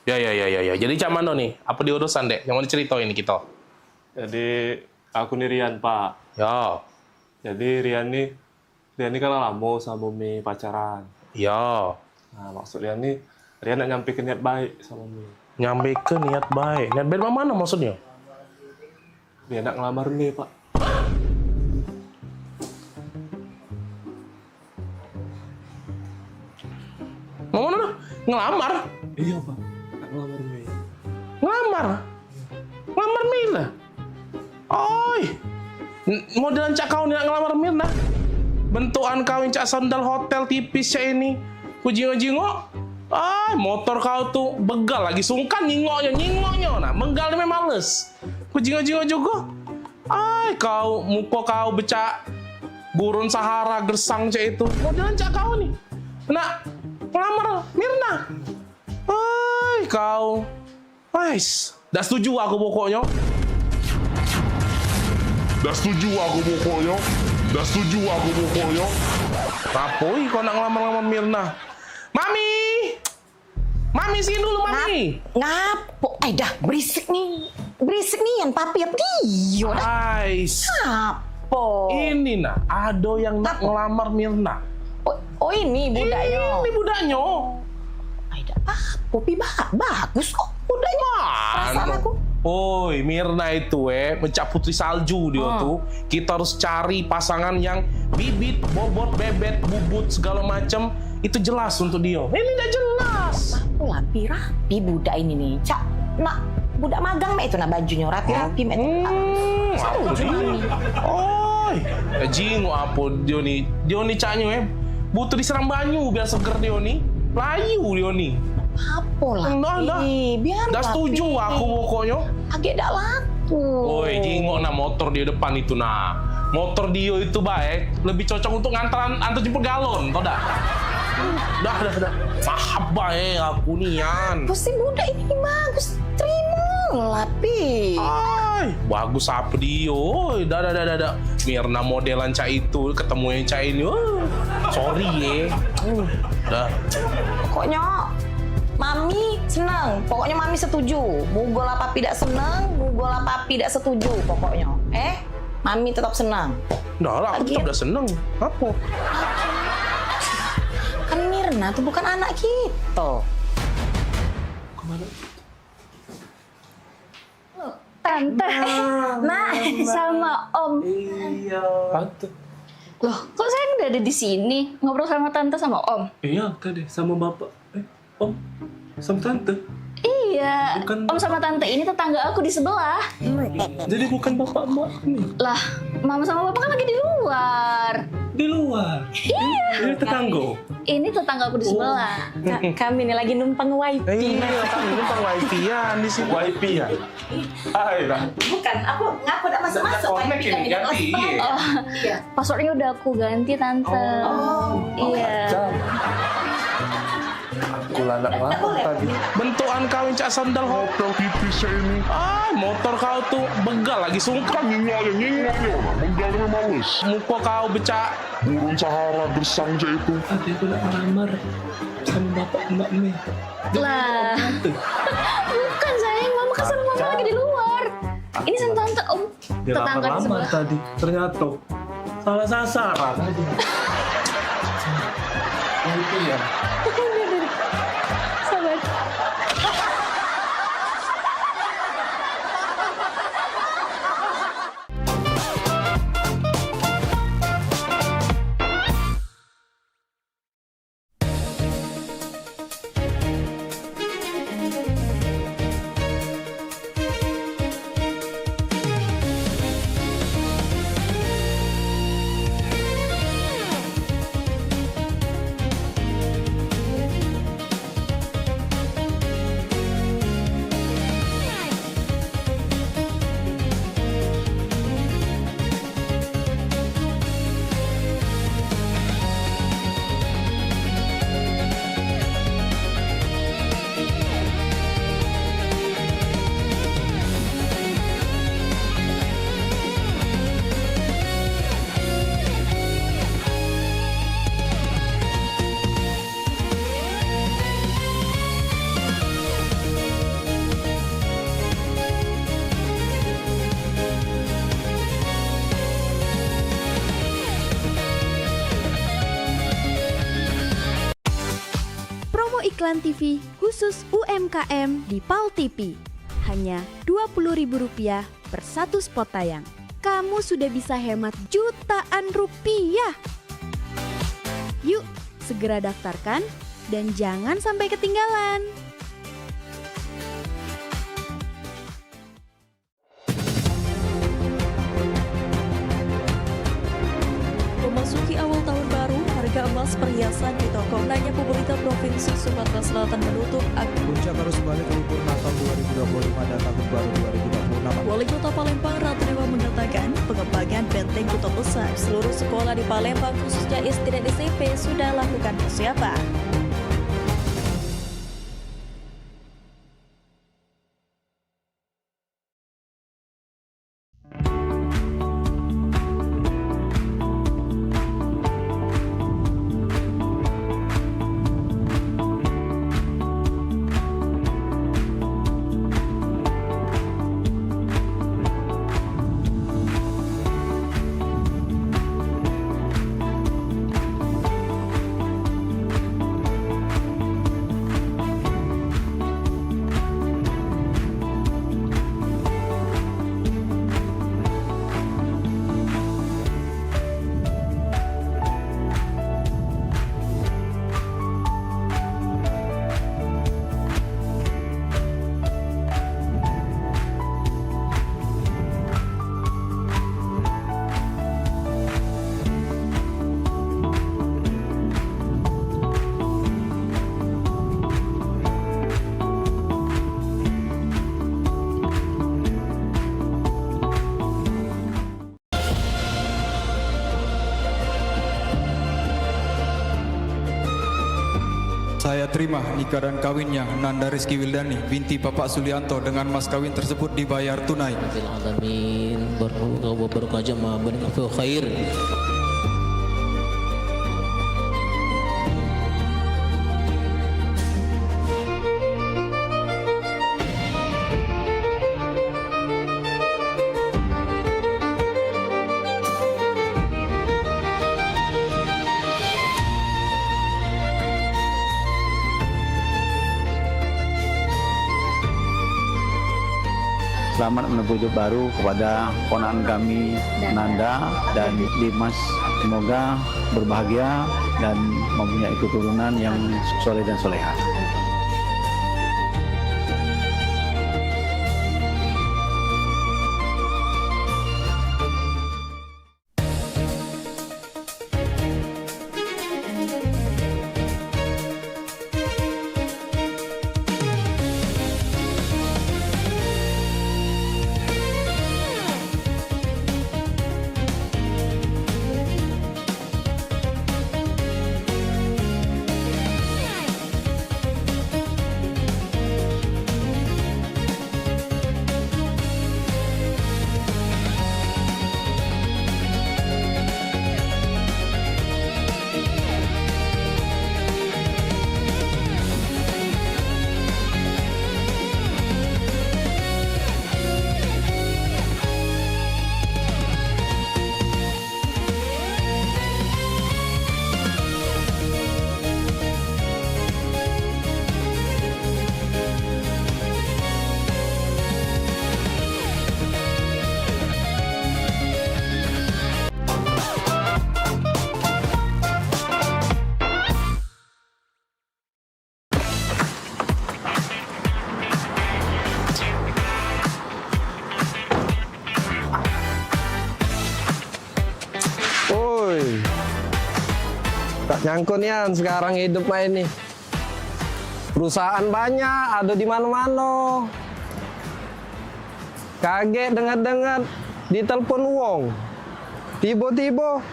Ya. Jadi cak mana nih? Apa diurusan dek? Yang mau diceritain ini kita? Jadi aku nih Rian Pak. Ya. Jadi Rian nih kan lama sama Mimi pacaran. Ya. Nah maksud Rian nak nyampe ke niat baik sama Mimi. Nyampe ke niat baik. Niat baik mana maksudnya? Dia nak ngelamar Mimi Pak. Mau mana? Ngelamar? Iya Pak, nak ngelamar Mimi. Ngelamar? Ngelamar Mirna? Oi! Modelan cak kau nih nak ngelamar Mirna? Bentukan kau yang cak sandal hotel tipis cak ini. Kujingo-jingo? Motor kau tuh begal lagi sungkan nyingoknya. Nah, menggal memang males. Kujingo-jingo juga. Kau muka kau becak gurun Sahara gersang cak itu. Modelan cak kau nih. Nak ngelamar Mirna. Kau. Dah setuju aku pokoknya. Rapoi kau nak ngelamar Mirna. Mami sini dulu Mami. Ngapo? Dah berisik nih yang papi apa dia? Ngapo? Ini nah, ada yang nak ngelamar Mirna. Oh ini budaknya. Ini budaknya. Dah papi bagus kok budaknya. Perasaan aku. Mirna itu mencak putri salju dia tuh. Kita harus cari pasangan yang bibit, bobot, bebet, bubut segala macam itu jelas untuk dia. Ini udah jelas. Aku rapi budak ini nih. Cak, nak budak magang mek itu nak bajunya rapi-rapi mek itu. Jingo apa dia nih caknya butuh disiram banyu biar seger dia nih. Layu dia nih. Apa lah? Biar dah setuju aku pokoknya. Agak dak laku. Jingo nah motor di depan itu nah. Motor dia itu baik, lebih cocok untuk antar jemput galon, tau dah? Dah. Maaf baik aku nian. Pasti budak ini bagus. Terima lah, Pi. Bagus apa dia? Dah. Mirna modelan cak itu ketemu yang cak ini. Sorry Dah. Pokoknya Mami senang. Pokoknya Mami setuju. Mugo lah papi tidak senang, mugo lah papi tidak setuju pokoknya. Mami tetap senang. Dah lah, aku tetap udah seneng. Apa? Kan Mirna tuh bukan anak kita. Kemana? Tante, sama Om. Iya. Tante. Loh, kok saya udah ada di sini ngobrol sama Tante sama Om? Iya tadi sama bapak. Om sama tante. Iya, Bukan. Om sama Tante ini tetangga aku di sebelah. Jadi bukan bapak emak nih. Lah, Mama sama Papa kan lagi di luar. Di luar. Iya. Ini tetangga. Ini tetangga aku di sebelah. Kami ini lagi numpang wifi. Iya, kami numpang wifi-an di sini. Wifi ya? Dah. Bukan, aku ngaku udah masuk-masuk. Connect ini ganti. Iya. Passwordnya udah aku ganti, Tante. Iya. Aku lanak tadi. Bentukan kau yang cak sandal hotel tipis ini. Motor kau tuh begal lagi sungkan nyingoknya. Menggal memang males. Muka kau becak Gurun Sahara gersang cak itu. Tadi aku nak melamar sama bapak emak nih. Lah. Bukan sayang, Mama kan sama Mama lagi di luar. Ini sama Tante, Om. Dia Tetangga di lamar sebelah. tadi. Ternyata salah sasaran aja. Itu ya. Sabar. iklan TV khusus UMKM di PAL TV. Hanya Rp20.000 per satu spot tayang. Kamu sudah bisa hemat jutaan rupiah. Yuk, segera daftarkan dan jangan sampai ketinggalan. Memasuki awal tahun baru, harga emas perhiasan di toko belanja pemerintah Provinsi Sumatera Selatan menutup Puncak arus balik libur Natal 2025 dan Tahun Baru 2026. Wali Kota Palembang Ratu Dewa mengatakan pengembangan benteng Kota Besar seluruh sekolah di Palembang khususnya SD dan SMP sudah lakukan persiapan. Saya terima nikah dan kawinnya Nanda Rizky Wildani binti Bapak Sulianto dengan mas kawin tersebut dibayar tunai. Alamin barakah jamaah barakah khair. Selamat menempuh hidup baru kepada ponakan kami Nanda dan Dimas. Semoga berbahagia dan mempunyai keturunan yang soleh dan soleha. Tak nyangkut nian sekarang hidup mah ini. Perusahaan banyak, ada di mana-mana. Kaget dengar-dengar ditelepon wong. Tiba-tiba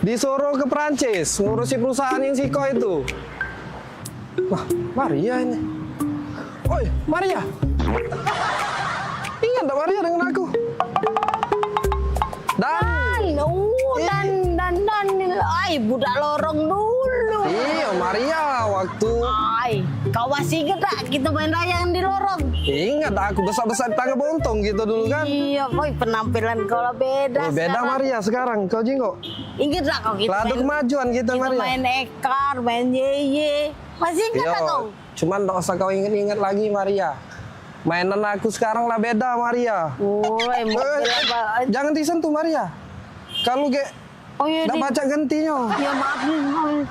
disuruh ke Perancis ngurusi perusahaan yang Siko itu. Wah, Maria ini. Oi, Maria. Ingat tak Maria dengan aku? Ay, budak lorong dulu. Iya, Maria, waktu... Ay, kau masih ingat tak kita main layang di lorong? Ingat aku besar-besar di tangga bontong gitu dulu kan? Iya, boy, penampilan kau lah beda. Oh, beda sekarang. Maria sekarang, kau jenggo. Ingat tak kau kita Ladu kemajuan kita Maria. Maria. Main ekar, main yeye. Masih ingat Yo, kau? cuman nggak usah kau inget-inget lagi Maria. Mainan aku sekarang lah beda Maria. Woi, Jangan disentuh Maria. Kalau iya, nggak baca gentinya. Ya maaf nih, maaf.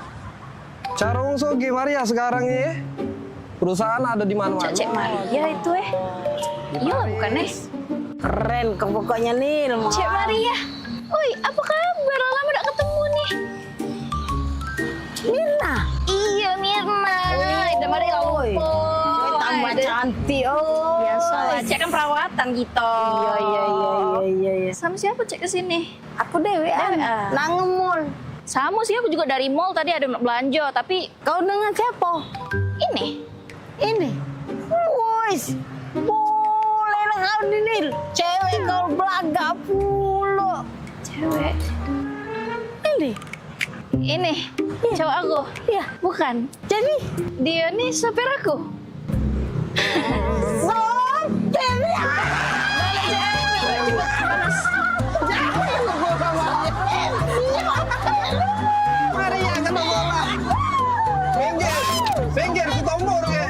Cara Sogi Maria sekarang ini perusahaan ada di mana-mana. Cek Maria itu Iya lah bukan Keren kau pokoknya nih. Cek Maria. Oi, apa kabar? Lama gak ketemu nih. Mirna. Iya Mirna. Udah mari lupa. Tambah cantik. Oh. Biasa lah, Cek kan perawatan gitu. Iya. Sama siapa Cek kesini? Aku dewean. Nangemul. Sama sih, aku juga dari mall tadi ada belanja, tapi Kau dengan siapa? ini. Wis. Boleh lah kau Nil. Cewek kau belaga pula. Cewek. Ini. Cowok aku. Iya. Bukan. Jadi Dia nih sopir aku. sopir ya. Maria kena bola. Minggir, kita umur ya.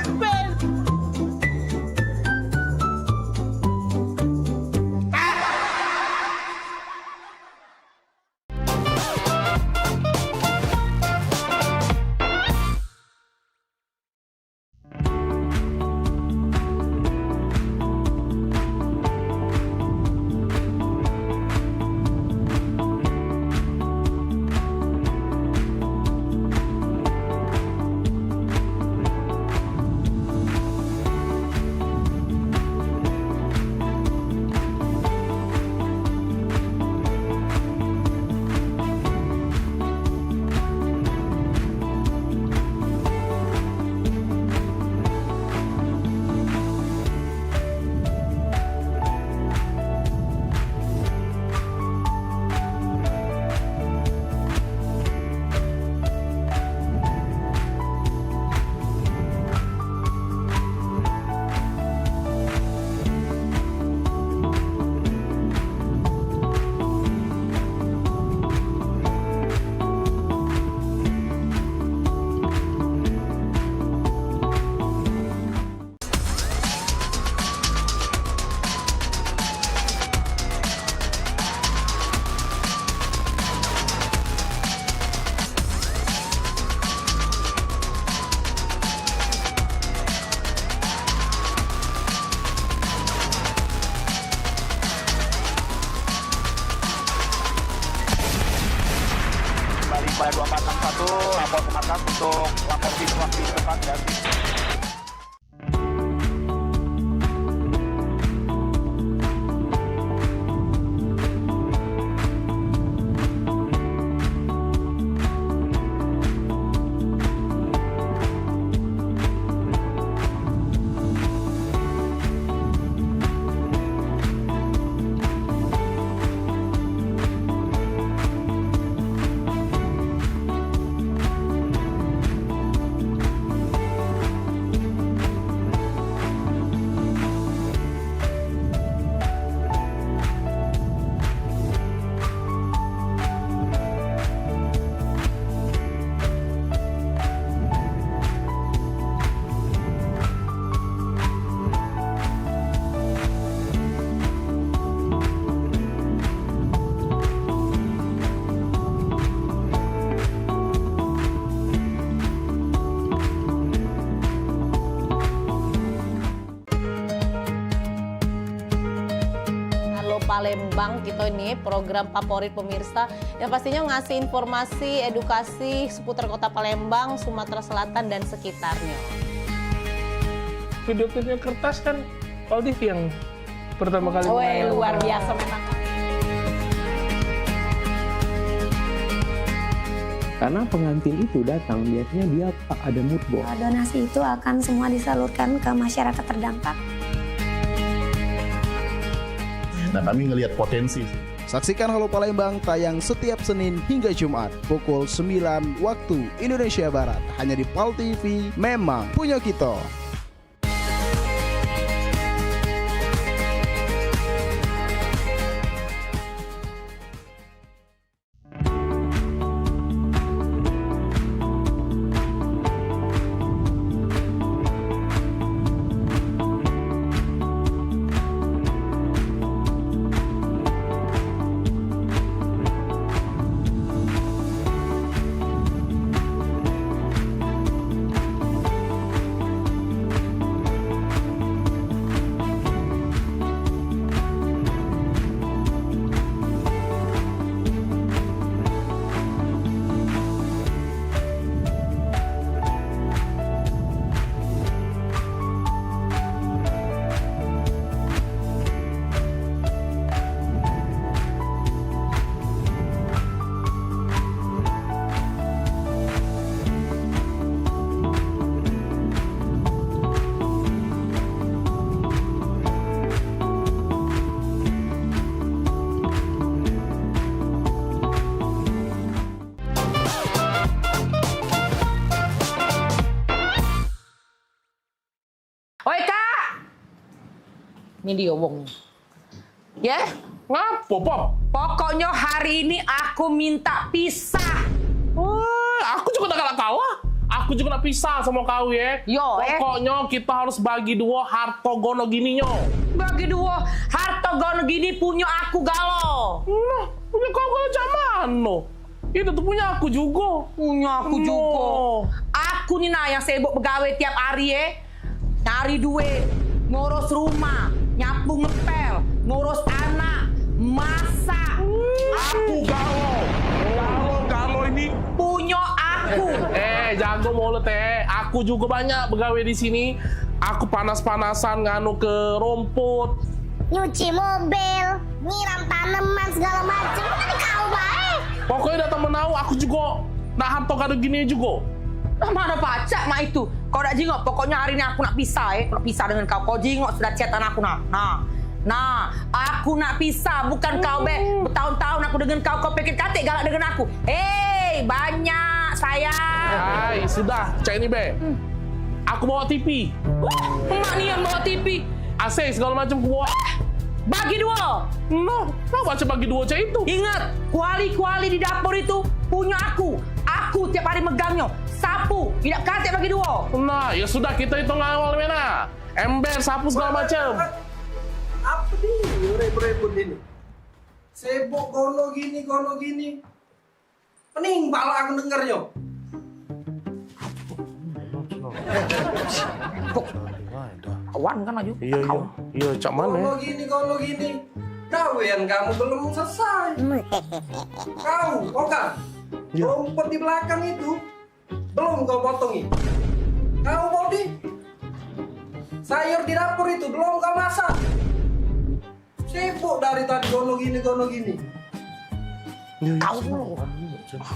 Pada 2461 lapor ke markas untuk lapor situasi depan dan Palembang kita ini program favorit pemirsa yang pastinya ngasih informasi, edukasi seputar kota Palembang, Sumatera Selatan dan sekitarnya. Video klipnya Kertas kan Paldi yang pertama kali main. Luar biasa memang. Karena pengantin itu datang biasanya dia ada mood board. Donasi itu akan semua disalurkan ke masyarakat terdampak. Nah, kami ngelihat potensi. Saksikan Halo Palembang tayang setiap Senin hingga Jumat pukul 9 waktu Indonesia Barat hanya di PAL TV. Memang punya kita. Ini dia wongnya. Ya? Ngapo, Pop? Pokoknya hari ini aku minta pisah. Aku juga udah kalah. Aku juga nak pisah sama kau ya. Pokoknya kita harus bagi dua harta gono gini nyo. Bagi dua harta gono gini punya aku galo. Nah, punya kau galo zaman no. Itu tuh punya aku juga. Punya aku juga. Aku nih nah yang sibuk begawe tiap hari ya. Cari duit, ngurus rumah, nyapu ngepel, ngurus anak, masak. Aku galo ini punya aku. Jago mulut Aku juga banyak begawe di sini. Aku panas-panasan nganu ke rumput, Nyuci mobil, nyiram tanaman segala macam. Tadi kau baik. pokoknya datang menau. Aku juga nak harta kado gini juga. Mana pacak mak itu? Kau nak jingok, pokoknya hari ini aku nak pisah nak pisah dengan kau. Kau jingok sudah chatan aku Nah, aku nak pisah, bukan kau bertahun-tahun aku dengan kau pikir katik galak dengan aku. Banyak sayang. Hai, sudah, cek ini be. Aku bawa TV. Mak ni yang bawa TV. AC segala macam aku bawa. Bagi dua. No, kau baca bagi dua cek itu. Ingat, kuali-kuali di dapur itu punya aku. Aku tiap hari megangnya. Sapu, tidak katik bagi dua. Nah, ya sudah kita hitung awal mana. Ember, sapu segala macam. Apa nih rebut-rebut ini? Sibuk gono gini. Pening pala aku dengernya. Kawan kan aja. Iya, cak mana? Gono gini. Gawean kamu belum selesai. Kau, Oka, rumput di belakang itu belum kau potongi. Kau Bodi, sayur di dapur itu belum kau masak. Sibuk dari tadi gono gini. Kau dulu. Sudah.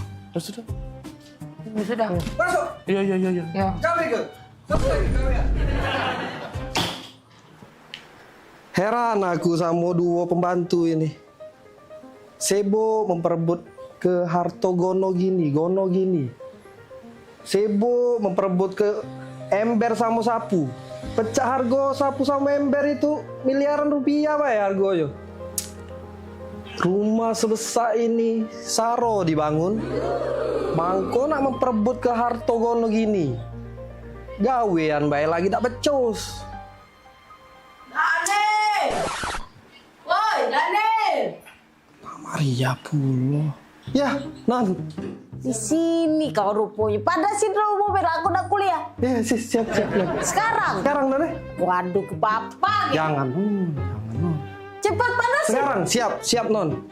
Sudah. Masuk. Iya. Kau ikut. Selesai gawean. Heran aku sama dua pembantu ini. Sibuk memperebut ke harto gono gini. Sibuk memperebut ke ember sama sapu. Pecah harga sapu sama ember itu miliaran rupiah Pak ya harganya. Rumah sebesar ini saro dibangun. Bangko nak memperebut ke harto gono gini. Gawean bae lagi tak becus. Daniel. Maria pula. Ya, Non. Di sini kau rupanya. Pada sini mobil aku nak kuliah. Ya, siap. Sekarang, Non. waduh ke papa. Jangan. Cepat panas. Sekarang, siap Non.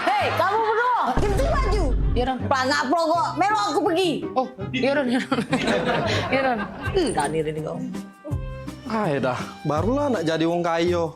Hei, kamu berdua, ganti baju. Iya, Ron. Pelangak pelongo, melo aku pergi. Oh, iya, Ron. Iya, Ron. Daniel ini kau. Dah, barulah nak jadi wong kayo.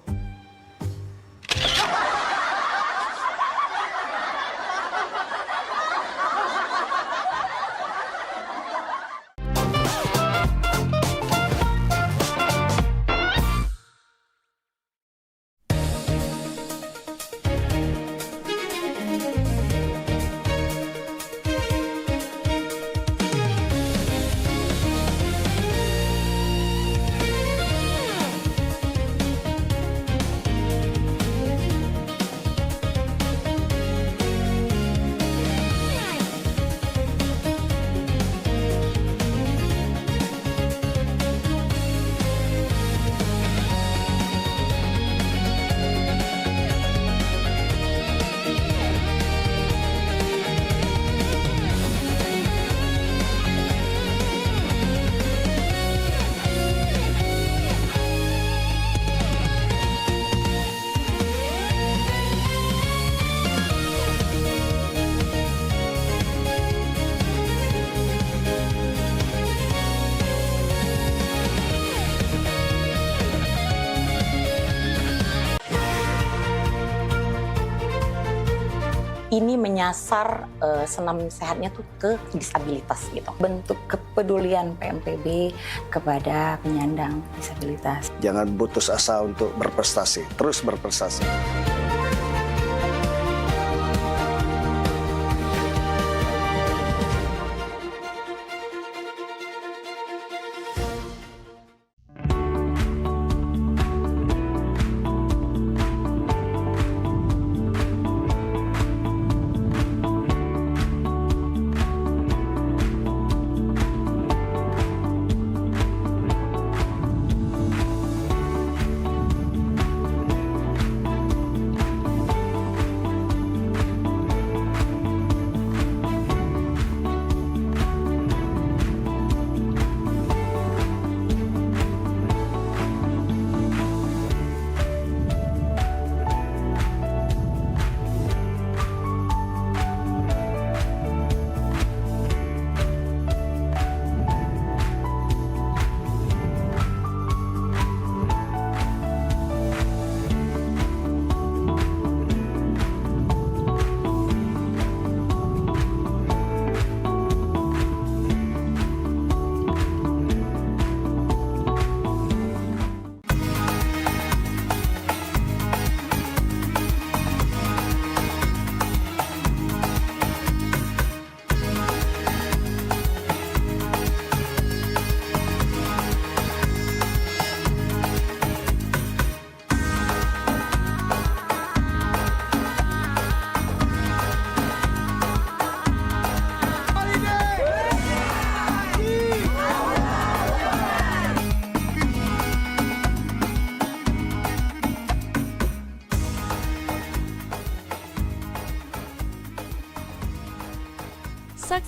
Ini menyasar senam sehatnya tuh ke disabilitas gitu. Bentuk kepedulian PMPB kepada penyandang disabilitas. Jangan putus asa untuk berprestasi, terus berprestasi.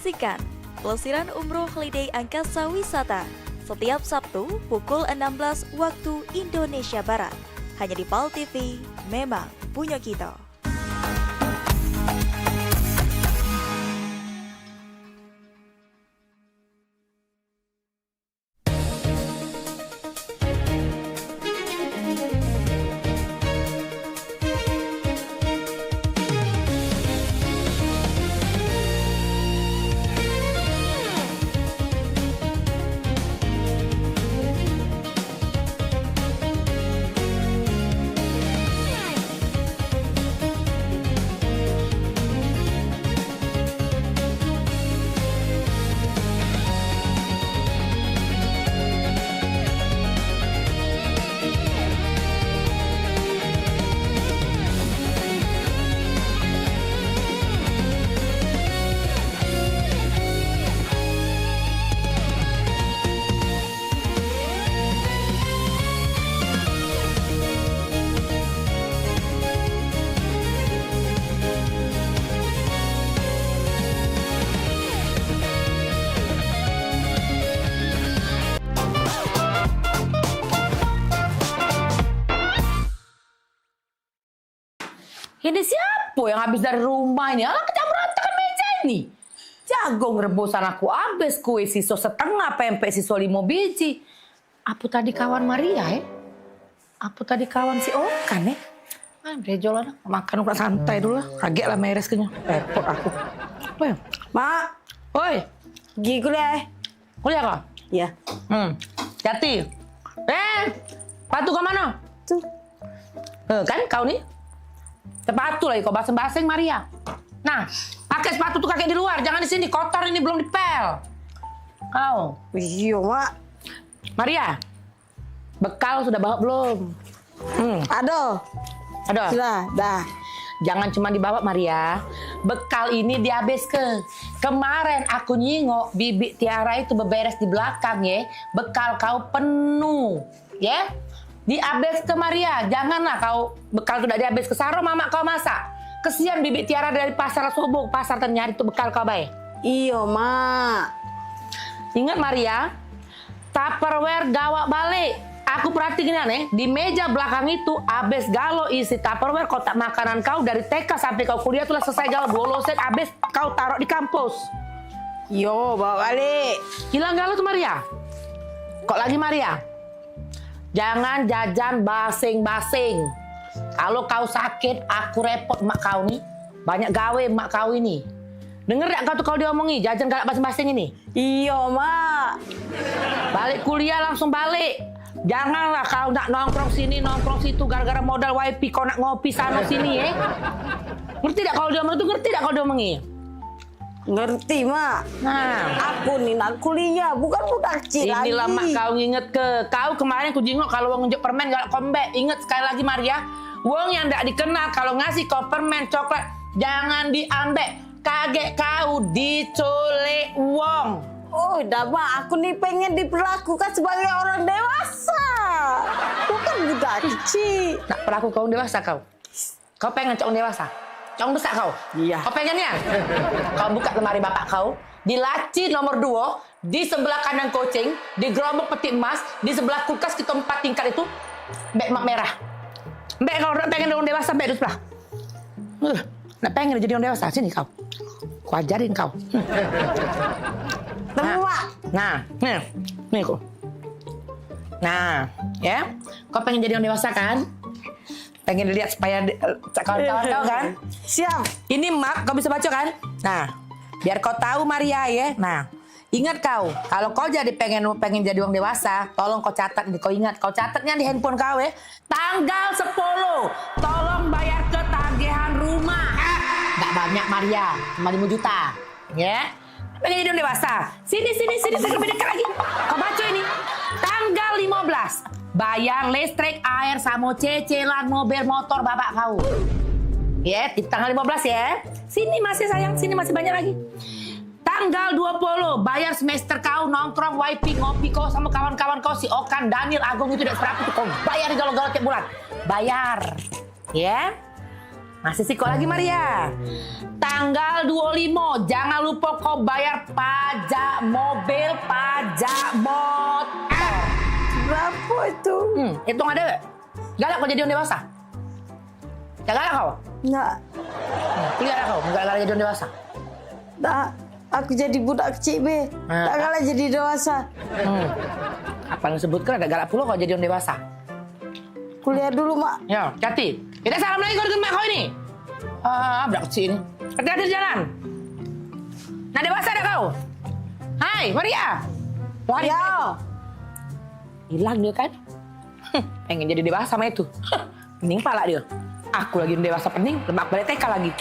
Saksikan Pelesiran Umroh Holiday Angkasa Wisata setiap Sabtu pukul 16 waktu Indonesia Barat. Hanya di PAL TV, memang punya kita. Ini siapa yang habis dari rumah ini? Alah, kita berantakan meja ini. Jagung rebusan aku habis, kue siso setengah, pempek siso 5 biji. Apa tadi kawan Maria Apa tadi kawan si Okan Rejo lah, makan udah santai dulu lah. Kaget lah meres kenyang. Repot aku. Apa ya? Mak. Oi. Pergi kuliah Kuliah kau? Iya. Jati. Patu ke mana? Tuh. Kan kau nih? Sepatu lagi kau baseng-baseng Maria. Nah, pakai sepatu tuh kakek di luar, jangan di sini, kotor ini belum dipel. Kau. Iya, Mak. Maria. Bekal sudah bawa belum? Ada. Sudah, dah. Jangan cuma dibawa Maria. Bekal ini dihabis ke. Kemarin aku nyingok Bibi Tiara itu beberes di belakang ya. Bekal kau penuh, ya. Dihabis ke Maria, janganlah kau bekal sudah dihabis ke Saro, mama kau masak. Kesian Bibi Tiara dari pasar subuh, pasar ternyari itu bekal kau baik. Iya, Mak. Ingat Maria, Tupperware gawak balik. Aku perhatikan nih, di meja belakang itu habis galo isi Tupperware kotak makanan kau dari TK sampai kau kuliah tuh selesai galo boloset habis kau taruh di kampus. Yo, bawa balik. Hilang galo tuh Maria. Kok lagi Maria? Jangan jajan basing-basing. Kalau kau sakit, aku repot mak kau nih. Banyak gawe mak kau ini. Dengar gak kau tuh kalau diomongi, jajan galak basing-basing ini? Iya, Mak. Balik kuliah langsung balik. Janganlah kau nak nongkrong sini, nongkrong situ gara-gara modal wifi kau nak ngopi sana sini ya. Ngerti gak kalau diomongi itu? Ngerti gak kalau diomongi? Ngerti, Mak. Nah, aku nih nak kuliah, bukan budak kecil lagi. Inilah Mak kau nginget ke. Kau kemarin aku jengok kalau wong nunjuk permen galak kombek. Ingat sekali lagi Maria, wong yang ndak dikenal kalau ngasih kau permen coklat jangan diambek. Kaget kau diculik wong. Oh, dah Mak, aku nih pengen diperlakukan sebagai orang dewasa. Bukan budak kecil. Nak perlaku kau dewasa kau? Kau pengen cowok dewasa? Cong besar kau? Iya. Kau pengennya? Kau buka lemari bapak kau, di laci nomor 2, di sebelah kanan kucing, di gerobak peti emas, di sebelah kulkas kita 4 tingkat itu, beg mak merah. Beg kau pengen orang dewasa, beg di sebelah. Nak pengen jadi orang dewasa, sini kau. Kau ajarin kau. Nah, nih kau. Nah, ya, kau pengen jadi orang dewasa kan? Pengen dilihat supaya kawan-kawan kau kan? Siap. Ini Mak, kau bisa baca kan? Nah, biar kau tahu Maria ya. Nah, ingat kau, kalau kau jadi pengen jadi orang dewasa, tolong kau catat nih, kau ingat, kau catatnya di handphone kau ya. Tanggal 10, tolong bayar ketagihan rumah. Gak banyak Maria, cuma 5 juta. Ya. Pengen jadi orang dewasa. Sini, lebih dekat lagi. Kau baca ini. Tanggal 15. Bayar listrik, air, sama cicilan mobil motor bapak kau. Ya, di tanggal 15 ya. Sini masih sayang, sini masih banyak lagi. Tanggal 20, bayar semester kau, nongkrong, wifi, ngopi kau sama kawan-kawan kau, si Okan, Daniel, Agung itu tidak seberapa tuh kau bayar galau-galau tiap bulan. Bayar. Ya. Masih siko lagi Maria. Tanggal 25, jangan lupa kau bayar pajak mobil, pajak motor. Berapa itu? Hitung ada. Galak kau jadi orang dewasa? Ya galak kau? Enggak. Tidak kau, enggak galak jadi orang dewasa. Tak, aku jadi budak kecil be. Tak galak jadi dewasa. Apa yang disebutkan ada galak pula kau jadi orang dewasa? Kuliah dulu, Mak. Ya, hati. Kita salam lagi kau dengan mak kau ini. Budak kecil ini. Hati-hati di jalan. Nah dewasa ada kau? Hai, Maria. Lari. Ya. Hilang dia kan? Pengen jadi dewasa sama itu. Pening pala dia. Aku lagi dewasa pening, lemak balik TK lagi.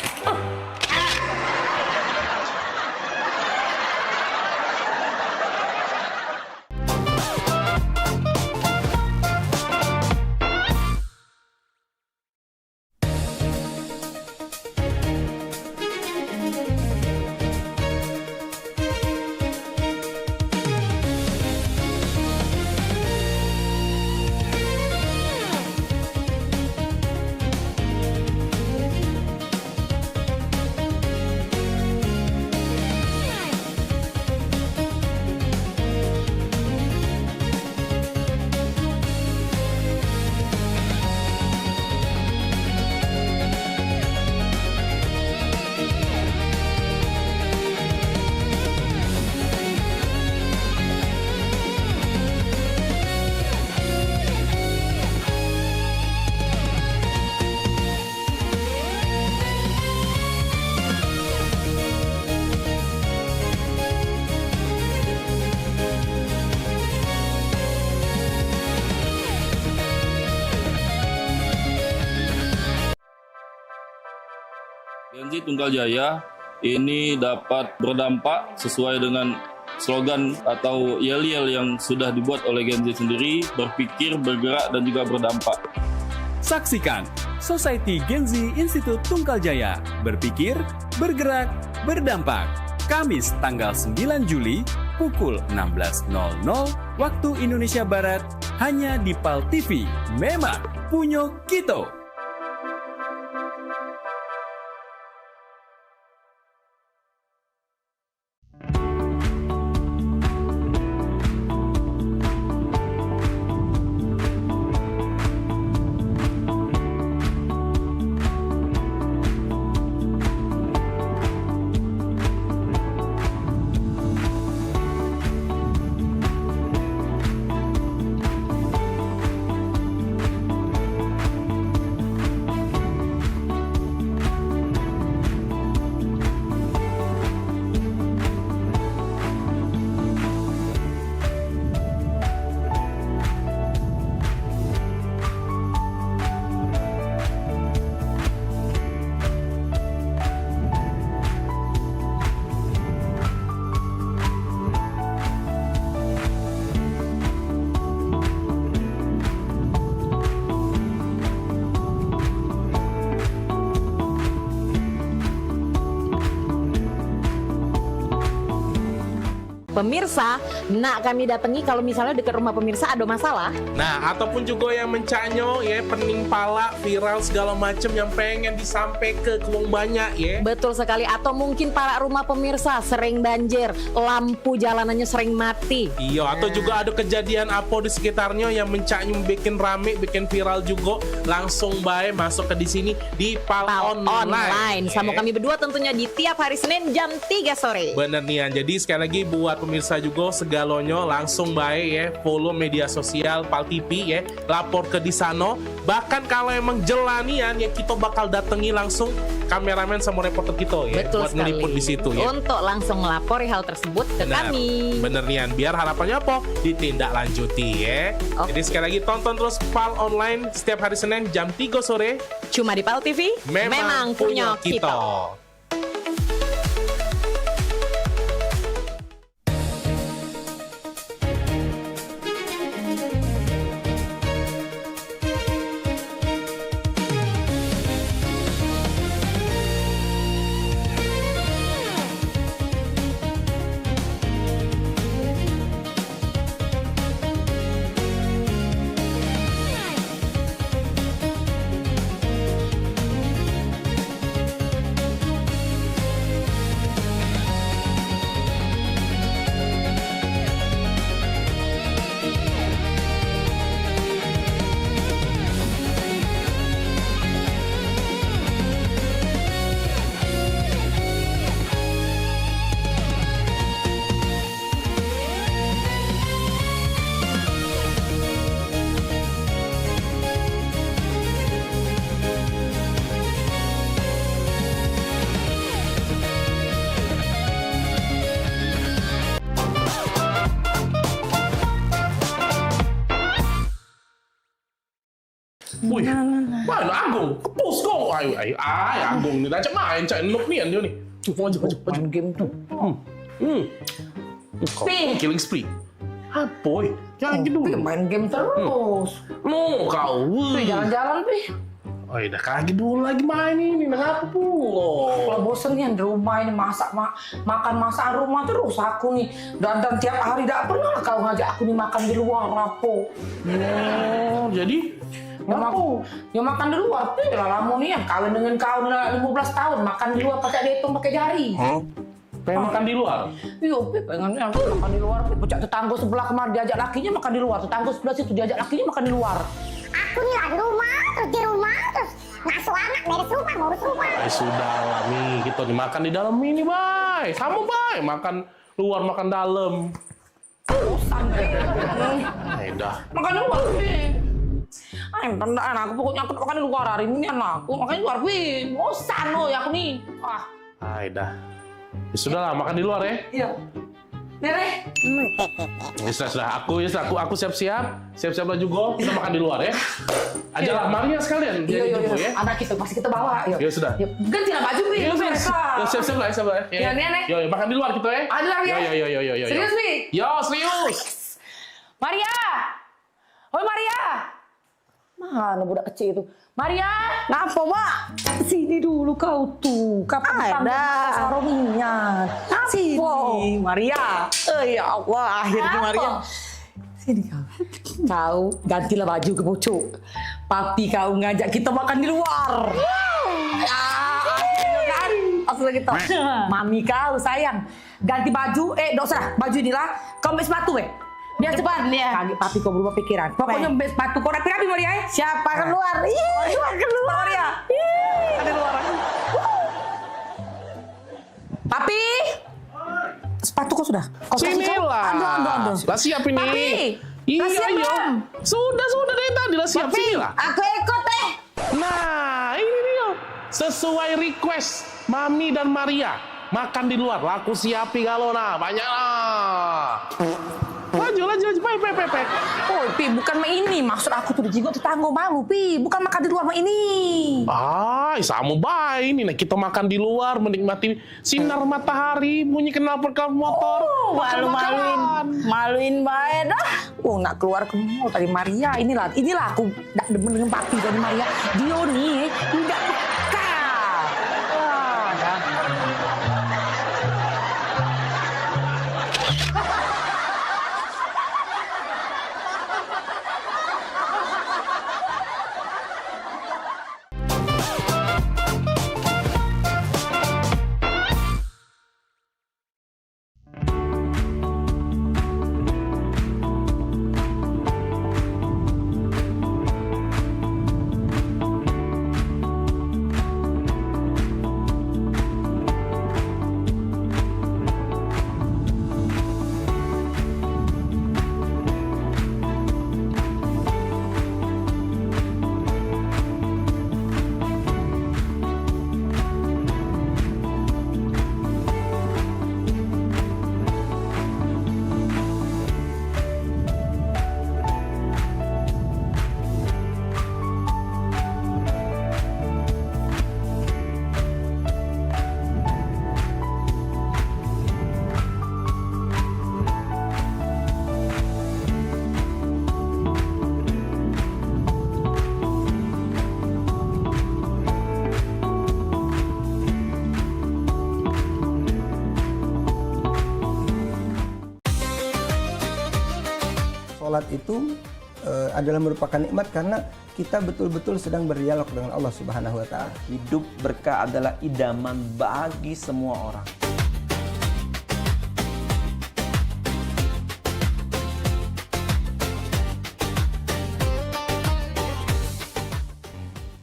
Gen Z Tunggal Jaya ini dapat berdampak sesuai dengan slogan atau yel-yel yang sudah dibuat oleh Gen Z sendiri, berpikir, bergerak, dan juga berdampak. Saksikan Society Gen Z Institut Tunggal Jaya, berpikir, bergerak, berdampak. Kamis tanggal 9 Juli pukul 16.00 waktu Indonesia Barat hanya di PAL TV. Memang punya kita. Pemirsa, nak kami datangi kalau misalnya dekat rumah pemirsa ada masalah. Nah, ataupun juga yang mencanyo ya, pening pala, viral segala macam yang pengen disampai ke wong banyak ya. Betul sekali, atau mungkin para rumah pemirsa sering banjir, lampu jalanannya sering mati. Iya, atau juga ada kejadian apa di sekitarnya yang mencanyo bikin rame, bikin viral juga, langsung bae masuk ke di sini di PAL Online. Sama kami berdua tentunya di tiap hari Senin jam 3 sore. Bener nih, jadi sekali lagi buat pemirsa juga segalonyo langsung baik ya, follow media sosial PAL TV ya, lapor ke di sana. Bahkan kalau emang jelanian ya, kita bakal datangi langsung kameramen sama reporter kita ya. Betul buat sekali. ngeliput di situ ya. Untuk langsung melapori hal tersebut ke kami. Bener nih, biar harapannya apa? Ditindaklanjuti ya. Jadi sekali lagi tonton terus PAL Online setiap hari Senin jam 3 sore. Cuma di PAL TV. Memang punya kita. Wih, main Agung, kepus kok. Ayo, Agung ini aja main, cak nuk nih dia nih. Maju. Main game tuh. Killing spree. Apa? Jangan gitu. Main game terus. Kau. Jalan-jalan, Pi. Oh, udah kaki dulu lagi main ini, kenapa pula? Kalau bosen nih di rumah ini makan masakan rumah terus aku nih. Dan tiap hari tidak pernah kau ngajak aku nih makan di luar, rapo. Jadi? Ya makan di luar, lah lamu nih yang kawin dengan kau 15 tahun makan di luar pakai dihitung pakai jari. Pengen makan di luar? Iya, pengen makan di luar. Pecah tetangga sebelah kemarin diajak lakinya makan di luar, tetangga sebelah situ diajak lakinya makan di luar. Aku nih lah di rumah terus ngasuh anak, beres rumah, ngurus rumah. Sudah lah nih, kita dimakan di dalam ini, Bay. Sama, Bay. Makan luar, makan dalam. Bosan deh. Udah. Makan di luar, Pi. Tandaan aku pokoknya aku makan di luar hari ini anakku makan di luar, Pi. Bosan loh ya aku nih. Udah. Ya sudah lah, makan di luar ya. Iya. Nere. Ya sudah. Aku siap-siap. Siap-siap lah juga. Kita makan di luar ya. Ajalah Maria sekalian. Iya. Anak kita pasti kita bawa. Ya sudah. Gantilah baju, Pi. Siap-siap lah. Iya, Nenek. Yo, makan di luar kita ya. Ajalah ya. Yo. Serius, Pi? Yo, serius. Maria. Oi, Maria. Mana budak kecil itu? Maria. Kenapa, Mak? Sini dulu kau tuh. Kapan sarungnya? Sini, Maria. Ya Allah, akhirnya Maria. Sini kau gantilah baju ke pucuk. Papi kau ngajak kita makan di luar. Akhirnya kan. Langsung kita. Mami kau sayang. Ganti baju. Tidak usah. Baju inilah. Kau ambil sepatu, Biar cepat ya. Kaget papi kau berubah pikiran. Pokoknya ambil sepatu kau rapi-rapi, Maria. Siapa keluar? Keluar, Maria. Keluar. Papi. Sepatu kau sudah? Sinilah. Ando. Lah siap ini. Papi. Iya. Sudah dari tadi lah siap sinilah. Aku ikut Nah, ini dia. Sesuai request Mami dan Maria. Makan di luar. Laku siapi kalau banyak lah. Maju, Pe. Oh, Pi, bukan mah ini. Maksud aku tuh juga tetangga malu, Pi. Bukan makan di luar mah ini. Sama baik ini. Nah, kita makan di luar, menikmati sinar matahari, bunyi knalpot motor. Maluin baik dah. Nak keluar ke mall tadi Maria. Inilah aku nak demen dengan papi tadi Maria. Dia nih, enggak peka. Sholat itu adalah merupakan nikmat karena kita betul-betul sedang berdialog dengan Allah Subhanahu wa taala. Hidup berkah adalah idaman bagi semua orang.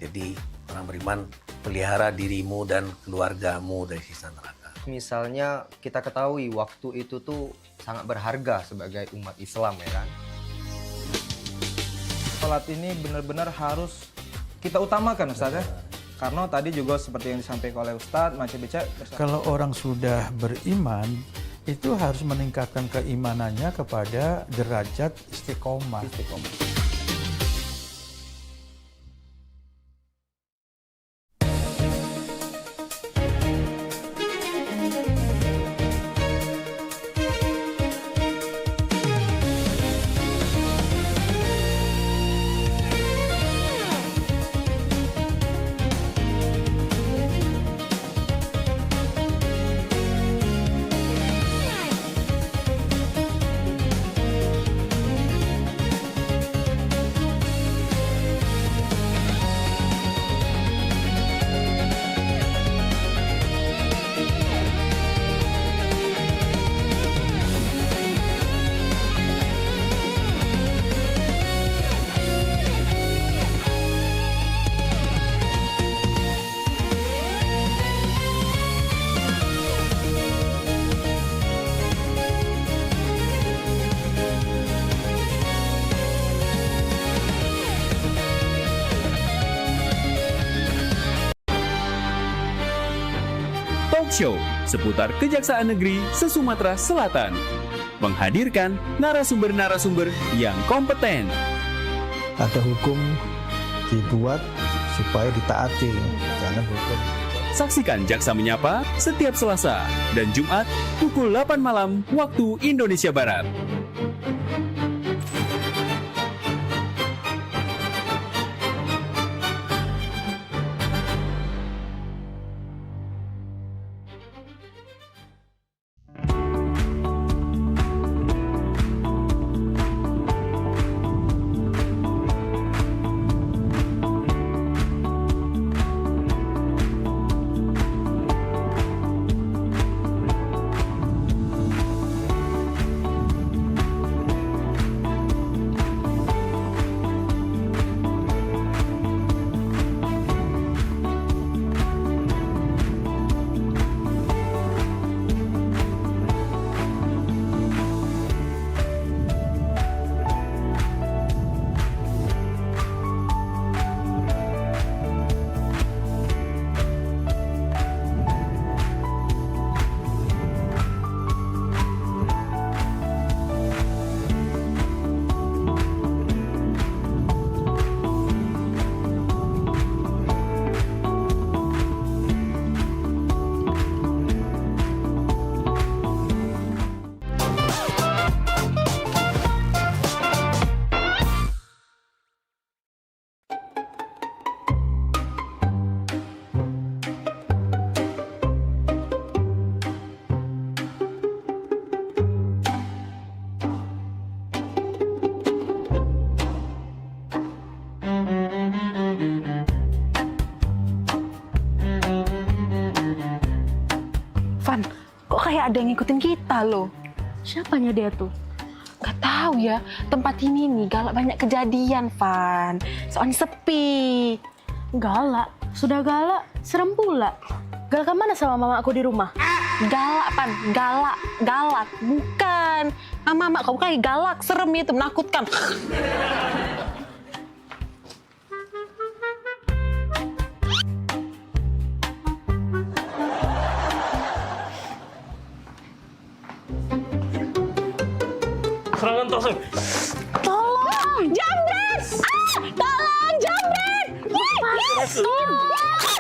Jadi orang beriman, pelihara dirimu dan keluargamu dari siksa neraka. Misalnya kita ketahui waktu itu tuh sangat berharga sebagai umat Islam ya kan. Sholat ini benar-benar harus kita utamakan Ustaz ya. Karena tadi juga seperti yang disampaikan oleh Ustaz, kalau orang sudah beriman, itu harus meningkatkan keimanannya kepada derajat istiqomah. Show seputar Kejaksaan Negeri se-Sumatera Selatan. Menghadirkan narasumber-narasumber yang kompeten. Ada hukum dibuat supaya ditaati, jangan hukum. Saksikan Jaksa Menyapa setiap Selasa dan Jumat pukul 8 malam waktu Indonesia Barat. Van, kok kayak ada yang ngikutin kita loh? Siapanya dia tuh? Gak tahu ya, tempat ini nih galak banyak kejadian, Van. Soalnya sepi. Galak? Sudah galak, serem pula. Galak mana sama mama aku di rumah? Galak, Van. Galak. Galak. Bukan. Mama kamu kayak galak, serem itu, menakutkan. Serangan terus. Tolong, jambret! Tolong, jambret! Tolong,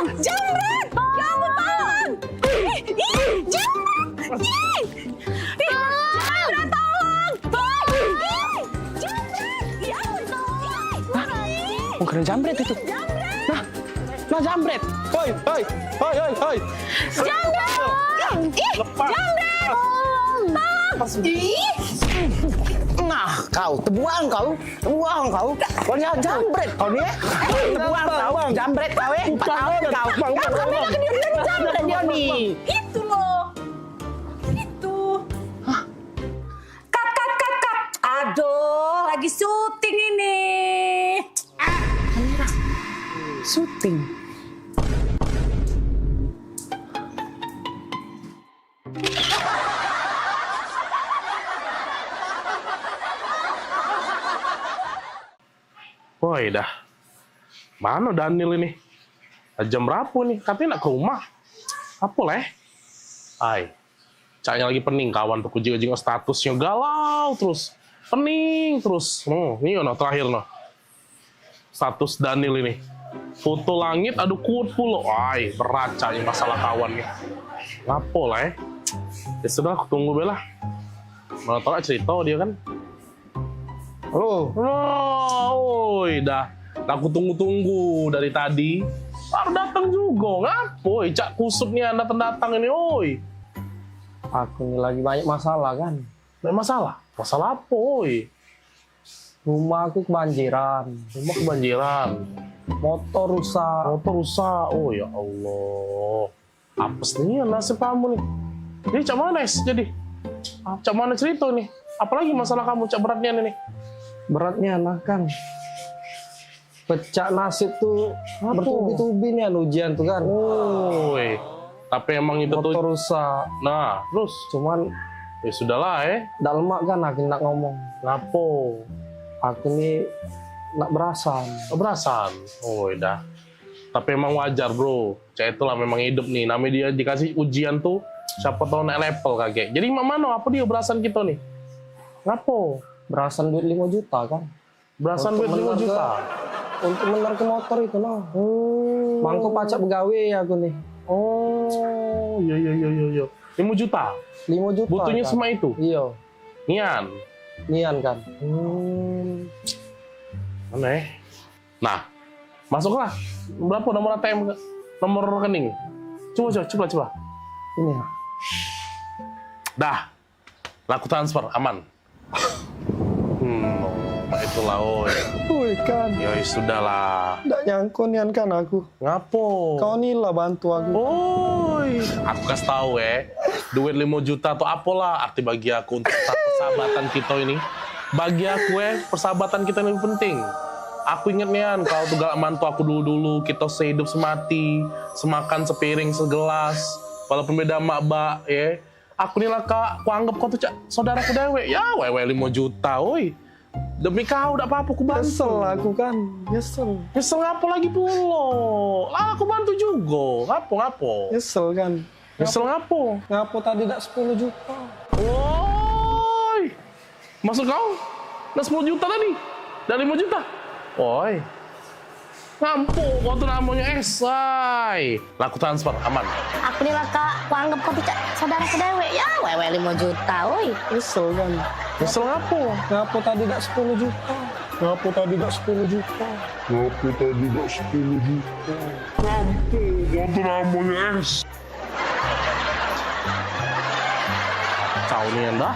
jambret! Ya ampun, tolong! Jambret! Jambret, tolong! Jambret! Ya ampun, tolong! Bukan jambret itu. Nah jambret. Hoi. Jambret! Lepas. Jambret! Nah, kau terbuang kau. Kau ni jambret kau ni. Terbuang kau, jambret kau tahun kau. Kau ni jambret dia ni. Itu loh. Itu. Kat. Aduh, lagi syuting ini. Kamera. Syuting. Woi dah. Mana Daniel ini? Jam berapa nih? Katanya nak ke rumah. Apa leh? Hai. Caknya lagi pening kawan tuh kucing-kucing statusnya galau terus. Pening terus. Ini ono terakhir no. Status Daniel ini. Foto langit aduh kuat pula. Ai, berat caknya masalah kawan nih. Ngapo leh? Ya sudah aku tunggu bela. Mau tahu cerita dia kan? Halo. Oi, dah. Aku tunggu-tunggu dari tadi. Baru datang juga, ngapoi? Cak kusut nih Anda datang ini, oi. Aku ini lagi banyak masalah kan. Banyak masalah? Masalah apa, oi? Rumah aku kebanjiran. Rumah kebanjiran. Motor rusak. Oh ya Allah. Apes nih nasib kamu nih. Jadi cak mana jadi? Cak mana cerita nih? Apalagi masalah kamu, cak beratnya nih? Beratnya nah kan. Pecah nasib tuh bertubi-tubi nih ujian tuh kan. Oi. Tapi emang itu motor tuh rusak. Nah, terus cuman ya sudahlah Dak lemak kan aku nak ngomong. Ngapo? Aku nih nak berasan. Berasan. Oh, dah. Tapi emang wajar bro, itulah memang hidup nih. Namanya dia dikasih ujian tuh, siapa tahu naik level kakek. Jadi mana apa dia berasan kita nih? Ngapo? Berasan duit 5 juta kan? Berasan duit 5 juta? Untuk bener ke motor itu noh. Mangko pacak begawe aku nih. Oh, iya. 5 juta? 5 juta. Butuhnya kan? semua itu? Iya. Nian kan? Mana ya? Nah, masuklah. Berapa nomor ATM, nomor rekening? Coba. Ini ya. Dah, laku transfer, aman. Itulah, Woi kan. Ya sudahlah. Nggak nyangko nian kan aku. Ngapo? Kau inilah bantu aku. Aku kasih tahu duit 5 juta atau apalah arti bagi aku untuk persahabatan kita ini. Bagi aku persahabatan kita lebih penting. Aku inget nian, kau tuh galak mantu aku dulu-dulu, kita sehidup semati, semakan sepiring segelas, walaupun beda mak ya. Aku nih lah kak, aku anggap kau tuh saudaraku dewe. Ya wewe 5 juta, woi. Demi kau, udah apa-apa aku bantu. Nyesel aku kan, nyesel. Nyesel ngapo lagi pulo? Lah aku bantu juga, ngapo? Nyesel kan. Nyesel ngapo? Ngapo tadi tak 10 juta. Woi, maksud kau? Nah 10 juta tadi? Dari 5 juta? Woi, ngampu, kau tuh namanya esai. Laku transfer, aman. Aku nih lah kak, aku anggap kau tuh saudara kedewe. Ya wewe 5 juta, woi. Nyesel kan. Nyesel ngapo? Ngapo tadi tak 10 juta. Ngapo tadi tak 10 juta. Ngapo tadi tak 10 juta. Ngampu, kau tuh namanya es. Kau nih anda?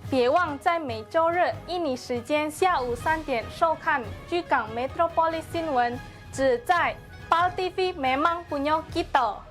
别忘在每周日印尼时间下午3点收看居港 Metropolis 新闻，只在PAL TV memang punya kita。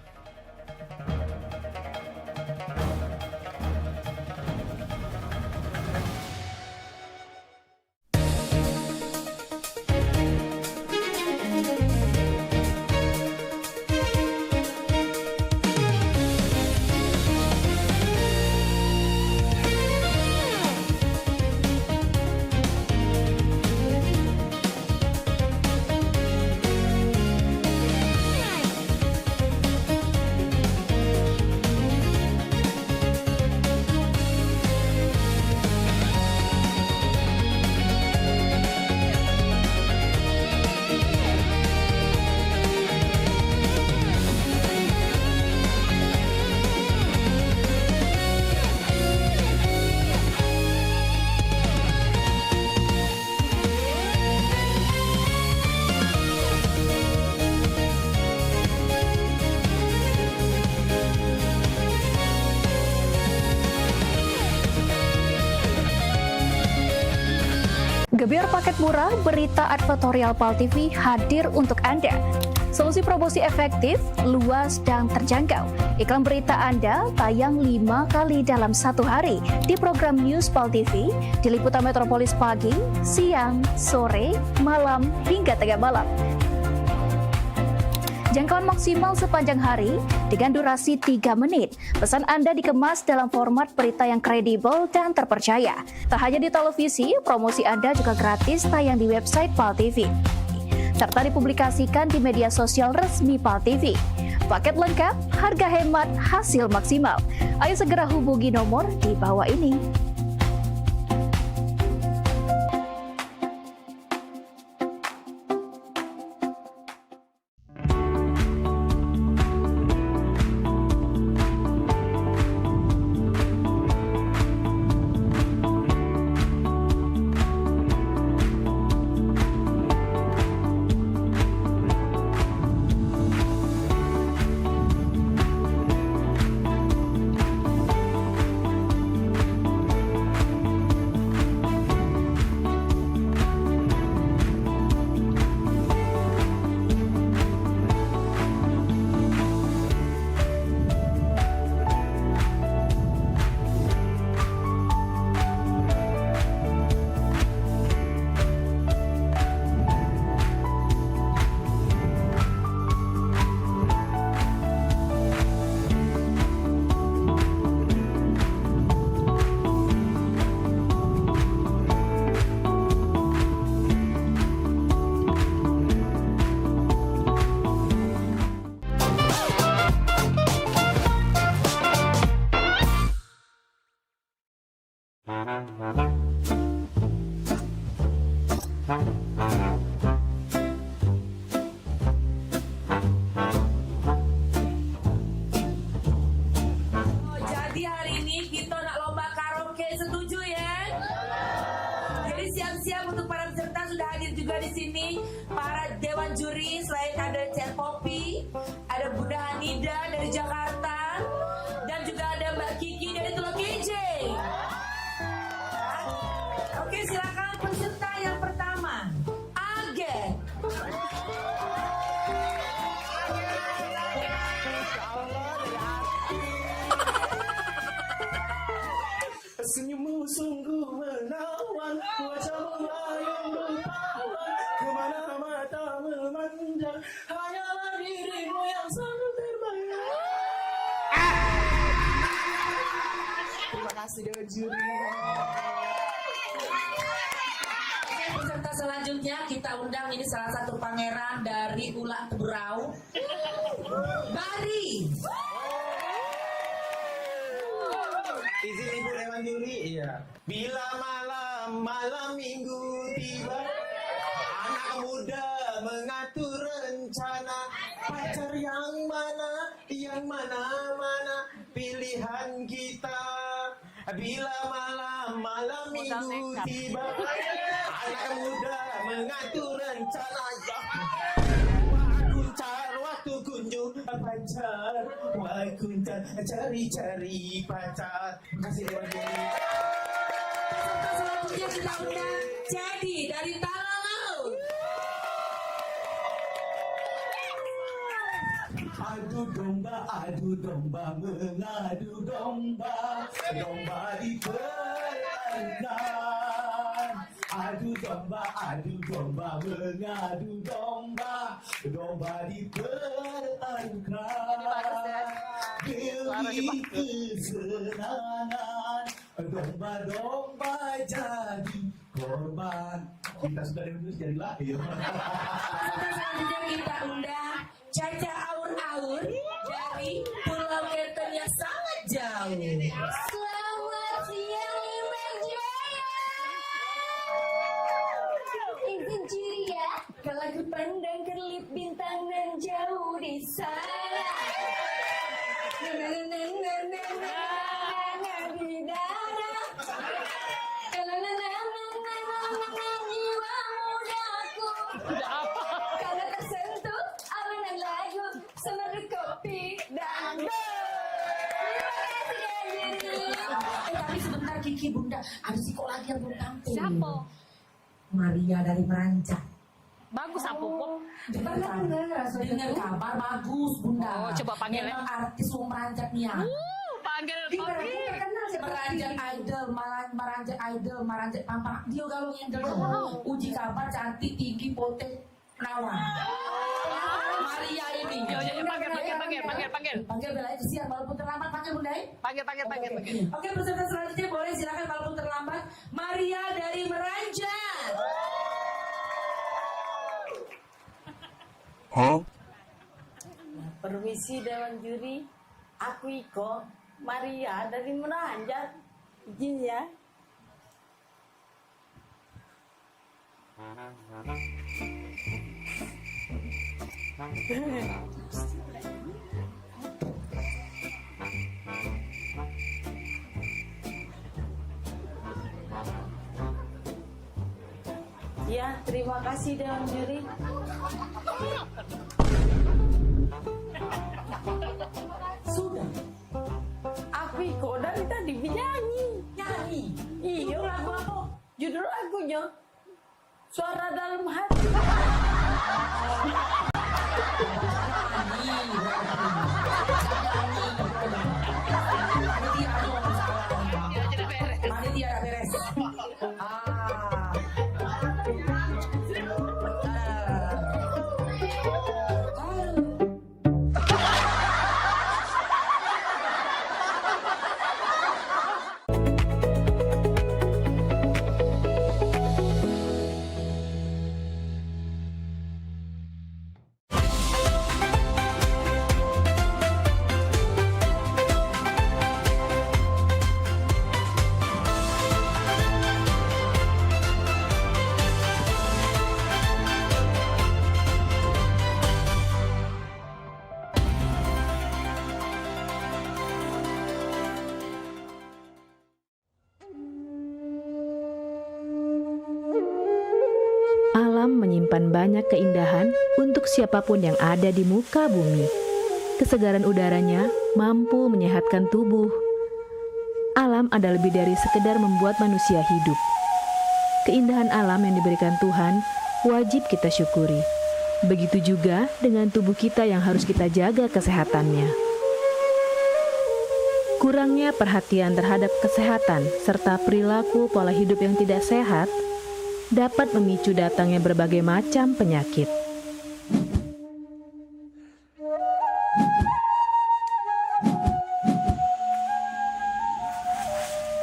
Gebyar paket murah, berita advertorial PAL TV hadir untuk Anda. Solusi promosi efektif, luas, dan terjangkau. Iklan berita Anda tayang 5 kali dalam 1 hari di program News PAL TV, di liputan Metropolis pagi, siang, sore, malam, hingga tengah malam. Jangkauan maksimal sepanjang hari dengan durasi 3 menit. Pesan Anda dikemas dalam format berita yang kredibel dan terpercaya. Tak hanya di televisi, promosi Anda juga gratis tayang di website PAL TV, serta dipublikasikan di media sosial resmi PAL TV. Paket lengkap, harga hemat, hasil maksimal. Ayo segera hubungi nomor di bawah ini. Jadi hari ini kita nak lomba karaoke, setuju ya? Jadi siap-siap untuk para peserta, sudah hadir juga di sini para dewan juri. Selain ada Cek Popi, ada Bunda Hanida dari Jakarta, dan juga ada Mbak Kiki dari Teluk Kijing. Oke, silakan peserta yang pertama, Age. Senyummu sungguh menawan, wajahmu yang berpawan, kemana mata memandang, hanyalah dirimu yang selalu terbayang. Terima kasih dewan juri. Peserta selanjutnya kita undang, ini salah satu pangeran dari Ulak Teburau, Bari. Izin ibu dewan juri, iya. Bila malam minggu tiba, anak muda mengatur rencana, pacar yang mana pilihan kita. Bila malam minggu tiba, anak muda mengatur rencana, waktu kunjung pacar, waktu cari pacar. Terima kasih dewan juri. Peserta selanjutnya kita undang Jadi dari Talanau. Adu domba, mengadu domba, domba di perairan. Adu domba, mengadu domba, domba di perairan. Demi kesenangan, domba-domba jadi korban. Kita sudah lulus jadi lahir. Peserta selanjutnya kita undang Caca Aur-Aur dari Pulau Keten yang sangat jauh. Selamat siang Limbang Jaya. Izin ciri ya, kalau aku pandang kelip bintang dan jauh di sana. Jiwa mudaku karena tersentuh alunan lagu semeru kopi dan tapi sebentar Kiki Bunda, ada sih kok lagi yang belum tampil. Siapa? Maria dari Meranjak. Bagus apa kok? Dengar kabar bagus Bunda. Oh, coba panggil ya. Memang artis Meranjak nih ya. Panggil. Terkenal sih Meranjak Idol, Meranjak Idol, Meranjak Pampang. Dia kalau ngendel uji kabar cantik tinggi potek perawan. Maria ini. Panggil Bella itu siap walaupun terlambat panggil Bunda. Panggil. Oke, peserta selanjutnya boleh silakan walaupun terlambat. Maria dari Meranjak. Permisi Dewan Juri, aku Iko, Maria dari Meranjak. Izin ya. Ya, terima kasih Dewan Juri. Sudah. Aku Iko dari tadi nyanyi. Iya, lagu apa? Judul lagunya Suara Dalam Hati. Panitia ada beres. Alam menyimpan banyak keindahan untuk siapapun yang ada di muka bumi. Kesegaran udaranya mampu menyehatkan tubuh. Alam ada lebih dari sekedar membuat manusia hidup. Keindahan alam yang diberikan Tuhan wajib kita syukuri. Begitu juga dengan tubuh kita yang harus kita jaga kesehatannya. Kurangnya perhatian terhadap kesehatan serta perilaku pola hidup yang tidak sehat dapat memicu datangnya berbagai macam penyakit.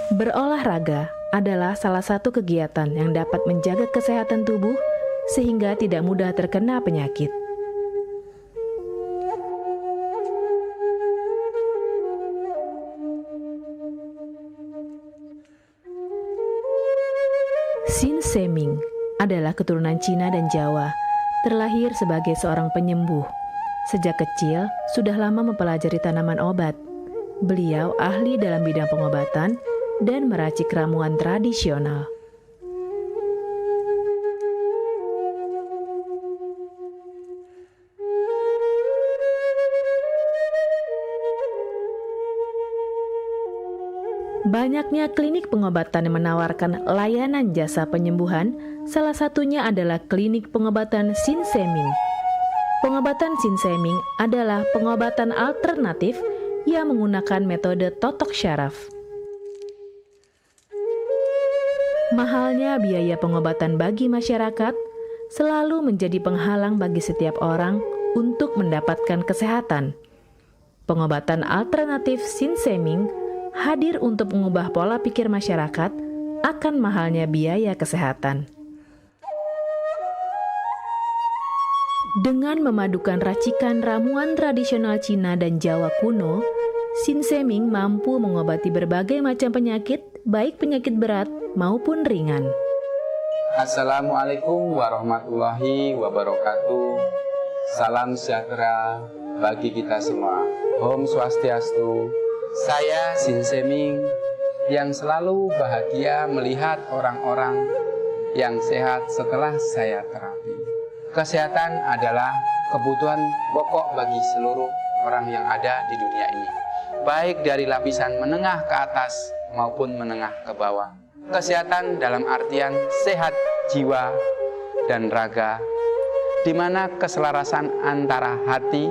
Berolahraga adalah salah satu kegiatan yang dapat menjaga kesehatan tubuh sehingga tidak mudah terkena penyakit. Sin Seming adalah keturunan Cina dan Jawa, terlahir sebagai seorang penyembuh. Sejak kecil, sudah lama mempelajari tanaman obat. Beliau ahli dalam bidang pengobatan dan meracik ramuan tradisional. Banyaknya klinik pengobatan yang menawarkan layanan jasa penyembuhan, salah satunya adalah klinik pengobatan Sin Seming. Pengobatan Sin Seming adalah pengobatan alternatif yang menggunakan metode totok syaraf. Mahalnya biaya pengobatan bagi masyarakat selalu menjadi penghalang bagi setiap orang untuk mendapatkan kesehatan. Pengobatan alternatif Sin Seming hadir untuk mengubah pola pikir masyarakat akan mahalnya biaya kesehatan. Dengan memadukan racikan ramuan tradisional Cina dan Jawa kuno, Sin Seming mampu mengobati berbagai macam penyakit, baik penyakit berat maupun ringan. Assalamualaikum warahmatullahi wabarakatuh. Salam sejahtera bagi kita semua. Om Swastiastu. Saya Sin Seming yang selalu bahagia melihat orang-orang yang sehat setelah saya terapi. Kesehatan adalah kebutuhan pokok bagi seluruh orang yang ada di dunia ini, baik dari lapisan menengah ke atas maupun menengah ke bawah. Kesehatan dalam artian sehat jiwa, dan raga, di mana keselarasan antara hati,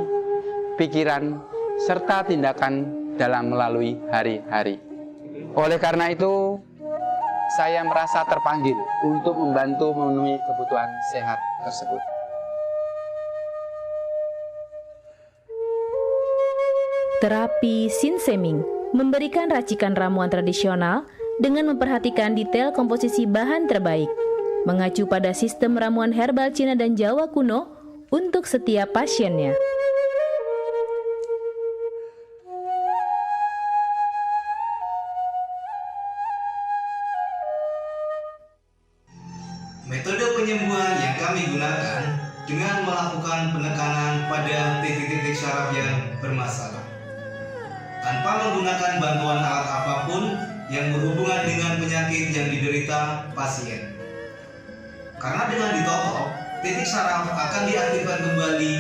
pikiran, serta tindakan dalam melalui hari-hari. Oleh karena itu, saya merasa terpanggil untuk membantu memenuhi kebutuhan sehat tersebut. Terapi Sinseming memberikan racikan ramuan tradisional dengan memperhatikan detail komposisi bahan terbaik, mengacu pada sistem ramuan herbal Cina dan Jawa kuno untuk setiap pasiennya. Metode penyembuhan yang kami gunakan dengan melakukan penekanan pada titik-titik syaraf yang bermasalah, tanpa menggunakan bantuan alat apapun yang berhubungan dengan penyakit yang diderita pasien. Karena dengan ditotok, titik syaraf akan diaktifkan kembali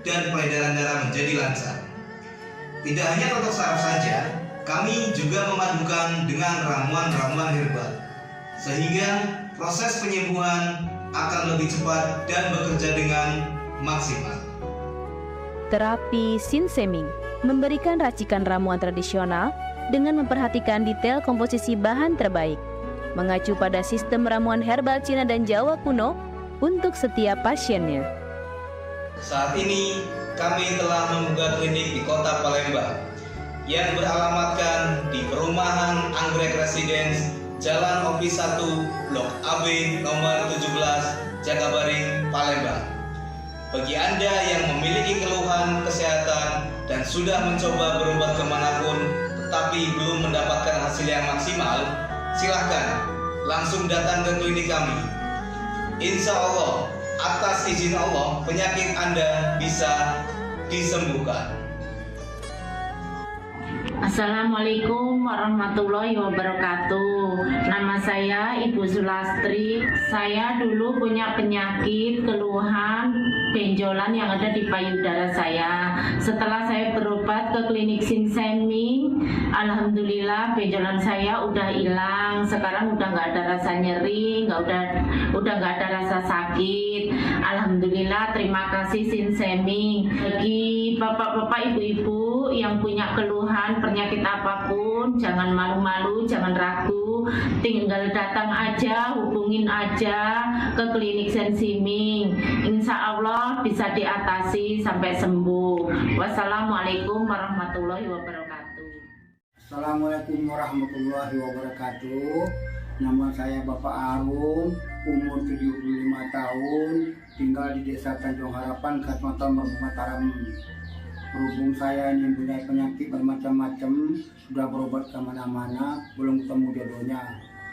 dan peredaran darah menjadi lancar. Tidak hanya totok syaraf saja, kami juga memadukan dengan ramuan-ramuan herbal, sehingga proses penyembuhan akan lebih cepat dan bekerja dengan maksimal. Terapi Sinseming memberikan racikan ramuan tradisional dengan memperhatikan detail komposisi bahan terbaik, mengacu pada sistem ramuan herbal Cina dan Jawa kuno untuk setiap pasiennya. Saat ini kami telah membuka klinik di Kota Palembang yang beralamatkan di Perumahan Anggrek Residence, Jalan Opi 1, Blok AB nomor 17, Jakabaring, Palembang. Bagi Anda yang memiliki keluhan kesehatan dan sudah mencoba berobat kemanapun tetapi belum mendapatkan hasil yang maksimal, silahkan langsung datang ke klinik kami. Insya Allah, atas izin Allah, penyakit Anda bisa disembuhkan. Assalamualaikum warahmatullahi wabarakatuh. Nama saya Ibu Sulastri. Saya dulu punya penyakit keluhan benjolan yang ada di payudara saya. Setelah saya berobat ke klinik Sinseming, alhamdulillah benjolan saya udah hilang. Sekarang udah nggak ada rasa nyeri, udah nggak ada rasa sakit. Alhamdulillah, terima kasih Sinseming. Bagi bapak-bapak, ibu-ibu yang punya keluhan penyakit apapun, jangan malu-malu, jangan ragu, tinggal datang aja, hubungin aja ke klinik Sinseming. Insya Allah bisa diatasi sampai sembuh. Wassalamualaikum warahmatullahi wabarakatuh. Assalamualaikum warahmatullahi wabarakatuh. Nama saya Bapak Arum, umur 75 tahun, tinggal di Desa Tanjung Harapan, Kecamatan Mataram. Berhubung saya ini punya penyakit bermacam-macam, sudah berobat kemana-mana, belum ketemu jodohnya.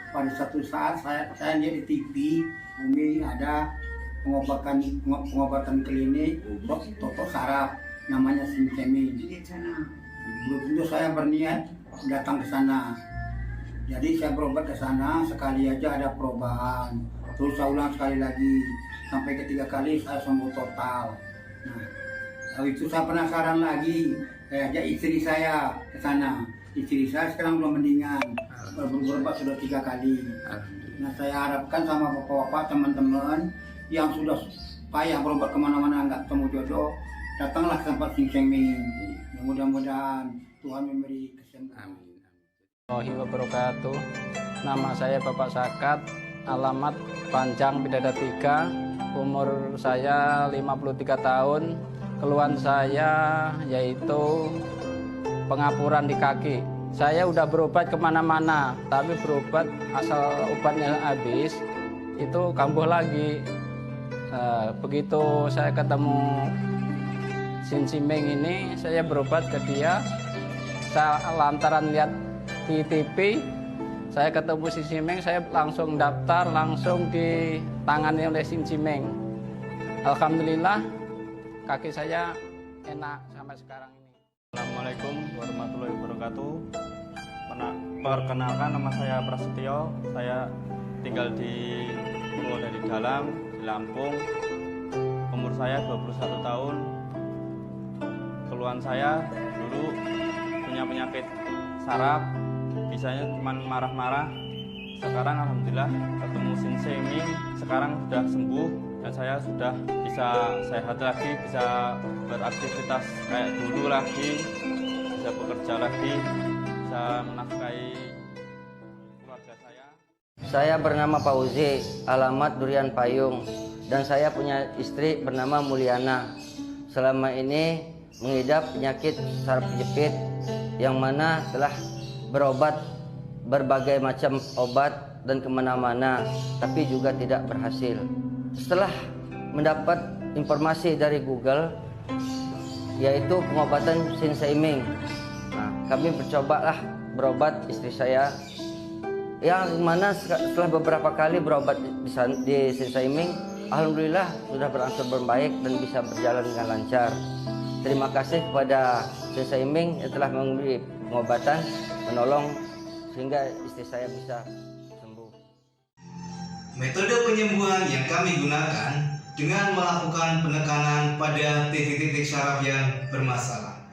Pada satu saat saya lihat di TV, Umi ada pengobatan klinik untuk totok saraf, namanya Sinseming. Belum tentu saya berniat datang ke sana. Jadi saya berobat ke sana, sekali aja ada perubahan. Terus saya ulang sekali lagi, sampai ketiga kali saya sembuh total. Nah, habis itu saya penasaran lagi, saya ajak istri saya ke sana. Istri saya sekarang belum mendingan, berobat sudah 3 kali. Nah, saya harapkan sama bapak-bapak, teman-teman yang sudah payah berobat kemana-mana nggak ketemu jodoh, datanglah ke tempat Sinseming. Mudah-mudahan Tuhan memberi kesembuhan. Warahmatullahi wabarakatuh. Nama saya Bapak Sakat, alamat Panjang Bidada 3, umur saya 53 tahun. Keluhan saya yaitu pengapuran di kaki. Saya udah berobat kemana-mana, tapi berobat asal obatnya habis, itu kambuh lagi. Begitu saya ketemu Sinseming ini, saya berobat ke dia. Saya lantaran lihat di TV, saya ketemu Sinseming, saya langsung daftar, langsung ditangani oleh Sinseming. Alhamdulillah, kaki saya enak sampai sekarang ini. Assalamualaikum warahmatullahi wabarakatuh. Perkenalkan, nama saya Prasetyo. Saya tinggal di Purwodadi Dalam, di Lampung. Umur saya 21 tahun. Keluhan saya dulu punya penyakit saraf, bisanya cuma marah-marah. Sekarang alhamdulillah ketemu Sin Seming, sekarang sudah sembuh dan saya sudah bisa sehat lagi, bisa beraktivitas kayak dulu lagi, bisa bekerja lagi, bisa menafkahi keluarga saya. Saya bernama Fauzi, alamat Durian Payung, dan saya punya istri bernama Mulyana. Selama ini mengidap penyakit saraf kejepit yang mana telah berobat berbagai macam obat dan kemana-mana, tapi juga tidak berhasil. Setelah mendapat informasi dari Google, yaitu pengobatan Sin Seming, kami mencobalah berobat istri saya, yang mana setelah beberapa kali berobat di Sin Seming, alhamdulillah sudah berangsur membaik dan bisa berjalan dengan lancar. Terima kasih kepada Sin Seming yang telah memberi pengobatan, menolong sehingga istri saya bisa sembuh. Metode penyembuhan yang kami gunakan dengan melakukan penekanan pada titik-titik syaraf yang bermasalah,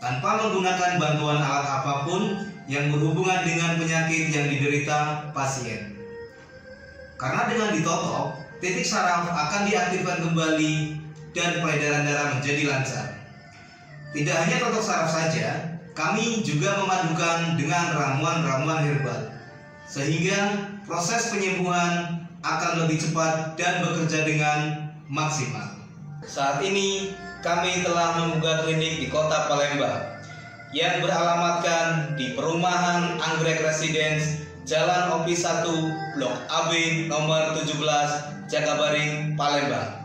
tanpa menggunakan bantuan alat apapun yang berhubungan dengan penyakit yang diderita pasien. Karena dengan ditotok, titik syaraf akan diaktifkan kembali dan peredaran darah menjadi lancar. Tidak hanya totok saraf saja, kami juga memadukan dengan ramuan-ramuan herbal, sehingga proses penyembuhan akan lebih cepat dan bekerja dengan maksimal. Saat ini kami telah membuka klinik di Kota Palembang yang beralamatkan di Perumahan Anggrek Residence, Jalan Opi 1, Blok AB nomor 17, Jakabaring, Palembang.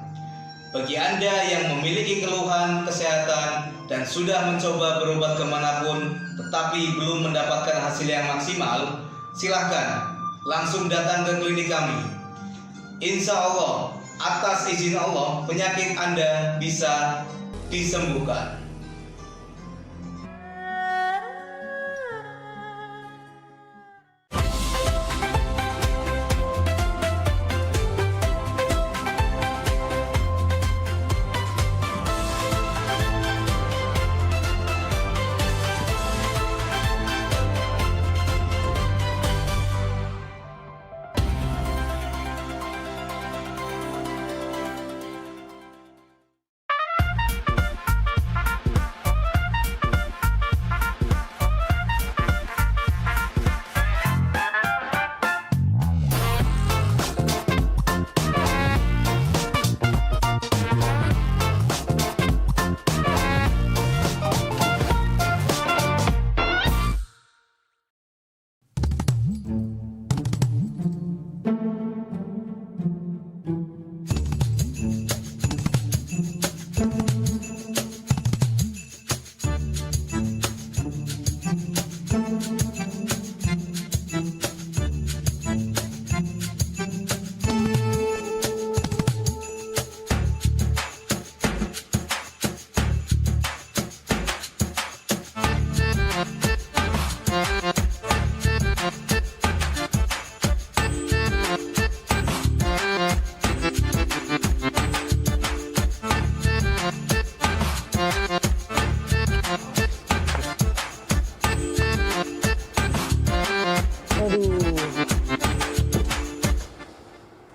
Bagi Anda yang memiliki keluhan kesehatan dan sudah mencoba berobat kemanapun tetapi belum mendapatkan hasil yang maksimal, silahkan langsung datang ke klinik kami. Insya Allah, atas izin Allah, penyakit Anda bisa disembuhkan.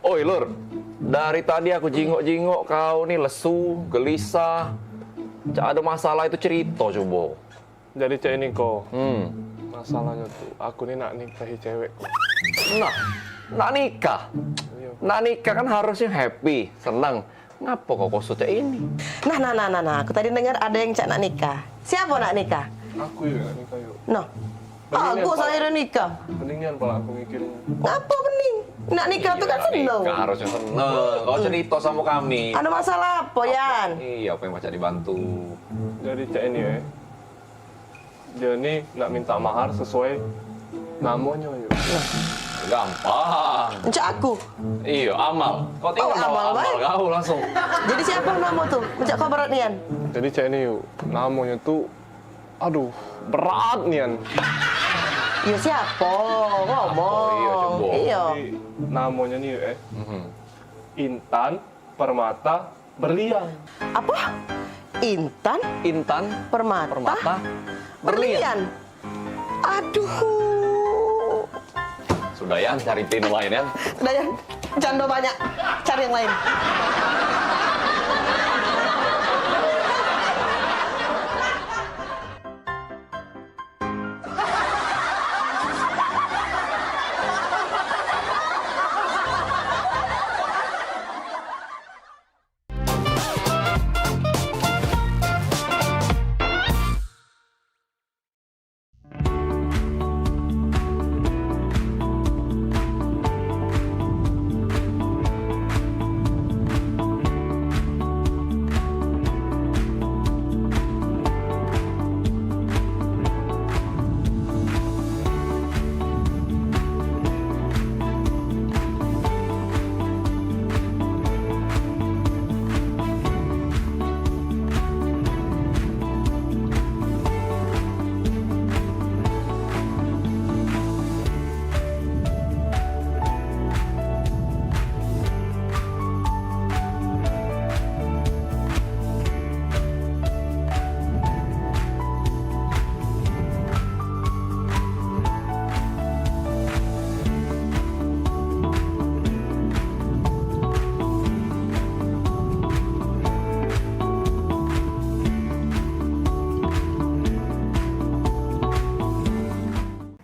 Oi Lur, dari tadi aku jingok-jingok kau nih lesu, gelisah. Cak ada masalah itu cerita coba. Jadi cak ini kok, masalahnya tuh aku nih nak nikahi cewek. Nah, nak nikah? Nak nikah kan harusnya happy, senang. Ngapa kok kosong cak ini? Nah, aku tadi dengar ada yang cak nak nikah. Siapa nak nikah? Aku yuk nak nikah yuk. Noh, aku saya udah nikah. Mendingan pala aku mikirin. Ngapa bening? Nak nikah tuh kan seneng. Nikah harusnya seneng. Kau cerita sama kami. Ada masalah apa, Yan? Iya, apa yang baca dibantu. Jadi cak ini ya, dia nih nak minta mahar sesuai namanya yuk. Gampang. Cak aku? Iya, Amal. Kau tinggal bawa Amal kau langsung. Jadi siapa nama tuh? Cak kau berat Nian? Jadi cak ini yuk, namanya tuh, aduh, berat Nian. Ya siapa? Ngomong. Iya. Jadi, namanya nih yuk Intan Permata Berlian. Apa? Intan Permata Berlian. Aduh. Udah ya, cari tim lain ya. Udah ya, jando banyak. Cari yang lain.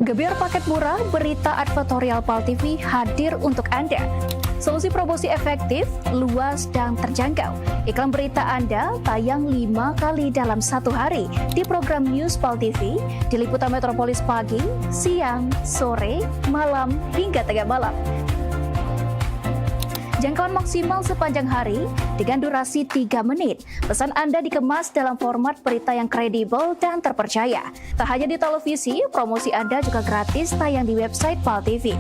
Gebyar paket murah, berita advertorial PAL TV hadir untuk Anda. Solusi promosi efektif, luas, dan terjangkau. Iklan berita Anda tayang 5 kali dalam 1 hari di program News PAL TV, di Liputan Metropolis pagi, siang, sore, malam, hingga tengah malam. Jangkauan maksimal sepanjang hari dengan durasi 3 menit. Pesan Anda dikemas dalam format berita yang kredibel dan terpercaya. Tak hanya di televisi, promosi Anda juga gratis tayang di website PAL TV,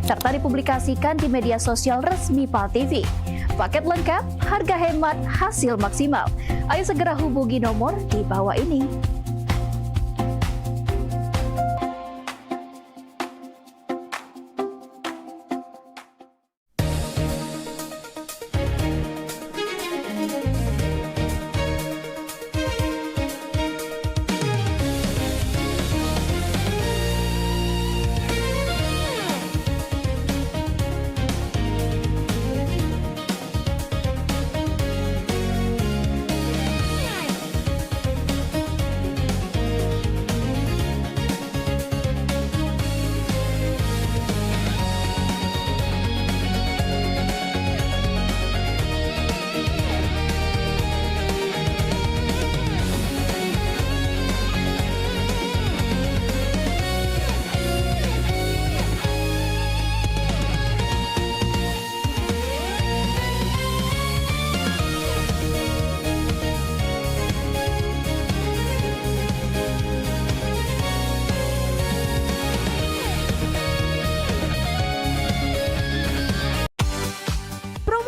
serta dipublikasikan di media sosial resmi PAL TV. Paket lengkap, harga hemat, hasil maksimal. Ayo segera hubungi nomor di bawah ini.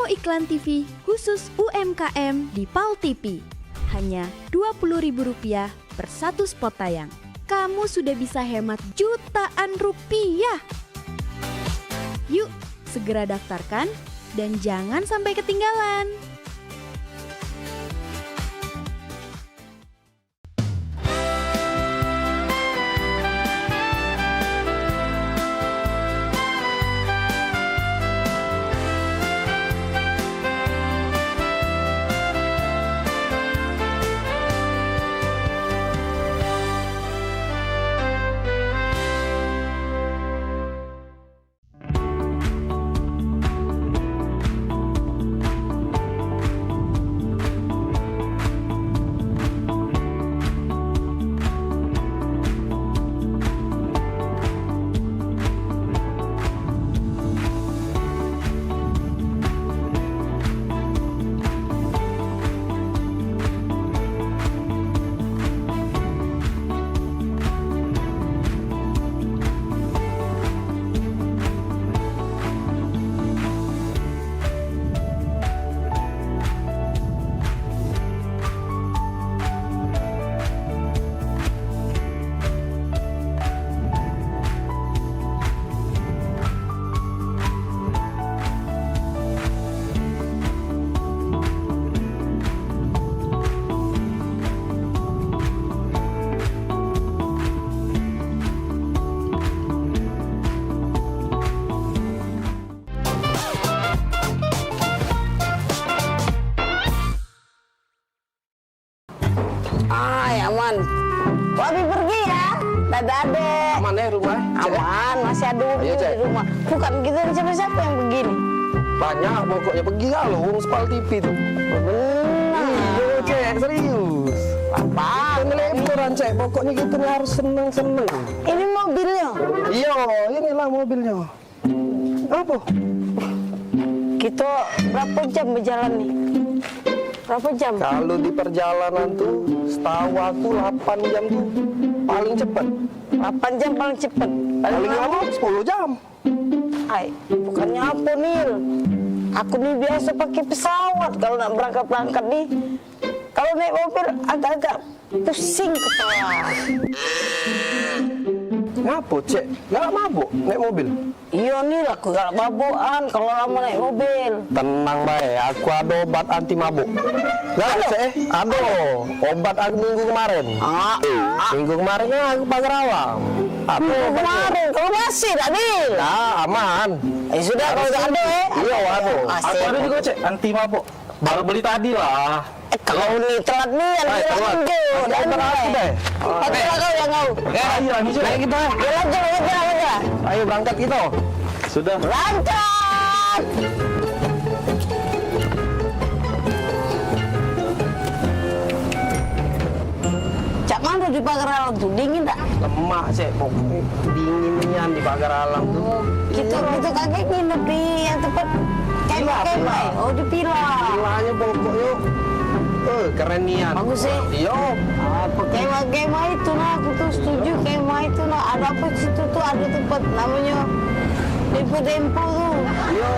Iklan TV khusus UMKM di PAL TV. Hanya Rp20.000 per 1 spot tayang. Kamu sudah bisa hemat jutaan rupiah. Yuk, segera daftarkan dan jangan sampai ketinggalan. Aman ya rumah? Aman, masih ada mobil Cek. di rumah. Bukan kita siapa-siapa yang begini. Banyak pokoknya pergi kalau urus Pal TV tuh. Benar. Iya Cek, serius. Apa? Pengeleporan Cek, pokoknya kita nih harus seneng-seneng. Ini mobilnya? Iya, inilah mobilnya. Apa? Kita berapa jam berjalan nih? Berapa jam? Kalau di perjalanan tuh, setahu aku 8 jam tuh paling cepat. 8 jam paling cepat. Paling lama 10 jam. Ay, bukannya apa Nil? Aku nih biasa pakai pesawat kalau nak berangkat nih. Kalau naik mobil agak-agak pusing kepala. Ngapa Cek? Gak mabuk naik mobil? Iya Nil, aku gak mabukan kalau lama naik mobil. Tenang baik, aku ada obat anti mabuk. Gak Cek? Ada. Obat aku minggu kemarin. Minggu kemarinnya aku pagar awam. Minggu kemarin, kalau masih tak Nil? Nah, aman. Sudah kalau gak ada Iya, ada. Asik. Aku ada juga Cek, anti mabuk. Baru beli tadi lah. Kau nih telat nih, yang bilang lanjut. Dan berarti deh. Oke lah kau yang kau. Ayo lagi Cek. Ayo kita. Lanjut. Ayo berangkat kita. Sudah. Lanjut. Cak mana di pagar alam tuh? Dingin tak? Lemak Cek, pokoknya dinginnya di pagar alam tuh. Kita kakek nginep di yang tempat kemah. Oh di Pila. Pilanya pokoknya keren nian. Bagus sih. Iya. Kemah itu nah, aku tuh setuju kemah itu nah. Ada apa di situ tuh ada tempat namanya Dempo tuh. Iya.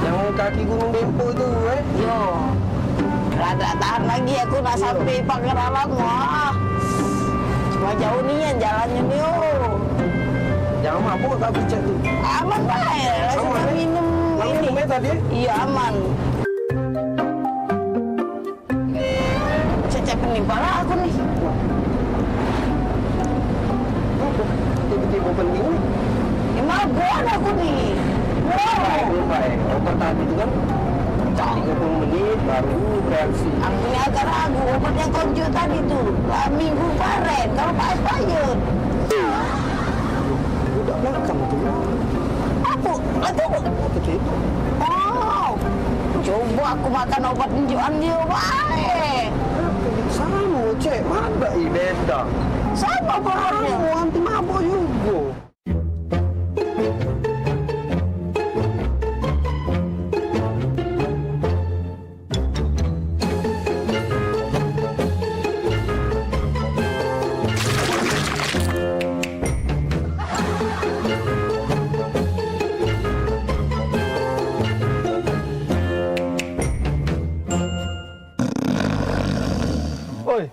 Yang kaki Gunung Dempo itu Iya. Rada tahan lagi aku nak sampai pagar alam wah. Cuma jauh nih yang jalannya nih Jangan mabuk tapi Cek tuh. Aman baik. Langsung minum ini. Minum tadi? Iya aman. Pening pala aku nih. Tiba-tiba penting nih. Mabuk aku nih. Baik. Obat tadi itu kan 30 menit baru reaksi. Aku ini agak ragu obat yang konjo tadi tuh. Minggu kemarin kalau Pak Payut. Udah belakang tuh. Aku itu. Oh. Coba aku makan obat tunjukan dia baik. Sama Cek, mana beda. Sama obatnya. Anti mabuk juga. Oi,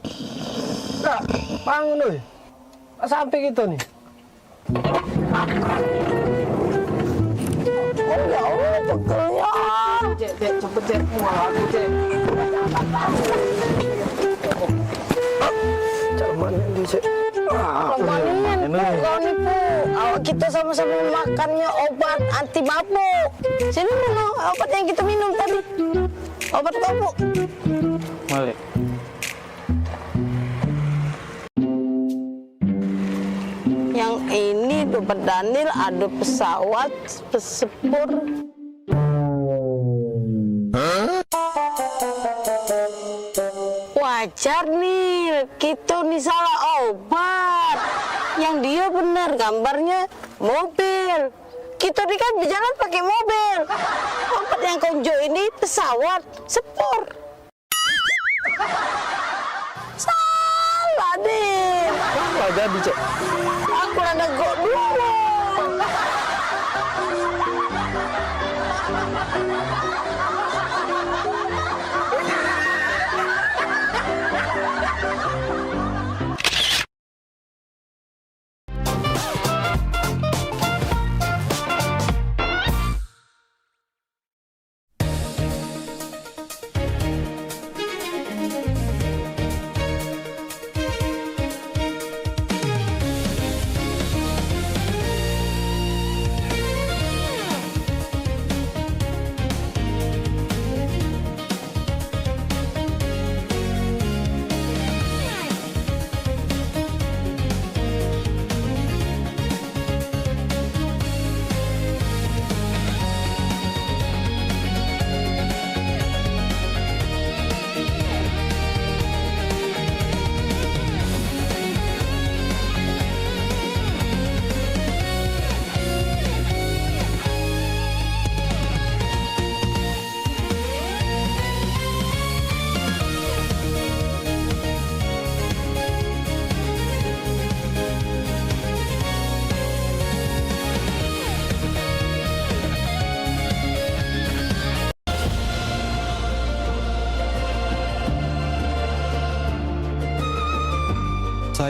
Kak, bangun oi. Sampai kita nih. Oh ya Allah, pegelnya. Cek, cepet Cek, mual aku Cek. Cek mana ini Cek? Manian kau nipu. Awak kita sama-sama makannya obat anti mabuk. Sini mana obat yang kita minum tadi? Obat mabuk. Malik. Yang ini dompet Daniel ada pesawat pesepur. Wajar nih, kita nih salah obat. Yang dia benar gambarnya mobil. Kita nih kan berjalan pakai mobil. Obat yang konjo ini pesawat sepur. Salah deh. Salah jadi Cek. Aku ada gok dulu.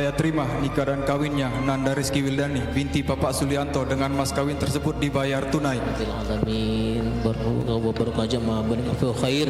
saya terima nikah dan kawinnya Nanda Rizky Wildani binti Bapak Sulianto dengan mas kawin tersebut dibayar tunai. Alamin baru aja mah khair.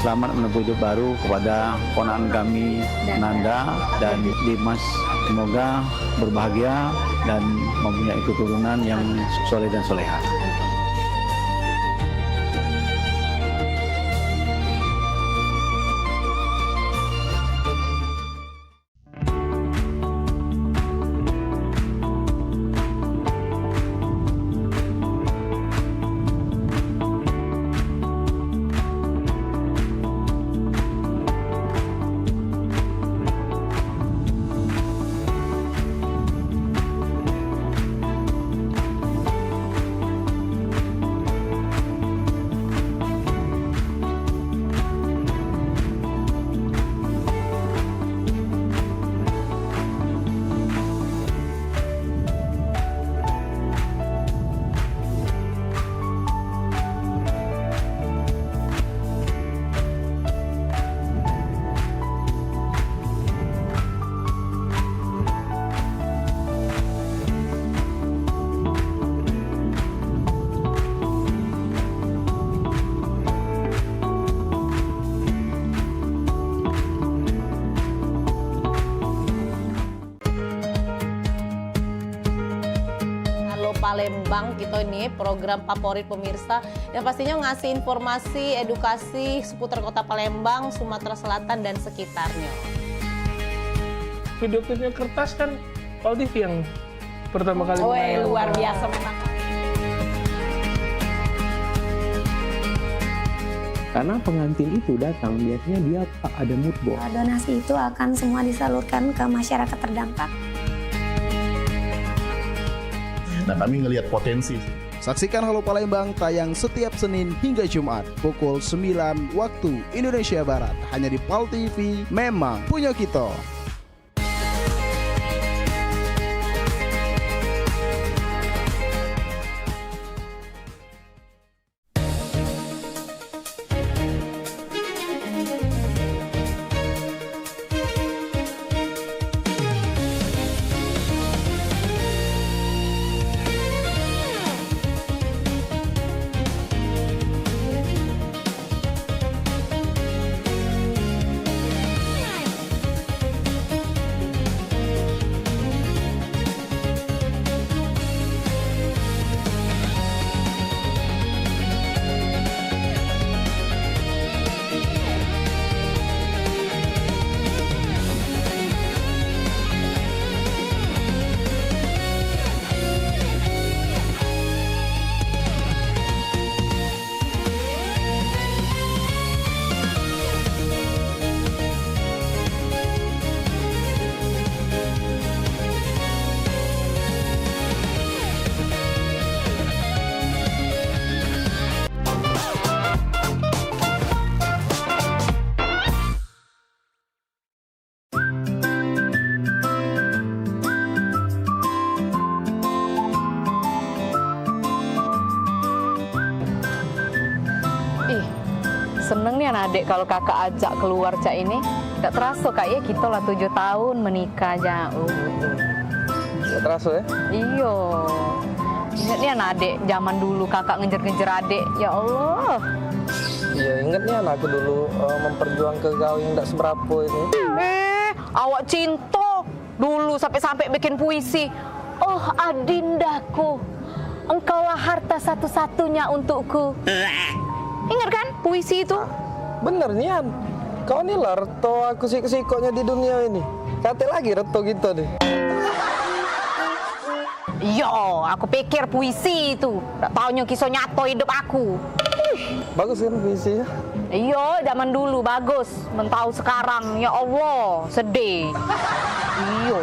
Selamat menempuh hidup baru kepada ponakan kami Nanda dan Dimas. Semoga berbahagia dan mempunyai keturunan yang soleh dan soleha. Palembang kita ini program favorit pemirsa yang pastinya ngasih informasi, edukasi seputar kota Palembang, Sumatera Selatan dan sekitarnya. Video klipnya Kertas kan Pal TV yang pertama kali main. Luar biasa memang. Karena pengantin itu datang biasanya dia ada mood board. Donasi itu akan semua disalurkan ke masyarakat terdampak. Dan kami ngelihat potensi. Saksikan Halo Palembang tayang setiap Senin hingga Jumat pukul 9 waktu Indonesia Barat hanya di Pal TV. Memang punya kita. Seneng nih anak adik kalau kakak ajak keluar cak ini. Gak terasa kayaknya kita lah 7 tahun menikah aja. Gak terasa ya? Iya. Ingat nih anak adik zaman dulu kakak ngejar-ngejar adik. Ya Allah. Iya ingat nih anakku dulu memperjuangkan kau yang gak seberapa ini. Awak cinta dulu sampai-sampai bikin puisi. Oh adindaku, engkaulah harta satu-satunya untukku. Ingat kan puisi itu? Bener Nian, kau nih lah reto aku siko-sikonya di dunia ini. Kata lagi reto gitu deh. Yo, aku pikir puisi itu. Tak taunya kisah nyato hidup aku. Bagus kan puisi ya? Iya, zaman dulu bagus. Mentau sekarang, ya Allah, sedih. Iya.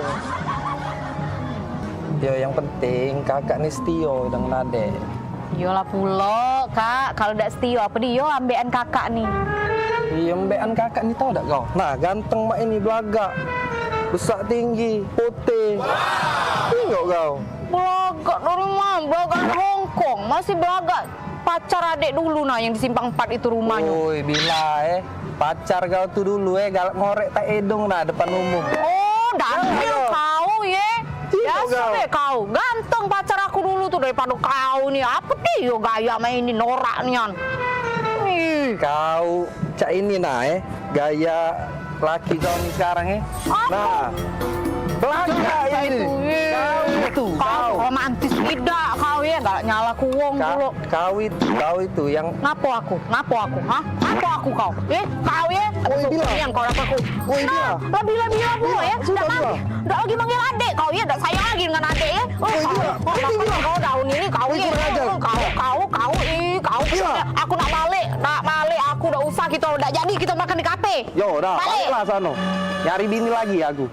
Yo, yang penting kakak nih setio dengan adek. Yolah pulo, Kak. Kalau ndak setia apa dia ambekan kakak nih. Iya, ambekan kakak nih tau tak kau? Nah, ganteng mak ini belagak. Besar tinggi, putih. Tengok kau. Belagak dari mana? Belagak dari Hongkong. Masih belagak. Pacar adek dulu nah yang di Simpang 4 itu rumahnya. Woi, bila pacar kau tuh dulu galak ngorek tak edung nah depan umum. Oh, daniel kau ya. Biasa deh kau. Ganteng pacar aku dulu tuh daripada kau nih. Apa dia gaya mainin norak nian. Kau cak ini nah gaya laki kau nih sekarang Nah, belakang ini. Kau romantis tidak kau ya, gak nyala kuwong dulu. Kau itu yang Ngapo aku, hah? Ngapo aku kau? Kau ya? Yang kau dapat aku. Lebih pula ya, ndak lagi manggil adek kau ya, ndak sayang lagi dengan adek ya. Kau daun ini kau ya. Kau. Aku nak balik, aku udah usah kita udah jadi kita makan di kafe. Yo, dah, baliklah sono. Nyari bini lagi aku.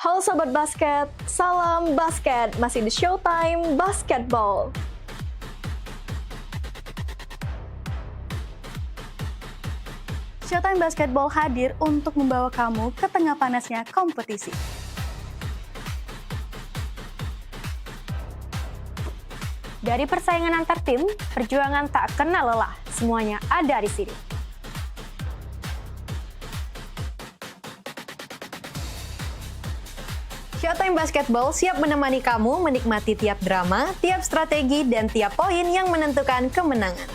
Halo Sobat Basket, salam basket, masih di Showtime Basketball. Showtime Basketball hadir untuk membawa kamu ke tengah panasnya kompetisi. Dari persaingan antar tim, perjuangan tak kenal lelah, semuanya ada di sini. Showtime Basketball siap menemani kamu menikmati tiap drama, tiap strategi, dan tiap poin yang menentukan kemenangan.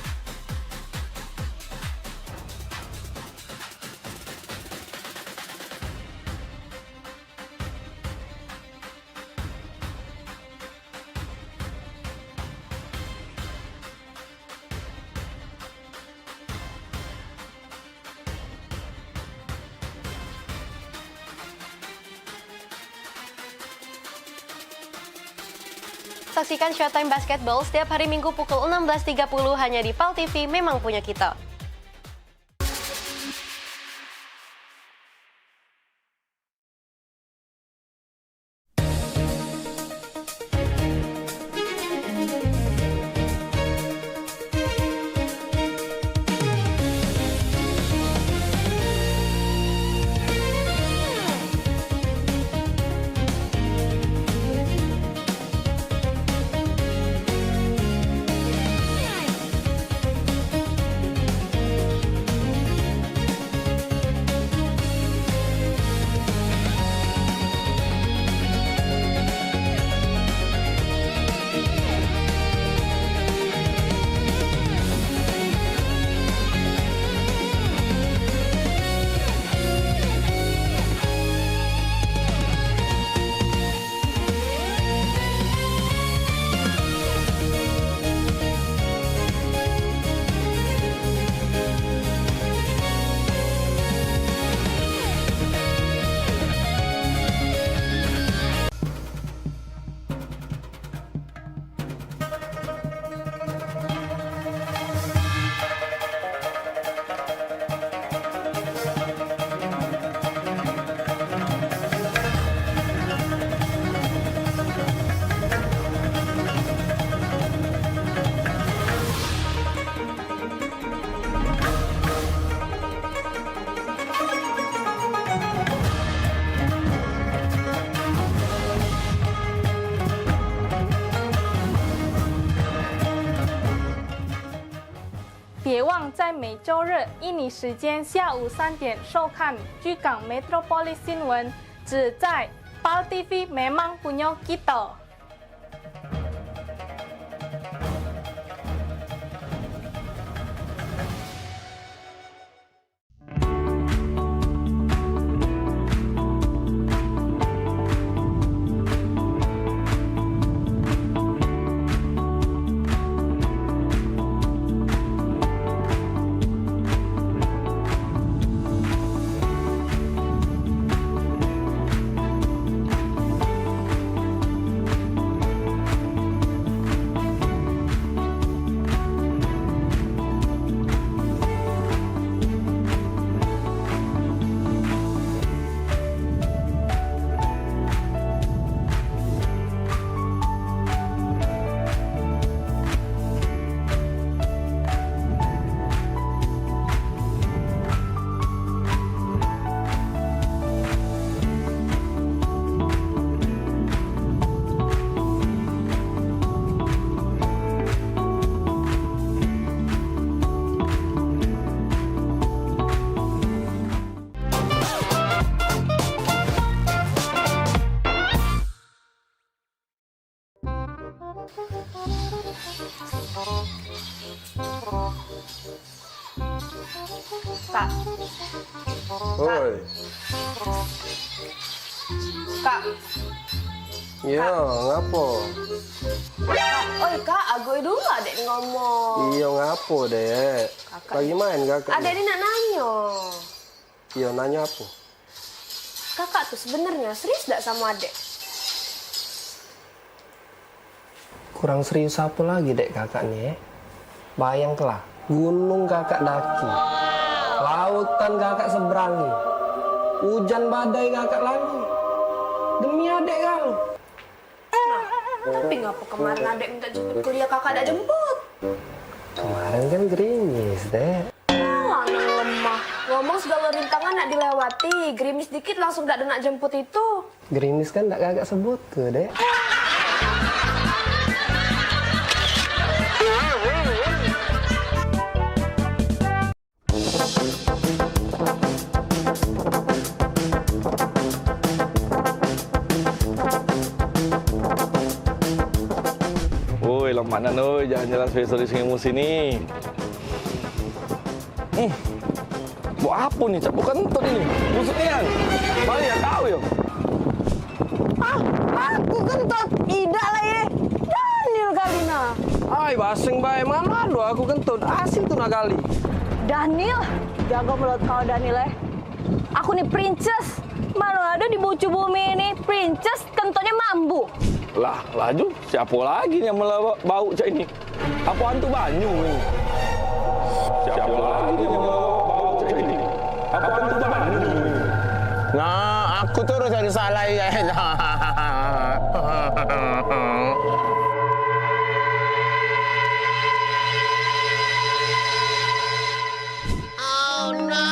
Saksikan Showtime Basketball setiap hari Minggu pukul 16.30 hanya di PAL TV, memang punya kita. 别忘在每周日印尼时间下午3点收看居港 Metropolis 新闻，只在PAL TV memang punya kita。Kak. Oi. Kak. Iya, ngapo? Oi kak, agoi dulu adek ngomong. Iya, ngapo dek? Lagi main kakak? Adek ini nak nanya. Iya, nanya apa? Kakak tuh sebenarnya serius gak sama adek? Kurang serius apa lagi dek kakak nih? Bayanglah, gunung kakak daki, lautan kakak seberangi, hujan badai kakak lagi. Demi adek kau. Tapi ngapa kemarin adek minta jemput kuliah kakak ada jemput? Kemarin kan gerimis dek. Alah, nang lemah. Ngomong segala rintangan nak dilewati, gerimis dikit langsung gak ada nak jemput itu. Gerimis kan gak kakak sebut ke dek. Woi, lemanan oi, jalan-jalan spesial di Sungai Musi nih. Buat apa nih? Cap bukan kentut ini. Busuknya yang. Mana ya kau ya? Aku kentut, tidak lah ya. Daniel Kalina. Ay, basing bae mana do aku kentut. Asing tuh nakali. Daniel, jaga mulut kau Daniel ya. Aku nih princess. Mana ada di bucu bumi ini princess kentutnya mambu. Lah, laju siapa lagi yang bau cak ini? Apa hantu banyu ini? Siapa lagi yang bau cak ini? Apa hantu banyu ini? Nah, aku terus yang salah ya. Oh no.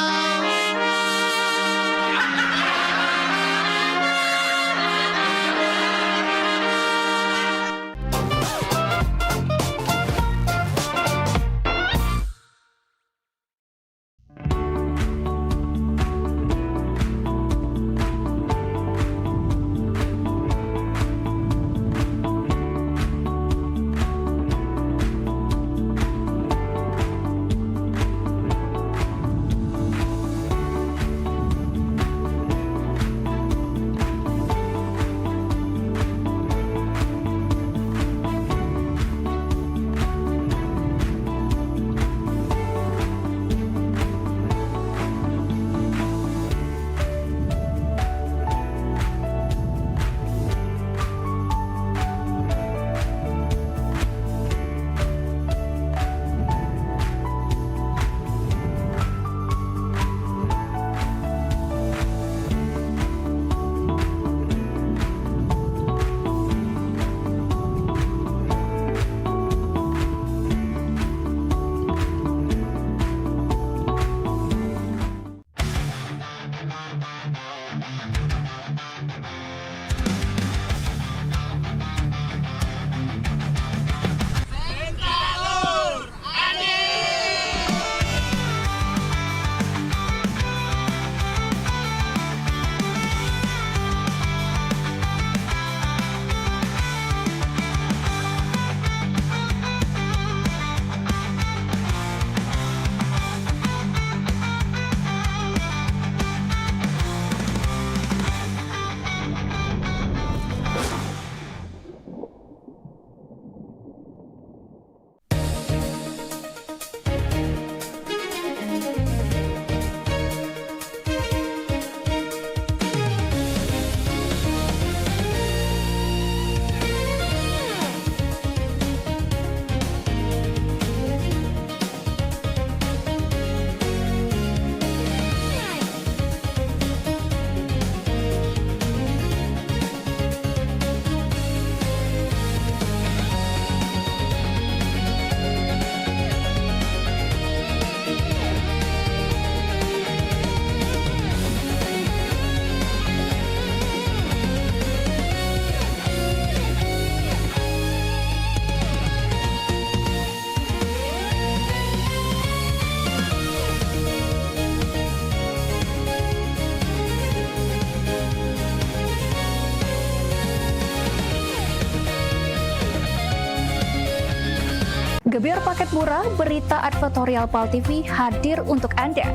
Gebyar paket murah, berita advertorial PAL TV hadir untuk Anda.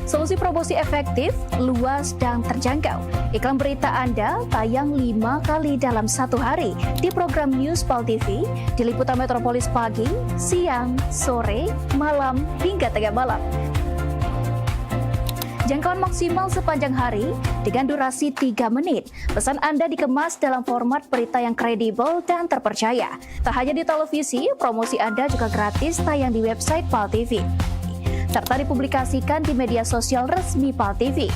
Solusi promosi efektif, luas, dan terjangkau. Iklan berita Anda tayang 5 kali dalam 1 hari di program News PAL TV, di liputan Metropolis pagi, siang, sore, malam, hingga tengah malam. Jangkauan maksimal sepanjang hari dengan durasi 3 menit. Pesan Anda dikemas dalam format berita yang kredibel dan terpercaya. Tak hanya di televisi, promosi Anda juga gratis tayang di website PAL TV, serta dipublikasikan di media sosial resmi PAL TV.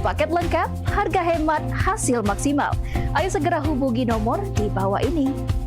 Paket lengkap, harga hemat, hasil maksimal. Ayo segera hubungi nomor di bawah ini.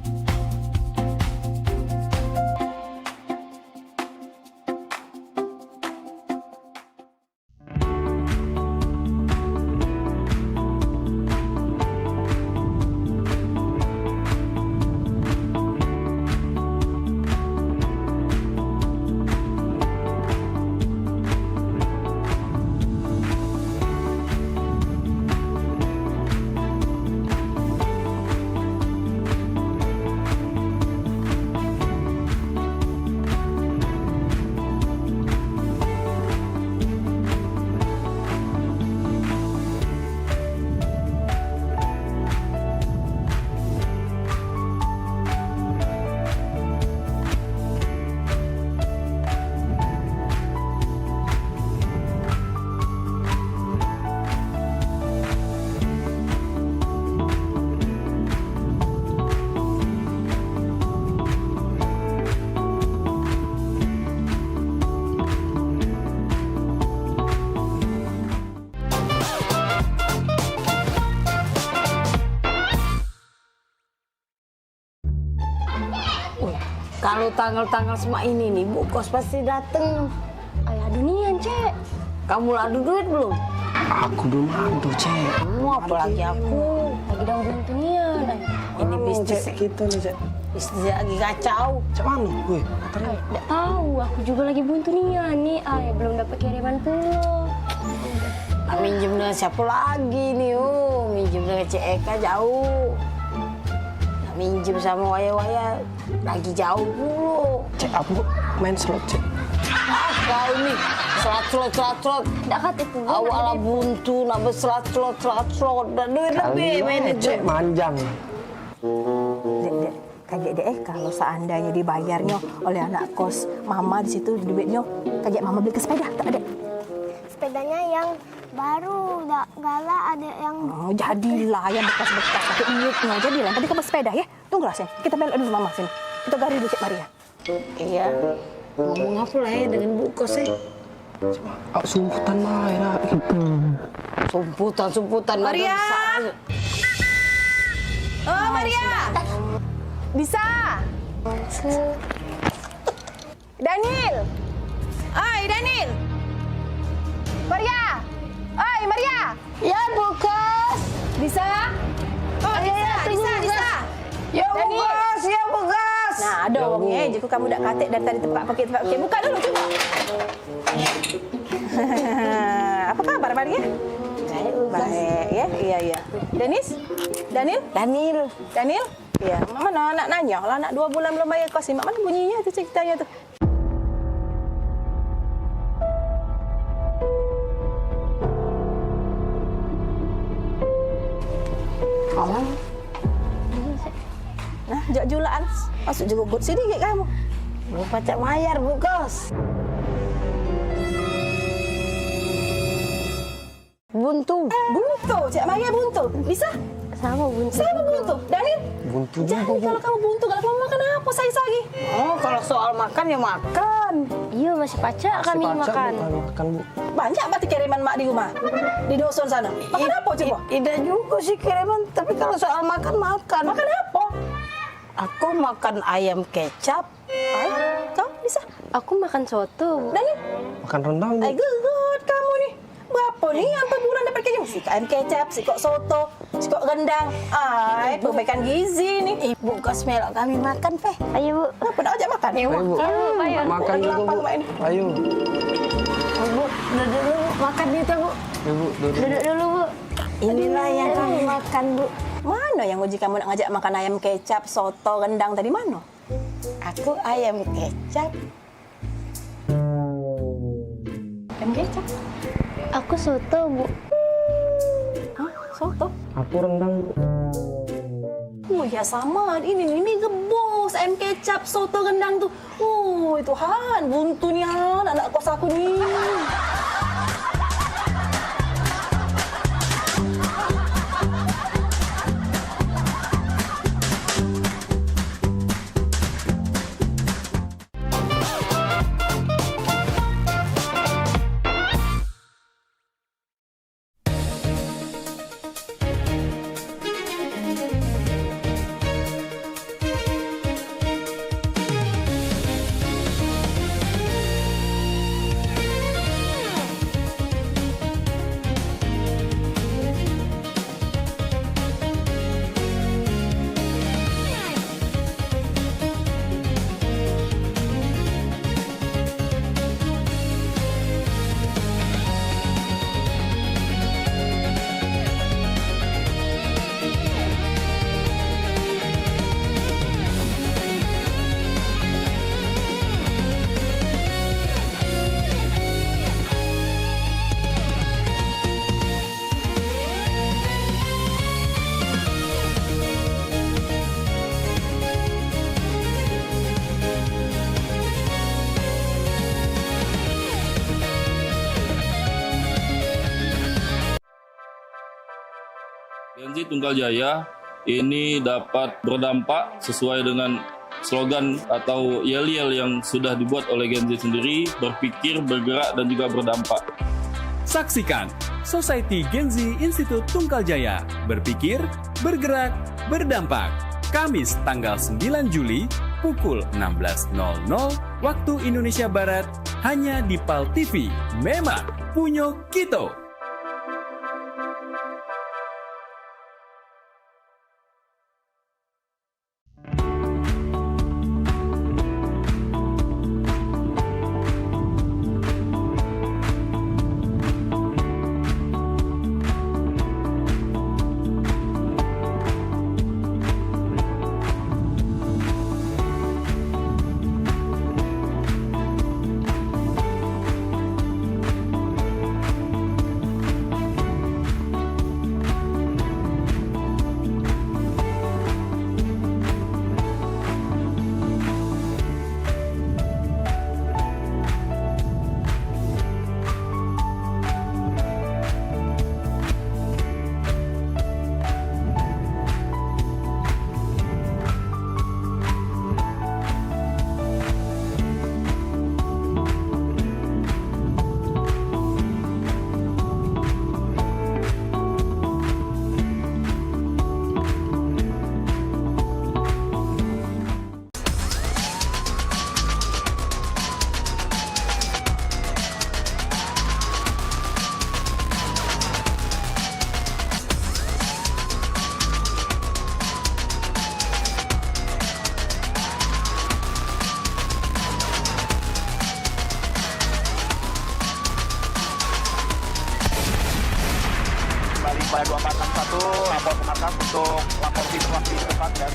Kalau tanggal-tanggal semua ini nih, Bu Kos pasti dateng. Ayah dunian, Cek. Kamu adu duit belum? Aku belum adu, Cek. Kamu apalagi aku. Lagi dalam dunian. Ini bisnis kita nih, Cek. Bisnis lagi kacau. Cek mana? Wih, Nggak tahu, aku juga lagi buntu nian nih. Ayah belum dapat kiriman telur. Nah, minjem dengan siapa lagi nih? Minjem dengan Cek Eka jauh. Nah, minjem sama waya-waya lagi jauh dulu. Cek, aku main slot, Cek. Kau nih, slot. Nggak kata itu. Awalnya buntu, nambah slot. Dan duit lebih mainnya, Cek, manjang. Kayak deh, kalau seandainya dibayarnya oleh anak kos mama di situ duitnya, kayak mama beli ke sepeda, tak ada. Sepedanya yang baru, galak ada yang... Oh, jadilah yang bekas-bekas, pakai duitnya, jadilah. Tadi kamu sepeda ya, tunggulah sini, kita belok dulu mama sini. Kita gari dulu Cik Maria. Iya, ngomong apa lah ya dengan Bu Kos ya? Sumputan lah ya. Sumputan. Maria! Oh, Maria! Bisa? Daniel! Oi, Daniel! Maria! Oi, Maria! Ya, Bu Kos! Bisa? Oh, bisa. Ya, Bu Kos, ya, Bu Kos! Nah, ada orangnya, jika kamu dak katik dari tadi tempat pakai. Buka dulu, coba. Apa kabar, Maria? Baik, ya? Iya. Daniel? Iya, mana anak nanya, lah anak 2 bulan belum bayar kos, mak mana bunyinya tu ceritanya tu. Nah, jak julaan, masuk juga gut sedikit kamu. Belum pacak mayar, Bu Kos. Buntu, Cik Maria buntu, bisa? Sama buntu. Daniel? Buntu Jadi kalau kamu buntu, kalau kamu makan apa size lagi? Oh, kalau soal makan ya makan. Iya, masih pacak kami makan. Makan, Bu. Banyak berarti kiriman mak di rumah, di dusun sana. Makan apa coba? Tidak juga sih kiriman, tapi kalau soal makan. Makan apa? Aku makan ayam kecap. Kau bisa? Aku makan soto. Daniel? Makan rendang, Bu. Good kamu nih. Berapa nih yang per bulan dapat kayaknya? Si ayam kecap, si kok soto, si kok rendang. Perbaikan gizi nih. Ibu Kos melok kami makan, Peh. Ayo, Bu. Apa nak ajak makan? Ayo, Bu. Ayo. Makan juga, Bu. Ayo. Bu, duduk dulu makan itu, Bu. Ibu, Duduk dulu, Bu. Inilah yang kami makan, Bu. Mana yang uji kamu nak ngajak makan ayam kecap, soto, rendang tadi mana? Aku ayam kecap. Ayam kecap. Aku soto, Bu. Hah? Soto? Aku rendang. Oh ya sama, ini gebos, ayam kecap, soto rendang tuh. Oh Tuhan, buntu nih anak kos aku nih. Gen Z Tunggal Jaya ini dapat berdampak sesuai dengan slogan atau yel-yel yang sudah dibuat oleh Gen Z sendiri, berpikir, bergerak, dan juga berdampak. Saksikan Society Gen Z Institut Tunggal Jaya, berpikir, bergerak, berdampak. Kamis tanggal 9 Juli pukul 16.00 waktu Indonesia Barat hanya di PAL TV. Memang punya kita. Pada 2461 lapor ke markas untuk lapor situasi di depan dan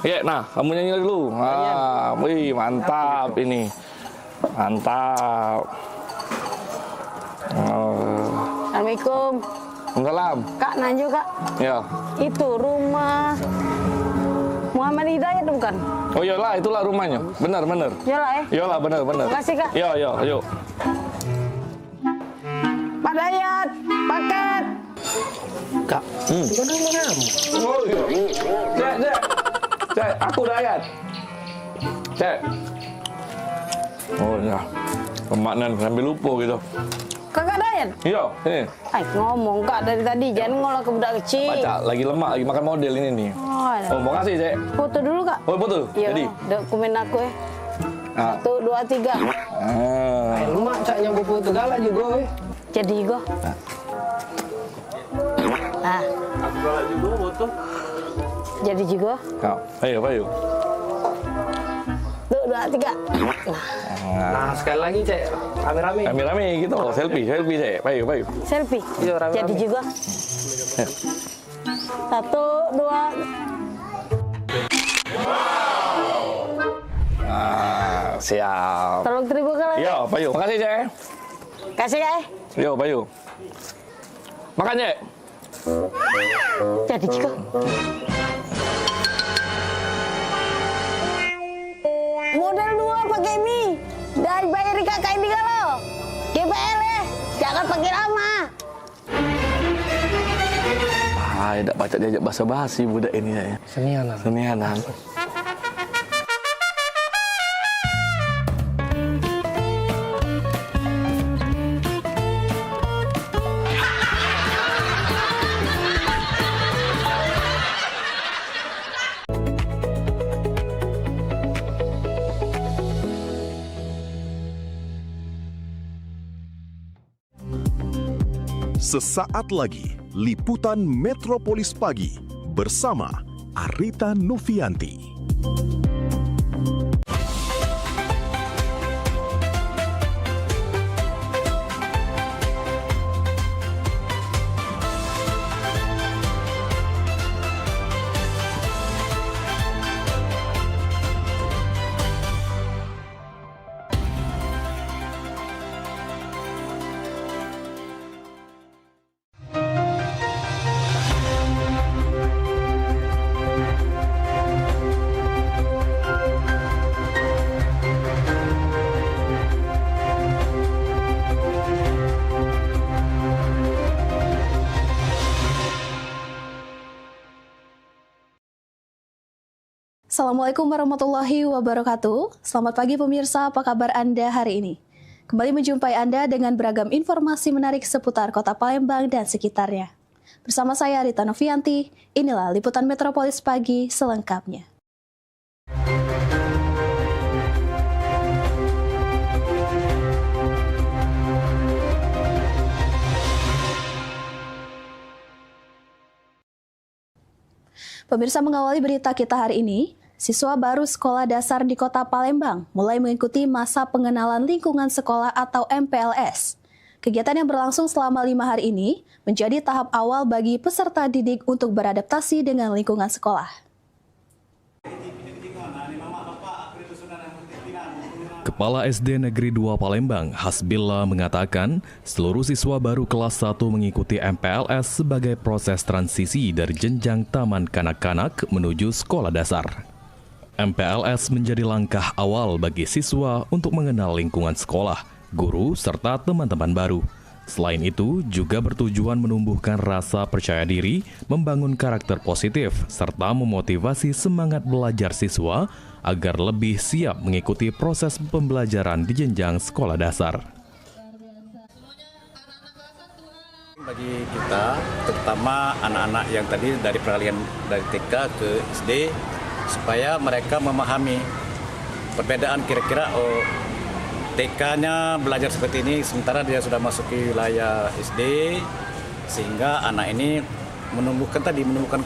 Ya, nah, kamu nyanyi dulu. Wih, mantap ini. Mantap. Assalamualaikum. Waalaikumsalam. Kak, Nanjo Kak. Ya. Itu rumah Muhammad Hidayat bukan? Oh iyalah, itulah rumahnya. Benar. Iyalah ya. Iyalah, benar. Makasih Kak. Yo, yuk. Pak Dayat, paket. Kak, bukan rumah kamu. Oh iya. Cek, aku Dayat. Cek. Oh ya. Pemaknan sambil lupa gitu. Kakak Dayat? Iya, ini. Ngomong Kak dari tadi, jangan ngolak ke budak kecil. Baca, lagi lemak, lagi makan model ini nih. Oh, makasih, Cek. Foto dulu Kak. Oh, foto? Iya, Jadi? dokumen aku ya. 1, 2, 3. Lemak Cak yang foto galak juga. Jadi go. Aku galak juga foto. Jadi juga. Kau, ayo. 1, 2, 3. Nah, sekali lagi Cek, rame-rame. Rame-rame gitu, selfie, Cek. Ayo. Selfie. Iya, rame-rame. Jadi juga. 1, 2. Siap. Tolong terima kasih. Yo, Bayu. Makasih, Cek. Kasih Kak. Yo, Bayu. Makan, Cek. Jadi juga. Modal 2 pakai mie. Dan bayar kakak ini kalau. GPL ya. Jangan pakai lama. Tidak baca diajak basa-basi budak ini ya. Senianan. Sesaat lagi, liputan Metropolis Pagi bersama Arita Novianti. Assalamualaikum warahmatullahi wabarakatuh. Selamat pagi pemirsa, apa kabar Anda hari ini? Kembali menjumpai Anda dengan beragam informasi menarik seputar Kota Palembang dan sekitarnya. Bersama saya Rita Novianti, inilah liputan Metropolis Pagi selengkapnya. Pemirsa, mengawali berita kita hari ini, siswa baru sekolah dasar di Kota Palembang mulai mengikuti masa pengenalan lingkungan sekolah atau MPLS. Kegiatan yang berlangsung selama 5 hari ini menjadi tahap awal bagi peserta didik untuk beradaptasi dengan lingkungan sekolah. Kepala SD Negeri 2 Palembang, Hasbillah, mengatakan seluruh siswa baru kelas 1 mengikuti MPLS sebagai proses transisi dari jenjang taman kanak-kanak menuju sekolah dasar. MPLS menjadi langkah awal bagi siswa untuk mengenal lingkungan sekolah, guru, serta teman-teman baru. Selain itu, juga bertujuan menumbuhkan rasa percaya diri, membangun karakter positif, serta memotivasi semangat belajar siswa agar lebih siap mengikuti proses pembelajaran di jenjang sekolah dasar. Bagi kita, terutama anak-anak yang tadi dari peralihan dari TK ke SD, supaya mereka memahami perbedaan kira-kira TK-nya belajar seperti ini, sementara dia sudah masuk ke wilayah SD, sehingga anak ini menumbuhkan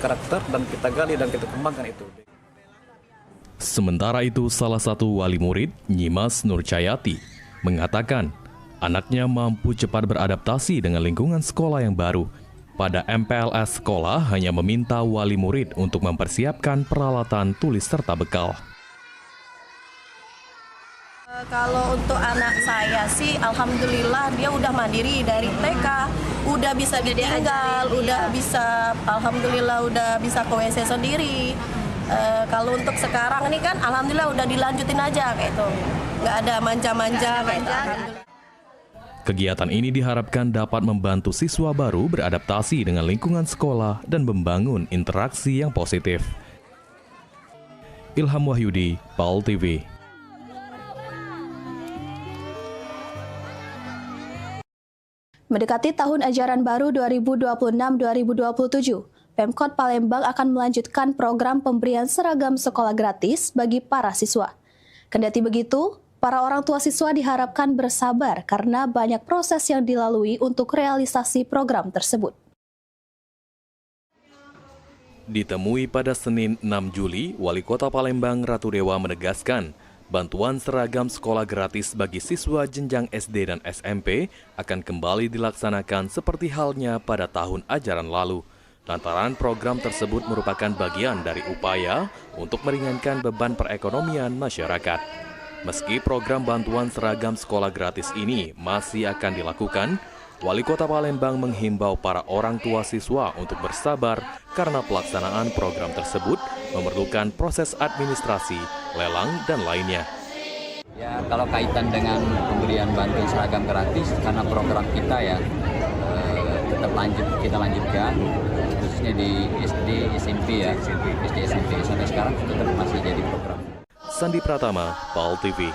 karakter dan kita gali dan kita kembangkan itu. Sementara itu, salah satu wali murid, Nyimas Nurcayati, mengatakan anaknya mampu cepat beradaptasi dengan lingkungan sekolah yang baru. pada MPLS sekolah hanya meminta wali murid untuk mempersiapkan peralatan tulis serta bekal. Kalau untuk anak saya sih, alhamdulillah dia udah mandiri dari TK, udah bisa ditinggal, udah bisa, alhamdulillah udah bisa ke WC sendiri. Kalau untuk sekarang ini kan, alhamdulillah udah dilanjutin aja kayak itu, nggak ada manja-manja kayak itu. Kegiatan ini diharapkan dapat membantu siswa baru beradaptasi dengan lingkungan sekolah dan membangun interaksi yang positif. Ilham Wahyudi, PAL TV. Mendekati tahun ajaran baru 2026-2027, Pemkot Palembang akan melanjutkan program pemberian seragam sekolah gratis bagi para siswa. Kendati begitu, para orang tua siswa diharapkan bersabar karena banyak proses yang dilalui untuk realisasi program tersebut. Ditemui pada Senin 6 Juli, Wali Kota Palembang Ratu Dewa menegaskan, bantuan seragam sekolah gratis bagi siswa jenjang SD dan SMP akan kembali dilaksanakan seperti halnya pada tahun ajaran lalu. Lantaran program tersebut merupakan bagian dari upaya untuk meringankan beban perekonomian masyarakat. Meski program bantuan seragam sekolah gratis ini masih akan dilakukan, Wali Kota Palembang menghimbau para orang tua siswa untuk bersabar karena pelaksanaan program tersebut memerlukan proses administrasi, lelang, dan lainnya. Ya, kalau kaitan dengan pemberian bantuan seragam gratis, karena program kita ya tetap kita lanjutkan, khususnya di SD, SMP ya, SD, SMP sampai sekarang tetap masih jadi program. Sandi Pratama, PAL TV.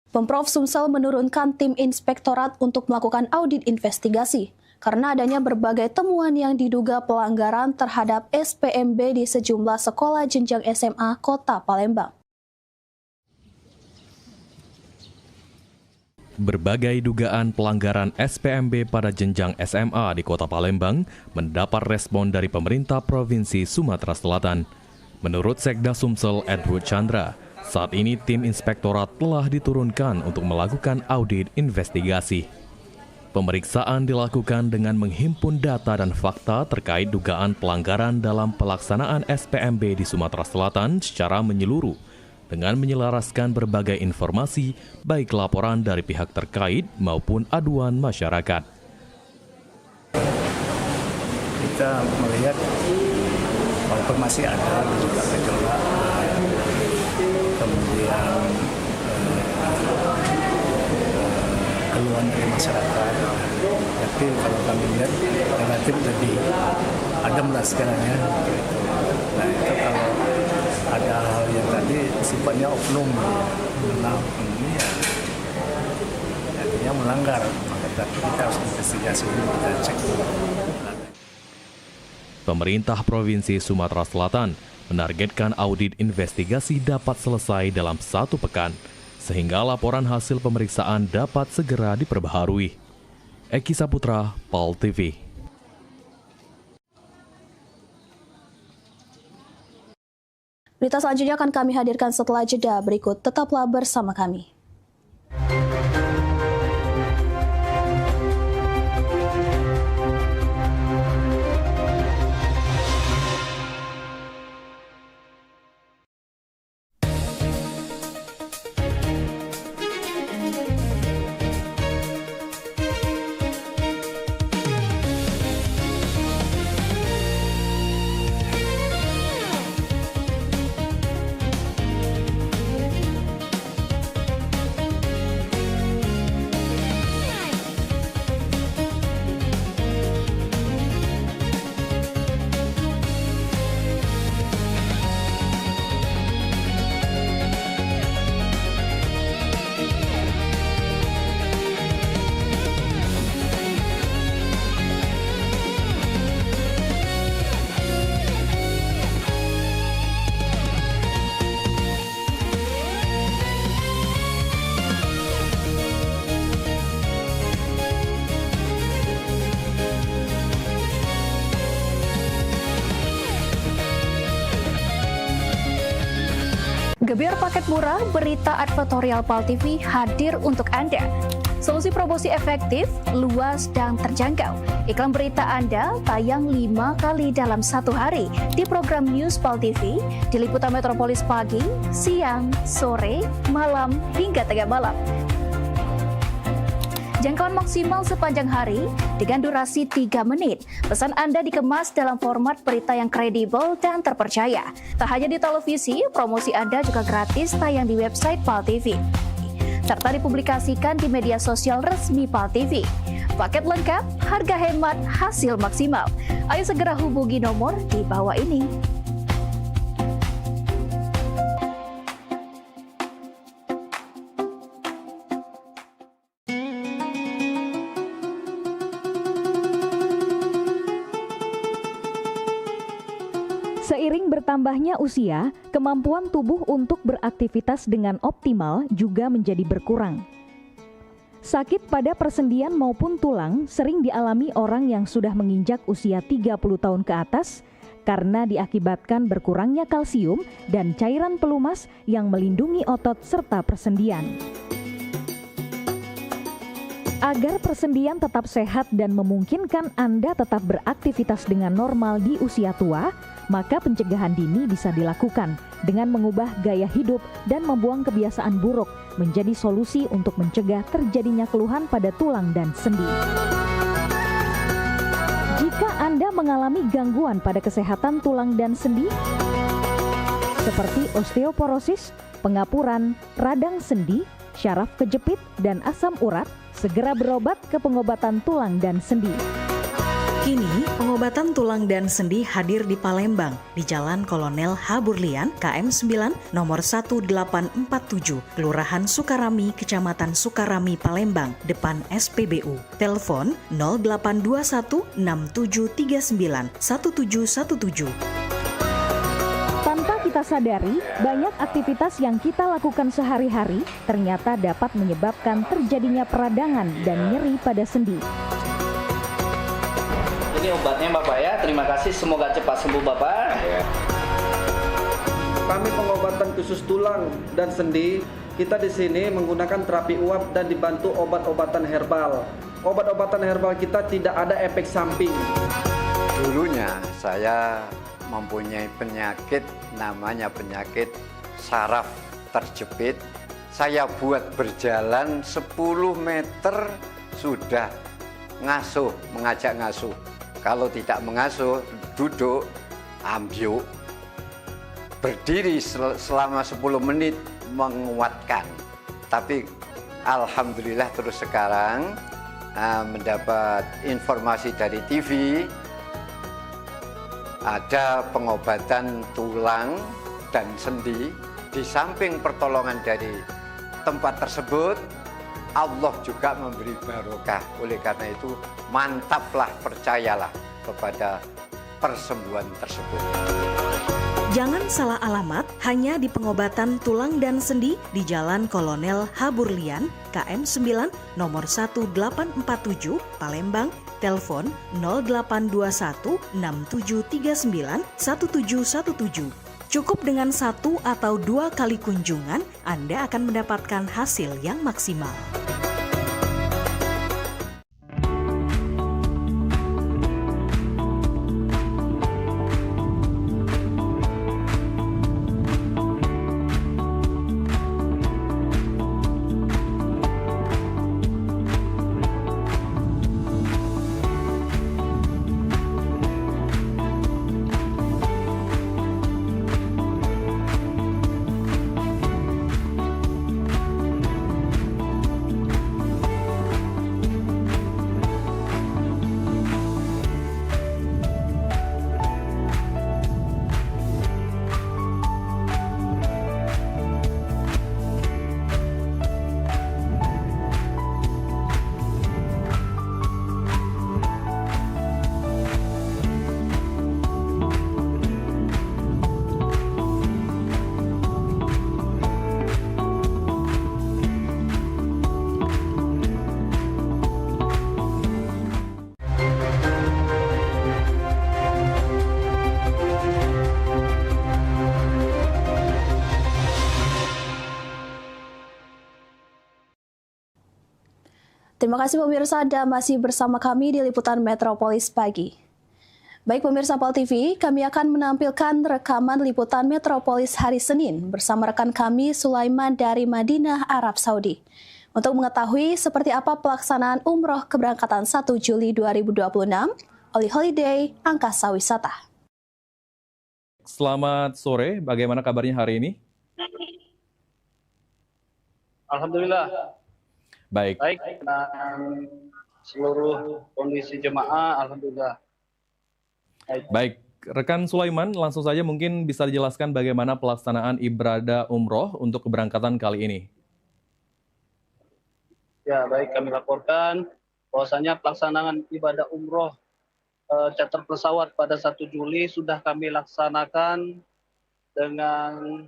Pemprov Sumsel menurunkan tim inspektorat untuk melakukan audit investigasi karena adanya berbagai temuan yang diduga pelanggaran terhadap SPMB di sejumlah sekolah jenjang SMA Kota Palembang. Berbagai dugaan pelanggaran SPMB pada jenjang SMA di Kota Palembang mendapat respon dari pemerintah Provinsi Sumatera Selatan. Menurut Sekda Sumsel Edward Chandra, saat ini tim inspektorat telah diturunkan untuk melakukan audit investigasi. Pemeriksaan dilakukan dengan menghimpun data dan fakta terkait dugaan pelanggaran dalam pelaksanaan SPMB di Sumatera Selatan secara menyeluruh, dengan menyelaraskan berbagai informasi, baik laporan dari pihak terkait maupun aduan masyarakat. Kita melihat walaupun masih ada juga gejolak, kemudian keluhan dari masyarakat, tapi kalau kami lihat relatif lebih adem lah sekarangnya. Nah itu kalau ada hal yang tadi sifatnya oknum, ini ya artinya melanggar, maka kita harus investigasi dulu, kita cek. Pemerintah Provinsi Sumatera Selatan menargetkan audit investigasi dapat selesai dalam 1 pekan, sehingga laporan hasil pemeriksaan dapat segera diperbaharui. Eki Saputra, PAL TV. Berita selanjutnya akan kami hadirkan setelah jeda berikut. Tetaplah bersama kami. Gebyar paket murah berita advertorial PAL TV hadir untuk Anda. Solusi promosi efektif, luas, dan terjangkau. Iklan berita Anda tayang 5 kali dalam 1 hari di program News PAL TV, di Liputan Metropolis pagi, siang, sore, malam, hingga tengah malam. Jangkauan maksimal sepanjang hari dengan durasi 3 menit. Pesan Anda dikemas dalam format berita yang kredibel dan terpercaya. Tak hanya di televisi, promosi Anda juga gratis tayang di website PAL TV, serta dipublikasikan di media sosial resmi PAL TV. Paket lengkap, harga hemat, hasil maksimal. Ayo segera hubungi nomor di bawah ini. Seiring bertambahnya usia, kemampuan tubuh untuk beraktivitas dengan optimal juga menjadi berkurang. Sakit pada persendian maupun tulang sering dialami orang yang sudah menginjak usia 30 tahun ke atas karena diakibatkan berkurangnya kalsium dan cairan pelumas yang melindungi otot serta persendian. Agar persendian tetap sehat dan memungkinkan Anda tetap beraktivitas dengan normal di usia tua, maka pencegahan dini bisa dilakukan dengan mengubah gaya hidup dan membuang kebiasaan buruk menjadi solusi untuk mencegah terjadinya keluhan pada tulang dan sendi. Jika Anda mengalami gangguan pada kesehatan tulang dan sendi, seperti osteoporosis, pengapuran, radang sendi, syaraf kejepit, dan asam urat, segera berobat ke pengobatan tulang dan sendi. Kini, pengobatan tulang dan sendi hadir di Palembang, di Jalan Kolonel H. Burlian, KM 9, nomor 1847, Kelurahan Sukarami, Kecamatan Sukarami, Palembang, depan SPBU. Telepon 0821 6739 1717. Tanpa kita sadari, banyak aktivitas yang kita lakukan sehari-hari ternyata dapat menyebabkan terjadinya peradangan dan nyeri pada sendi. Ini obatnya Bapak ya, terima kasih, semoga cepat sembuh Bapak. Kami pengobatan khusus tulang dan sendi, kita di sini menggunakan terapi uap dan dibantu obat-obatan herbal. Obat-obatan herbal kita tidak ada efek samping. Dulunya saya mempunyai penyakit namanya penyakit saraf terjepit. Saya buat berjalan 10 meter sudah ngasuh, mengajak ngasuh. Kalau tidak mengasuh, duduk, ambyuk, berdiri selama 10 menit menguatkan. Tapi alhamdulillah terus sekarang mendapat informasi dari TV, ada pengobatan tulang dan sendi. Di samping pertolongan dari tempat tersebut, Allah juga memberi barokah. Oleh karena itu, mantaplah, percayalah kepada persembuhan tersebut. Jangan salah alamat, hanya di pengobatan tulang dan sendi di Jalan Kolonel H. Burlian, KM 9, nomor 1847, Palembang. Telepon 0821 6739 1717. Cukup dengan 1 atau 2 kali kunjungan, Anda akan mendapatkan hasil yang maksimal. Terima kasih pemirsa, Anda masih bersama kami di Liputan Metropolis Pagi. Baik pemirsa Pol TV, kami akan menampilkan rekaman Liputan Metropolis hari Senin bersama rekan kami Sulaiman dari Madinah, Arab Saudi. Untuk mengetahui seperti apa pelaksanaan umroh keberangkatan 1 Juli 2026 oleh Holiday Angkasa Wisata. Selamat sore, bagaimana kabarnya hari ini? Alhamdulillah. Baik. Dan seluruh kondisi jemaah, alhamdulillah. Baik, rekan Sulaiman, langsung saja mungkin bisa dijelaskan bagaimana pelaksanaan ibadah umroh untuk keberangkatan kali ini. Ya, baik, kami laporkan bahwasanya pelaksanaan ibadah umroh charter pesawat pada 1 Juli sudah kami laksanakan dengan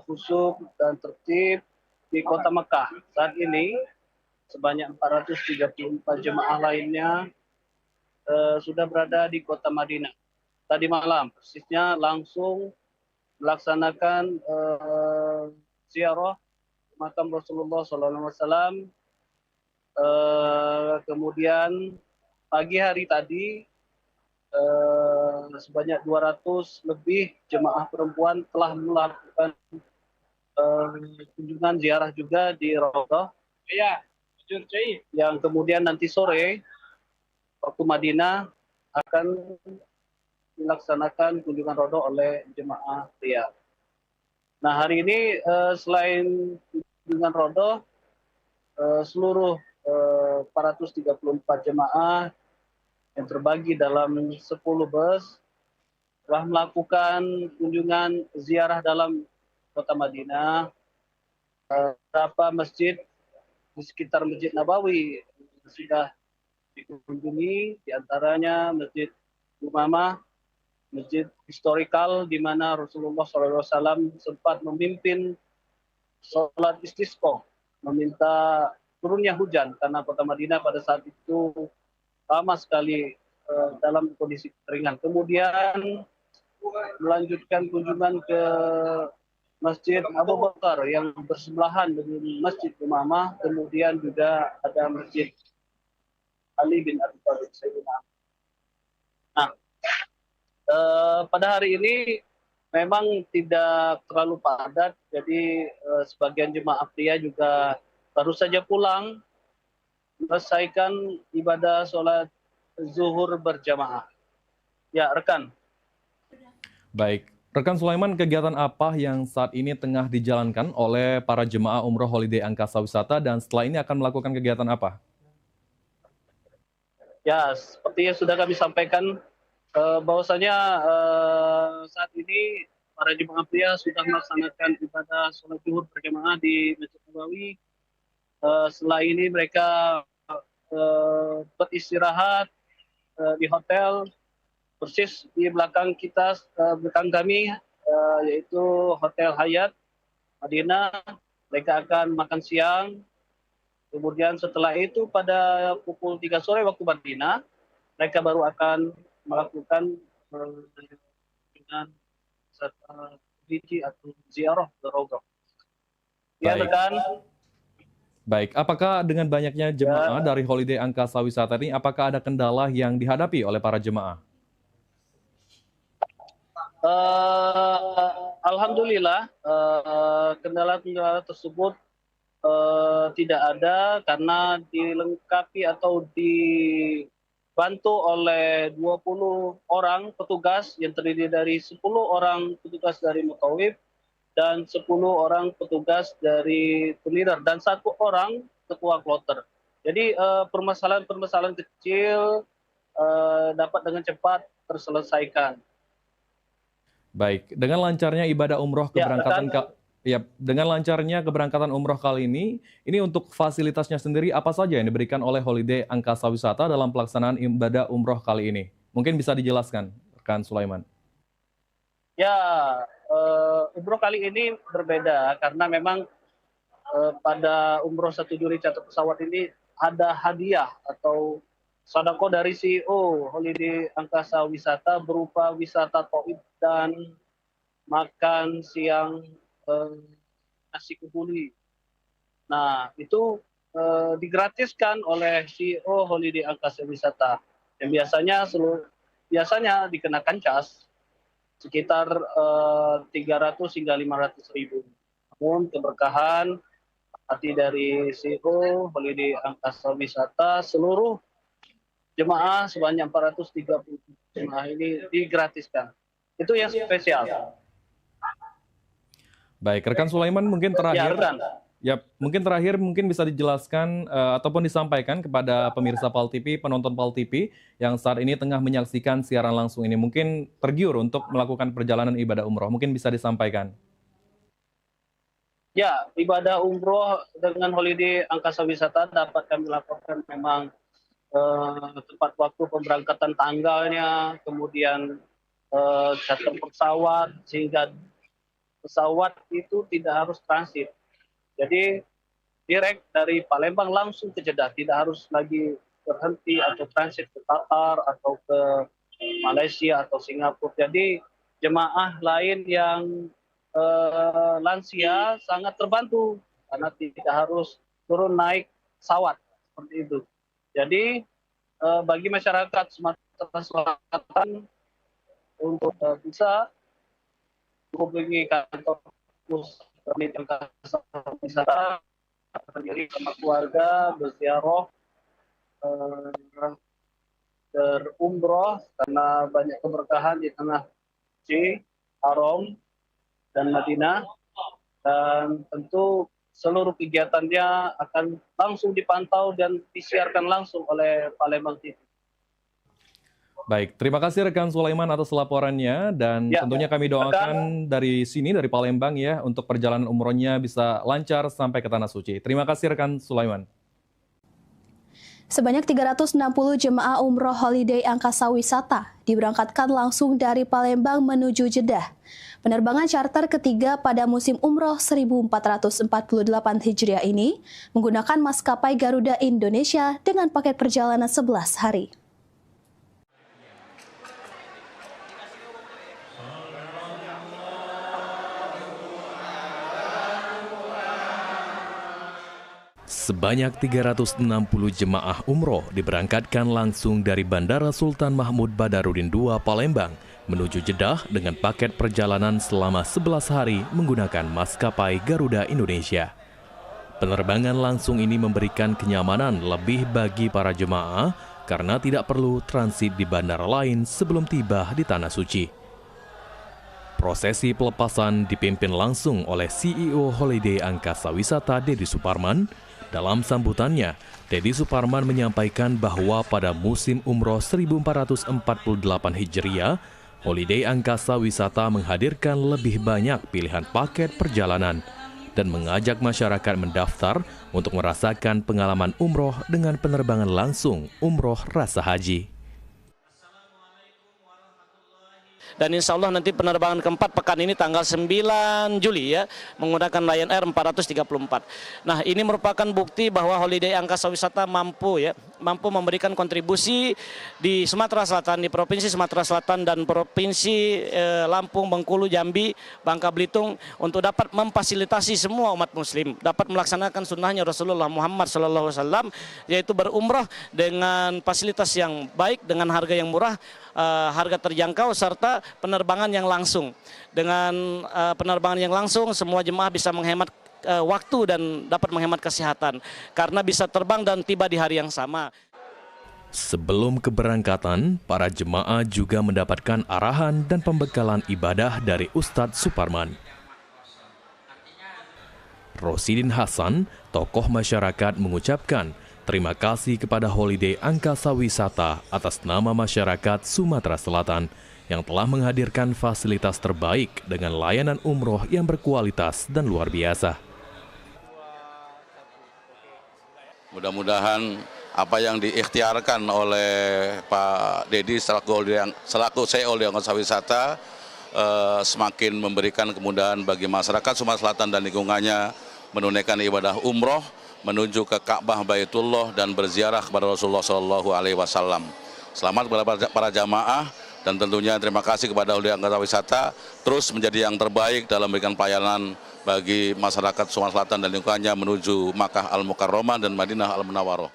khusyuk dan tertib di Kota Mekah. Saat ini sebanyak 434 jemaah lainnya sudah berada di Kota Madinah. Tadi malam persisnya langsung melaksanakan ziarah makam Rasulullah SAW. Kemudian pagi hari tadi sebanyak 200 lebih jemaah perempuan telah melakukan kunjungan ziarah juga di Raudhah. Iya, yang kemudian nanti sore waktu Madinah akan dilaksanakan kunjungan Raudhah oleh jemaah pria. Nah, hari ini selain kunjungan Raudhah, seluruh 434 jemaah yang terbagi dalam 10 bus telah melakukan kunjungan ziarah dalam Kota Madinah, beberapa masjid di sekitar Masjid Nabawi sudah dikunjungi, diantaranya Masjid Umamah, masjid historikal di mana Rasulullah SAW sempat memimpin sholat istisqa, meminta turunnya hujan karena Kota Madinah pada saat itu lama sekali dalam kondisi kekeringan. Kemudian melanjutkan kunjungan ke Masjid Abu Bakar yang bersebelahan dengan Masjid Umamah, kemudian juga ada Masjid Ali bin Abi Thalib. Nah, pada hari ini memang tidak terlalu padat, jadi sebagian jemaah pria juga baru saja pulang menyelesaikan ibadah sholat zuhur berjamaah. Ya, rekan. Baik. Rekan Sulaiman, kegiatan apa yang saat ini tengah dijalankan oleh para jemaah umroh Holiday Angkasa Wisata dan setelah ini akan melakukan kegiatan apa? Ya, seperti yang sudah kami sampaikan, bahwasanya saat ini para jemaah pria sudah melaksanakan ibadah sholat zuhur berjamaah di Masjid Nabawi. Setelah ini mereka beristirahat di hotel persis di belakang kita, belakang kami, yaitu Hotel Hyatt Madinah. Mereka akan makan siang. Kemudian setelah itu pada pukul 3 sore waktu Madinah, mereka baru akan melakukan dengan hiji atau ziarah ke Raudhah. Ya, rekan. Baik, apakah dengan banyaknya jemaah dari Holiday Angkasa Wisata ini, apakah ada kendala yang dihadapi oleh para jemaah? Alhamdulillah, kendala-kendala tersebut tidak ada karena dilengkapi atau dibantu oleh 20 orang petugas yang terdiri dari 10 orang petugas dari Mutawif dan 10 orang petugas dari Leader dan 1 orang ketua kloter. Jadi permasalahan-permasalahan kecil dapat dengan cepat terselesaikan. Baik, dengan lancarnya ibadah umroh keberangkatan dengan lancarnya keberangkatan umroh kali ini untuk fasilitasnya sendiri apa saja yang diberikan oleh Holiday Angkasa Wisata dalam pelaksanaan ibadah umroh kali ini? Mungkin bisa dijelaskan, rekan Sulaiman. Ya, umroh kali ini berbeda karena memang pada umroh 1 Juli charter pesawat ini ada hadiah atau sedekah dari CEO Holiday Angkasa Wisata berupa wisata Taif dan makan siang nasi kebuli. Nah, itu digratiskan oleh CEO Holiday Angkasa Wisata yang biasanya dikenakan cas sekitar 300 hingga 500 ribu. Namun keberkahan hati dari CEO Holiday Angkasa Wisata, seluruh jemaah sebanyak 430 jemaah ini digratiskan. Itu yang spesial. Baik, rekan Sulaiman mungkin terakhir. Ya, mungkin bisa dijelaskan ataupun disampaikan kepada pemirsa PAL TV, penonton PAL TV yang saat ini tengah menyaksikan siaran langsung ini. Mungkin tergiur untuk melakukan perjalanan ibadah umroh. Mungkin bisa disampaikan. Ya, ibadah umroh dengan Holiday Angkasa Wisata dapat kami laporkan memang tempat waktu pemberangkatan tanggalnya, kemudian charter pesawat, sehingga pesawat itu tidak harus transit. Jadi direct dari Palembang langsung ke Jeddah, tidak harus lagi berhenti atau transit ke Qatar atau ke Malaysia atau Singapura. Jadi jemaah lain yang lansia sangat terbantu karena tidak harus turun naik pesawat seperti itu. Jadi bagi masyarakat Sumatera Selatan untuk bisa menghubungi kantor pusat Angkasa Wisata, berdiri sama keluarga, berziarah, berumroh karena banyak keberkahan di tanah suci, Haram dan Madinah, dan tentu seluruh kegiatannya akan langsung dipantau dan disiarkan langsung oleh Palembang TV. Baik, terima kasih rekan Sulaiman atas laporannya dan tentunya kami doakan dari sini, dari Palembang ya, untuk perjalanan umrohnya bisa lancar sampai ke Tanah Suci. Terima kasih rekan Sulaiman. Sebanyak 360 jemaah umroh Holiday Angkasa Wisata diberangkatkan langsung dari Palembang menuju Jeddah. Penerbangan charter ketiga pada musim umroh 1448 Hijriah ini menggunakan maskapai Garuda Indonesia dengan paket perjalanan 11 hari. Sebanyak 360 jemaah umroh diberangkatkan langsung dari Bandara Sultan Mahmud Badarudin II Palembang menuju Jeddah dengan paket perjalanan selama 11 hari menggunakan maskapai Garuda Indonesia. Penerbangan langsung ini memberikan kenyamanan lebih bagi para jemaah karena tidak perlu transit di bandara lain sebelum tiba di Tanah Suci. Prosesi pelepasan dipimpin langsung oleh CEO Holiday Angkasa Wisata Dedi Suparman. Dalam sambutannya, Dedi Suparman menyampaikan bahwa pada musim umroh 1448 Hijriah, Holiday Angkasa Wisata menghadirkan lebih banyak pilihan paket perjalanan dan mengajak masyarakat mendaftar untuk merasakan pengalaman umroh dengan penerbangan langsung umroh rasa haji. Dan insya Allah nanti penerbangan keempat pekan ini tanggal 9 Juli ya, menggunakan Lion Air 434. Nah, ini merupakan bukti bahwa Holiday Angkasa Wisata mampu memberikan kontribusi di Sumatera Selatan, di Provinsi Sumatera Selatan dan Provinsi Lampung, Bengkulu, Jambi, Bangka Belitung untuk dapat memfasilitasi semua umat muslim dapat melaksanakan sunnahnya Rasulullah Muhammad SAW, yaitu berumrah dengan fasilitas yang baik, dengan harga yang murah, harga terjangkau, serta penerbangan yang langsung. Dengan penerbangan yang langsung, semua jemaah bisa menghemat waktu dan dapat menghemat kesehatan karena bisa terbang dan tiba di hari yang sama. Sebelum keberangkatan, para jemaah juga mendapatkan arahan dan pembekalan ibadah dari Ustadz Suparman. Rosidin Hasan, tokoh masyarakat, mengucapkan terima kasih kepada Holiday Angkasa Wisata atas nama masyarakat Sumatera Selatan yang telah menghadirkan fasilitas terbaik dengan layanan umroh yang berkualitas dan luar biasa. Mudah-mudahan apa yang diikhtiarkan oleh Pak Dedi selaku CEO Holiday Angkasa Wisata semakin memberikan kemudahan bagi masyarakat Sumatera Selatan dan lingkungannya menunaikan ibadah umroh menuju ke Ka'bah Baitullah dan berziarah kepada Rasulullah SAW. Selamat kepada para jamaah, Dan tentunya terima kasih kepada Holiday Angkasa Wisata terus menjadi yang terbaik dalam memberikan pelayanan bagi masyarakat Sumatera Selatan dan lingkungannya menuju Makkah Al-Mukarramah dan Madinah Al-Munawwaroh.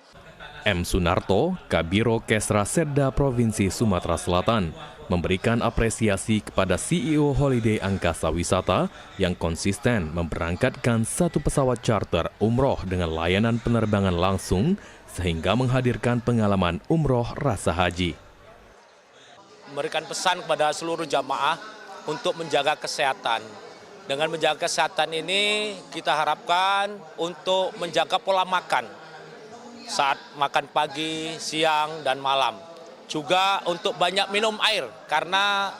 M. Sunarto, Kabiro Kesra Sedda Provinsi Sumatera Selatan, memberikan apresiasi kepada CEO Holiday Angkasa Wisata yang konsisten memberangkatkan satu pesawat charter umroh dengan layanan penerbangan langsung sehingga menghadirkan pengalaman umroh rasa haji. Memberikan pesan kepada seluruh jamaah untuk menjaga kesehatan. Dengan menjaga kesehatan ini kita harapkan untuk menjaga pola makan saat makan pagi, siang, dan malam. Juga untuk banyak minum air, karena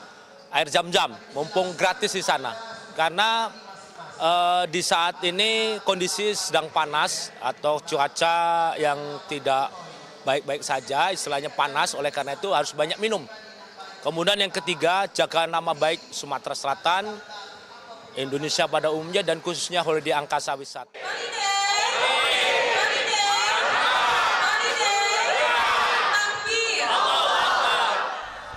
air Zam-Zam, mumpung gratis di sana. Karena di saat ini kondisi sedang panas atau cuaca yang tidak baik-baik saja, istilahnya panas, oleh karena itu harus banyak minum. Kemudian yang ketiga, jaga nama baik Sumatera Selatan, Indonesia pada umumnya, dan khususnya Holiday Angkasa Wisata.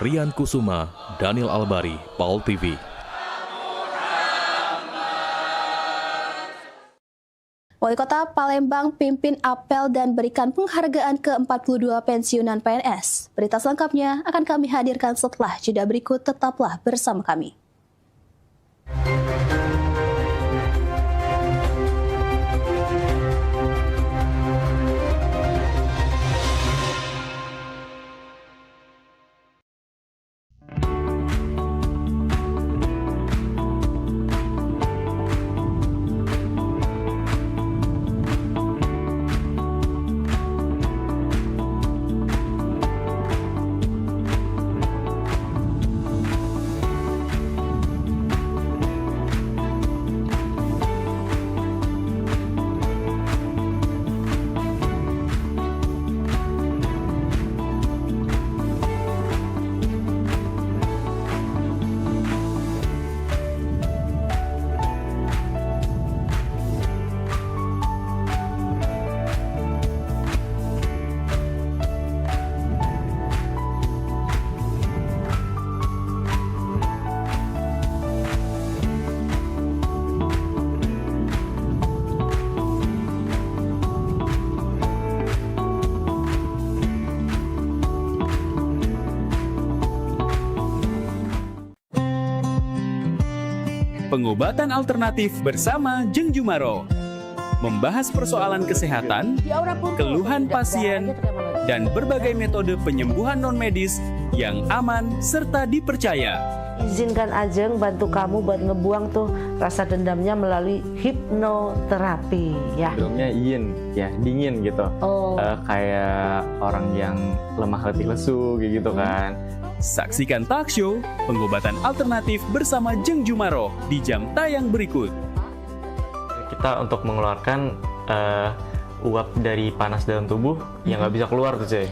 Rian Kusuma, Daniel Albari, PAL TV. Wali Kota Palembang pimpin apel dan berikan penghargaan ke-42 pensiunan PNS. Berita selengkapnya akan kami hadirkan setelah jeda berikut. Tetaplah bersama kami. Pengobatan alternatif bersama Jeng Jumaro. Membahas persoalan kesehatan, keluhan pasien, dan berbagai metode penyembuhan non-medis yang aman serta dipercaya. Izinkan Ajeng bantu kamu buat ngebuang tuh rasa dendamnya melalui hipnoterapi ya. Sebelumnya yin ya, dingin gitu. Kayak orang yang lemah letih lesu gitu kan. Saksikan talk show Pengobatan Alternatif bersama Jeng Jumaro di jam tayang berikut. Kita untuk mengeluarkan uap dari panas dalam tubuh yang nggak bisa keluar tuh cuy.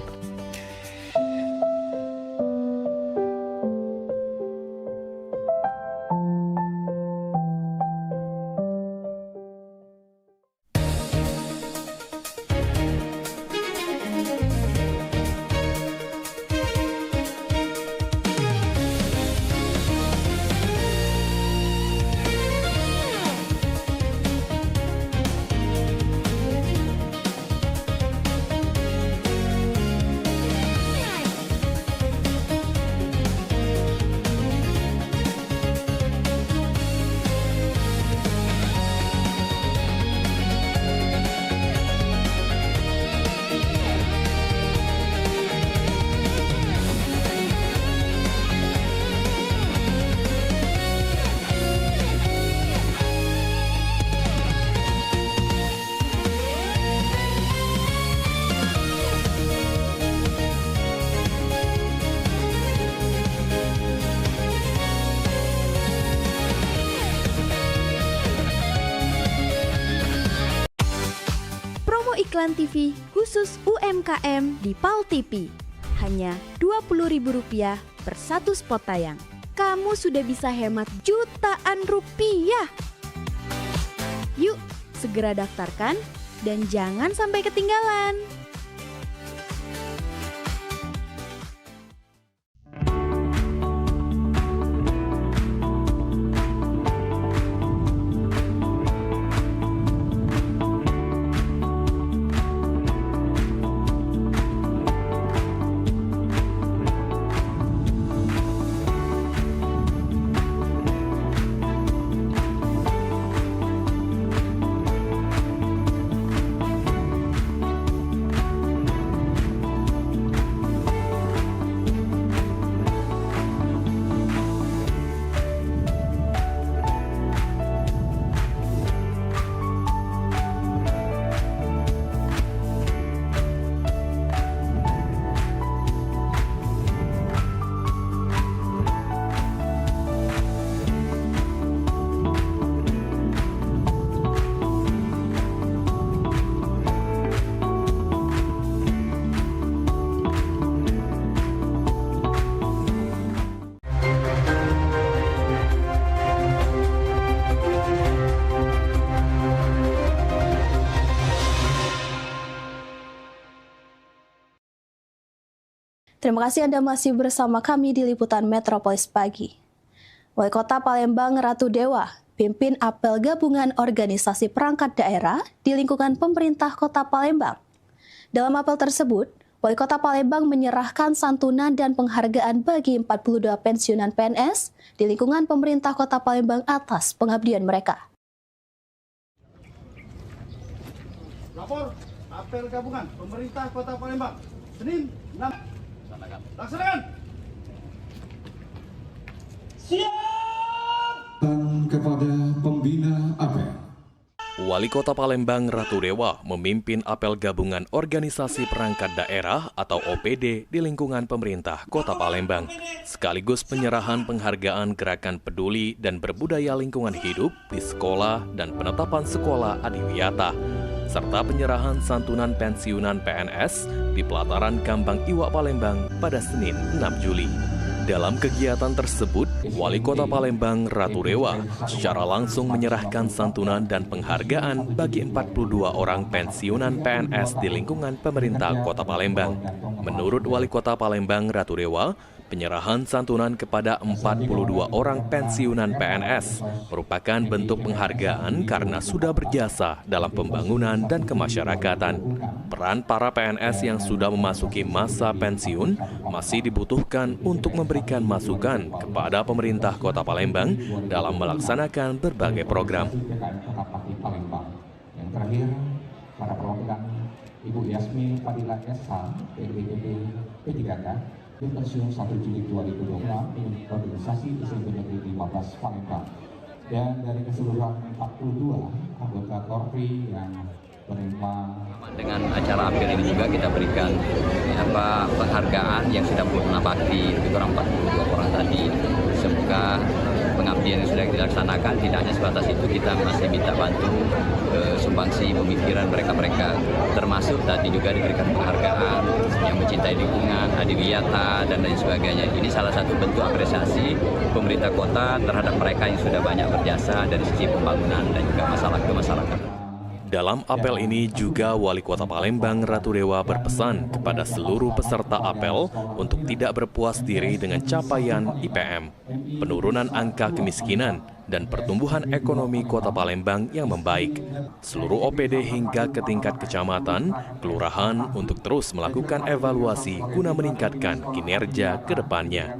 Iklan TV khusus UMKM di PAL TV. Hanya Rp20.000 per satu spot tayang. Kamu sudah bisa hemat jutaan rupiah. Yuk, segera daftarkan dan jangan sampai ketinggalan. Terima kasih Anda masih bersama kami di Liputan Metropolis Pagi. Wali Kota Palembang Ratu Dewa pimpin apel gabungan organisasi perangkat daerah di lingkungan pemerintah Kota Palembang. Dalam apel tersebut, Wali Kota Palembang menyerahkan santunan dan penghargaan bagi 42 pensiunan PNS di lingkungan pemerintah Kota Palembang atas pengabdian mereka. Lapor apel gabungan pemerintah Kota Palembang, Senin 6. Laksanakan. Siap. Dan kepada pembina apel. Wali Kota Palembang Ratu Dewa memimpin apel gabungan organisasi perangkat daerah atau OPD di lingkungan pemerintah Kota Palembang, sekaligus penyerahan penghargaan gerakan peduli dan berbudaya lingkungan hidup di sekolah dan penetapan sekolah adiwiyata, serta penyerahan santunan pensiunan PNS di pelataran Kambang Iwak Palembang pada Senin 6 Juli. Dalam kegiatan tersebut, Wali Kota Palembang Ratu Dewa secara langsung menyerahkan santunan dan penghargaan bagi 42 orang pensiunan PNS di lingkungan pemerintah Kota Palembang. Menurut Wali Kota Palembang Ratu Dewa, penyerahan santunan kepada 42 orang pensiunan PNS merupakan bentuk penghargaan karena sudah berjasa dalam pembangunan dan kemasyarakatan. Peran para PNS yang sudah memasuki masa pensiun masih dibutuhkan untuk memberikan masukan kepada pemerintah Kota Palembang dalam melaksanakan berbagai program. Yang terakhir, pada perwakilan Ibu Yasmin Fadila Esa, PDGD P3K, pensiun 1 Juli 2024 di organisasi SMP Negeri 15 Palembang. Dan dari keseluruhan 42 anggota Korpri yang menerima. Dengan acara apel ini juga kita berikan penghargaan yang sudah pernah bakti, lebih kurang 42 orang tadi. Semoga pengabdian yang sudah dilaksanakan tidak hanya sebatas itu, kita masih minta bantu sumbangsi pemikiran mereka-mereka, termasuk tadi juga diberikan penghargaan yang mencintai lingkungan, adiwiyata, dan lain sebagainya. Ini salah satu bentuk apresiasi pemerintah kota terhadap mereka yang sudah banyak berjasa dari sisi pembangunan dan juga masalah kemasyarakatan. Dalam apel ini juga Wali Kota Palembang Ratu Dewa berpesan kepada seluruh peserta apel untuk tidak berpuas diri dengan capaian IPM, penurunan angka kemiskinan, dan pertumbuhan ekonomi Kota Palembang yang membaik. Seluruh OPD hingga ke tingkat kecamatan, kelurahan untuk terus melakukan evaluasi guna meningkatkan kinerja ke depannya.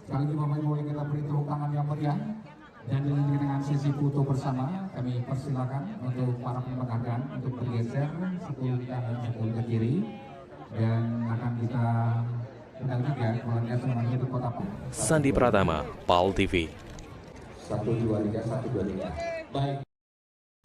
Sekali lagi Bapak Ibu, kita beri tepuk tangan yang meriah. Dan dengan sesi foto bersama, kami persilakan untuk para penghargaan untuk bergeser 10 kanan 10 ke kiri, dan akan kita pendampingan keluarga semuanya di Kota Palembang. Sandi Pratama, PAL TV. 1, 2, 3, 1, 2, 3. Baik.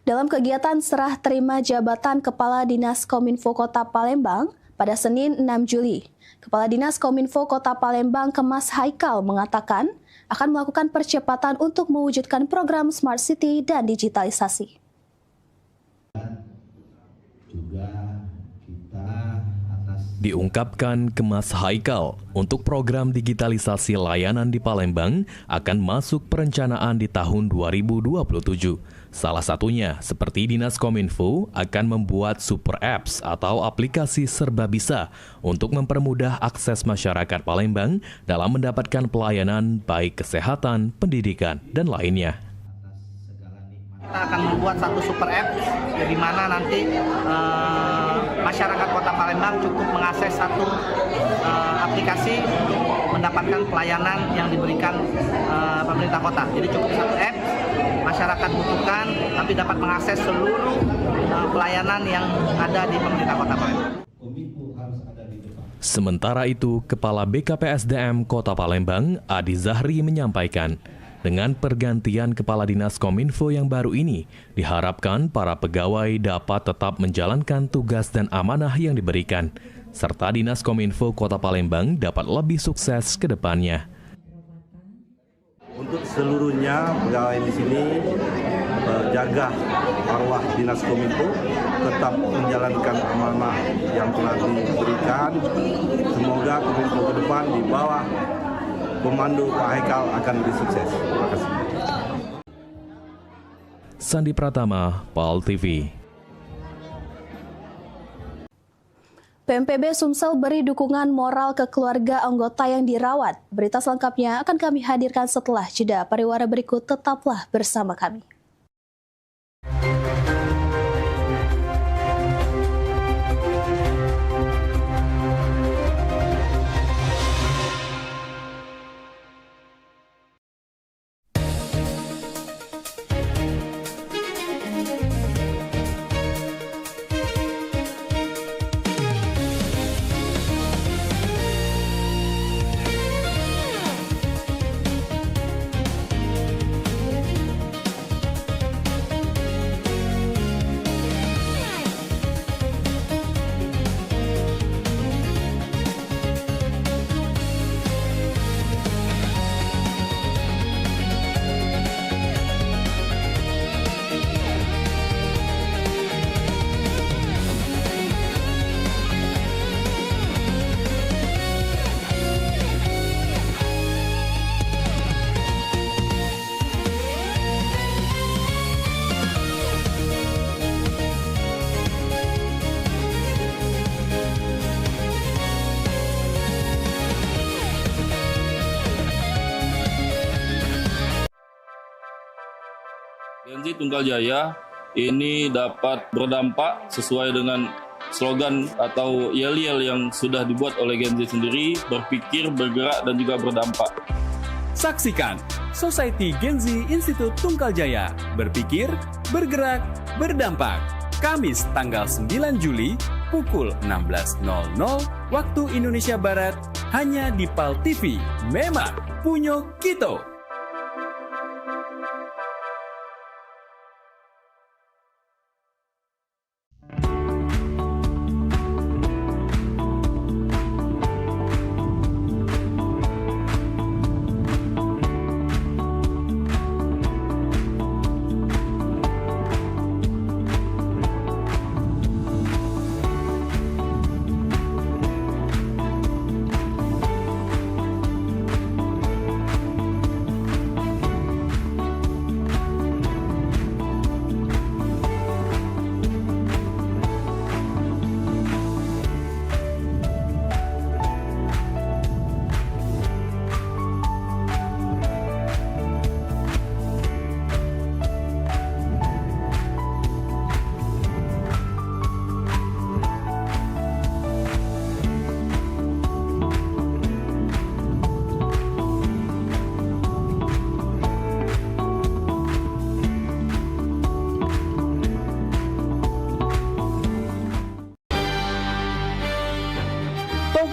Dalam kegiatan serah terima jabatan Kepala Dinas Kominfo Kota Palembang pada Senin 6 Juli, Kepala Dinas Kominfo Kota Palembang Kemas Haikal mengatakan akan melakukan percepatan untuk mewujudkan program Smart City dan digitalisasi. Diungkapkan Kemas Haikal, untuk program digitalisasi layanan di Palembang akan masuk perencanaan di tahun 2027. Salah satunya seperti Dinas Kominfo akan membuat super apps atau aplikasi serba bisa untuk mempermudah akses masyarakat Palembang dalam mendapatkan pelayanan baik kesehatan, pendidikan, dan lainnya. Kita akan membuat satu super app di mana nanti masyarakat Kota Palembang cukup mengakses satu aplikasi untuk mendapatkan pelayanan yang diberikan pemerintah kota. Jadi cukup satu app, masyarakat butuhkan tapi dapat mengakses seluruh pelayanan yang ada di pemerintah Kota Palembang. Sementara itu, Kepala BKPSDM Kota Palembang, Adi Zahri menyampaikan, dengan pergantian Kepala Dinas Kominfo yang baru ini, diharapkan para pegawai dapat tetap menjalankan tugas dan amanah yang diberikan, serta Dinas Kominfo Kota Palembang dapat lebih sukses ke depannya. Untuk seluruhnya pegawai di sini jaga marwah Dinas Kominfo, tetap menjalankan amanah yang telah diberikan. Semoga Kominfo ke depan di bawah komando Pak Haikal akan lebih sukses. Terima kasih. Sandi Pratama, PAL TV. PMPB Sumsel beri dukungan moral ke keluarga anggota yang dirawat. Berita selengkapnya akan kami hadirkan setelah jeda pariwara berikut. Tetaplah bersama kami. Genzi Tunggal Jaya ini dapat berdampak sesuai dengan slogan atau yel-yel yang sudah dibuat oleh Genzi sendiri, berpikir, bergerak, dan juga berdampak. Saksikan Society Genzi Institut Tunggal Jaya, berpikir, bergerak, berdampak. Kamis tanggal 9 Juli pukul 16.00 waktu Indonesia Barat hanya di PAL TV. Memang punya kita.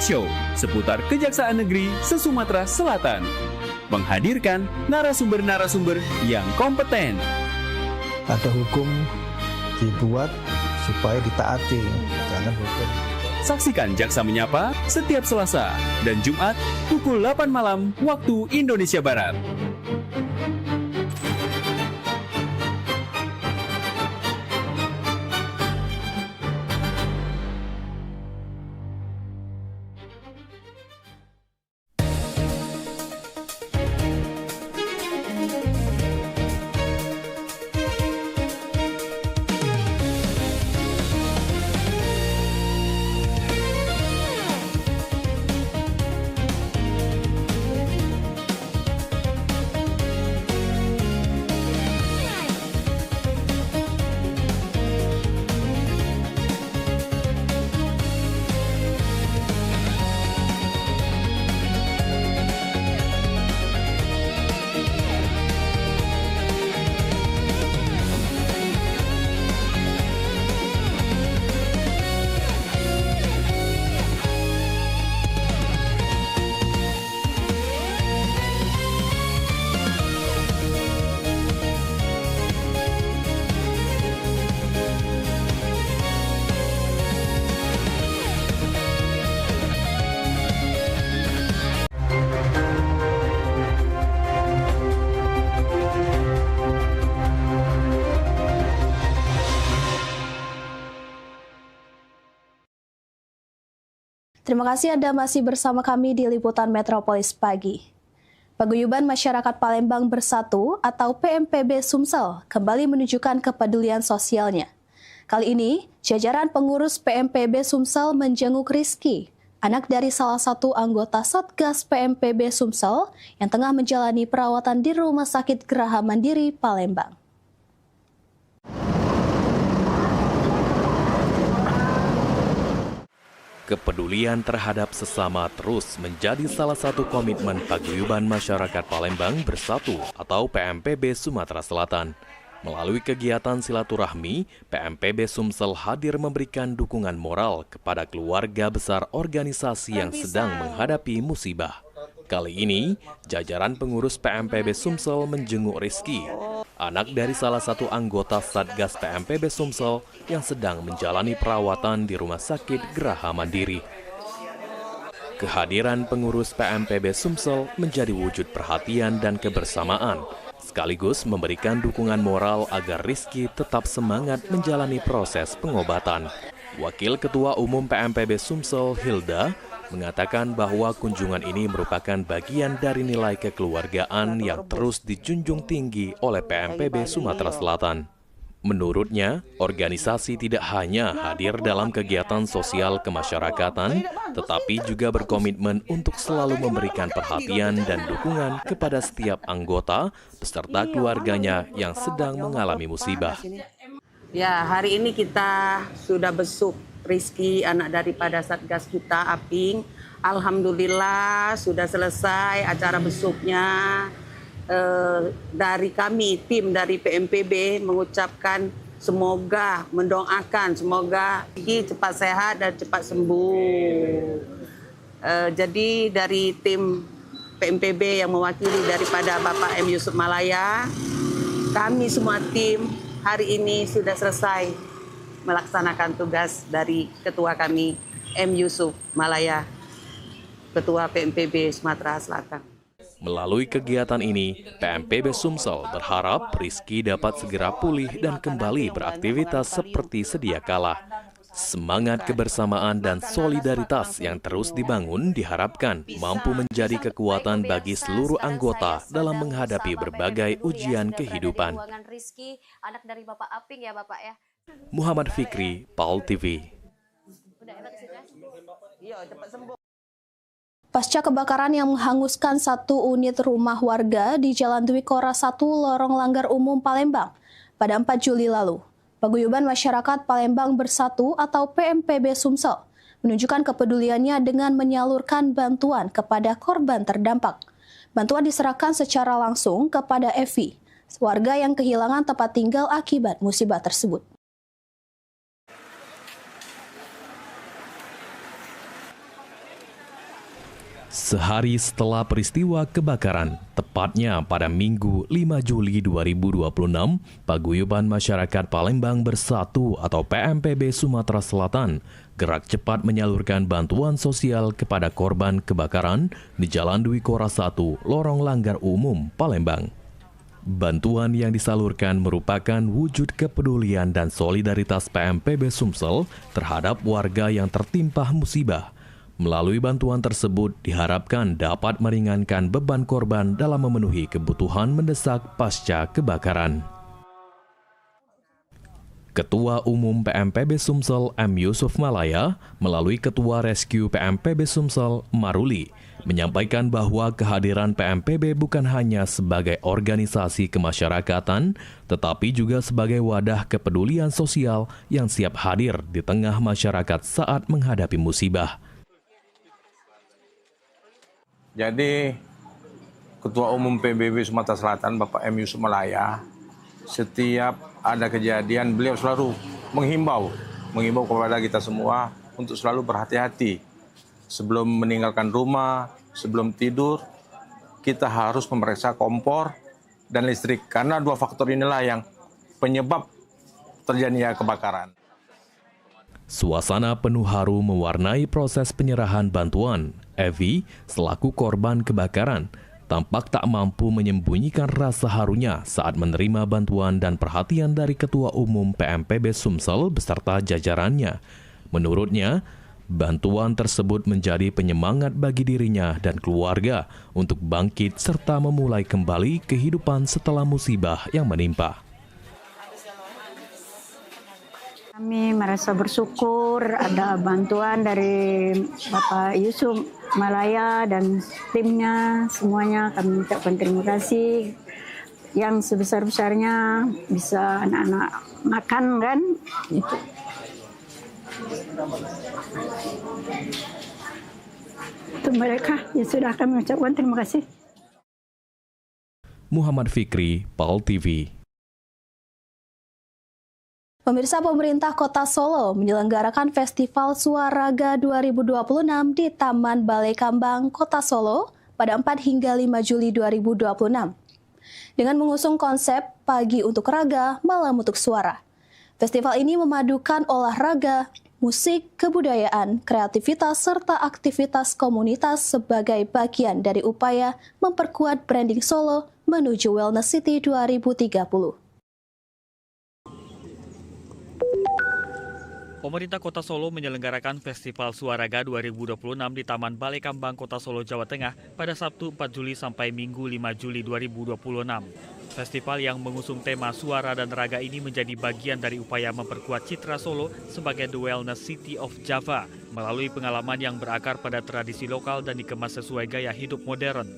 Show seputar Kejaksaan Negeri se-Sumatera Selatan menghadirkan narasumber-narasumber yang kompeten. Ada hukum dibuat supaya ditaati, jangan hukum. Saksikan Jaksa Menyapa setiap Selasa dan Jumat pukul 8 malam waktu Indonesia Barat. Terima kasih Anda masih bersama kami di Liputan Metropolis Pagi. Paguyuban Masyarakat Palembang Bersatu atau PMPB Sumsel kembali menunjukkan kepedulian sosialnya. Kali ini, jajaran pengurus PMPB Sumsel menjenguk Rizky, anak dari salah satu anggota Satgas PMPB Sumsel yang tengah menjalani perawatan di Rumah Sakit Geraha Mandiri, Palembang. Kepedulian terhadap sesama terus menjadi salah satu komitmen Paguyuban Masyarakat Palembang Bersatu atau PMPB Sumatera Selatan. Melalui kegiatan silaturahmi, PMPB Sumsel hadir memberikan dukungan moral kepada keluarga besar organisasi yang sedang menghadapi musibah. Kali ini, jajaran pengurus PMPB Sumsel menjenguk Rizky, anak dari salah satu anggota Satgas PMPB Sumsel yang sedang menjalani perawatan di Rumah Sakit Geraha Mandiri. Kehadiran pengurus PMPB Sumsel menjadi wujud perhatian dan kebersamaan, sekaligus memberikan dukungan moral agar Rizky tetap semangat menjalani proses pengobatan. Wakil Ketua Umum PMPB Sumsel, Hilda, mengatakan bahwa kunjungan ini merupakan bagian dari nilai kekeluargaan yang terus dijunjung tinggi oleh PMPB Sumatera Selatan. Menurutnya, organisasi tidak hanya hadir dalam kegiatan sosial kemasyarakatan, tetapi juga berkomitmen untuk selalu memberikan perhatian dan dukungan kepada setiap anggota beserta keluarganya yang sedang mengalami musibah. Ya, hari ini kita sudah besuk Rizky, anak daripada Satgas kita, Aping. Alhamdulillah sudah selesai acara besuknya. Dari kami, tim dari PMPB mengucapkan semoga, mendoakan semoga Rizky cepat sehat dan cepat sembuh. Jadi dari tim PMPB yang mewakili daripada Bapak M. Yusuf Malaya, kami semua tim hari ini sudah selesai melaksanakan tugas dari ketua kami M. Yusuf Malaya, Ketua PMPB Sumatera Selatan. Melalui kegiatan ini, PMPB Sumsel berharap Rizky dapat segera pulih dan kembali beraktivitas seperti sedia kala. Semangat kebersamaan dan solidaritas yang terus dibangun diharapkan mampu menjadi kekuatan bagi seluruh anggota dalam menghadapi berbagai ujian kehidupan. Muhammad Fikri, PAL TV. Pasca kebakaran yang menghanguskan satu unit rumah warga di Jalan Dwi Kora 1, Lorong Langgar Umum, Palembang pada 4 Juli lalu, Paguyuban Masyarakat Palembang Bersatu atau PMPB Sumsel menunjukkan kepeduliannya dengan menyalurkan bantuan kepada korban terdampak. Bantuan diserahkan secara langsung kepada Evi, warga yang kehilangan tempat tinggal akibat musibah tersebut. Sehari setelah peristiwa kebakaran, tepatnya pada Minggu 5 Juli 2026, Paguyuban Masyarakat Palembang Bersatu atau PMPB Sumatera Selatan gerak cepat menyalurkan bantuan sosial kepada korban kebakaran di Jalan Dwi Kora 1, Lorong Langgar Umum, Palembang. Bantuan yang disalurkan merupakan wujud kepedulian dan solidaritas PMPB Sumsel terhadap warga yang tertimpa musibah. Melalui bantuan tersebut diharapkan dapat meringankan beban korban dalam memenuhi kebutuhan mendesak pasca kebakaran. Ketua Umum PMPB Sumsel M. Yusuf Malaya melalui Ketua Rescue PMPB Sumsel Maruli menyampaikan bahwa kehadiran PMPB bukan hanya sebagai organisasi kemasyarakatan, tetapi juga sebagai wadah kepedulian sosial yang siap hadir di tengah masyarakat saat menghadapi musibah. Jadi, Ketua Umum PBB Sumatera Selatan, Bapak M. Yusuf Malaya, setiap ada kejadian, beliau selalu menghimbau kepada kita semua untuk selalu berhati-hati. Sebelum meninggalkan rumah, sebelum tidur, kita harus memeriksa kompor dan listrik. Karena dua faktor inilah yang penyebab terjadinya kebakaran. Suasana penuh haru mewarnai proses penyerahan bantuan. Evi, selaku korban kebakaran, tampak tak mampu menyembunyikan rasa harunya saat menerima bantuan dan perhatian dari Ketua Umum PMPB Sumsel beserta jajarannya. Menurutnya, bantuan tersebut menjadi penyemangat bagi dirinya dan keluarga untuk bangkit serta memulai kembali kehidupan setelah musibah yang menimpa. Kami merasa bersyukur ada bantuan dari Bapak Yusuf Malaya dan timnya, semuanya kami ucapkan terima kasih. Yang sebesar-besarnya bisa anak-anak makan kan, itu. Untuk mereka ya sudah kami ucapkan terima kasih. Muhammad Fikri, PAL TV. Pemirsa, pemerintah Kota Solo menyelenggarakan Festival Suaraga 2026 di Taman Balai Kambang, Kota Solo pada 4 hingga 5 Juli 2026. Dengan mengusung konsep Pagi untuk Raga, Malam untuk Suara. Festival ini memadukan olahraga, musik, kebudayaan, kreativitas, serta aktivitas komunitas sebagai bagian dari upaya memperkuat branding Solo menuju Wellness City 2030. Pemerintah Kota Solo menyelenggarakan Festival Suaraga 2026 di Taman Balai Kambang, Kota Solo, Jawa Tengah pada Sabtu 4 Juli sampai Minggu 5 Juli 2026. Festival yang mengusung tema suara dan raga ini menjadi bagian dari upaya memperkuat citra Solo sebagai The Wellness City of Java melalui pengalaman yang berakar pada tradisi lokal dan dikemas sesuai gaya hidup modern.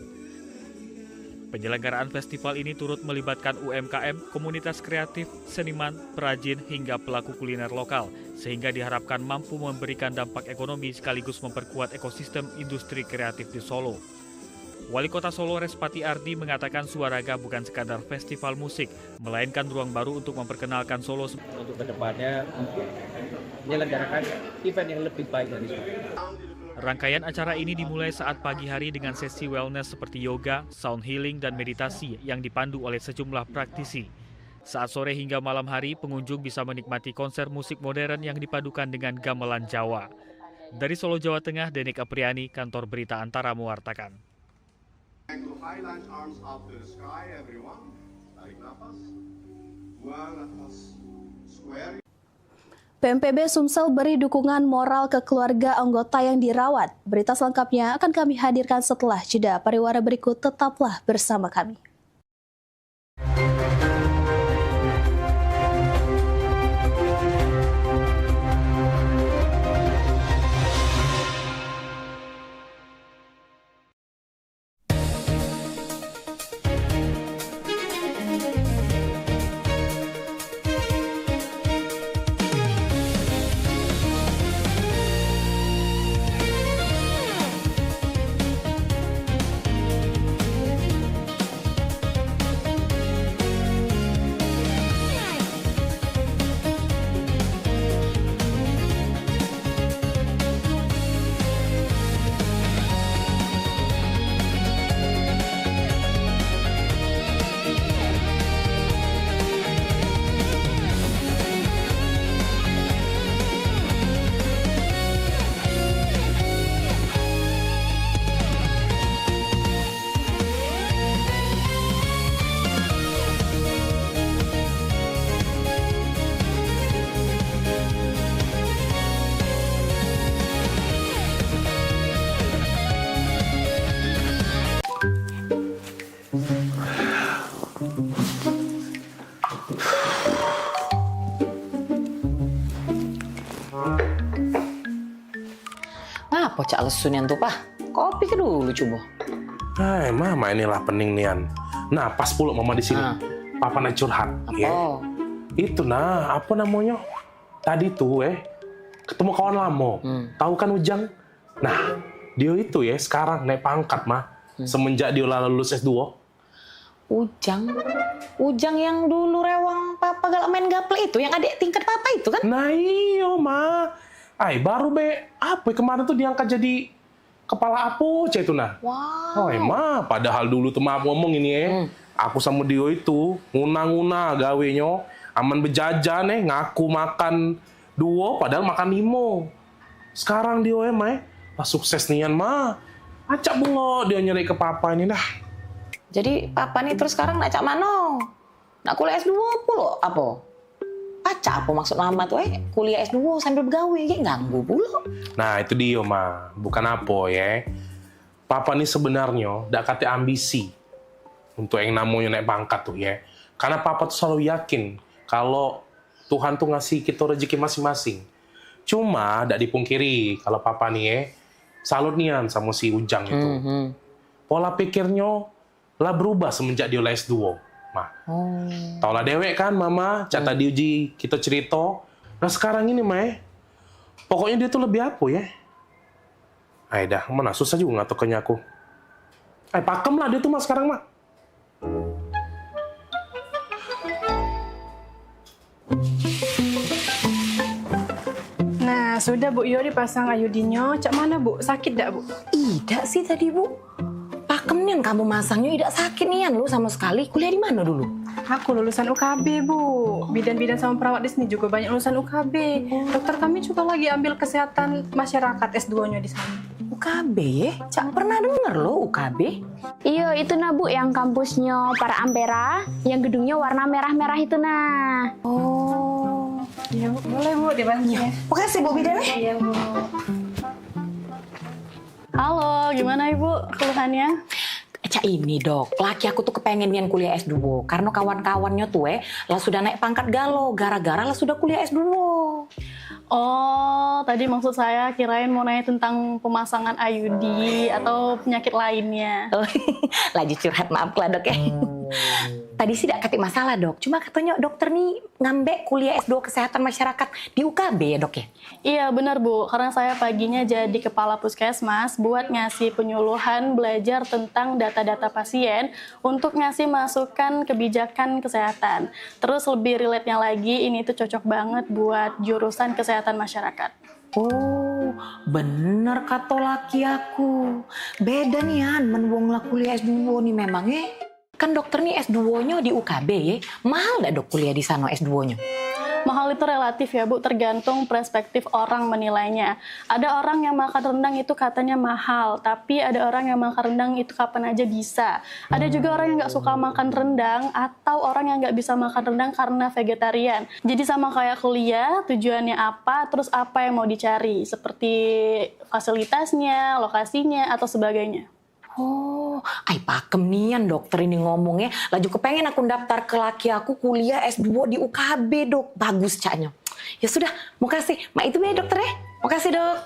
Penyelenggaraan festival ini turut melibatkan UMKM, komunitas kreatif, seniman, perajin, hingga pelaku kuliner lokal, sehingga diharapkan mampu memberikan dampak ekonomi sekaligus memperkuat ekosistem industri kreatif di Solo. Wali Kota Solo Respati Ardi mengatakan Suaraga bukan sekadar festival musik, melainkan ruang baru untuk memperkenalkan Solo untuk kedepannya menyelenggarakan event yang lebih baik dari Solo. Rangkaian acara ini dimulai saat pagi hari dengan sesi wellness seperti yoga, sound healing, dan meditasi yang dipandu oleh sejumlah praktisi. Saat sore hingga malam hari, pengunjung bisa menikmati konser musik modern yang dipadukan dengan gamelan Jawa. Dari Solo, Jawa Tengah, Denik Apriani, Kantor Berita Antara mewartakan. PMPB Sumsel beri dukungan moral ke keluarga anggota yang dirawat. Berita selengkapnya akan kami hadirkan setelah jeda pariwara berikut. Tetaplah bersama kami. Apa cak lesunian tuh, Pak? Kopi ke dulu coba. Hai, mama inilah pening nian. Nah, pas pula mama di sini. Papa nak curhat. Apa? Ya. Itu nah, apa namanya? Tadi tuh ketemu kawan lama. Tahu kan Ujang? Nah, dia itu sekarang naik pangkat mah. Semenjak dia lulus S2. Ujang yang dulu rewang papa galak main gaple itu, yang adik tingkat papa itu kan? Nah iyo mah. Baru apa kemarin tuh diangkat jadi kepala Apoce itu nah. Wow. Mah padahal dulu tuh maaf ngomong ini aku sama dia itu nguna-nguna gawenya aman bejajan ngaku makan 2 padahal makan 5. Sekarang dia sukses nian mah. Acak bungo dia nyari ke papa ini dah. Jadi papa nih terus sekarang nak cak mano? Nak kuliah S2 pula apa? Acak apa maksud mama tuh kuliah S2 sambil bergawe ganggu pula. Nah itu dia mah, bukan apa Papa nih sebenarnya dak kate ambisi untuk yang namanya naik pangkat tuh Karena papa tuh selalu yakin kalau Tuhan tuh ngasih kita rezeki masing-masing. Cuma tidak dipungkiri kalau papa nih salut nian sama si Ujang itu. Pola pikirnya lah berubah semenjak dia S2. Mah, taulah dewek kan mama, cata diuji kita cerita. Nah sekarang ini mah, pokoknya dia tuh lebih apa ya? Ay dah, mana susah juga ngatokannya aku. Ay pakem lah dia tuh mah sekarang mah. Nah, sudah Bu Yo dipasang ayudinyo. Cak mana Bu? Sakit dak Bu? Tidak sih tadi Bu. Pakem nian kamu masangnya tidak sakit nian lu sama sekali. Kuliah di mana dulu? Aku lulusan UKB Bu. Bidan-bidan sama perawat di sini juga banyak lulusan UKB. Dokter kami juga lagi ambil kesehatan masyarakat S2-nya di sana. UKB ya? Cak pernah denger lo UKB? Iya itu nah Bu, yang kampusnya para Ampera, yang gedungnya warna merah-merah itu nah. Oh, iya Bu, boleh Bu dibantu ya. Makasih Bu Bidan. Iya Bu. Halo, gimana Ibu keluhannya? Cak ini dok, laki aku tuh kepengen nian kuliah S2 karena kawan-kawannya tuh lah sudah naik pangkat galau gara-gara lah sudah kuliah S2. Oh, tadi maksud saya kirain mau nanya tentang pemasangan IUD atau penyakit lainnya. Oh, lagi curhat, maaf lah dok ya. Tadi sih tidak katik masalah dok, cuma katanya dokter nih ngambek kuliah S2 kesehatan masyarakat di UKB ya dok ya? Iya benar Bu, karena saya paginya jadi kepala puskesmas buat ngasih penyuluhan belajar tentang data-data pasien untuk ngasih masukan kebijakan kesehatan. Terus lebih relate-nya lagi, ini tuh cocok banget buat jurusan kesehatan masyarakat. Oh, bener kata laki aku. Beda nih An, menwong lah kuliah S2 nih memangnya. Kan dokter nih S2-nya di UKB ya, mahal gak dok kuliah di sana S2-nya? Mahal itu relatif ya Bu, tergantung perspektif orang menilainya. Ada orang yang makan rendang itu katanya mahal, tapi ada orang yang makan rendang itu kapan aja bisa. Ada juga orang yang nggak suka makan rendang, atau orang yang nggak bisa makan rendang karena vegetarian. Jadi sama kayak kuliah, tujuannya apa, terus apa yang mau dicari, seperti fasilitasnya, lokasinya, atau sebagainya. Oh, ay pakem nian dokter ini ngomongnya. Laju kepengen aku daftar ke laki aku kuliah S2 di UKB dok. Bagus caknya. Ya sudah, makasih. Mak itu ya dokter ya. Makasih dok.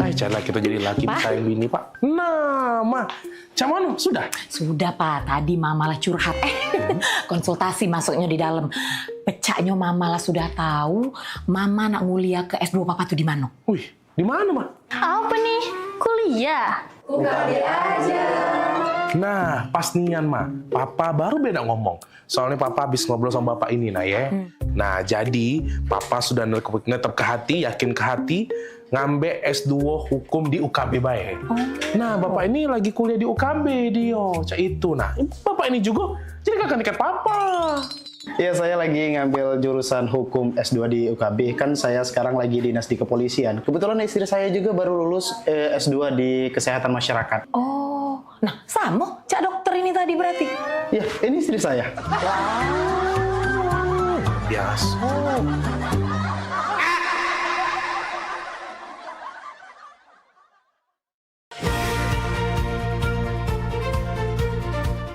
Ay cara kita jadi laki sayang bini pak. Nah, mah, cuman sudah? Sudah pak. Tadi mama lah curhat. Konsultasi masuknya di dalam. Pecahnya mama lah sudah tahu. Mama nak nguliah ke S2 papa tuh di mana? Wih, di mana mah? Apa nih? Kuliah? UKB aja. Nah, pas nian mah, papa baru beda ngomong. Soalnya papa habis ngobrol sama bapak ini nah ya. Nah, jadi papa sudah netep ke hati, yakin ke hati, ngambil S2 hukum di UKB baik. Nah, bapak ini lagi kuliah di UKB dia, cak itu. Nah, bapak ini juga jadi kakak tingkat papa. Iya, saya lagi ngambil jurusan hukum S2 di UKB. Kan saya sekarang lagi dinas di kepolisian. Kebetulan istri saya juga baru lulus S2 di kesehatan masyarakat. Oh, nah sama cak dokter ini tadi berarti? Ya, ini istri saya. Wow, biasa.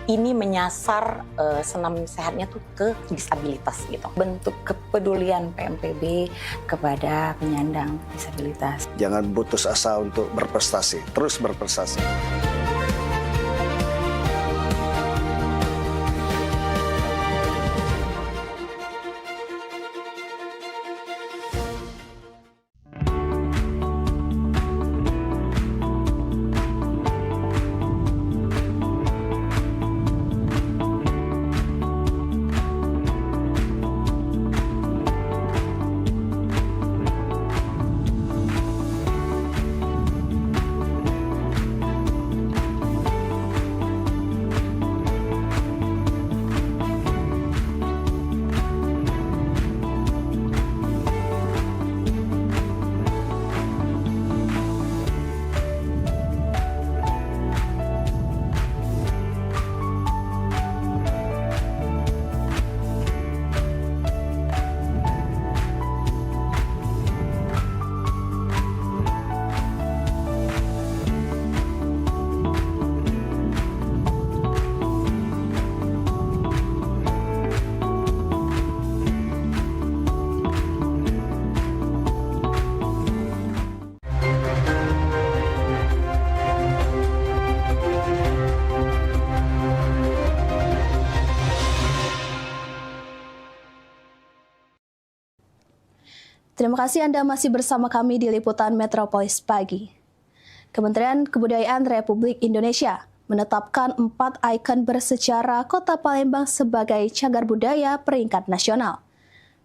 Ini menyasar senam sehatnya tuh ke disabilitas gitu. Bentuk kepedulian PMPB kepada penyandang disabilitas. Jangan putus asa untuk berprestasi, terus berprestasi. Terima kasih Anda masih bersama kami di Liputan Metropolis Pagi. Kementerian Kebudayaan Republik Indonesia menetapkan 4 ikon bersejarah Kota Palembang sebagai cagar budaya peringkat nasional.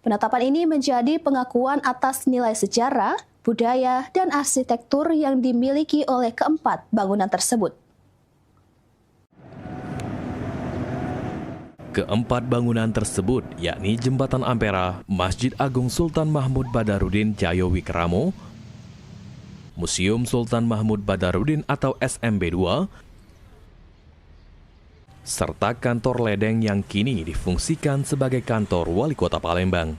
Penetapan ini menjadi pengakuan atas nilai sejarah, budaya, dan arsitektur yang dimiliki oleh keempat bangunan tersebut. Keempat bangunan tersebut yakni Jembatan Ampera, Masjid Agung Sultan Mahmud Badarudin Jayawikramo, Museum Sultan Mahmud Badarudin atau SMB2, serta kantor ledeng yang kini difungsikan sebagai kantor Wali Kota Palembang.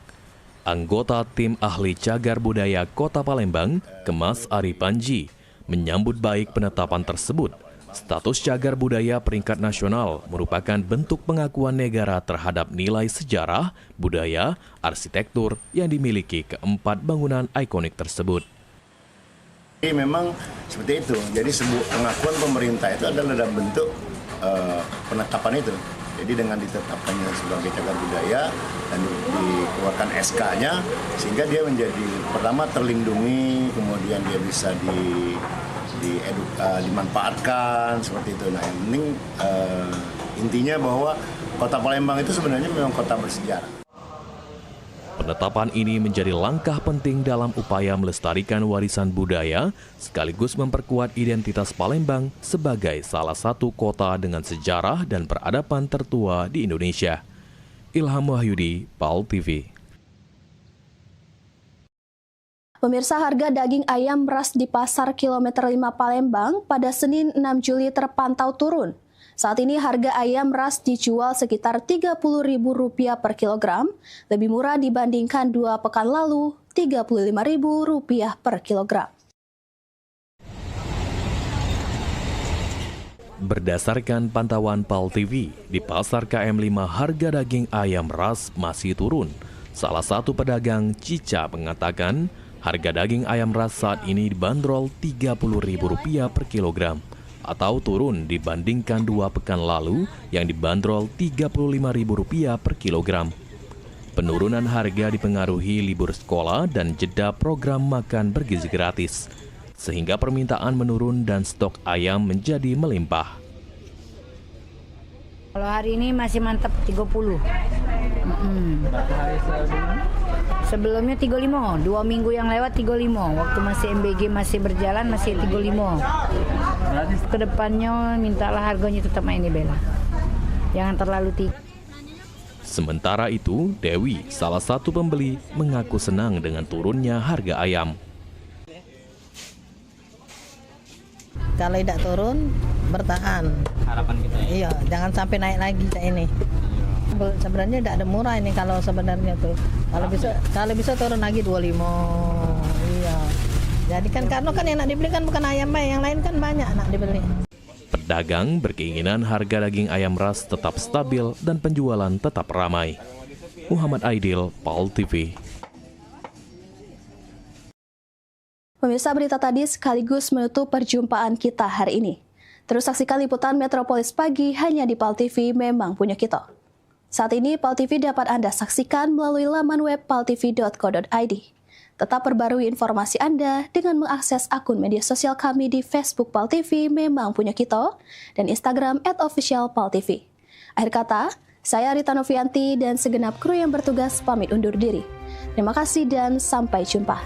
Anggota tim ahli cagar budaya Kota Palembang, Kemas Ari Panji, menyambut baik penetapan tersebut. Status cagar budaya peringkat nasional merupakan bentuk pengakuan negara terhadap nilai sejarah, budaya, arsitektur yang dimiliki keempat bangunan ikonik tersebut. Jadi memang seperti itu. Jadi sebuah pengakuan pemerintah itu adalah dalam bentuk penetapan itu. Jadi dengan ditetapkannya sebagai cagar budaya dan dikeluarkan SK-nya, sehingga dia menjadi pertama terlindungi, kemudian dia bisa dimanfaatkan seperti itu. Nah, yang penting intinya bahwa Kota Palembang itu sebenarnya memang kota bersejarah. Penetapan ini menjadi langkah penting dalam upaya melestarikan warisan budaya sekaligus memperkuat identitas Palembang sebagai salah satu kota dengan sejarah dan peradaban tertua di Indonesia. Ilham Wahyudi, PAL TV. Pemirsa, harga daging ayam ras di Pasar Kilometer 5 Palembang pada Senin 6 Juli terpantau turun. Saat ini harga ayam ras dijual sekitar Rp30.000 per kilogram, lebih murah dibandingkan 2 pekan lalu, Rp35.000 per kilogram. Berdasarkan pantauan PAL TV, di Pasar KM5 harga daging ayam ras masih turun. Salah satu pedagang Cica mengatakan, harga daging ayam ras saat ini dibanderol Rp30.000 per kilogram, atau turun dibandingkan 2 pekan lalu yang dibanderol Rp35.000 per kilogram. Penurunan harga dipengaruhi libur sekolah dan jeda program makan bergizi gratis, sehingga permintaan menurun dan stok ayam menjadi melimpah. Kalau hari ini masih mantap 30. Sebelumnya 35, 2 minggu yang lewat 35. Waktu masih MBG masih berjalan masih 35. Kedepannya mintalah harganya tetap ini Bella. Jangan terlalu tinggi. Sementara itu, Dewi, salah satu pembeli, mengaku senang dengan turunnya harga ayam. Kalau tidak turun, bertahan. Harapan kita ya? Iya, jangan sampai naik lagi ini. Sebenarnya tidak ada murah ini kalau sebenarnya tuh. Kalau bisa turun lagi 25. Iya. Jadi kan karena kan yang nak dibeli kan bukan ayam, yang lain kan banyak nak dibeli. Pedagang berkeinginan harga daging ayam ras tetap stabil dan penjualan tetap ramai. Muhammad Aidil, PAL TV. Pemirsa, berita tadi sekaligus menutup perjumpaan kita hari ini. Terus saksikan Liputan Metropolis Pagi hanya di PAL TV, memang punya kita. Saat ini PAL TV dapat Anda saksikan melalui laman web paltv.co.id. Tetap perbarui informasi Anda dengan mengakses akun media sosial kami di Facebook PAL TV, memang punya kita, dan Instagram @officialpaltv. Akhir kata, saya Rita Novianti dan segenap kru yang bertugas pamit undur diri. Terima kasih dan sampai jumpa.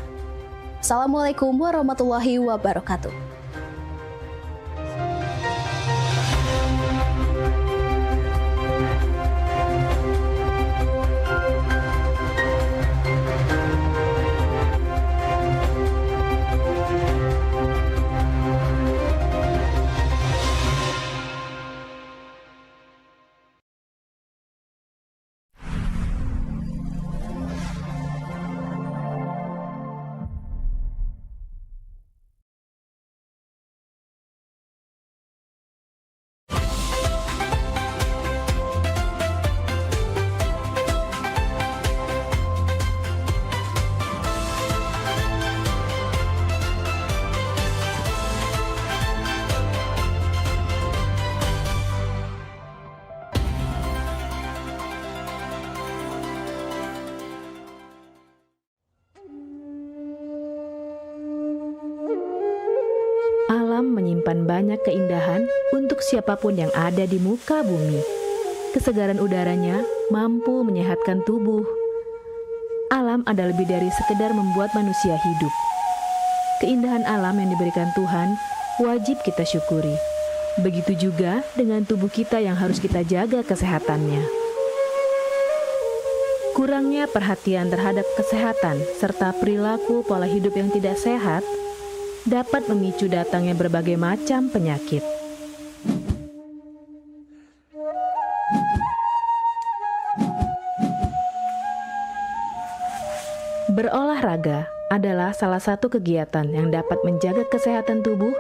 Assalamualaikum warahmatullahi wabarakatuh. menyimpan banyak keindahan untuk siapapun yang ada di muka bumi. Kesegaran udaranya mampu menyehatkan tubuh. Alam ada lebih dari sekedar membuat manusia hidup. Keindahan alam yang diberikan Tuhan wajib kita syukuri. Begitu juga dengan tubuh kita yang harus kita jaga kesehatannya. Kurangnya perhatian terhadap kesehatan serta perilaku pola hidup yang tidak sehat dapat memicu datangnya berbagai macam penyakit. Berolahraga adalah salah satu kegiatan yang dapat menjaga kesehatan tubuh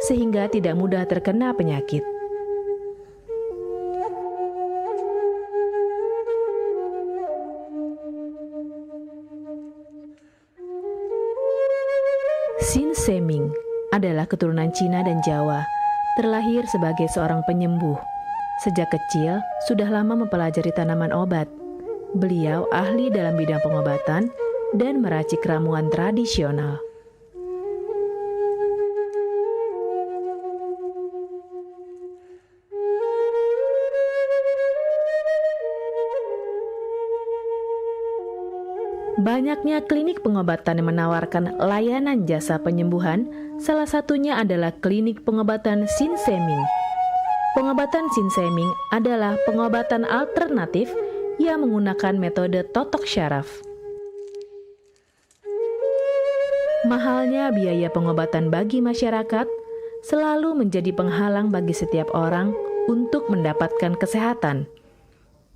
sehingga tidak mudah terkena penyakit. Sin Seming adalah keturunan Cina dan Jawa, terlahir sebagai seorang penyembuh. Sejak kecil, sudah lama mempelajari tanaman obat. Beliau ahli dalam bidang pengobatan dan meracik ramuan tradisional. Banyaknya klinik pengobatan yang menawarkan layanan jasa penyembuhan, salah satunya adalah klinik pengobatan Sin Seming. Pengobatan Sin Seming adalah pengobatan alternatif yang menggunakan metode totok syaraf. Mahalnya biaya pengobatan bagi masyarakat selalu menjadi penghalang bagi setiap orang untuk mendapatkan kesehatan.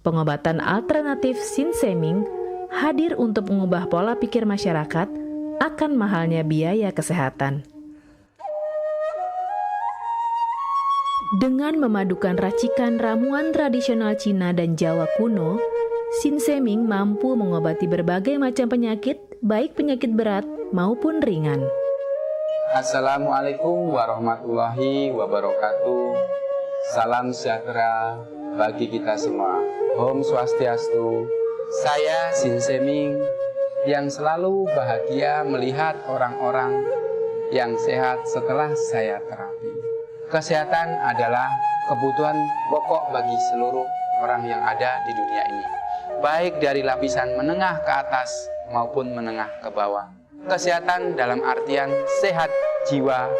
Pengobatan alternatif Sin Seming hadir untuk mengubah pola pikir masyarakat akan mahalnya biaya kesehatan. Dengan memadukan racikan ramuan tradisional Cina dan Jawa kuno, Sin Seming mampu mengobati berbagai macam penyakit, baik penyakit berat maupun ringan. Assalamualaikum warahmatullahi wabarakatuh. Salam sejahtera bagi kita semua. Om Swastiastu. Saya Sin Seming yang selalu bahagia melihat orang-orang yang sehat setelah saya terapi. Kesehatan adalah kebutuhan pokok bagi seluruh orang yang ada di dunia ini, baik dari lapisan menengah ke atas maupun menengah ke bawah. Kesehatan dalam artian sehat jiwa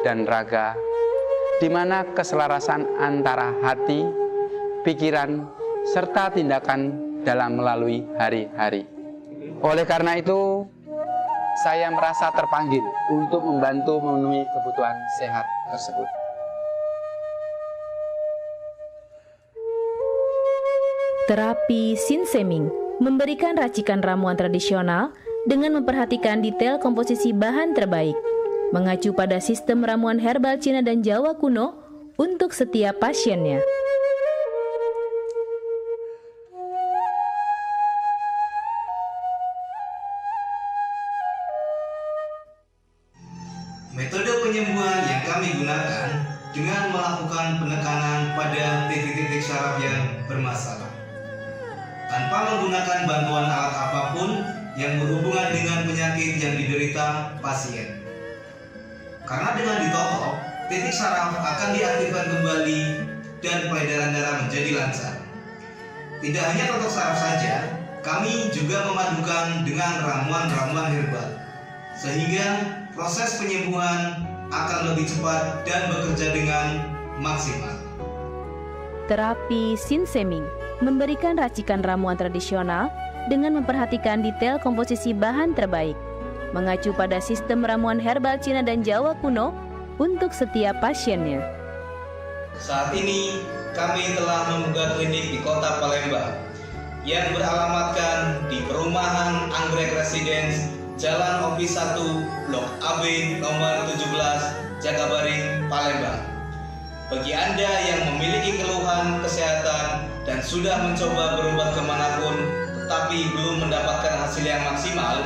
dan raga, di mana keselarasan antara hati, pikiran, serta tindakan dalam melalui hari-hari. Oleh karena itu, saya merasa terpanggil untuk membantu memenuhi kebutuhan sehat tersebut. Terapi Sin Seming memberikan racikan ramuan tradisional dengan memperhatikan detail komposisi bahan terbaik, mengacu pada sistem ramuan herbal Cina dan Jawa kuno untuk setiap pasiennya. Metode penyembuhan yang kami gunakan dengan melakukan penekanan pada titik-titik syaraf yang bermasalah, tanpa menggunakan bantuan alat apapun yang berhubungan dengan penyakit yang diderita pasien. Karena dengan ditotok, titik syaraf akan diaktifkan kembali dan peredaran darah menjadi lancar. Tidak hanya totok syaraf saja, kami juga memadukan dengan ramuan-ramuan herbal, sehingga proses penyembuhan akan lebih cepat dan bekerja dengan maksimal. Terapi Sin Seming memberikan racikan ramuan tradisional dengan memperhatikan detail komposisi bahan terbaik, mengacu pada sistem ramuan herbal Cina dan Jawa kuno untuk setiap pasiennya. Saat ini kami telah membuka klinik di Kota Palembang yang beralamatkan di Perumahan Anggrek Residence, Jalan Opis 1, Blok AB nomor 17, Jakabaring, Palembang. Bagi Anda yang memiliki keluhan kesehatan dan sudah mencoba berobat kemanapun tetapi belum mendapatkan hasil yang maksimal,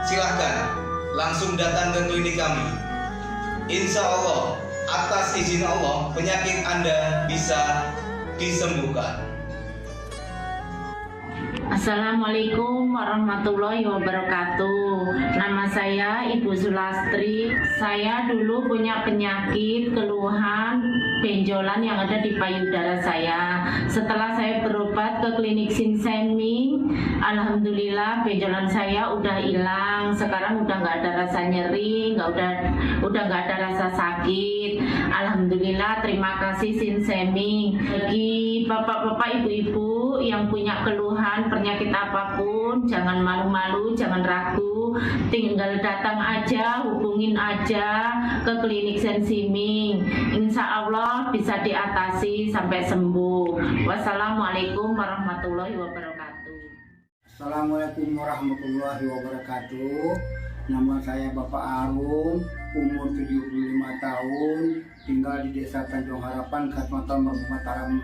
silahkan langsung datang ke klinik kami. Insya Allah, atas izin Allah, penyakit Anda bisa disembuhkan. Assalamualaikum warahmatullahi wabarakatuh. Nama saya Ibu Zulastri. Saya dulu punya penyakit keluhan benjolan yang ada di payudara saya. Setelah saya berobat ke klinik Sinseming, alhamdulillah benjolan saya udah hilang. Sekarang udah nggak ada rasa nyeri, udah nggak ada rasa sakit. Alhamdulillah, terima kasih Sinseming. Bagi bapak-bapak, ibu-ibu yang punya keluhan penyakit apapun, jangan malu-malu, jangan ragu, tinggal datang aja, hubungin aja ke klinik Sinseming. Insya Allah bisa diatasi sampai sembuh. Wassalamualaikum warahmatullahi wabarakatuh. Assalamualaikum warahmatullahi wabarakatuh. Nama saya Bapak Arum, umur 75 tahun, tinggal di Desa Tanjung Harapan, Kecamatan Merbau Mataram.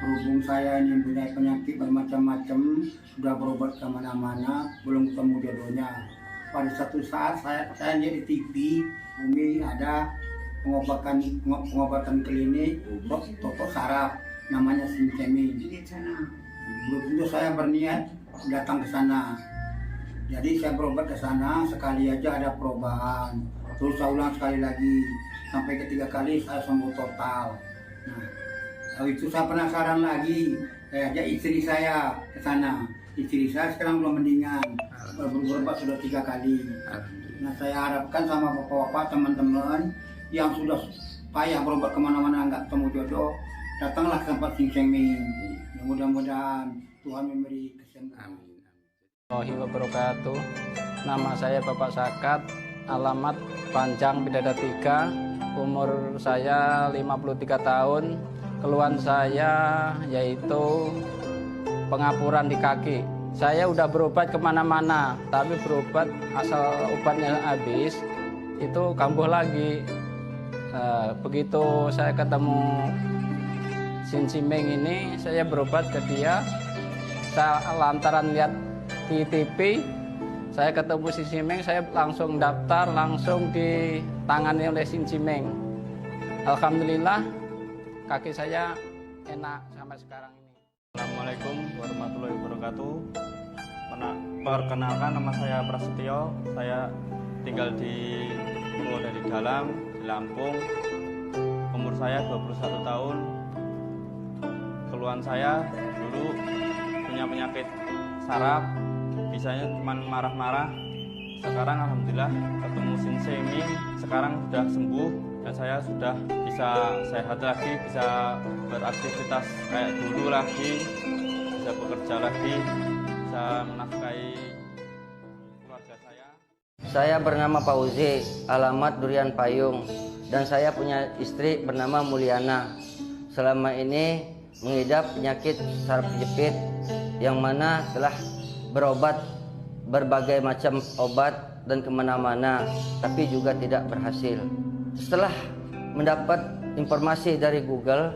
Berhubung saya ini mempunyai penyakit bermacam-macam, sudah berobat kemana-mana, belum ketemu jodohnya. Pada satu saat saya lihat di TV, Bumi ada pengobatan klinik totok saraf, namanya Sinseming. Belum tentu saya berniat datang ke sana. Jadi saya berobat ke sana, sekali aja ada perubahan. Terus saya ulang sekali lagi, sampai ketiga kali saya sembuh total. Nah, lalu itu saya penasaran lagi, saya ajak istri saya ke sana. Istri saya sekarang belum mendingan, berobat sudah 3 kali. Nah, saya harapkan sama bapak-bapak, teman-teman yang sudah payah berobat kemana-mana nggak ketemu jodoh, datanglah ke tempat Sinseming. Mudah-mudahan Tuhan memberi kesembuhan. Warahmatullahi wabarakatuh. Nama saya Bapak Sakat, alamat Panjang Bidada 3, umur saya 53 tahun. Keluhan saya yaitu pengapuran di kaki. Saya udah berobat kemana-mana, tapi berobat asal obatnya habis, itu kambuh lagi. Begitu saya ketemu Sinseming ini, saya berobat ke dia. Saya lantaran lihat di TV, saya ketemu Sinseming, saya langsung daftar, langsung ditangani oleh Sinseming. Alhamdulillah, kaki saya enak sampai sekarang ini. Assalamualaikum warahmatullahi wabarakatuh. Perkenalkan, nama saya Prasetyo. Saya tinggal di Purwodadi Dalam, di Lampung. Umur saya 21 tahun. Keluhan saya dulu punya penyakit saraf, bisanya cuma marah-marah. Sekarang alhamdulillah ketemu Sinseming, sekarang sudah sembuh dan saya sudah bisa sehat lagi, bisa beraktivitas kayak dulu lagi, bisa bekerja lagi, bisa menafkahi keluarga saya. Saya bernama Fauzi, alamat Durian Payung, dan saya punya istri bernama Mulyana. Selama ini mengidap penyakit saraf kejepit yang mana telah berobat berbagai macam obat dan kemana-mana, tapi juga tidak berhasil. Setelah mendapat informasi dari Google,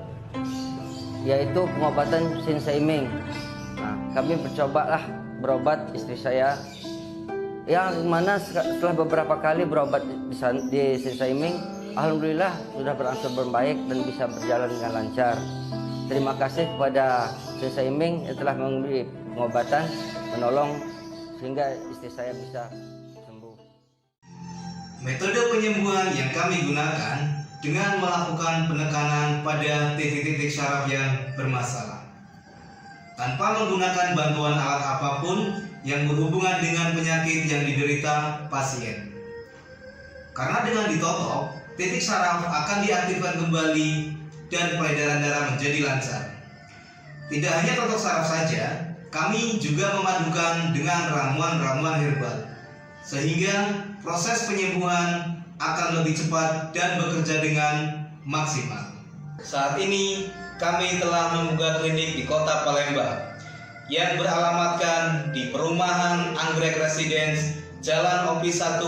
yaitu pengobatan Sinseming, nah, kami mencobalah berobat istri saya, yang mana setelah beberapa kali berobat di Sinseming, alhamdulillah sudah berangsur membaik dan bisa berjalan dengan lancar. Terima kasih kepada Sinseming yang telah memberi pengobatan, menolong sehingga istri saya bisa sembuh. Metode penyembuhan yang kami gunakan dengan melakukan penekanan pada titik-titik saraf yang bermasalah, tanpa menggunakan bantuan alat apapun yang berhubungan dengan penyakit yang diderita pasien. Karena dengan ditotok, titik saraf akan diaktifkan kembali dan peredaran darah menjadi lancar. Tidak hanya totok saraf saja, kami juga memadukan dengan ramuan-ramuan herbal, sehingga proses penyembuhan akan lebih cepat dan bekerja dengan maksimal. Saat ini kami telah membuka klinik di Kota Palembang yang beralamatkan di Perumahan Anggrek Residence, Jalan Opi 1,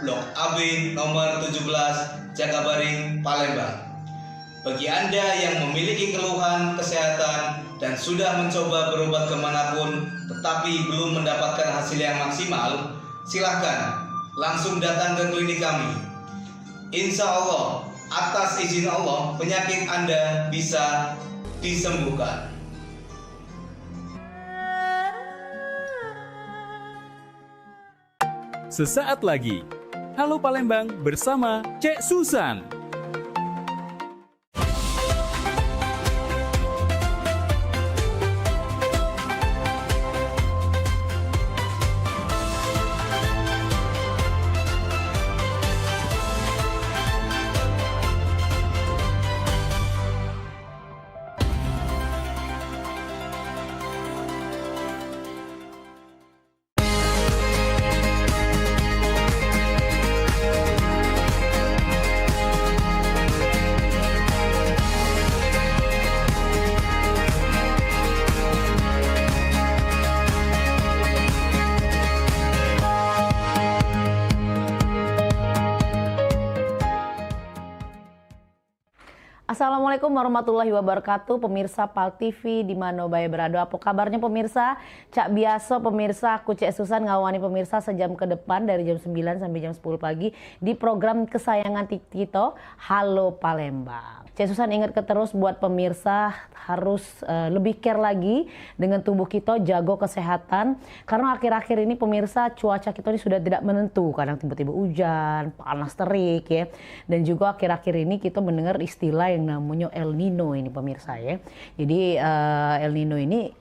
Blok AB nomor 17, Jakabaring, Palembang. Bagi Anda yang memiliki keluhan kesehatan dan sudah mencoba berobat kemanapun tetapi belum mendapatkan hasil yang maksimal, silahkan langsung datang ke klinik kami. Insya Allah, atas izin Allah, penyakit Anda bisa disembuhkan. sesaat lagi. Halo Palembang bersama Cek Susan. Assalamualaikum warahmatullahi wabarakatuh, pemirsa PAL TV di mana bae berada. Apa kabarnya pemirsa? Cak biasa pemirsa, aku Cek Susan ngawani pemirsa sejam ke depan dari jam 9 sampai jam 10 pagi di program kesayangan kita Halo Palembang. Cek Susan ingat terus buat pemirsa harus lebih care lagi dengan tubuh kita, jago kesehatan. Karena akhir-akhir ini pemirsa cuaca kita ini sudah tidak menentu, kadang tiba-tiba hujan, panas terik ya. Dan juga akhir-akhir ini kita mendengar istilah yang namanya El Nino ini pemirsa ya. Jadi El Nino ini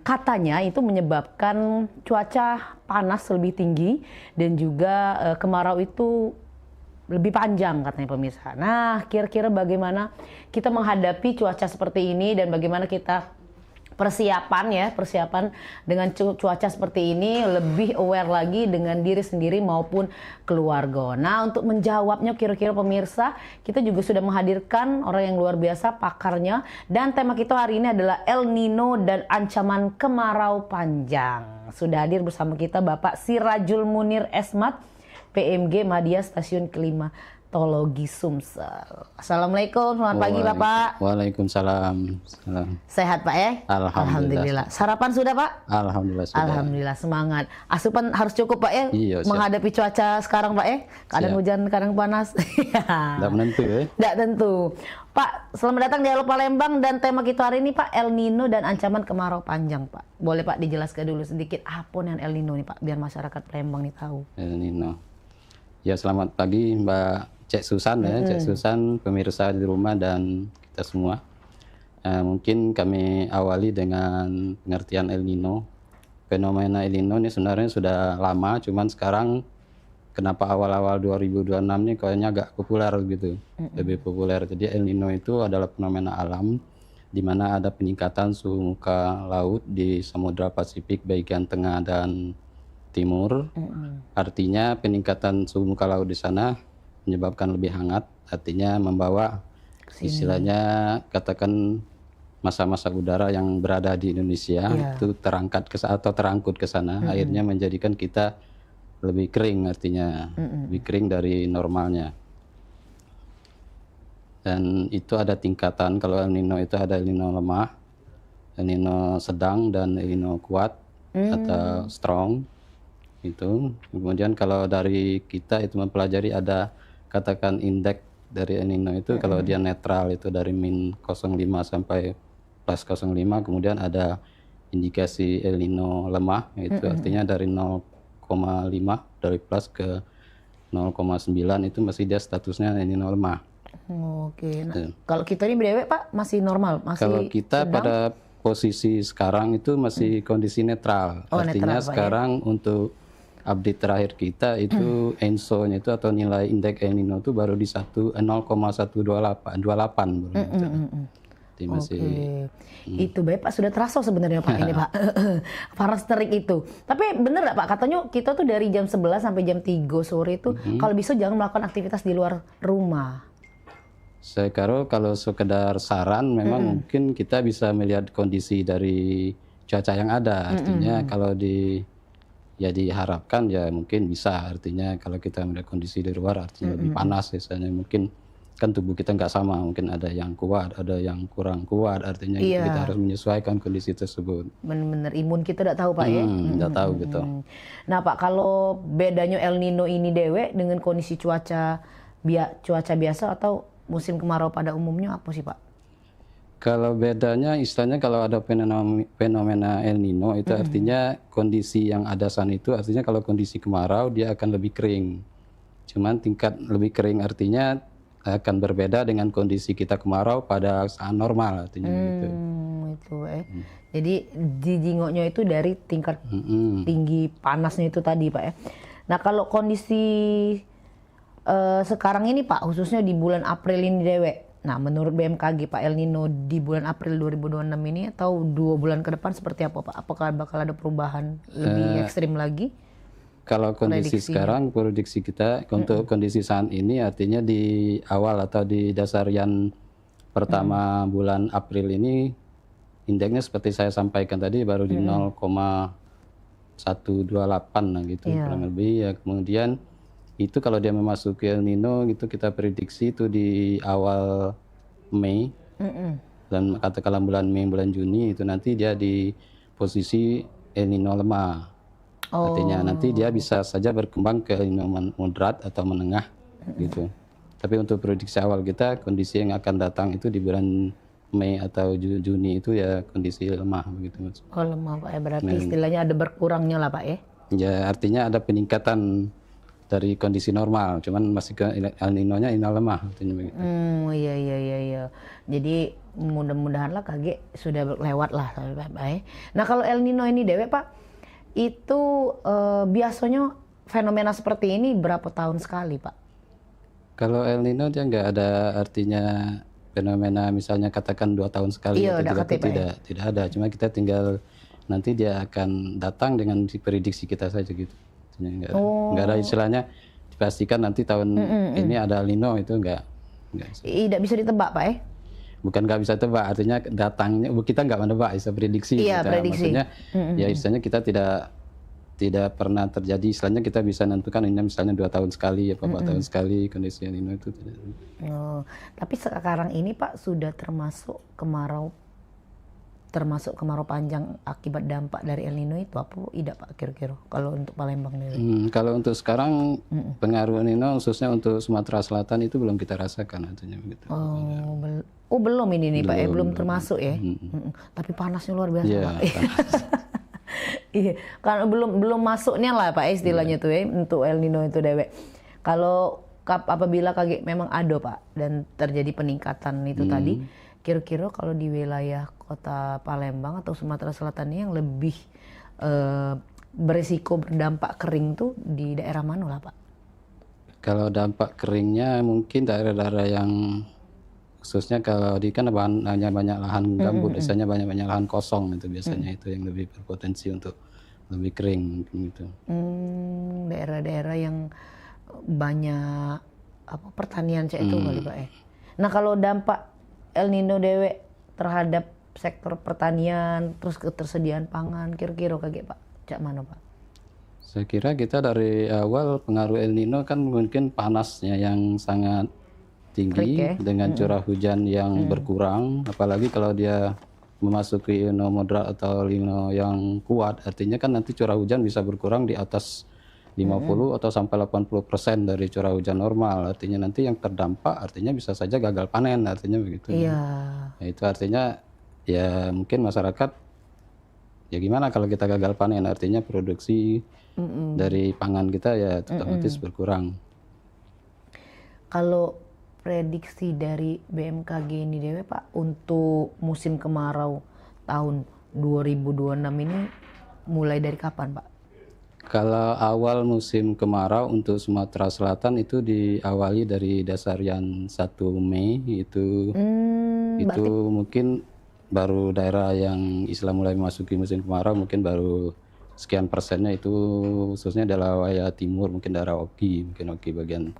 katanya itu menyebabkan cuaca panas lebih tinggi dan juga kemarau itu lebih panjang katanya pemirsa. Nah, kira-kira bagaimana kita menghadapi cuaca seperti ini dan bagaimana kita persiapan dengan cuaca seperti ini, lebih aware lagi dengan diri sendiri maupun keluarga. Nah, untuk menjawabnya kira-kira pemirsa, kita juga sudah menghadirkan orang yang luar biasa, pakarnya, dan tema kita hari ini adalah El Nino dan ancaman kemarau panjang. Sudah hadir bersama kita Bapak Sirajul Munir Esmat, PMG Madya Stasiun Klimatologi Sumsel. Assalamualaikum, selamat pagi Bapak. Waalaikumsalam. Sehat Pak ya? Alhamdulillah. Sarapan sudah Pak? Alhamdulillah sudah. Alhamdulillah, semangat. Asupan harus cukup Pak ya? Iya, menghadapi cuaca sekarang Pak ya? Kadang hujan, kadang panas. Tidak menentu ya? Tidak tentu. Pak, selamat datang di Halo Palembang dan tema kita hari ini Pak, El Nino dan ancaman kemarau panjang Pak. Boleh Pak dijelaskan dulu sedikit apa yang El Nino nih Pak, biar masyarakat Palembang nih tahu. El Nino. Ya, selamat pagi Mbak Cek Susan ya, Cek Susan, pemirsa di rumah dan kita semua. Mungkin kami awali dengan pengertian El Nino. Fenomena El Nino ini sebenarnya sudah lama, cuman sekarang kenapa awal-awal 2026 ini kayaknya agak populer gitu, lebih populer. Jadi El Nino itu adalah fenomena alam di mana ada peningkatan suhu muka laut di Samudra Pasifik bagian tengah dan timur. Artinya peningkatan suhu muka laut di sana menyebabkan lebih hangat, artinya membawa istilahnya katakan massa-massa udara yang berada di Indonesia itu terangkut ke sana, akhirnya menjadikan kita lebih kering, artinya lebih kering dari normalnya. Dan itu ada tingkatan, kalau El Nino itu ada El Nino lemah, El Nino sedang, dan El Nino kuat atau strong. Itu kemudian kalau dari kita itu mempelajari ada katakan indeks dari El Nino itu kalau dia netral itu dari min 0,5 sampai plus 0,5, kemudian ada indikasi El Nino lemah itu artinya dari 0,5 dari plus ke 0,9 itu masih dia statusnya El Nino lemah. Oke. Nah, kalau kita ini berdewek Pak masih normal, masih kalau kita sedang? pada posisi sekarang itu masih kondisi netral. Artinya netral, Pak, sekarang untuk update terakhir kita itu ENSO-nya itu atau nilai indeks El Nino itu baru di 0,128 baru. Jadi masih itu baik Pak, sudah terasa sebenarnya Pak ini Pak. Panas terik itu. Tapi bener nggak Pak, katanya kita tuh dari jam 11 sampai jam 3 sore itu kalau bisa jangan melakukan aktivitas di luar rumah. Saya kira kalau sekedar saran memang mungkin kita bisa melihat kondisi dari cuaca yang ada. Artinya kalau diharapkan ya mungkin bisa, artinya kalau kita melihat kondisi di luar artinya lebih panas misalnya, mungkin kan tubuh kita nggak sama, mungkin ada yang kuat, ada yang kurang kuat, artinya kita harus menyesuaikan kondisi tersebut. Benar-benar imun kita tidak tahu Pak ya? Tidak tahu gitu. Nah Pak, kalau bedanya El Nino ini dewe dengan kondisi cuaca biasa atau musim kemarau pada umumnya apa sih Pak? Kalau bedanya istilahnya kalau ada fenomena El Nino itu artinya kondisi yang ada sana itu artinya kalau kondisi kemarau dia akan lebih kering. Cuman tingkat lebih kering artinya akan berbeda dengan kondisi kita kemarau pada saat normal artinya gitu. Itu Jadi dijingoknya itu dari tingkat tinggi panasnya itu tadi Pak ya. Nah kalau kondisi sekarang ini Pak khususnya di bulan April ini Dewe. Nah menurut BMKG Pak El Nino di bulan April 2026 ini atau 2 bulan ke depan seperti apa Pak? Apakah bakal ada perubahan lebih ekstrim lagi? Kalau kondisi sekarang, prediksi kita untuk kondisi saat ini artinya di awal atau di dasarian pertama bulan April ini indeksnya seperti saya sampaikan tadi baru di 0,128 lah gitu kurang lebih ya. Kemudian itu kalau dia memasuki El Nino gitu kita prediksi itu di awal Mei dan katakanlah bulan Mei bulan Juni itu nanti dia di posisi El Nino lemah. Artinya nanti dia bisa saja berkembang ke El Nino moderat atau menengah gitu. Tapi untuk prediksi awal kita kondisi yang akan datang itu di bulan Mei atau Juni itu ya kondisi lemah begitu Mas. Oh lemah Pak ya berarti istilahnya ada berkurangnya lah Pak ya? Ya artinya ada peningkatan dari kondisi normal, cuman masih ke El Nino-nya ini lemah artinya begitu. Iya. Jadi mudah-mudahan lah KG sudah lewat lah Pak ya. Nah kalau El Nino ini Dewe Pak itu biasanya fenomena seperti ini berapa tahun sekali Pak? Kalau El Nino dia nggak ada artinya fenomena misalnya katakan 2 tahun sekali atau 3 tahun tidak ada. Cuma kita tinggal nanti dia akan datang dengan prediksi kita saja gitu. Nggak ada istilahnya dipastikan nanti tahun ini ada El Nino itu nggak. Tidak bisa ditebak Pak ya? Bukan nggak bisa tebak, artinya datangnya kita nggak menebak, bisa prediksi. Iya, prediksi. Maksudnya ya istilahnya kita tidak pernah terjadi, istilahnya kita bisa menentukan ini misalnya 2 tahun sekali, 4 tahun sekali kondisi El Nino itu tidak. Tapi sekarang ini Pak sudah termasuk kemarau panjang akibat dampak dari El Nino itu apa tidak Pak kira-kira kalau untuk Palembang ini? Kalau untuk sekarang pengaruh El Nino khususnya untuk Sumatera Selatan itu belum kita rasakan artinya begitu. Belum ini nih Pak ya, belum termasuk ya. Tapi panasnya luar biasa Pak. Iya, karena belum masuknya lah Pak istilahnya tuh ya untuk El Nino itu Dewe. Kalau apabila kaget memang ada Pak dan terjadi peningkatan itu tadi, kira-kira kalau di wilayah Kota Palembang atau Sumatera Selatan ini yang lebih berisiko berdampak kering tuh di daerah mana lah Pak? Kalau dampak keringnya mungkin daerah-daerah yang khususnya kalau di kan hanya banyak lahan gambut, biasanya banyak lahan kosong itu biasanya itu yang lebih berpotensi untuk lebih kering gitu. Daerah-daerah yang banyak pertanian itu kali Pak ya. Nah kalau dampak El Nino Dewe terhadap sektor pertanian terus ketersediaan pangan kira-kira kayak Pak cak mana Pak? Saya kira kita dari awal pengaruh El Nino kan mungkin panasnya yang sangat tinggi dengan curah hujan yang berkurang, apalagi kalau dia memasuki El Nino moderat atau El Nino yang kuat, artinya kan nanti curah hujan bisa berkurang di atas 50 atau sampai 80% dari curah hujan normal, artinya nanti yang terdampak artinya bisa saja gagal panen artinya begitu. Iya. Nah, itu artinya ya mungkin masyarakat ya gimana kalau kita gagal panen, artinya produksi dari pangan kita ya otomatis berkurang. Kalau prediksi dari BMKG ini Dewe Pak untuk musim kemarau tahun 2026 ini mulai dari kapan Pak? Kalau awal musim kemarau untuk Sumatera Selatan itu diawali dari dasarian 1 Mei itu mungkin baru daerah yang Islam mulai memasuki musim kemarau mungkin baru sekian persennya itu khususnya daerah wilayah timur, mungkin daerah Oki bagian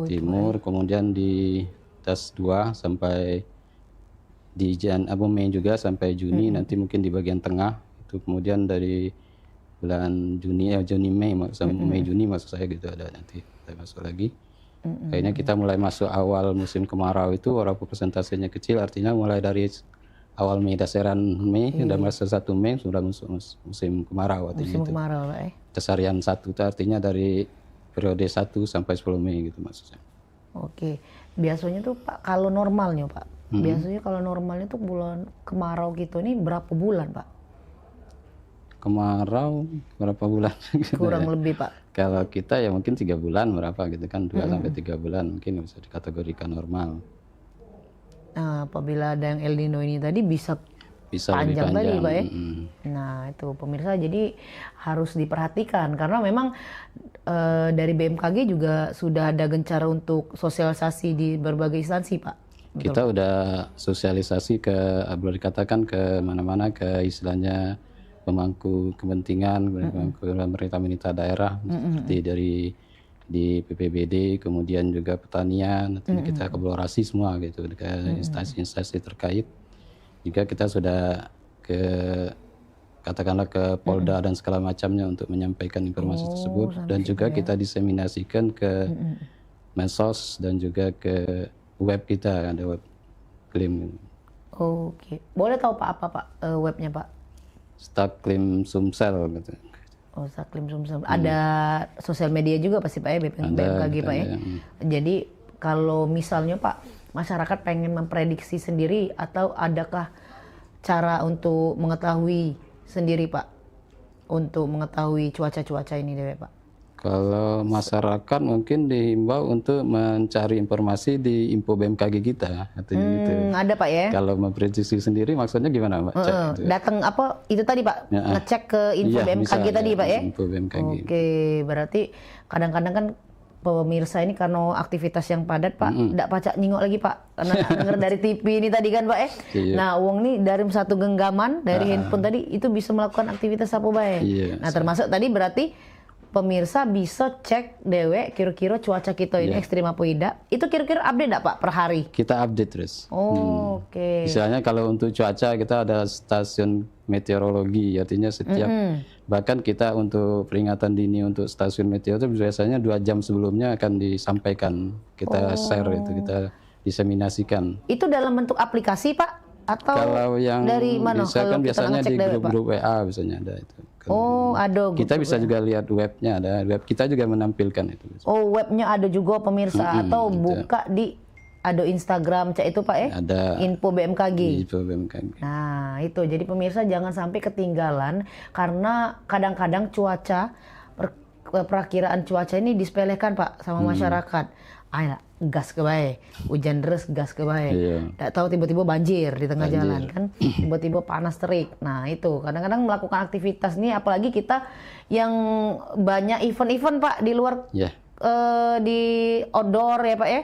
timur, kemudian di tas 2 sampai di Mei juga sampai Juni, nanti mungkin di bagian tengah itu, kemudian dari bulan Mei sampai Mei Juni maksud saya gitu ada nanti kita masuk lagi. Kayaknya kita mulai masuk awal musim kemarau itu walaupun persentasenya kecil, artinya mulai dari awal Mei, dasaran Mei, udah masuk 1 Mei sudah masuk musim kemarau artinya. Musim kemarau Pak. Dasarian 1 itu artinya dari periode 1 sampai 10 Mei gitu maksudnya. Oke. Biasanya tuh Pak kalau normalnya Pak Biasanya kalau normalnya tuh bulan kemarau gitu ini berapa bulan Pak? Kemarau berapa bulan? Kurang lebih Pak. Kalau kita ya mungkin 3 bulan berapa gitu kan, 2 sampai 3 bulan mungkin bisa dikategorikan normal. Nah, apabila ada yang El Nino ini tadi bisa lebih panjang tadi Pak ya. Nah itu pemirsa, jadi harus diperhatikan karena memang dari BMKG juga sudah ada gencar untuk sosialisasi di berbagai instansi Pak. Betul. Kita udah sosialisasi ke, boleh dikatakan ke mana-mana, ke istilahnya pemangku kepentingan, pemerintah daerah, seperti di PPBD, kemudian juga pertanian, kita kolaborasi semua gitu ke instansi-instansi terkait. Juga kita sudah katakanlah ke Polda dan segala macamnya untuk menyampaikan informasi tersebut, dan juga kita diseminasikan ke medsos dan juga ke web kita, ada web klaim. Oke, boleh tahu Pak apa Pak webnya Pak? Staklim Sumsel gitu. Oh, Staklim Sumsel. Ada sosial media juga pasti Pak ya, BMKG Pak ya. Jadi kalau misalnya Pak, masyarakat pengen memprediksi sendiri atau adakah cara untuk mengetahui sendiri Pak, untuk mengetahui cuaca-cuaca ini deh Pak? Kalau masyarakat mungkin dihimbau untuk mencari informasi di info BMKG kita, artinya gitu. Ada Pak ya. Kalau memprediksi sendiri maksudnya gimana Mbak? Datang apa itu tadi Pak? Ngecek ke info BMKG tadi Pak ya. Info BMKG. Oke, berarti kadang-kadang kan pemirsa ini karena aktivitas yang padat Pak, enggak pacak nyingok lagi Pak, karena dengar dari TV ini tadi kan Pak Nah, uang nih dari satu genggaman dari handphone tadi itu bisa melakukan aktivitas apa Pak Nah, termasuk tadi berarti pemirsa bisa cek dewek kira-kira cuaca kita ini ekstrim apa tidak. Itu kira-kira update enggak Pak per hari? Kita update terus. Oke. Misalnya kalau untuk cuaca kita ada stasiun meteorologi, artinya setiap bahkan kita untuk peringatan dini untuk stasiun meteor itu biasanya 2 jam sebelumnya akan disampaikan, kita share itu, kita diseminasikan. Itu dalam bentuk aplikasi Pak atau kalau yang dari mana? Bisa kan biasanya di grup-grup WA biasanya ada itu. Ada. Kita bisa juga lihat webnya, ada web kita juga menampilkan itu. Webnya ada juga pemirsa atau buka di ada Instagram cak itu Pak Ada. Info BMKG. Info BMKG. Nah itu, jadi pemirsa jangan sampai ketinggalan karena kadang-kadang cuaca perakiraan cuaca ini disepelekan Pak sama masyarakat. Gas ke bae, hujan deras gas ke bae. Tidak tahu tiba-tiba banjir di tengah jalan kan, tiba-tiba panas terik. Nah itu kadang-kadang melakukan aktivitas nih, apalagi kita yang banyak event-event Pak di luar di outdoor ya Pak ya.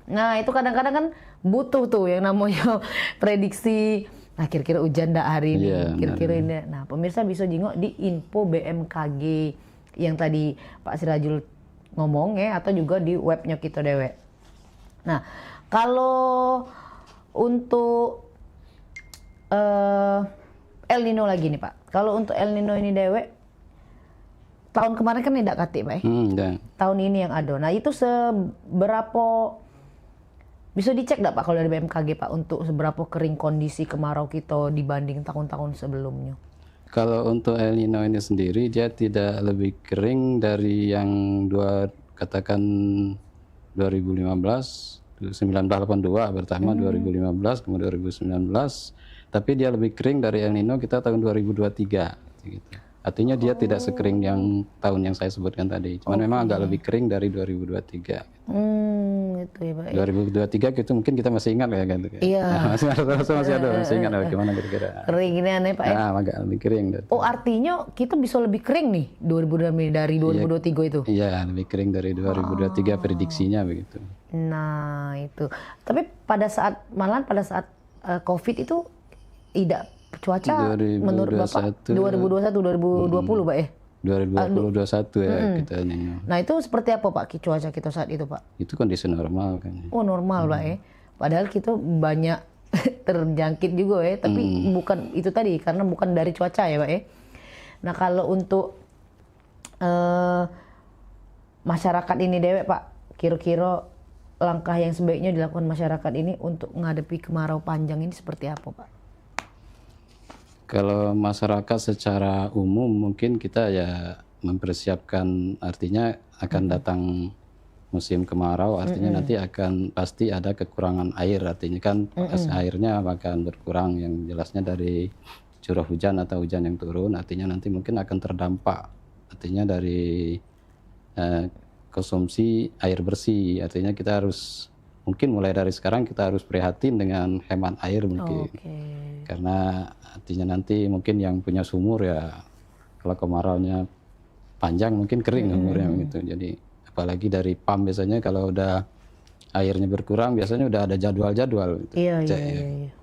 Nah itu kadang-kadang kan butuh tuh yang namanya prediksi. Nah kira-kira hujan ndak hari ini, kira-kira ini. Nah pemirsa bisa jengok di info BMKG yang tadi Pak Sirajul ngomong ya, atau juga di webnya kita dewek. Nah, kalau untuk El Nino lagi nih Pak. Kalau untuk El Nino ini dewek, tahun kemarin kan tidak katik Pak tahun ini yang ada. Nah itu seberapa bisa dicek nggak Pak kalau dari BMKG Pak untuk seberapa kering kondisi kemarau kita dibanding tahun-tahun sebelumnya? Kalau untuk El Nino ini sendiri dia tidak lebih kering dari yang katakan 1982 pertama 2015 kemudian 2019, tapi dia lebih kering dari El Nino kita tahun 2023 gitu. Artinya dia tidak sekering yang tahun yang saya sebutkan tadi, cuman memang agak lebih kering dari 2023. Itu ya Pak. 2023 itu mungkin kita masih ingat ya kan? Iya. masih ada ingat gimana kira-kira. Kering ini aneh Pak ya? Agak lebih kering. Oh artinya kita bisa lebih kering nih 2023 dari 2023 itu? Iya lebih kering dari 2023 prediksinya begitu. Nah itu. Tapi pada saat COVID itu tidak cuaca menurut Bapak 2021 2020 Pak ya? 2021 ya kita nengok. Nah itu seperti apa Pak cuaca kita saat itu Pak? Itu kondisi normal kan. Oh normal Pak ya. Padahal kita banyak terjangkit juga ya, tapi bukan itu tadi karena bukan dari cuaca ya Pak ya. Nah kalau untuk masyarakat ini dewek Pak, kira-kira langkah yang sebaiknya dilakukan masyarakat ini untuk menghadapi kemarau panjang ini seperti apa Pak? Kalau masyarakat secara umum mungkin kita ya mempersiapkan, artinya akan datang musim kemarau, artinya nanti akan pasti ada kekurangan air, artinya kan airnya akan berkurang, yang jelasnya dari curah hujan atau hujan yang turun, artinya nanti mungkin akan terdampak, artinya dari konsumsi air bersih, artinya kita harus mungkin mulai dari sekarang kita harus prihatin dengan hemat air mungkin, karena artinya nanti mungkin yang punya sumur ya kalau kemaraunya panjang mungkin kering sumurnya gitu, jadi apalagi dari pump biasanya kalau udah airnya berkurang biasanya udah ada jadwal-jadwal gitu. Iya.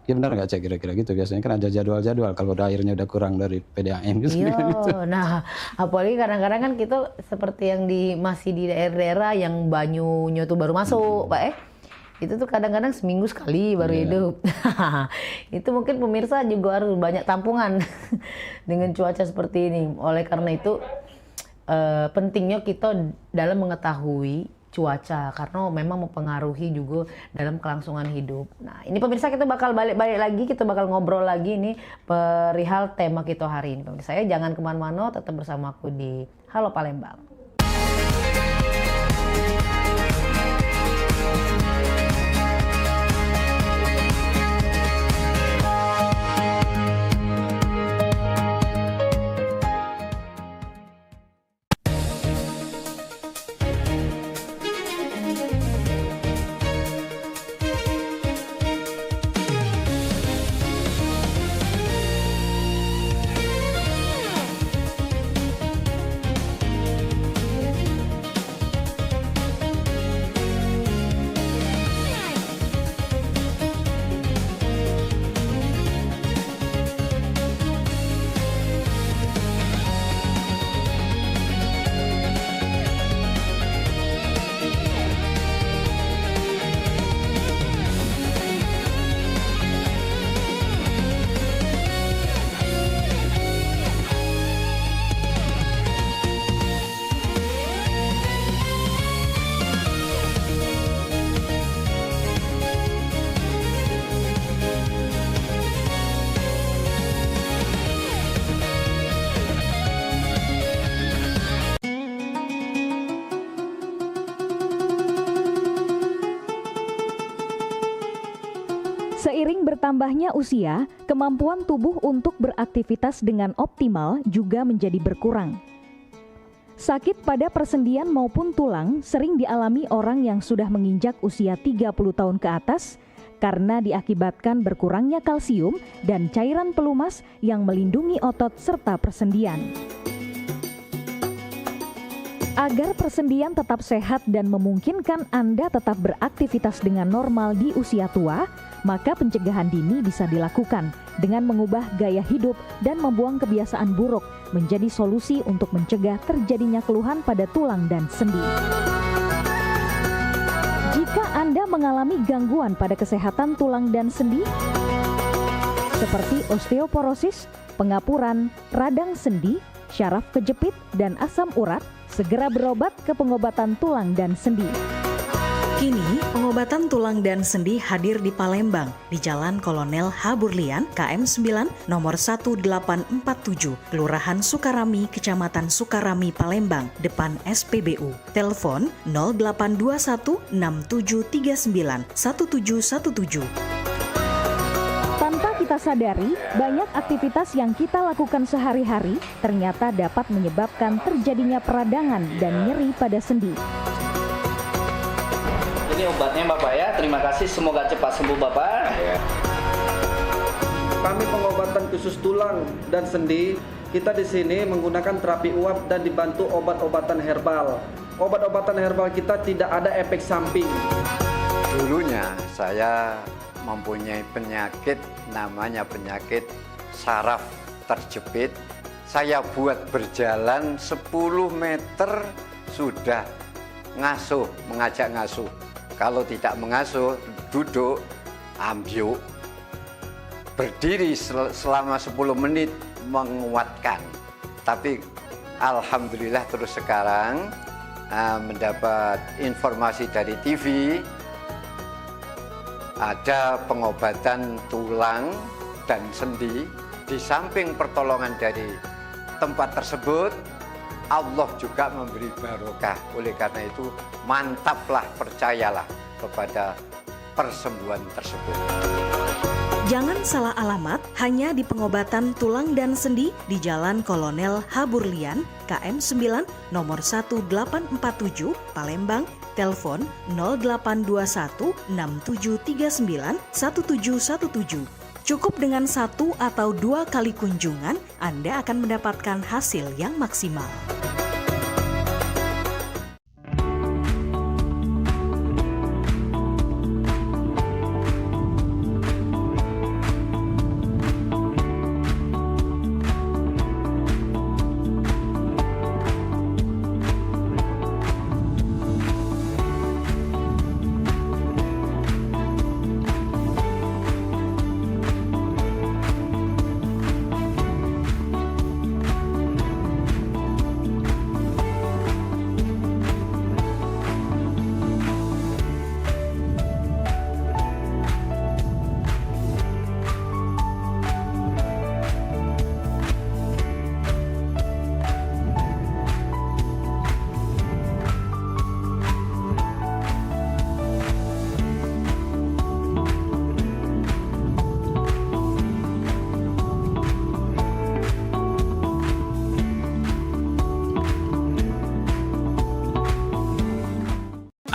Ya benar nggak Cek, kira-kira gitu biasanya kan ada jadwal-jadwal kalau udah airnya udah kurang dari PDAM gitu. Iya. Nah, apalagi kadang-kadang kan kita seperti yang masih di daerah-daerah yang banyunya tuh baru masuk, Pak itu tuh kadang-kadang seminggu sekali baru hidup. Itu mungkin pemirsa juga harus banyak tampungan dengan cuaca seperti ini. Oleh karena itu pentingnya kita dalam mengetahui cuaca karena memang mempengaruhi juga dalam kelangsungan hidup. Nah, ini pemirsa kita bakal balik-balik lagi, kita bakal ngobrol lagi ini perihal tema kita hari ini. Pemirsa saya jangan kemana-mana, tetap bersama aku di Halo Palembang. Seiring bertambahnya usia, kemampuan tubuh untuk beraktivitas dengan optimal juga menjadi berkurang. Sakit pada persendian maupun tulang sering dialami orang yang sudah menginjak usia 30 tahun ke atas karena diakibatkan berkurangnya kalsium dan cairan pelumas yang melindungi otot serta persendian. Agar persendian tetap sehat dan memungkinkan Anda tetap beraktivitas dengan normal di usia tua, maka pencegahan dini bisa dilakukan dengan mengubah gaya hidup dan membuang kebiasaan buruk menjadi solusi untuk mencegah terjadinya keluhan pada tulang dan sendi. Jika Anda mengalami gangguan pada kesehatan tulang dan sendi, seperti osteoporosis, pengapuran, radang sendi, syaraf kejepit, dan asam urat, segera berobat ke pengobatan tulang dan sendi. Kini, pengobatan tulang dan sendi hadir di Palembang, di Jalan Kolonel H. Burlian, KM 9, nomor 1847, Kelurahan Sukarami, Kecamatan Sukarami, Palembang, depan SPBU. Telepon 0821 6739 1717. Tanpa kita sadari, banyak aktivitas yang kita lakukan sehari-hari ternyata dapat menyebabkan terjadinya peradangan dan nyeri pada sendi. Ini obatnya Bapak ya, terima kasih, semoga cepat sembuh Bapak. Kami pengobatan khusus tulang dan sendi, kita di sini menggunakan terapi uap dan dibantu obat-obatan herbal. Obat-obatan herbal kita tidak ada efek samping. Dulunya saya mempunyai penyakit, namanya penyakit saraf terjepit. Saya buat berjalan 10 meter sudah ngasuh, mengajak ngasuh. Kalau tidak mengasuh, duduk, ambyuk, berdiri selama 10 menit menguatkan. Tapi alhamdulillah terus sekarang mendapat informasi dari TV, ada pengobatan tulang dan sendi. Di samping pertolongan dari tempat tersebut, Allah juga memberi barokah. Oleh karena itu, mantaplah, percayalah kepada persembuhan tersebut. Jangan salah alamat, hanya di pengobatan tulang dan sendi di Jalan Kolonel Haburlian, KM 9, nomor 1847, Palembang, telepon 0821 6739 1717. Cukup dengan 1 atau 2 kali kunjungan, Anda akan mendapatkan hasil yang maksimal.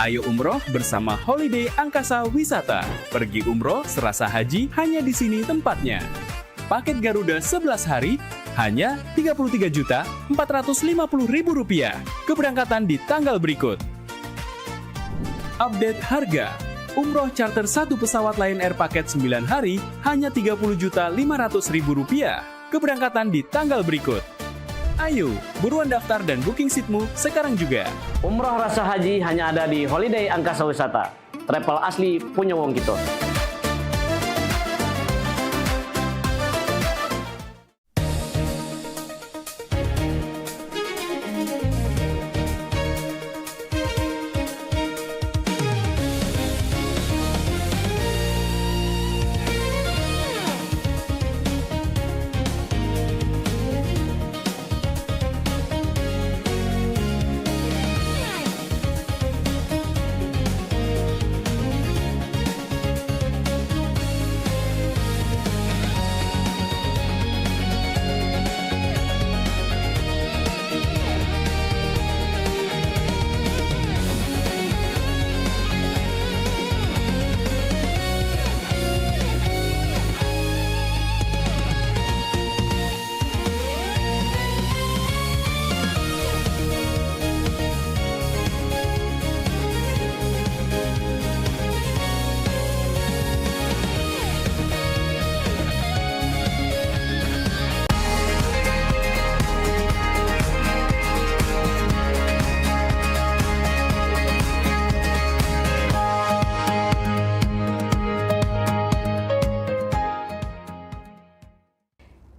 Ayo umroh bersama Holiday Angkasa Wisata. Pergi umroh serasa haji hanya di sini tempatnya. Paket Garuda 11 hari hanya Rp33.450.000. Keberangkatan di tanggal berikut. Update harga. Umroh charter 1 pesawat Lion Air paket 9 hari hanya Rp30.500.000. Keberangkatan di tanggal berikut. Ayo, buruan daftar dan booking seatmu sekarang juga. Umroh rasa haji hanya ada di Holiday Angkasa Wisata. Travel asli punya wong kita.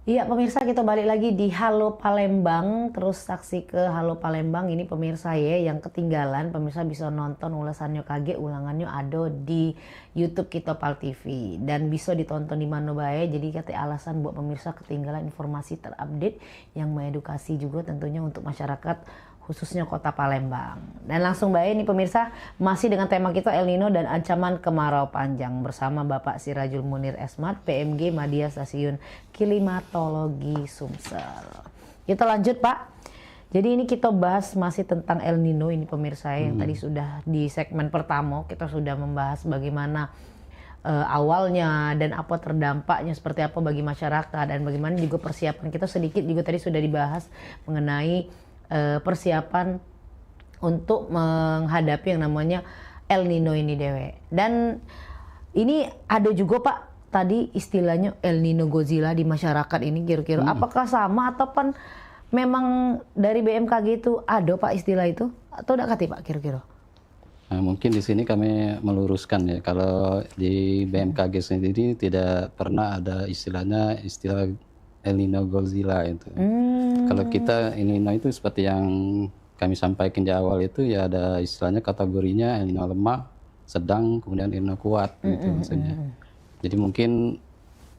Iya pemirsa, kita balik lagi di Halo Palembang. Terus saksi ke Halo Palembang ini pemirsa ya, yang ketinggalan pemirsa bisa nonton ulasannya KG, ulangannya ada di YouTube kita Pal TV dan bisa ditonton di mana bae. Jadi kata alasan buat pemirsa ketinggalan informasi terupdate yang mengedukasi juga tentunya untuk masyarakat khususnya kota Palembang. Dan langsung baik nih pemirsa, masih dengan tema kita El Nino dan ancaman kemarau panjang bersama Bapak Sirajul Munir Esmat, PMG Madya Stasiun Klimatologi Sumsel. Kita lanjut Pak. Jadi ini kita bahas masih tentang El Nino ini pemirsa yang tadi sudah di segmen pertama kita sudah membahas bagaimana awalnya dan apa terdampaknya seperti apa bagi masyarakat dan bagaimana juga persiapan kita sedikit juga tadi sudah dibahas mengenai persiapan untuk menghadapi yang namanya El Nino ini dewe. Dan ini ada juga Pak tadi istilahnya El Nino Godzilla di masyarakat ini kira-kira apakah sama ataupun memang dari BMKG itu ada Pak istilah itu atau tidak kati Pak kira-kira? Nah, mungkin di sini kami meluruskan ya, kalau di BMKG sendiri tidak pernah ada istilah El Nino Godzilla itu. Kalau kita El Nino itu seperti yang kami sampaikan di awal itu ya ada istilahnya kategorinya El Nino lemah, sedang, kemudian El Nino kuat gitu maksudnya. Jadi mungkin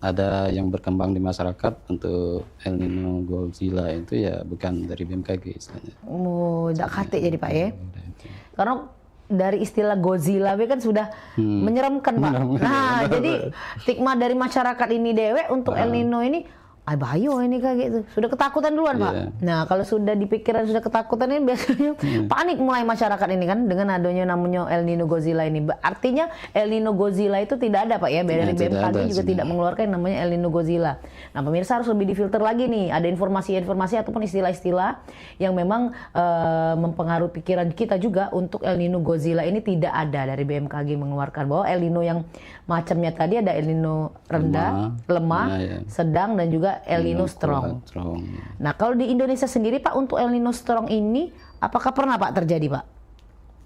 ada yang berkembang di masyarakat untuk El Nino Godzilla itu ya bukan dari BMKG istilahnya. Oh, tidak kate jadi Pak ya. Karena dari istilah Godzilla kan sudah menyeramkan Pak. Nah, jadi stigma dari masyarakat ini dewe untuk El Nino ini bayo ini kayak gitu. Sudah ketakutan duluan Pak. Nah, kalau sudah di pikiran sudah ketakutan ini biasanya panik mulai masyarakat ini kan dengan adanya namanya El Nino Godzilla ini. Artinya El Nino Godzilla itu tidak ada Pak ya. Dari BMKG juga tidak mengeluarkan yang namanya El Nino Godzilla. Nah, pemirsa harus lebih difilter lagi nih. Ada informasi-informasi ataupun istilah-istilah yang memang mempengaruhi pikiran kita juga untuk El Nino Godzilla ini tidak ada dari BMKG mengeluarkan bahwa El Nino yang macamnya tadi ada El Nino rendah, lemah, sedang dan juga El Nino strong. Nah, kalau di Indonesia sendiri Pak untuk El Nino strong ini apakah pernah Pak terjadi Pak?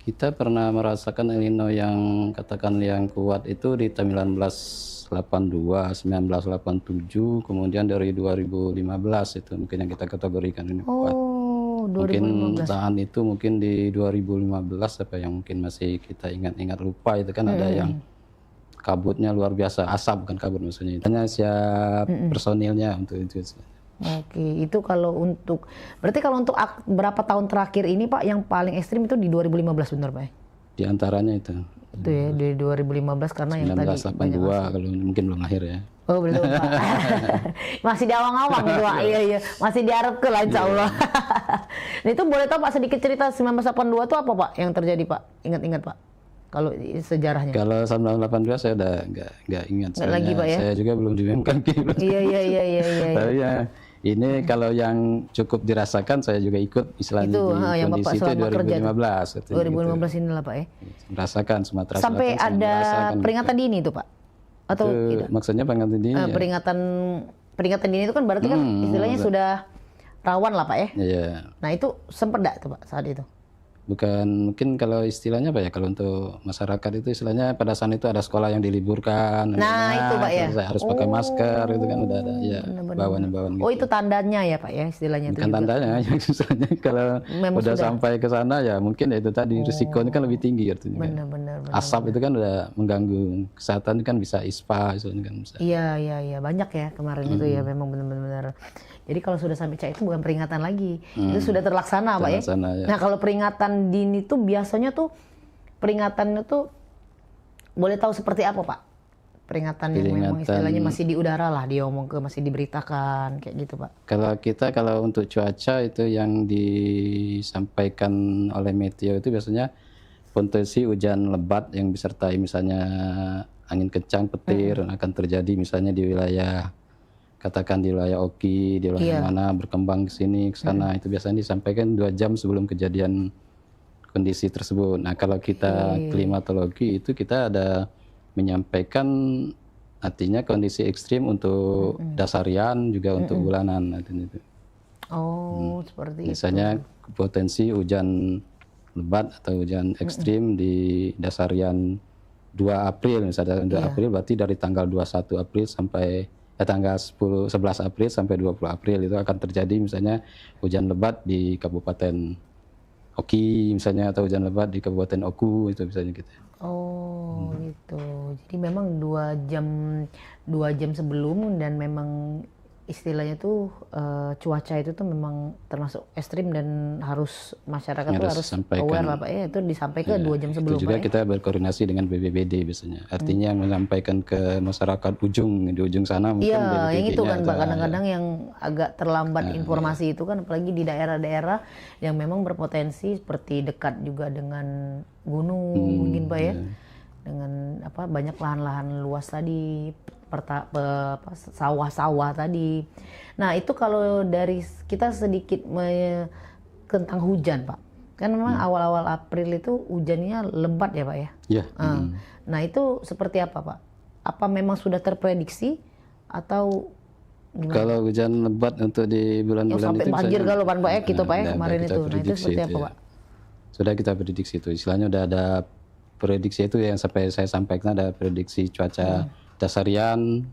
Kita pernah merasakan El Nino yang katakan yang kuat itu di 1982, 1987, kemudian dari 2015 itu mungkin yang kita kategorikan ini kuat. Mungkin tahan itu mungkin di 2015 apa yang mungkin masih kita ingat-ingat lupa itu kan ada yang kabutnya luar biasa, asap bukan kabut maksudnya. Hanya siap personilnya untuk itu. Oke, itu kalau untuk berarti kalau untuk berapa tahun terakhir ini Pak yang paling ekstrim itu di 2015 benar Pak? Di antaranya itu. Itu ya di 2015 karena yang tadi 1982 kalau mungkin belum lahir ya. Oh belum Pak. Masih di awang-awang itu Pak. Iya. Masih diharap ke lah insya Allah. Nah, itu boleh tahu Pak sedikit cerita 1982 itu apa Pak yang terjadi Pak? Ingat-ingat Pak. Kalau sejarahnya. Kalau 1982 saya udah nggak ingat. Nggak lagi Pak ya. Saya juga belum di BMKG. Iya. Tapi ya ini kalau yang cukup dirasakan saya juga ikut istilahnya itu, di yang kondisi Bapak itu 2015. 2015 inilah Pak ya. Merasakan Sumatera Selatan. Sampai ada peringatan dini itu Pak? Atau itu, maksudnya peringatan dini? Peringatan dini itu kan berarti kan istilahnya sudah rawan lah Pak ya. Iya. Nah itu sempat enggak tuh Pak saat itu? Bukan, mungkin kalau istilahnya apa ya, kalau untuk masyarakat itu istilahnya pada saat itu ada sekolah yang diliburkan. Nah itu Pak ya. Saya harus pakai masker itu kan udah ada ya bawaan-bawaan gitu. Oh itu tandanya ya Pak ya istilahnya. Bukan tandanya, istilahnya kalau udah sampai ke sana ya mungkin ya itu tadi risikonya kan lebih tinggi artinya. Benar. Asap itu kan udah mengganggu kesehatan kan bisa ISPA kan bisa. Iya banyak ya kemarin itu ya memang benar-benar. Jadi kalau sudah sampai itu bukan peringatan lagi, itu sudah terlaksana Pak ya. Nah kalau peringatan dini tuh biasanya tuh peringatannya tuh boleh tahu seperti apa Pak? Peringatan yang memang istilahnya masih di udara lah, masih diberitakan kayak gitu Pak. Kalau untuk cuaca itu yang disampaikan oleh Meteo itu biasanya potensi hujan lebat yang disertai misalnya angin kencang, petir akan terjadi misalnya di wilayah katakan di wilayah Oki, di wilayah mana berkembang ke sini ke sana itu biasanya disampaikan 2 jam sebelum kejadian kondisi tersebut. Nah, kalau kita klimatologi itu kita ada menyampaikan artinya kondisi ekstrim untuk dasarian juga untuk bulanan artinya itu. Oh, seperti itu. Misalnya potensi hujan lebat atau hujan ekstrim di dasarian 2 April misalnya 2 April berarti dari tanggal 21 April sampai tanggal 11 April sampai 20 April itu akan terjadi misalnya hujan lebat di Kabupaten Oki misalnya atau hujan lebat di Kabupaten Oku itu misalnya gitu. Oh gitu. Jadi memang 2 jam sebelum dan memang istilahnya tuh cuaca itu tuh memang termasuk ekstrim dan harus masyarakat tuh harus aware lah Pak ya itu disampaikan 2 jam sebelum. Itu juga Pak, kita berkoordinasi dengan BPBD biasanya. Artinya menyampaikan ke masyarakat di ujung sana mungkin BPBD-nya yang itu kan Pak kadang-kadang yang agak terlambat informasi itu kan apalagi di daerah-daerah yang memang berpotensi seperti dekat juga dengan gunung mungkin Pak ya. Dengan banyak lahan-lahan luas tadi sawah-sawah tadi. Nah itu kalau dari kita sedikit tentang hujan Pak. Kan memang awal-awal April itu hujannya lebat ya Pak ya? Iya. Nah itu seperti apa Pak? Apa memang sudah terprediksi atau gimana? Kalau hujan lebat untuk di bulan-bulan itu sampai banjir kalau Pak ya gitu Pak ya kemarin itu. Nah itu seperti apa Pak? Sudah kita prediksi itu. Istilahnya udah ada prediksi itu yang sampai saya sampaikan ada prediksi cuaca dasarian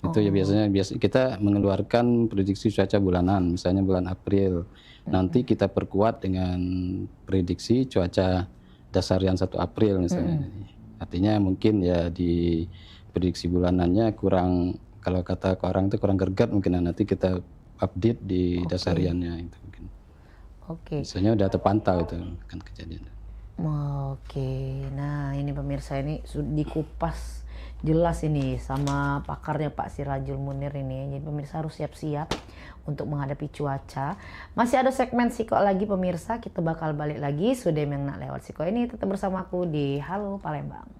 itu ya biasanya kita mengeluarkan prediksi cuaca bulanan misalnya bulan April nanti kita perkuat dengan prediksi cuaca dasarian 1 April misalnya artinya mungkin ya di prediksi bulanannya kurang kalau kata orang itu kurang greget mungkin, nanti kita update di dasariannya itu mungkin. Biasanya udah terpantau itu kan kejadian. Nah ini pemirsa, ini sudah dikupas jelas ini sama pakarnya Pak Sirajul Munir ini. Jadi pemirsa harus siap-siap untuk menghadapi cuaca. Masih ada segmen Siko lagi pemirsa, kita bakal balik lagi. Sudah yang nak lewat Siko ini tetap bersamaku di Halo Palembang.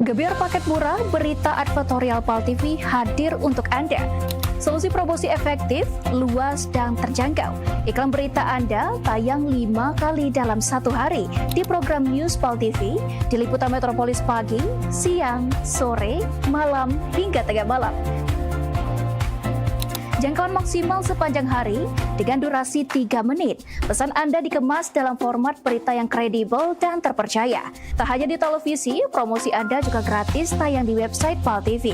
Gebyar paket murah, berita advertorial PAL TV hadir untuk Anda. Solusi promosi efektif, luas, dan terjangkau. Iklan berita Anda tayang 5 kali dalam 1 hari di program News PAL TV, di liputan Metropolis pagi, siang, sore, malam, hingga tengah malam. Jangkauan maksimal sepanjang hari dengan durasi 3 menit. Pesan Anda dikemas dalam format berita yang kredibel dan terpercaya. Tak hanya di televisi, promosi Anda juga gratis tayang di website PAL TV,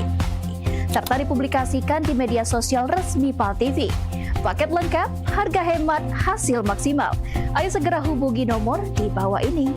serta dipublikasikan di media sosial resmi PAL TV. Paket lengkap, harga hemat, hasil maksimal. Ayo segera hubungi nomor di bawah ini.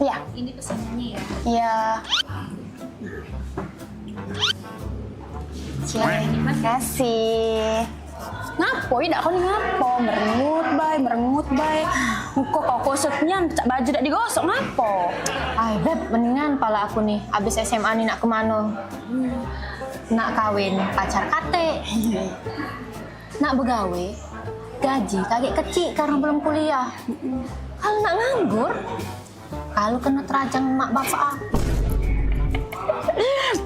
Ya. Ini pesanannya ya? Iya. Terima kasih. Ngapo tidak kau ngapo? Merengut bay. Muka kau kosotnya, baju tak digosok ngapo? Ay beb, mendingan pala aku nih. Abis SMA nih nak kemana? Nak kawin pacar kate. Nak begawe, gaji kagak kecil karena belum kuliah. Kalau nak nganggur, kalau kena terajang mak bapak aku.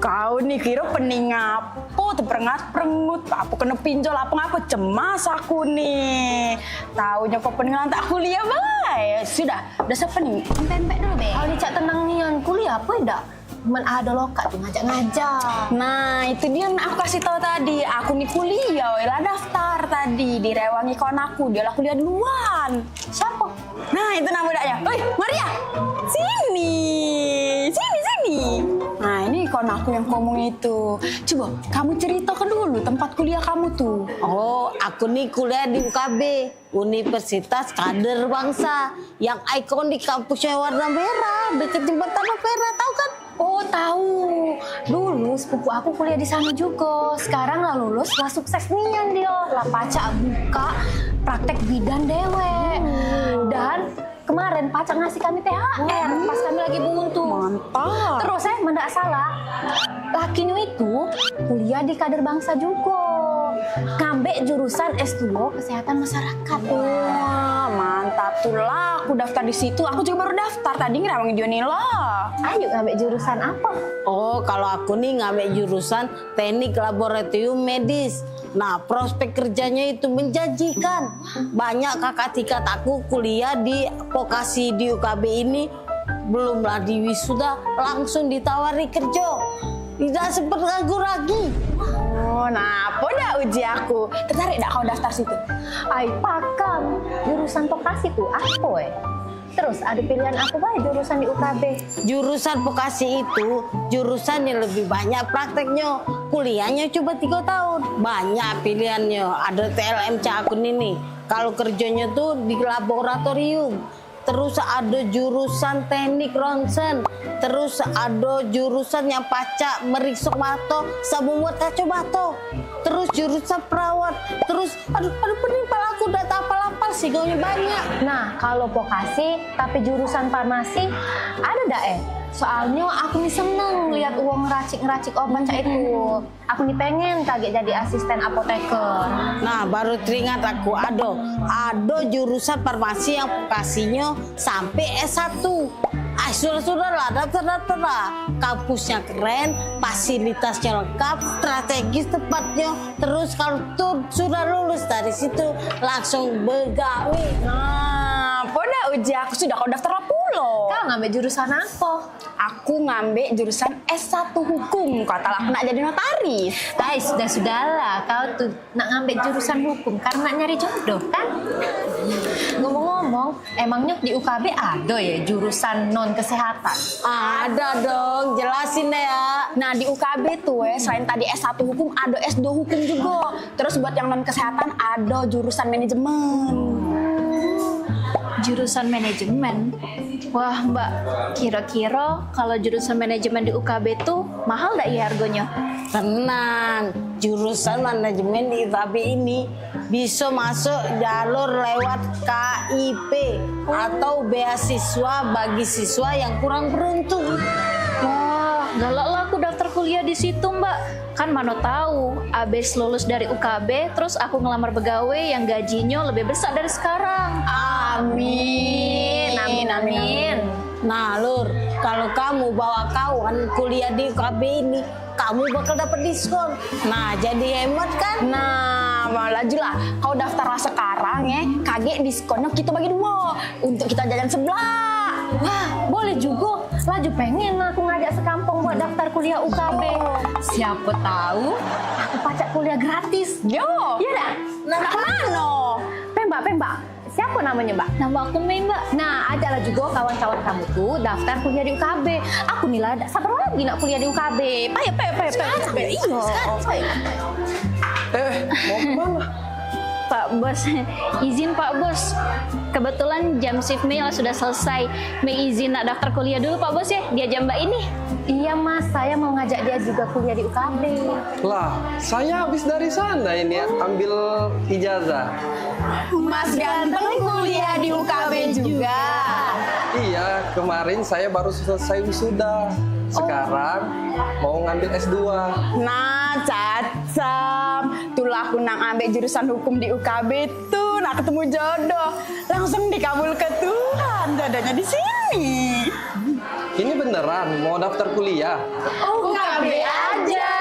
Kau nih kira pening ngapo, terperengat-perengut, apa kena pinjol apa cemas aku nih. Taunya kau peningan tak kuliah bay. Sudah siapa nih? Pempek dulu be. Kalau dicak tenang nian kuliah apa tidak? Cuman ada lokat tuh ngajak-ngajak. Nah itu dia yang aku kasih tahu tadi. Aku nih kuliah, lah daftar tadi direwangi kawan aku. Dia lah kuliah duluan. Siapa? Nah itu nama budaknya. Oi Maria, sini. Nah ini kawan aku yang ngomong itu. Coba kamu ceritakan dulu tempat kuliah kamu tuh. Oh aku nih kuliah di UKB, Universitas Kader Bangsa, yang ikon di kampusnya warna merah, deket jembatan Ampera, tahu kan? Oh tahu, dulu sepupu aku kuliah di sana juga. Sekarang lah lulus, lah sukses nian dia. Lah pacak buka praktek bidan dewe. Dan kemarin pacak ngasih kami THR pas kami lagi buntu. Mantap. Terus mendak salah, lakinya itu kuliah di kader bangsa juga. Ngambil jurusan S2 Kesehatan Masyarakat. Wah, mantap tuh lah. Aku daftar di situ. Aku juga baru daftar tadi ngerawang Dionila. Ayo ngambil jurusan apa? Oh, kalau aku nih ngambil jurusan Teknik Laboratorium Medis. Nah, prospek kerjanya itu menjanjikan. Banyak kakak tingkat aku kuliah di vokasi di UKB ini, belumlah di wisuda langsung ditawari kerja. Tidak sempat ragu-ragu. Oh, nah apa dah uji aku? Tertarik dah kau daftar situ? Ay, pakam. Jurusan vokasi tuh apa Terus ada pilihan apa baik jurusan di UKB? Jurusan vokasi itu jurusan yang lebih banyak prakteknya. Kuliahnya cuma 3 tahun. Banyak pilihannya. Ada TLMC akun ini. Kalau kerjanya tuh di laboratorium. Terus ada jurusan teknik ronsen. Terus ada jurusan yang pacak meriksa mata sama buat kaca mata. Terus jurusan perawat. Terus aduh pening pala aku udah tapal-apal sih gaunya banyak. Nah kalau vokasi tapi jurusan farmasi ada dak Soalnya aku nih seneng lihat uang ngeracik obat itu. Aku nih pengen kaget jadi asisten apoteker. Nah baru teringat aku ada jurusan farmasi yang vokasinya sampai S1. Sudah lah, daftar lah. Kampusnya keren, fasilitasnya lengkap, strategis tempatnya. Terus kalau tuh sudah lulus dari situ langsung begawi. Nah, pada uji aku sudah kau daftar pulo. Kau ngambil jurusan apa? Aku ngambil jurusan S1 Hukum. Kata aku nak jadi notaris. Sudahlah. Kau tuh nak ngambil jurusan hukum karena nyari jodoh kan? Ngomong-ngomong, emangnya di UKB ada ya jurusan non kesehatan? Ada dong, jelasin deh ya. Nah di UKB tuh selain tadi S1 Hukum ada S2 Hukum juga. Terus buat yang non kesehatan ada jurusan manajemen. Jurusan manajemen? Wah mbak, kira-kira kalau jurusan manajemen di UKB tuh mahal gak ya harganya? Tenang, jurusan manajemen di UKB ini bisa masuk jalur lewat KIP atau beasiswa bagi siswa yang kurang beruntung. Wah, galak lah aku daftar kuliah di situ mbak. Kan mana tahu, abis lulus dari UKB, terus aku ngelamar pegawai yang gajinya lebih besar dari sekarang. Amin. Nah Lur, kalau kamu bawa kawan kuliah di UKB ini, kamu bakal dapat diskon. Nah jadi hemat kan? Nah malah lah, kau daftarlah sekarang kaget diskonnya kita bagi 2 untuk kita jajan sebelah. Wah boleh juga. Laju pengen aku ngajak sekampung buat daftar kuliah UKB. Siapa tahu aku pacak kuliah gratis. Yo. Iya dah. Nah mana? Pembak. Siapa namanya mbak? Nama aku Mei mbak. Nah adalah juga kawan-kawan kamu tuh daftar kuliah di UKB. Aku nih lah sabar lagi nak kuliah di UKB. Iya. Mau kemana? Pak Bos, izin Pak Bos. Kebetulan jam shift Mei sudah selesai. Mei izin nak daftar kuliah dulu Pak Bos ya, dia jam mbak ini. Iya mas, saya mau ngajak dia juga kuliah di UKB. Lah, saya habis dari sana ini ambil ijazah. Mas ganteng kuliah di UKB juga. Iya, kemarin saya baru selesai wisuda. Sekarang mau ngambil S2. Nah, cacam. Itulah aku nak ambil jurusan hukum di UKB tuh, nak ketemu jodoh. Langsung dikabul ke Tuhan, jodohnya di sini. Ini beneran mau daftar kuliah? UKB aja.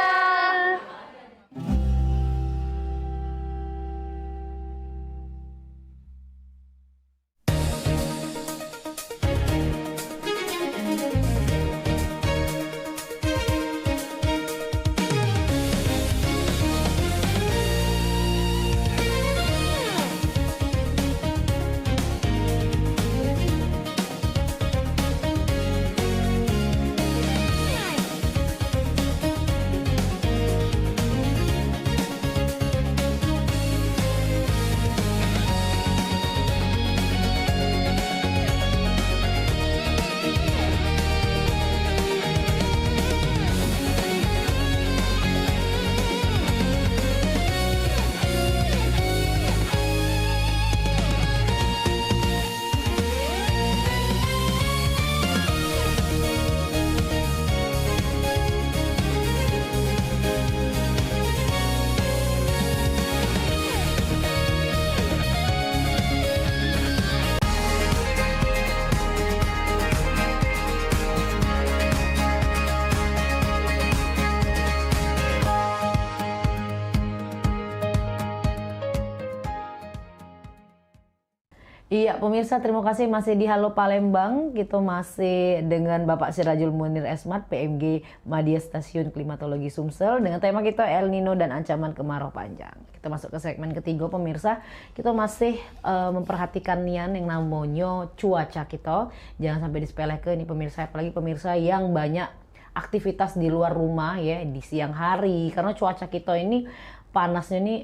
Iya, pemirsa, terima kasih masih di Halo Palembang. Kita masih dengan Bapak Sirajul Munir Esmat, PMG Madya Stasiun Klimatologi Sumsel, dengan tema kita El Nino dan Ancaman Kemarau Panjang. Kita masuk ke segmen ketiga, pemirsa. Kita masih memperhatikan yang namanya cuaca kita. Jangan sampai disepelekan ini pemirsa, apalagi pemirsa yang banyak aktivitas di luar rumah ya di siang hari, karena cuaca kita ini panasnya ini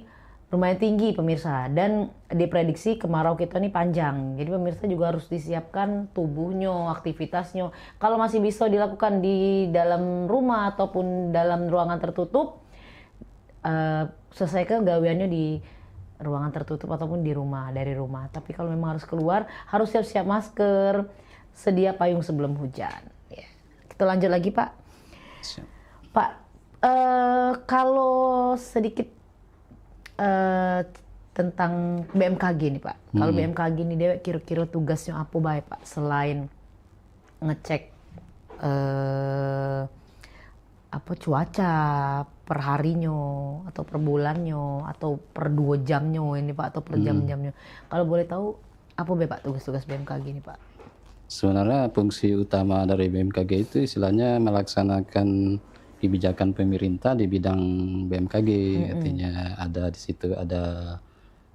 lumayan tinggi pemirsa, dan diprediksi kemarau kita ini panjang. Jadi pemirsa juga harus disiapkan tubuhnya, aktivitasnya. Kalau masih bisa dilakukan di dalam rumah ataupun dalam ruangan tertutup, selesaikan gaweannya di ruangan tertutup ataupun di rumah, dari rumah. Tapi kalau memang harus keluar, harus siap-siap masker, sedia payung sebelum hujan. Ya. Kita lanjut lagi Pak. Pak, kalau sedikit tentang BMKG nih Pak. Kalau BMKG ini dewek kira-kira tugasnya apa baik Pak, selain ngecek apa cuaca per harinya atau per bulannya atau per 2 jamnya ini Pak, atau per jam-jamnya. Kalau boleh tahu apa Pak tugas-tugas BMKG ini Pak? Sebenarnya fungsi utama dari BMKG itu istilahnya melaksanakan kebijakan pemerintah di bidang BMKG. Artinya ada di situ ada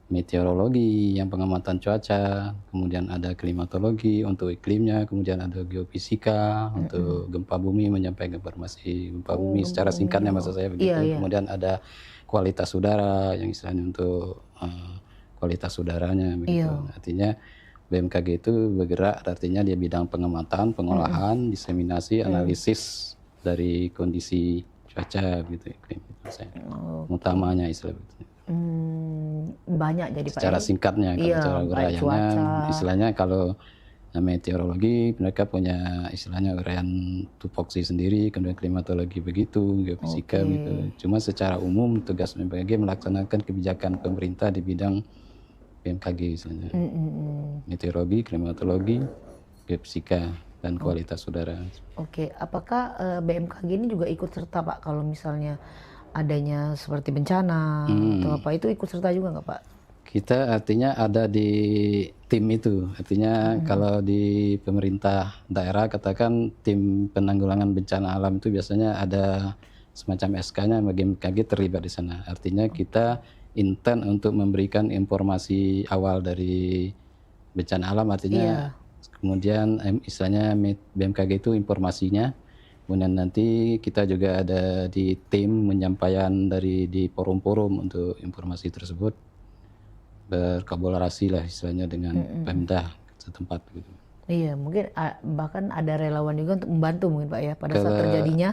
meteorologi yang pengamatan cuaca, kemudian ada klimatologi untuk iklimnya, kemudian ada geofisika untuk gempa bumi, menyampaikan informasi gempa bumi secara singkatnya maksud saya begitu. Kemudian ada kualitas udara yang istilahnya untuk kualitas udaranya begitu. Artinya BMKG itu bergerak artinya di bidang pengamatan, pengolahan, diseminasi, analisis dari kondisi cuaca gitu iklim utamanya istilah begitu. Banyak jadi secara Pak, singkatnya kalau cara uraiannya istilahnya kalau meteorologi mereka punya istilahnya uraian tupoksi sendiri, kemudian klimatologi begitu, geofisika gitu. Cuma secara umum tugas BMKG melaksanakan kebijakan pemerintah di bidang BMKG istilahnya. Meteorologi, klimatologi, geofisika dan kualitas udara. Oke, apakah BMKG ini juga ikut serta Pak kalau misalnya adanya seperti bencana atau apa, itu ikut serta juga nggak Pak? Kita artinya ada di tim itu, artinya kalau di pemerintah daerah katakan tim penanggulangan bencana alam itu biasanya ada semacam SK-nya, BMKG terlibat di sana. Artinya kita intent untuk memberikan informasi awal dari bencana alam, artinya kemudian istilahnya BMKG itu informasinya, kemudian nanti kita juga ada di tim menyampaikan di forum-forum untuk informasi tersebut, berkolaborasi lah istilahnya dengan Pemda setempat gitu. Iya, mungkin bahkan ada relawan juga untuk membantu mungkin Pak ya pada saat terjadinya.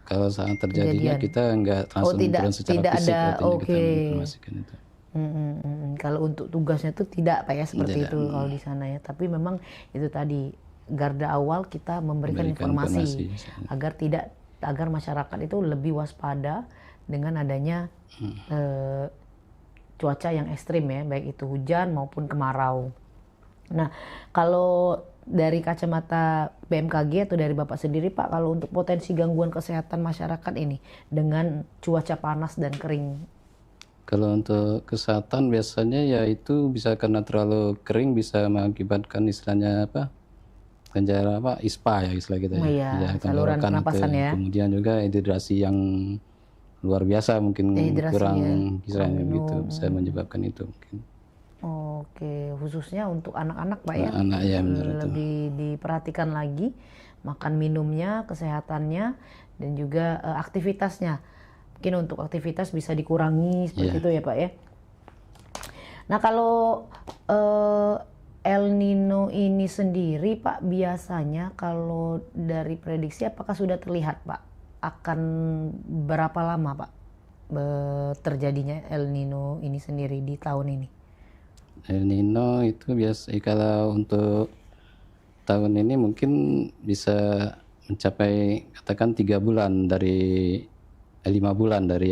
Kalau saat terjadinya kita nggak langsung turun secara fisik, artinya kita menginformasikan itu. Kalau untuk tugasnya itu tidak Pak ya seperti itu kalau di sana ya, tapi memang itu tadi garda awal kita memberikan informasi agar masyarakat itu lebih waspada dengan adanya cuaca yang ekstrim ya, baik itu hujan maupun kemarau. Nah, kalau dari kacamata BMKG atau dari Bapak sendiri Pak, kalau untuk potensi gangguan kesehatan masyarakat ini dengan cuaca panas dan kering, kalau untuk kesehatan biasanya ya itu bisa karena terlalu kering bisa mengakibatkan istilahnya apa? Kenjara apa? ISPA ya istilah kita ya. Saluran pernapasan ya. Kemudian juga dehidrasi yang luar biasa mungkin kurang kisahnya gitu bisa menyebabkan itu mungkin. Oke, khususnya untuk anak-anak Pak ya. Anak ya benar itu. Lebih diperhatikan lagi makan minumnya, kesehatannya dan juga aktivitasnya. Mungkin untuk aktivitas bisa dikurangi seperti itu ya Pak ya. Nah kalau El Nino ini sendiri Pak, biasanya kalau dari prediksi apakah sudah terlihat Pak akan berapa lama Pak terjadinya El Nino ini sendiri di tahun ini? El Nino itu biasa kalau untuk tahun ini mungkin bisa mencapai katakan 3 bulan dari 5 bulan dari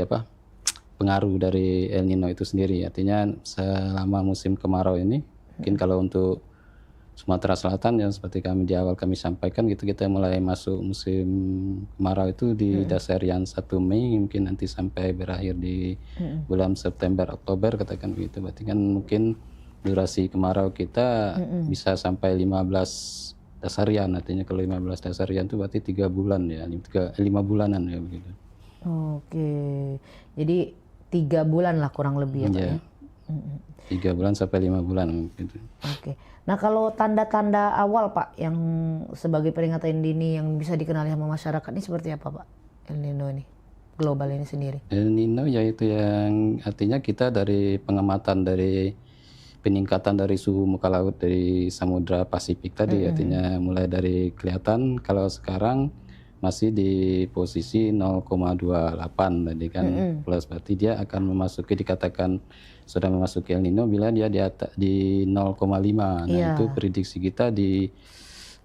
pengaruh dari El Nino itu sendiri. Artinya selama musim kemarau ini mungkin kalau untuk Sumatera Selatan yang seperti di awal kami sampaikan gitu, kita mulai masuk musim kemarau itu di dasarian 1 Mei mungkin nanti sampai berakhir di bulan September Oktober katakan begitu. Berarti kan mungkin durasi kemarau kita bisa sampai 15 dasarian, artinya kalau 15 dasarian itu berarti 3 bulan ya, 5 bulanan ya begitu. Oke, jadi 3 bulan lah kurang lebih ya Pak ya? 3 bulan sampai 5 bulan gitu. Oke, nah kalau tanda-tanda awal Pak yang sebagai peringatan dini yang bisa dikenali sama masyarakat ini seperti apa Pak El Nino ini? Global ini sendiri. El Nino yaitu yang artinya kita dari pengamatan dari peningkatan dari suhu muka laut dari Samudra Pasifik tadi, artinya mulai dari kelihatan kalau sekarang masih di posisi 0,28 tadi kan, plus berarti dia akan memasuki, dikatakan sudah memasuki El Nino bila dia di 0,5. Nah itu prediksi kita di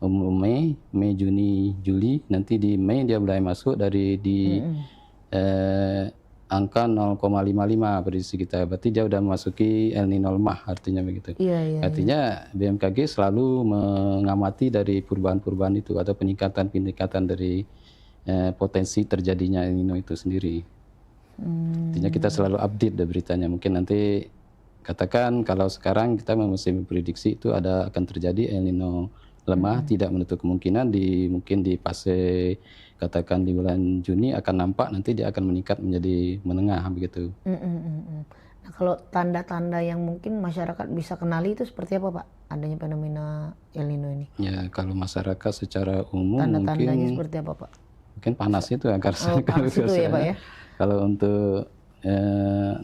Mei, Juni, Juli, nanti di Mei dia mulai masuk dari di angka 0,55 prediksi kita, berarti dia udah memasuki El Nino lemah, artinya begitu. Artinya BMKG selalu mengamati dari perubahan-perubahan itu atau peningkatan dari potensi terjadinya El Nino itu sendiri. Artinya kita selalu update beritanya. Mungkin nanti katakan kalau sekarang kita masih memprediksi itu akan terjadi El Nino lemah, tidak menutup kemungkinan mungkin di fase katakan di bulan Juni akan nampak nanti dia akan meningkat menjadi menengah begitu. Nah kalau tanda-tanda yang mungkin masyarakat bisa kenali itu seperti apa Pak? Adanya fenomena El Nino ini? Ya kalau masyarakat secara umum tanda-tandanya mungkin seperti apa Pak? Mungkin panas itu agar panas itu ya Pak ya? Kalau untuk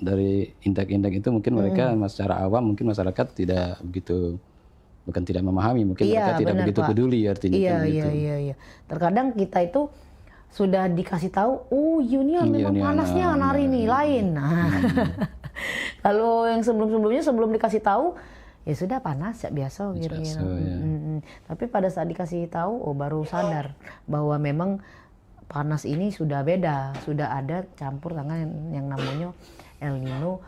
dari indeks-indeks itu mungkin mereka secara awam mungkin masyarakat tidak begitu, bukan tidak memahami, mungkin mereka tidak benar, begitu Pak. peduli artinya. Iya. Terkadang kita itu sudah dikasih tahu, ini memang panasnya hari ini lain. Nah, kalau yang sebelum-sebelumnya sebelum dikasih tahu, ya sudah panas ya biasa gitu. Tapi pada saat dikasih tahu, baru sadar bahwa memang panas ini sudah beda, sudah ada campur tangan yang namanya El Nino,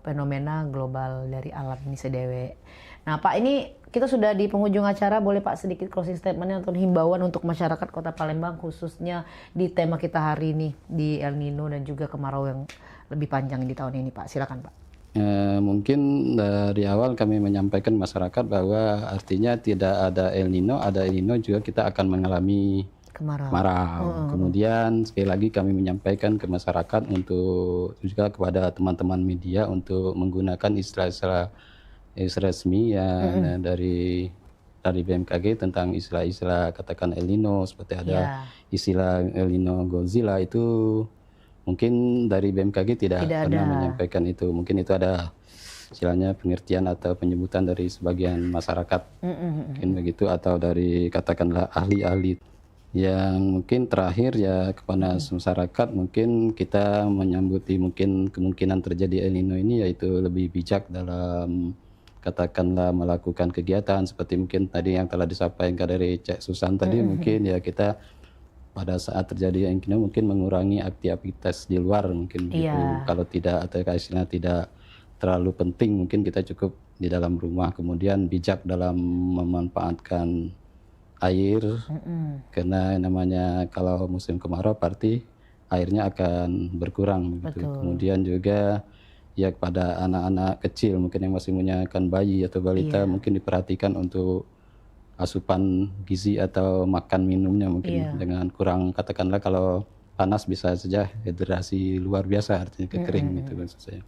fenomena global dari alam ini sedewe. Nah Pak, ini kita sudah di penghujung acara, boleh Pak sedikit closing statementnya atau himbauan untuk masyarakat Kota Palembang khususnya di tema kita hari ini di El Nino dan juga kemarau yang lebih panjang di tahun ini Pak, silakan Pak. Mungkin dari awal kami menyampaikan masyarakat bahwa artinya tidak ada El Nino juga kita akan mengalami kemarau. Kemudian sekali lagi kami menyampaikan ke masyarakat untuk juga kepada teman-teman media untuk menggunakan istilah-istilah resmi yang dari BMKG tentang istilah-istilah katakan El Nino, seperti ada istilah El Nino Godzilla, itu mungkin dari BMKG tidak pernah menyampaikan itu. Mungkin itu ada istilahnya pengertian atau penyebutan dari sebagian masyarakat, mungkin begitu, atau dari katakanlah ahli-ahli. Yang mungkin terakhir ya kepada masyarakat, mungkin kita menyambuti mungkin kemungkinan terjadi El Nino ini yaitu lebih bijak dalam katakanlah melakukan kegiatan seperti mungkin tadi yang telah disampaikan dari Cek Susan tadi, mungkin ya kita pada saat terjadi El Nino mungkin mengurangi aktivitas di luar mungkin begitu. Kalau tidak atau istilahnya tidak terlalu penting mungkin kita cukup di dalam rumah, kemudian bijak dalam memanfaatkan air karena namanya kalau musim kemarau pasti airnya akan berkurang gitu. Kemudian juga ya kepada anak-anak kecil mungkin yang masih menyayangi bayi atau balita mungkin diperhatikan untuk asupan gizi atau makan minumnya mungkin dengan kurang, katakanlah kalau panas bisa saja dehidrasi luar biasa, artinya kekering gitu maksud saya.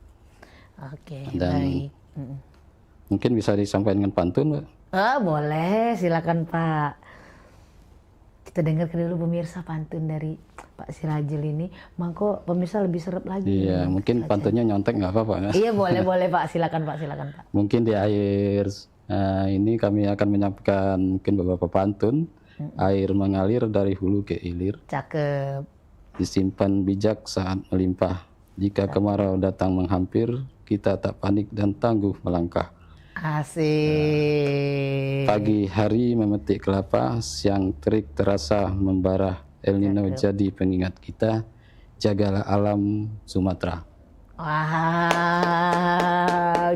Dan mungkin bisa disampaikan dengan pantun, Pak? Boleh, silakan Pak. Kita dengarkan dulu pemirsa pantun dari Pak Sirajul ini. Mangko pemirsa lebih serap lagi. Iya, mungkin pantunnya nyontek nggak apa-apa. Iya, boleh Pak. Silakan Pak. Mungkin di akhir ini kami akan menyampaikan mungkin beberapa pantun. Air mengalir dari hulu ke hilir. Cakep. Disimpan bijak saat melimpah. Jika kemarau datang menghampir, kita tak panik dan tangguh melangkah. Asik. Pagi hari memetik kelapa, siang terik terasa membara. El Nino jadi pengingat kita, jagalah alam Sumatera. Wah,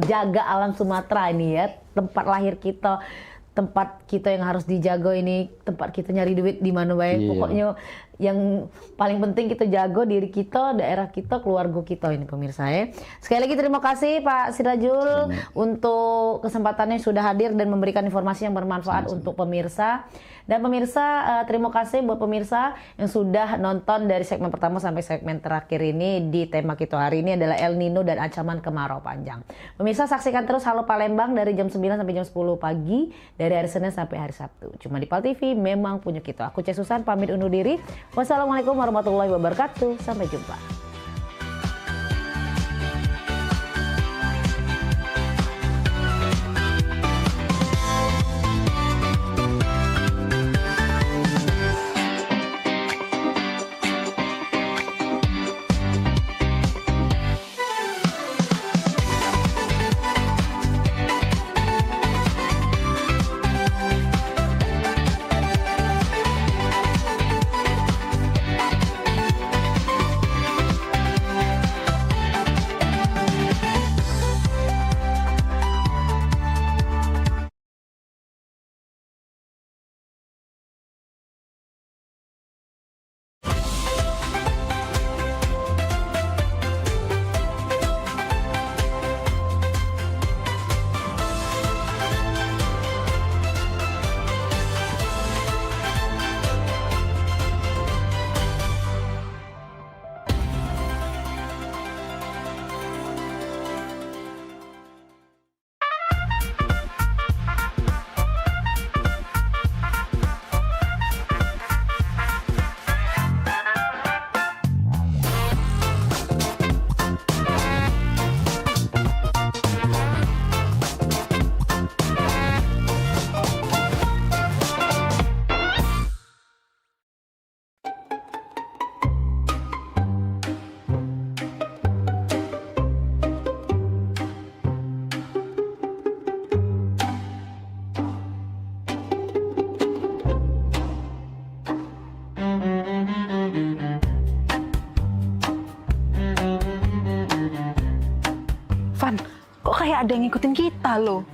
jaga alam Sumatera ini ya, tempat lahir kita, tempat kita yang harus dijaga ini, tempat kita nyari duit di mana baik. Pokoknya yang paling penting kita jago diri kita, daerah kita, keluarga kita ini pemirsa ya. Sekali lagi terima kasih Pak Sirajul untuk kesempatannya sudah hadir dan memberikan informasi yang bermanfaat untuk pemirsa. Dan pemirsa, terima kasih buat pemirsa yang sudah nonton dari segmen pertama sampai segmen terakhir ini di tema kita hari ini adalah El Nino dan ancaman kemarau panjang. Pemirsa saksikan terus Halo Palembang dari jam 9 sampai jam 10 pagi dari hari Senin sampai hari Sabtu. Cuma di PAL TV memang punya kita. Aku Cek Susan pamit undur diri. Wassalamualaikum warahmatullahi wabarakatuh. Sampai jumpa. Van, kok kayak ada yang ngikutin kita loh?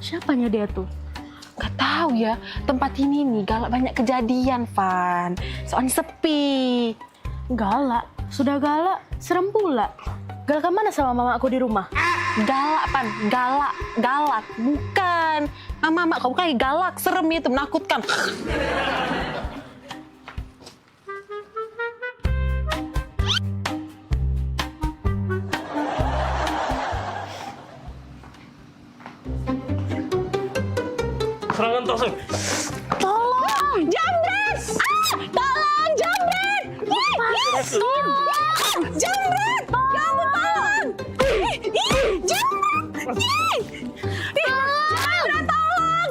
Siapanya dia tuh? Gak tahu ya, tempat ini nih galak banyak kejadian, Van. Soalnya sepi. Galak? Sudah galak, serem pula. Galak mana sama mama aku di rumah? Galak, Van. Galak. Bukan. Mama kamu kayak galak, serem itu, menakutkan. Serangan tosok. Tolong, jambret! Tolong, jambret! Tolong, jambret! Ya ampun, tolong! Jambret! Jambret, tolong!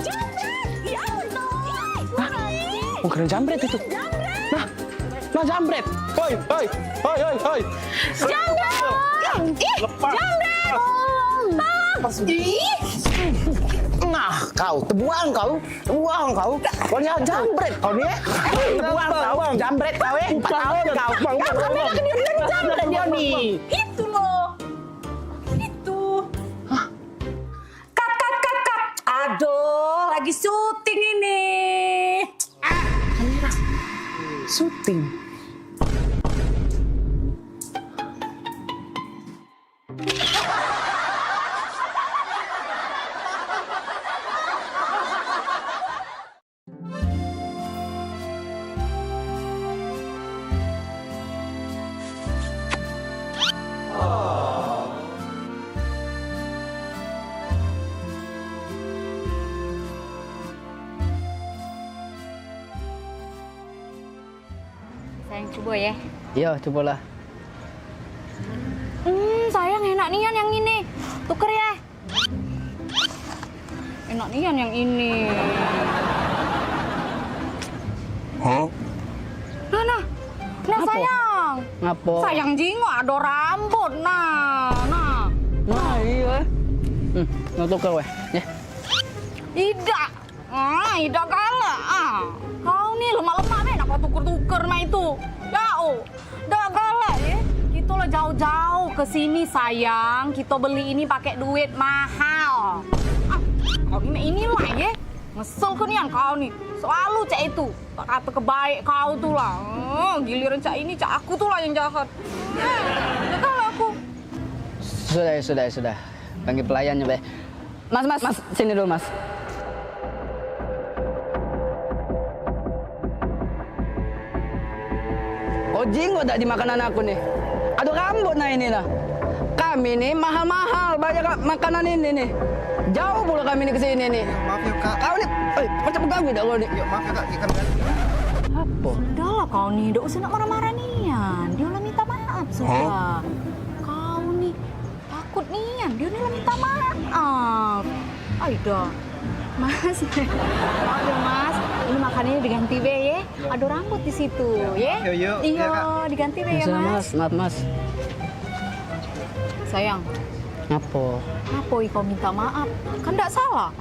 Jambret! Ya ampun, tolong! Bukan jambret itu. Nah jambret. Hoi. Jambret! Lepas. Jambret! Nah, kau tebuang kau. Kau ni jambret kau ni. Tebuang kau, jambret kau 4 tahun kau. Kami nak kena jambret dia ni. Itu loh. Itu. Kat. Aduh, lagi syuting ini. Syuting. Sayang coba ya. Iya, cobalah. Sayang enak nian yang ini. Tuker ya. Enak nian yang ini. Hah? Nah Ngapa? sayang. Ngapa? Sayang jingo ada rambut nah. Nah iya. Nggak tuker weh. Ya. Ida. Ida galak. Kau nih lemah-lemah nih, nak tuker-tuker nah itu. Dah galak ya. Kita lah jauh-jauh ke sini sayang. Kita beli ini pakai duit mahal. Kau inilah ya. Ngesel ke nian kau nih. Selalu cak itu. Tak kata kebaik kau tuh lah. Giliran cak ini cak aku tuh lah yang jahat. Gagal aku. Sudah. Panggil pelayannya, Be. Mas, sini dulu, Mas. Oh, jinggo tak di makanan aku nih. Aduh, rambut nah ini nah. Kami nih mahal-mahal banyak makanan ini nih. Jauh pula kami nih ke sini nih. Maaf ya, Kak. Kau nih, macam ganggu dah kau nih. Yuk, maaf ya, Kak. Ikan ganti. Apa? Sudahlah kau nih, tidak usah nak marah-marah nian. Dia lah minta maaf sudah. Kau nih takut nian, dia lah minta maaf. Aida, Mas, maaf ya Mas, ini makanannya diganti be ya. Ada rambut di situ, ya? Yuk. Iya, diganti be ya Mas. Maaf, Mas. Sayang, Apa? apa kau minta maaf? Kan tidak salah.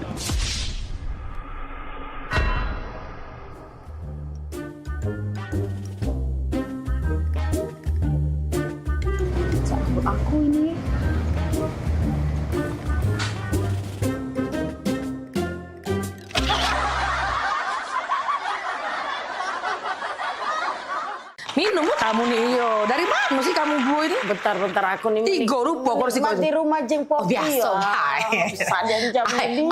Cabut aku ini. Minum kamu nih, yo. Dari mana sih kamu bu ini? Bentar aku nih. Tiga rupa kursi kau. Di rumah jeng popi Biasa baik. Sadar jam ini.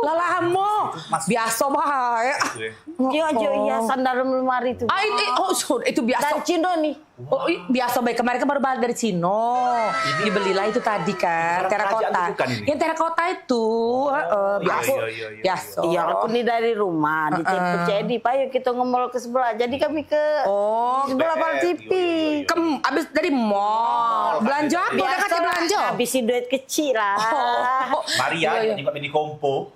Lalamu. Biasa baik. Jo hiasan dalam lemari itu. Itu biasa. Dari Cino nih. Oh, biasa baik. Kemarin kan baru balik dari Cino. Dibelilah itu tadi kan, terakota. Yang terakota itu, biasa. Biasa. Iya, aku nih dari rumah di Cepet Pak, yuk kita nge-mall ke sebelah. Jadi kami ke sebelah Pal TV. Abis dari mall. Belanja apa? Udah kasih belanja? Habisin duit kecil lah. Maria, juga beli kompo.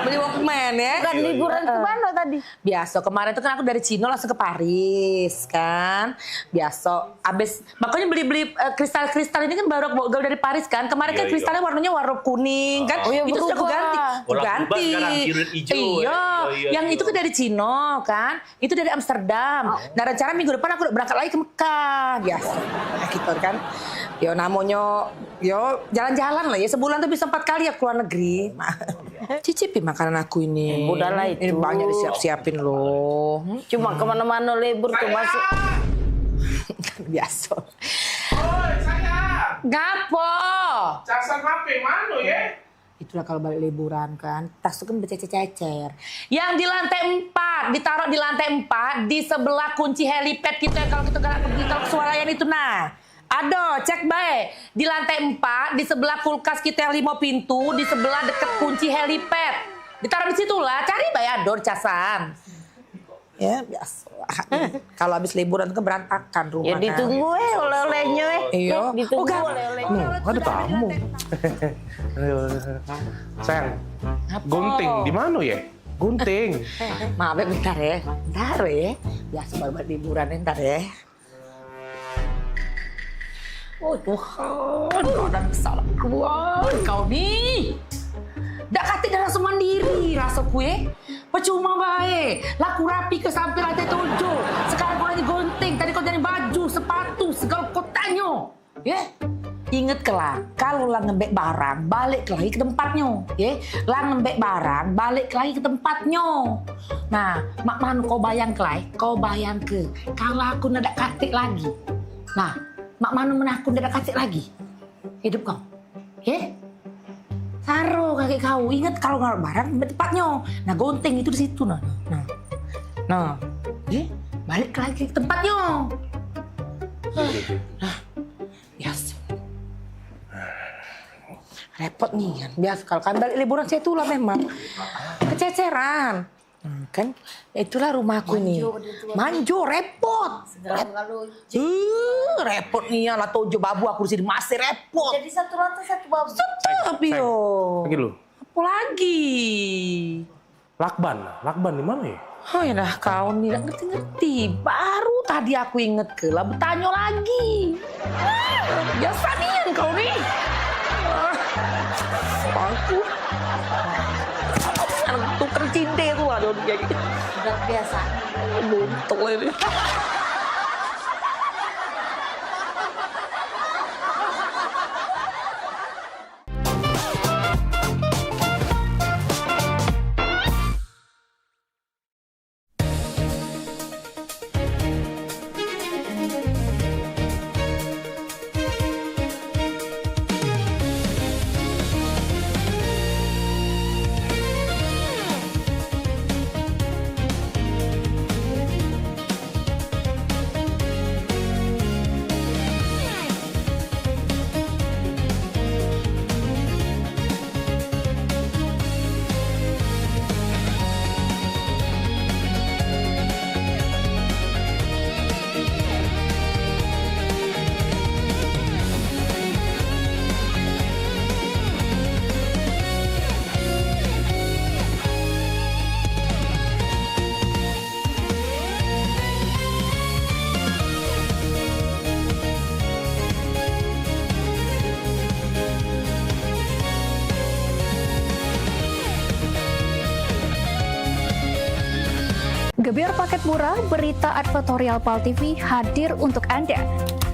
Beli Walkman ya. Bukan liburan ke mana tadi? Biasa, kemarin tuh kan aku dari Cino langsung ke Paris kan. Biasa, abis makanya beli kristal-kristal ini kan baru aku bawa dari Paris kan. Kemarin kan kristalnya warnanya warna kuning kan. Itu sudah aku ganti. Ganti. Iya, yang itu kan dari Cino kan. Itu dari Amsterdam. Nah rencana minggu depan aku udah berangkat lagi ke Mekah. Biasa, gitu kan. Yo namanya, yo jalan-jalan lah ya. Sebulan tuh bisa 4 kali ya keluar negeri. Cicipin makanan aku ini. Udahlah itu. Ini banyak disiap-siapin loh. Cuma kemana-mana libur tuh masuk. Biasa. Oi, saya. Gapo? Casan HP mana ya? Itulah kalau balik liburan kan, tas itu kan bercecer-cecer. Yang di lantai 4, ditaruh di lantai 4, di sebelah kunci helipad kita kalau kita pergi ke Swalayan itu nah. Aduh, cek baik. Di lantai 4, di sebelah kulkas kita yang 5 pintu, di sebelah deket kunci helipad. Ditaruh di situ lah, cari baik ador casan. Ya, biasa. Kalau habis liburan kan berantakan rumah. Ya ditunggu oleh-olehnya Iya. Ditunggu oleh-olehnya. Ada tamu. Sayang, gunting di mana ya? Gunting. Maaf ya, bentar ya. Bentar ya. Biasa baru buat liburan ntar ya. Oh Tuhan, dan salah kau nih. Dak kati dah rasa mandiri rasa kue. Percuma baik. Laku rapi ke sampai lantai 7. Sekarang kau lagi gunting. Tadi kau jadi baju, sepatu, segala kau tanya. Ya? Ingat kelak, kalau lah ngembek barang, balik lagi ke tempatnya. Ya? Lah ngembek barang, balik lagi ke tempatnya. Nah, mak manu kau bayang kelai, kau bayang ke. Kalau aku nak katik lagi. Nah, mak manu menakut nak katik lagi. Hidup kau. Ya? Taruh kaki kau, ingat kalau nggak barang di tempatnya. Nah gunting itu di situ nah. Balik lagi ke tempatnya. Nah, biasa. Repot nih kan, biasa kalau kan balik liburan saya itulah memang kececeran. Kan itulah rumahku nih. Manjo repot. Repot nih ya lah tojo babu aku di sini masih repot. Jadi satu lantai satu babu. Tapi yo. Lagi lu. Apa lagi? Lakban di mana ya? Oh ya dah kau nih gak ngerti-ngerti. Baru tadi aku inget ke lah bertanya lagi. Biasa nih kau nih. Aku tukar cinta itu ada kayak gitu. Udah biasa. Buntuk ini. Gebyar paket murah, berita advertorial PAL TV hadir untuk Anda.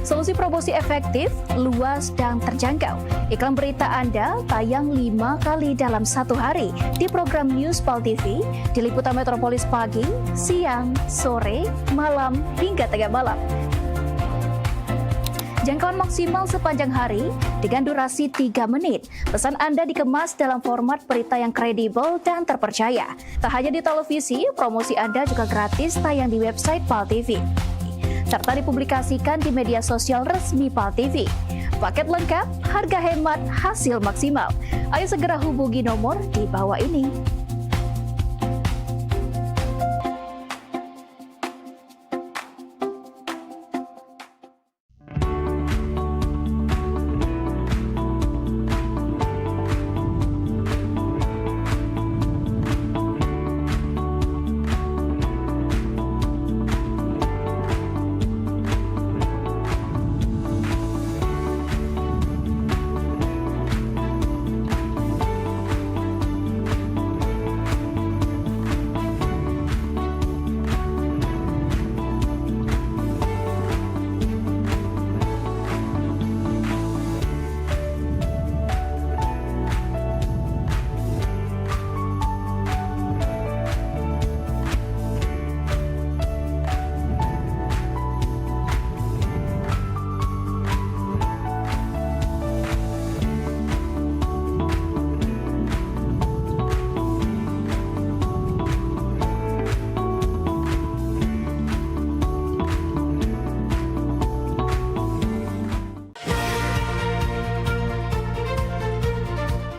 Solusi promosi efektif, luas, dan terjangkau. Iklan berita Anda tayang 5 kali dalam 1 hari di program News PAL TV, di liputan Metropolis pagi, siang, sore, malam, hingga tengah malam. Jangkauan maksimal sepanjang hari dengan durasi 3 menit. Pesan Anda dikemas dalam format berita yang kredibel dan terpercaya. Tak hanya di televisi, promosi Anda juga gratis tayang di website PAL TV, serta dipublikasikan di media sosial resmi PAL TV. Paket lengkap, harga hemat, hasil maksimal. Ayo segera hubungi nomor di bawah ini.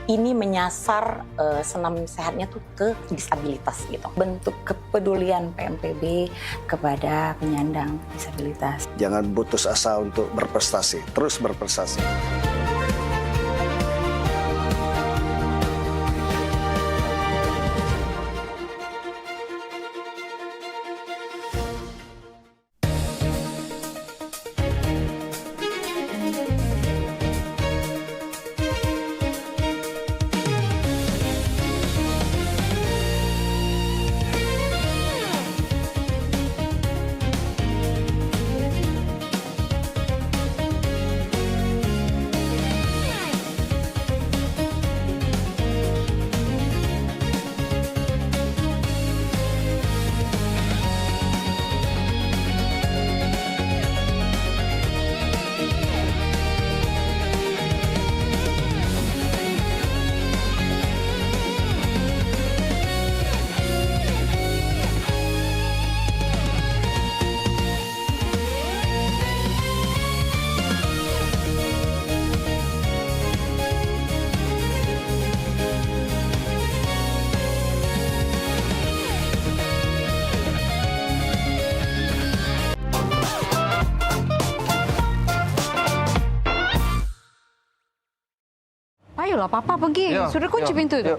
Ini menyasar senam sehatnya tuh ke disabilitas gitu. Bentuk kepedulian PMPB kepada penyandang disabilitas. Jangan putus asa untuk berprestasi, terus berprestasi. Ayolah, Papa pergi. Yo, Sudah kunci yo, pintu itu. yo.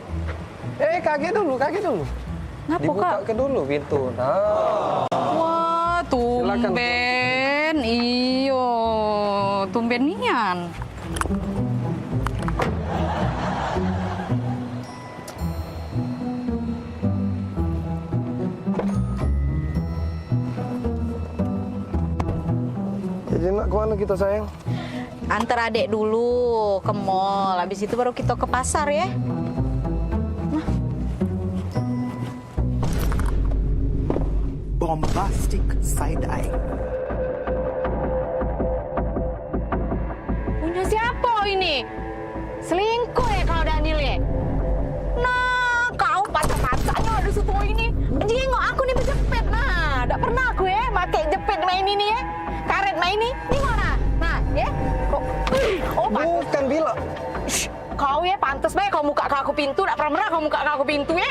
Kaget dulu. Kenapa, Dibuka Kak? ke dulu pintu. Nah. Wah, tumben. Iyo, tumben nian. Jadi nak kemana kita sayang? Antar adik dulu ke mall. Habis itu baru kita ke pasar ya. Bombastic side-eye. Punya siapa ini? Selingkuh ya kalau Daniel ya? Nah, kau pacar-pacarnya ada situ ini. Jengok aku nih berjepit. Nah, tidak pernah aku ya pakai jepit main ini ya. Karet main ini. Ini mana? Nah, ya. Oh, bukan bila. Kau ya pantas baik kau muka aku pintu. Tidak pernah kau muka aku pintu ya.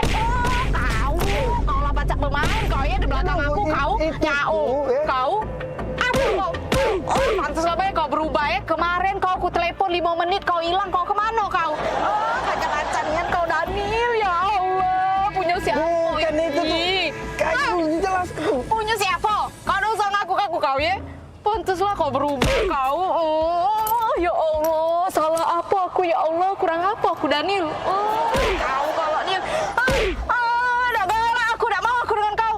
Oh, kau lah pacak bermain. Kau ya di belakang aku. Kau nyau. Kau. Kau. Oh, pantas baik kau berubah ya. Kemarin kau aku telepon 5 menit. Kau hilang. Kau kemana kau? Oh, kacang-kacangan kau Daniel. Ya Allah. Punya siapa? Bukan itu tuh. Kau jelas tuh. Punya siapa? Kau udah usah ngaku-ngaku kau ya. Pantaslah kau berubah kau. Oh, ya Allah. Salah apa aku ya Allah? Kurang apa aku Daniel? Oh, kau kalau dia. Dah galak aku. Tak mau aku dengan kau.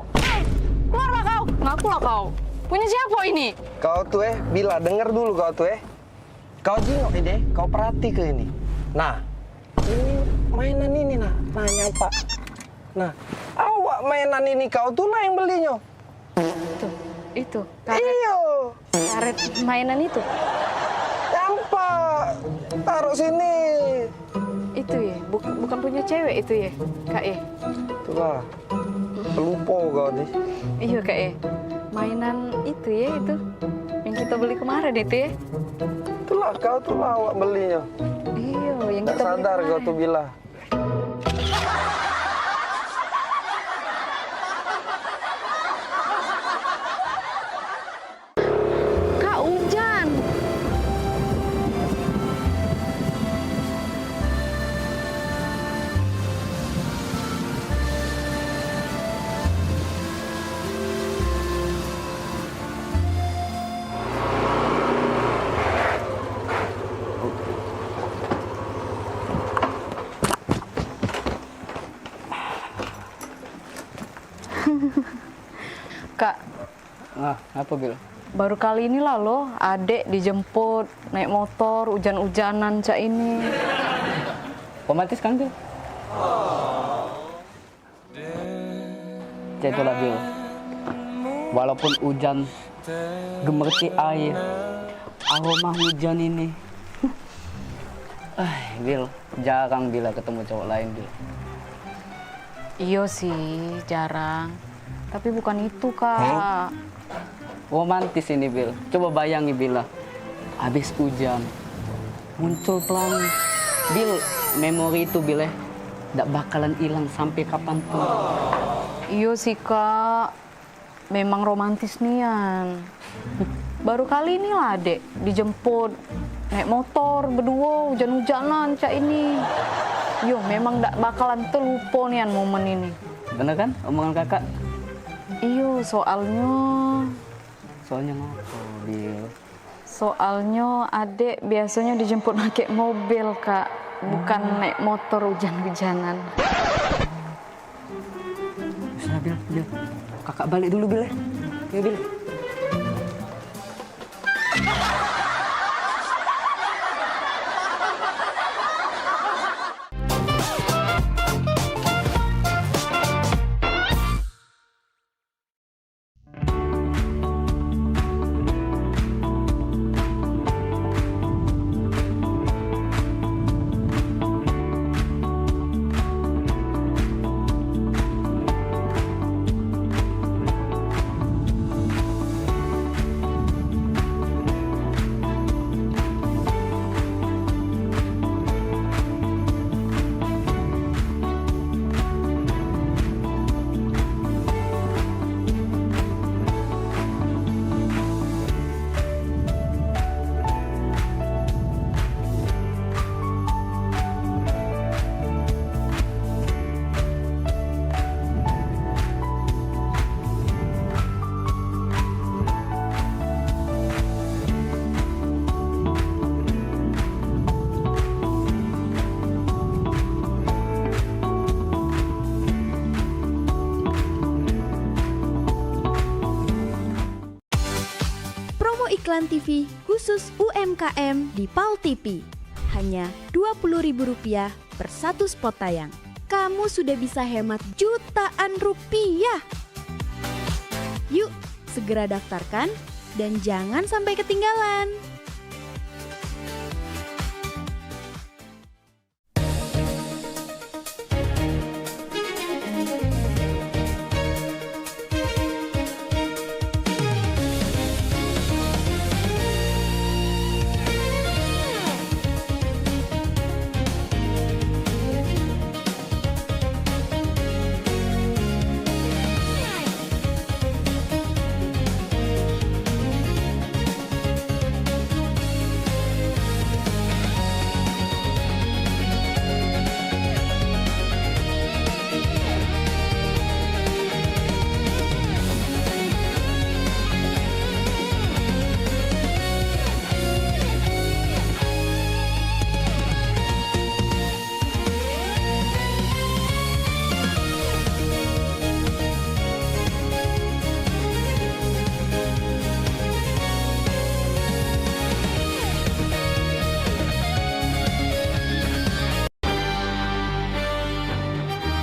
pula kau? Punya siapa ini? Kau tuh Bila, denger dulu kau tuh Kau jengok ini, kau perhati ke ini. Nah, ini mainan ini nah nyapa. Nah, awak mainan ini kau tuh lah yang belinya. Itu. Karet. Iyo. Karet mainan itu. Nyapa. Taruh sini. Itu ya, bukan punya cewek itu ya, Kak E. Itulah. Pelupo kau nih. Iya Kak E. Mainan itu ya itu. Yang kita beli kemarin itu ya. Itulah kau tuh lah awak belinya. Iya, yang Nggak kita beli sadar kemarin. kau tuh Bila. Kak hujan. Kak, Apa Bil? baru kali ini lah loh, adek dijemput naik motor hujan-hujanan cak ini. Romantis kan Bil? Ya itulah Bil. Walaupun hujan gemerci air, aroma hujan ini. Bil, jarang Bila ketemu cowok lain Bil. Iya sih, jarang. Tapi bukan itu, Kak. Romantis ini Bil. Coba bayangi Bila. Habis hujan, muncul pelangi. Bil, memori itu Bil nggak bakalan hilang sampai kapanpun. Iya sih, Kak. Memang romantis nian. Baru kali ini lah, Dek, dijemput naik motor berdua hujan-hujanan cak ini. Yo, memang nggak bakalan terlupa nian momen ini. Bener kan omongan kakak? Iyo, soalnya ngapa Bil? Soalnya adek biasanya dijemput pakai mobil, Kak. Bukan naik motor hujan-hujanan. Bisa Bil. Kakak balik dulu Bil ya Bil. Iklan TV khusus UMKM di PAL TV. Hanya Rp20.000 per satu spot tayang. Kamu sudah bisa hemat jutaan rupiah. Yuk, segera daftarkan dan jangan sampai ketinggalan.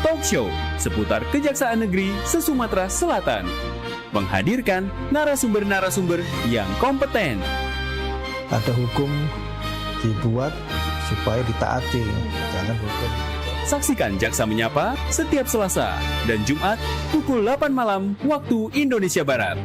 talk show seputar Kejaksaan Negeri se-Sumatera Selatan. Menghadirkan narasumber-narasumber yang kompeten. Ada hukum dibuat supaya ditaati, jangan hukum. Saksikan Jaksa Menyapa setiap Selasa dan Jumat pukul 8 malam waktu Indonesia Barat.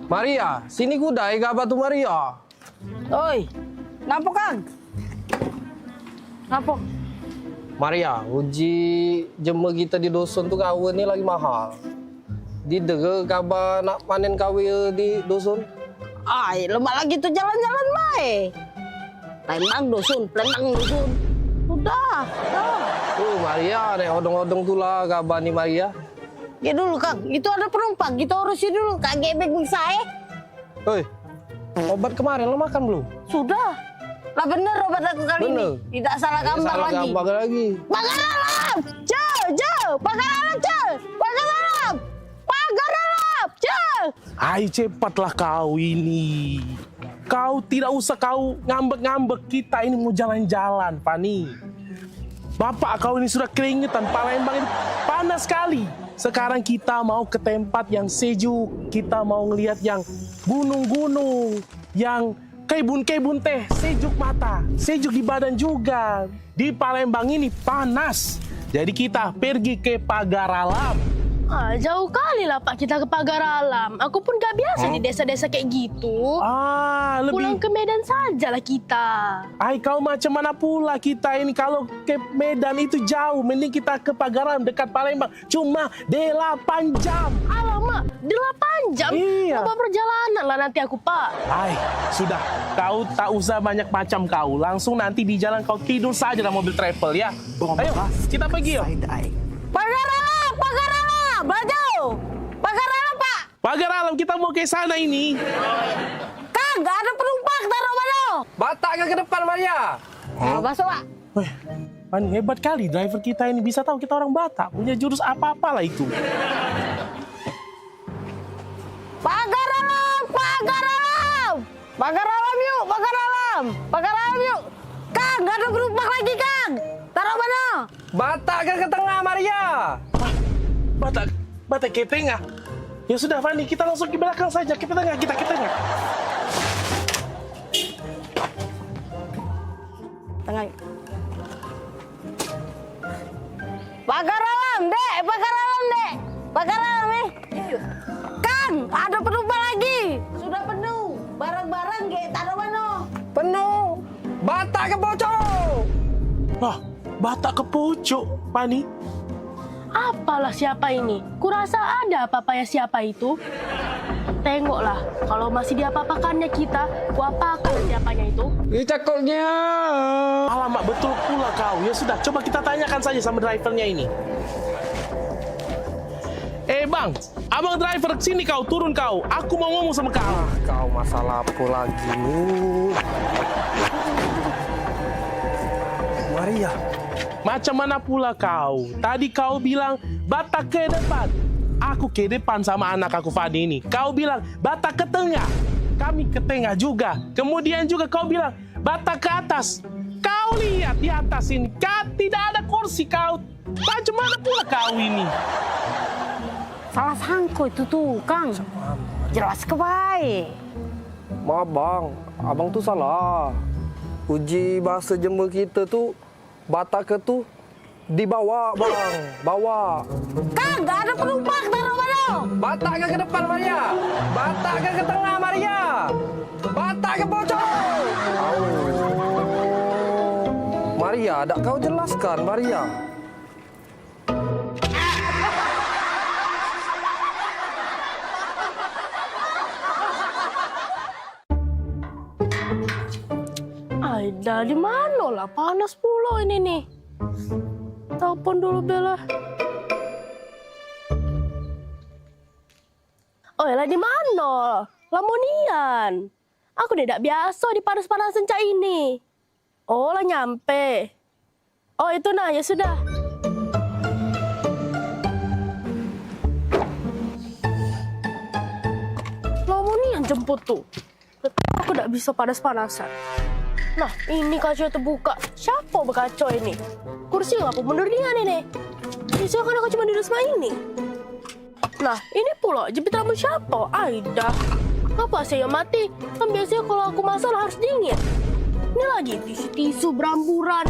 Maria, sini kuda batu Maria. Oi, kenapa Kang? Kenapa? Maria, uji jema kita di dusun tuh kawin ini lagi mahal. Di dege kabar nak panen kawin di dusun? Ay, lemak lagi tuh jalan-jalan baik. Palembang dusun. Udah. Maria, nek odong-odong tuh lah kabar nih Maria. Ya dulu Kang, itu ada penumpang, kita urusin dulu. Kak gebek bisa Hei, obat kemarin lo makan belum? Sudah. Lah bener obat aku kali ini. Tidak salah gambar lagi. Pagar alam! Pagar alam! Ai, cepatlah kau ini. Kau tidak usah kau ngambek-ngambek, kita ini mau jalan-jalan, Pani. Bapak kau ini sudah keringetan, Palembang ini panas sekali. Sekarang kita mau ke tempat yang sejuk, kita mau ngelihat yang gunung-gunung, yang kebun-kebun teh, sejuk mata, sejuk di badan juga. Di Palembang ini panas, jadi kita pergi ke Pagar Alam. Jauh kali lah Pak kita ke Pagar Alam. Aku pun gak biasa di desa-desa kayak gitu. Pulang ke Medan sajalah kita. Ay, kau macam mana pula kita ini? Kalau ke Medan itu jauh, mending kita ke Pagar Alam dekat Palembang. Cuma 8 jam. Alamak, 8 jam? Iya. Apa perjalanan lah nanti aku Pak. Ay, sudah. Kau tak usah banyak macam kau. Langsung nanti di jalan kau tidur saja dalam mobil travel ya. Ayo, kita pergi yuk. Pagar Alam! Baju! Pagar Alam, Pak! Pagar Alam, kita mau ke sana ini. Kang, gak ada penumpang, taruh mana? Batak ke depan, Maria. Masuk, Pak. Pani, hebat kali driver kita ini. Bisa tahu kita orang Batak. Punya jurus apa-apa lah itu. Pagar Alam! Pagar Alam yuk! Kang, gak ada penumpang lagi, Kang! Taruh mana? Batak ke tengah, Maria. Batak ke tengah. Ya sudah, Fani, kita langsung ke belakang saja. Kita ke tengah. Tengah. Pagar Alam, Dek. Pagar Alam nih. Kang, ada penumpang lagi. Sudah penuh. Barang-barang taruh mana? Penuh. Batak ke pojok. Batak ke pojok, Fani. Apalah siapa ini? Kurasa ada apa-apa ya siapa itu? Tengoklah, kalau masih diapa-apakannya kita, kuapakan siapanya itu? Cakulnya. Alamak, betul pula kau. Ya sudah, coba kita tanyakan saja sama drivernya ini. Bang, abang driver sini kau, turun kau. Aku mau ngomong sama kau. Kau masalah apa lagi? Maria, macam mana pula kau? Tadi kau bilang Batak ke depan. Aku ke depan sama anak aku Fadi ini. Kau bilang Batak ke tengah. kami ke tengah juga. Kemudian juga kau bilang bata ke atas. Kau lihat di atas ini, tidak ada kursi kau. Bagaimana pula kau ini? Salah sangko itu tuh, Kang. Jelas ke baik. Maaf bang, abang tuh salah. Uji bahasa Jember kita tuh Batak tuh dibawa bang, bawa. Kang, gak ada penumpang, taruh mana? Batak ke depan Maria, Batak ke tengah Maria, Batak ke pojok. Maria, tak kau jelaskan Maria. Aida di mana lah? Panas pula ini nih. Telepon dulu Bella. Oh lah di mana? Lamonian. Aku tidak biasa di panas-panasan cak ini. Oh lah nyampe. Oh itu nah ya sudah. Lamonian jemput tuh. Aku tidak bisa panas-panasan. Nah, ini kaca terbuka. Siapa berkaca ini? Kursi apa mundur dengan ini? Bisa kan aku cuma duduk sama ini. Nah, ini pula jepit rambut siapa? Aida. Apa saya mati? Kan biasanya kalau aku masak harus dingin. Ini lagi tisu-tisu beramburan.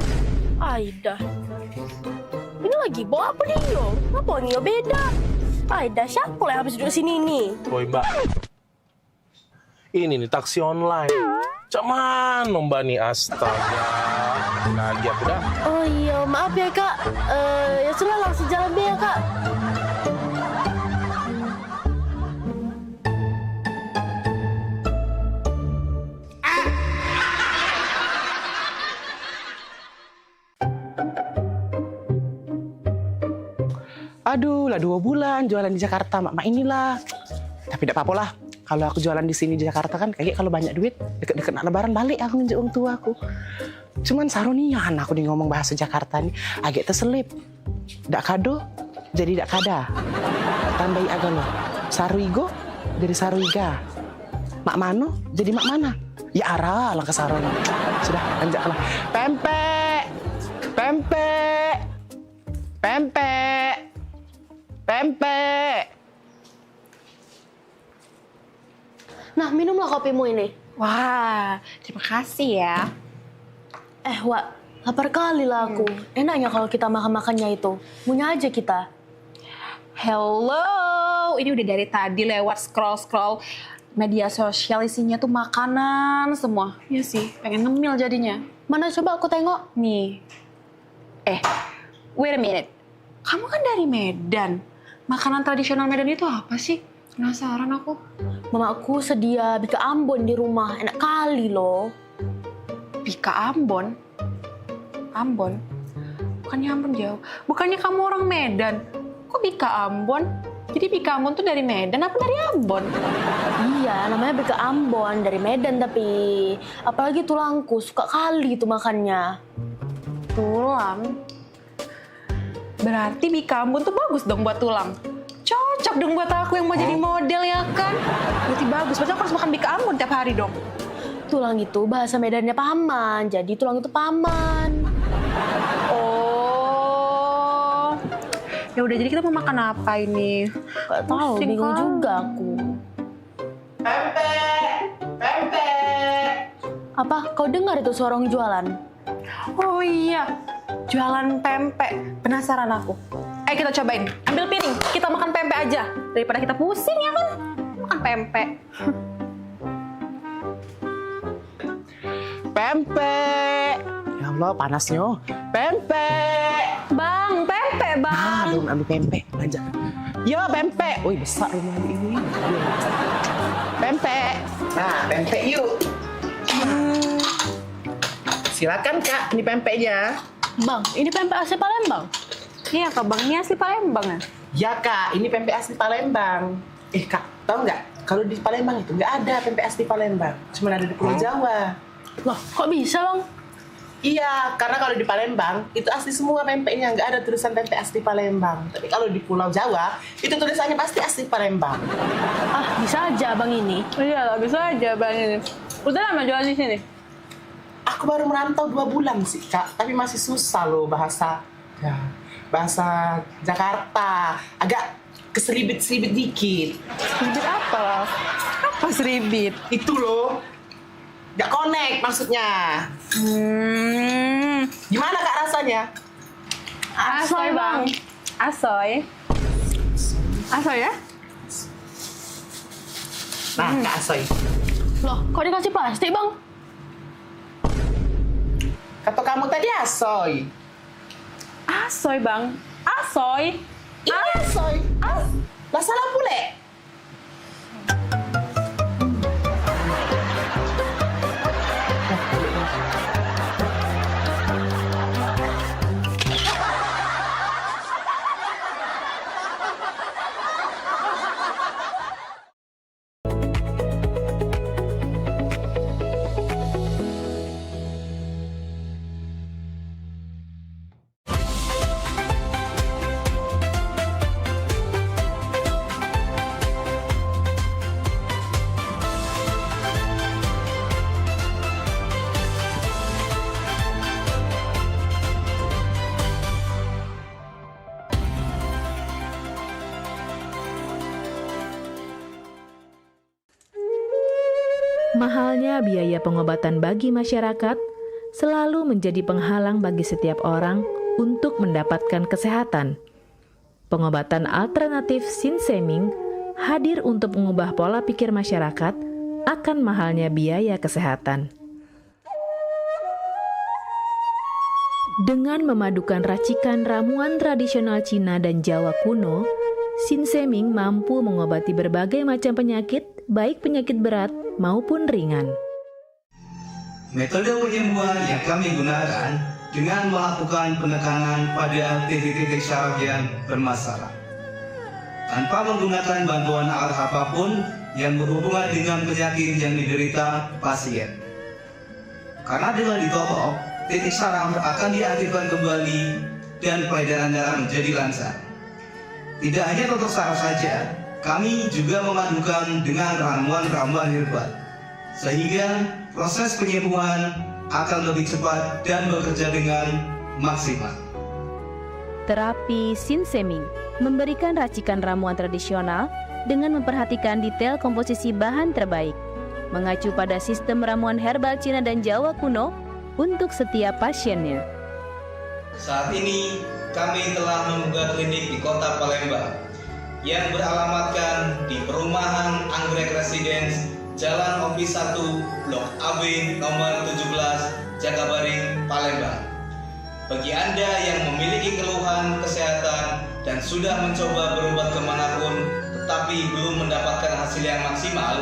Aida. Ini lagi bawa apa Nio? Apa Nio beda? Aida, siapa yang habis duduk sini nih? Oi mbak. Ini nih taksi online. Cak mana mbak nih, astaga. Nadia udah. Oh iya, maaf ya kak. Ya sudah langsung jalan deh ya kak. Aduh, lah 2 bulan jualan di Jakarta, mak inilah. Tapi tidak apa-apa lah. Kalau aku jualan di sini di Jakarta kan kayak kalau banyak duit, deket-deket nak lebaran balik aku nunjuk orang tua aku. Cuman sarunian aku nih ngomong bahasa Jakarta nih agak terselip. Dak kado jadi dak kada. Tambahi agak lo. Saruigo jadi saruiga. Mak mano jadi mak mana. Ya arah lah ke sarona. Sudah lanjut lah. Pempek. Pempek. Pempek. Pempek. Nah, minumlah kopimu ini. Wah, terima kasih ya. Wak, lapar kali lah aku. Enaknya kalau kita makan-makannya itu. Punya aja kita. Hello, ini udah dari tadi lewat scroll-scroll media sosial isinya tuh makanan semua. Iya sih, pengen ngemil jadinya. Mana coba aku tengok. Nih. Wait a minute. Kamu kan dari Medan. Makanan tradisional Medan itu apa sih? Penasaran aku. Mamaku sedia bika Ambon di rumah. Enak kali loh. Bika Ambon? Ambon? Bukannya Ambon jauh. Bukannya kamu orang Medan. Kok Bika Ambon? Jadi Bika Ambon tuh dari Medan apa dari Ambon? Iya, namanya Bika Ambon. Dari Medan tapi. Apalagi tulangku. Suka kali itu makannya. Tulang? Berarti Bika Ambon tuh bagus dong buat tulang. Cocok dong buat aku yang mau jadi model ya kan? Berarti bagus, berarti aku harus makan Bika Ambon tiap hari dong. Tulang itu bahasa Medannya paman, jadi tulang itu paman. Oh, ya udah jadi kita mau makan apa ini? Gak tahu, bingung juga aku. Pempek, pempek. Apa? Kau dengar itu suara orang jualan? Oh iya, jualan pempek. Penasaran aku. Ayo kita cobain. Ambil piring, kita makan pempek aja. Daripada kita pusing ya kan? Makan pempek. Pempek. Ya Allah, panasnya. Pempek. Bang, pempek bang. Belum ambil pempek, belanja. Yo, pempek. Wih, besar rumah ini. Pempek. Nah, pempek yuk. Silakan Kak, ini pempeknya. Bang, ini pempek asli Palembang. Iya Kak, Bang, ini asli Palembang ya? Ya Kak, ini pempek asli Palembang. Kak, tahu nggak? Kalau di Palembang itu nggak ada pempek asli Palembang. Cuma ada di Pulau Jawa. Loh, kok bisa Bang? Iya, karena kalau di Palembang itu asli semua pempeknya, nggak ada tulisan pempek asli Palembang. Tapi kalau di Pulau Jawa itu tulisannya pasti asli Palembang. Ah, bisa aja abang ini. Iya lah, bisa aja abang ini. Udah lama jualan di sini? Aku baru merantau 2 bulan sih Kak, tapi masih susah loh bahasa Jakarta. Agak keseribit-seribit dikit. Seribit apa? Apa seribit? Itu loh. Gak connect maksudnya. Gimana Kak rasanya? Asoy bang. Asoy. Asoy ya? Nah, Kak Asoy. Loh, kok dikasih plastik bang? Kata kamu tadi Asoy. Asoy bang. Asoy. Iya Asoy. Lah salah pule. Mahalnya biaya pengobatan bagi masyarakat selalu menjadi penghalang bagi setiap orang untuk mendapatkan kesehatan. Pengobatan alternatif Sinseming hadir untuk mengubah pola pikir masyarakat akan mahalnya biaya kesehatan. Dengan memadukan racikan ramuan tradisional Cina dan Jawa kuno, Sinseming mampu mengobati berbagai macam penyakit, baik penyakit berat maupun ringan. Metode penyembuhan yang kami gunakan dengan melakukan penekanan pada titik-titik syaraf yang bermasalah. Tanpa menggunakan bantuan alat apapun yang berhubungan dengan penyakit yang diderita pasien. Karena dengan ditolok, titik syaraf akan diaktifkan kembali dan peredaran darah menjadi lancar. Tidak hanya untuk saraf saja, kami juga memadukan dengan ramuan-ramuan herbal, sehingga proses penyembuhan akan lebih cepat dan bekerja dengan maksimal. Terapi Sinseming memberikan racikan ramuan tradisional dengan memperhatikan detail komposisi bahan terbaik, mengacu pada sistem ramuan herbal Cina dan Jawa kuno untuk setiap pasiennya. Saat ini, kami telah membuka klinik di kota Palembang yang beralamatkan di Perumahan Anggrek Residence, Jalan Office 1, Blok AB nomor 17, Jakabaring, Palembang. Bagi Anda yang memiliki keluhan kesehatan dan sudah mencoba berobat kemanapun tetapi belum mendapatkan hasil yang maksimal,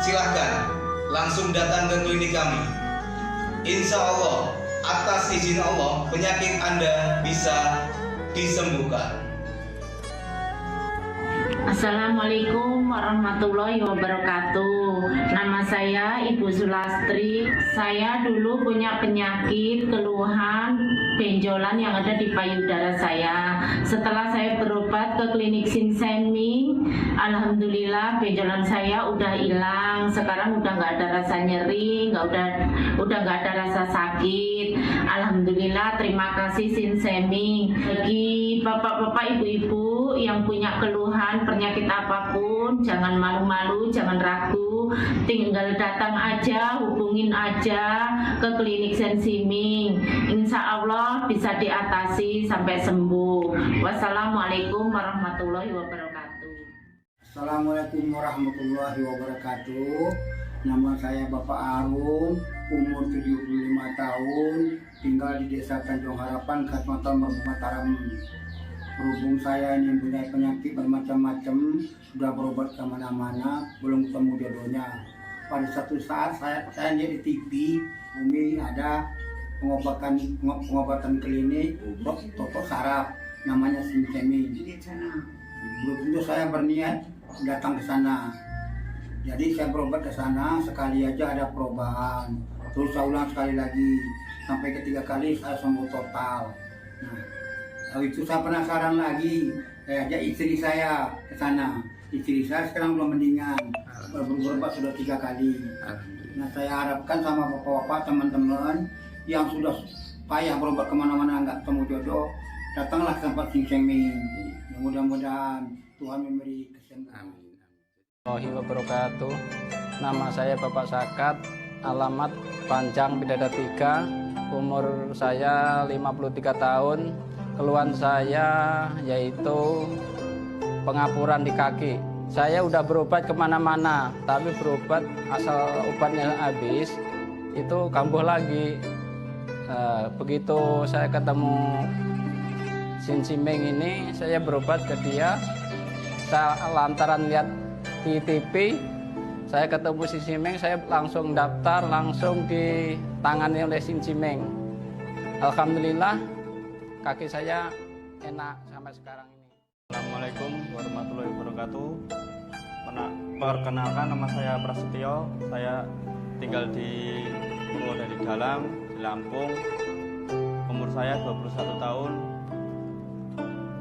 silahkan langsung datang ke klinik kami. Insya Allah, atas izin Allah, penyakit Anda bisa disembuhkan. Assalamualaikum warahmatullahi wabarakatuh. Nama saya Ibu Sulastri. Saya dulu punya penyakit keluhan benjolan yang ada di payudara saya. Setelah saya berobat ke klinik Sinseming, alhamdulillah benjolan saya udah hilang. Sekarang udah nggak ada rasa nyeri, udah nggak ada rasa sakit. Alhamdulillah, terima kasih Sinseming. Bagi bapak-bapak, ibu-ibu yang punya keluhan penyakit apapun, jangan malu-malu, jangan ragu, tinggal datang aja, hubungin aja ke klinik Sinseming. Insya Allah bisa diatasi sampai sembuh. Wassalamualaikum warahmatullahi wabarakatuh. Assalamualaikum warahmatullahi wabarakatuh. Nama saya Bapak Arun, umur 75 tahun, tinggal di Desa Tanjung Harapan, Kecamatan Mataram. Berhubung saya ini punya penyakit bermacam-macam, sudah berobat kemana-mana, belum ketemu jodohnya. Pada satu saat saya lihat di TV, Umi ada pengobatan klinik untuk totok saraf, namanya Sinseming. Belum tentu saya berniat datang ke sana. Jadi saya berobat ke sana, sekali aja ada perubahan. terus saya ulang sekali lagi sampai ketiga kali saya sembuh total. Nah, lalu itu saya penasaran lagi, saya ajak istri saya ke sana. Istri saya sekarang belum mendingan, berobat sudah 3 kali. Nah, saya harapkan sama bapak-bapak, teman-teman yang sudah payah berobat kemana-mana nggak ketemu jodoh, datanglah ke tempat Sing Sengming. Mudah-mudahan Tuhan memberi kesembuhan. Warahmatullahi wabarakatuh. Nama saya Bapak Sakat, alamat Panjang Bidada 3, umur saya 53 tahun. Keluhan saya yaitu pengapuran di kaki. Saya udah berobat kemana-mana, tapi berobat asal obatnya habis, itu kambuh lagi. Begitu saya ketemu Sing Sengming ini, saya berobat ke dia. Saya lantaran lihat di TV, saya ketemu Sing Sengming, saya langsung daftar, langsung ditangani oleh Sing Sengming. Alhamdulillah, kaki saya enak sampai sekarang ini. Assalamualaikum warahmatullahi wabarakatuh. Perkenalkan, nama saya Prasetyo. Saya tinggal di Purwodadi Dalam, di Lampung. Umur saya 21 tahun.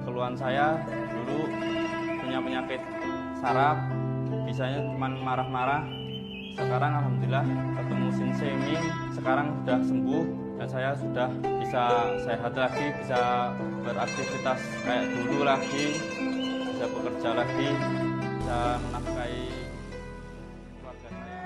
Keluhan saya dulu punya penyakit saraf, bisanya cuma marah-marah. Sekarang alhamdulillah ketemu Sing Sengming, sekarang sudah sembuh dan saya sudah bisa sehat lagi, bisa beraktivitas kayak dulu lagi, bisa bekerja lagi, bisa menafkahi keluarga saya.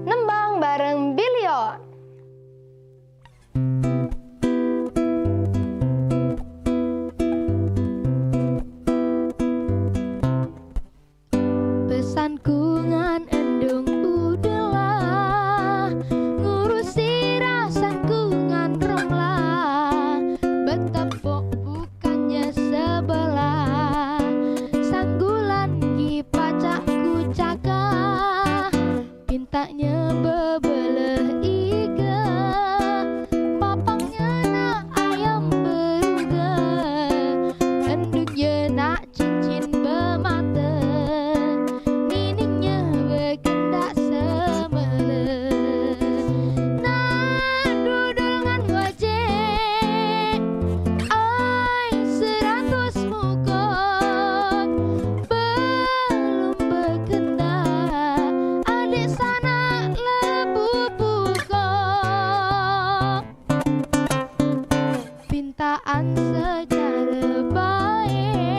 Nembang bareng Billion. Pesanku ngan endung udahlah, ngurusi rasaku ngan romlah, betapa bukannya sebelah, sanggulan ki pacakku cakap, pintanya bebelah iga, papangnya nak ayam beruga, enduknya nak cincin bermata, niningnya berkendak semele. Nah, dudul ngan wajah, ai 100 muka, belum berkendak, adik sana lebu buka. Pintaan secara baik,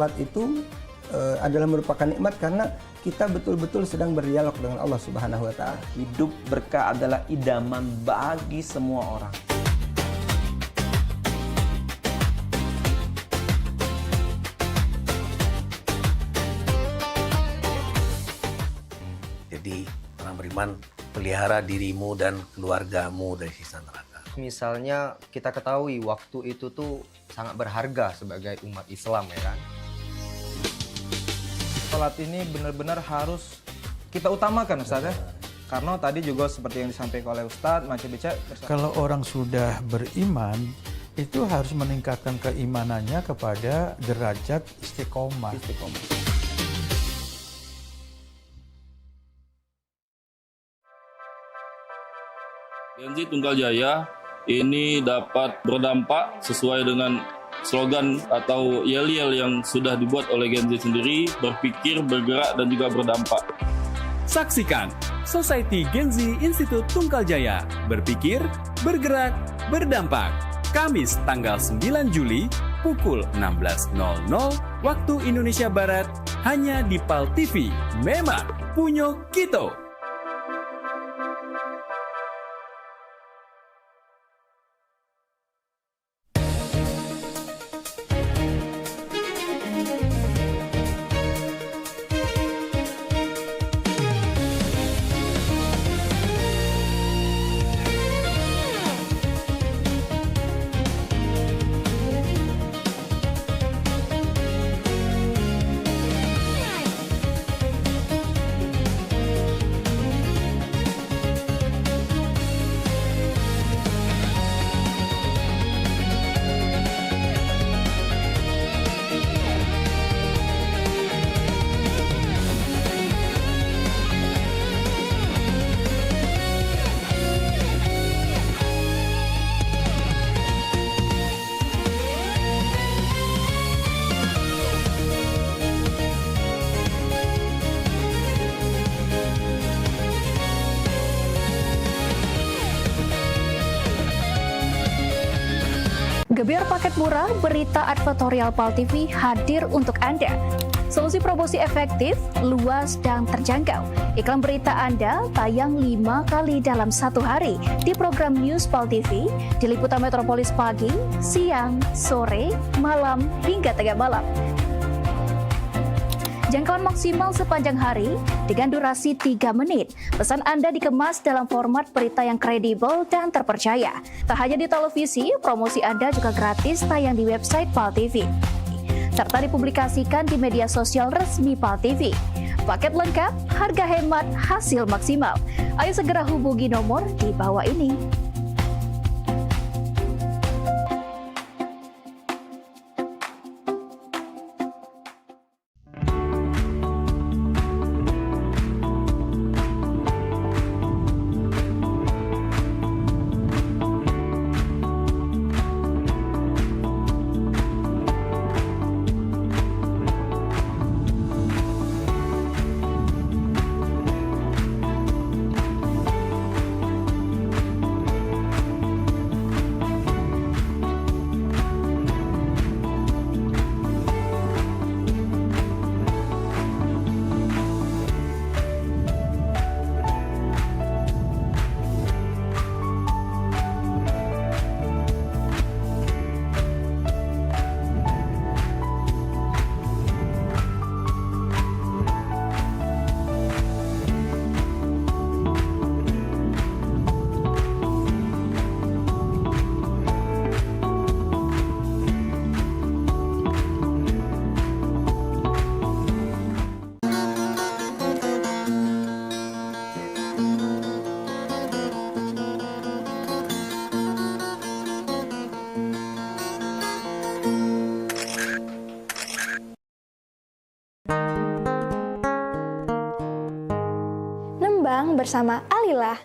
sholat itu adalah merupakan nikmat karena kita betul-betul sedang berdialog dengan Allah Subhanahu wa Ta'ala. Hidup berkah adalah idaman bagi semua orang. Jadi orang beriman, pelihara dirimu dan keluargamu dari siksa neraka. Misalnya kita ketahui waktu itu tuh sangat berharga sebagai umat Islam ya kan. Salat ini benar-benar harus kita utamakan Ustaz ya. Karena tadi juga seperti yang disampaikan oleh Ustaz, Macam Bica. Kalau orang sudah beriman, itu harus meningkatkan keimanannya kepada derajat istiqomah. Gen Z Tunggal Jaya ini dapat berdampak sesuai dengan slogan atau yel-yel yang sudah dibuat oleh Gen Z sendiri, berpikir, bergerak, dan juga berdampak. Saksikan Society Gen Z Institut Tunggal Jaya, berpikir, bergerak, berdampak. Kamis tanggal 9 Juli pukul 16.00 waktu Indonesia Barat hanya di PAL TV. Memang punya kita. Gebyar paket murah, berita advertorial PAL TV hadir untuk Anda. Solusi promosi efektif, luas, dan terjangkau. Iklan berita Anda tayang 5 kali dalam 1 hari di program News PAL TV, di liputan Metropolis pagi, siang, sore, malam, hingga tengah malam. Jangkauan maksimal sepanjang hari dengan durasi 3 menit. Pesan Anda dikemas dalam format berita yang kredibel dan terpercaya. Tak hanya di televisi, promosi Anda juga gratis tayang di website PAL TV, serta dipublikasikan di media sosial resmi PAL TV. Paket lengkap, harga hemat, hasil maksimal. Ayo segera hubungi nomor di bawah ini. Nembang bersama Alila.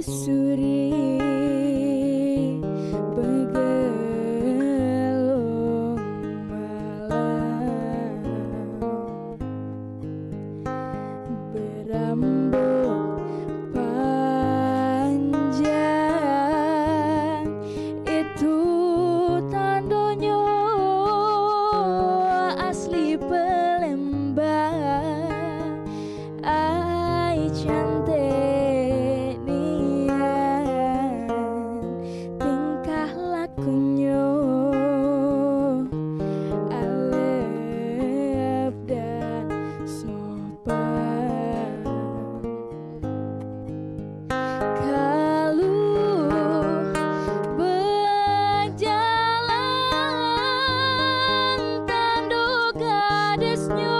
menyusuri begelung malam, berambut panjang itu tandonyo asli Palembang. Ai cantik nian tingkah lakunya alef dan sopan. Kalau berjalan tanduk gadisnya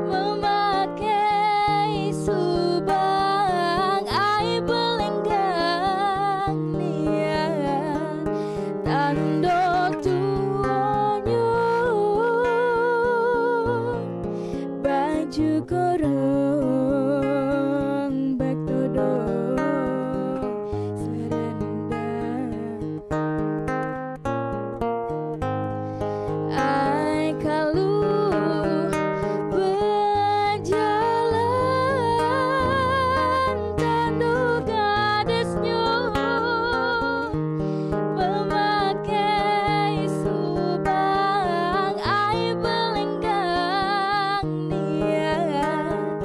memakai subang ai belenggang nian tanduk tuanya baju korong bak todong serendang. Ai kalau berjalan tanduk gadisnya memakai subang ai belenggang nian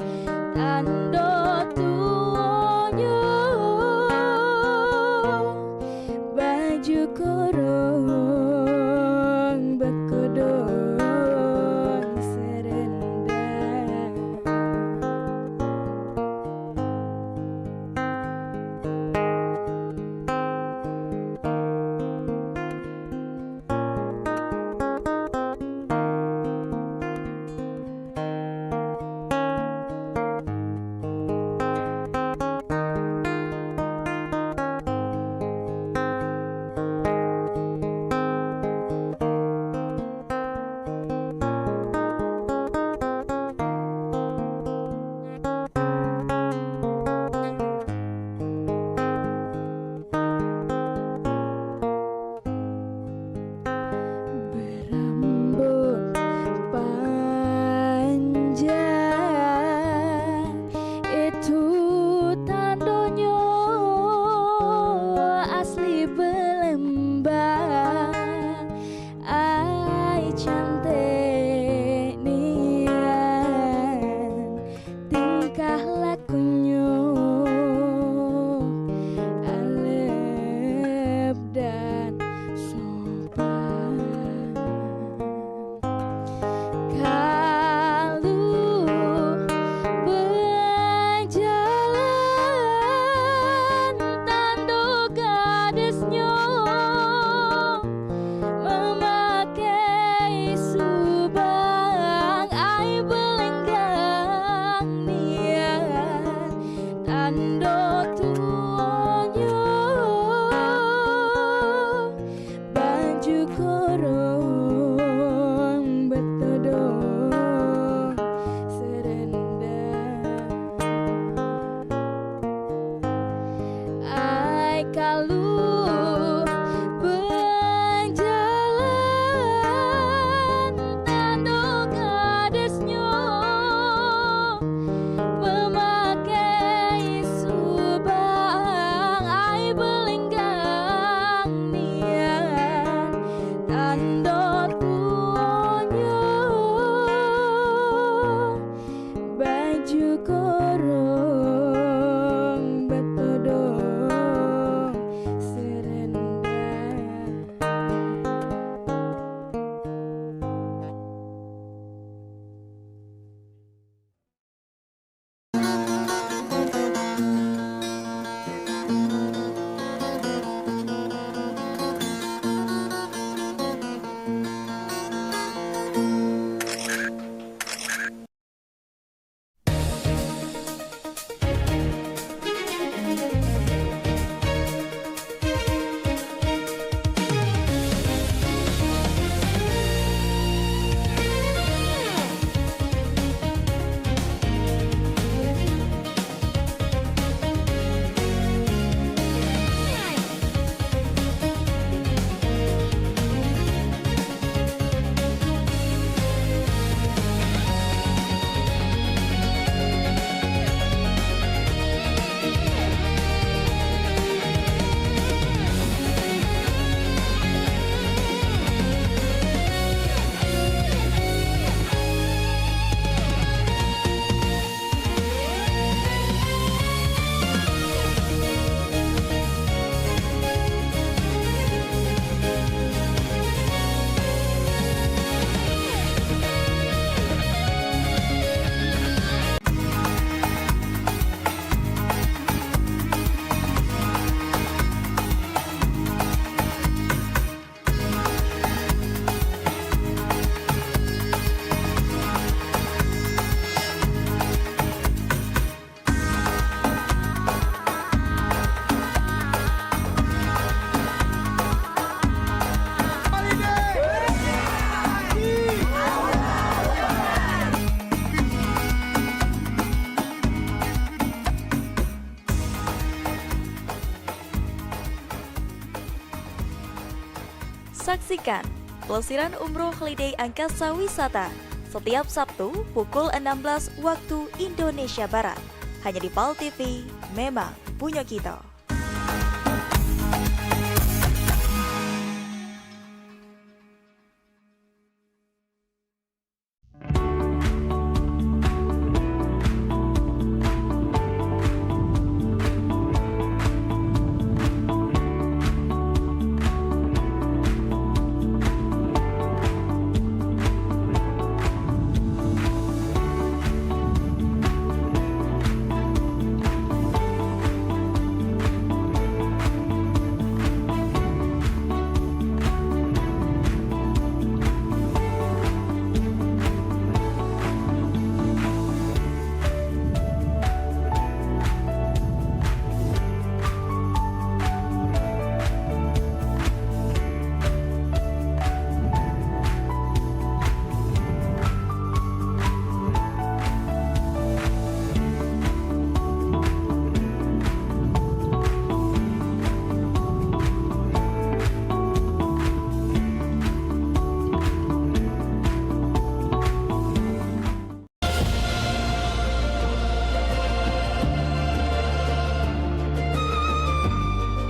Saksikan pelesiran umroh holiday Angkasa Wisata setiap Sabtu pukul 16 waktu Indonesia Barat. Hanya di PAL TV, memang punya kita.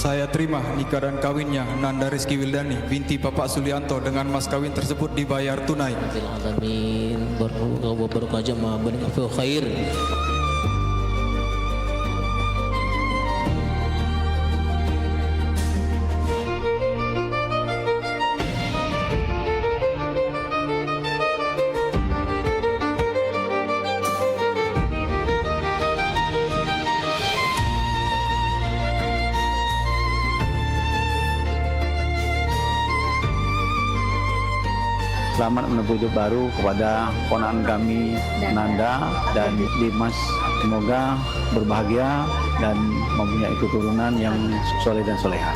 Saya terima nikah dan kawinnya Nanda Rizky Wildani binti Bapak Sulianto dengan mas kawin tersebut dibayar tunai. Alamin barakah jamaah bin afil khair. Selamat menempuh hidup baru kepada ponakan kami Nanda dan Dimas. Semoga berbahagia dan mempunyai keturunan yang soleh dan soleha.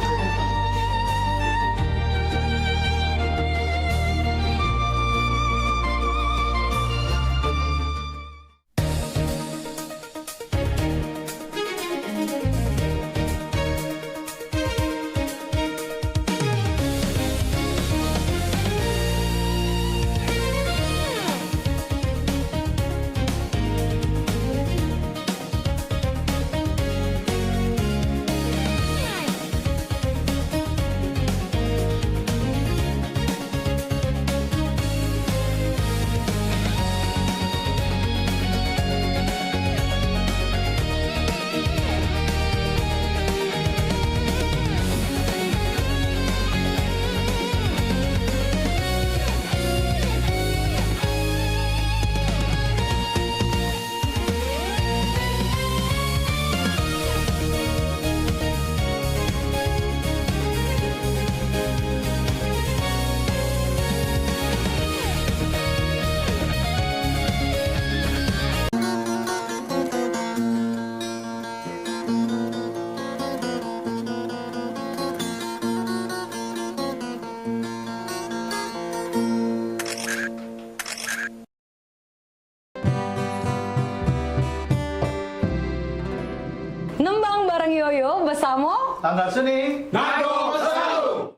Nembang bareng Yoyo bersama Tanggal Seni Nado Selalu.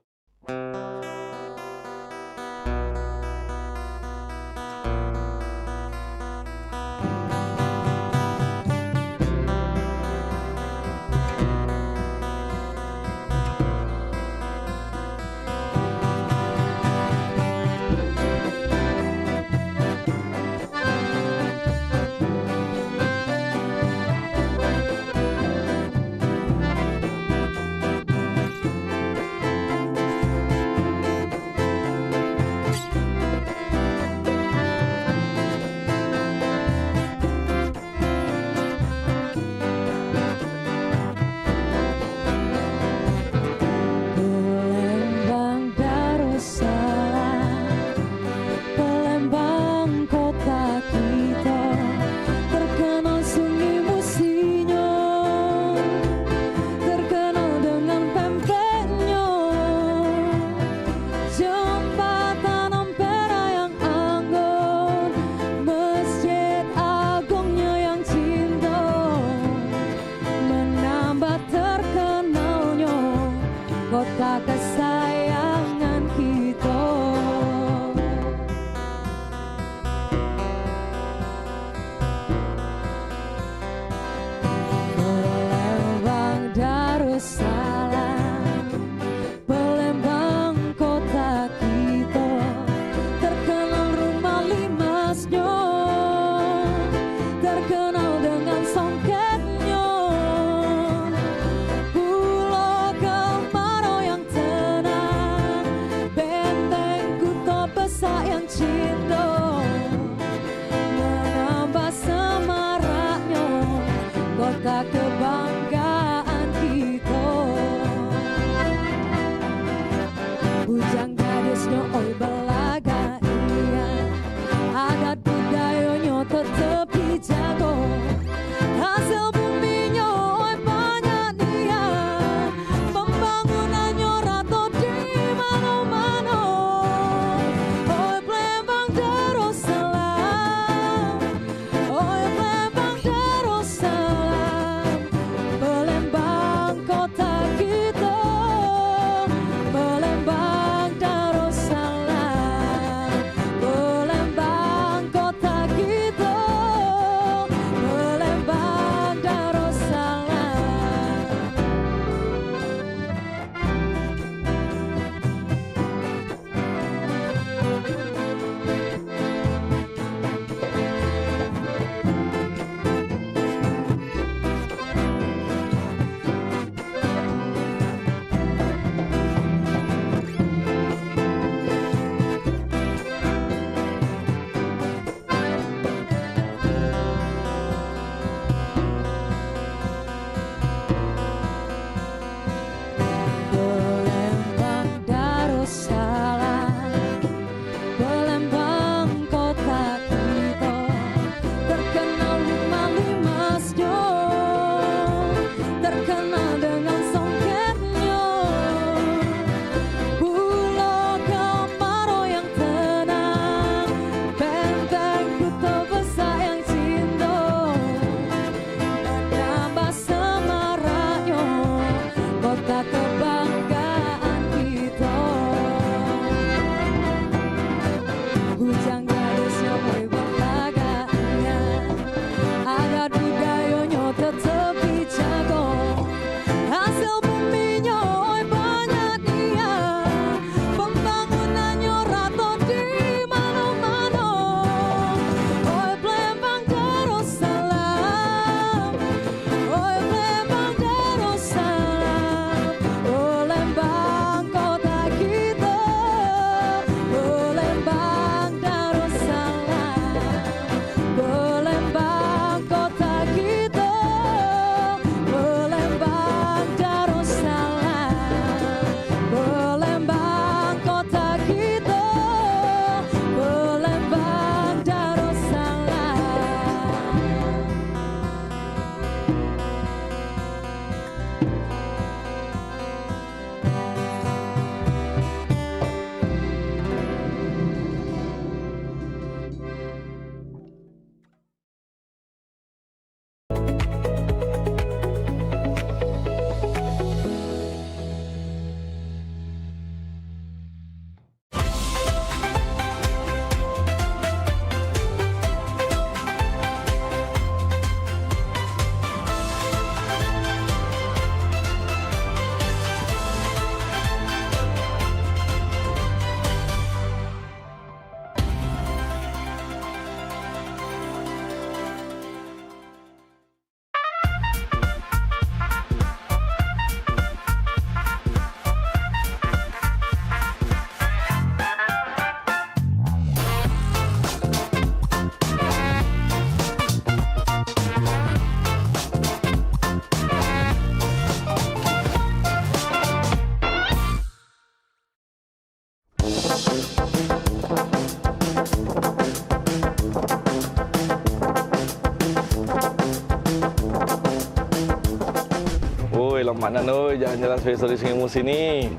Mana no, jalan-jalan spesialis ngimu sini.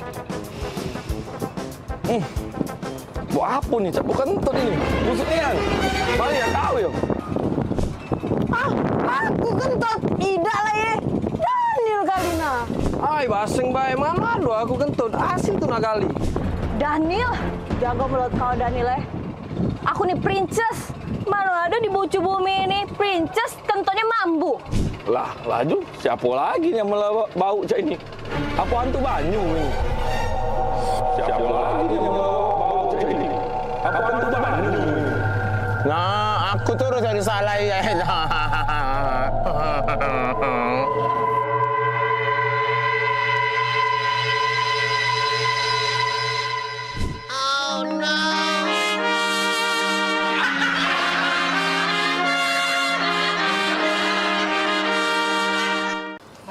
Buat apa nih, Cak? Bukan kentut ini. Busuknya. Balik ya kau yo. Aku kentut. Tidak lah ya. Daniel kali nah. Ay, basing bae. Mana ada aku kentut. Asin tuh nakali. Daniel, jago mulut kau Daniel ya. Aku nih princess. Mana ada di bucu bumi ini princess kentutnya mambu. Lah, laju. Siapa lagi yang bau Cak ini? Apa hantu banyu ini? Siapa lagi yang bau Cak ini? Apa hantu banyu ini? Nah, aku terus yang salah ya.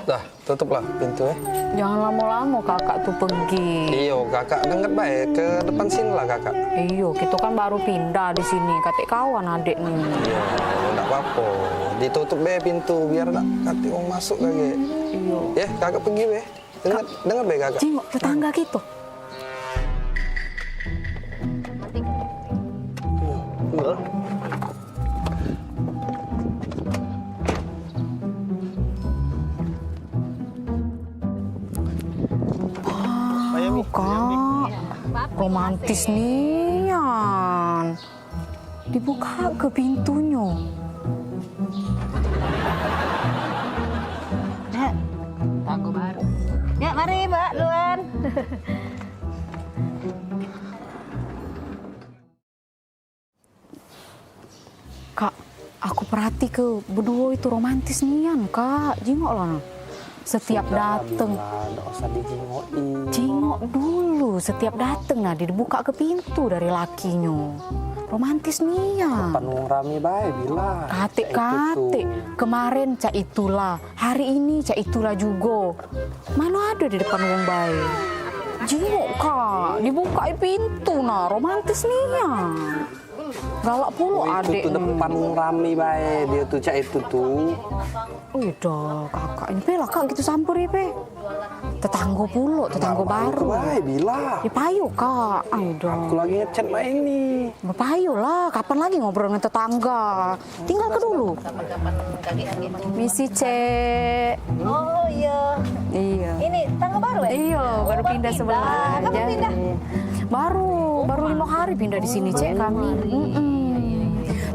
Dah, tutuplah pintu ya. Jangan lama-lama kakak tuh pergi. Iyo, kakak dengar baik ke depan sini lah kakak. Iyo, kita kan baru pindah di sini. Katik kawan adik nih. Iya, enggak apa-apa. Ditutup be pintu biar enggak katik orang masuk lagi. Iyo. Ya, kakak pergi be. Dengar be kakak. Jengok tetangga gitu. Enggak. Kak, romantis nian. Dibuka ke pintunya. Tanggo baru. Ya, mari Mbak Luan. Kak, aku perhati ke berdua itu romantis nian, Kak. Jengok lah. Setiap dateng, jengok dulu. Setiap dateng nah dibuka ke pintu dari lakinya. Romantis nian. Panung rame bae bila. Katik. Kemarin cak itulah, hari ini cak itulah juga. Mana ada di depan wong bae. Jengok Kak, dibuka pintu nah, romantis nian. Galak puluh adik. Itu tuh depan rame bae, dia tuh cak itu tuh. Udah kakak ini pelak kak gitu sampuri pe. Tetangga puluh, tetangga baru. Bae bila. Ya payu kak. Udah. Aku lagi ngechat mbak ini. Payu lah, kapan lagi ngobrol dengan tetangga? Tinggal ke dulu. Misi cek. Oh iya. Iya. Ini tangga baru ya? Iya, baru pindah sebelah. Kapan pindah? Baru 5 hari pindah di sini cek kami.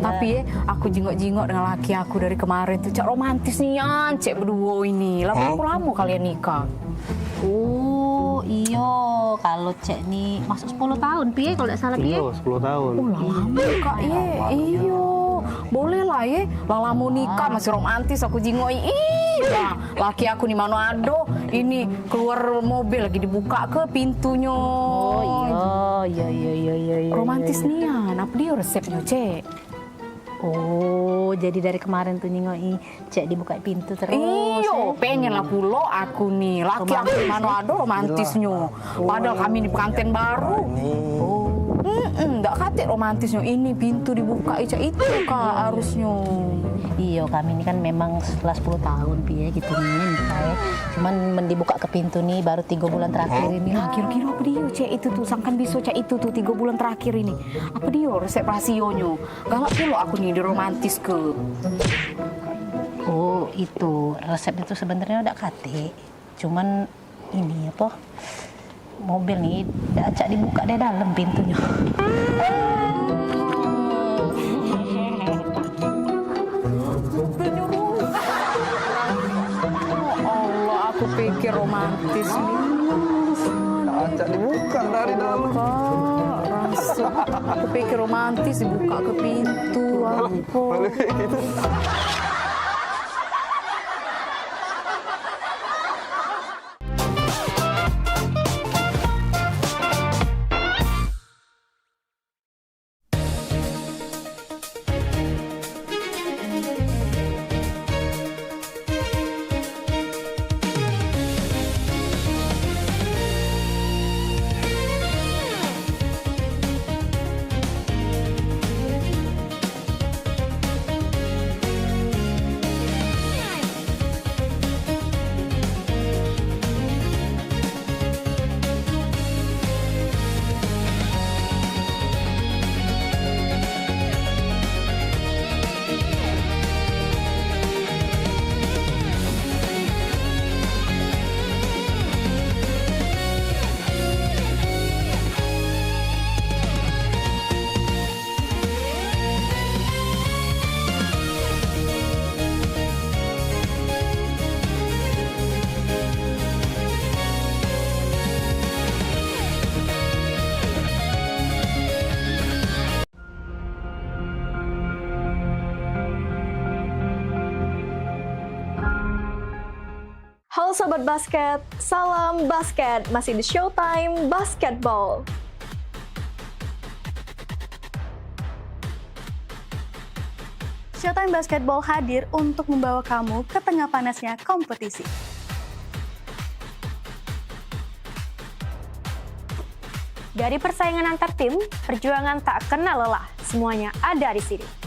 Tapi aku jengok-jengok dengan laki aku dari kemarin tuh cak romantis nian cek berdua ini. Lama kalian nikah. Oh iyo, kalau cek nih masuk 10 tahun piye kalau tidak salah piye? Iya 10 tahun. Oh lama kak ye, iyo. Boleh lah ye, lama nikah masih romantis aku jengok. Nah, laki aku nih Manado ini keluar mobil lagi dibuka ke pintunya. Oh iya. Romantis nian, apa dia resepnya cek? Oh, jadi dari kemarin tuh nyingoi cek dibuka pintu terus. Iyo, pengen lah pulo aku nih. Laki aku di Manado romantisnya. Padahal kami di pengantin baru. Enggak katik romantisnya. Ini pintu dibuka itu kak harusnya. Iya, kami ini kan memang setelah 10 tahun piye gitu nih nikah. Cuman dibuka ke pintu nih baru 3 bulan terakhir ini. Nah, kira-kira apa dia cek itu tuh sangkan bisa cek itu tuh 3 bulan terakhir ini. Apa dia resep rasionya? Galak pula aku nih di romantis ke. Oh, itu resep itu sebenarnya udah kate. Cuman ini apa? Mobil nih acak dibuka dari dalam pintunya. Allah, aku pikir romantis nih. Acak dibuka dari dalam. Rasa aku pikir romantis dibuka ke pintu. Apa? Halo Sobat Basket, salam basket, masih di Showtime Basketball. Showtime Basketball hadir untuk membawa kamu ke tengah panasnya kompetisi. Dari persaingan antar tim, perjuangan tak kenal lelah, semuanya ada di sini.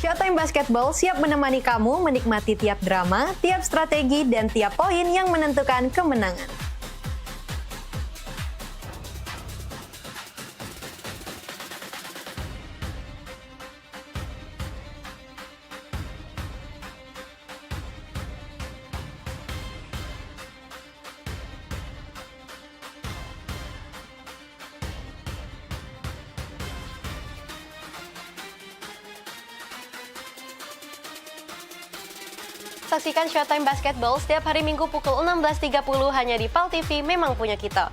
Showtime Basketball siap menemani kamu menikmati tiap drama, tiap strategi, dan tiap poin yang menentukan kemenangan. Saksikan Showtime Basketball setiap hari Minggu pukul 16.30 hanya di PAL TV, memang punya kita.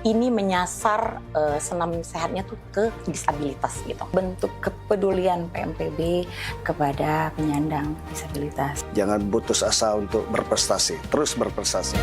Ini menyasar senam sehatnya tuh ke disabilitas gitu. Bentuk kepedulian PMPB kepada penyandang disabilitas. Jangan putus asa untuk berprestasi, terus berprestasi.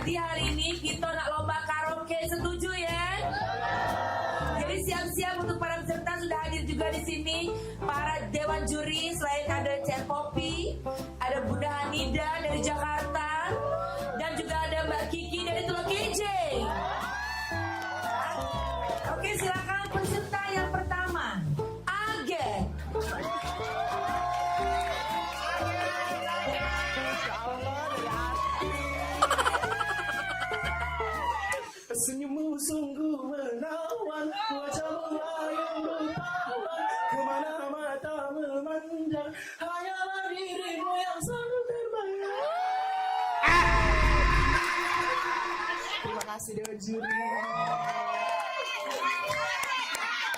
Jadi hari ini kita nak lomba karaoke, setuju ya? Jadi siap-siap untuk para peserta, sudah hadir juga di sini para dewan juri. Selain ada Cek Popi, ada Bunda Hanida dari Jakarta, dan juga ada Mbak Kiki dari Tulung KJ. Oke, silakan peserta yang pertama, Age. Senyummu sungguh menawan, wajahmu yang bertahan, kemana mata memandang, hanyalah dirimu yang selalu terbayang. Terima kasih Dewan Juri.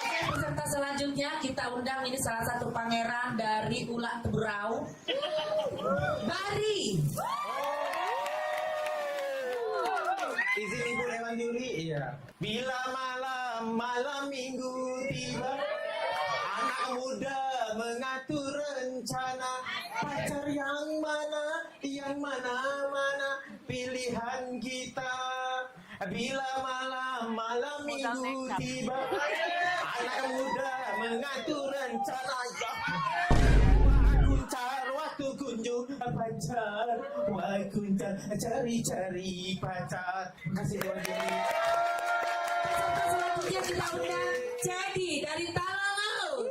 Peserta selanjutnya selanjutnya kita undang ini salah satu pangeran dari Ulat Teberau, Bari. Izin Ibu Dewan Juri, iya. Bila malam minggu tiba, anak muda mengatur rencana, pacar yang mana pilihan kita. Bila malam minggu tiba, anak muda mengatur rencana. Waktu kunjung pacar, cari pacar. Kasih Dewan Juri. Selanjutnya kita undang Jadi dari Talau.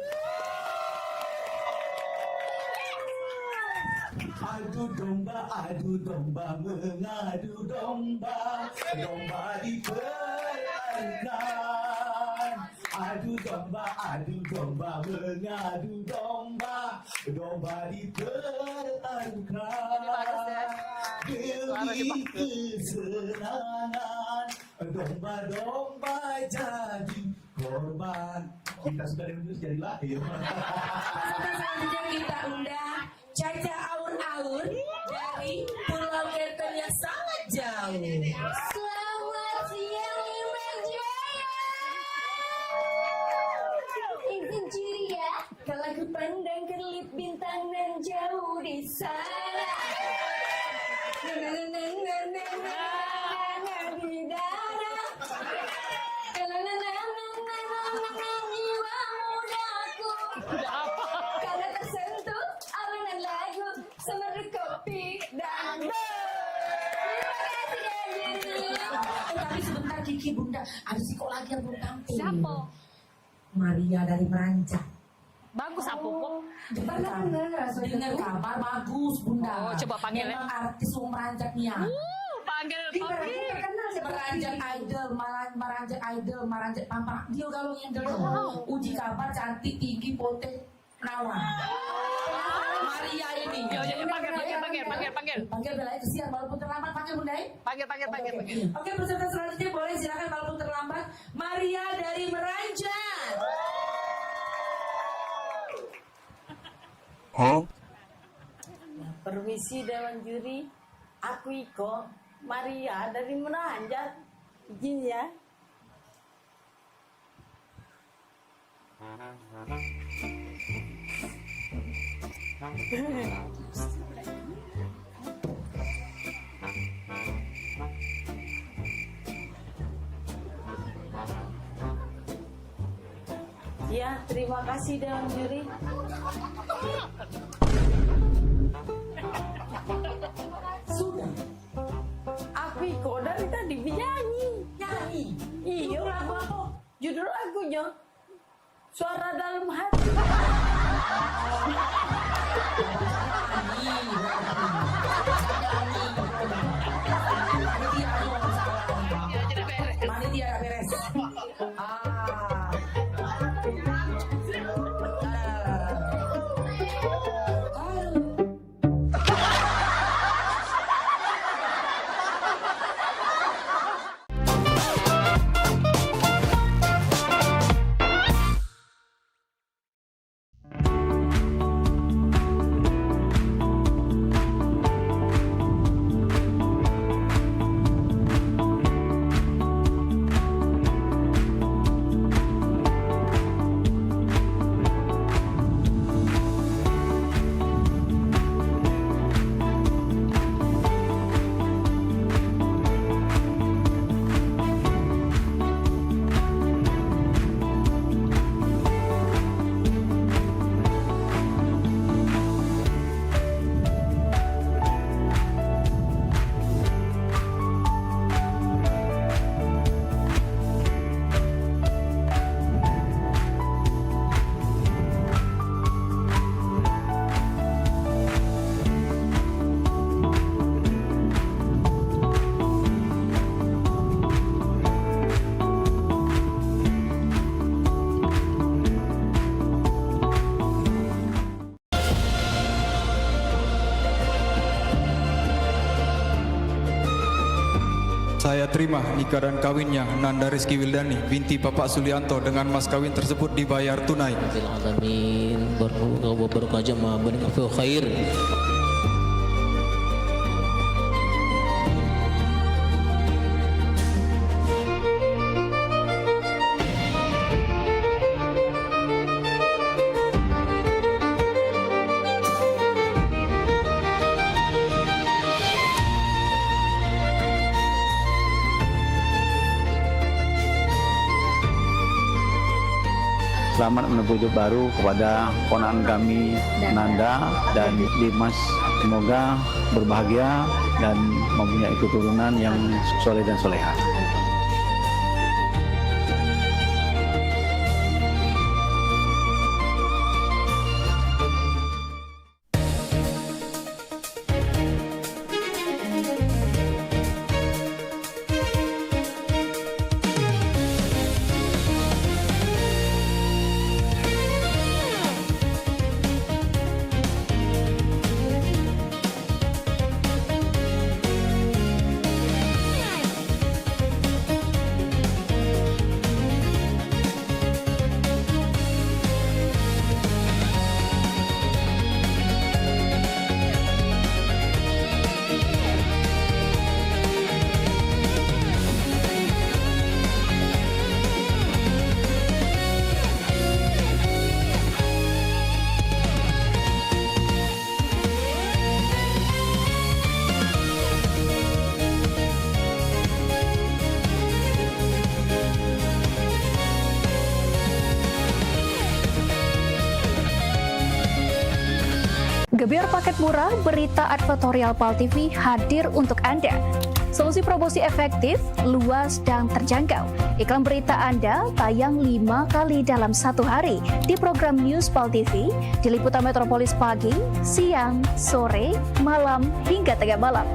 Adu domba, mengadu domba, domba dipertahankan. Adu domba, mengadu domba, domba dipertahankan. Demi kesenangan, domba-domba jadi korban. Kita sudah menulis jadi lahir. Selanjutnya kita undang Caca Aur-Aur dari Pulau Kerton yang sangat jauh. Selamat siang Imran Jaya. Izin ciri ya, kalau ku pandang kelip bintang dan jauh di sana. Di darat. Jiwa mudaku. Karena tersentuh alunan lagu semeru kopi dan Tapi sebentar Kiki Bunda, ada kok lagi yang belum tampil. Siapa? Maria dari Meranjak. Bagus apa kok? Dengar kabar bagus Bunda. Oh, coba panggil memang artis Meranjaknya. Panggil Meranjak idol, Meranjak pampak. Dia galong yang dulu. Uji kabar cantik, tinggi, potek, perawan. Maria ini. Jadi panggil. Panggil Bella kesian walaupun terlambat panggil Bunda. Panggil. Oke, peserta selanjutnya boleh silakan walaupun terlambat. Maria dari Meranjak. Permisi Dewan Juri, aku Iko, Maria dari Meranjak. Izin ya. Ya, terima kasih Dewan Juri. Sudah. Aku Iko dari tadi nyanyi. Iya. Lagu apa? Judul lagunya Suara Dalam Hati. Panitia gak beres. Saya terima nikah dan kawinnya Nanda Rizky Wildani binti Bapak Sulianto dengan mas kawin tersebut dibayar tunai. Alamin baru aja mah bening khair. Selamat menempuh hidup baru kepada ponakan kami Nanda dan Dimas. Semoga berbahagia dan mempunyai keturunan yang soleh dan soleha. Gebyar paket murah, berita advertorial PAL TV hadir untuk Anda. Solusi promosi efektif, luas, dan terjangkau. Iklan berita Anda tayang 5 kali dalam 1 hari di program News PAL TV, di liputan Metropolis pagi, siang, sore, malam, hingga tengah malam.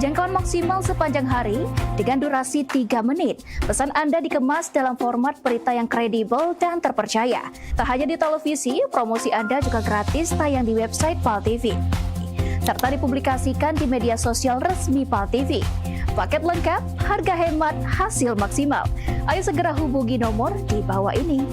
Jangkauan maksimal sepanjang hari dengan durasi 3 menit. Pesan Anda dikemas dalam format berita yang kredibel dan terpercaya. Tak hanya di televisi, promosi Anda juga gratis tayang di website PAL TV, serta dipublikasikan di media sosial resmi PAL TV. Paket lengkap, harga hemat, hasil maksimal. Ayo segera hubungi nomor di bawah ini.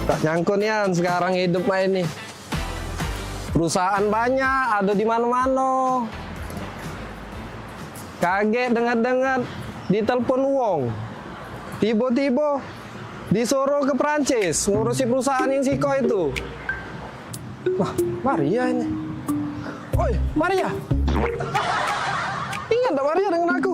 Tak nyangkut nian sekarang hidup mah ini. Perusahaan banyak, ada di mana-mana. Kaget dengar-dengar ditelepon wong. Tiba-tiba disuruh ke Perancis ngurusi perusahaan yang Siko itu. Wah, Maria ini. Oi, Maria. Ingat tak Maria dengan aku?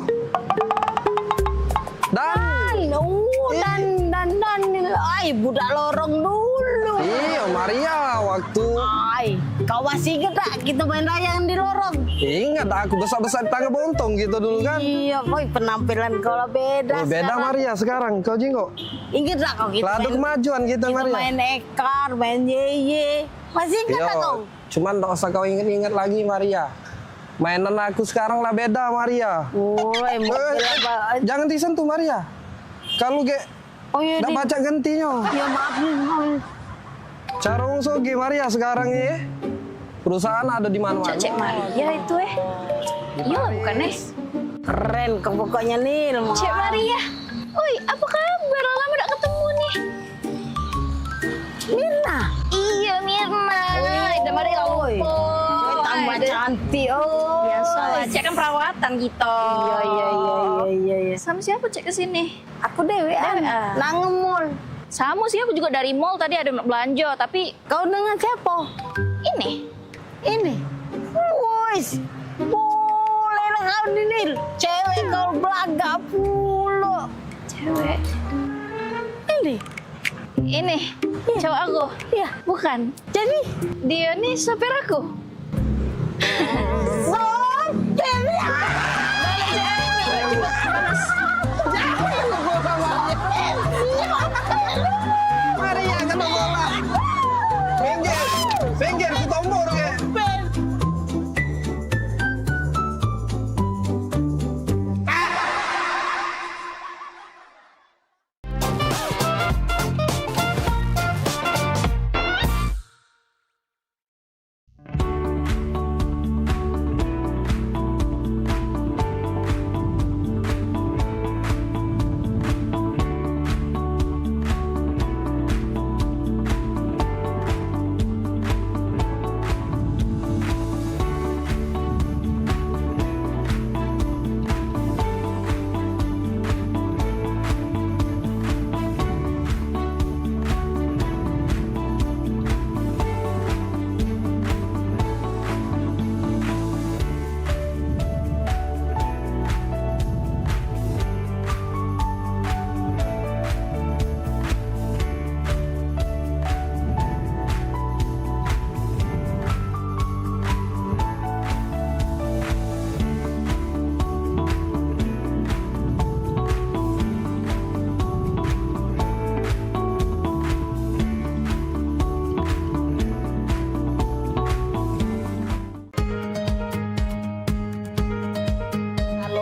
Ay, budak lorong dulu. Iya, Maria, waktu... Ay, kau masih ingat tak kita main layangan di lorong? Ingat, aku besar-besar di tangga bontong gitu dulu kan? Iya, boy, penampilan kau lah beda. Oh, beda sekarang. Maria sekarang, kau jinggo. Ingat tak kau kita Ladu kemajuan kita Maria. Main ekar, main yeye. Masih ingat tak kau? Cuman tak usah kau ingat-ingat lagi Maria. Mainan aku sekarang lah beda Maria. Oh, jangan disentuh Maria. Kalau ge nggak baca gantinya. Ya maaf nih. Cara Sogi Maria sekarang ini perusahaan ada di mana-mana. Cek Maria itu Iya bukan Keren pokoknya nih. Cek Maria. Oi, apa kabar? Lama gak ketemu nih. Mirna. Iya Mirna. Ida Maria lupa. Tambah cantik. Biasa lah, Cek kan perawatan gitu. Iya. Sama siapa Cek kesini? Aku dewean. Nang nge-mall. Sama sih, aku juga dari mall tadi ada belanja, tapi kau dengan siapa? Ini. Wis. Boleh lah kau dinil. Cewek kau belaga pula. Cewek. Ini. Cowok aku. Iya. Bukan. Jadi dia nih sopir aku. Maria kena bola. Minggir, kutombor ke.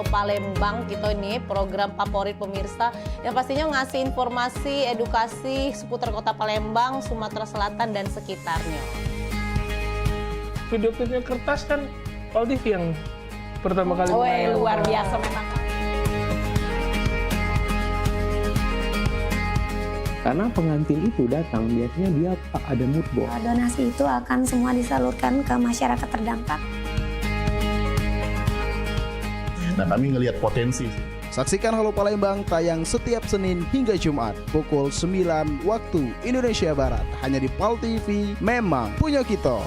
Palembang kita ini program favorit pemirsa yang pastinya ngasih informasi, edukasi seputar kota Palembang, Sumatera Selatan dan sekitarnya. Video klipnya kertas kan Pal TV yang pertama kali main. Luar biasa memang. Karena pengantin itu datang biasanya dia ada mood board. Donasi itu akan semua disalurkan ke masyarakat terdampak. Dan kami ngelihat potensi. Saksikan Halo Palembang tayang setiap Senin hingga Jumat pukul 9 waktu Indonesia Barat hanya di Pal TV. Memang punya kita.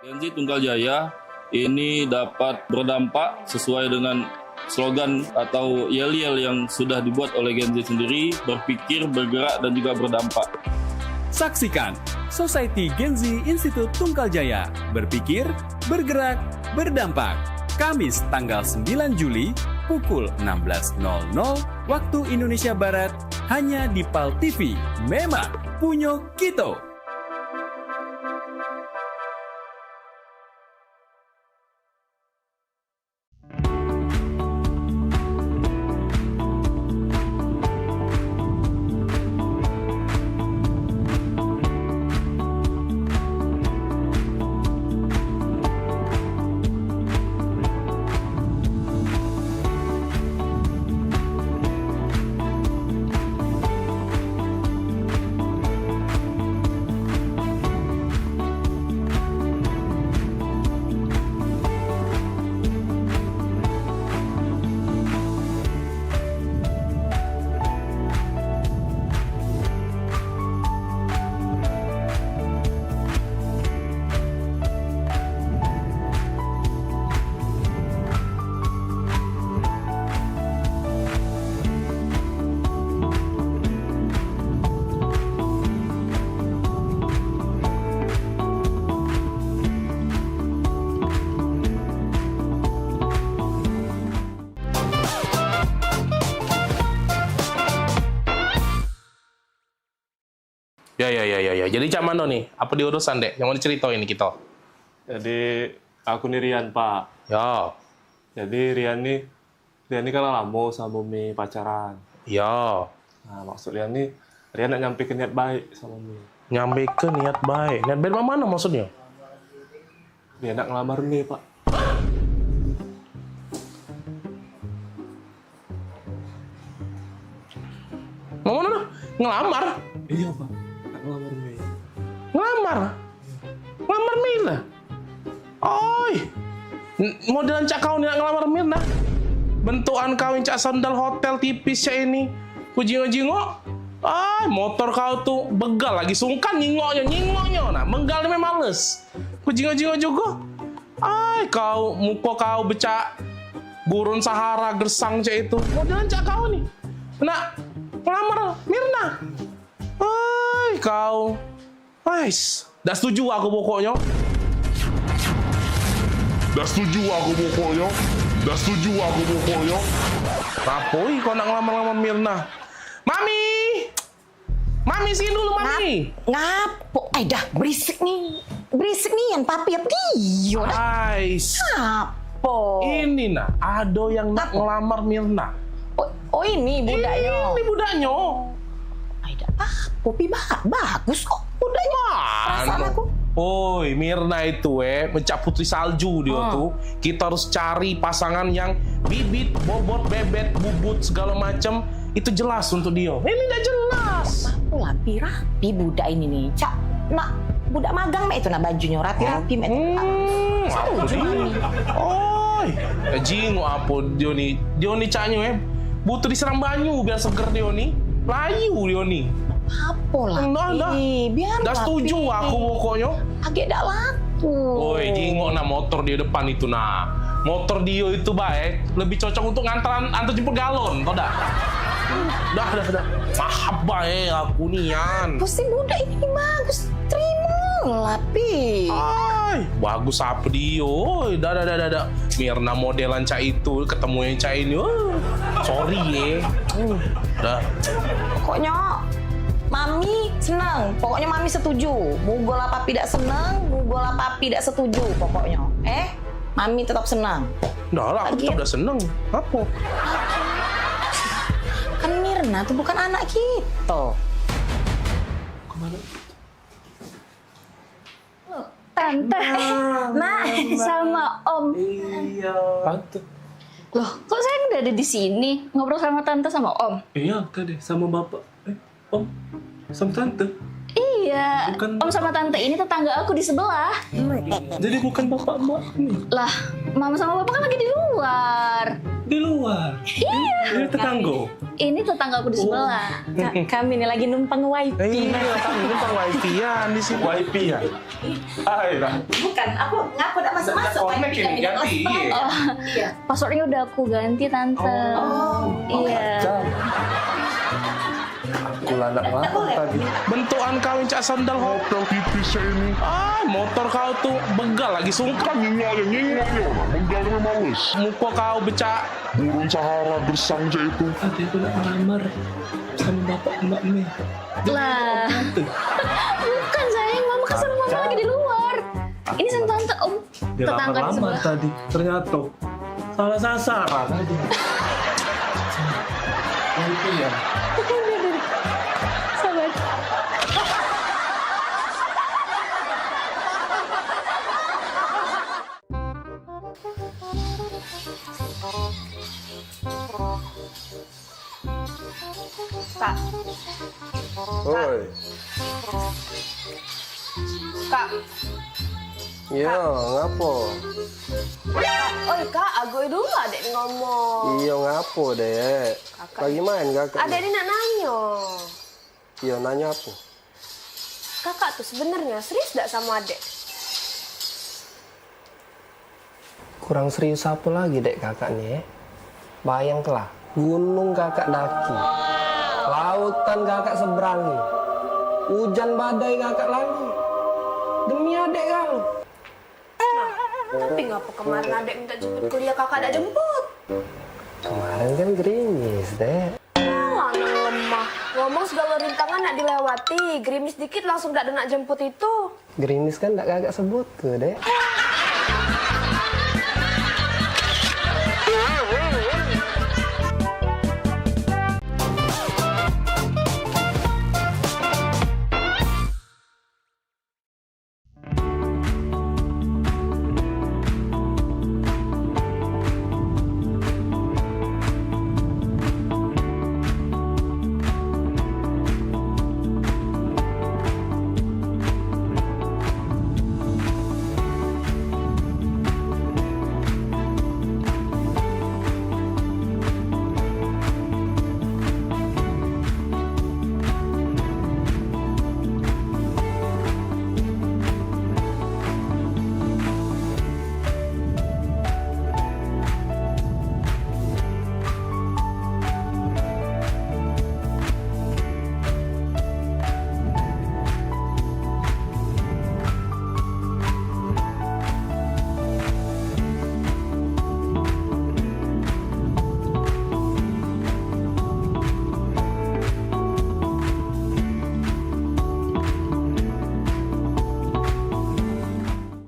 Gen Z Tunggal Jaya ini dapat berdampak sesuai dengan slogan atau yel-yel yang sudah dibuat oleh Gen Z sendiri, berpikir, bergerak, dan juga berdampak. Saksikan Society Gen Z Institut Tunggal Jaya, berpikir, bergerak, berdampak. Kamis tanggal 9 Juli pukul 16.00 waktu Indonesia Barat hanya di Pal TV. Memang punya kita. Ya. Jadi cak mana nih? Apa diurusan dek? Yang mau diceritain nih kita? Jadi aku nih Rian Pak. Ya. Jadi Rian nih kan lama sama Mami pacaran. Ya. Nah maksud Rian nak nyampe ke niat baik sama Mami. Nyampe ke niat baik. Niat baik mana maksudnya? Dia nak ngelamar Mami Pak. Mana? Ngelamar? Iya Pak. Nak ngelamar Mami. Ngelamar Mirna. Oi. Modelan cak kau nak ngelamar Mirna. Bentukan kau yang cak sandal hotel tipis cak ini. Ku jingok. Motor kau tuh begal lagi sungkan nyingoknya. Nah, menggal memang males. Ku jingok juga. Kau muka kau becak gurun Sahara gersang cak itu. Modelan cak kau nih. Nak ngelamar Mirna. Kau. Dah setuju aku pokoknya. Rapoi kau nak ngelamar Mirna. Mami sini dulu Mami. Ngapo? Dah berisik nih yang papi apa dia? Ngapo? Ini ada yang nak ngelamar Mirna. Oh ini budaknya. Ini budaknya. Popi bagus kok budaknya. Perasaan aku. Mirna itu mencap putri salju dia tuh. Kita harus cari pasangan yang bibit, bobot, bebet, bubut segala macam itu jelas untuk dia. Ini udah jelas. Aku rapi budak ini nih. Cak, nak budak magang itu bajunya rapi-rapi mek. Jingo apa dia nih caknya butuh disiram banyu biar seger dia nih. Layu dia nih. Apa lah? Biar dah setuju aku pokoknya. Agak dak laku. Jingok motor di depan itu motor dia itu baik, lebih cocok untuk antar jemput galon, tau dah? Dah. Maaf baik aku nian. Pasti budak ini bagus, terima Pi. Bagus apa dia? Dah. Mirna modelan cak itu ketemu yang cak ini. Sorry Dah. Pokoknya Mami senang, pokoknya Mami setuju. Mugola papi tidak senang, mugola papi tidak setuju pokoknya. Mami tetap senang. Dah lah, aku tetap udah senang. Apa? Kan Mirna tuh bukan anak kita. Kemana? Tante, sama Om. Iya. Tante. Loh, kok saya udah ada di sini ngobrol sama Tante sama Om? Iya, tadi sama Bapak. Om, sama Tante? Iya, Om sama Tante ini tetangga aku di sebelah. Jadi bukan Bapak Mbak nih? Lah, Mama sama Bapak kan lagi di luar. Di luar? Iya. Ini tetangga? Ini tetangga aku di sebelah. Kami ini lagi numpang wifi. Iya, kami numpang wifi-an di sini. Wifi-an? Bukan, aku ngaku udah masuk-masuk. Connect ini ganti. Iya. Passwordnya udah aku ganti, Tante. Iya. Aku lanak tadi. Bentukan kau yang cak sandal hotel tipis ini. Motor kau tuh begal lagi sungkan nyingoknya. Menggal males. Muka kau becak gurun Sahara gersang cak itu. Tadi aku nak melamar sama Bapak Mbak Mei. Lah. Bukan sayang, Mama kan sama Mama lagi di luar. Ini sama Tante Om. Dia Tetangga di lamar sebelah. tadi. Ternyata salah sasaran tadi. Itu ya. Sabar. Kak. Oi. Kak. Iya, ngapo? Oi kak, aku dulu adek ngomong. Iya, ngapo dek? Lagi main kakak? Adek ini nak nanya. Iya, nanya apa? Kakak tuh sebenarnya serius gak sama adek? Kurang serius apa lagi dek kakak nih? Bayanglah, gunung kakak daki, lautan kakak seberangi, hujan badai kakak lagi. Demi adek kau. Tapi ngapa kemarin adek minta jemput kuliah kakak ada jemput? Kemarin kan gerimis dek. Alah, lemah. Ngomong segala rintangan nak dilewati, gerimis dikit langsung gak ada nak jemput itu. Gerimis kan tak agak sebut ke, Dek.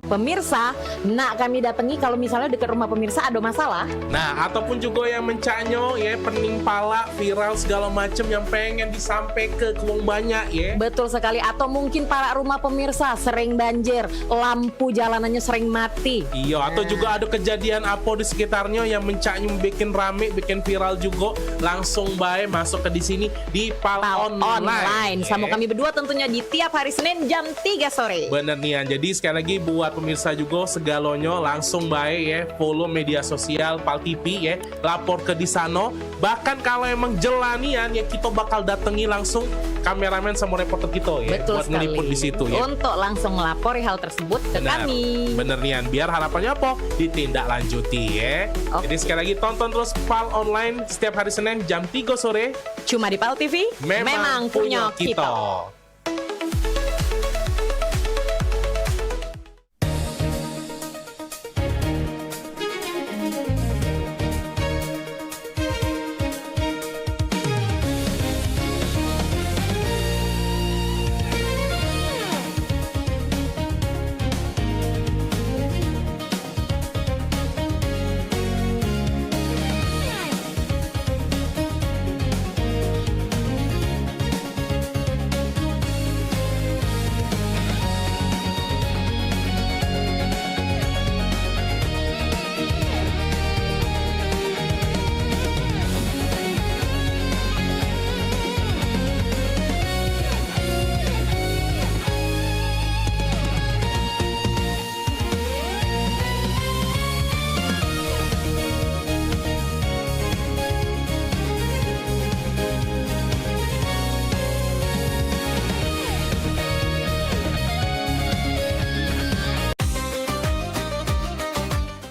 Pemirsa, nak kami datangi kalau misalnya dekat rumah pemirsa ada masalah. Nah, ataupun juga yang mencaknyo ya, pening pala, viral segala macam yang pengen disampaikan ke wong banyak ya. Betul sekali, atau mungkin para rumah pemirsa sering banjir, lampu jalanannya sering mati. Iya, atau juga ada kejadian apa di sekitarnya yang mencaknyo bikin rame, bikin viral juga, langsung baik masuk ke di sini di PAL online. Sama kami berdua tentunya di tiap hari Senin jam 3 sore. Bener nih, jadi sekali lagi buat pemirsa juga segalonyo langsung baik ya, follow media sosial PAL TV ya, lapor ke di sana. Bahkan kalau emang jelanian ya, kita bakal datangi langsung kameramen sama reporter kita ya. Betul buat ngeliput di situ ya. Untuk langsung melapor hal tersebut ke kami. Bener nian, biar harapannya apa? Ditindaklanjuti ya. Jadi sekali lagi tonton terus PAL online setiap hari Senin jam 3 sore. Cuma di PAL TV, memang punya kita.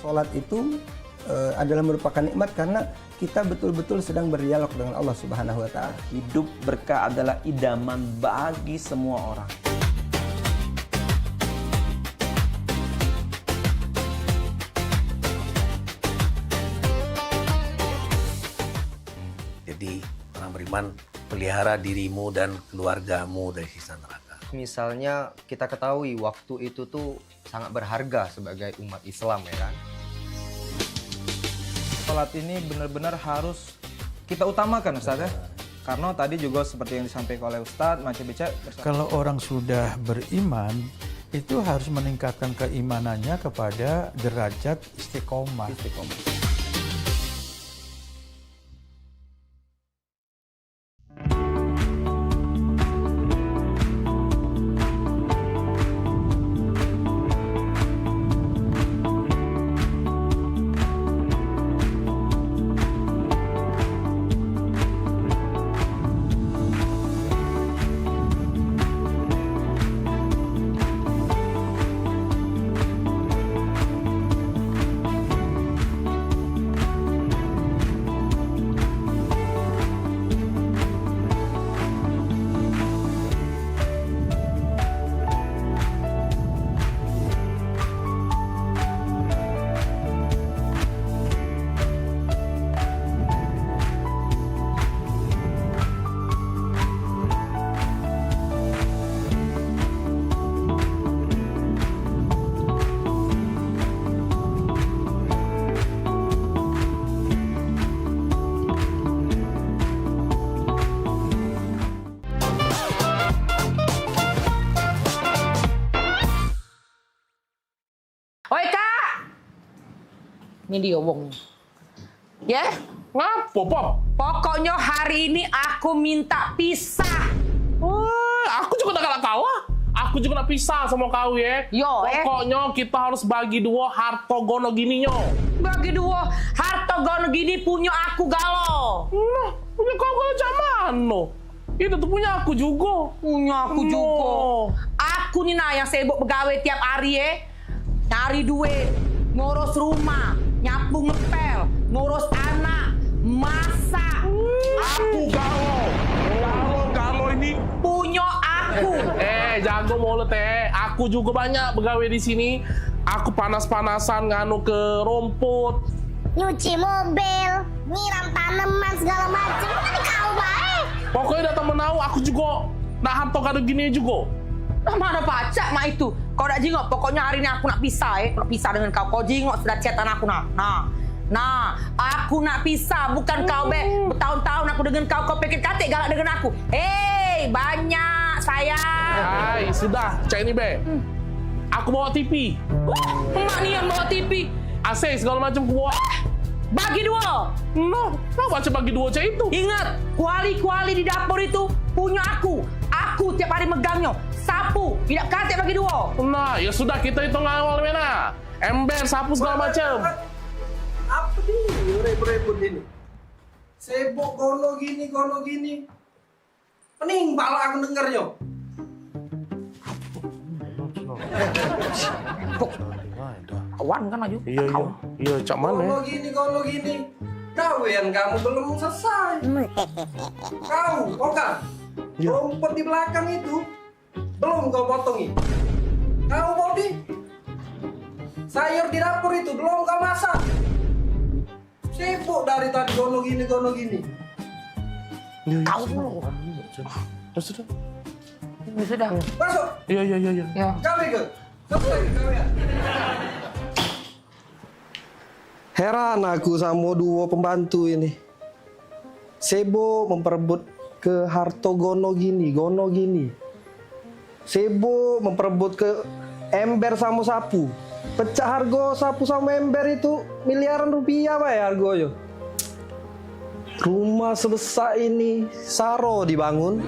Sholat itu adalah merupakan nikmat karena kita betul-betul sedang berdialog dengan Allah Subhanahu wa Ta'ala. Hidup berkah adalah idaman bagi semua orang. Jadi orang beriman, pelihara dirimu dan keluargamu dari siksa neraka. Misalnya kita ketahui waktu itu tuh sangat berharga sebagai umat Islam ya kan. Sholat ini benar-benar harus kita utamakan Ustaz ya. Karena tadi juga seperti yang disampaikan oleh Ustaz, Macam Beca. Kalau orang sudah beriman, itu harus meningkatkan keimanannya kepada derajat istiqomah. Ini dia wong. Ya? Ngapo, Pop? Pokoknya hari ini aku minta pisah. Aku juga udah kalah. Aku juga nak pisah sama kau ya. Pokoknya kita harus bagi dua harta gono gini nyo. Bagi dua harta gono gini punya aku galo. Nah, punya kau galo zaman no. Itu tuh punya aku juga. Punya aku juga. Aku nih nah yang sibuk begawe tiap hari ya. Cari duit, ngurus rumah, nyapu ngepel, ngurus anak, masak. Aku galo ini punya aku. Jago mulut Aku juga banyak begawe di sini. Aku panas-panasan nganu ke rumput, Nyuci mobil, nyiram tanaman segala macam. Tadi kau baik. Pokoknya datang menau aku juga nak harta kado gini juga. Nah, mana pacak mak itu? Kau nak jingok, pokoknya hari ini aku nak pisah nak pisah dengan kau. Kau jingok sudah chatan aku Nah, aku nak pisah, bukan kau bertahun-tahun aku dengan kau pikir katik galak dengan aku. Banyak sayang. Hai, sudah, cek ini be. Aku bawa TV. Emak nih yang bawa TV. AC segala macam aku bawa. Bagi dua. No, macam bagi dua cek itu. Ingat, kuali-kuali di dapur itu punya aku. Aku tiap hari megangnya. Sapu, tidak katik bagi dua. Nah, ya sudah kita hitung awal mana. Ember, sapu segala macam. Apa nih rebut-rebut ini? Sibuk gono gini. Pening pala aku dengernya. Kawan kan aja. Iya, cak mana? Gono gini. Gawean kamu belum selesai. Kau, Oka, rumput di belakang itu belum kau potongi. Kau Bodi, sayur di dapur itu belum kau masak. Sibuk dari tadi gono gini. Kau dulu. Sudah. Sudah. Masuk. Iya. Kau ikut. Heran aku sama dua pembantu ini. Sibuk memperebut ke harto gono gini. Sibuk memperebut ke ember sama sapu. Pecah harga sapu sama ember itu miliaran rupiah Pak ya harganya. Rumah sebesar ini saro dibangun.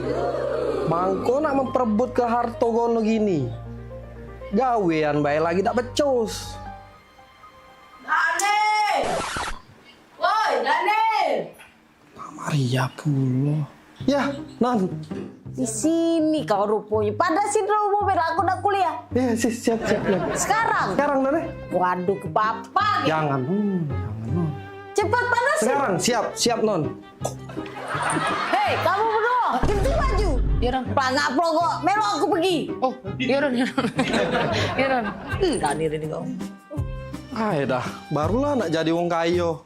Bangko nak memperebut ke harto gono gini. Gawean baik lagi tak becus. Daniel. Pak Maria pula. Ya, Non. Di sini kau rupanya. Pada sini mobil aku nak kuliah. Ya, siap. Sekarang, None. Waduh, ke papa. Jangan. Cepat panasin. Siap, Non. Hei, kamu berdua, ganti baju. Pelangak pelongo, melo aku pergi. Oh, iya. Daniel ini kau. Dah, barulah nak jadi wong kayo.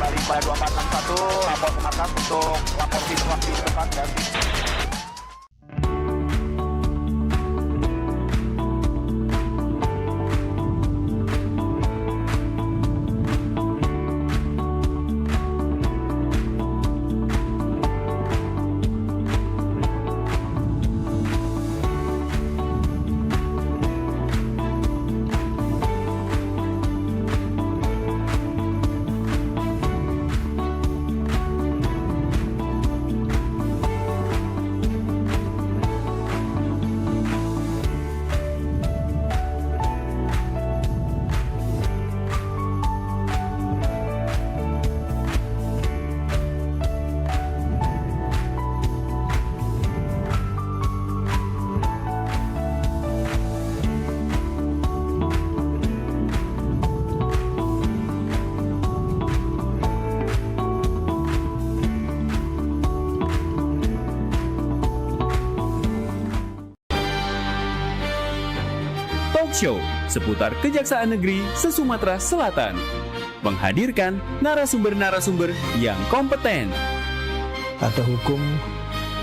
kembali pada 2461 lapor ke markas untuk lapor situasi depan dan Talk Show seputar Kejaksaan Negeri se-Sumatera Selatan. Menghadirkan narasumber-narasumber yang kompeten. Ada hukum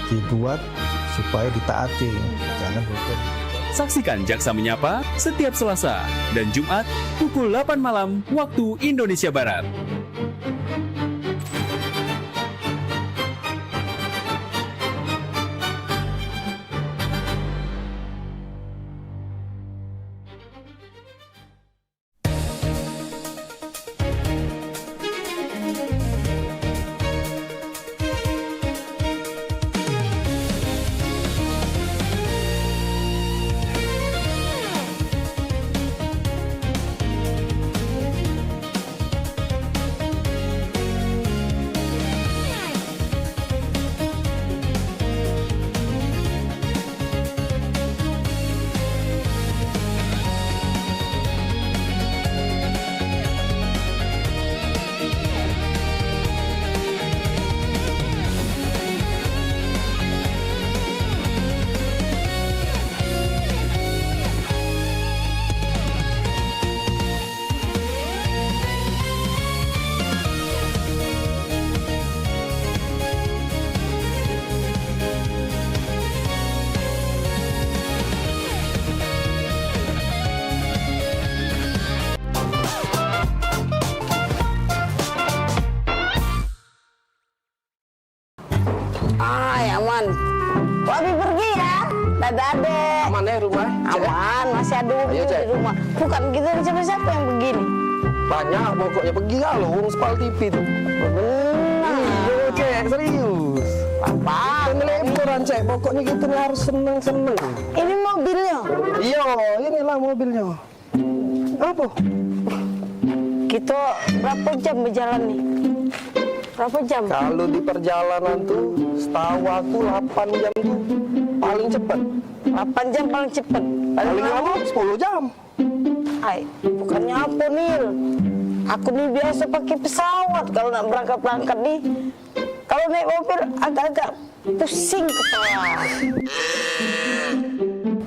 dibuat supaya ditaati, jangan hukum. Saksikan Jaksa Menyapa setiap Selasa dan Jumat pukul 8 malam waktu Indonesia Barat. Aman. Wabi pergi ya. Dadah adek. Aman ya rumah? Aman, masih ada di rumah. Bukan gitu siapa-siapa yang begini. Banyak pokoknya pergi kalau urus Pal TV tuh. Benar. Iya, Cek, serius. Apa? Lebaran, Cek. Pokoknya kita nih harus seneng-seneng. Ini mobilnya? Iya, inilah mobilnya. Apa? Kita berapa jam berjalan nih? Berapa jam? Kalau di perjalanan tuh, setahu aku 8 jam tuh paling cepat. 8 jam paling cepat. Paling lama 10 jam. Ay, bukannya apa Nil? Aku nih biasa pakai pesawat kalau nak berangkat nih. Kalau naik mobil agak-agak pusing kepala.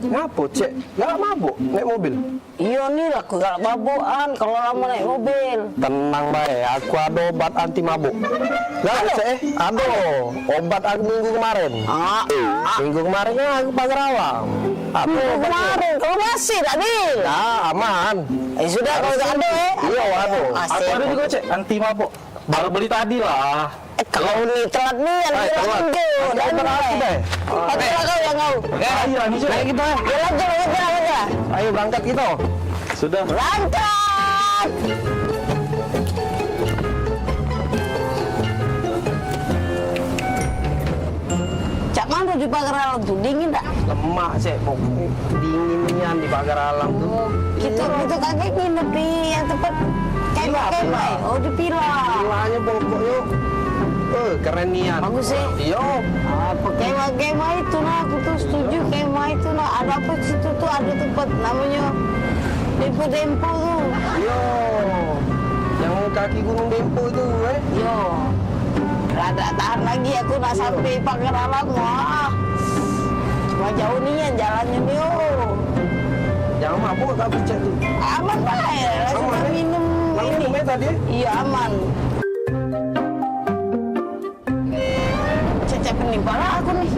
Ngapa, Cek? Gak mabuk naik mobil? Iya nih, aku gak mabukan kalau lama naik mobil. Tenang baik, aku ada obat anti mabuk. Gak, Cek? Ada. Obat aku minggu kemarin. Minggu kemarinnya aku pagar awam. Minggu kemarin, kalau masih tadi? Ya, aman. Sudah, kalau gak ada Iya, ada. Aku ada juga, Cek, anti mabuk. Baru beli tadi lah. Kalau nih telat nih, yang dan berarti deh. Oke, kau yang kau. Ayo, ini sudah kita. Ya, lanjut. Ayo berangkat kita. Sudah. Berangkat. Cak mana di pagar alam tuh? Dingin tak? Lemak, Cek. Pokoknya dinginnya di pagar alam tuh. Kita kakek nginep di yang tempat kemah. Oh, di Pila. Pilanya pokoknya keren nian. Bagus sih. Iya. Apa kemah itu nah, aku tuh setuju kemah itu nah. Ada apa situ tuh ada tempat namanya Dempo tuh. Iya. Yang kaki Gunung Dempo itu, Iya. Rada tahan lagi aku nak sampai pagar alam wah. Cuma jauh nih yang jalannya nih. Jangan mabuk tapi Cek tuh. Aman baik. Langsung minum ini. Tadi? Iya aman. nih pala aku nih.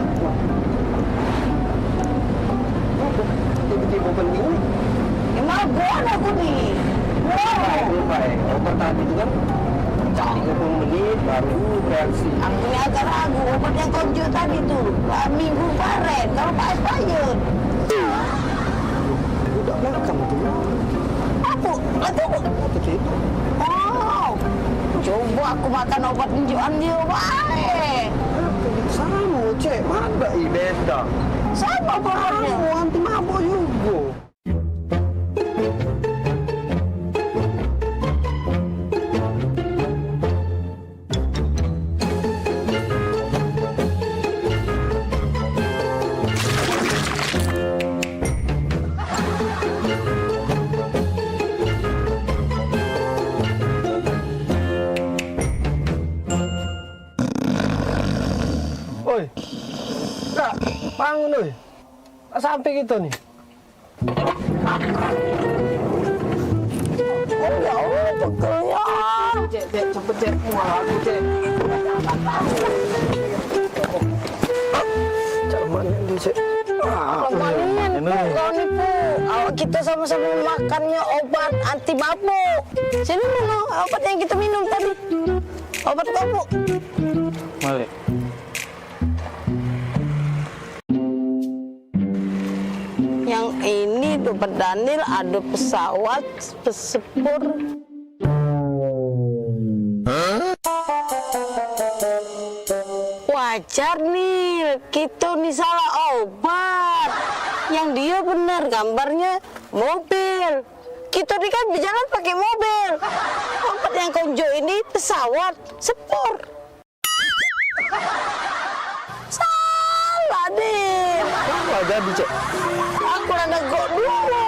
Tiba-tiba penting nih. Emang gua aku nih. Obat tadi itu kan 30 menit baru reaksi. Aku ini agak ragu, obat yang konjo tadi tuh minggu kemarin, kalau pas payun. Udah makan tuh. Aku itu. Oh, coba aku makan obat tunjukan dia baik. Sama cek, mana beda. Sama obatnya. Anti mabuk juga. Oi, Kak, bangun oi. Sampai kita nih. Oh ya Allah, pegelnya. Cek, cepet cek. Wah, aku cek. Cek mana itu cek? Kemarin kau nipu. Awak kita sama-sama makannya obat anti mabuk. Sini mana obat yang kita minum tadi? Obat mabuk. Malik. Yang ini dompet Daniel ada pesawat pesepur. Wajar nih, kita nih salah obat. Yang dia benar gambarnya mobil. Kita nih kan berjalan pakai mobil. Obat yang konjo ini pesawat sepur. Salah deh. Salah jadi cek. Aku rada gok dulu.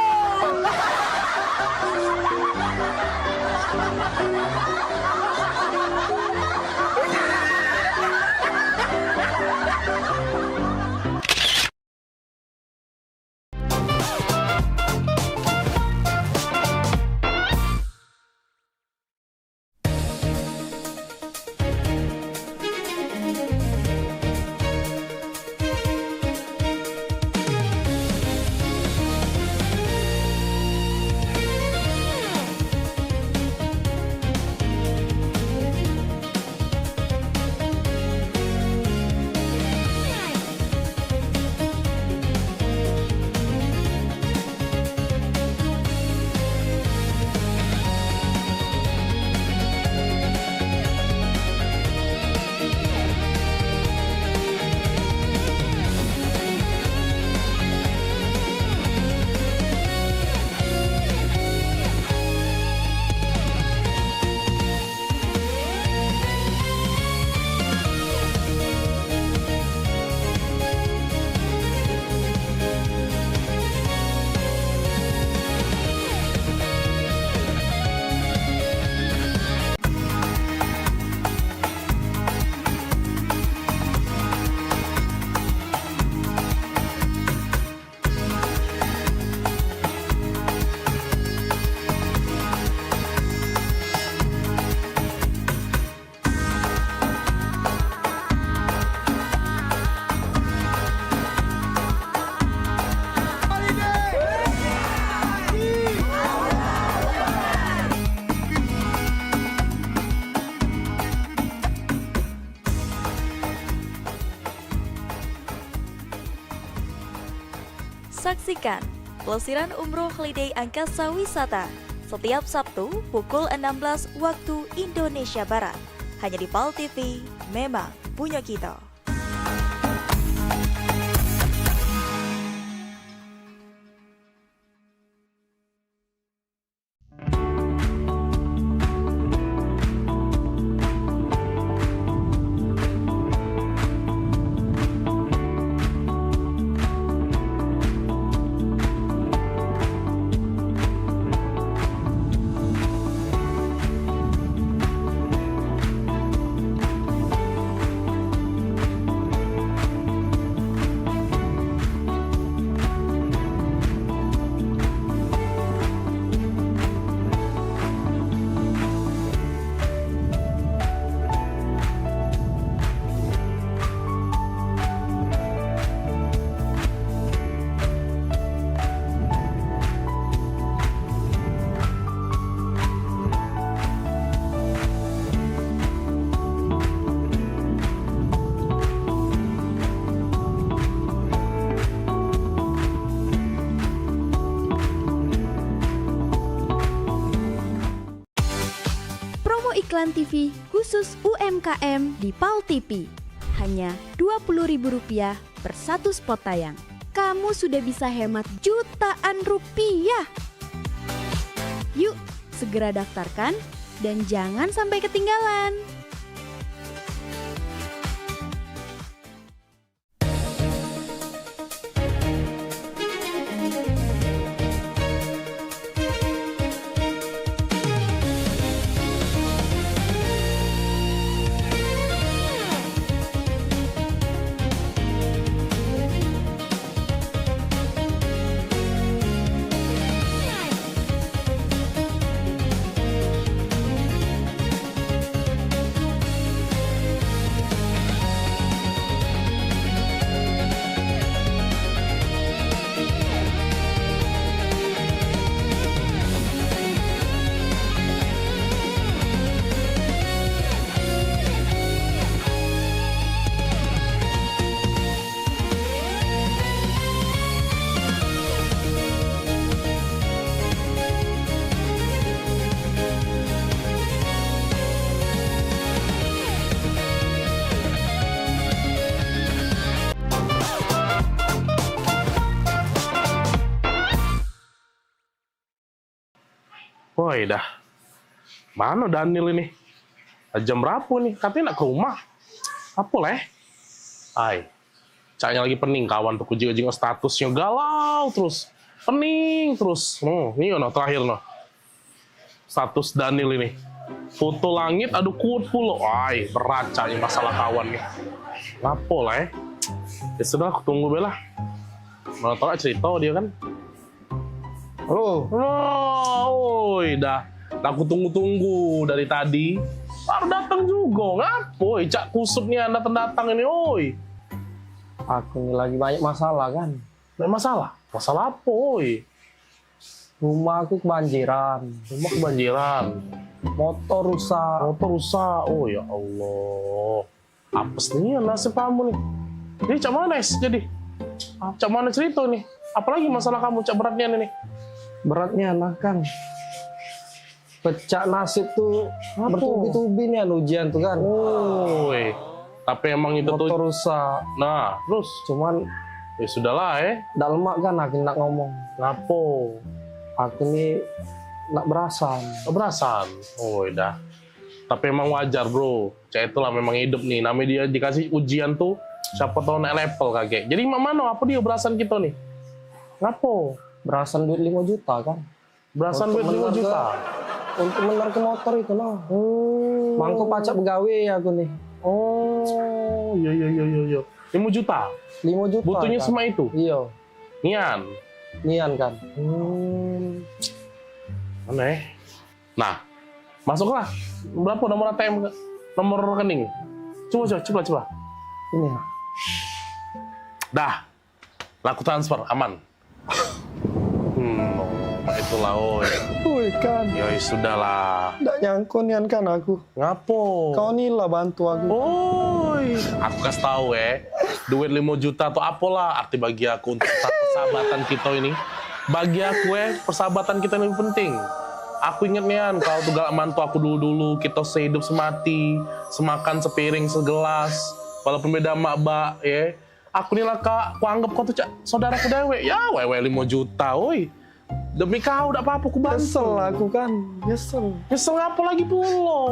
Saksikan pelesiran umroh holiday Angkasa Wisata setiap Sabtu pukul 16 waktu Indonesia Barat. Hanya di PAL TV, memang punya kita. iklan TV khusus UMKM di PAL TV. Hanya Rp20.000 per satu spot tayang. Kamu sudah bisa hemat jutaan rupiah. Yuk, segera daftarkan dan jangan sampai ketinggalan. Woi dah, mana Daniel ini? Jam berapa nih? Katanya nak ke rumah. Apa leh? Ay, caknya lagi pening kawan tuh kujing-kujing statusnya galau terus, pening terus. Ini no terakhir no. Status Daniel ini, foto langit aduh kuat pula. Ay, berat caknya masalah kawan nih. Ngapa leh? Ya sudah, aku tunggu bela. Mana tahu cerita dia kan. Halo. Oi, dah aku tunggu-tunggu dari tadi. Baru datang juga. Ngapoi, cak kusut nih Anda datang ini, oi. Aku ini lagi banyak masalah kan. Banyak masalah? Masalah apa, oi? Rumah aku kebanjiran. Rumah kebanjiran. Motor rusak. Motor rusak. Oh ya Allah. Apes nih nasib kamu nih. Jadi cak mana jadi? Cak mana cerita nih? Apalagi masalah kamu cak beratnya nih? Beratnya anak kan. Pecah nasib tuh bertubi-tubi nih ujian tuh kan. Oi. Tapi emang itu motor tuh rusak. Nah, terus cuman ya sudahlah Ndak lemak kan aku nak ngomong. Ngapo? Aku nih nak berasan. Berasan. Oh, dah. Tapi emang wajar, Bro. Cak itulah memang hidup nih. Namanya dia dikasih ujian tuh siapa tahu naik level kakek. Jadi mana apa dia berasan kita nih? Ngapo? Berasan duit 5 juta kan. Berasan duit 5 juta. Untuk bener ke motor itu noh. Mangko pacak pegawai aku nih. Oh, iya. 5 juta? 5 juta. Butuhnya kan? semua itu? Iya. Nian kan. Aneh. Nah, masuklah. Berapa nomor ATM? Nomor rekening? Coba. Ini. Dah. Laku transfer, aman. Itulah, oi kan. Ya sudahlah. Nggak nyangko nian kan aku. Ngapo? Kau nih lah bantu aku. Oi, aku kasih tahu duit 5 juta atau apalah arti bagi aku untuk persahabatan kita ini. Bagi aku persahabatan kita ini penting. Aku inget nian, kau tuh galak mantu aku dulu-dulu, kita sehidup semati, semakan sepiring segelas, walaupun beda mak ya. Aku nih lah kak, aku anggap kau tuh saudaraku dewe. Ya, 5 juta, oi. Demi kau, udah apa-apa aku bantu. Nyesel aku kan, nyesel. Nyesel ngapo lagi pulo?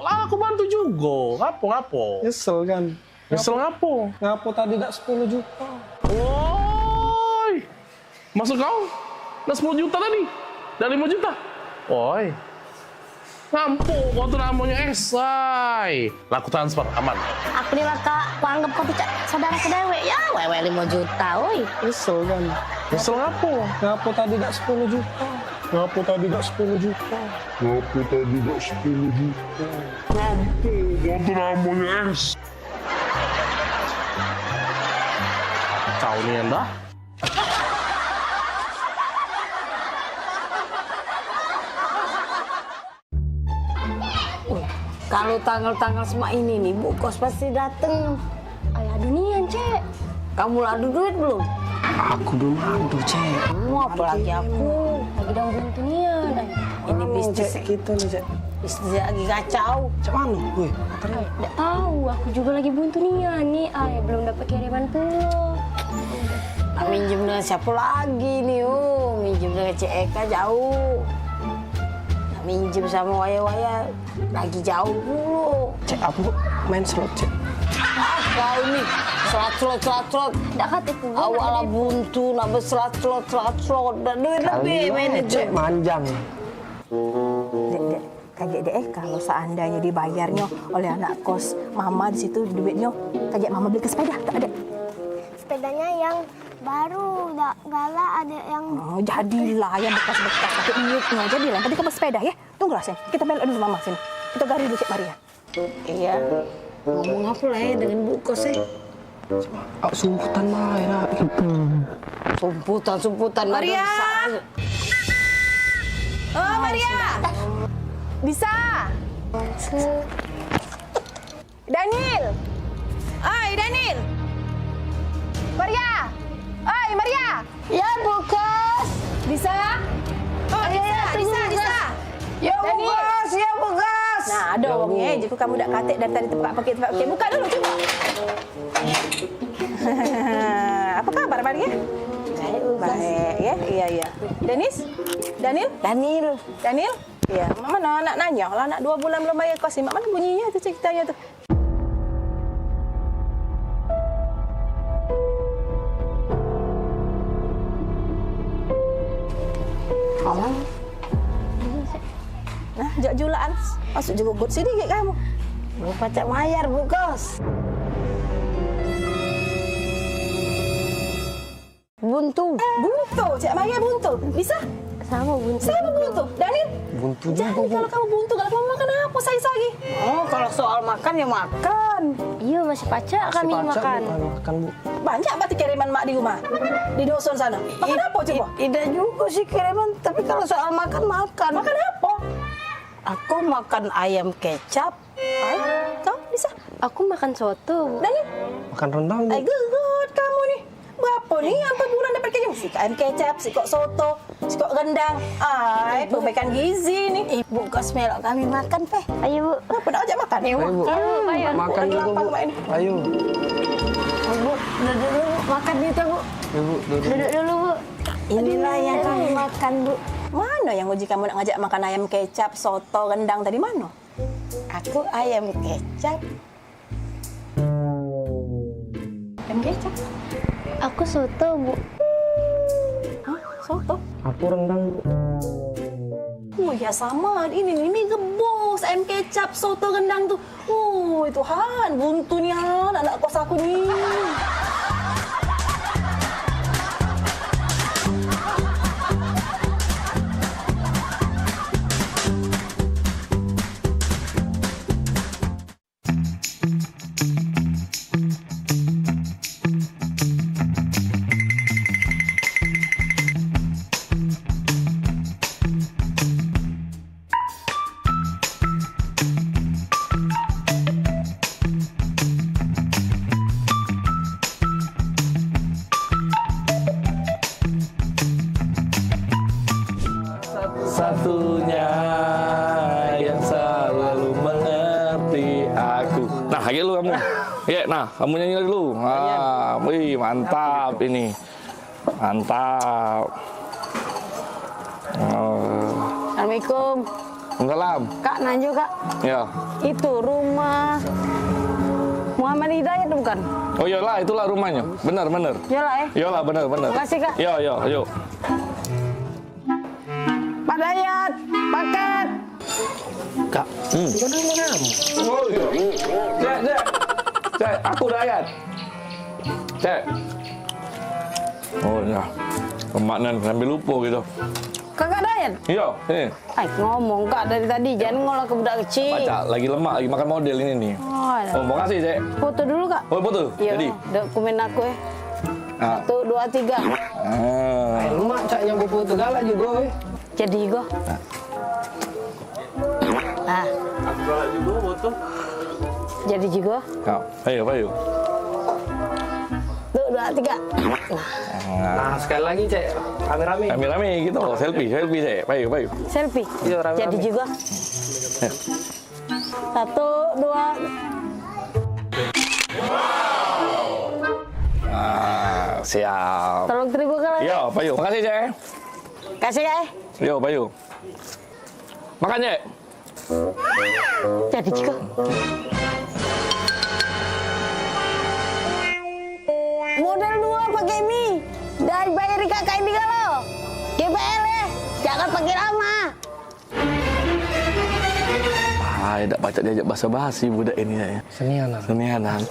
Lah aku bantu juga. Ngapo? Nyesel kan. Nyesel ngapo? Ngapo tadi tak 10 juta. Woi. Maksud kau? Nak 10 juta tadi? Dan 5 juta? Woi. Ngampu, kau tuh namanya esai. Laku transfer, aman. Aku nih lah kak, aku anggap kau tuh saudara kedewe. Ya, 5 juta, woi. Nyesel kan. Nyesel ngapo? Ngapo tadi tak 10 juta. Ngapo tadi tak 10 juta. Ngapo tadi tak 10 juta. Ngampu, kau tuh namanya es. Kau nih anda? Kalau tanggal-tanggal semua ini nih, Bu Kos pasti dateng. Ayah dunian, Cek. Kamu adu duit belum? Aku belum adu, Cek. Apalagi aku. Lagi dalam bulan dunian. Ini bisnis kita nih, Cek. Istri lagi kacau. Macam mana? Woi, Nggak tahu, aku juga lagi buntu nih. Belum dapat kiriman pula. Nak minjem dengan siapa lagi nih? Minjem dengan Cik Eka jauh. Nak minjem sama waya-waya lagi jauh dulu. Cek aku main slot, Cek. Kau ni slot. Nggak kata pula. Awal buntu nak berslot. Dan duit lebih main itu. Cek manjang. Dek, kaget deh kalau seandainya dibayarnya oleh anak kos mama di situ duitnya, kaget mama beli ke sepeda, tak ada. Sepedanya yang baru, galak ada yang... Oh, jadilah yang bekas-bekas pakai duitnya, jadilah. Nanti kamu sepeda ya. Tunggulah sini, kita belok dulu mama sini. Kita gari dulu Cik Maria. Iya. Ngomong apa lah ya dengan Bu Kos ya? Sumputan lah. Sumputan. Maria! Oh, Maria! Bisa? Daniel! Daniel! Maria! Maria! Ya, Bu Kos. Bisa? Oh, bisa. Ya, Bu Kos, Nah, ada orangnya. Jika kamu dak katik dari tadi tempat pakai. Buka dulu, coba. Apa kabar, Maria? Baik, ya? Iya. Daniel? Iya. Mana anak nanya? Lah anak 2 bulan belum bayar kos. Mak mana bunyinya tu ceritanya tu? Nah, julaan. Masuk juga gut sini ke kamu. Lupa cak mayar, Bu Kos. Buntu, Cik Maya buntu. Bisa? Sama buntu. Daniel? Buntu Jangan kalau kamu buntu, kalau kamu makan apa saya lagi? Oh, kalau soal makan ya makan. Iya, masih pacak kami makan. Makan, Bu. Banyak berarti kiriman mak di rumah? Di dusun sana. Makan apa coba? Tidak juga sih kiriman, tapi kalau soal makan. Makan apa? Aku makan ayam kecap. Kau bisa? Aku makan soto. Daniel? Makan rendang, Bu. Good kamu nih. Berapa nih sampai bulan dapat kiriman? Si ayam kecap, si kok soto, si kok rendang. Perbaikan gizi nih. Ibu Kos melok kami makan, Peh. Ayo, Bu. Kenapa nak ajak makan? Ayo, Bu. Ayo. Makan juga, Bu. Ayo. Bu, duduk dulu makan itu, Bu. Ya, Bu. Duduk dulu, Bu. Inilah yang kami makan, Bu. Mana yang uji kamu nak ngajak makan ayam kecap, soto, rendang tadi mana? Aku ayam kecap. Ayam kecap? Aku soto, Bu. Hah? Soto? Aku rendang, Bu. Oh ya sama, ini mie gebus, ayam kecap, soto, rendang tuh. Oh Tuhan, buntu nih anak kos aku nih. Satunya yang selalu mengerti aku. Nah, kayak lu kamu. Ya, nah, kamu nyanyi lagi dulu. Wih, mantap ini. Mantap. Assalamualaikum. Salam. Kak, Nanjo, Kak. Ya. Itu rumah Muhammad Hidayat bukan? Oh iyalah, itulah rumahnya. Benar. Iyalah ya. Iyalah, benar. Makasih, Kak. Yo, ayo. Pak Dayat, paket. Kak, bukan rumah kamu. Oh iya. Cek, aku Dayat. Cek. Oh ya. Kemaknan sambil lupa gitu. Kakak Dayat? Iya, ini. Ngomong Kak dari tadi, jangan ngolah ke budak kecil. Baca, lagi lemak, lagi makan model ini nih. Oh, mau kasih, Cek. Foto dulu, Kak. Oh, foto? Iya, Jadi? dokumen aku ya. Ah. 1, 2, 3. Lemak cak yang foto galak juga. Jadi go. Aku galak juga foto. Jadi juga. Ayo. Tuh, 2, 3. Nah, sekali lagi, Cek. Rame-rame. Rame-rame gitu. Selfie, Cek. Payu. Selfie. Iya, rame-rame. Jadi juga. 1, 2. Siap. Tolong terima kasih. Yo, Payu. Makasih, Cek. Kasih ya. Yo, Payu. Makan, Cek. Jadi juga. Modal 2 pakai mie. Dan bayar kakak ini kalau. GPL ya. Jangan pakai lama. Tidak baca diajak basa-basi budak ini ya. Senianan.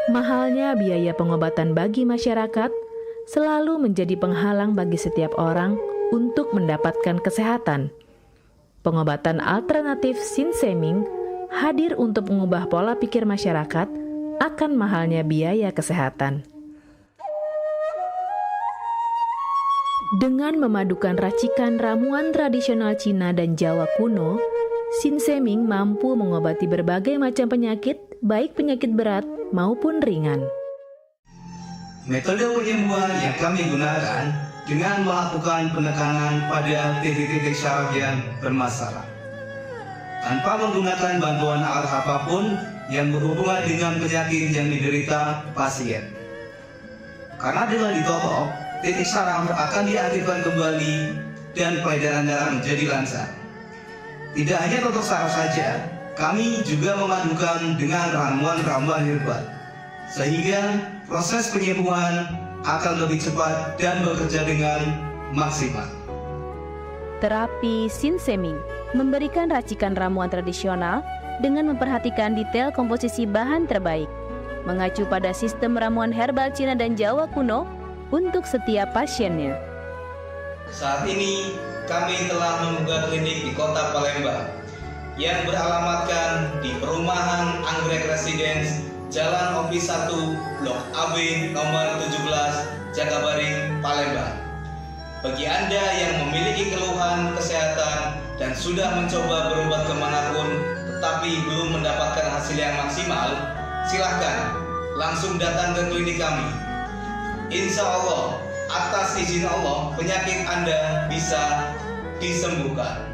Mahalnya biaya pengobatan bagi masyarakat selalu menjadi penghalang bagi setiap orang untuk mendapatkan kesehatan. Pengobatan alternatif Sinseming hadir untuk mengubah pola pikir masyarakat akan mahalnya biaya kesehatan. Dengan memadukan racikan ramuan tradisional Cina dan Jawa kuno, Sinseming mampu mengobati berbagai macam penyakit, baik penyakit berat maupun ringan. Metode penyembuhan yang kami gunakan dengan melakukan penekanan pada titik-titik syaraf yang bermasalah, tanpa menggunakan bantuan alat apapun yang berhubungan dengan penyakit yang diderita pasien. Karena dengan ditopok, titik syaraf akan diaktifkan kembali dan peredaran darah menjadi lancar. Tidak hanya untuk saraf saja, kami juga memadukan dengan ramuan-ramuan herbal, sehingga proses penyembuhan akan lebih cepat dan bekerja dengan maksimal. Terapi Sinseming memberikan racikan ramuan tradisional dengan memperhatikan detail komposisi bahan terbaik, mengacu pada sistem ramuan herbal Cina dan Jawa kuno untuk setiap pasiennya. Saat ini kami telah membuka klinik di Kota Palembang yang beralamatkan di Perumahan Anggrek Residence, Jalan Opi 1, Blok AB nomor 17, Jagabaring, Palembang. Bagi Anda yang memiliki keluhan kesehatan dan sudah mencoba berobat kemanapun tetapi belum mendapatkan hasil yang maksimal, silahkan langsung datang ke klinik kami. Insya Allah, atas izin Allah, penyakit Anda bisa disembuhkan.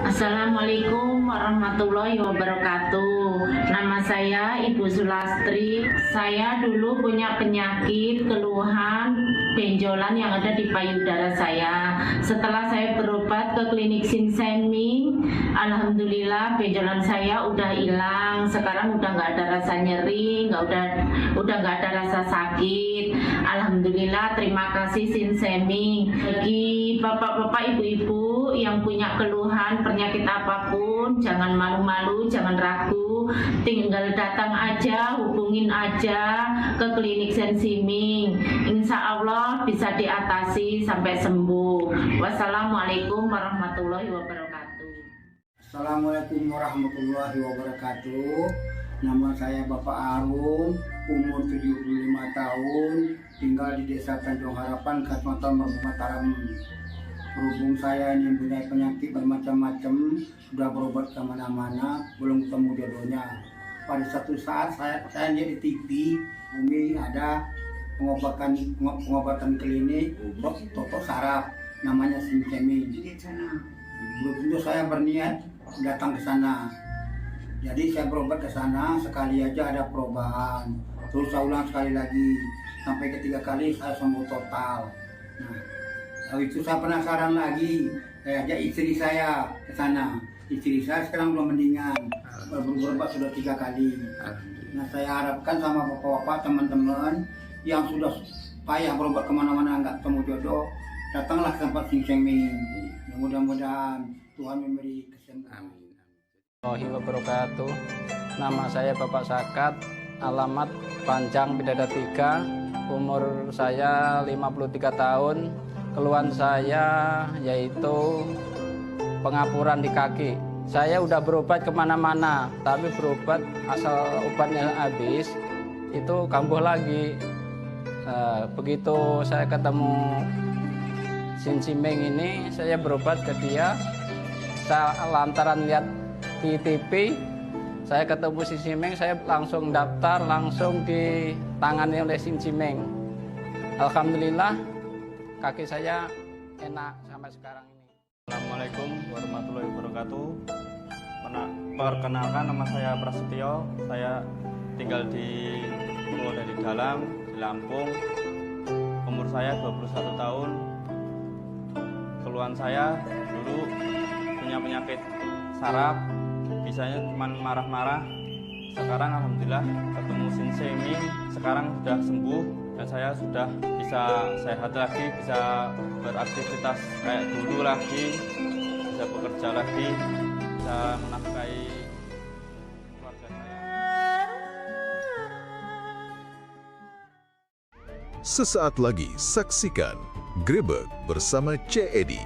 Assalamualaikum warahmatullahi wabarakatuh. Nama saya Ibu Sulastri. Saya dulu punya penyakit keluhan benjolan yang ada di payudara saya. Setelah saya berobat ke klinik Sinseming, alhamdulillah benjolan saya udah hilang. Sekarang udah nggak ada rasa nyeri, udah nggak ada rasa sakit. Alhamdulillah, terima kasih Sinseming. Bagi bapak-bapak, ibu-ibu yang punya keluhan penyakit apapun, jangan malu-malu, jangan ragu, tinggal datang aja, hubungin aja ke klinik Sinseming. Insya Allah bisa diatasi sampai sembuh. Wassalamualaikum warahmatullahi wabarakatuh. Assalamualaikum warahmatullahi wabarakatuh. Nama saya Bapak Arun, umur 75 tahun, tinggal di Desa Tanjung Harapan, Kecamatan Mataram. Berhubung saya ini mempunyai penyakit bermacam-macam, sudah berobat kemana-mana, belum ketemu jodohnya. Pada satu saat saya lihat di TV, Umi ada pengobatan klinik totok saraf, namanya Sinseming. Belum tentu saya berniat datang ke sana. Jadi saya berobat ke sana, sekali aja ada perubahan. Terus saya ulang sekali lagi, sampai ketiga kali saya sembuh total. Nah, lalu itu saya penasaran lagi, saya ajak istri saya ke sana. Istri saya sekarang belum mendingan, berobat sudah 3 kali. Nah saya harapkan sama bapak-bapak teman-teman yang sudah payah berobat kemana-mana nggak ketemu jodoh, datanglah ke tempat Sing Seng Ming. Mudah-mudahan Tuhan memberi kesembuhan. Warahmatullahi wabarakatuh. Nama saya Bapak Sakat, alamat Panjang Bidada 3, umur saya 53 tahun. Keluhan saya yaitu pengapuran di kaki. Saya udah berobat kemana-mana, tapi berobat asal obatnya habis, itu kambuh lagi. Begitu saya ketemu Sing Seng Ming ini, saya berobat ke dia. Saya lantaran lihat di TV, saya ketemu Sing Seng Ming, saya langsung daftar, langsung ditangani oleh Sing Seng Ming. Alhamdulillah, kaki saya enak sampai sekarang ini. Assalamualaikum warahmatullahi wabarakatuh. Perkenalkan, nama saya Prasetyo. Saya tinggal di Purwodadi Dalam, di Lampung. Umur saya 21 tahun. Keluhan saya dulu punya penyakit saraf, bisanya cuma marah-marah. Sekarang alhamdulillah ketemu Sing Seng Ming, sekarang sudah sembuh dan saya sudah bisa sehat lagi, bisa beraktivitas kayak dulu lagi, bisa bekerja lagi, bisa menafkahi keluarga saya. Sesaat lagi saksikan Grebek bersama Cik Edi.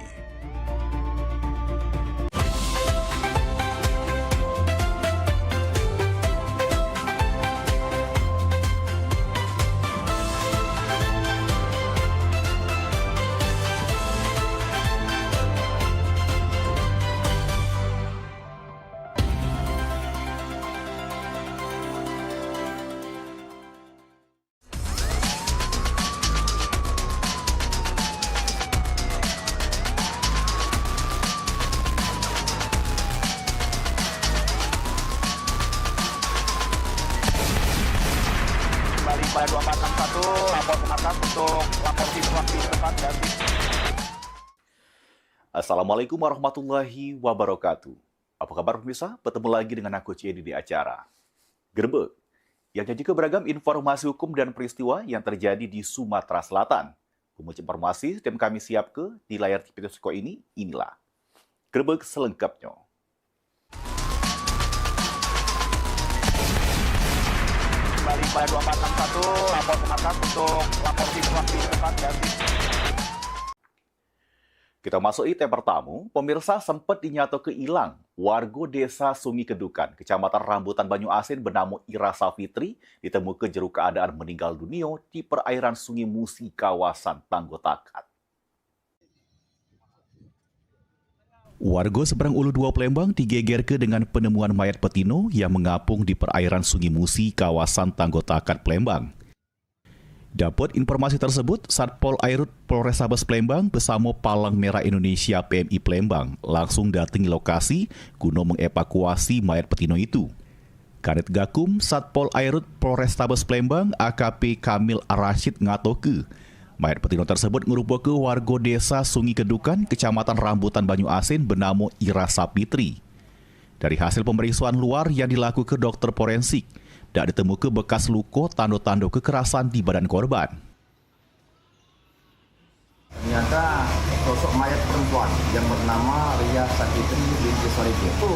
Pada 2461 lapor ke atas untuk lapor situasi depan dan Assalamualaikum warahmatullahi wabarakatuh. Apa kabar pemirsa? Bertemu lagi dengan aku Cik Edi di acara Grebek yang janji beragam informasi hukum dan peristiwa yang terjadi di Sumatera Selatan. Pemuncak informasi tim kami siap ke di layar TV Tusko ini, inilah Grebek selengkapnya. kembali pada 2461 lapor ke atas untuk lapor situasi depan dan Kita masuk item pertama, pemirsa sempat dinyatakan hilang warga desa Sungi Kedukan, Kecamatan Rambutan Banyuasin bernama Ira Safitri ditemukan jero keadaan meninggal dunia di perairan Sungai Musi, kawasan Tanggotakat. Warga seberang Ulu 2 Palembang digegerkan dengan penemuan mayat betina yang mengapung di perairan Sungai Musi, kawasan Tanggotakat, Palembang. Dapat informasi tersebut, Satpol Airut Polrestabes Palembang bersama Palang Merah Indonesia PMI Palembang langsung datangi lokasi guna mengevakuasi mayat betina itu. Kanit Gakum Satpol Airut Polrestabes Palembang AKP Kamil Ar-Rashid ngatoke mayat betina tersebut merupakan warga desa Sungi Kedukan, Kecamatan Rambutan Banyuasin bernama Ira Safitri. Dari hasil pemeriksaan luar yang dilakukan dokter forensik, tidak ditemukan bekas luka tanda-tanda kekerasan di badan korban. Ternyata sosok mayat perempuan yang bernama Ria Safitri binti Sorike itu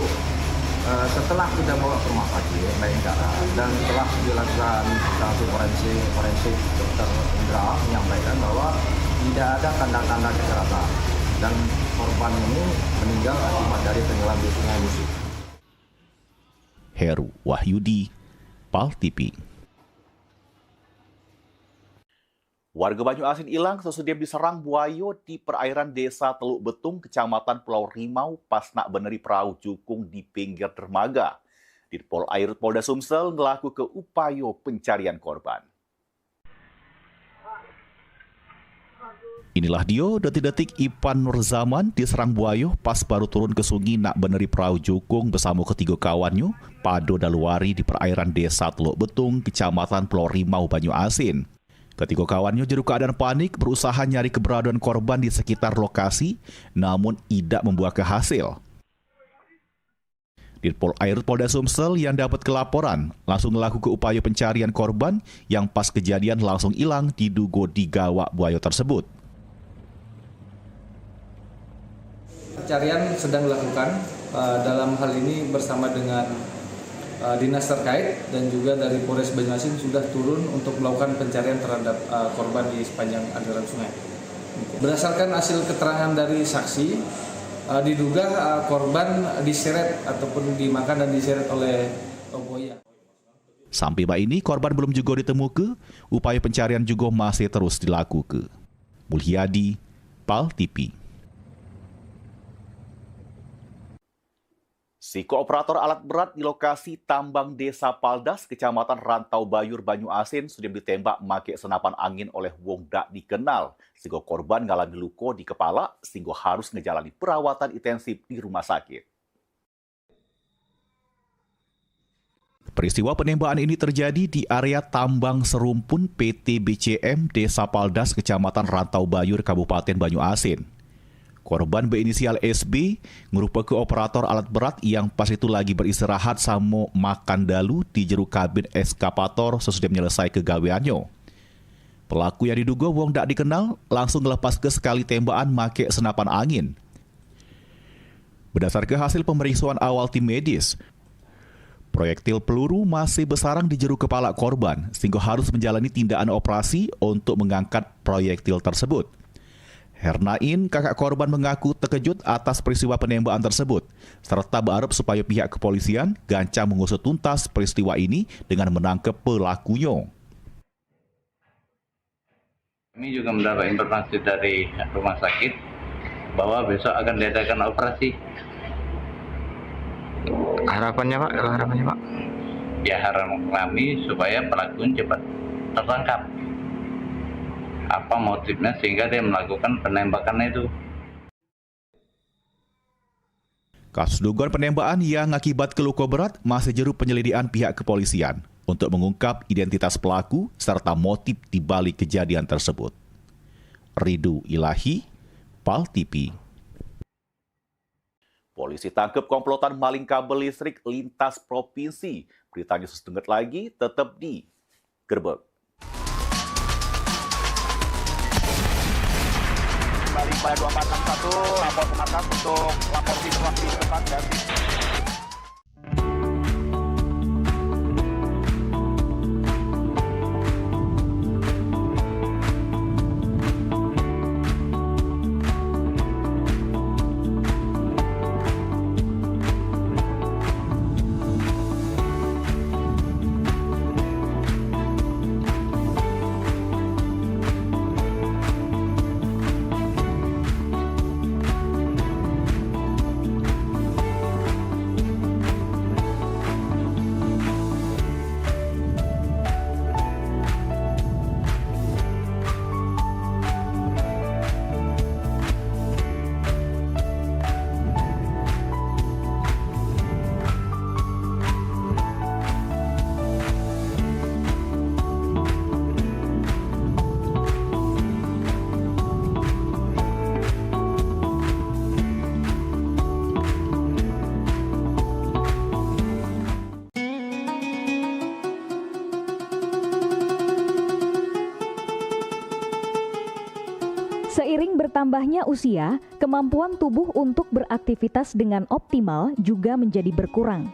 setelah kita bawa ke rumah sakit Bayangkara dan setelah dilakukan satu forensik dokter Indra menyampaikan bahwa tidak ada tanda-tanda kekerasan dan korban ini meninggal akibat dari tenggelam di Sungai Musi. Heru Wahyudi, PAL TV. Warga Banyuasin hilang sesudah diserang buaya di perairan desa Teluk Betung, Kecamatan Pulau Rimau, pas nak beneri perahu jukung di pinggir dermaga. Di Pol Airut Polda Sumsel melakukan upaya pencarian korban. Inilah dia detik-detik Ipan Nurzaman diserang buaya pas baru turun ke sungai nak beneri perahu jukung bersama ketiga kawannya pada daluari di perairan desa Teluk Betung, Kecamatan Pulau Rimau, Banyuasin. Ketiga kawannya jero keadaan panik berusaha nyari keberadaan korban di sekitar lokasi, namun tidak membuahkan hasil. Ditpol Air Polda Sumsel yang dapat kelaporan langsung melakukan upaya pencarian korban yang pas kejadian langsung hilang diduga digawak buaya tersebut. Pencarian sedang dilakukan dalam hal ini bersama dengan dinas terkait dan juga dari Polres Banyuasin sudah turun untuk melakukan pencarian terhadap korban di sepanjang aliran sungai. Berdasarkan hasil keterangan dari saksi, diduga korban diseret ataupun dimakan dan diseret oleh buaya. Sampai saat ini korban belum juga ditemukan, upaya pencarian juga masih terus dilakukan. Mulyadi, PAL TV. Si kooperator alat berat di lokasi tambang Desa Paldas, Kecamatan Rantau Bayur, Banyuasin sudah ditembak make senapan angin oleh wong dak dikenal. Sehingga korban ngalami luka di kepala, sehingga harus ngejalani perawatan intensif di rumah sakit. Peristiwa penembakan ini terjadi di area tambang serumpun PT BCM Desa Paldas, Kecamatan Rantau Bayur, Kabupaten Banyuasin. Korban berinisial SB merupakan operator alat berat yang pas itu lagi beristirahat sama makan dalu di jero kabin ekskavator sesudah menyelesai kegaweannya. Pelaku yang diduga wong tak dikenal langsung lepas ke sekali tembakan make senapan angin. Berdasarkan hasil pemeriksaan awal tim medis, proyektil peluru masih bersarang di jero kepala korban sehingga harus menjalani tindakan operasi untuk mengangkat proyektil tersebut. Hernain, kakak korban, mengaku terkejut atas peristiwa penembakan tersebut, serta berharap supaya pihak kepolisian gancang mengusut tuntas peristiwa ini dengan menangkap pelakunya. Kami juga mendapat informasi dari rumah sakit bahwa besok akan diadakan operasi. Harapannya Pak? Ya, harapan kami supaya pelaku cepat tertangkap. Apa motifnya sehingga dia melakukan penembakan itu. Kasus dugaan penembakan yang akibat luka berat masih juru penyelidikan pihak kepolisian untuk mengungkap identitas pelaku serta motif di balik kejadian tersebut. Ridho Ilahi, PAL TV. Polisi tangkap komplotan maling kabel listrik lintas provinsi. Beritanya sesaat lagi tetap di Gerbek. Kembali pada 2461, lapor ke markas untuk lapor situasi tempat dan Seiring bertambahnya usia, kemampuan tubuh untuk beraktivitas dengan optimal juga menjadi berkurang.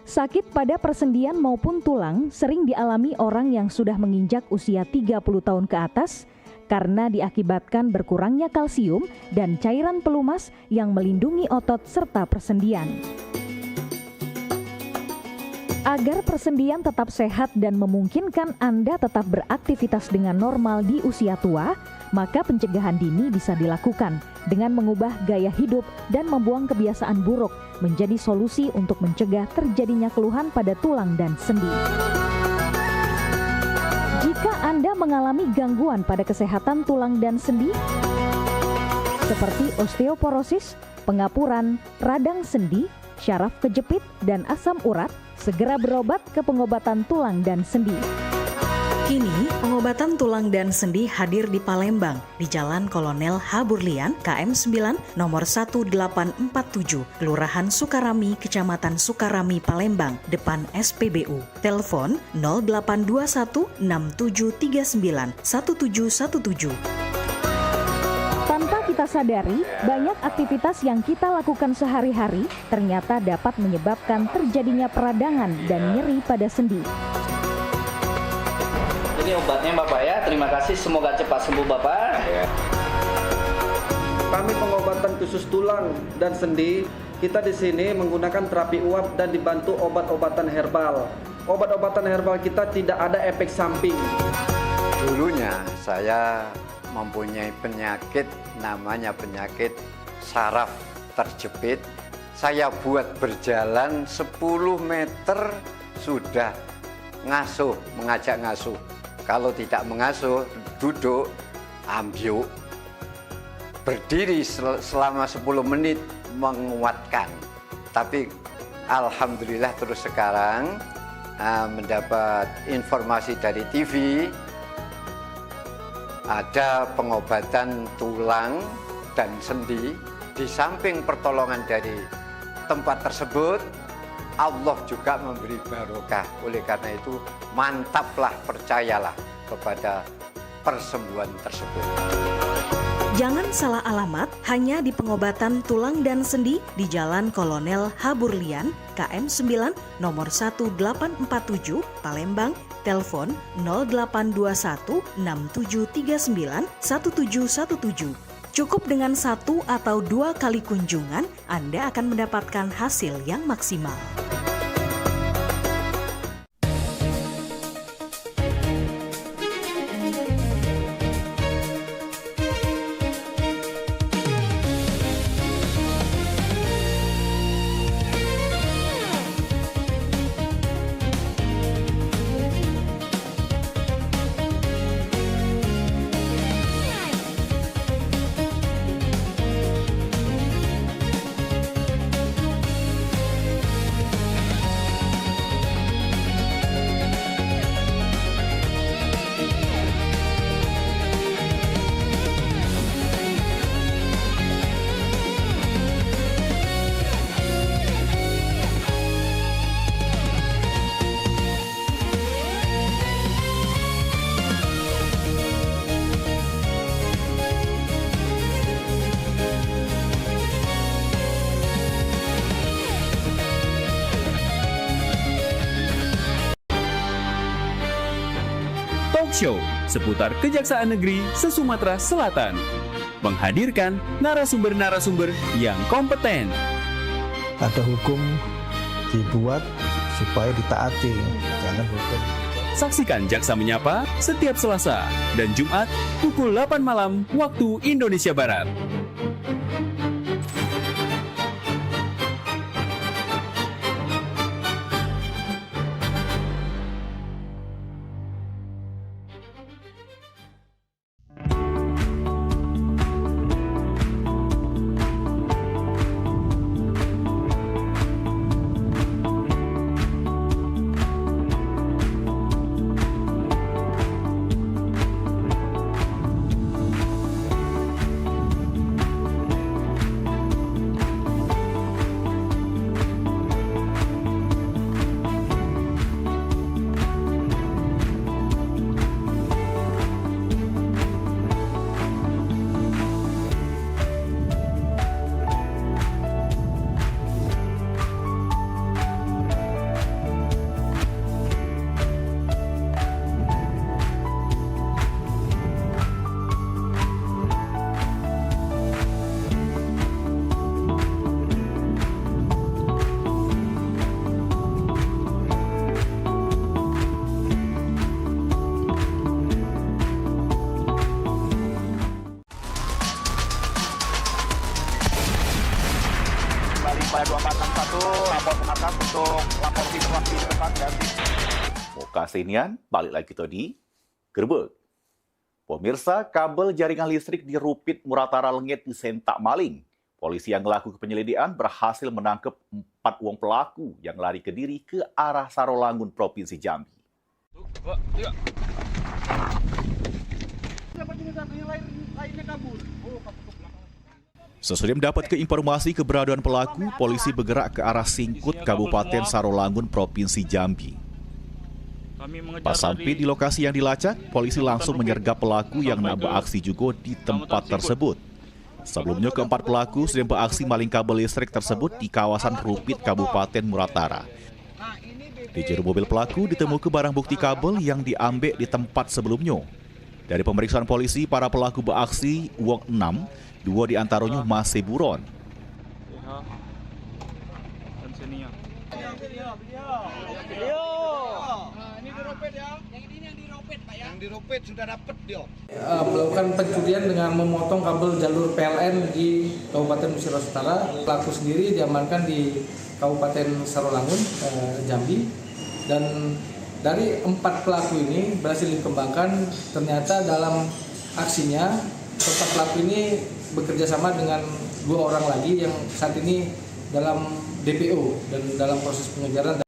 Sakit pada persendian maupun tulang sering dialami orang yang sudah menginjak usia 30 tahun ke atas karena diakibatkan berkurangnya kalsium dan cairan pelumas yang melindungi otot serta persendian. Agar persendian tetap sehat dan memungkinkan Anda tetap beraktivitas dengan normal di usia tua, maka pencegahan dini bisa dilakukan dengan mengubah gaya hidup dan membuang kebiasaan buruk menjadi solusi untuk mencegah terjadinya keluhan pada tulang dan sendi. Jika Anda mengalami gangguan pada kesehatan tulang dan sendi, seperti osteoporosis, pengapuran, radang sendi, syaraf kejepit, dan asam urat, segera berobat ke pengobatan tulang dan sendi. Kini, pengobatan tulang dan sendi hadir di Palembang, di Jalan Kolonel H. Burlian, KM 9, nomor 1847, Kelurahan Sukarami, Kecamatan Sukarami, Palembang, depan SPBU. Telepon 0821 6739 1717. Tanpa kita sadari, banyak aktivitas yang kita lakukan sehari-hari ternyata dapat menyebabkan terjadinya peradangan dan nyeri pada sendi. Ini obatnya Bapak ya, terima kasih, semoga cepat sembuh Bapak. Kami pengobatan khusus tulang dan sendi. Kita di sini menggunakan terapi uap dan dibantu obat-obatan herbal. Obat-obatan herbal kita tidak ada efek samping. Dulunya saya mempunyai penyakit namanya penyakit saraf terjepit. Saya buat berjalan 10 meter sudah ngasuh, mengajak ngasuh. Kalau tidak mengasuh, duduk, ambyuk, berdiri selama 10 menit menguatkan. Tapi alhamdulillah terus sekarang mendapat informasi dari TV, ada pengobatan tulang dan sendi. Di samping pertolongan dari tempat tersebut, Allah juga memberi barokah. Oleh karena itu, mantaplah, percayalah kepada persembuhan tersebut. Jangan salah alamat, hanya di pengobatan tulang dan sendi di Jalan Kolonel H. Burlian, KM 9, nomor 1847, Palembang, telepon 0821 6739 1717. Cukup dengan 1 atau 2 kali kunjungan, Anda akan mendapatkan hasil yang maksimal. Show seputar Kejaksaan Negeri se-Sumatera Selatan menghadirkan narasumber-narasumber yang kompeten. Ada hukum dibuat supaya ditaati, jangan hukum. Saksikan Jaksa Menyapa setiap Selasa dan Jumat pukul 8 malam waktu Indonesia Barat. pada 2461 lapor ke atas untuk lapor di depan dan Muka Sinian, balik lagi kita di Gerbek. Pemirsa, kabel jaringan listrik di Rupit Muratara Lengit disentak maling. Polisi yang melakukan penyelidikan berhasil menangkap 4 uang pelaku yang lari ke Kediri ke arah Sarolangun, Provinsi Jambi. 2, 3. Sesudah mendapatkan informasi keberadaan pelaku, polisi bergerak ke arah Singkut, Kabupaten Sarolangun, Provinsi Jambi. Pas sampai di lokasi yang dilacak, polisi langsung menyergap pelaku yang nak beraksi juga di tempat tersebut. Sebelumnya, keempat pelaku sedang beraksi maling kabel listrik tersebut di kawasan Rupit, Kabupaten Muratara. Di jero mobil pelaku ditemukan barang bukti kabel yang diambil di tempat sebelumnya. Dari pemeriksaan polisi, para pelaku beraksi uang 6, 2 diantaranya masih buron. Yang diropet sudah dapat dia. Melakukan pencurian dengan memotong kabel jalur PLN di Kabupaten Musirawas Utara. Pelaku sendiri diamankan di Kabupaten Sarolangun, Jambi. Dan dari 4 pelaku ini berhasil dikembangkan. Ternyata dalam aksinya, keempat pelaku ini bekerja sama dengan 2 orang lagi yang saat ini dalam DPO dan dalam proses pengejaran.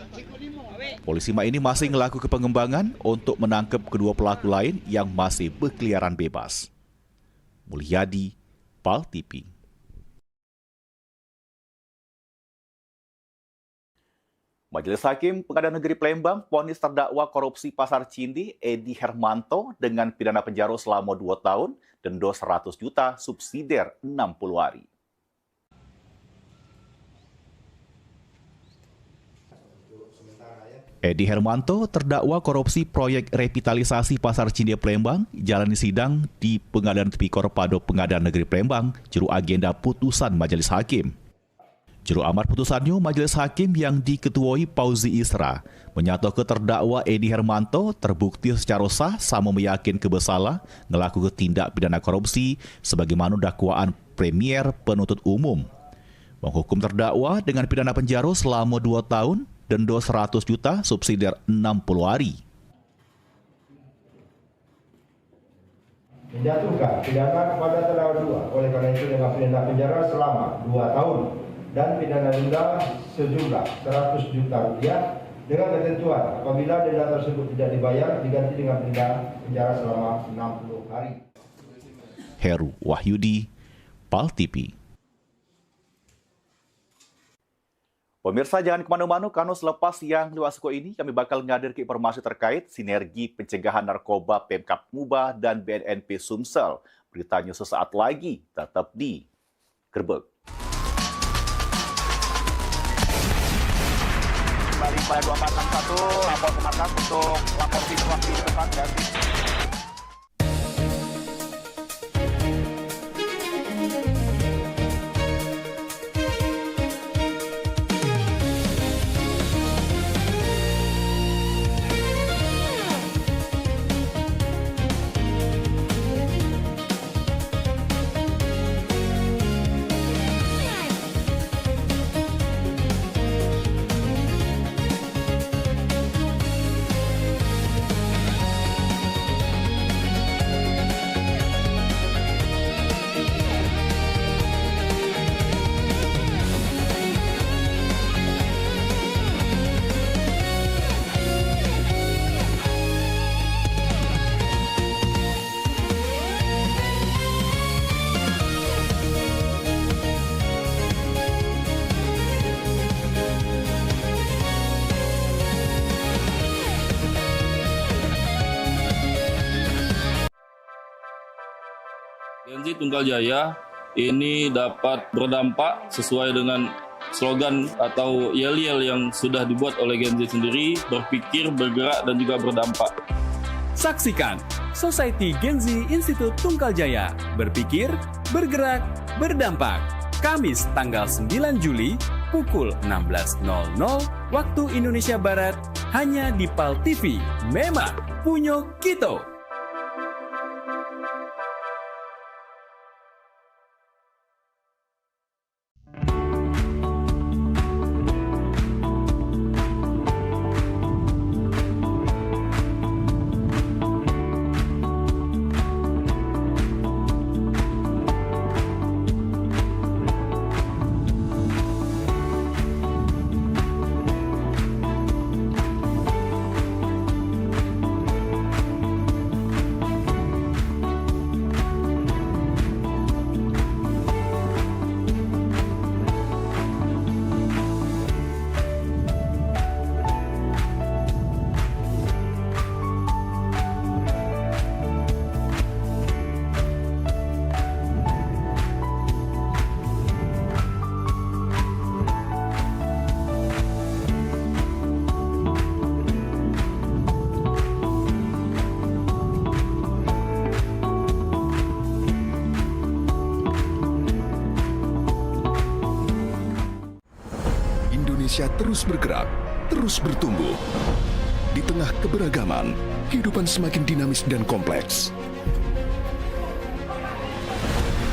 Polisi ini masih melakukan pengembangan untuk menangkap kedua pelaku lain yang masih berkeliaran bebas. Mulyadi, PAL TV. Majelis Hakim Pengadilan Negeri Palembang vonis terdakwa korupsi Pasar Cindi Edi Hermanto dengan pidana penjara selama 2 tahun, denda 100 juta, subsidiar 60 hari. Edi Hermanto terdakwa korupsi proyek revitalisasi Pasar Cindi Palembang jalani sidang di Pengadilan Tipikor pada Pengadilan Negeri Palembang juru agenda putusan Majelis Hakim. Juru amar putusannya, Majelis Hakim yang diketuai Pauzi Isra menyatakan terdakwa Edi Hermanto terbukti secara sah sama meyakin kebersalah melakukan tindak pidana korupsi sebagaimana dakwaan Premier Penuntut Umum. Menghukum terdakwa dengan pidana penjara selama 2 tahun, denda 100 juta, subsidiar 60 hari. Menjatuhkan pidana kepada terdakwa 2, oleh karena itu dengan pidana penjara selama 2 tahun dan pidana denda sejumlah 100 juta rupiah dengan ketentuan apabila denda tersebut tidak dibayar diganti dengan pidana penjara selama 60 hari. Heru Wahyudi, PAL TV. Pemirsa jangan kemana-mana, karena selepas yang luasku ini kami bakal ngadir ke informasi terkait sinergi pencegahan narkoba Pemkab Muba dan BNNP Sumsel. Beritanya sesaat lagi, tetap di Gerbek. Kembali pada 2461, lapor ke markas untuk lapor situasi depan dan Gen Tunggal Jaya ini dapat berdampak sesuai dengan slogan atau yel-yel yang sudah dibuat oleh Gen Z sendiri, berpikir, bergerak, dan juga berdampak. Saksikan Society Gen Z Institut Tunggal Jaya, berpikir, bergerak, berdampak. Kamis tanggal 9 Juli pukul 16.00 waktu Indonesia Barat hanya di PAL TV. Memang punya kita. terus bergerak, terus bertumbuh. Di tengah keberagaman, kehidupan semakin dinamis dan kompleks.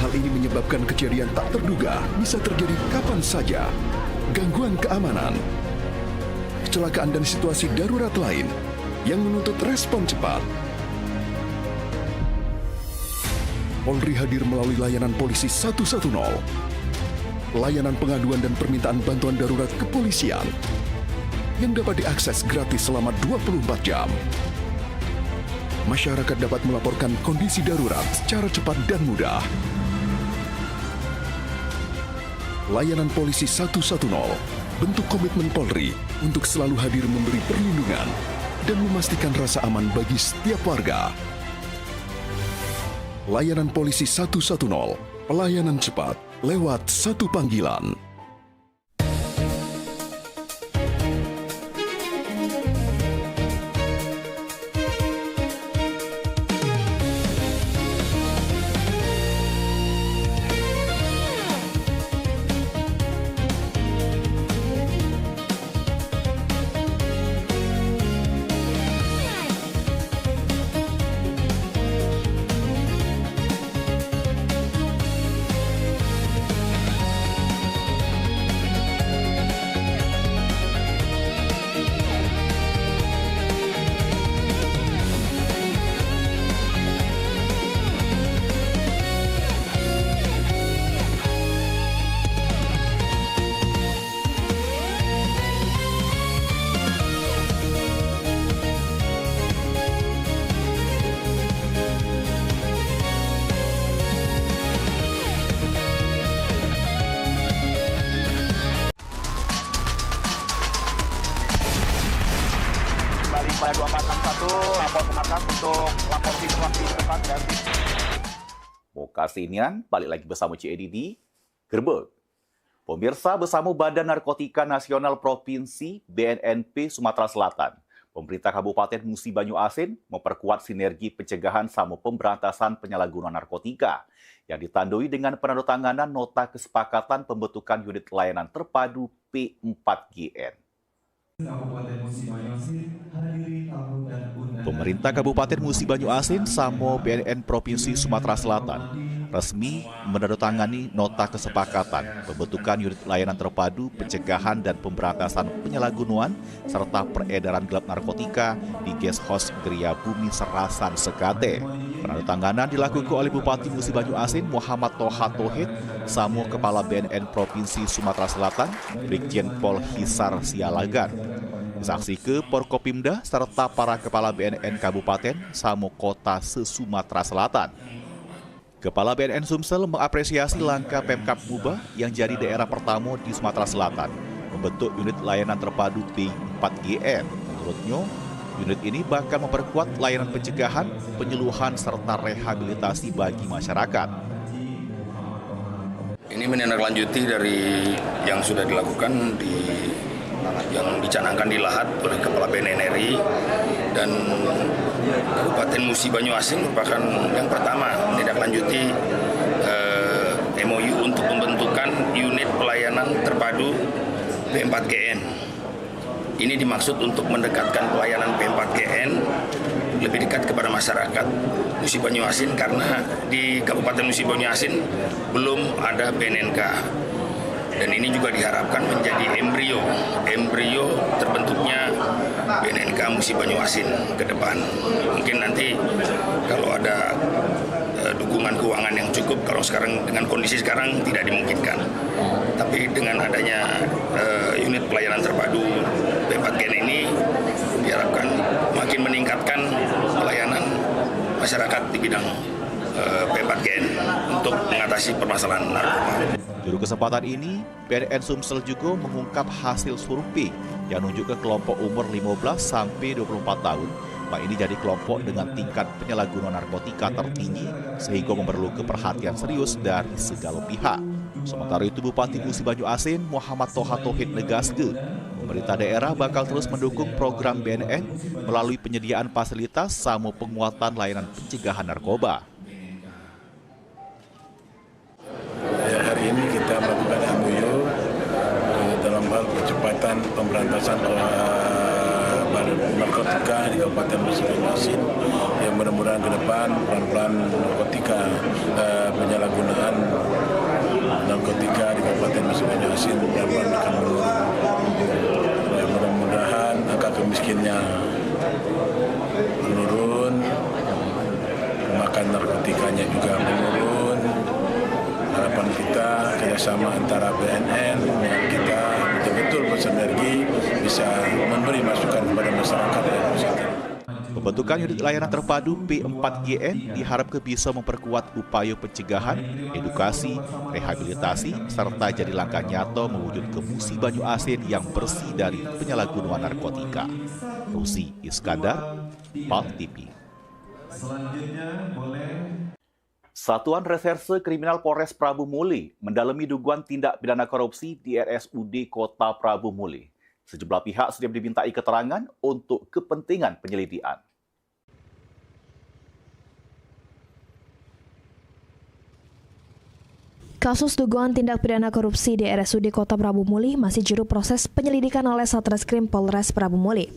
Hal ini menyebabkan kejadian tak terduga bisa terjadi kapan saja. Gangguan keamanan, kecelakaan dan situasi darurat lain yang menuntut respon cepat. Polri hadir melalui layanan Polisi 110. Layanan pengaduan dan permintaan bantuan darurat kepolisian yang dapat diakses gratis selama 24 jam. Masyarakat dapat melaporkan kondisi darurat secara cepat dan mudah. Layanan Polisi 110 bentuk komitmen Polri untuk selalu hadir memberi perlindungan dan memastikan rasa aman bagi setiap warga. Layanan Polisi 110, pelayanan cepat lewat satu panggilan. pada 2461 lapor ke markas untuk lapor situasi depan dan Lokasi inian balik lagi bersama Cik Edi di Gerbek. Pemirsa, bersama Badan Narkotika Nasional Provinsi BNNP Sumatera Selatan, pemerintah Kabupaten Musi Banyu Asin memperkuat sinergi pencegahan sama pemberantasan penyalahgunaan narkotika yang ditandai dengan penandatanganan nota kesepakatan pembentukan unit layanan terpadu P4GN. Pemerintah Kabupaten Musi Banyu Asin sama BNN Provinsi Sumatera Selatan resmi menandatangani nota kesepakatan pembentukan unit layanan terpadu pencegahan dan pemberantasan penyalahgunaan serta peredaran gelap narkotika di Guest House Geria Bumi Serasan Sekate. Penandatanganan dilakukan oleh Bupati Musi Banyu Asin Muhammad Toha Tohid sama Kepala BNN Provinsi Sumatera Selatan Brigjen Pol Hisar Sialagan. Saksi ke Porkopimda serta para kepala BNN Kabupaten sama Kota se-Sumatera Selatan. Kepala BNN Sumsel mengapresiasi langkah Pemkab Muba yang jadi daerah pertama di Sumatera Selatan membentuk unit layanan terpadu P4GN. Menurutnya, unit ini bakal memperkuat layanan pencegahan, penyuluhan, serta rehabilitasi bagi masyarakat. Ini menindaklanjuti dari yang sudah dilakukan yang dicanangkan di Lahat oleh Kepala BNN RI dan Kabupaten Musi Banyu Asin merupakan yang pertama menindaklanjuti MOU untuk pembentukan unit pelayanan terpadu P4GN. Ini dimaksud untuk mendekatkan pelayanan P4GN lebih dekat kepada masyarakat Musi Banyu Asin karena di Kabupaten Musi Banyu Asin belum ada BNNK. Dan ini juga diharapkan menjadi embrio terbentuknya BNNK Musi Banyu Asin ke depan. Mungkin nanti kalau ada dukungan keuangan yang cukup, kalau sekarang dengan kondisi sekarang tidak dimungkinkan. Tapi dengan adanya unit pelayanan terpadu P4GN ini diharapkan makin meningkatkan pelayanan masyarakat di bidang P4GN untuk mengatasi permasalahan narkoba. Juru kesempatan ini, BNN Sumsel juga mengungkap hasil survei yang menunjukkan kelompok umur 15 sampai 24 tahun. Nah, ini jadi kelompok dengan tingkat penyalahgunaan narkotika tertinggi sehingga memerlukan perhatian serius dari segala pihak. Sementara itu, Bupati Musi Banyu Asin Muhammad Toha Tohid negaskeun, pemerintah daerah bakal terus mendukung program BNN melalui penyediaan fasilitas sama penguatan layanan pencegahan narkoba. Hari ini kita melakukan MOU dalam hal percepatan pemberantasan narkotika di Kabupaten Banyuasin. Yang mudah-mudahan ke depan pelan-pelan narkotika, penyalahgunaan narkotika di Kabupaten Banyuasin pelan-pelan akan menurun. Mudah-mudahan angka kemiskinannya menurun, makan narkotikanya juga menurun. Harapan kita kerjasama antara BNN dengan kita betul-betul bersinergi bisa memberi masukan kepada masyarakat yang positif. Pembentukan unit layanan terpadu P4GN diharapkan bisa memperkuat upaya pencegahan, edukasi, rehabilitasi, serta jadi langkah nyata mewujudkan Musi Banyuasin yang bersih dari penyalahgunaan narkotika. Rusi Iskandar, PAL TV. Selanjutnya boleh Satuan Reserse Kriminal Polres Prabu Muli mendalami dugaan tindak pidana korupsi di RSUD Kota Prabu Muli. Sejumlah pihak sudah dimintai keterangan untuk kepentingan penyelidikan. Kasus dugaan tindak pidana korupsi di RSUD Kota Prabu Muli masih juru proses penyelidikan oleh Satreskrim Polres Prabu Muli.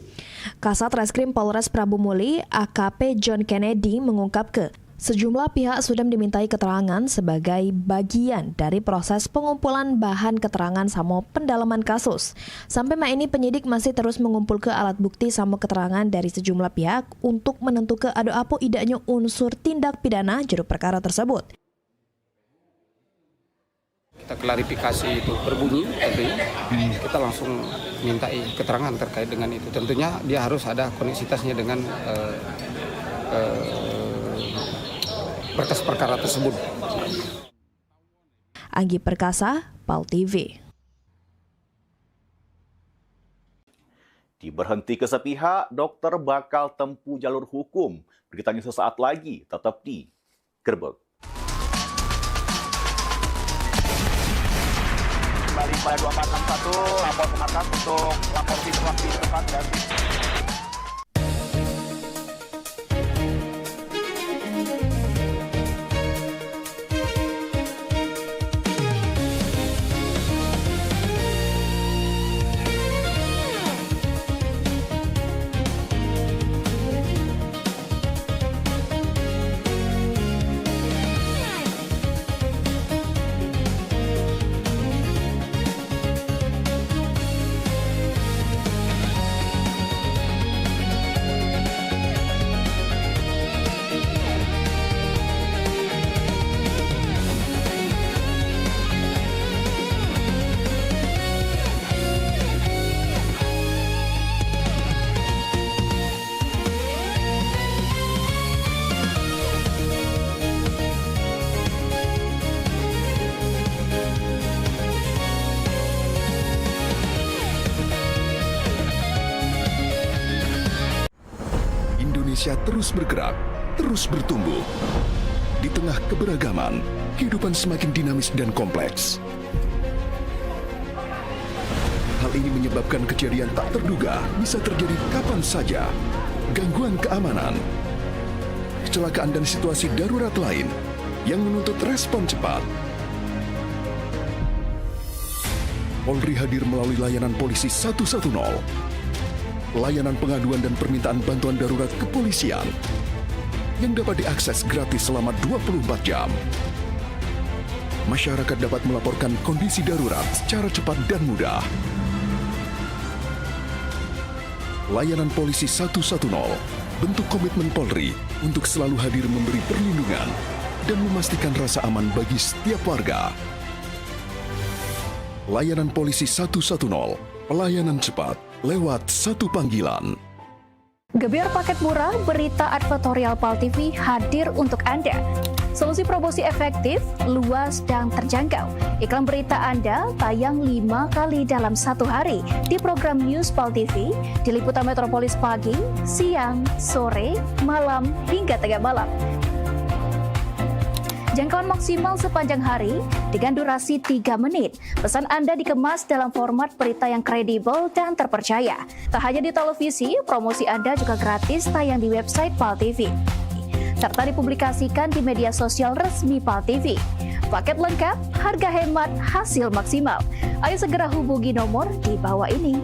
Kasat Reskrim Polres Prabu Muli, AKP John Kennedy mengungkap sejumlah pihak sudah dimintai keterangan sebagai bagian dari proses pengumpulan bahan keterangan sama pendalaman kasus. Sampai malam ini penyidik masih terus mengumpulkan alat bukti sama keterangan dari sejumlah pihak untuk menentukan ada apa idaknya unsur tindak pidana juru perkara tersebut. Kita klarifikasi itu berbunyi, tentunya kita langsung mintai keterangan terkait dengan itu. Tentunya dia harus ada koneksitasnya dengan berkas perkara tersebut. Anggi Perkasa, PAL TV. Diberhenti ke sepihak, dokter bakal tempuh jalur hukum. Beritanya sesaat lagi, tetap di Gerbek. Kembali pada 2461, lapor ke markas untuk lapor situasi depan dan Indonesia terus bergerak, terus bertumbuh. Di tengah keberagaman, kehidupan semakin dinamis dan kompleks. Hal ini menyebabkan kejadian tak terduga bisa terjadi kapan saja. Gangguan keamanan, kecelakaan dan situasi darurat lain yang menuntut respon cepat. Polri hadir melalui layanan polisi 110. Layanan pengaduan dan permintaan bantuan darurat kepolisian yang dapat diakses gratis selama 24 jam. Masyarakat dapat melaporkan kondisi darurat secara cepat dan mudah. Layanan polisi 110 bentuk komitmen Polri untuk selalu hadir memberi perlindungan dan memastikan rasa aman bagi setiap warga. Layanan polisi 110, pelayanan cepat lewat satu panggilan. Gebyar paket murah, berita advertorial PAL TV hadir untuk Anda. Solusi promosi efektif, luas, dan terjangkau. Iklan berita Anda tayang 5 kali dalam satu hari di program News PAL TV, di liputan Metropolis pagi, siang, sore, malam, hingga tengah malam. Jangkauan maksimal sepanjang hari dengan durasi 3 menit. Pesan Anda dikemas dalam format berita yang kredibel dan terpercaya. Tak hanya di televisi, promosi Anda juga gratis tayang di website PAL TV, serta dipublikasikan di media sosial resmi PAL TV. Paket lengkap, harga hemat, hasil maksimal. Ayo segera hubungi nomor di bawah ini.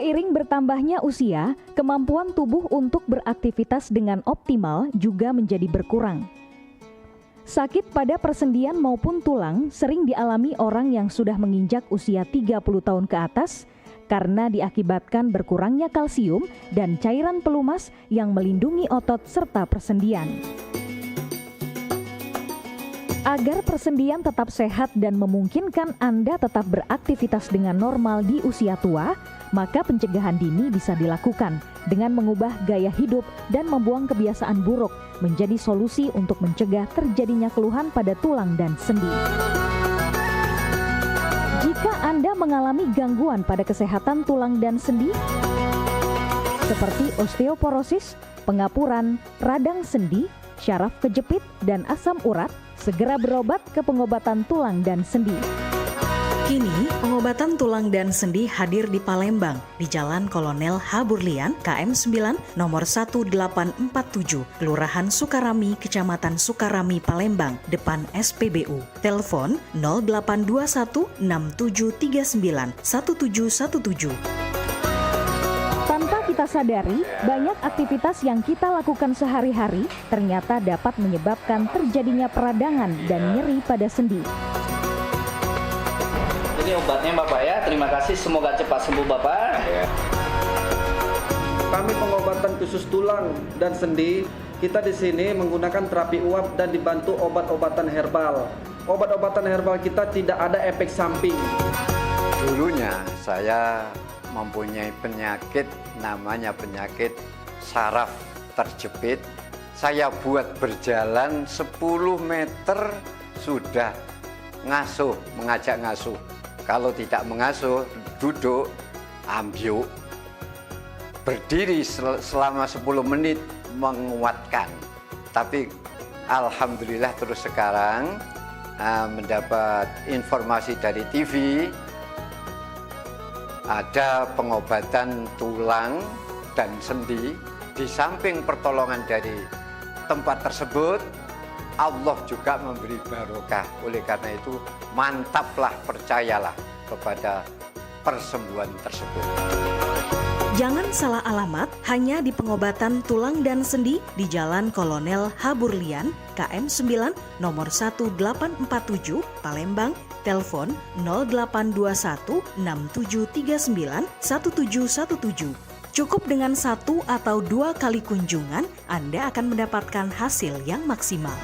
Seiring bertambahnya usia, kemampuan tubuh untuk beraktivitas dengan optimal juga menjadi berkurang. Sakit pada persendian maupun tulang sering dialami orang yang sudah menginjak usia 30 tahun ke atas karena diakibatkan berkurangnya kalsium dan cairan pelumas yang melindungi otot serta persendian. Agar persendian tetap sehat dan memungkinkan Anda tetap beraktivitas dengan normal di usia tua, maka pencegahan dini bisa dilakukan dengan mengubah gaya hidup dan membuang kebiasaan buruk menjadi solusi untuk mencegah terjadinya keluhan pada tulang dan sendi. Jika Anda mengalami gangguan pada kesehatan tulang dan sendi, seperti osteoporosis, pengapuran, radang sendi, syaraf kejepit, dan asam urat, segera berobat ke pengobatan tulang dan sendi. Kini, pengobatan tulang dan sendi hadir di Palembang, di Jalan Kolonel H. Burlian, KM 9, nomor 1847, Kelurahan Sukarami, Kecamatan Sukarami, Palembang, depan SPBU. Telepon 0821 6739 1717. Tanpa kita sadari, banyak aktivitas yang kita lakukan sehari-hari ternyata dapat menyebabkan terjadinya peradangan dan nyeri pada sendi. Ini obatnya Bapak ya, terima kasih, semoga cepat sembuh Bapak. Kami pengobatan khusus tulang dan sendi, kita di sini menggunakan terapi uap dan dibantu obat-obatan herbal. Obat-obatan herbal kita tidak ada efek samping. Dulunya saya mempunyai penyakit namanya penyakit saraf terjepit. Saya buat berjalan 10 meter sudah ngasuh, mengajak ngasuh. Kalau tidak mengasuh, duduk, ambyuk, berdiri selama 10 menit menguatkan. Tapi alhamdulillah terus sekarang mendapat informasi dari TV, ada pengobatan tulang dan sendi. Di samping pertolongan dari tempat tersebut, Allah juga memberi barokah. Oleh karena itu, mantaplah, percayalah kepada persembuhan tersebut. Jangan salah alamat, hanya di pengobatan tulang dan sendi di Jalan Kolonel H. Burlian, KM 9, nomor 1847, Palembang. Telepon 0821 6739 1717. Cukup dengan 1 atau 2 kali kunjungan, Anda akan mendapatkan hasil yang maksimal.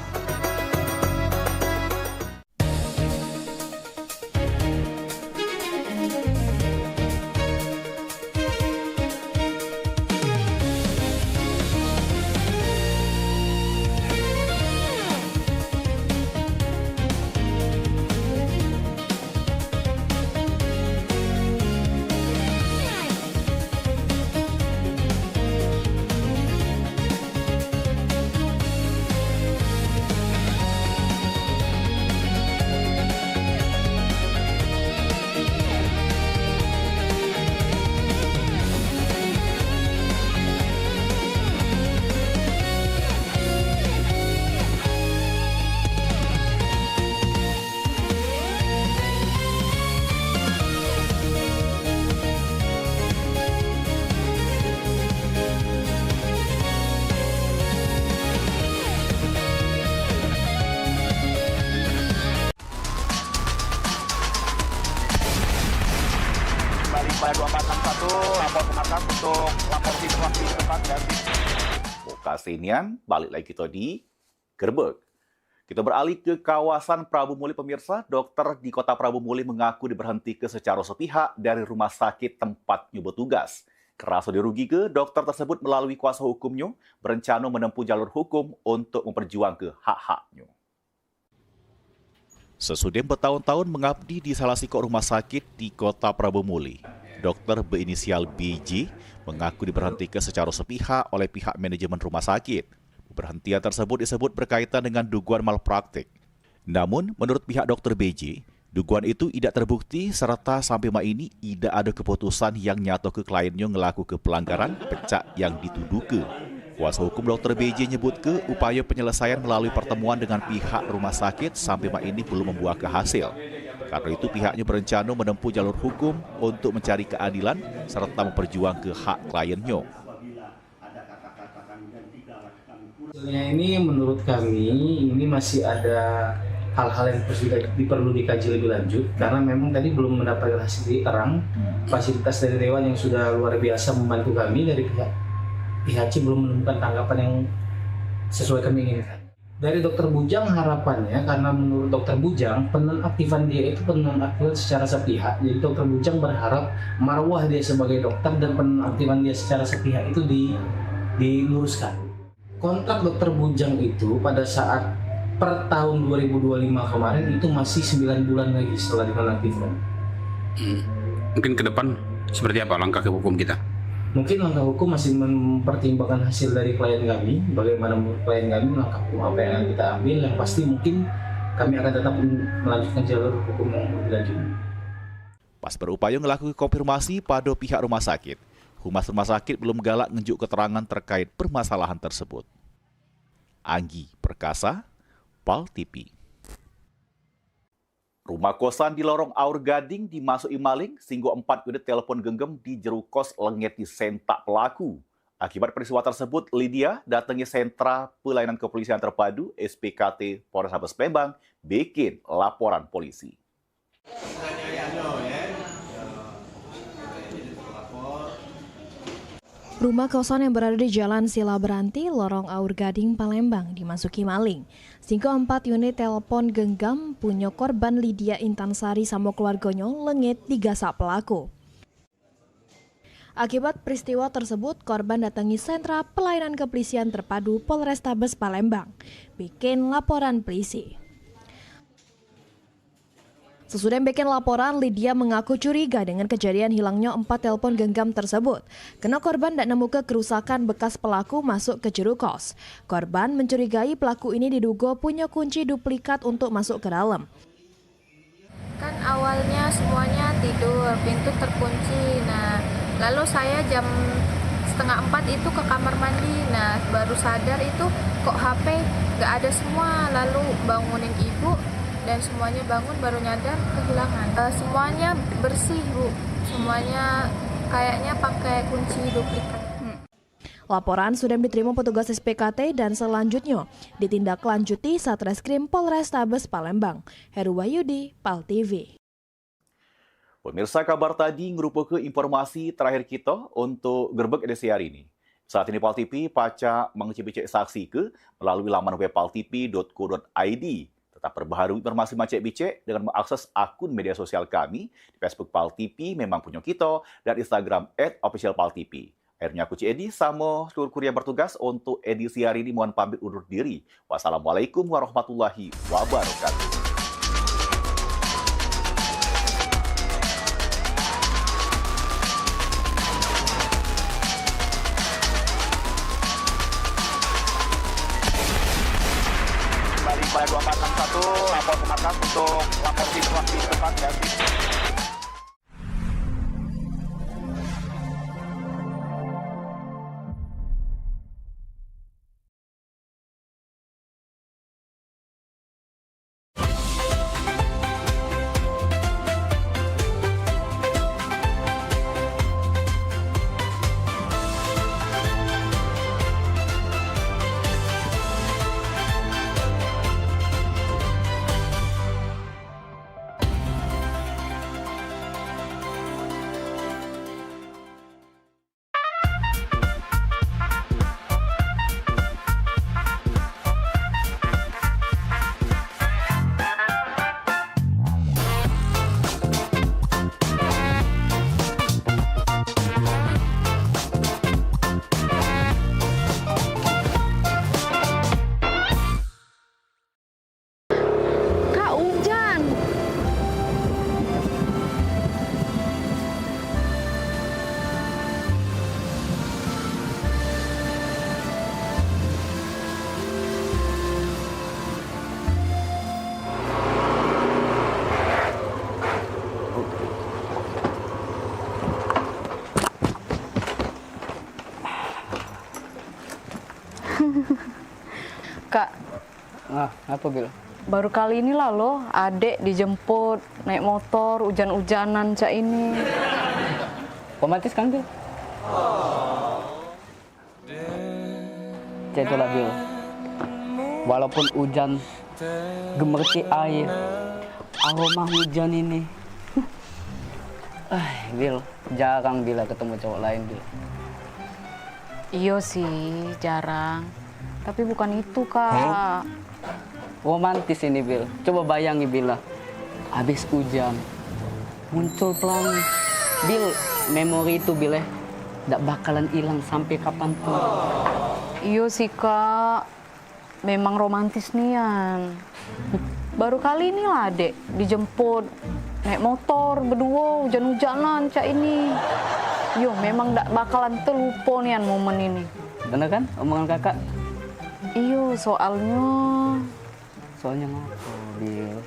Pada 2461 lapor ke markas untuk lapor situasi tempat dan Kasenian, balik lagi kita di Gerbek. Kita beralih ke kawasan Prabu Muli pemirsa. Dokter di Kota Prabu Muli mengaku diberhentikan secara sepihak dari rumah sakit tempatnya bertugas. Kerasa dirugi ke, dokter tersebut melalui kuasa hukumnya berencana menempuh jalur hukum untuk memperjuangkan hak-haknya. Sesudah bertahun-tahun mengabdi di salah satu rumah sakit di Kota Prabu Muli, dokter berinisial BJ mengaku diberhentikan secara sepihak oleh pihak manajemen rumah sakit. Perhentian tersebut disebut berkaitan dengan dugaan malpraktik. Namun, menurut pihak dokter BJ, dugaan itu tidak terbukti serta sampai malam ini tidak ada keputusan yang nyata ke kliennya melakukan pelanggaran pecak yang dituduh ke. Kuasa hukum Dr. BJ nyebut ke upaya penyelesaian melalui pertemuan dengan pihak rumah sakit sampai malam ini belum membuahkan hasil. Karena itu pihaknya berencana menempuh jalur hukum untuk mencari keadilan serta memperjuangkan hak kliennya. Hasilnya ini menurut kami ini masih ada hal-hal yang perlu dikaji lebih lanjut karena memang tadi belum mendapatkan hasil terang. Fasilitas dari Dewan yang sudah luar biasa membantu kami dari pihak IHC belum menemukan tanggapan yang sesuai kami inginkan. Dari Dokter Bujang harapannya karena menurut Dokter Bujang penonaktifan dia itu penonaktifan secara sepihak. Jadi Dokter Bujang berharap marwah dia sebagai dokter dan penonaktifan dia secara sepihak itu diluruskan. Kontrak Dokter Bujang itu pada saat per tahun 2025 kemarin itu masih 9 bulan lagi setelah dinonaktifkan. Mungkin ke depan seperti apa langkah hukum kita? Mungkin langkah hukum masih mempertimbangkan hasil dari klien kami, bagaimana klien kami, langkah hukum apa yang akan kita ambil, yang pasti mungkin kami akan tetap melanjutkan jalur hukum yang lebih lanjut. Pas berupaya melakukan konfirmasi pada pihak rumah sakit, Humas rumah sakit belum galak nunjuk keterangan terkait permasalahan tersebut. Anggi Perkasa, PAL TV. Rumah kosan di lorong Aur Gading dimasuki maling sehingga 4 unit telepon genggam di jero kos lenget di sentak pelaku. Akibat peristiwa tersebut, Lydia datangi Sentra Pelayanan Kepolisian Terpadu SPKT Polrestabes Palembang bikin laporan polisi. Rumah kosan yang berada di Jalan Sila Beranti, Lorong Aur Gading, Palembang dimasuki maling. Sehingga 4 unit telepon genggam punya korban Lydia Intansari sama keluarganya lengit digasak pelaku. Akibat peristiwa tersebut, korban datangi Sentra Pelayanan Kepolisian Terpadu Polrestabes Palembang, bikin laporan polisi. Sesudah bikin laporan, Lydia mengaku curiga dengan kejadian hilangnya 4 telepon genggam tersebut. Karena korban tidak nemu kerusakan bekas pelaku masuk ke jero kos. Korban mencurigai pelaku ini diduga punya kunci duplikat untuk masuk ke dalam. Kan awalnya semuanya tidur, pintu terkunci. Nah, lalu saya jam 3:30 itu ke kamar mandi. Nah, baru sadar itu kok HP nggak ada semua. Lalu bangunin ibu. Dan semuanya bangun baru nyadar kehilangan. Semuanya bersih, Bu. Semuanya kayaknya pakai kunci duplikat. Laporan sudah diterima petugas SPKT dan selanjutnya ditindaklanjuti Satreskrim Polrestabes Palembang. Heru Wahyudi, PAL TV. Pemirsa, kabar tadi merupakan informasi terakhir kita untuk Gerbek edisi hari ini. Saat ini PAL TV paca mengecek saksi ke melalui laman web paltv.co.id. Tetap perbaharui informasi macet bicek dengan mengakses akun media sosial kami di Facebook PAL TV memang punya kita dan Instagram @officialpaltv. Akhirnya aku Cik Edi sama seluruh kru yang bertugas untuk edisi hari ini mohon pamit undur diri. Wassalamualaikum warahmatullahi wabarakatuh. Pada 2461 lapor ke markas untuk lapor situasi tempat dan Kak, apa Bil? Baru kali ini lah loh, adek dijemput naik motor hujan-hujanan cak ini. Romantis kan, Bil? Cak itulah, Bil. Walaupun hujan gemerci air, aroma hujan ini. Bil, jarang Bila ketemu cowok lain, Bil. Iya sih, jarang. Tapi bukan itu, Kak. Romantis ini, Bil. Coba bayangi, Bila. Habis hujan, muncul pelangi. Bil, memori itu, Bil, nggak bakalan hilang sampai kapanpun. Iya sih, Kak. Memang romantis nian. Baru kali ini lah, Dek, dijemput naik motor berdua hujan-hujanan cak ini. Yo, memang nggak bakalan terlupa nian momen ini. Bener kan omongan kakak? Iyo, soalnya ngapa, Bil?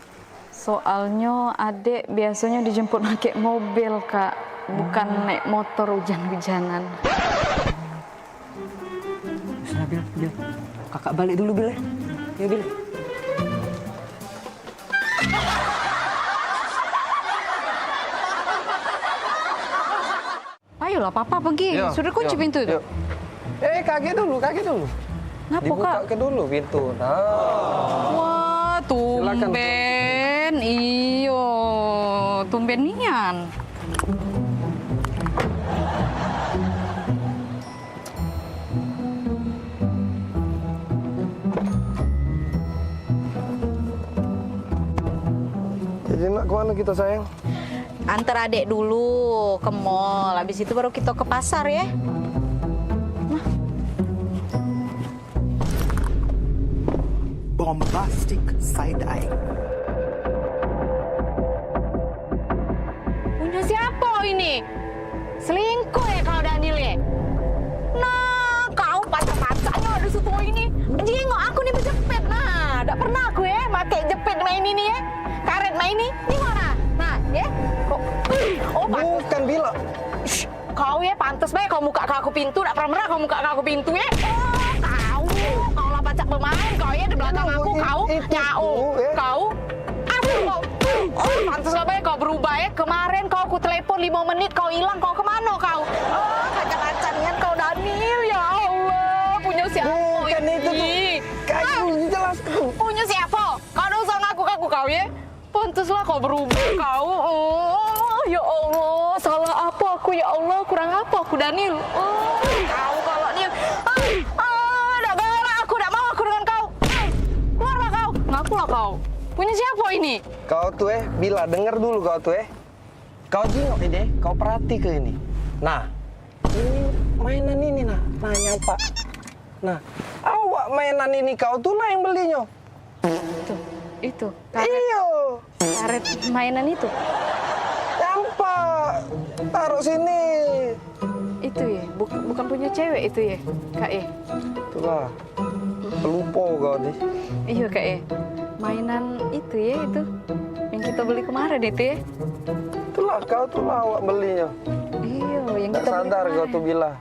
Soalnya adek biasanya dijemput pakai mobil, Kak. Bukan naik motor hujan-hujanan. Bisa, Bil. Kakak balik dulu, Bil. Ya, Bil. Ayolah, Papa pergi. Sudah kunci pintu itu. Kaki dulu. Ngapa, Dibuka Kak? ke dulu pintu. Nah. Wah, tumben. Iyo, tumben nian. Jadi nak kemana kita, sayang? Antar adek dulu ke mall. Habis itu baru kita ke pasar ya. Bombastic side-eye. Punya siapa ini? Selingkuh ya kau, Daniel ya? Nah, kau pacar-pacarnya ada situ ini. Jengok aku nih berjepit. Nah, tidak pernah aku ya pakai jepit main ini ya. Karet main ini. Ini mana? Nah, ya. Kok? Oh, bukan Bila. Kau ya pantas baik kau muka aku pintu. Tidak pernah kau muka aku pintu ya. Oh, kau lah pacak bermain. Kau ya di belakang aku. Kau nyau. Kau. Oh, pantas baik kau berubah ya. Kemarin kau aku telepon 5 menit. Kau hilang. Kau kemana kau? Oh, kacang-kacangan kau, Daniel. Ya Allah. Punya siapa bukan ini? Itu tuh. Jelaskan. Punya siapa? Kau udah usah ngaku-ngaku kau ya. Pantaslah kau berubah kau. Oh, ya Allah. Salah apa aku ya Allah? Kurang apa aku, Daniel? Oh, kau kalau dia. Dah galak aku. Dah mau aku dengan kau. Keluarlah kau. Ngakulah kau. Punya siapa ini? Kau tuh Bila, denger dulu kau tuh Kau jingok ini, kau perhati ke ini. Nah, ini mainan ini nah nyapa. Nah, awak mainan ini kau tuh lah yang belinya. Itu. Karet mainan itu. Nyapa. Taruh sini. Itu ya, bukan punya cewek itu ya, Kak ya. Itulah. Pelupo kau nih. Iya, Kak ya. Mainan itu ya, itu yang kita beli kemarin itu ya. Itulah kau tuh lah awak belinya. Iya, yang tak kita beli sadar kemarin. kau tuh Bila.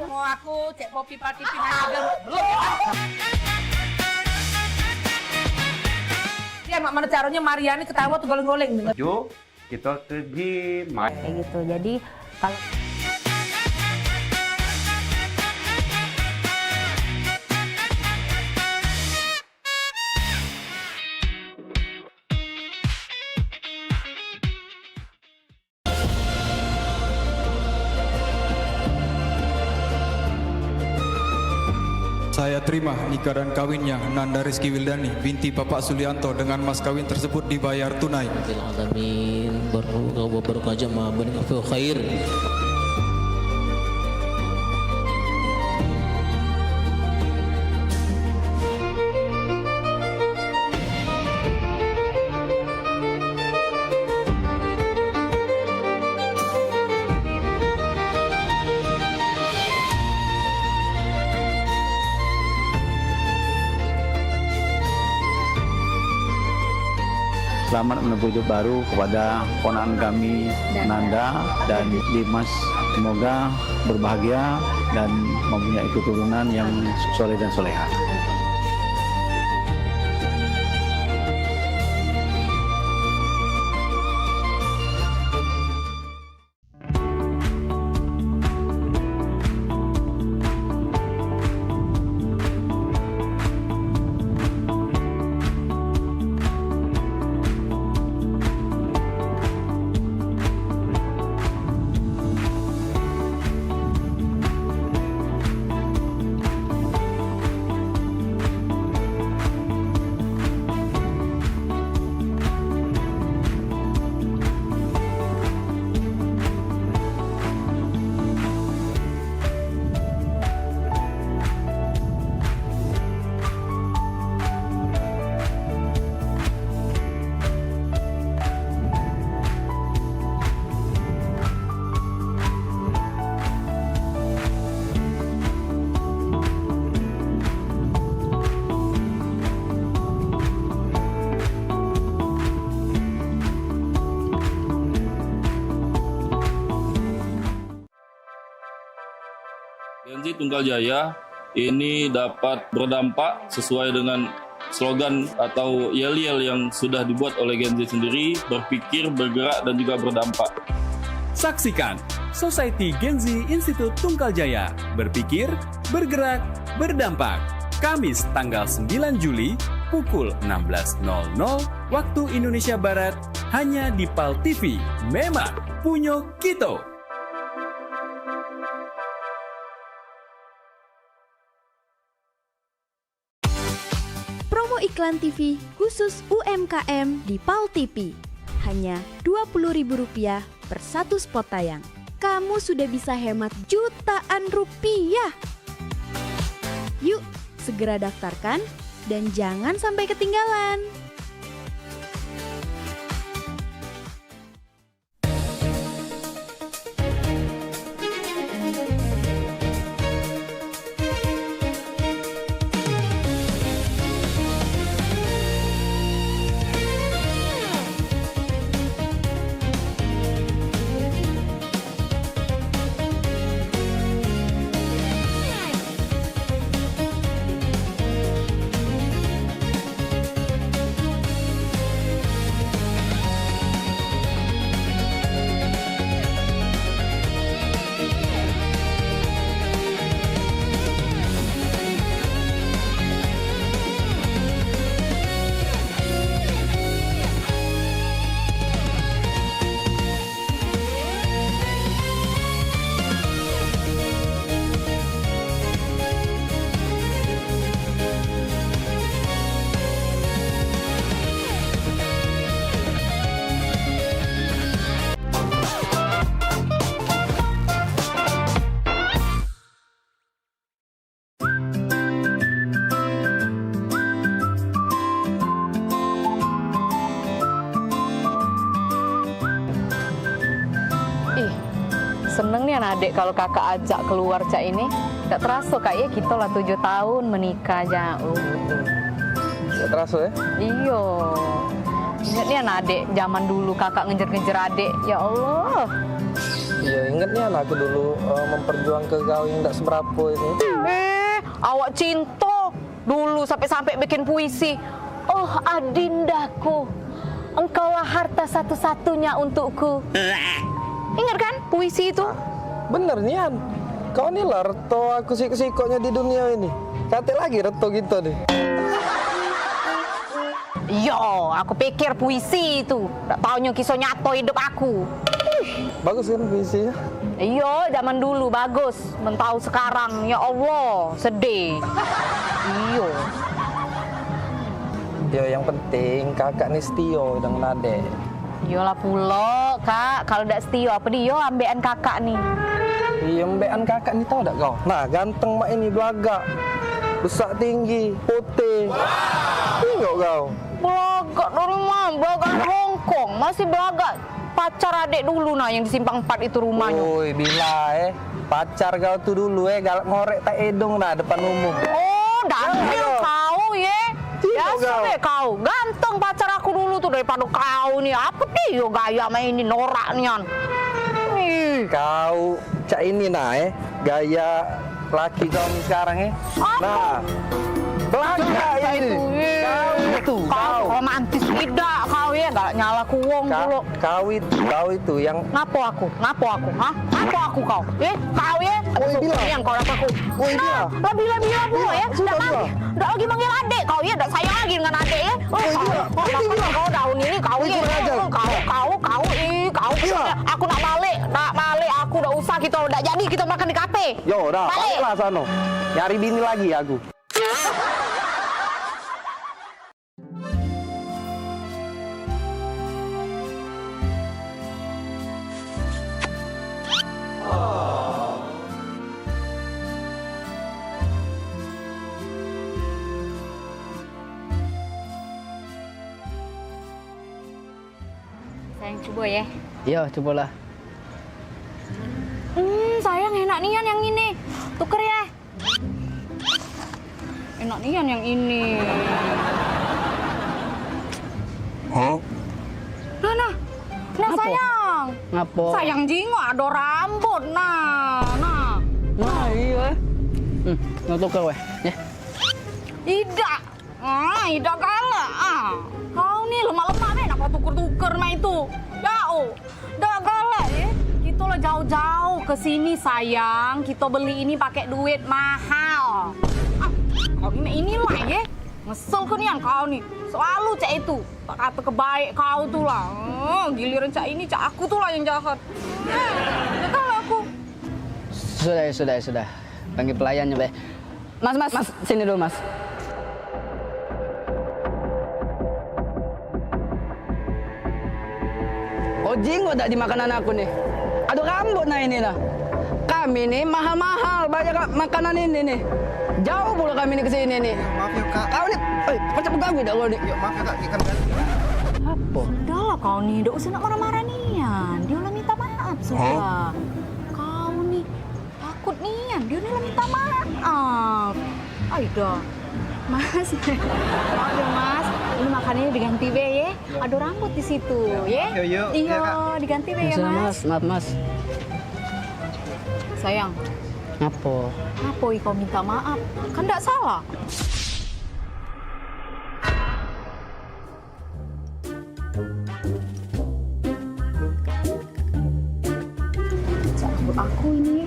Mau aku cek kopi pati pindah belum. Dia mak mana caranya Mariani ketawa tuh goleng-goleng. Yuk, kita pergi main. Kayak gitu. Jadi kalau Saya terima nikah dan kawinnya Nanda Rizky Wildani binti Bapak Sulianto dengan mas kawin tersebut dibayar tunai. Alamin barakah jamaah bening khair. Selamat menempuh hidup baru kepada ponakan kami Nanda dan Dimas. Semoga berbahagia dan mempunyai keturunan yang soleh dan soleha. Gen Z Tunggal Jaya ini dapat berdampak sesuai dengan slogan atau yel-yel yang sudah dibuat oleh Gen Z sendiri, berpikir, bergerak, dan juga berdampak. Saksikan Society Gen Z Institut Tunggal Jaya, berpikir, bergerak, berdampak. Kamis tanggal 9 Juli pukul 16.00 waktu Indonesia Barat hanya di PAL TV. Memang punya kita. Promo iklan TV khusus UMKM di PAL TV. Hanya Rp20.000 per satu spot tayang. Kamu sudah bisa hemat jutaan rupiah. Yuk, segera daftarkan dan jangan sampai ketinggalan. Seneng nih anak adik kalau kakak ajak keluar cak ini. Gak terasa kayaknya kita lah 7 tahun menikah jauh. Gak terasa ya? Iya. Ingat nih anak adik zaman dulu kakak ngejar-ngejar adik. Ya Allah. Iya, ingatnya aku dulu memperjuangkan kau yang tidak seberapa ini. Awak cinta dulu sampai bikin puisi. Oh adindaku, engkaulah harta satu-satunya untukku. Ingat kan puisi itu? Bener Nian, kau nih lah reto aku sik-sikoknya di dunia ini. Kate lagi reto gitu nih. Yo, aku pikir puisi itu. Tak taunya kisah nyata hidup aku. Bagus kan puisinya? Iya, zaman dulu bagus. Mentau sekarang, ya Allah, sedih. Iya. Ya yang penting kakak nih setio dengan adek. Iyalah pula, Kak. Kalau tidak setia apa dia ambekan kakak nih. Iya, ambekan kakak nih tahu tak kau? Nah, ganteng mak ini belagak. Besar tinggi, putih. Tengok kau. Belagak dari mana? Belagak Hongkong. Masih belagak pacar adik dulu nah yang di Simpang 4 itu rumahnya. Woi, bila pacar kau tuh dulu galak ngorek tak edong nah depan umum. Oh, daniel kau ya. Biasa deh kau. Ganteng pacar aku dulu tuh daripada kau nih. Apa dia gaya main ini norak nian. Kau cak ini nah gaya laki kau nih sekarang Nah, belakang ini. Kau romantis tidak kau ya, galak nyala kuwong dulu. Kau itu yang ngapo aku? Hah? Ngapo aku kau? Kau ya? Yang kau dapat aku. Lebih pula ya. Udah lagi manggil adik kau ya, udah sayang lagi dengan adik ya. Kau daun ini kau ya. Kau. Aku nak balik, aku udah usah udah jadi kita makan di kafe. Yo, dah, baliklah sono. Nyari bini lagi aku. Sayang coba ya. Iya, cobalah. Sayang enak nian yang ini. Tuker ya. Enak nian yang ini. Nah, sayang. Ngapo? Sayang jingo ada rambut. Nah, iya. Nggak tuker weh. Ya. Ida. Ida galak. Kau nih lemah-lemah nih, kenapa tuker-tuker mah itu? Dah galak ya. Kita lah jauh-jauh ke sini sayang. Kita beli ini pakai duit mahal. Kau inilah ya. Ngesel ke nian kau nih. Selalu cak itu. Tak kata kebaik kau tuh lah. Giliran cak ini, cak aku tuh lah yang jahat. Jahat aku. Sudah. Panggil pelayannya, Be. Mas, sini dulu, Mas. Oh, jinggo tak di makanan aku nih. Aduh, rambut nah ini nah. Kami nih mahal-mahal banyak makanan ini nih. Jauh pula kami nih ke sini nih. Maaf ya, Kak. Kau nih, macam ganggu dah kau nih. Maaf ya, Kak, ikan kan. Apa? Udahlah kau nih, udah usah nak marah-marah nian. Dia lah minta maaf sudah. Kau nih takut nian, dia lah minta maaf. Aida. Mas, Mas, ini makanannya diganti be ya. Ada rambut di situ, ya. Iya, diganti be ya, Mas. Maaf, Mas. Sayang. Ngapo? Kau minta maaf? Kan enggak salah. Cabut aku ini.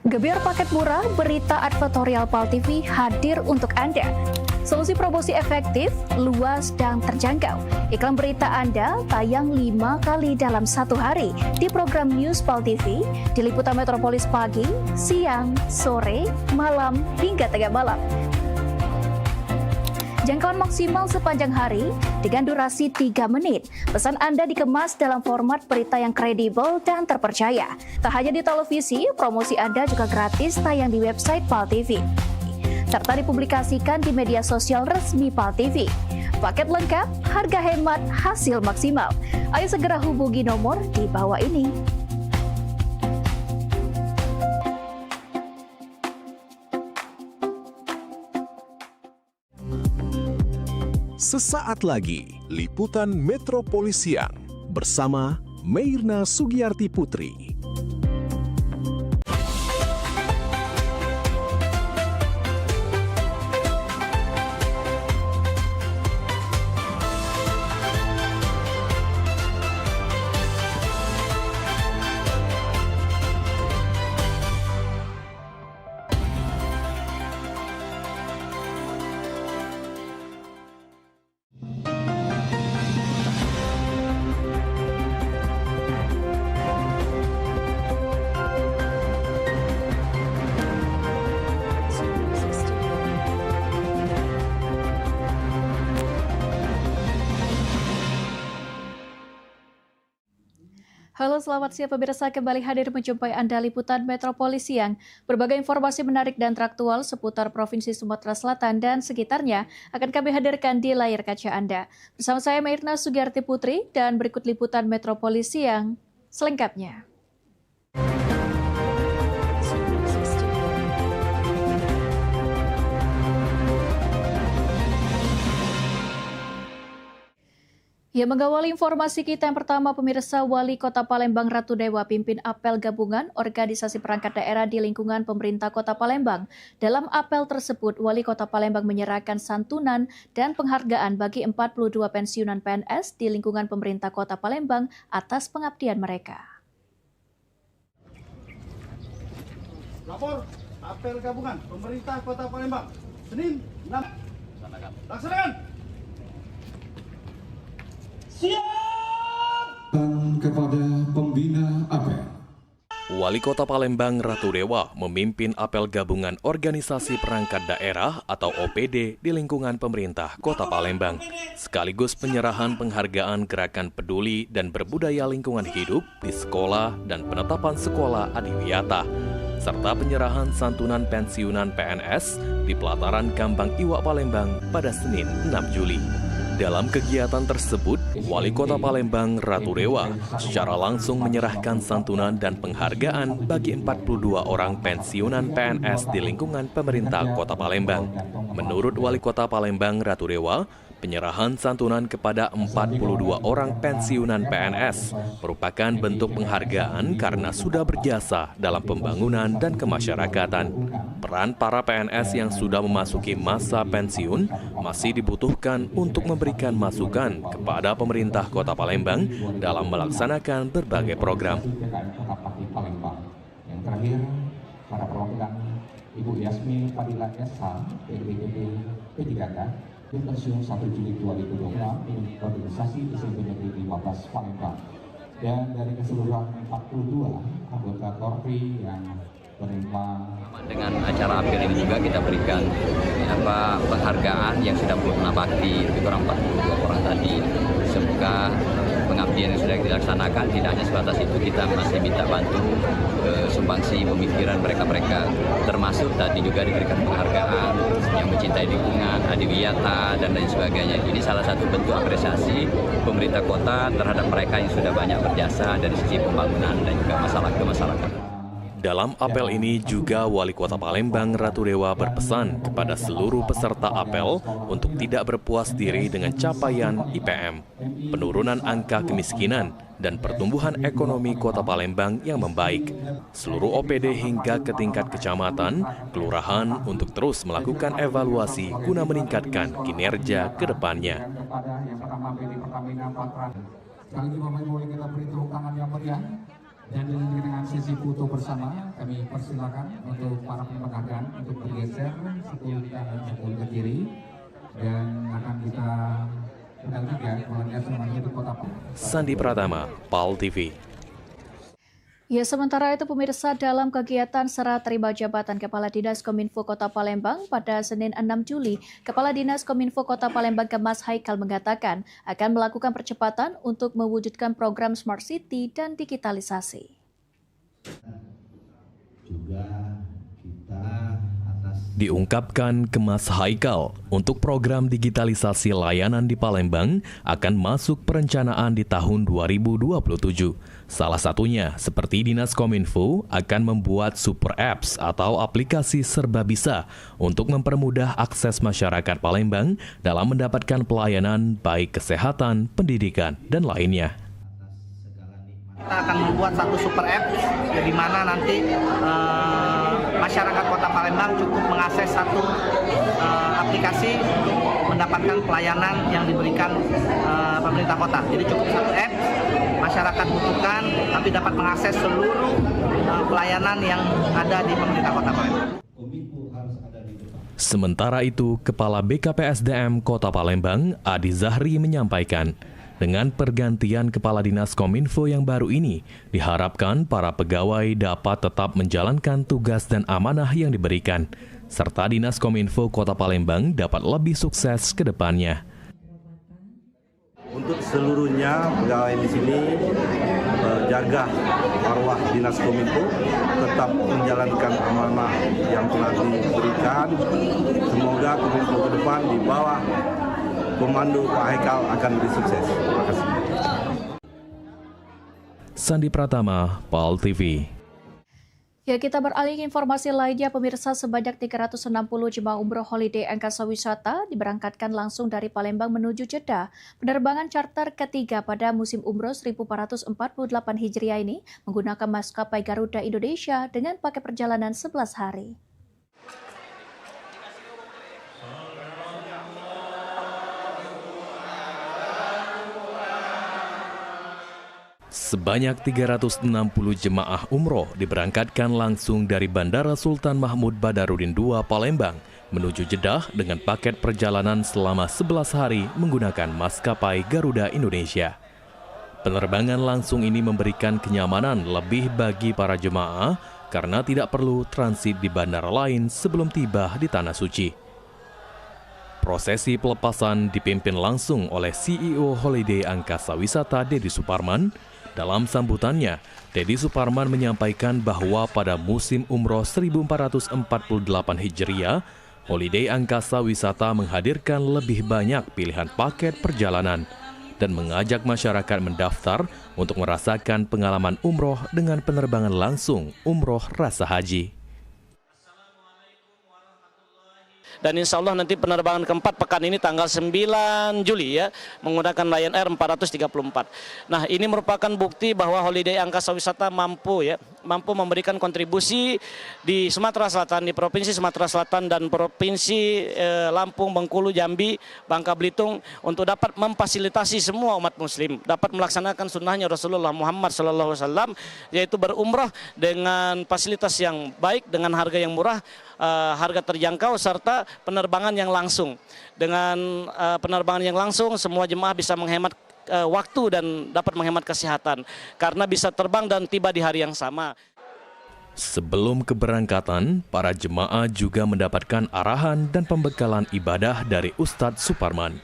Gebyar paket murah, berita advertorial PAL TV hadir untuk Anda. Solusi promosi efektif, luas, dan terjangkau. Iklan berita Anda tayang 5 kali dalam satu hari di program News PAL TV, di liputan Metropolis pagi, siang, sore, malam, hingga tengah malam. Jangkauan maksimal sepanjang hari dengan durasi 3 menit. Pesan Anda dikemas dalam format berita yang kredibel dan terpercaya. Tak hanya di televisi, promosi Anda juga gratis tayang di website PAL TV, serta dipublikasikan di media sosial resmi PAL TV. Paket lengkap, harga hemat, hasil maksimal. Ayo segera hubungi nomor di bawah ini. Sesaat lagi, Liputan Metropolis Siang bersama Meirna Sugiyarti Putri. Halo, selamat siang pemirsa, kembali hadir menjumpai Anda Liputan Metropolis Siang. Berbagai informasi menarik dan teraktual seputar Provinsi Sumatera Selatan dan sekitarnya akan kami hadirkan di layar kaca Anda. Bersama saya Meirna Sugiyarti Putri dan berikut Liputan Metropolis Siang selengkapnya. Ya, mengawali informasi kita yang pertama, pemirsa, Wali Kota Palembang Ratu Dewa pimpin apel gabungan organisasi perangkat daerah di lingkungan pemerintah Kota Palembang. Dalam apel tersebut, Wali Kota Palembang menyerahkan santunan dan penghargaan bagi 42 pensiunan PNS di lingkungan pemerintah Kota Palembang atas pengabdian mereka. Lapor apel gabungan pemerintah Kota Palembang, Senin 6. Laksanakan. Dan kepada pembina apel. Wali Kota Palembang Ratu Dewa memimpin apel gabungan organisasi perangkat daerah atau OPD di lingkungan pemerintah Kota Palembang, sekaligus penyerahan penghargaan gerakan peduli dan berbudaya lingkungan hidup di sekolah dan penetapan sekolah adiwiyata, serta penyerahan santunan pensiunan PNS di pelataran Gambang Iwak Palembang pada Senin 6 Juli. Dalam kegiatan tersebut, Wali Kota Palembang Ratu Dewa secara langsung menyerahkan santunan dan penghargaan bagi 42 orang pensiunan PNS di lingkungan pemerintah Kota Palembang. Menurut Wali Kota Palembang Ratu Dewa, penyerahan santunan kepada 42 orang pensiunan PNS merupakan bentuk penghargaan karena sudah berjasa dalam pembangunan dan kemasyarakatan. Peran para PNS yang sudah memasuki masa pensiun masih dibutuhkan untuk memberikan masukan kepada pemerintah Kota Palembang dalam melaksanakan berbagai program. Yang terakhir, para perwakilan Ibu Yasmi Fadila SH, PDGD P3K, di pensiun 1 Juli 2026 milik organisasi SMP Negeri 15 Palembang. Dan dari keseluruhan 42 anggota Korpri yang dengan acara apel ini juga kita berikan penghargaan yang sudah pernah bakti lebih kurang 42 orang tadi. Semoga pengabdian yang sudah dilaksanakan tidak hanya sebatas itu, kita masih minta bantu sumbangsi pemikiran mereka-mereka, termasuk tadi juga diberikan penghargaan yang mencintai lingkungan, adiwiyata dan lain sebagainya. Ini salah satu bentuk apresiasi pemerintah kota terhadap mereka yang sudah banyak berjasa dari sisi pembangunan dan juga masalah kemasyarakatan. Dalam apel ini juga Wali Kota Palembang Ratu Dewa berpesan kepada seluruh peserta apel untuk tidak berpuas diri dengan capaian IPM, penurunan angka kemiskinan, dan pertumbuhan ekonomi Kota Palembang yang membaik. Seluruh OPD hingga ke tingkat kecamatan, kelurahan untuk terus melakukan evaluasi guna meningkatkan kinerja ke depannya. Yang pertama PT Pertamina Patra. Sekali lagi Bapak Ibu kita beri tepuk tangan yang meriah. Dan dengan sesi foto bersama, kami persilakan untuk para penghargaan untuk bergeser 10 ke kiri dan akan kita melihat semuanya di Kota Palembang. Sandi Pratama, PAL TV. Ya, sementara itu pemirsa, dalam kegiatan serah terima jabatan Kepala Dinas Kominfo Kota Palembang pada Senin 6 Juli, Kepala Dinas Kominfo Kota Palembang Kemas Haikal mengatakan akan melakukan percepatan untuk mewujudkan program Smart City dan digitalisasi. Juga kita atas Diungkapkan Kemas Haikal, untuk program digitalisasi layanan di Palembang akan masuk perencanaan di tahun 2027. Salah satunya, seperti Dinas Kominfo akan membuat super apps atau aplikasi serba bisa untuk mempermudah akses masyarakat Palembang dalam mendapatkan pelayanan baik kesehatan, pendidikan, dan lainnya. Kita akan membuat satu super app di mana nanti masyarakat Kota Palembang cukup mengakses satu aplikasi mendapatkan pelayanan yang diberikan pemerintah kota. Jadi cukup satu app, masyarakat butuhkan tapi dapat mengakses seluruh pelayanan yang ada di pemerintah Kota Palembang. Sementara itu, Kepala BKPSDM Kota Palembang, Adi Zahri menyampaikan, dengan pergantian Kepala Dinas Kominfo yang baru ini, diharapkan para pegawai dapat tetap menjalankan tugas dan amanah yang diberikan, serta Dinas Kominfo Kota Palembang dapat lebih sukses ke depannya. Untuk seluruhnya pegawai di sini jaga marwah Dinas Kominfo, tetap menjalankan amanah yang telah diberikan. Semoga Kominfo ke depan di bawah komando Pak Haikal akan lebih sukses. Terima kasih. Sandi Pratama, PAL TV. Ya, kita beralih ke informasi lainnya, pemirsa. Sebanyak 360 jemaah umroh holiday Angkasa Wisata diberangkatkan langsung dari Palembang menuju Jeddah. Penerbangan charter ketiga pada musim umroh 1448 Hijriah ini menggunakan maskapai Garuda Indonesia dengan paket perjalanan 11 hari. Sebanyak 360 jemaah umroh diberangkatkan langsung dari Bandara Sultan Mahmud Badarudin II Palembang menuju Jeddah dengan paket perjalanan selama 11 hari menggunakan maskapai Garuda Indonesia. Penerbangan langsung ini memberikan kenyamanan lebih bagi para jemaah karena tidak perlu transit di bandara lain sebelum tiba di Tanah Suci. Prosesi pelepasan dipimpin langsung oleh CEO Holiday Angkasa Wisata Dedi Suparman. Dalam sambutannya, Dedi Suparman menyampaikan bahwa pada musim umroh 1448 Hijriah, Holiday Angkasa Wisata menghadirkan lebih banyak pilihan paket perjalanan dan mengajak masyarakat mendaftar untuk merasakan pengalaman umroh dengan penerbangan langsung umroh rasa haji. Dan insya Allah nanti penerbangan keempat pekan ini tanggal 9 Juli ya, menggunakan Lion Air 434. Nah, ini merupakan bukti bahwa Holiday Angkasa Wisata mampu memberikan kontribusi di Sumatera Selatan, di Provinsi Sumatera Selatan dan Provinsi Lampung, Bengkulu, Jambi, Bangka Belitung untuk dapat memfasilitasi semua umat muslim dapat melaksanakan sunnahnya Rasulullah Muhammad SAW, yaitu berumrah dengan fasilitas yang baik, dengan harga yang murah, harga terjangkau, serta penerbangan yang langsung. Dengan penerbangan yang langsung, semua jemaah bisa menghemat waktu dan dapat menghemat kesehatan karena bisa terbang dan tiba di hari yang sama. Sebelum keberangkatan, para jemaah juga mendapatkan arahan dan pembekalan ibadah dari Ustadz Suparman.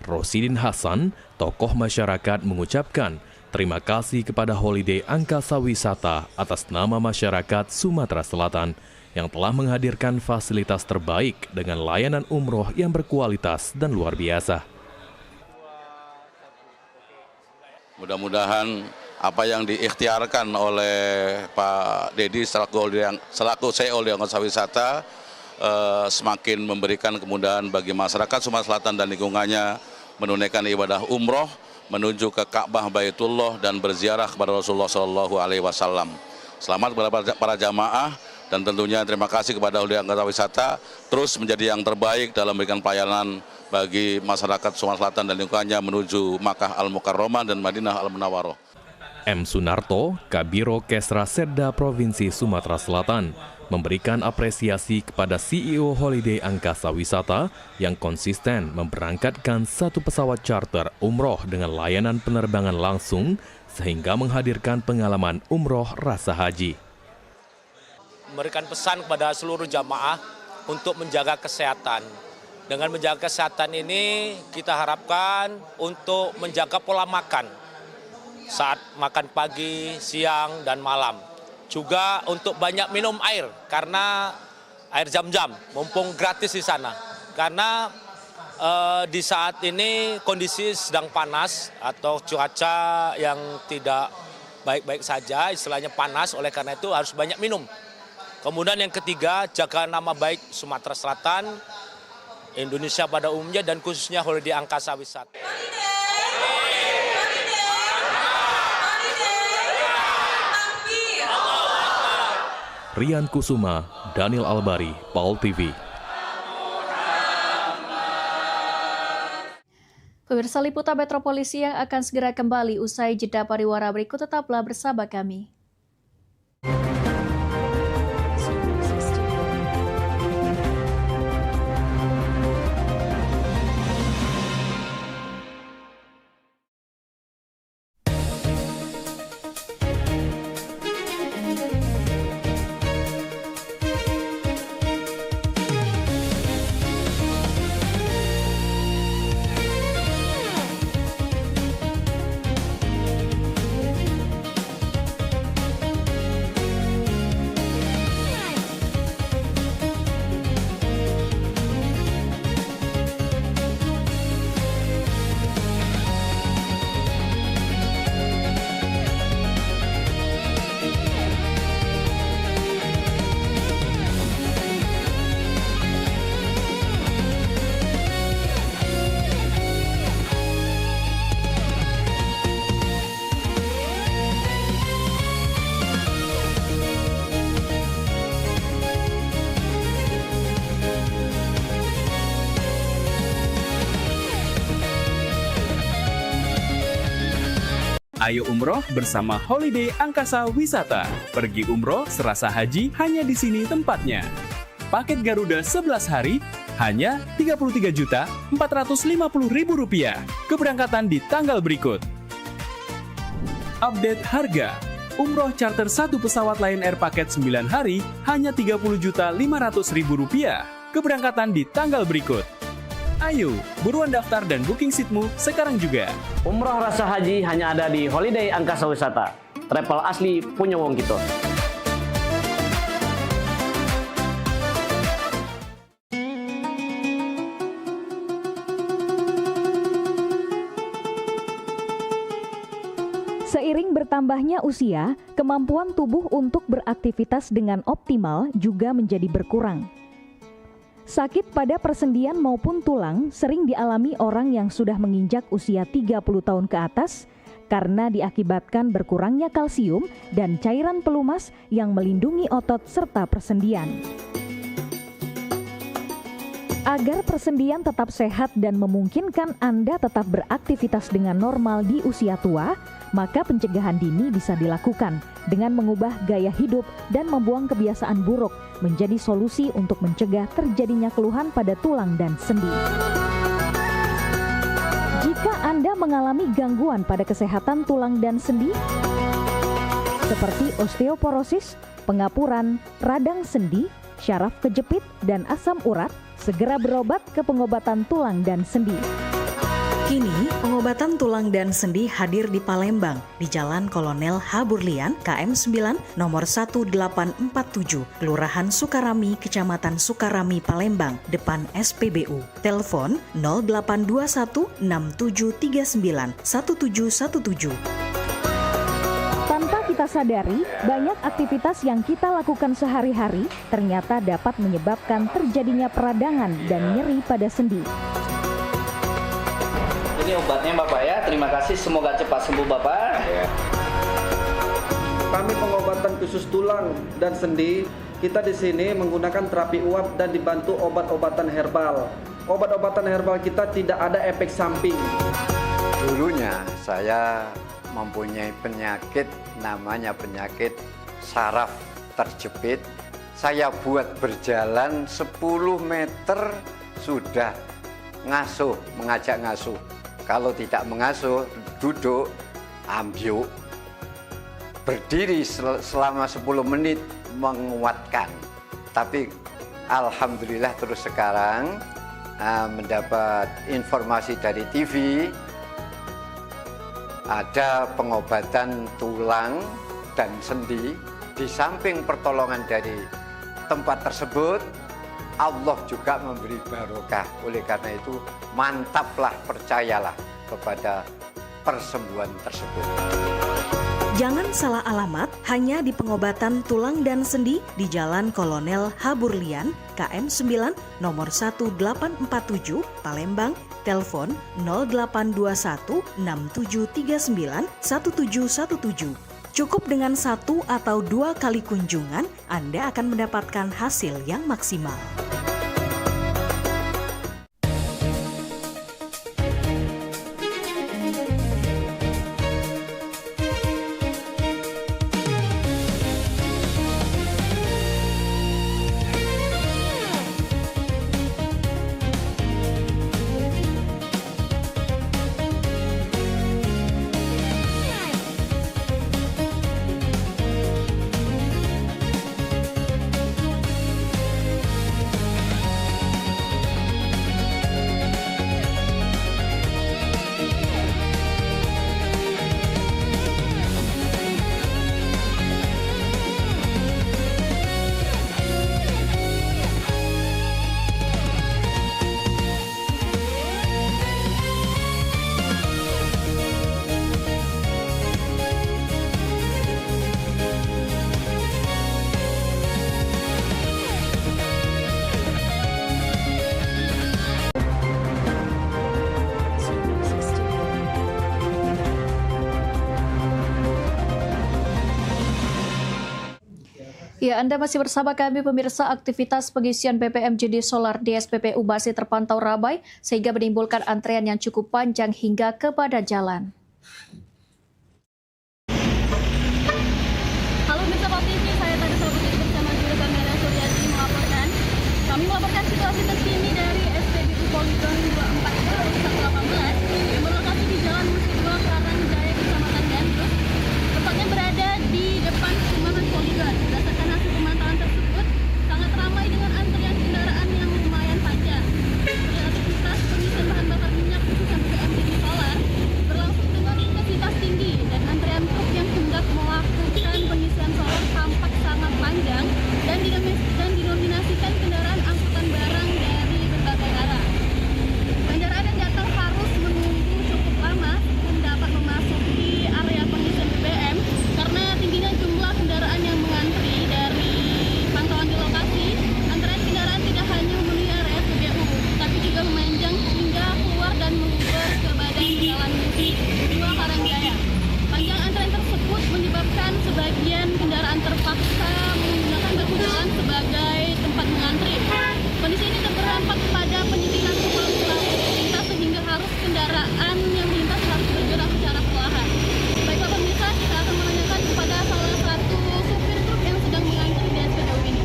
Rosidin Hasan, tokoh masyarakat, mengucapkan terima kasih kepada Holiday Angkasa Wisata atas nama masyarakat Sumatera Selatan yang telah menghadirkan fasilitas terbaik dengan layanan umroh yang berkualitas dan luar biasa. Mudah-mudahan apa yang diikhtiarkan oleh Pak Dedi selaku CEO Holiday Angkasa Wisata semakin memberikan kemudahan bagi masyarakat Sumatera Selatan dan lingkungannya menunaikan ibadah umroh menuju ke Ka'bah Baitullah dan berziarah kepada Rasulullah SAW. Selamat kepada para jamaah dan tentunya terima kasih kepada Holiday Angkasa Wisata terus menjadi yang terbaik dalam memberikan pelayanan bagi masyarakat Sumatera Selatan dan lingkungannya menuju Makkah Al-Mukarramah dan Madinah Al-Munawwaroh. M. Sunarto, Kabiro Kesra Sedda Provinsi Sumatera Selatan, memberikan apresiasi kepada CEO Holiday Angkasa Wisata yang konsisten memberangkatkan satu pesawat charter umroh dengan layanan penerbangan langsung sehingga menghadirkan pengalaman umroh rasa haji. Memberikan pesan kepada seluruh jamaah untuk menjaga kesehatan. Dengan menjaga kesehatan ini kita harapkan untuk menjaga pola makan saat makan pagi, siang, dan malam. juga untuk banyak minum air karena air Zam-Zam mumpung gratis di sana. Karena di saat ini kondisi sedang panas atau cuaca yang tidak baik-baik saja, istilahnya panas, oleh karena itu harus banyak minum. Kemudian yang ketiga, jaga nama baik Sumatera Selatan, Indonesia pada umumnya, dan khususnya Holiday Angkasa Wisata. Rian Kusuma, Daniel Albari, Paul TV. Pemirsa Liputan Metropolisi yang akan segera kembali usai jeda pariwara berikut, tetaplah bersama kami. Ayo umroh bersama Holiday Angkasa Wisata. Pergi umroh serasa haji hanya di sini tempatnya. Paket Garuda 11 hari hanya Rp33.450.000. Keberangkatan di tanggal berikut. Update harga. Umroh charter 1 pesawat Lion Air paket 9 hari hanya Rp30.500.000. Keberangkatan di tanggal berikut. Ayo, buruan daftar dan booking seatmu sekarang juga. Umroh rasa haji hanya ada di Holiday Angkasa Wisata. Travel asli punya wong kita. Seiring bertambahnya usia, kemampuan tubuh untuk beraktivitas dengan optimal juga menjadi berkurang. Sakit pada persendian maupun tulang sering dialami orang yang sudah menginjak usia 30 tahun ke atas karena diakibatkan berkurangnya kalsium dan cairan pelumas yang melindungi otot serta persendian. Agar persendian tetap sehat dan memungkinkan Anda tetap beraktivitas dengan normal di usia tua, maka pencegahan dini bisa dilakukan dengan mengubah gaya hidup dan membuang kebiasaan buruk menjadi solusi untuk mencegah terjadinya keluhan pada tulang dan sendi. Jika Anda mengalami gangguan pada kesehatan tulang dan sendi, seperti osteoporosis, pengapuran, radang sendi, syaraf kejepit, dan asam urat, segera berobat ke pengobatan tulang dan sendi. Kini, pengobatan tulang dan sendi hadir di Palembang, di Jalan Kolonel H. Burlian, KM 9, nomor 1847, Kelurahan Sukarami, Kecamatan Sukarami, Palembang, depan SPBU. Telepon 0821 6739 1717. Tanpa kita sadari, banyak aktivitas yang kita lakukan sehari-hari ternyata dapat menyebabkan terjadinya peradangan dan nyeri pada sendi. Ini obatnya Bapak ya, terima kasih, semoga cepat sembuh Bapak. Kami pengobatan khusus tulang dan sendi, kita di sini menggunakan terapi uap dan dibantu obat-obatan herbal. Obat-obatan herbal kita tidak ada efek samping. Dulunya saya mempunyai penyakit, namanya penyakit saraf terjepit. Saya buat berjalan 10 meter sudah ngasuh, mengajak ngasuh. Kalau tidak mengasuh, duduk, ambyuk, berdiri selama 10 menit menguatkan. Tapi alhamdulillah terus sekarang mendapat informasi dari TV, ada pengobatan tulang dan sendi di samping pertolongan dari tempat tersebut, Allah juga memberi barokah. Oleh karena itu, mantaplah, percayalah kepada persembuhan tersebut. Jangan salah alamat hanya di pengobatan tulang dan sendi di Jalan Kolonel Haburlian, KM 9, nomor 1847, Palembang, telepon 0821 6739 1717. Cukup dengan 1 atau 2 kali kunjungan, Anda akan mendapatkan hasil yang maksimal. Ya, Anda masih bersama kami pemirsa. Aktivitas pengisian BBM jenis solar di SPBU masih terpantau ramai sehingga menimbulkan antrean yang cukup panjang hingga ke badan jalan. Halo pemirsa Pal TV, saya Tadi Salputri bersama juru kamera Suryati melaporkan. Kami melaporkan situasi terkini dari SPBU Poligon 24/118 yang berlokasi di Jalan Musi 2 Karangjaya, Kecamatan Gandruk. Tepatnya berada di depan perumahan Poligon. Berdasarkan hasil pemantauan tersebut, sangat ramai dengan antrian kendaraan yang lumayan panjang. Aktivitas pengisian bahan bakar minyak khususnya BBM jenis solar berlangsung dengan intensitas tinggi dan antrean truk yang hendak melakukan pengisian solar tampak sangat panjang dan didominasikan kendaraan angkutan barang dari berbagai arah. Kendaraan yang datang harus menunggu cukup lama sebelum dapat memasuki area pengisian BBM karena tingginya jumlah kendaraan yang mengantri. Dari pantauan di lokasi, antrean kendaraan tidak hanya memenuhi area SPBU, tapi juga memanjang hingga keluar dan menguber ke badan Jalan Musi 2 Karangjaya. Panjang antrean tersebut menyebabkan sebagian kendaraan terpaksa menggunakan bahu jalan sebagai tempat mengantri. Kondisi ini berdampak pada penyempitan ruang lalu lintas sehingga harus kendaraan yang melintas harus bergerak secara perlahan. Baiklah pemirsa, kita akan menanyakan kepada salah satu supir truk yang sedang mengantri di SPBU ini.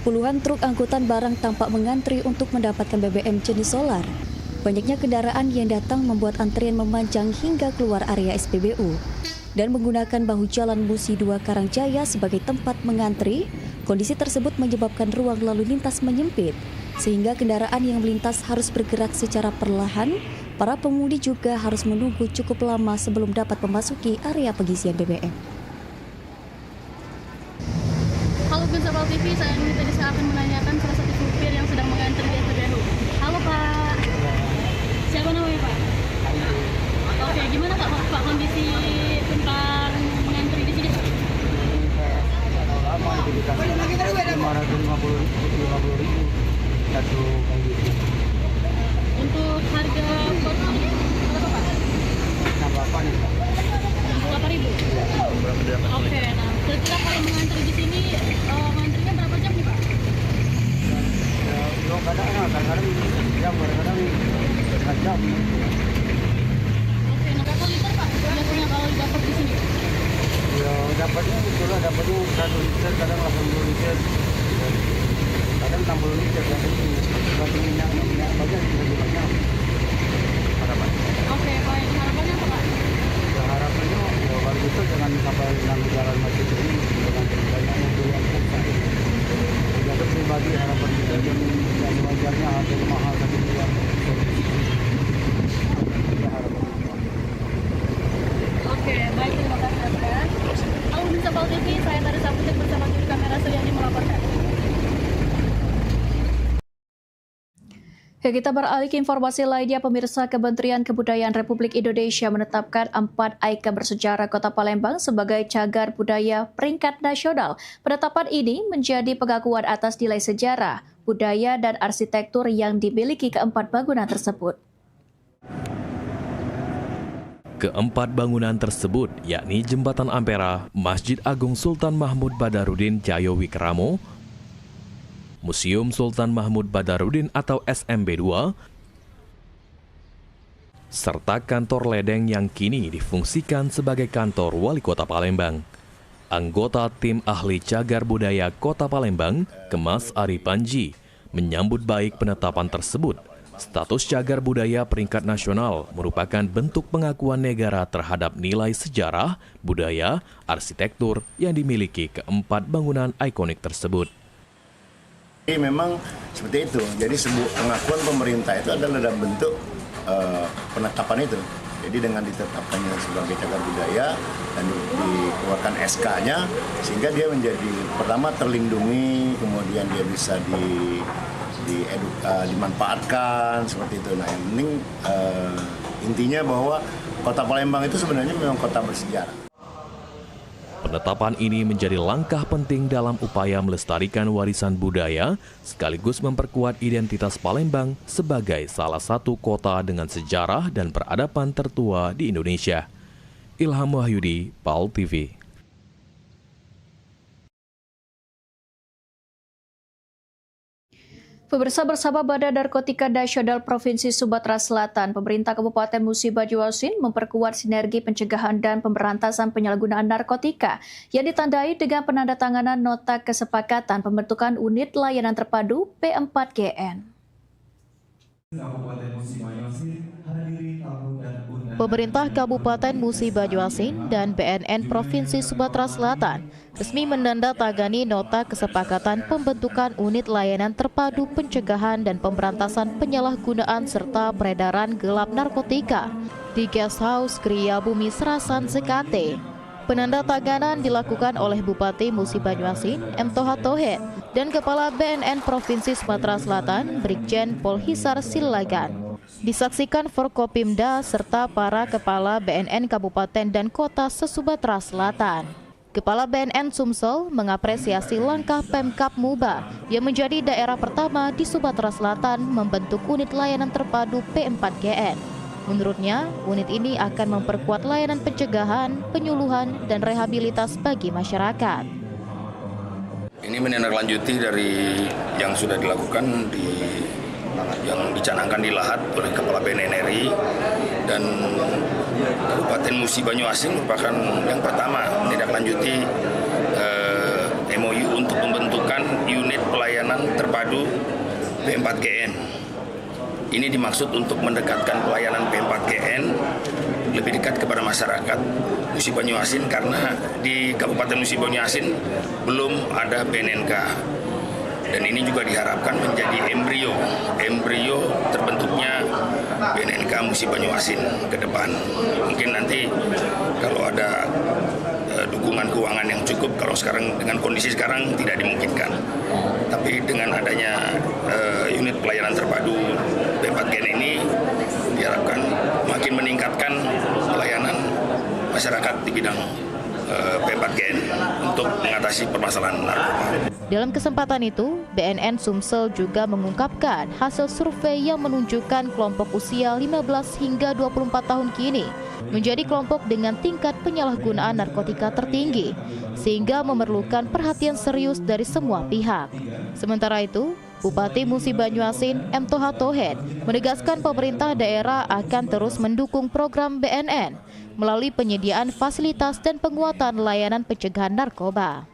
Puluhan truk angkutan barang tampak mengantri untuk mendapatkan BBM jenis solar. Banyaknya kendaraan yang datang membuat antrian memanjang hingga keluar area SPBU. Dan menggunakan bahu jalan Musi 2 Karangjaya sebagai tempat mengantri, kondisi tersebut menyebabkan ruang lalu lintas menyempit, sehingga kendaraan yang melintas harus bergerak secara perlahan. Para pemudi juga harus menunggu cukup lama sebelum dapat memasuki area pengisian BBM. Halo pemirsa Pal TV, saya akan menanyakan salah satu supir yang sedang mengantri di SPBU. Halo Pak, siapa namanya Pak? Oke, gimana Pak kondisi tentang mengantri di sini? Lama diberikan 550.000 satu kali. Untuk harga porsinya berapa Pak? 68 Pak. 68.000. Oke, nah setelah kalau mengantri di sini, mengantrinya berapa jam nih Pak? Ya, kadang-kadang jam, kadang-kadang setengah jam. Oke, nah berapa liter Pak biasanya kalau dapat di sini? Ya, dapatnya 1 liter, kadang 80 liter. Kadang 60 liter, kadang minyak banyak, lebih banyak. Harapan. Oke, baik. Harapannya apa Pak? Ya, harapannya ya, kalau gitu jangan sampai mengganggu jalan macet ini dengan banyak mobil yang besar. Jadi pribadi harapan kita yang sewajarnya harga mahal tapi yang Kita beralih ke informasi lainnya, pemirsa. Kementerian Kebudayaan Republik Indonesia menetapkan 4 ikon bersejarah Kota Palembang sebagai cagar budaya peringkat nasional. Penetapan ini menjadi pengakuan atas nilai sejarah, budaya, dan arsitektur yang dimiliki keempat bangunan tersebut. Keempat bangunan tersebut yakni Jembatan Ampera, Masjid Agung Sultan Mahmud Badarudin Jayawikramo, Museum Sultan Mahmud Badarudin atau SMB2, serta kantor ledeng yang kini difungsikan sebagai kantor Wali Kota Palembang. Anggota tim ahli cagar budaya Kota Palembang, Kemas Ari Panji, menyambut baik penetapan tersebut. Status cagar budaya peringkat nasional merupakan bentuk pengakuan negara terhadap nilai sejarah, budaya, arsitektur yang dimiliki keempat bangunan ikonik tersebut. Memang seperti itu. Jadi sebuah pengakuan pemerintah itu adalah dalam bentuk penetapan itu. Jadi dengan ditetapkannya sebagai cagar budaya dan dikeluarkan SK-nya, sehingga dia menjadi pertama terlindungi, kemudian dia bisa dimanfaatkan seperti itu. Nah, yang penting intinya bahwa Kota Palembang itu sebenarnya memang kota bersejarah. Penetapan ini menjadi langkah penting dalam upaya melestarikan warisan budaya sekaligus memperkuat identitas Palembang sebagai salah satu kota dengan sejarah dan peradaban tertua di Indonesia. Ilham Wahyudi, PAL TV. Pemirsa, bersama Badan Narkotika Nasional Provinsi Sumatera Selatan, pemerintah Kabupaten Musi Banyuasin memperkuat sinergi pencegahan dan pemberantasan penyalahgunaan narkotika yang ditandai dengan penandatanganan nota kesepakatan pembentukan unit layanan terpadu P4GN. Pemerintah Kabupaten Musi Banyuasin dan BNN Provinsi Sumatera Selatan resmi menandatangani nota kesepakatan pembentukan unit layanan terpadu pencegahan dan pemberantasan penyalahgunaan serta peredaran gelap narkotika di Guest House Kriya Bumi Serasan Sekate. Penandatanganan dilakukan oleh Bupati Musi Banyuasin, M. Toha Tohed, dan Kepala BNN Provinsi Sumatera Selatan, Brigjen Pol Hisar Silagan. Disaksikan Forkopimda serta para Kepala BNN Kabupaten dan Kota se-Sumatera Selatan. Kepala BNN Sumsel mengapresiasi langkah Pemkab Muba yang menjadi daerah pertama di Sumatera Selatan membentuk unit layanan terpadu P4GN. Menurutnya, unit ini akan memperkuat layanan pencegahan, penyuluhan, dan rehabilitas bagi masyarakat. Ini menindaklanjuti dari yang sudah dilakukan yang dicanangkan di Lahat oleh Kepala BNN RI, dan Kabupaten Musi Banyuasin merupakan yang pertama menindaklanjuti MOU untuk pembentukan unit pelayanan terpadu P4GN. Ini dimaksud untuk mendekatkan pelayanan P4GN lebih dekat kepada masyarakat Musi Banyuasin, karena di Kabupaten Musi Banyuasin belum ada BNNK. Dan ini juga diharapkan menjadi embrio terbentuknya BNNK Musi Banyuasin ke depan. Mungkin nanti kalau ada dukungan keuangan yang cukup, kalau sekarang dengan kondisi sekarang tidak dimungkinkan. Tapi dengan adanya unit pelayanan terpadu P4GN ini diharapkan makin meningkatkan pelayanan masyarakat di bidang P4GN untuk mengatasi permasalahan narkoba. Dalam kesempatan itu, BNN Sumsel juga mengungkapkan hasil survei yang menunjukkan kelompok usia 15 hingga 24 tahun kini menjadi kelompok dengan tingkat penyalahgunaan narkotika tertinggi, sehingga memerlukan perhatian serius dari semua pihak. Sementara itu, Bupati Musi Banyuasin, M. Toha Tohed, menegaskan pemerintah daerah akan terus mendukung program BNN melalui penyediaan fasilitas dan penguatan layanan pencegahan narkoba.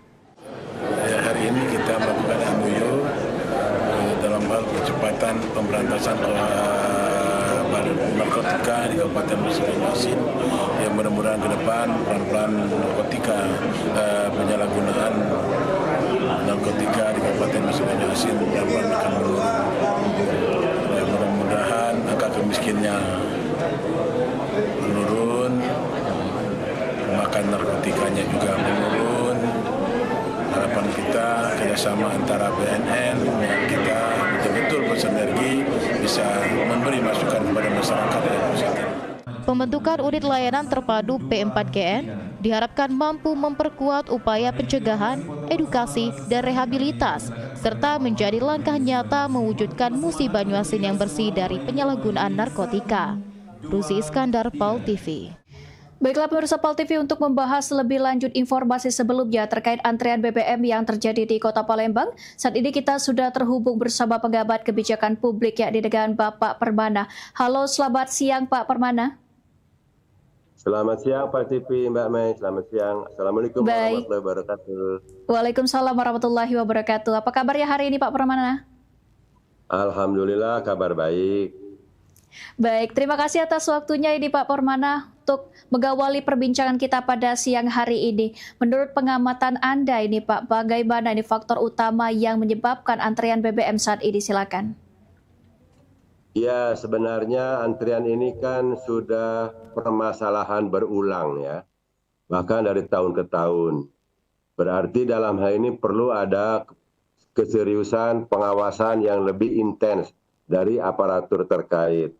Hari ini kita melakukan MOU dalam hal percepatan pemberantasan narkotika di Kabupaten Musi Banyuasin, yang mudah-mudahan ke depan pelan-pelan penyalahgunaan narkotika di Kabupaten Musi Banyuasin pelan-pelan akan menurun. Mudah-mudahan angka kemiskinannya menurun, pemakan narkotikanya juga menurun. Harapan kita kerjasama antara BNN dan kita betul-betul bersinergi bisa memberi masukan kepada masyarakat yang positif. Pembentukan unit layanan terpadu P4GN diharapkan mampu memperkuat upaya pencegahan, edukasi, dan rehabilitas, serta menjadi langkah nyata mewujudkan musi Banyuasin yang bersih dari penyalahgunaan narkotika. Rusi Iskandar, PAL TV. Baiklah pemirsa PAL TV, untuk membahas lebih lanjut informasi sebelumnya terkait antrian BBM yang terjadi di Kota Palembang, saat ini kita sudah terhubung bersama pengamat kebijakan publik yakni dengan Bapak Permana. Halo, selamat siang Pak Permana. Selamat siang Pak TV, Mbak Mei. Selamat siang. Assalamualaikum warahmatullahi wabarakatuh. Waalaikumsalam warahmatullahi wabarakatuh. Apa kabarnya hari ini Pak Permana? Alhamdulillah kabar baik. Baik, terima kasih atas waktunya ini Pak Permana untuk mengawali perbincangan kita pada siang hari ini. Menurut pengamatan Anda ini Pak, bagaimana ini faktor utama yang menyebabkan antrian BBM saat ini? Silakan. Ya, sebenarnya antrian ini kan sudah permasalahan berulang ya, bahkan dari tahun ke tahun. Berarti dalam hal ini perlu ada keseriusan pengawasan yang lebih intens dari aparatur terkait.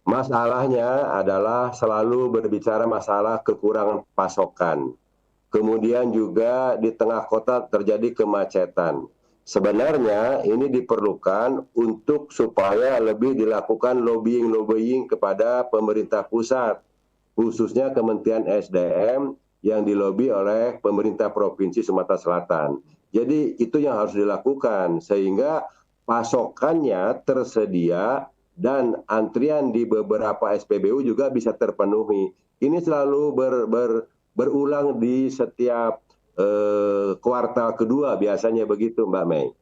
Masalahnya adalah selalu berbicara masalah kekurangan pasokan. Kemudian juga di tengah kota terjadi kemacetan. Sebenarnya ini diperlukan untuk supaya lebih dilakukan lobbying kepada pemerintah pusat, khususnya Kementerian SDM yang dilobi oleh pemerintah Provinsi Sumatera Selatan. Jadi itu yang harus dilakukan sehingga pasokannya tersedia dan antrian di beberapa SPBU juga bisa terpenuhi. Ini selalu berulang di setiap kuartal kedua, biasanya begitu Mbak Mei.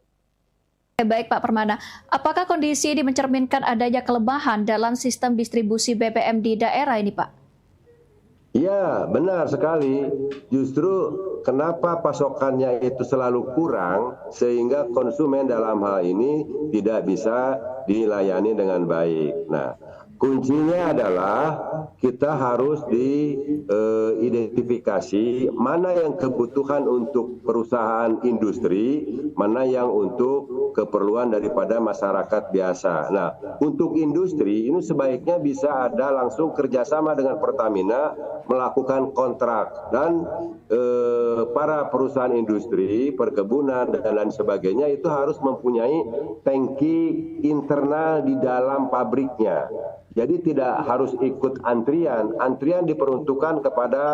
Baik Pak Permana, apakah kondisi ini mencerminkan adanya kelemahan dalam sistem distribusi BBM di daerah ini Pak? Ya, benar sekali. Justru kenapa pasokannya itu selalu kurang sehingga konsumen dalam hal ini tidak bisa dilayani dengan baik. Nah, kuncinya adalah kita harus diidentifikasi mana yang kebutuhan untuk perusahaan industri, mana yang untuk keperluan daripada masyarakat biasa. Nah, untuk industri ini sebaiknya bisa ada langsung kerjasama dengan Pertamina melakukan kontrak dan para perusahaan industri, perkebunan dan lain sebagainya itu harus mempunyai tangki internal di dalam pabriknya. Jadi tidak harus ikut antrian. Antrian diperuntukkan kepada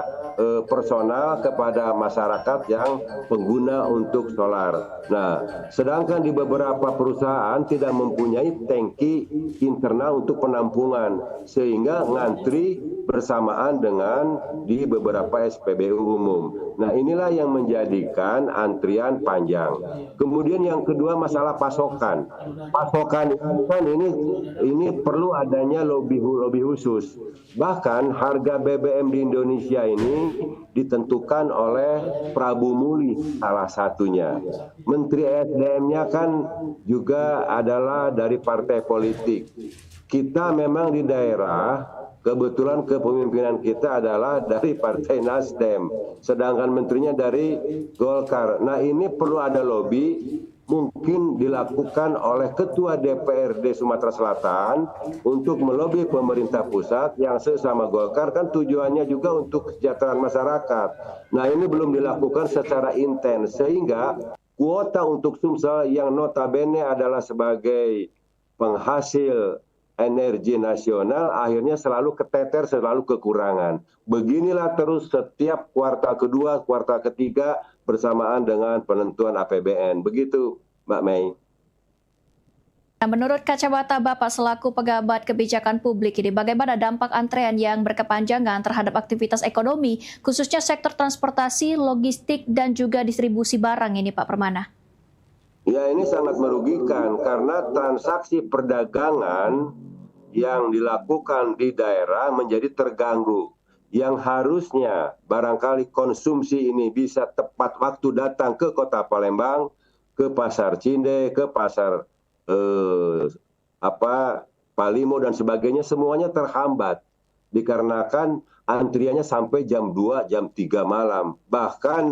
personal, kepada masyarakat yang pengguna untuk solar. Nah, sedangkan di beberapa perusahaan tidak mempunyai tangki internal untuk penampungan, sehingga ngantri bersamaan dengan di beberapa SPBU umum. Nah, inilah yang menjadikan antrian panjang. Kemudian yang kedua masalah pasokan. Pasokan kan ini perlu adanya lobby khusus. Bahkan harga BBM di Indonesia ini ditentukan oleh Prabu Muli salah satunya. Menteri SDM-nya kan juga adalah dari partai politik. Kita memang di daerah kebetulan kepemimpinan kita adalah dari Partai Nasdem, sedangkan menterinya dari Golkar. Nah, ini perlu ada lobby, mungkin dilakukan oleh Ketua DPRD Sumatera Selatan untuk melobi pemerintah pusat yang sesama Golkar, kan tujuannya juga untuk kesejahteraan masyarakat. Nah, ini belum dilakukan secara intens, sehingga kuota untuk Sumsel yang notabene adalah sebagai penghasil energi nasional akhirnya selalu keteter, selalu kekurangan. Beginilah terus setiap kuartal kedua, kuartal ketiga bersamaan dengan penentuan APBN. Begitu, Mbak Mei. Nah, menurut kacamata Bapak selaku pengamat kebijakan publik ini, bagaimana dampak antrean yang berkepanjangan terhadap aktivitas ekonomi, khususnya sektor transportasi, logistik, dan juga distribusi barang ini, Pak Permana? Ya, ini sangat merugikan karena transaksi perdagangan yang dilakukan di daerah menjadi terganggu. Yang harusnya barangkali konsumsi ini bisa tepat waktu datang ke Kota Palembang, ke Pasar Cinde, ke Pasar Palimo dan sebagainya, semuanya terhambat dikarenakan antriannya sampai jam 2, jam 3 malam. Bahkan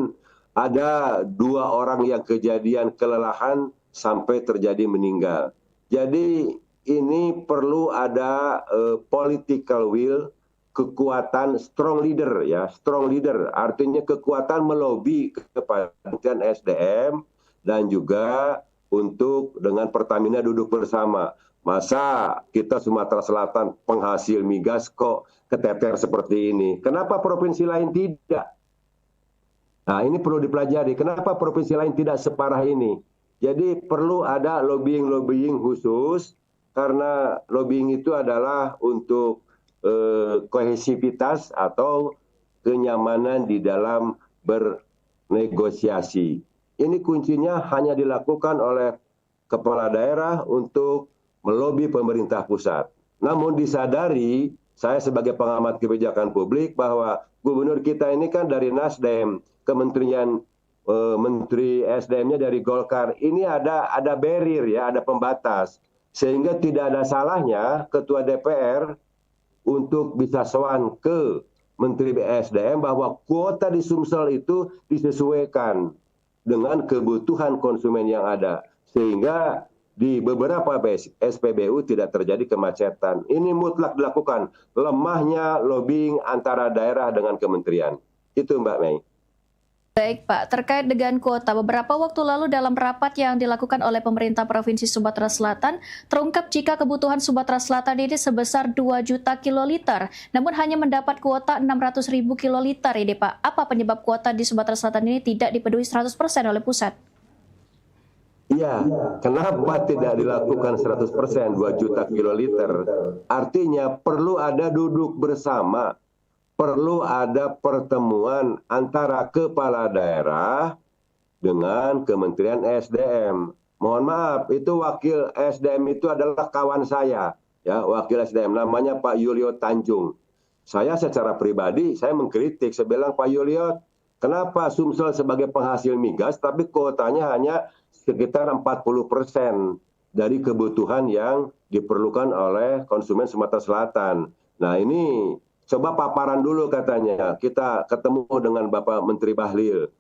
ada 2 orang yang kejadian kelelahan sampai terjadi meninggal. Jadi ini perlu ada political will, kekuatan strong leader ya, strong leader artinya kekuatan melobi kepada Kementerian SDM dan juga untuk dengan Pertamina duduk bersama. Masa kita Sumatera Selatan penghasil migas kok keteter seperti ini? Kenapa provinsi lain tidak? Nah, ini perlu dipelajari. Kenapa provinsi lain tidak separah ini? Jadi perlu ada lobbying khusus karena lobbying itu adalah untuk kohesivitas atau kenyamanan di dalam bernegosiasi. Ini kuncinya hanya dilakukan oleh kepala daerah untuk melobi pemerintah pusat. Namun disadari, saya sebagai pengamat kebijakan publik bahwa gubernur kita ini kan dari Nasdem, kementerian menteri SDM-nya dari Golkar. Ini ada barrier ya, ada pembatas. Sehingga tidak ada salahnya ketua DPR untuk bisa sowan ke Menteri SDM bahwa kuota di Sumsel itu disesuaikan dengan kebutuhan konsumen yang ada. Sehingga di beberapa SPBU tidak terjadi kemacetan. Ini mutlak dilakukan. Lemahnya lobbying antara daerah dengan kementerian. Itu Mbak Mei. Baik Pak, terkait dengan kuota, beberapa waktu lalu dalam rapat yang dilakukan oleh pemerintah Provinsi Sumatera Selatan, terungkap jika kebutuhan Sumatera Selatan ini sebesar 2 juta kiloliter, namun hanya mendapat kuota 600.000 kiloliter ini Pak. Apa penyebab kuota di Sumatera Selatan ini tidak dipenuhi 100% oleh pusat? Iya, kenapa tidak dilakukan 100% 2 juta kiloliter? Artinya perlu ada duduk bersama. Perlu ada pertemuan antara kepala daerah dengan Kementerian SDM. Mohon maaf, itu wakil SDM itu adalah kawan saya, ya, wakil SDM namanya Pak Yulio Tanjung. Saya secara pribadi saya mengkritik, saya bilang Pak Yulio, kenapa Sumsel sebagai penghasil migas tapi kuotanya hanya sekitar 40% dari kebutuhan yang diperlukan oleh konsumen Sumatera Selatan. Nah, ini coba paparan dulu katanya, kita ketemu dengan Bapak Menteri Bahlil.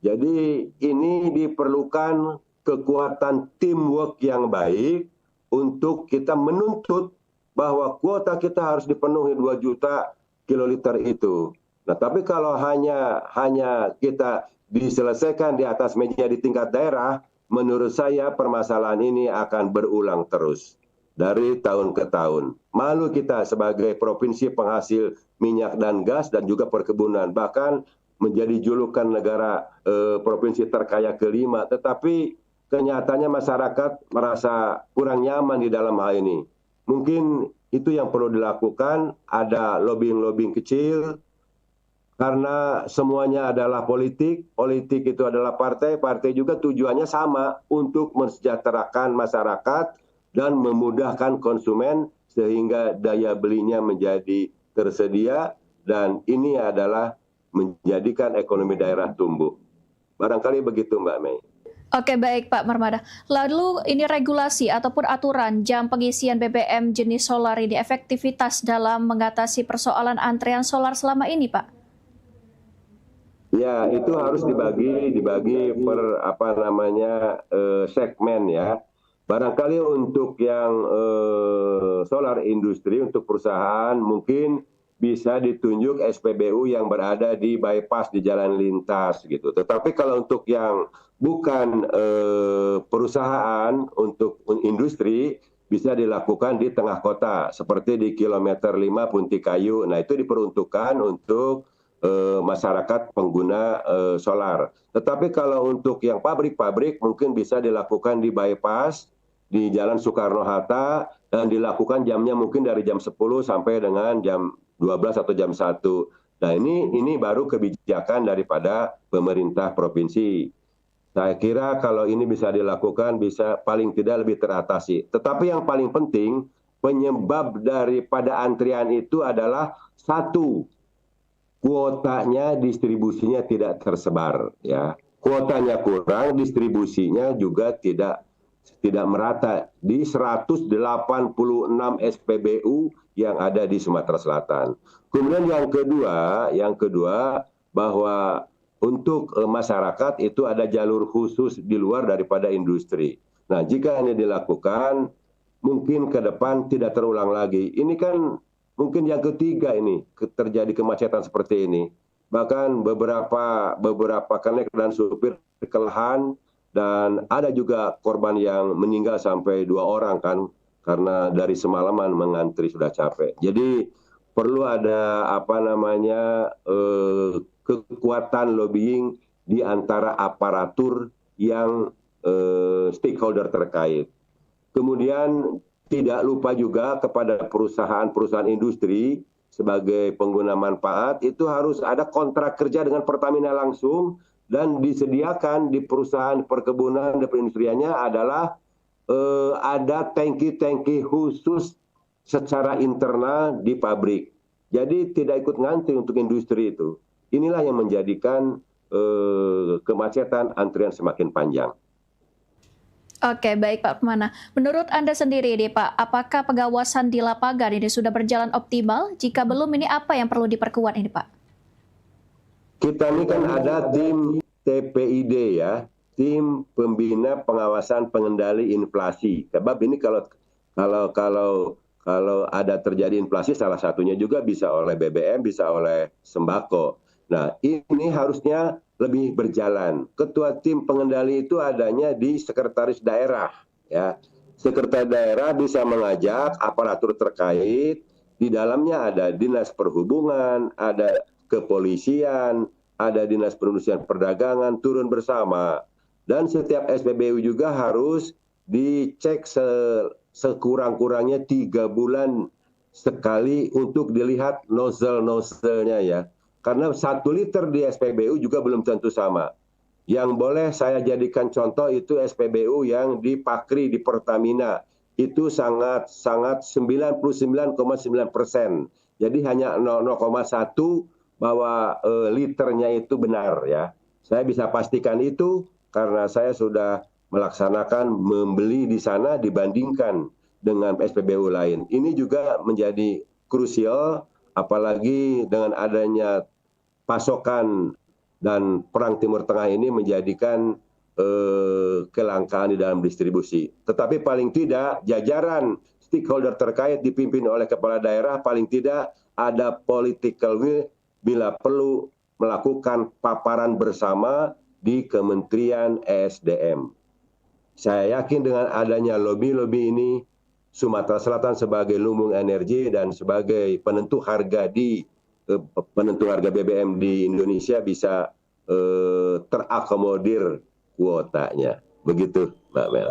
Jadi ini diperlukan kekuatan teamwork yang baik untuk kita menuntut bahwa kuota kita harus dipenuhi 2 juta kiloliter itu. Nah, tapi kalau hanya kita diselesaikan di atas meja di tingkat daerah, menurut saya permasalahan ini akan berulang terus. Dari tahun ke tahun. Malu kita sebagai provinsi penghasil minyak dan gas dan juga perkebunan. Bahkan menjadi julukan negara provinsi terkaya kelima. Tetapi kenyataannya masyarakat merasa kurang nyaman di dalam hal ini. Mungkin itu yang perlu dilakukan. Ada lobbying kecil. Karena semuanya adalah politik. Politik itu adalah partai. Partai juga tujuannya sama untuk mensejahterakan masyarakat dan memudahkan konsumen sehingga daya belinya menjadi tersedia dan ini adalah menjadikan ekonomi daerah tumbuh. Barangkali begitu Mbak Mei. Oke, baik Pak Marmada. Lalu ini regulasi ataupun aturan jam pengisian BBM jenis solar ini efektivitas dalam mengatasi persoalan antrean solar selama ini Pak? Ya, itu harus dibagi per segmen ya. Barangkali untuk yang solar industri, untuk perusahaan mungkin bisa ditunjuk SPBU yang berada di bypass di jalan lintas gitu. Tetapi kalau untuk yang bukan perusahaan, untuk industri bisa dilakukan di tengah kota seperti di kilometer 5 Puntikayu. Nah, itu diperuntukkan untuk masyarakat pengguna solar. Tetapi kalau untuk yang pabrik-pabrik mungkin bisa dilakukan di bypass di Jalan Soekarno-Hatta dan dilakukan jamnya mungkin dari jam 10 sampai dengan jam 12 atau jam 1. Nah, ini baru kebijakan daripada pemerintah provinsi. Saya kira kalau ini bisa dilakukan bisa paling tidak lebih teratasi. Tetapi yang paling penting penyebab daripada antrian itu adalah satu, kuotanya distribusinya tidak tersebar ya. Kuotanya kurang, distribusinya juga tidak merata di 186 SPBU yang ada di Sumatera Selatan. Kemudian yang kedua bahwa untuk masyarakat itu ada jalur khusus di luar daripada industri. Nah, jika ini dilakukan, mungkin ke depan tidak terulang lagi. Ini kan mungkin yang ketiga ini terjadi kemacetan seperti ini. Bahkan beberapa kernet dan supir kelelahan, dan ada juga korban yang meninggal sampai 2 orang kan, karena dari semalaman mengantri sudah capek. Jadi perlu ada kekuatan lobbying di antara aparatur yang stakeholder terkait. Kemudian tidak lupa juga kepada perusahaan-perusahaan industri sebagai pengguna manfaat itu harus ada kontrak kerja dengan Pertamina langsung, dan disediakan di perusahaan perkebunan dan perindustriannya adalah ada tangki-tangki khusus secara internal di pabrik. Jadi tidak ikut ngantri untuk industri itu. Inilah yang menjadikan kemacetan, antrian semakin panjang. Oke, baik Pak Permana. Menurut Anda sendiri nih Pak, apakah pengawasan di lapangan ini sudah berjalan optimal? Jika belum, ini apa yang perlu diperkuat ini Pak? Kita ini kan ada tim TPID ya, tim pembina pengawasan pengendali inflasi. Sebab ini kalau ada terjadi inflasi, salah satunya juga bisa oleh BBM, bisa oleh sembako. Nah, ini harusnya lebih berjalan. Ketua tim pengendali itu adanya di sekretaris daerah, ya. Sekretaris daerah bisa mengajak aparatur terkait. Di dalamnya ada dinas perhubungan, ada kepolisian, ada dinas perindustrian perdagangan turun bersama. Dan setiap SPBU juga harus dicek sekurang-kurangnya 3 bulan sekali untuk dilihat nozzle-nozzle-nya ya. Karena 1 liter di SPBU juga belum tentu sama. Yang boleh saya jadikan contoh itu SPBU yang di Pakri di Pertamina. Itu sangat 99,9%. Jadi hanya 0,1 bahwa liternya itu benar ya. Saya bisa pastikan itu karena saya sudah melaksanakan membeli di sana dibandingkan dengan SPBU lain. Ini juga menjadi krusial, apalagi dengan adanya pasokan dan perang Timur Tengah ini menjadikan kelangkaan di dalam distribusi. Tetapi paling tidak jajaran stakeholder terkait dipimpin oleh kepala daerah paling tidak ada political will bila perlu melakukan paparan bersama di Kementerian ESDM. Saya yakin dengan adanya lobby-lobby ini, Sumatera Selatan sebagai lumbung energi dan sebagai penentu harga BBM di Indonesia bisa terakomodir kuotanya. Begitu, Mbak Mel.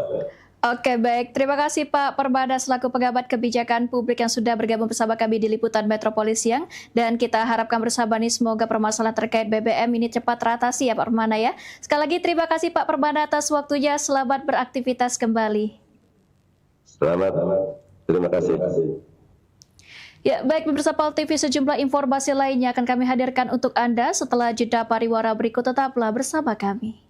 Oke, baik. Terima kasih Pak Permana selaku pengamat kebijakan publik yang sudah bergabung bersama kami di Liputan Metropolis Siang. Dan kita harapkan bersama nih semoga permasalahan terkait BBM ini cepat teratasi ya Pak Permana ya. Sekali lagi terima kasih Pak Permana atas waktunya. Selamat beraktivitas kembali. Selamat. Terima kasih. Ya, baik pemirsa PAL TV, sejumlah informasi lainnya akan kami hadirkan untuk Anda setelah jeda pariwara berikut. Tetaplah bersama kami.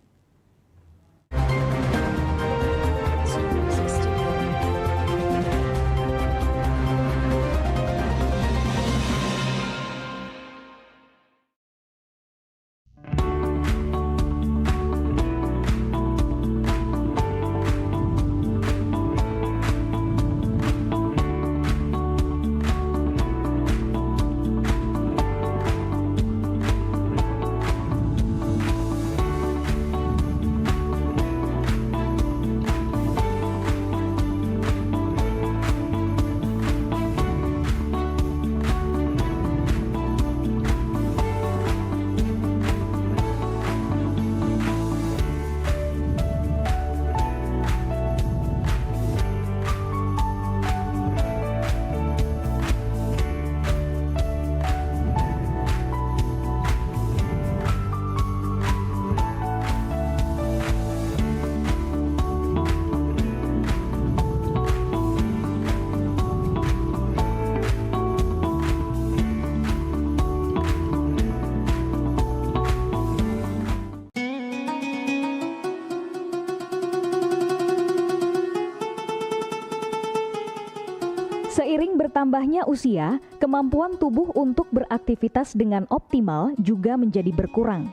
Seiring bertambahnya usia, kemampuan tubuh untuk beraktivitas dengan optimal juga menjadi berkurang.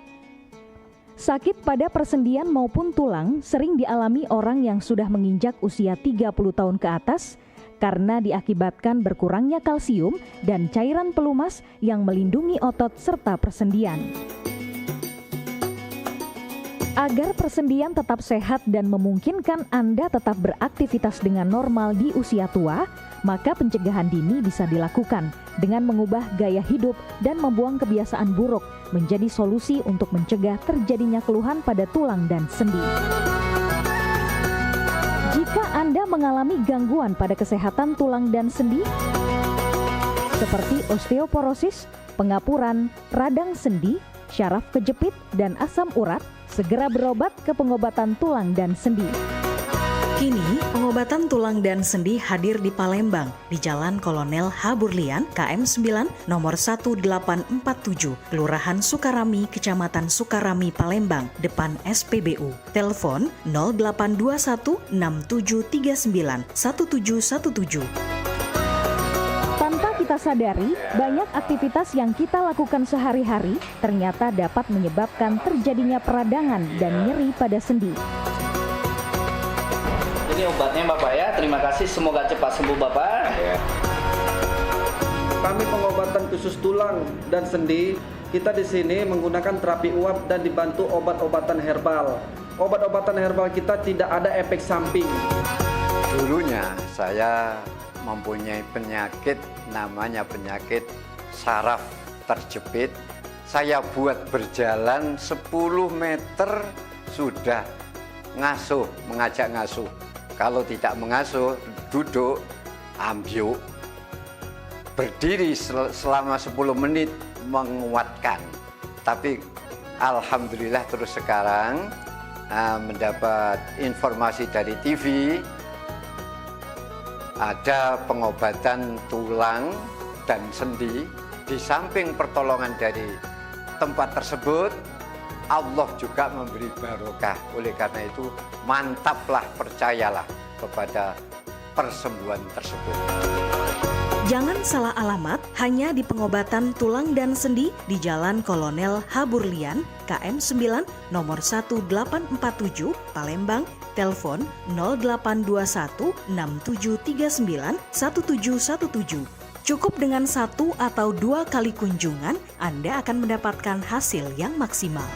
Sakit pada persendian maupun tulang sering dialami orang yang sudah menginjak usia 30 tahun ke atas karena diakibatkan berkurangnya kalsium dan cairan pelumas yang melindungi otot serta persendian. Agar persendian tetap sehat dan memungkinkan Anda tetap beraktivitas dengan normal di usia tua, maka pencegahan dini bisa dilakukan dengan mengubah gaya hidup dan membuang kebiasaan buruk menjadi solusi untuk mencegah terjadinya keluhan pada tulang dan sendi. Jika Anda mengalami gangguan pada kesehatan tulang dan sendi, seperti osteoporosis, pengapuran, radang sendi, syaraf kejepit, dan asam urat, segera berobat ke pengobatan tulang dan sendi. Kini, pengobatan tulang dan sendi hadir di Palembang, di Jalan Kolonel H. Burlian, KM 9, nomor 1847, Kelurahan Sukarami, Kecamatan Sukarami, Palembang, depan SPBU. Telepon 0821 6739 1717. Tanpa kita sadari, banyak aktivitas yang kita lakukan sehari-hari ternyata dapat menyebabkan terjadinya peradangan dan nyeri pada sendi. Ini obatnya Bapak ya, terima kasih, semoga cepat sembuh Bapak. Kami pengobatan khusus tulang dan sendi, kita di sini menggunakan terapi uap dan dibantu obat-obatan herbal. Obat-obatan herbal kita tidak ada efek samping. Dulunya saya mempunyai penyakit namanya penyakit saraf terjepit. Saya buat berjalan 10 meter sudah ngasuh, mengajak ngasuh. Kalau tidak mengasuh, duduk, ambyuk, berdiri selama 10 menit menguatkan. Tapi alhamdulillah terus sekarang mendapat informasi dari TV, ada pengobatan tulang dan sendi. Di samping pertolongan dari tempat tersebut, Allah juga memberi barokah. Oleh karena itu, mantaplah, percayalah kepada persembuhan tersebut. Jangan salah alamat hanya di pengobatan tulang dan sendi di Jalan Kolonel H. Burlian, KM 9, nomor 1847, Palembang, telepon 0821 6739 1717. Cukup dengan 1 atau 2 kali kunjungan, Anda akan mendapatkan hasil yang maksimal.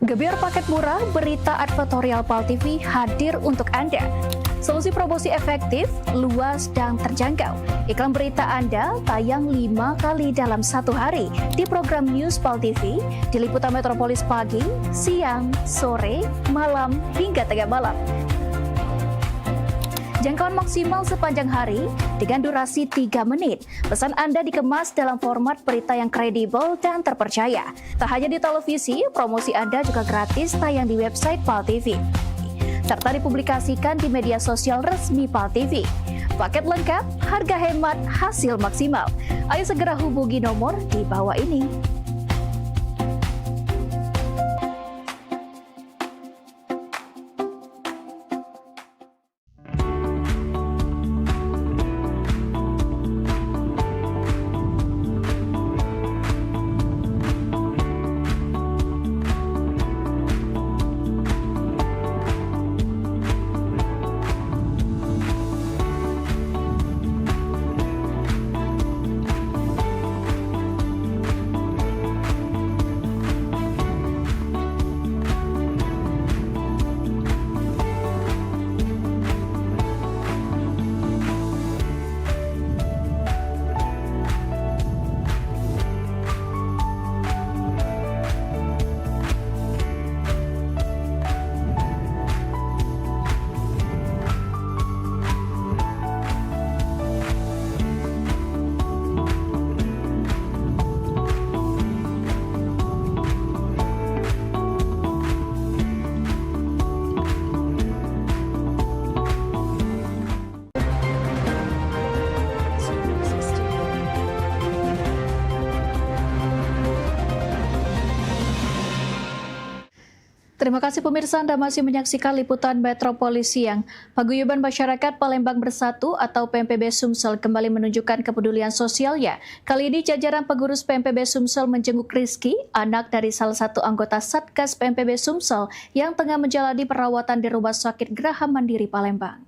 Gebyar paket murah, berita advertorial PAL TV hadir untuk Anda. Solusi promosi efektif, luas, dan terjangkau. Iklan berita Anda tayang 5 kali dalam 1 hari di program News PAL TV, di liputan metropolis pagi, siang, sore, malam, hingga tengah malam. Jangkauan maksimal sepanjang hari dengan durasi 3 menit. Pesan Anda dikemas dalam format berita yang kredibel dan terpercaya. Tak hanya di televisi, promosi Anda juga gratis tayang di website PAL TV, serta dipublikasikan di media sosial resmi PAL TV. Paket lengkap, harga hemat, hasil maksimal. Ayo segera hubungi nomor di bawah ini. Terima kasih pemirsa, Anda masih menyaksikan liputan Metropolis Siang. Paguyuban Masyarakat Palembang Bersatu atau PMPB Sumsel kembali menunjukkan kepedulian sosialnya. Kali ini jajaran pengurus PMPB Sumsel menjenguk Rizky, anak dari salah satu anggota Satgas PMPB Sumsel yang tengah menjalani perawatan di Rumah Sakit Geraha Mandiri Palembang.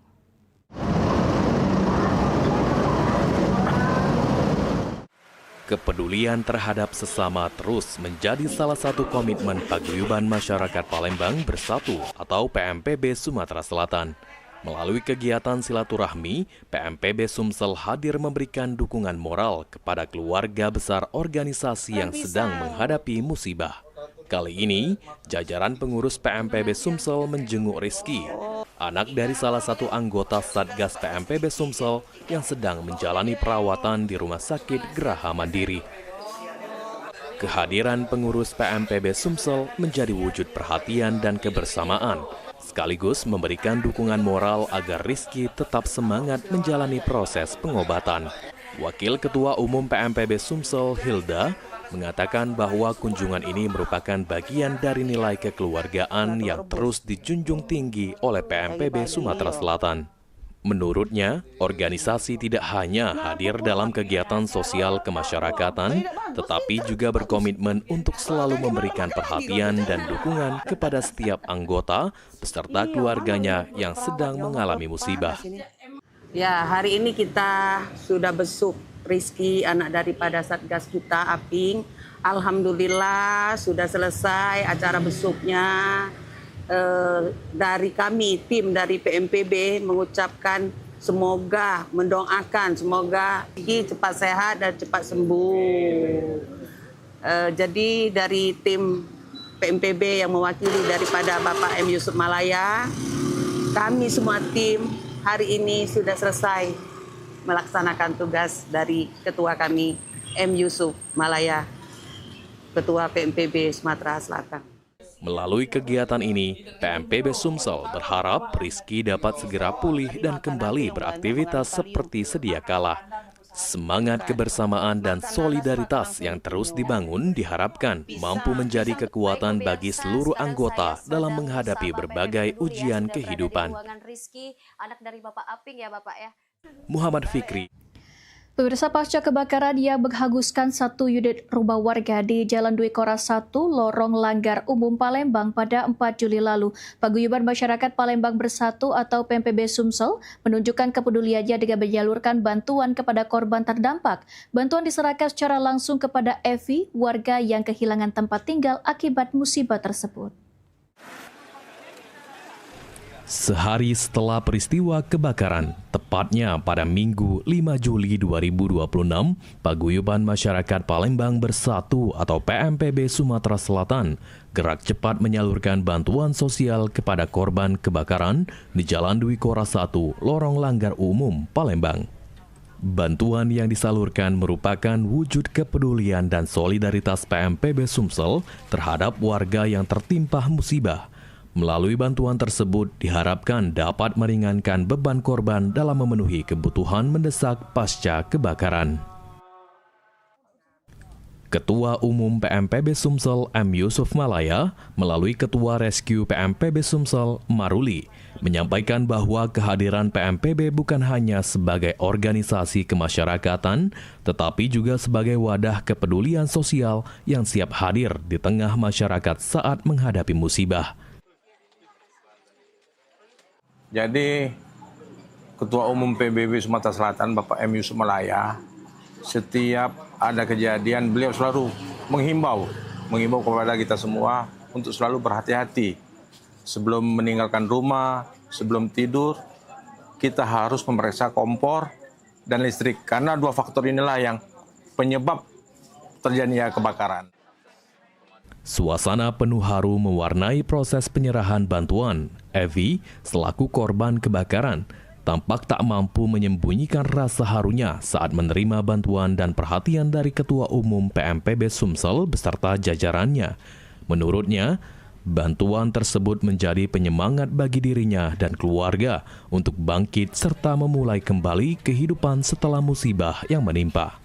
Kepedulian terhadap sesama terus menjadi salah satu komitmen Paguyuban Masyarakat Palembang Bersatu atau PMPB Sumatera Selatan. Melalui kegiatan silaturahmi, PMPB Sumsel hadir memberikan dukungan moral kepada keluarga besar organisasi yang sedang menghadapi musibah. Kali ini, jajaran pengurus PMPB Sumsel menjenguk Rizky, anak dari salah satu anggota Satgas PMPB Sumsel yang sedang menjalani perawatan di Rumah Sakit Geraha Mandiri. Kehadiran pengurus PMPB Sumsel menjadi wujud perhatian dan kebersamaan, sekaligus memberikan dukungan moral agar Rizky tetap semangat menjalani proses pengobatan. Wakil Ketua Umum PMPB Sumsel, Hilda, mengatakan bahwa kunjungan ini merupakan bagian dari nilai kekeluargaan yang terus dijunjung tinggi oleh PMPB Sumatera Selatan. Menurutnya, organisasi tidak hanya hadir dalam kegiatan sosial kemasyarakatan, tetapi juga berkomitmen untuk selalu memberikan perhatian dan dukungan kepada setiap anggota beserta keluarganya yang sedang mengalami musibah. Ya, hari ini kita sudah besuk Rizky, anak daripada Satgas kita, Aping. Alhamdulillah sudah selesai acara besuknya. Dari kami, tim dari PMPB mengucapkan semoga, mendoakan semoga Rizky cepat sehat dan cepat sembuh. Jadi dari tim PMPB yang mewakili daripada Bapak M. Yusuf Malaya, kami semua tim hari ini sudah selesai melaksanakan tugas dari ketua kami, M. Yusuf Malaya, Ketua PMPB Sumatera Selatan. Melalui kegiatan ini, PMPB Sumsel berharap Rizky dapat segera pulih dan kembali beraktivitas seperti sedia kala. Semangat kebersamaan dan solidaritas yang terus dibangun diharapkan mampu menjadi kekuatan bagi seluruh anggota dalam menghadapi berbagai ujian kehidupan. Muhammad Fikri. Pemirsa, pasca kebakaran yang menghanguskan satu unit rumah warga di Jalan Dwi Kora 1, Lorong Langgar Umum Palembang pada 4 Juli lalu, Paguyuban Masyarakat Palembang Bersatu atau PMPB Sumsel menunjukkan kepeduliannya dengan menyalurkan bantuan kepada korban terdampak. Bantuan diserahkan secara langsung kepada Evi, warga yang kehilangan tempat tinggal akibat musibah tersebut. Sehari setelah peristiwa kebakaran, tepatnya pada Minggu 5 Juli 2026, Paguyuban Masyarakat Palembang Bersatu atau PMPB Sumatera Selatan gerak cepat menyalurkan bantuan sosial kepada korban kebakaran di Jalan Dwi Kora 1, Lorong Langgar Umum, Palembang. Bantuan yang disalurkan merupakan wujud kepedulian dan solidaritas PMPB Sumsel terhadap warga yang tertimpa musibah. Melalui bantuan tersebut diharapkan dapat meringankan beban korban dalam memenuhi kebutuhan mendesak pasca kebakaran. Ketua Umum PMPB Sumsel M. Yusuf Malaya melalui Ketua Rescue PMPB Sumsel Maruli menyampaikan bahwa kehadiran PMPB bukan hanya sebagai organisasi kemasyarakatan, tetapi juga sebagai wadah kepedulian sosial yang siap hadir di tengah masyarakat saat menghadapi musibah. Jadi, Ketua Umum PBB Sumatera Selatan, Bapak M. Yusuf Malaya, setiap ada kejadian, beliau selalu menghimbau kepada kita semua untuk selalu berhati-hati. Sebelum meninggalkan rumah, sebelum tidur, kita harus memeriksa kompor dan listrik. Karena dua faktor inilah yang penyebab terjadinya kebakaran. Suasana penuh haru mewarnai proses penyerahan bantuan. Evi, selaku korban kebakaran, tampak tak mampu menyembunyikan rasa harunya saat menerima bantuan dan perhatian dari Ketua Umum PMPB Sumsel beserta jajarannya. Menurutnya, bantuan tersebut menjadi penyemangat bagi dirinya dan keluarga untuk bangkit serta memulai kembali kehidupan setelah musibah yang menimpa.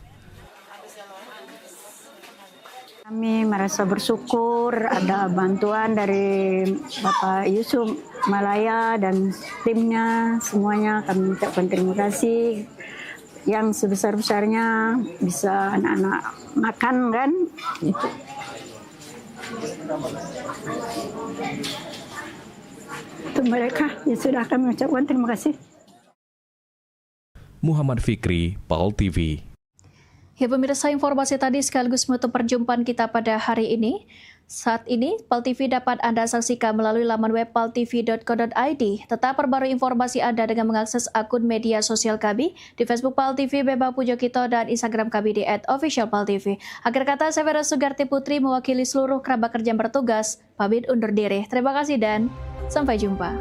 Kami merasa bersyukur ada bantuan dari Bapak Yusuf Malaya dan timnya, semuanya kami ucapkan terima kasih. Yang sebesar-besarnya bisa anak-anak makan kan. Itu mereka yang sudah kami ucapkan terima kasih. Muhammad Fikri, PAL TV. Ya pemirsa, informasi tadi sekaligus menutup perjumpaan kita pada hari ini. Saat ini, PAL TV dapat Anda saksikan melalui laman web paltv.co.id. Tetap perbarui informasi Anda dengan mengakses akun media sosial kami di Facebook PAL TV, Beba Pujokito, dan Instagram kami di @officialpaltv. Akhir kata, saya Vera Sugarti Putri mewakili seluruh kerabat kerja yang bertugas, pamit undur diri. Terima kasih dan sampai jumpa.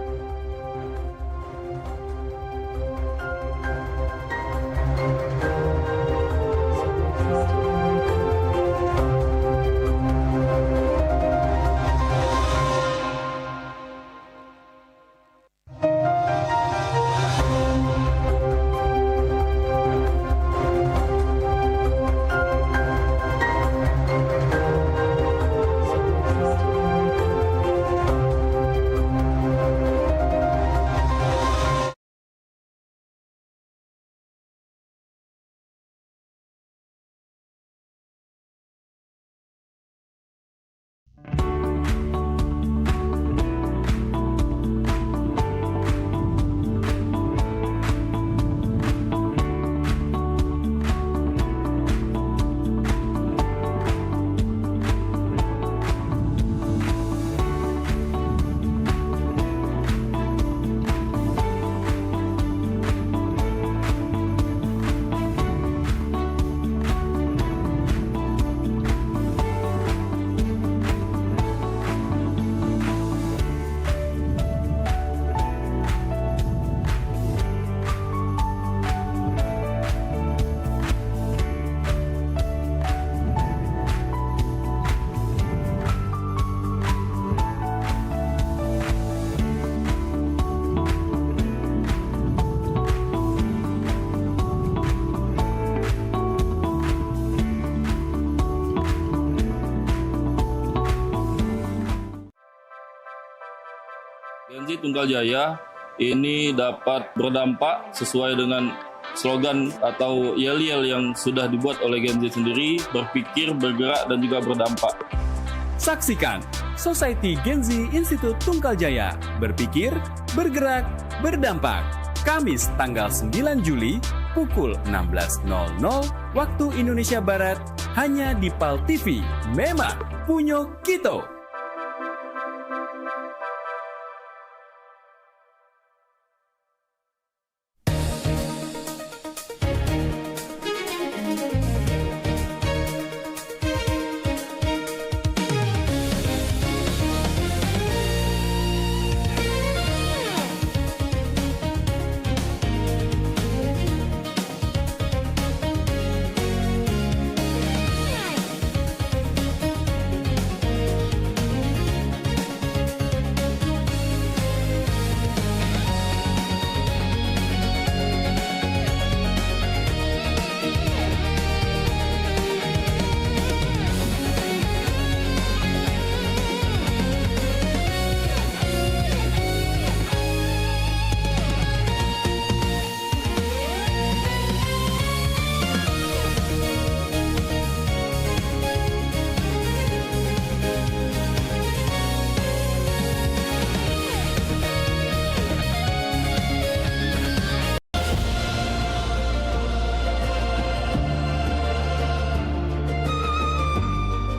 Gen Z Tunggal Jaya ini dapat berdampak sesuai dengan slogan atau yel-yel yang sudah dibuat oleh Gen Z sendiri, berpikir, bergerak, dan juga berdampak. Saksikan Society Gen Z Institut Tunggal Jaya, berpikir, bergerak, berdampak. Kamis tanggal 9 Juli pukul 16.00 waktu Indonesia Barat hanya di PAL TV. Memang punya kita.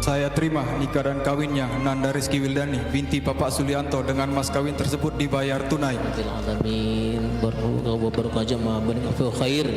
Saya terima nikah dan kawinnya Nanda Rizky Wildani binti Bapak Sulianto dengan mas kawin tersebut dibayar tunai. Alamin baru aja mah benar khair.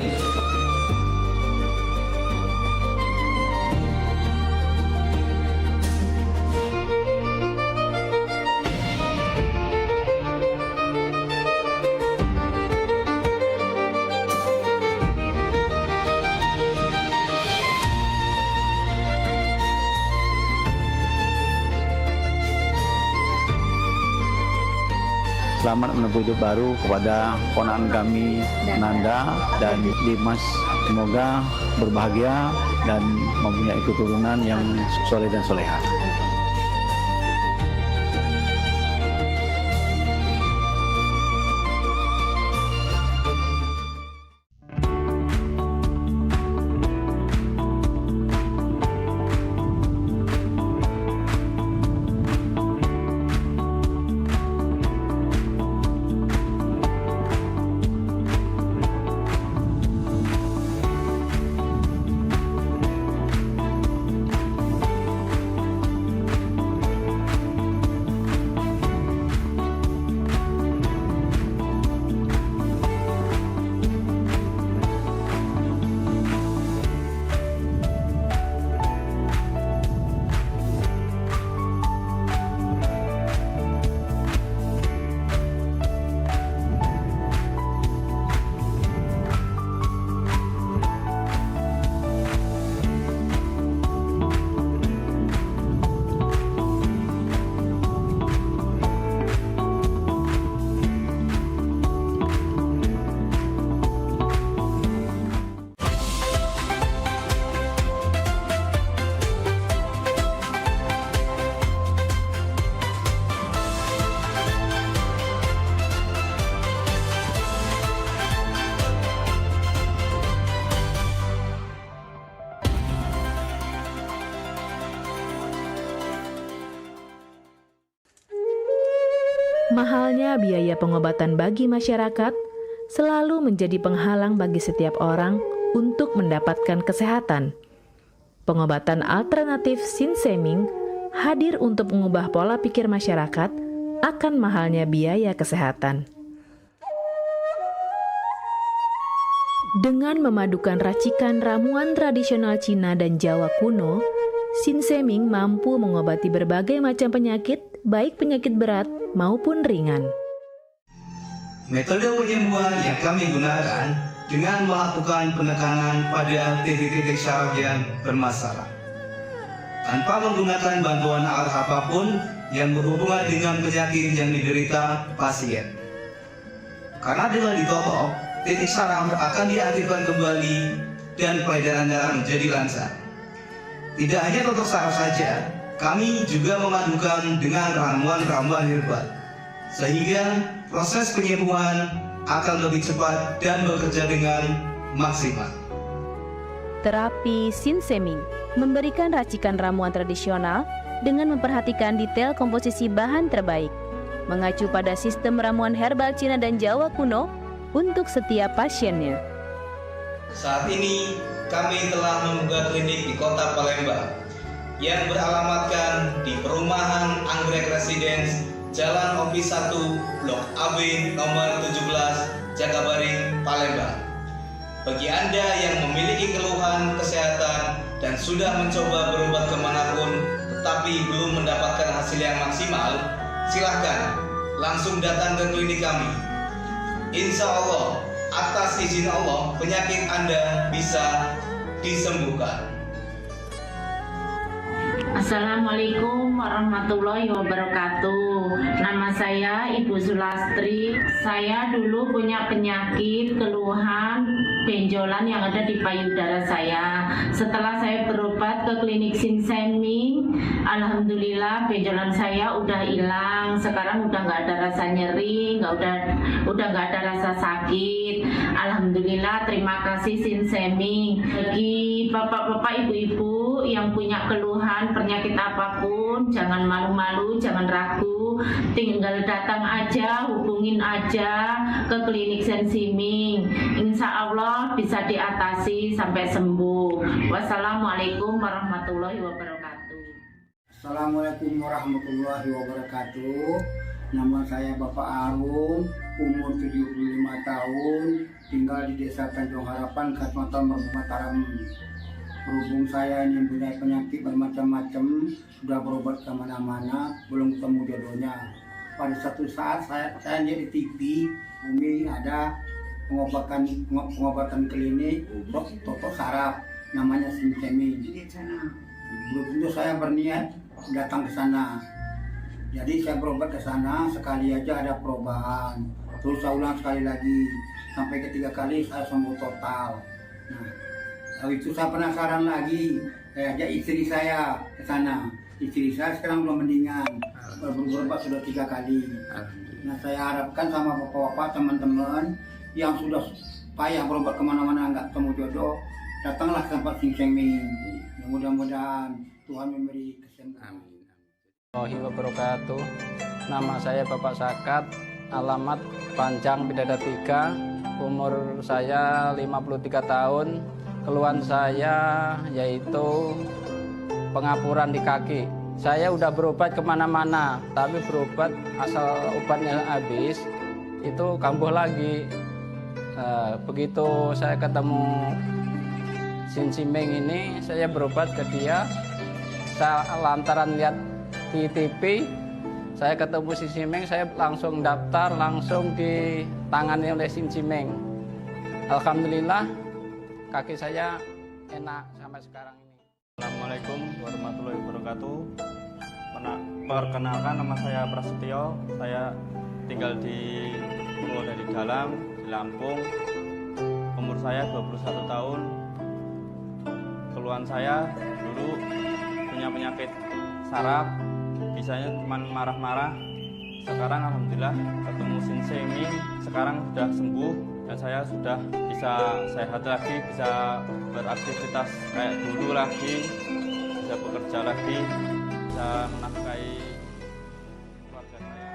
selamat menempuh hidup baru kepada ponakan kami Nanda dan Dimas. Semoga berbahagia dan mempunyai keturunan yang soleh dan soleha. Mahalnya biaya pengobatan bagi masyarakat selalu menjadi penghalang bagi setiap orang untuk mendapatkan kesehatan. Pengobatan alternatif Sinseming hadir untuk mengubah pola pikir masyarakat akan mahalnya biaya kesehatan. Dengan memadukan racikan ramuan tradisional Cina dan Jawa kuno, Sinseming mampu mengobati berbagai macam penyakit, baik penyakit berat maupun ringan. Metode penyembuhan yang kami gunakan dengan melakukan penekanan pada titik-titik syaraf yang bermasalah, tanpa menggunakan bantuan alat apapun yang berhubungan dengan penyakit yang diderita pasien. Karena dengan ditotok, titik saraf akan diaktifkan kembali dan peredaran darah menjadi lancar. Tidak hanya totok saraf saja, kami juga memadukan dengan ramuan-ramuan herbal, sehingga proses penyembuhan akan lebih cepat dan bekerja dengan maksimal. Terapi Sinseming memberikan racikan ramuan tradisional dengan memperhatikan detail komposisi bahan terbaik, mengacu pada sistem ramuan herbal Cina dan Jawa kuno untuk setiap pasiennya. Saat ini kami telah membuka klinik di Kota Palembang yang beralamatkan di Perumahan Anggrek Residence, Jalan Opi 1, Blok AB nomor 17, Jakabaring, Palembang. Bagi Anda yang memiliki keluhan kesehatan dan sudah mencoba berobat kemanapun tetapi belum mendapatkan hasil yang maksimal, silahkan langsung datang ke klinik kami. Insya Allah, atas izin Allah, penyakit Anda bisa disembuhkan. Assalamualaikum warahmatullahi wabarakatuh. Nama saya Ibu Sulastri. Saya dulu punya penyakit keluhan benjolan yang ada di payudara saya. Setelah saya berobat ke klinik Sinseming, alhamdulillah benjolan saya udah hilang. Sekarang udah nggak ada rasa nyeri, udah nggak ada rasa sakit. Alhamdulillah, terima kasih Sinseming. Bagi bapak-bapak, ibu-ibu yang punya keluhan penyakit apapun, jangan malu-malu, jangan ragu, tinggal datang aja, hubungin aja ke klinik Sinseming. Insya Allah bisa diatasi sampai sembuh. Wassalamualaikum warahmatullahi wabarakatuh. Assalamualaikum warahmatullahi wabarakatuh. Nama saya Bapak Arun, umur 75 tahun, tinggal di Desa Tanjung Harapan, Kecamatan Mataram. Berhubung saya ini mempunyai penyakit bermacam-macam, sudah berobat kemana-mana, belum ketemu jodohnya. Pada satu saat saya lihat di TV, Umi ada pengobatan klinik untuk totok saraf, namanya Sinseming. Belum tentu saya berniat datang ke sana. Jadi saya berobat ke sana sekali aja ada perubahan. Terus saya ulang sekali lagi sampai ketiga kali saya sembuh total. Nah, habis itu saya penasaran lagi, saya ajak istri saya ke sana. Istri saya sekarang belum mendingan, berobat sudah 3 kali. Nah, saya harapkan sama bapak-bapak teman-teman yang sudah payah berobat kemana-mana nggak ketemu jodoh, datanglah ke tempat Sing Seng-ming. Mudah-mudahan Tuhan memberi kesembuhan. Warahmatullahi wabarakatuh. Nama saya Bapak Sakat, alamat Panjang Bidada 3, umur saya 53 tahun. Keluhan saya yaitu pengapuran di kaki. Saya udah berobat kemana-mana, tapi berobat asal obatnya habis, itu kambuh lagi. Begitu saya ketemu Sing Seng-ming ini, saya berobat ke dia. Saya lantaran lihat di TV, saya ketemu Sing Seng-ming, saya langsung daftar, langsung ditangani oleh Sing Seng-ming. Alhamdulillah, kaki saya enak sampai sekarang ini. Assalamualaikum warahmatullahi wabarakatuh. Perkenalkan, nama saya Prasetyo. Saya tinggal di Pulau Dari Dalam, di Lampung. Umur saya 21 tahun. Keluhan saya dulu punya penyakit saraf, bisanya cuma marah-marah. Sekarang alhamdulillah ketemu Sing Seng-ming, sekarang sudah sembuh dan saya sudah bisa sehat lagi, bisa beraktivitas kayak dulu lagi, bisa bekerja lagi, bisa menafkahi keluarga saya.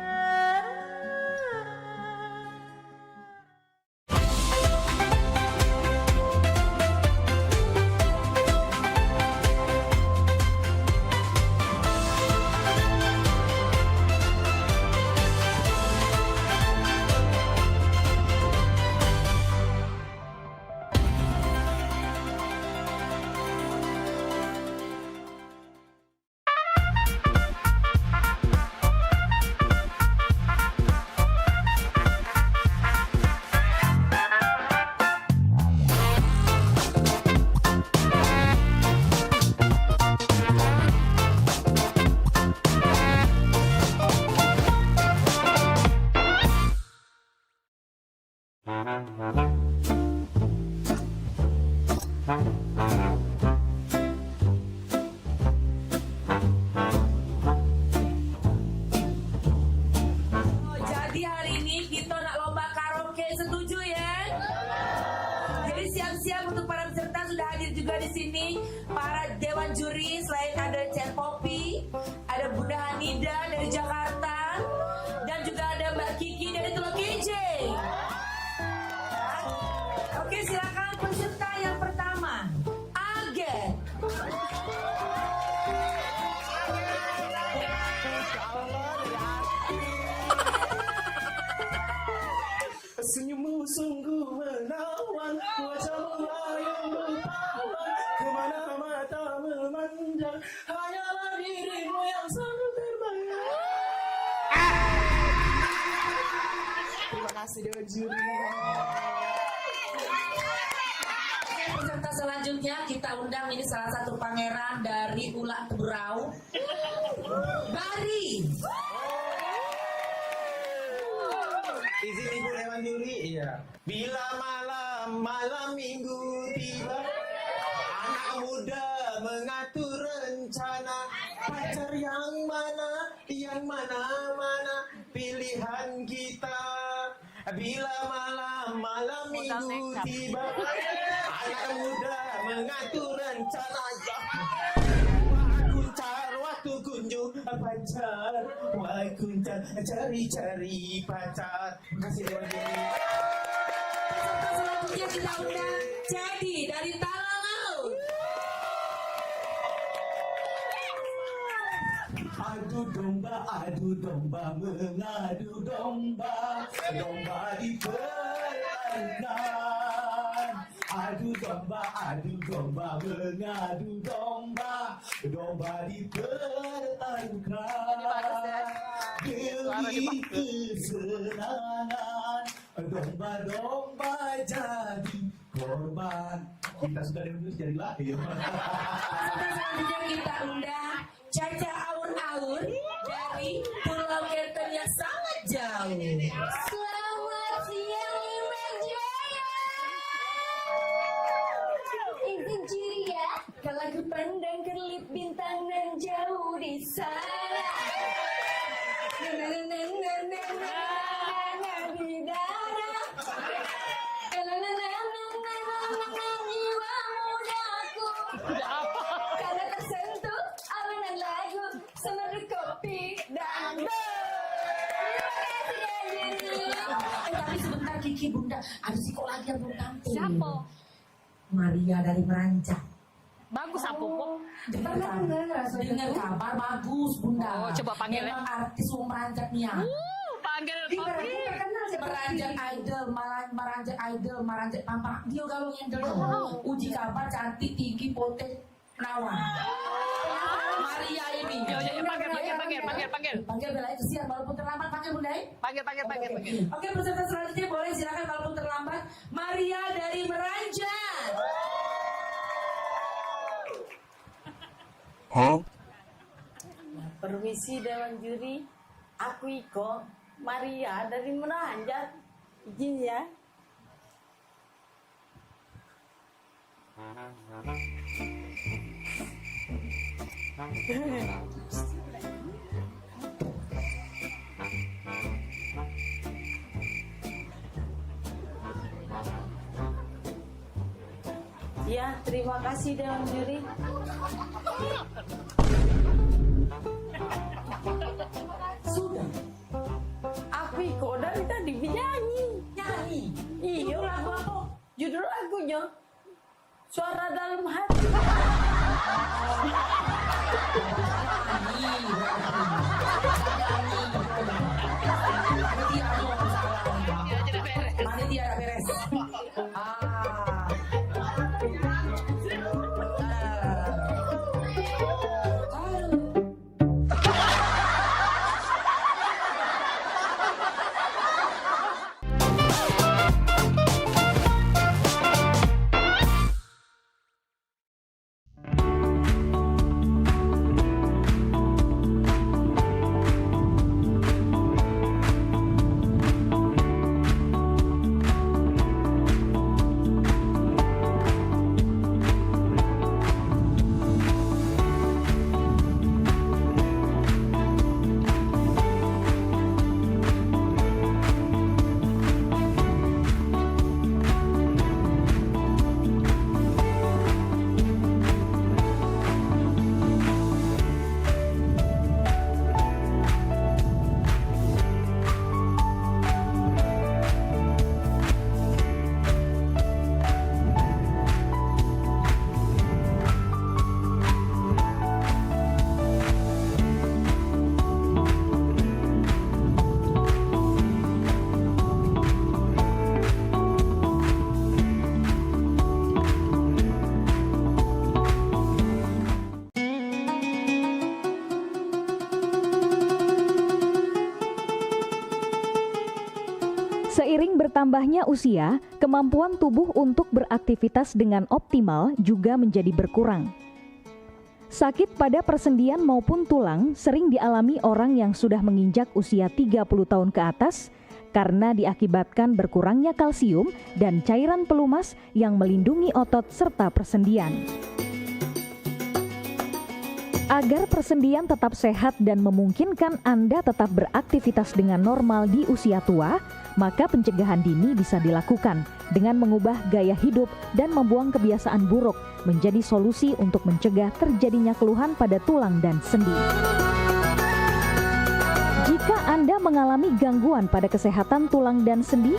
Jadi hari ini kita nak lomba karaoke, setuju ya? Jadi siap-siap untuk para peserta, sudah hadir juga di sini para dewan juri. Selain ada Cen Popi, ada Bunda Hanida dari Jakarta, dan juga ada Mbak Kiki dari Teluk Kincing. Oke, silakan peserta yang pertama, Agen. Senyummu sungguh menawan, wajahmu yang bertahan, kemana mata memandang, hanyalah dirimu yang selalu terbayang. Terima kasih dewan juri. Peserta selanjutnya kita undang, ini salah satu pangeran dari Ulak Teberau, Bari. Izin ibu dewan juri, iya. Bila malam minggu tiba, anak muda mengatur rencana, pacar yang mana pilihan kita. Bila malam minggu tiba, anak muda mengatur rencana. Waktu kunjung pacar, cari pacar. Terima kasih dewan juri. Selanjutnya kita undang Jadi dari Talaut. Adu domba, mengadu domba, domba di perairan. Adu domba, mengadu domba, domba di perairan. Demi kesenangan, domba-domba jadi korban. Kita sudah menulis dari lahir. Selanjutnya kita undang Caca Aur-Aur dari Pulau Kenten yang sangat jauh. Selamat siang Imam Jaya. Izin ciri ya, kalau aku pandang kelip bintang dan jauh di sana. Di darat. Jiwa mudaku. Karena tersentuh alunan lagu semeru kopi dan Tapi sebentar Kiki Bunda, ada si kok lagi yang belum tampil. Siapa? Maria dari Meranjak. Bagus apa kok? Dengar kabar bagus Bunda. Oh, coba panggil ya. Memang artis wong Meranjak nih ya. Panggil Kopi. Meranjak Idol, Meranjak Idol, Meranjak Pampak. Dia galong yang dulu. Uji kabar cantik, tinggi, poten, penawan. Maria ini. Panggil Bella itu siap walaupun terlambat panggil Bunda. Panggil. Oke, peserta selanjutnya boleh silakan walaupun terlambat. Maria dari Meranjak. Permisi Dewan Juri, aku Iko, Maria dari Meranjak. Izin ya. Ya, terima kasih Dewan Juri. Sudah. Aku Iko dari tadi nyanyi. Nyanyi? Iya, lagu apa? Judul lagunya Suara Dalam Hati. Mari dia beres. Seiring bertambahnya usia, kemampuan tubuh untuk beraktivitas dengan optimal juga menjadi berkurang. Sakit pada persendian maupun tulang sering dialami orang yang sudah menginjak usia 30 tahun ke atas karena diakibatkan berkurangnya kalsium dan cairan pelumas yang melindungi otot serta persendian. Agar persendian tetap sehat dan memungkinkan Anda tetap beraktivitas dengan normal di usia tua, maka pencegahan dini bisa dilakukan dengan mengubah gaya hidup dan membuang kebiasaan buruk menjadi solusi untuk mencegah terjadinya keluhan pada tulang dan sendi. Jika Anda mengalami gangguan pada kesehatan tulang dan sendi,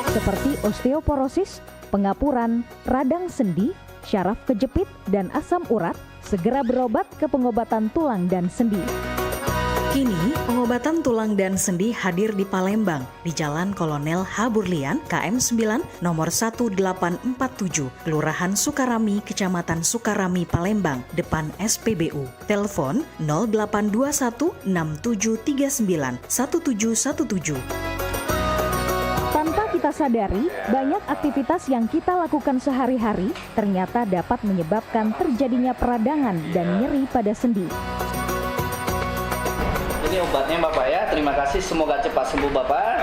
seperti osteoporosis, pengapuran, radang sendi, syaraf kejepit, dan asam urat, segera berobat ke pengobatan tulang dan sendi. Kini, pengobatan tulang dan sendi hadir di Palembang, di Jalan Kolonel H. Burlian, KM 9, nomor 1847, Kelurahan Sukarami, Kecamatan Sukarami, Palembang, depan SPBU. Telepon 0821 6739 1717. Tanpa kita tanpa sadari, banyak aktivitas yang kita lakukan sehari-hari ternyata dapat menyebabkan terjadinya peradangan dan nyeri pada sendi. Ini obatnya Bapak ya, terima kasih, semoga cepat sembuh Bapak.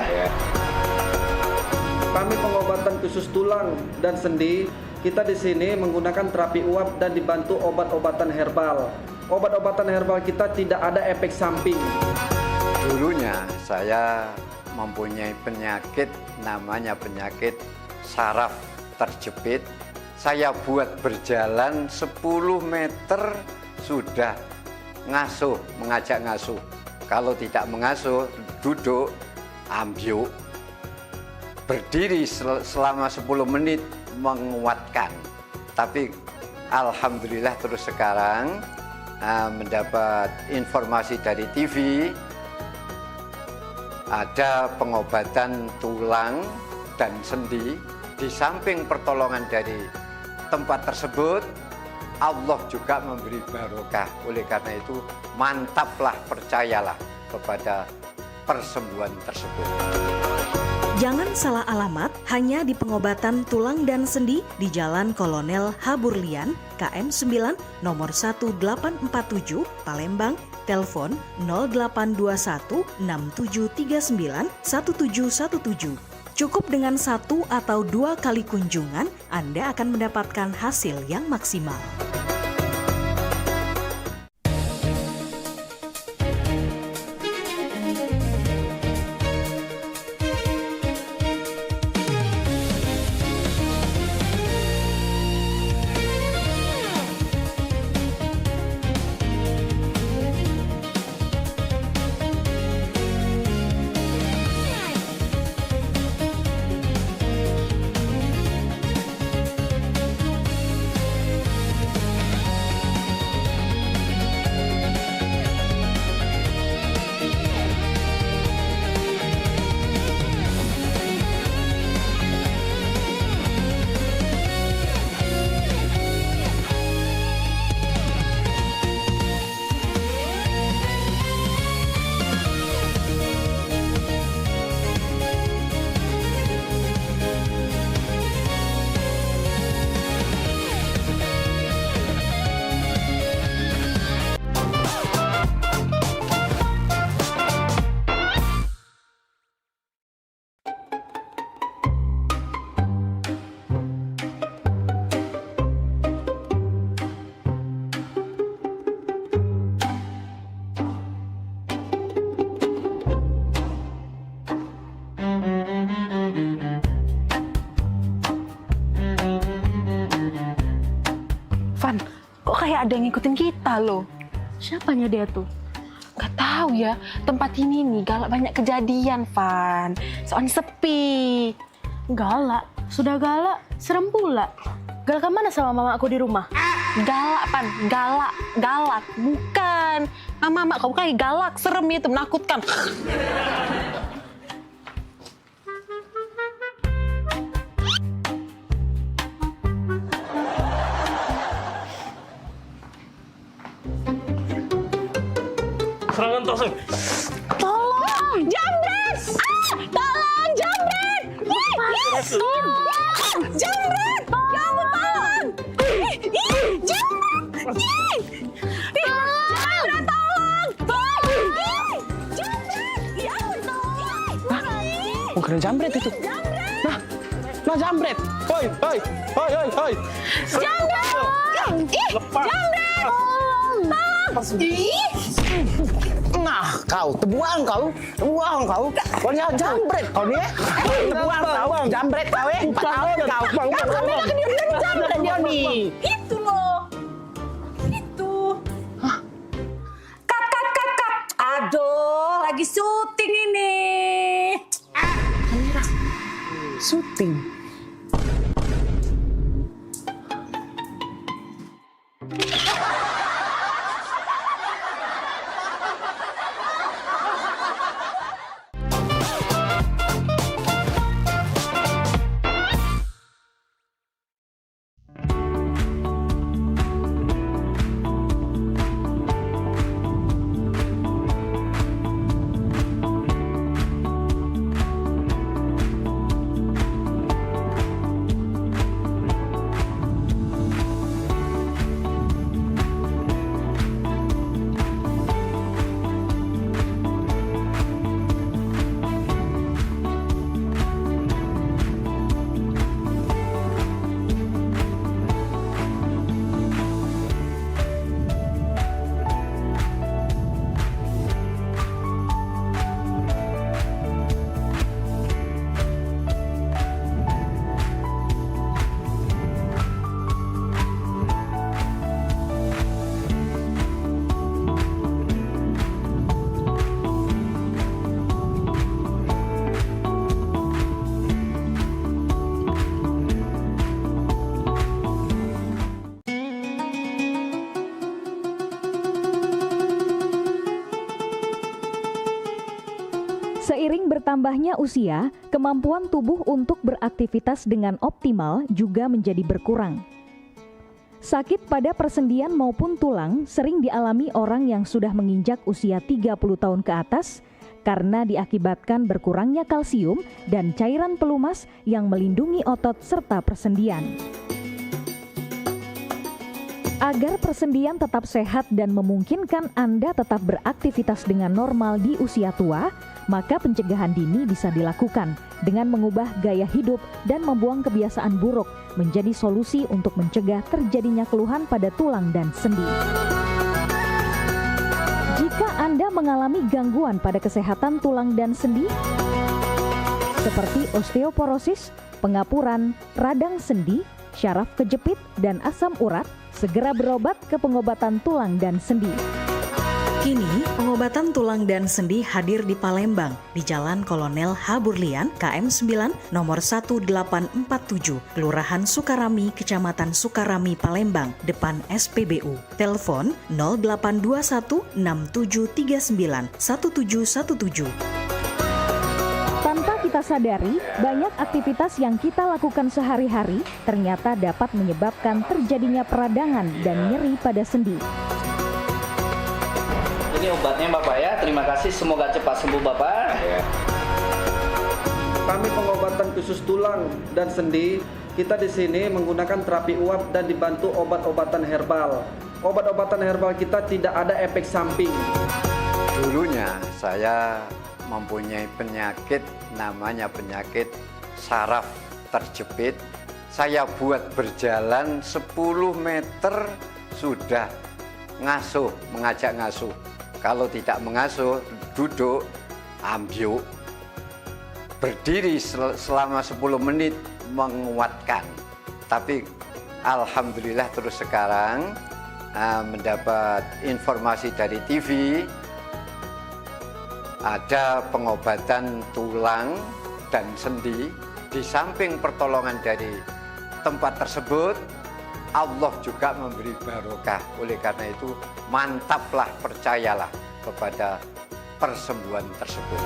Kami pengobatan khusus tulang dan sendi, kita di sini menggunakan terapi uap dan dibantu obat-obatan herbal. Obat-obatan herbal kita tidak ada efek samping. Dulunya saya mempunyai penyakit namanya penyakit saraf terjepit. Saya buat berjalan 10 meter sudah ngasuh, mengajak ngasuh. Kalau tidak mengasuh, duduk, ambyuk. Berdiri selama 10 menit menguatkan. Tapi alhamdulillah terus sekarang mendapat informasi dari TV, ada pengobatan tulang dan sendi. Di samping pertolongan dari tempat tersebut, Allah juga memberi barokah. Oleh karena itu, mantaplah, percayalah kepada persembuhan tersebut. Jangan salah alamat hanya di pengobatan tulang dan sendi di Jalan Kolonel Haburlian, KM 9, nomor 1847, Palembang, telepon 0821 6739 1717. Cukup dengan 1 atau 2 kali kunjungan, Anda akan mendapatkan hasil yang maksimal. Van, kok kayak ada yang ngikutin kita loh? Siapanya dia tuh? Gak tahu ya, tempat ini nih galak banyak kejadian, Van. Soalnya sepi. Galak? Sudah galak, serem pula. Galak mana sama mama aku di rumah? Galak, Van. Galak. Galak. Bukan. Mama kamu kayak galak, serem itu, menakutkan. Serangan toseng. Tolong, jambret! Tolong, jambret! Tolong, jambret! Ya ampun, tolong! Jambret! Jambret, tolong! Jambret! Ya ampun, tolong! Bukan jambret itu. Nah, jambret. Hoi. Jambret! Lepas. Jambret! Nah, kau terbuang kau. Kau ni jambret kau ni. Terbuang kau, jambret kau 4 tahun kau. Kami lagi dia jambret dia ni. Itu loh. Itu. Kat. Aduh, lagi syuting ini. Syuting. Bertambahnya usia, kemampuan tubuh untuk beraktivitas dengan optimal juga menjadi berkurang. Sakit pada persendian maupun tulang sering dialami orang yang sudah menginjak usia 30 tahun ke atas karena diakibatkan berkurangnya kalsium dan cairan pelumas yang melindungi otot serta persendian. Agar persendian tetap sehat dan memungkinkan Anda tetap beraktivitas dengan normal di usia tua, maka pencegahan dini bisa dilakukan dengan mengubah gaya hidup dan membuang kebiasaan buruk menjadi solusi untuk mencegah terjadinya keluhan pada tulang dan sendi. Jika Anda mengalami gangguan pada kesehatan tulang dan sendi, seperti osteoporosis, pengapuran, radang sendi, syaraf kejepit, dan asam urat, segera berobat ke pengobatan tulang dan sendi. Kini, pengobatan tulang dan sendi hadir di Palembang, di Jalan Kolonel H. Burlian, KM 9, nomor 1847, Kelurahan Sukarami, Kecamatan Sukarami, Palembang, depan SPBU. Telepon 0821 6739 1717. Tanpa kita sadari, banyak aktivitas yang kita lakukan sehari-hari ternyata dapat menyebabkan terjadinya peradangan dan nyeri pada sendi. Ini obatnya Bapak ya, terima kasih, semoga cepat sembuh Bapak. Kami pengobatan khusus tulang dan sendi, kita di sini menggunakan terapi uap dan dibantu obat-obatan herbal. Obat-obatan herbal kita tidak ada efek samping. Dulunya saya mempunyai penyakit namanya penyakit saraf terjepit. Saya buat berjalan 10 meter sudah mengajak ngasuh. Kalau tidak mengasuh, duduk, ambyuk, berdiri selama 10 menit menguatkan. Tapi alhamdulillah terus sekarang mendapat informasi dari TV, ada pengobatan tulang dan sendi. Di samping pertolongan dari tempat tersebut, Allah juga memberi barokah. Oleh karena itu, mantaplah, percayalah kepada persembuhan tersebut.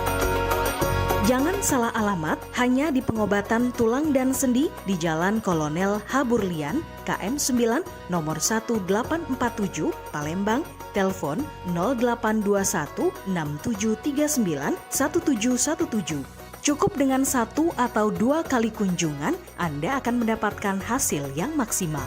Jangan salah alamat hanya di pengobatan tulang dan sendi di Jalan Kolonel H. Burlian, KM 9, nomor 1847, Palembang. Telepon 0821 6739 1717. Cukup dengan 1 atau 2 kali kunjungan, Anda akan mendapatkan hasil yang maksimal.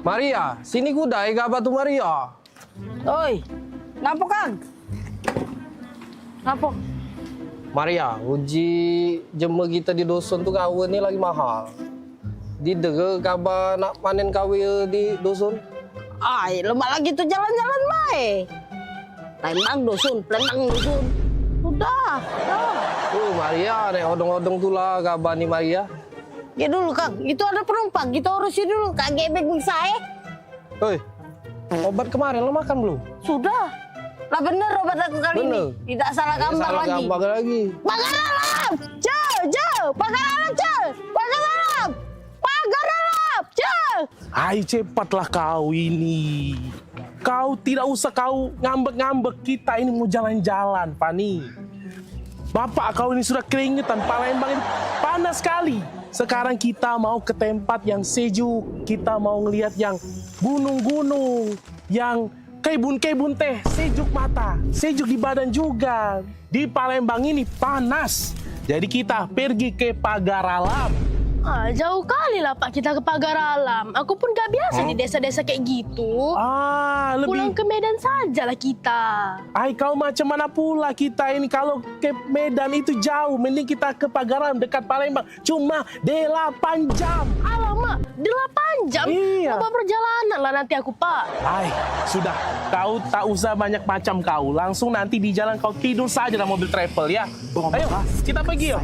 Maria, sini kudai gaba tu Maria. Oi, ngapa Kang? Ngapa? Maria, uji jema kita di dusun tu kawin ni lagi mahal. Di dege gaba nak panen kawin di dusun? Ai, lemak lagi tu jalan-jalan baik. Palembang dusun. Udah. Maria, nek odong-odong tu lah gaba ni Maria. Ya dulu Kang, itu ada penumpang, kita urusin dulu, Kak gebek saya. Hei, obat kemarin lo makan belum? Sudah. Lah bener obat aku kali ini. Tidak salah gambar lagi. Pagar alam! Pagar alam! Ai, cepatlah kau ini. Kau tidak usah kau ngambek-ngambek, kita ini mau jalan-jalan, Pani. Bapak, kau ini sudah keringetan. Palembang ini panas sekali. Sekarang kita mau ke tempat yang sejuk. Kita mau ngelihat yang gunung-gunung, yang kebun-kebun teh. Sejuk mata, sejuk di badan juga. Di Palembang ini panas. Jadi kita pergi ke Pagar Alam. Jauh kali lah Pak kita ke Pagar Alam. Aku pun gak biasa di desa-desa kayak gitu. Pulang ke Medan sajalah kita. Kau macam mana pula kita ini? Kalau ke Medan itu jauh. Mending kita ke Pagar Alam dekat Palembang. Cuma 8 jam. Alamak, 8 jam? Iya. Coba perjalanan lah nanti aku Pak. Sudah. Kau tak usah banyak macam kau. Langsung nanti di jalan kau tidur saja dalam mobil travel ya. Ayo, kita pergi yuk.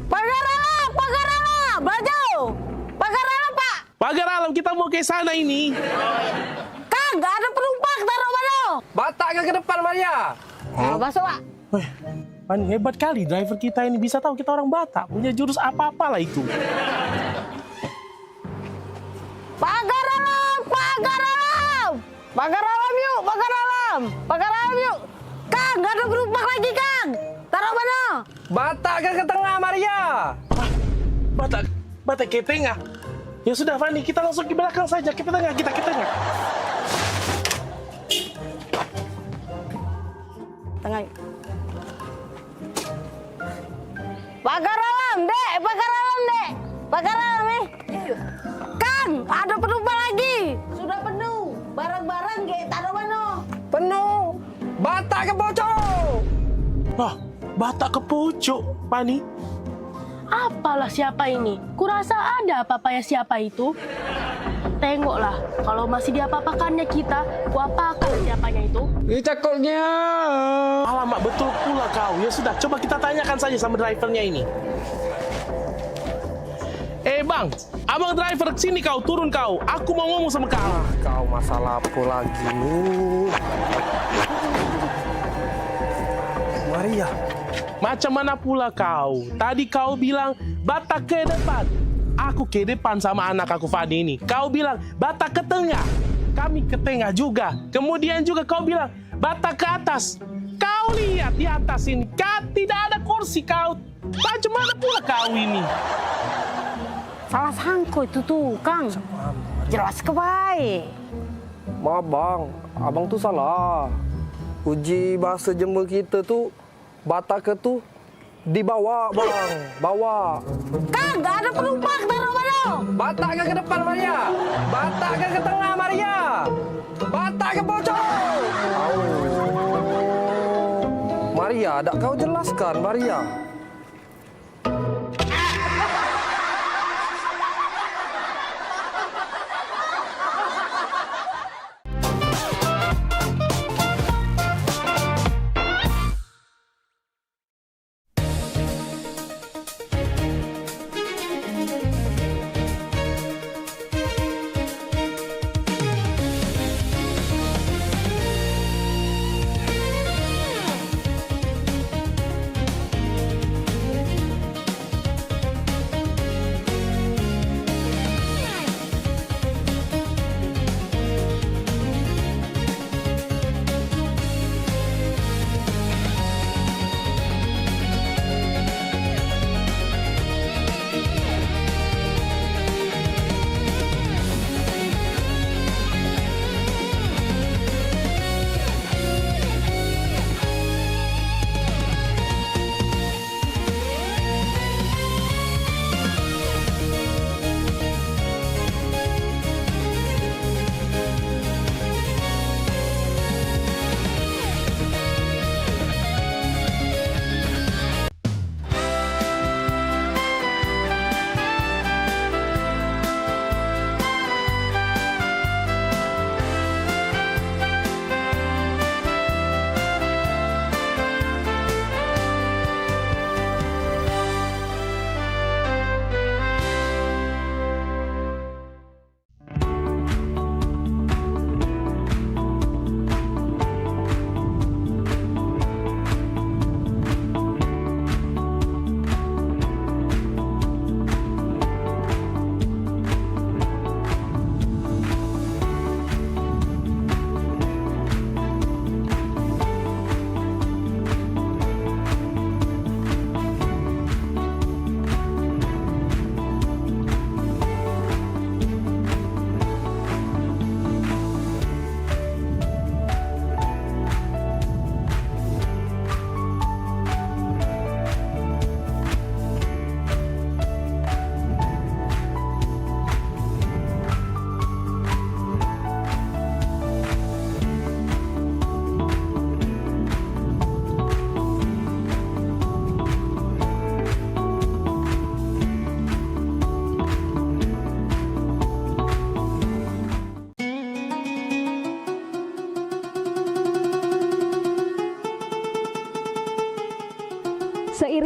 Pagar Alam, Pagar Alam. Baju, Pagar Alam Pak. Pagar Alam, kita mau ke sana ini. Kang, gak ada penumpang, taruh mana? Batak ke depan, Maria. Masuk Pak. Pani, hebat kali driver kita ini. Bisa tahu kita orang Batak. Punya jurus apa-apa lah itu. Pagar Alam, Pagar Alam. Pagar Alam yuk, Pagar Alam. Pagar Alam yuk. Kang, gak ada penumpang lagi Kang. Taruh mana? Batak ke tengah, Maria. Batak ke tengah. Ya sudah, Fani, kita langsung ke belakang saja. Ke tengah, kita ke tengah. Tengah. Pagar Alam, Dek. Pagar Alam, Dek. Pagar Alam, Kang, ada penumpang lagi. Sudah penuh. Barang-barang kayak taruh mana? Penuh. Batak ke pojok. Batak ke pojok, Pani. Apalah siapa ini? Kurasa ada apa-apanya siapa itu. Tengoklah, kalau masih diapa-apakannya kita, kuapakan siapanya itu. Cakoknya. Alamak, betul pula kau. Ya sudah, coba kita tanyakan saja sama drivernya ini. Bang, abang driver, sini kau, turun kau. Aku mau ngomong sama kau. Kau masalah apa lagi? Maria, macam mana pula kau? Tadi kau bilang Batak ke depan. Aku ke depan sama anak aku Fadi ini. Kau bilang Batak ke tengah. Kami ke tengah juga. Kemudian juga kau bilang Batak ke atas. Kau lihat di atas ini, tidak ada kursi kau. Macam mana pula kau ini? Salah sangko itu tuh, Kang. Jelas ke baik. Maaf bang, abang tuh salah. Uji bahasa Jember kita tuh Batak ke tuh dibawa bang, bawa. Kang, gak ada penumpang, taruh mana? Batak ke depan Maria, Batak ke tengah Maria, Batak ke pojok. Maria, tak kau jelaskan Maria.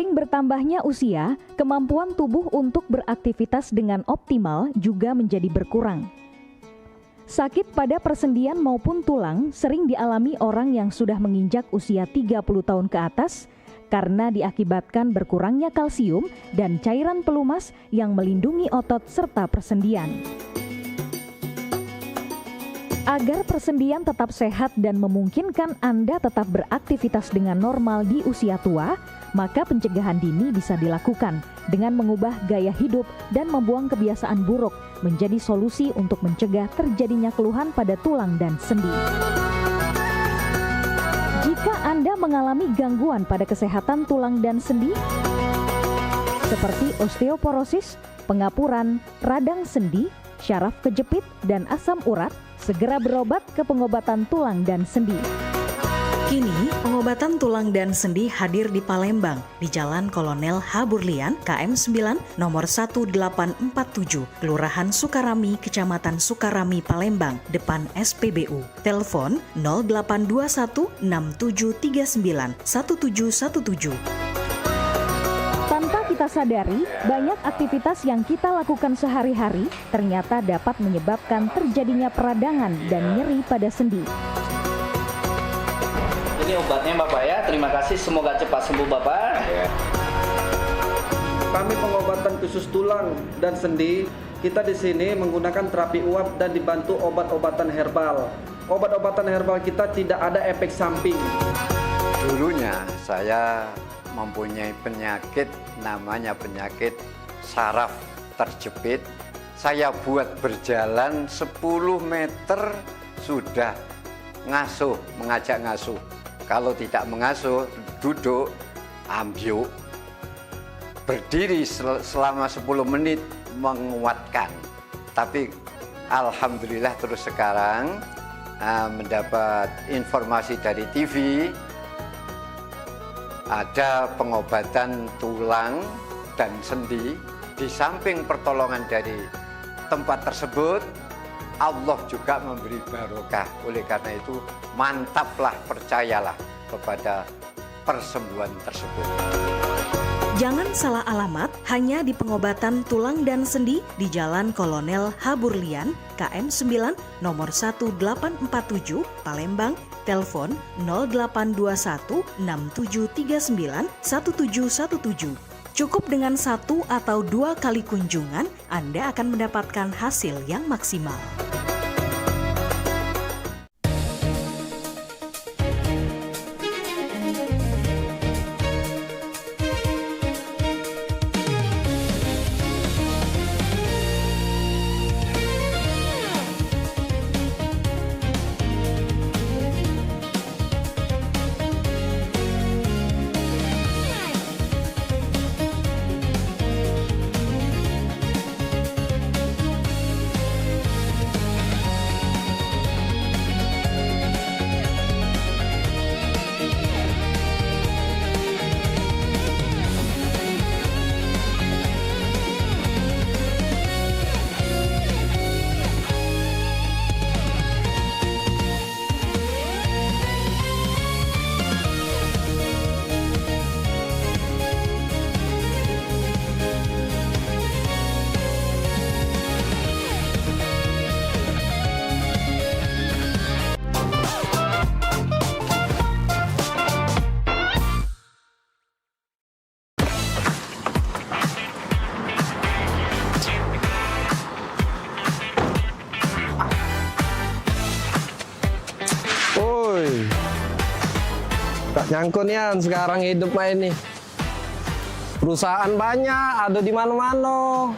Seiring bertambahnya usia, kemampuan tubuh untuk beraktivitas dengan optimal juga menjadi berkurang. Sakit pada persendian maupun tulang sering dialami orang yang sudah menginjak usia 30 tahun ke atas karena diakibatkan berkurangnya kalsium dan cairan pelumas yang melindungi otot serta persendian. Agar persendian tetap sehat dan memungkinkan Anda tetap beraktivitas dengan normal di usia tua, maka pencegahan dini bisa dilakukan dengan mengubah gaya hidup dan membuang kebiasaan buruk menjadi solusi untuk mencegah terjadinya keluhan pada tulang dan sendi. Jika Anda mengalami gangguan pada kesehatan tulang dan sendi, seperti osteoporosis, pengapuran, radang sendi, syaraf kejepit, dan asam urat, segera berobat ke pengobatan tulang dan sendi. Kini, pengobatan tulang dan sendi hadir di Palembang, di Jalan Kolonel Haburlian, KM 9, nomor 1847, Kelurahan Sukarami, Kecamatan Sukarami, Palembang, depan SPBU. Telepon 0821 6739 1717. Tanpa kita sadari, banyak aktivitas yang kita lakukan sehari-hari ternyata dapat menyebabkan terjadinya peradangan dan nyeri pada sendi. Ini obatnya Bapak ya, terima kasih, semoga cepat sembuh Bapak. Kami pengobatan khusus tulang dan sendi, kita di sini menggunakan terapi uap dan dibantu obat-obatan herbal. Obat-obatan herbal kita tidak ada efek samping. Dulunya saya mempunyai penyakit, namanya penyakit saraf terjepit. Saya buat berjalan 10 meter sudah ngasuh, mengajak ngasuh. Kalau tidak mengasuh, duduk, ambyuk, berdiri selama 10 menit menguatkan. Tapi alhamdulillah terus sekarang mendapat informasi dari TV, ada pengobatan tulang dan sendi. Di samping pertolongan dari tempat tersebut, Allah juga memberi barokah. Oleh karena itu, mantaplah, percayalah kepada persembuhan tersebut. Jangan salah alamat, hanya di pengobatan tulang dan sendi di Jalan Kolonel Haburlian, KM 9, nomor 1847, Palembang, telepon 0821 6739 1717. Cukup dengan 1 atau 2 kali kunjungan, Anda akan mendapatkan hasil yang maksimal. Nyangkut Yan, sekarang hidup mah ini. Perusahaan banyak, ada di mana-mana.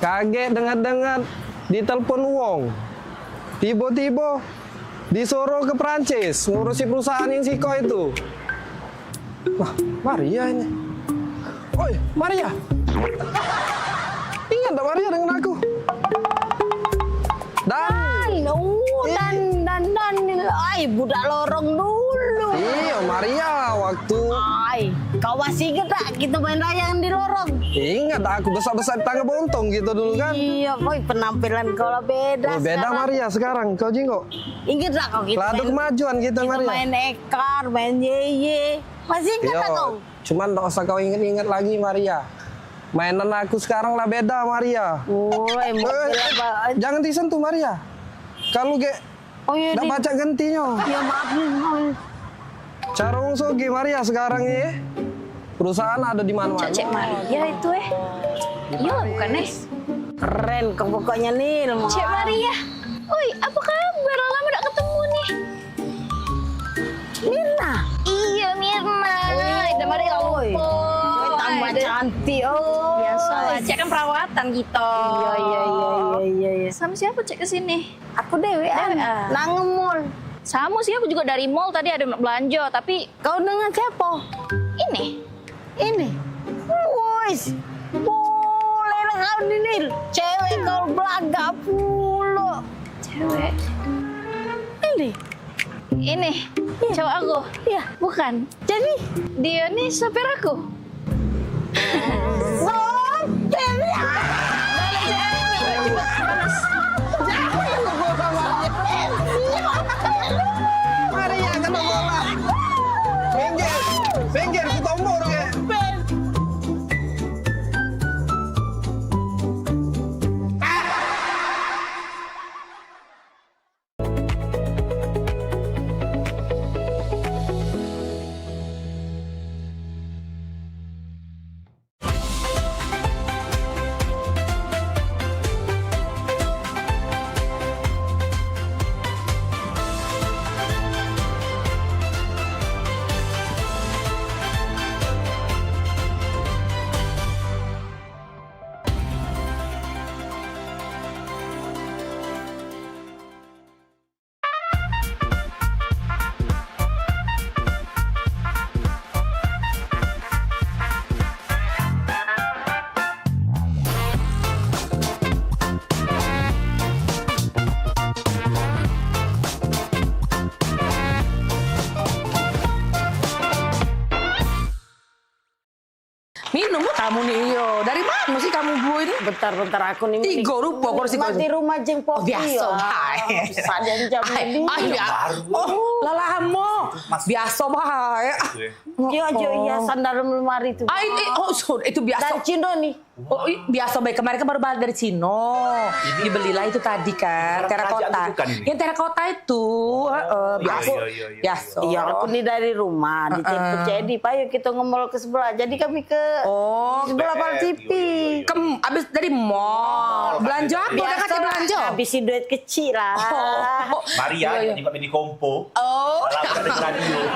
Kaget dengar-dengar ditelepon wong. Tiba-tiba disuruh ke Prancis ngurusi perusahaan Insiko itu. Wah, Maria ini. Oi, Maria. Ingat tak Maria dengan aku? Ay, budak lorong dulu. Iya, Maria, waktu... Ay, kau masih ingat tak kita main layangan di lorong? Ingat, aku besar-besar di tangga bontong gitu dulu kan? Iya, boy, penampilan kau lah beda beda sekarang. Maria sekarang, kau jinggo. Ingat tak kau kita Ladu kemajuan kita Maria. Kita main ekar, main yeye. Masih ingat aku? Cuman nggak usah kau ingat-ingat lagi Maria. Mainan aku sekarang lah beda Maria. Jangan disentuh Maria. Kalau nggak baca gantinya. Ya maaf nih. Cara sogi Maria sekarang ini perusahaan ada di mana-mana. Cek Maria itu Iya bukan Keren pokoknya nih. Cek Maria. Oi, apa kabar? Lama gak ketemu nih. Mirna. Iya Mirna. Udah mari lupa. Tambah cantik. Biasa lah. Cek kan perawatan gitu. Iya. Sama siapa cek kesini? Aku dewean. Nangemul. Sama sih, aku juga dari mall tadi ada belanja, tapi kau dengan siapa? Ini. Wis. Boleh lah kau Nil. Cewek kau belaga pula. Cewek. Ini. Cowok aku. Iya. Bukan. Jadi dia nih sopir aku. Maria kena bola. Minggir, kutombor ya. Minum kamu nih, iyo. Dari mana sih kamu bu ini? Bentar aku nih. Tiga rupa kursi kau. Di rumah jengpok. Biasa, hai. Saden jam ini. Oh, lalamo. Biasa bahaya. Iya, sandal lemari itu. Itu biasa. Dari Cino nih. Oh, biasa baik kemarin kan baru balik dari Cino. Dibelilah itu tadi kan, terakota. Yang terakota itu, biasa. Biasa. Iya, aku nih dari rumah di Cedi. Pak, yuk kita ngemol ke sebelah. Jadi kami ke sebelah Pal TV. Abis dari mall. Belanja apa? Udah kasih belanja? Habisin duit kecil lah. Maria, ini Pak Mini Kompo.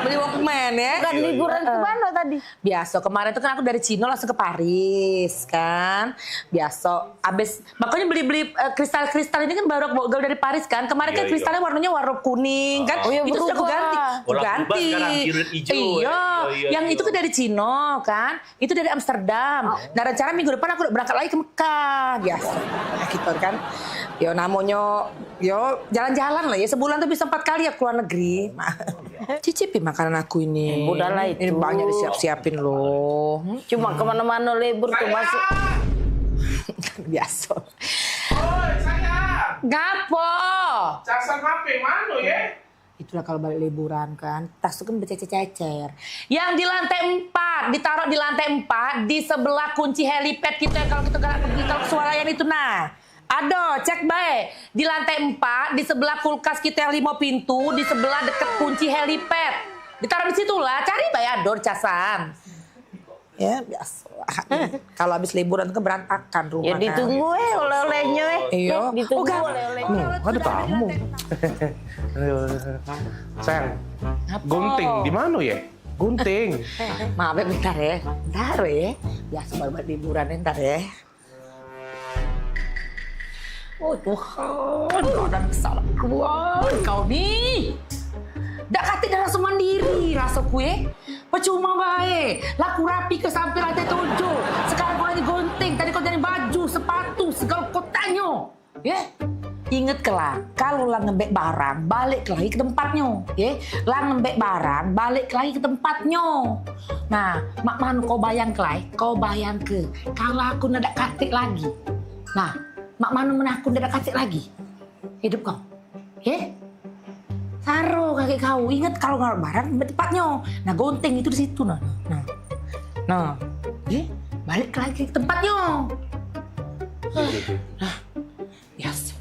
Beli Walkman ya. Bukan liburan ke mana tadi? Biasa, kemarin tuh kan aku dari Cino langsung ke Paris kan. Biasa, abis makanya beli kristal-kristal ini kan baru gaul dari Paris kan. Kemarin kan kristalnya warnanya warna kuning kan. Itu sudah aku ganti. Ganti. Iya, yang itu kan dari Cino kan. Itu dari Amsterdam. Nah rencana minggu depan aku berangkat lagi ke Mekah. Biasa, gitu kan. Yo namanya, jalan-jalan lah ya. Sebulan tuh bisa 4 kali ya keluar negeri. Cicipi makanan aku ini. Udahlah itu. Ini banyak disiap-siapin loh. Cuma kemana-mana libur tuh masuk. Biasa. Oi, sayang. Gapo? Casan HP mana ya? Itulah kalau balik liburan kan, tas itu kan bercecer-cecer. Yang di lantai 4, ditaruh di lantai 4, di sebelah kunci helipad kita kalau kita pergi ke swalayan itu nah. Ada, cek baik. Di lantai 4, di sebelah kulkas kita yang 5 pintu, di sebelah deket kunci helipad. Ditaruh di situ lah, cari bayador casan. Ya biasa. Kalau habis liburan kan berantakan rumah. Ya ditunggu oleh-olehnya Iya. Ditunggu oleh-olehnya. Ada tamu. Sayang, gunting di mana ya? Gunting. Maaf ya bentar ya. Bentar ya. Biasa baru liburan ntar ya. Oh Tuhan, dan kesalahan kau nih. Dak kati dah langsung mandiri rasa kue. Percuma baik. Laku rapi ke sampai lantai 7. Sekarang kau lagi gunting. Tadi kau jadi baju, sepatu, segala kau tanya. Ya. Ingat kelah, kalau lah ngembek barang, balik lagi ke tempatnya. Ya. Lah ngembek barang, balik lagi ke tempatnya. Nah, mak manu kau bayang kelai, kau bayang ke. Kalau aku nak katik lagi. Nah, mak manu mana aku nak katik lagi. Hidup kau. Ya. Taruh kaki kau. Ingat kalau nggak barang tempatnya. Nah, gunting itu di situ nah. Nah. Balik lagi ke tempatnya. Nah. Biasa.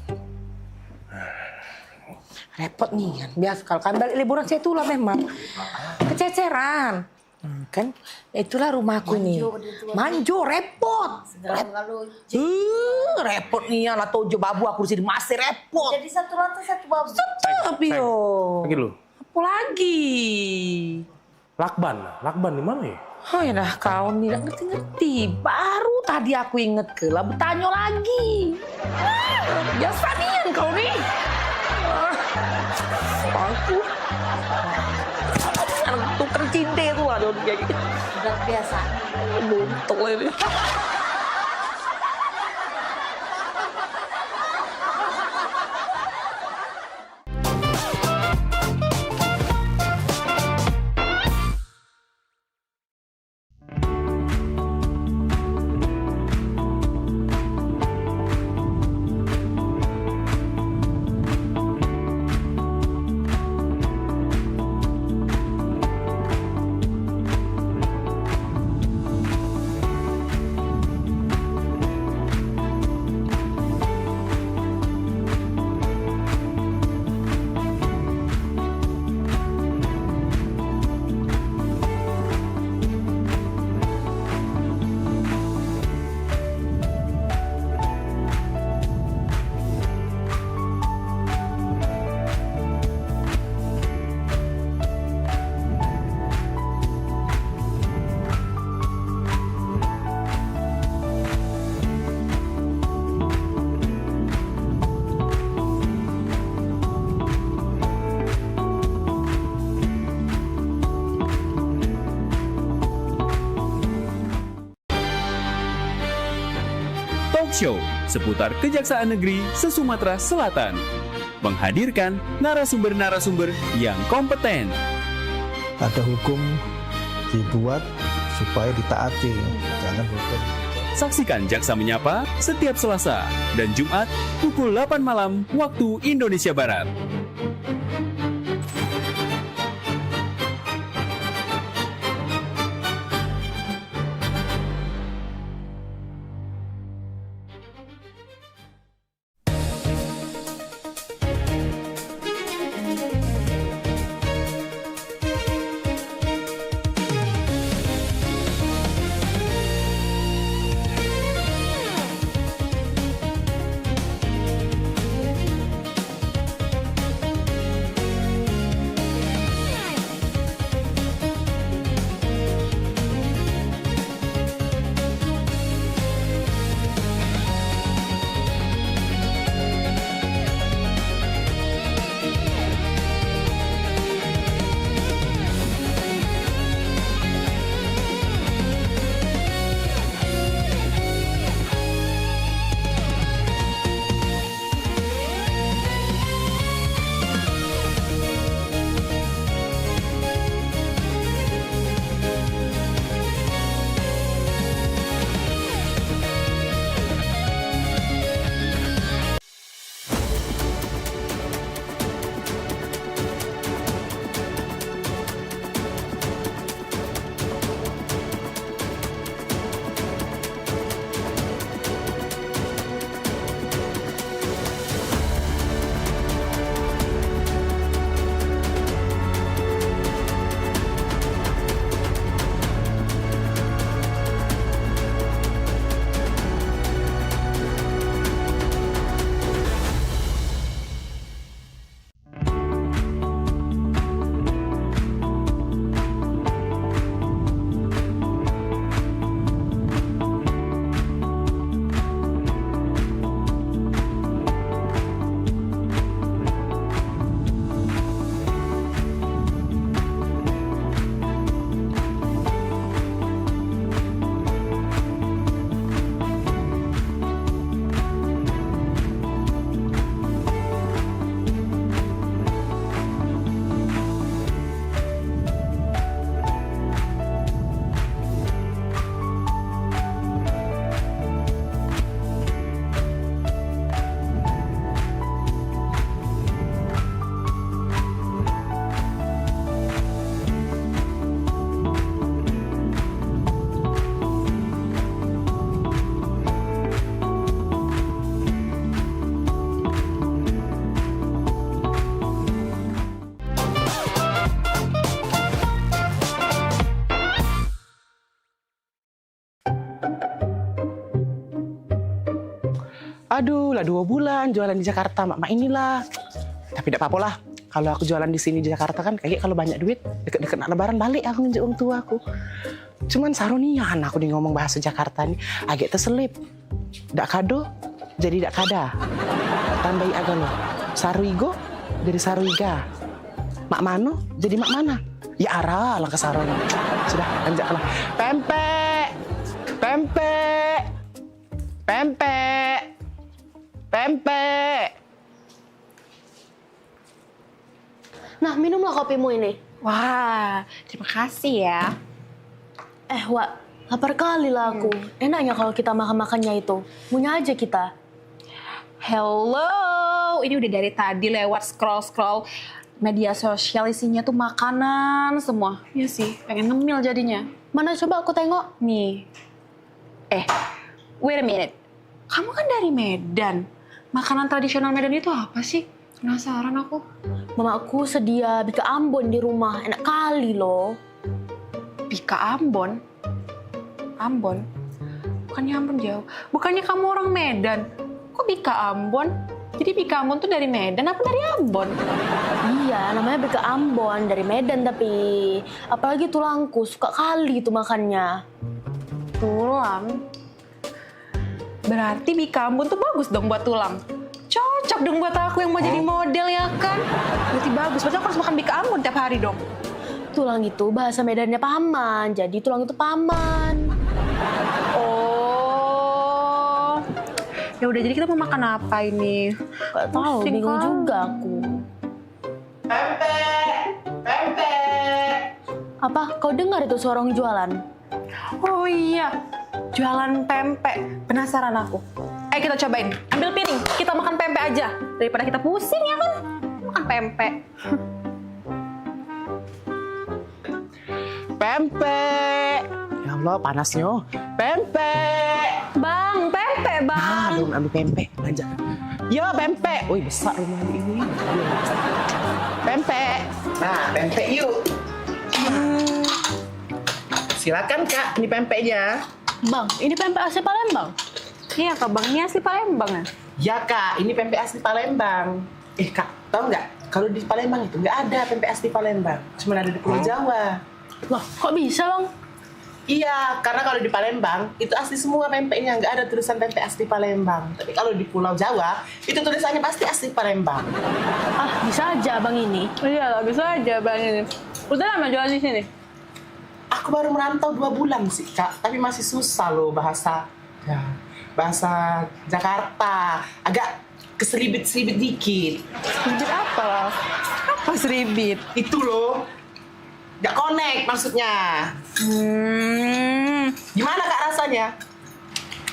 Repot nih kan. Biasa kalau kami balik liburan saya itulah memang kececeran. Kan itulah rumahku nih. Manjo repot. Repot nih ya lah tojo babu aku di sini masih repot. Jadi satu lantai satu babu. Tapi yo. Lagi lu. Apa lagi? Lakban di mana ya? Oh ya dah kau nih nggak ngerti. Baru tadi aku inget ke lah bertanya lagi. Biasa nih kau nih. Aku tuker cinte tuh ada kayak gitu. Udah biasa. Buntuk ini. Show seputar Kejaksaan Negeri se-Sumatera Selatan menghadirkan narasumber-narasumber yang kompeten. Ada hukum dibuat supaya ditaati, jangan hukum. Saksikan Jaksa Menyapa setiap Selasa dan Jumat pukul 8 malam waktu Indonesia Barat. Aduh, lah 2 bulan jualan di Jakarta, mak inilah. Tapi tidak apa-apa lah. Kalau aku jualan di sini di Jakarta kan, kayak kalau banyak duit, deket-deket nak lebaran balik aku nginjek orang tua aku. Cuman sarunian aku nih ngomong bahasa Jakarta nih, agak terselip. Dak kado, jadi dak kada. Tambahi agak lo. Saruigo, jadi saruiga. Mak mano, jadi mak mana. Ya arah lah ke saroni. Sudah, lanjutlah. Pempek, pempek, pempek, pempek. Nah, minumlah kopimu ini. Wah, terima kasih ya. Wak, lapar kali lah aku. Enaknya kalau kita makan-makannya itu. Punya aja kita. Hello, ini udah dari tadi lewat scroll-scroll media sosial, isinya tuh makanan semua. Iya sih, pengen ngemil jadinya. Mana coba aku tengok. Nih. Wait a minute. Kamu kan dari Medan. Makanan tradisional Medan itu apa sih? Penasaran aku. Mamaku sedia bika Ambon di rumah. Enak kali loh. Bika Ambon? Ambon? Bukannya Ambon jauh. Bukannya kamu orang Medan. Kok Bika Ambon? Jadi Bika Ambon tuh dari Medan apa dari Ambon? Iya, namanya Bika Ambon. Dari Medan tapi. Apalagi tulangku. Suka kali itu makannya. Tulang? Berarti Bika Ambon tuh bagus dong buat tulang. Cocok dong buat aku yang mau jadi model ya kan? Berarti bagus. Berarti aku harus makan Bika Ambon tiap hari dong. Tulang itu bahasa Medannya paman. Jadi tulang itu paman. Oh. Ya udah, jadi kita mau makan apa ini? Gak tahu, bingung juga aku. Pempek, pempek. Apa? Kau dengar itu suara orang jualan? Oh iya, jualan pempek. Penasaran aku. Ayo kita cobain. Ambil piring, kita makan pempek aja. Daripada kita pusing ya kan? Makan pempek. Pempek. Ya Allah, panasnya. Pempek. Bang, pempek bang. Belum ambil pempek, belanja. Yo, pempek. Wih, besar rumah ini. Pempek. Nah, pempek yuk. Silakan Kak, ini pempeknya. Bang, ini pempek asli Palembang. Iya Kak, Bang, ini asli Palembang ya? Ya Kak, ini pempek asli Palembang. Kak, tahu nggak? Kalau di Palembang itu nggak ada pempek asli Palembang. Cuma ada di Pulau Jawa. Loh, kok bisa Bang? Iya, karena kalau di Palembang itu asli semua pempeknya, nggak ada tulisan pempek asli Palembang. Tapi kalau di Pulau Jawa itu tulisannya pasti asli Palembang. Ah, bisa aja Bang ini. Iya lah, bisa aja Bang ini. Udah lama jualan di sini? Aku baru merantau 2 bulan sih Kak, tapi masih susah loh bahasa Jakarta. Agak keselibit-selibit dikit. Selibit apa lah? Apa selibit? Itu loh. Nggak connect maksudnya. Gimana Kak rasanya?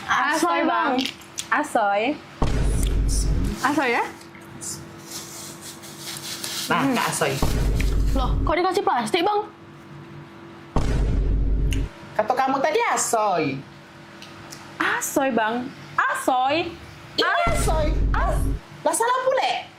Asoy Bang. Asoy. Asoy ya? Nah, Kak Asoy. Loh, kok dikasih plastik Bang? Kata kamu tadi asoy. Asoy Bang. Asoy. Ini asoy. Lah salah pule.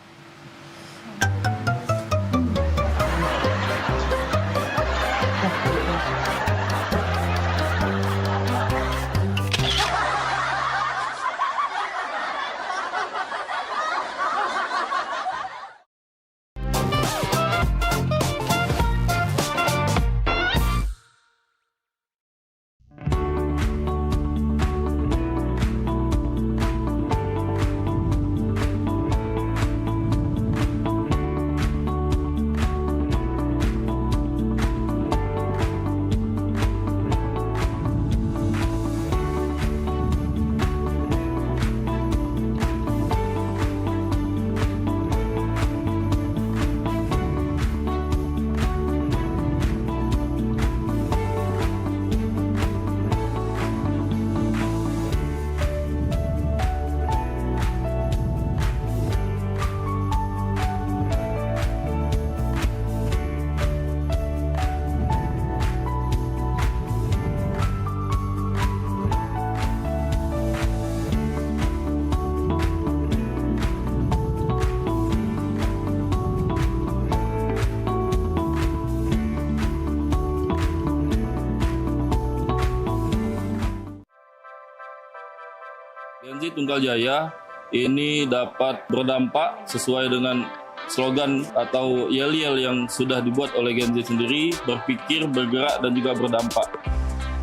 BNJ Tunggal Jaya ini dapat berdampak sesuai dengan slogan atau yel-yel yang sudah dibuat oleh Gen Z sendiri, berpikir, bergerak, dan juga berdampak.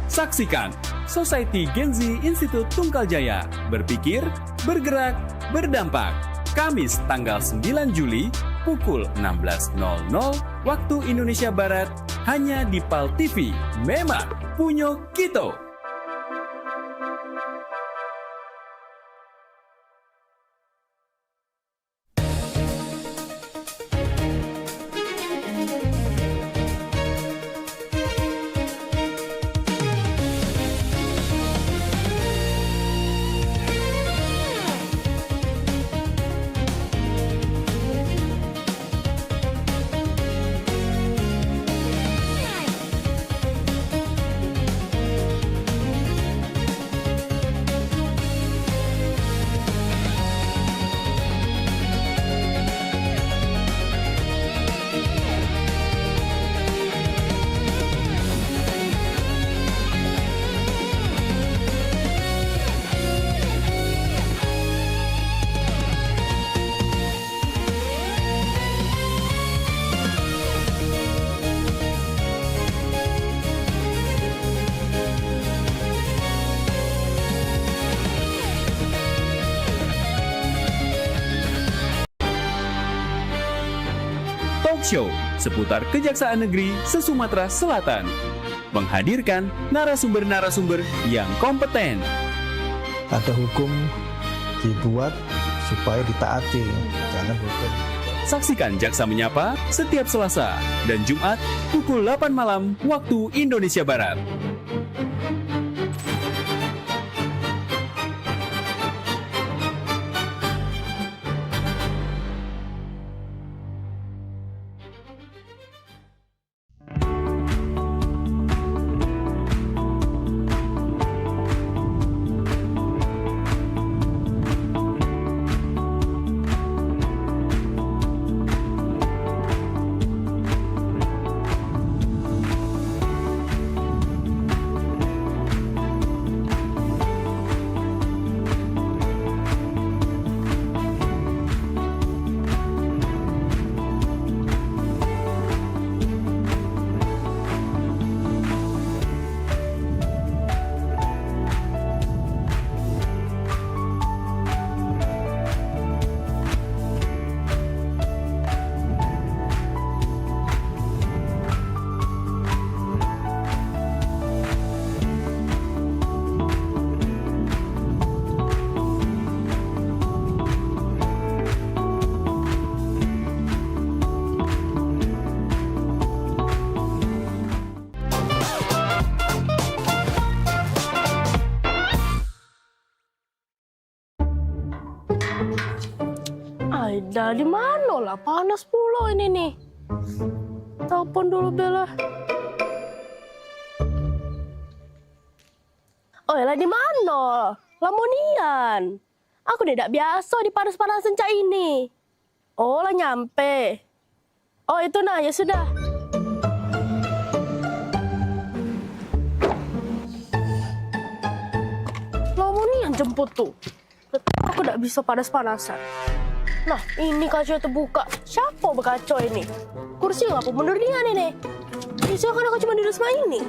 Saksikan Society Gen Z Institut Tunggal Jaya, berpikir, bergerak, berdampak. Kamis tanggal 9 Juli pukul 16.00 waktu Indonesia Barat hanya di PAL TV. Memang punya kita. Talk Show seputar Kejaksaan Negeri se-Sumatera Selatan. Menghadirkan narasumber-narasumber yang kompeten. Ada hukum dibuat supaya ditaati, jangan hukum. Saksikan Jaksa Menyapa setiap Selasa dan Jumat pukul 8 malam waktu Indonesia Barat. Aida, di mana lah? Panas pula ini nih. Telepon dulu Bella. Oh, lah di mana? Lamonian. Aku tidak biasa di panas-panasan cak ini. Oh, lah nyampe. Oh, itu nah, ya sudah. Lamonian jemput tuh. Aku tidak bisa panas-panasan. Nah, ini kaca terbuka. Siapa berkaca ini? Kursi ngapa mundur dia nih? Bisa kan aku cuma di rumah ini.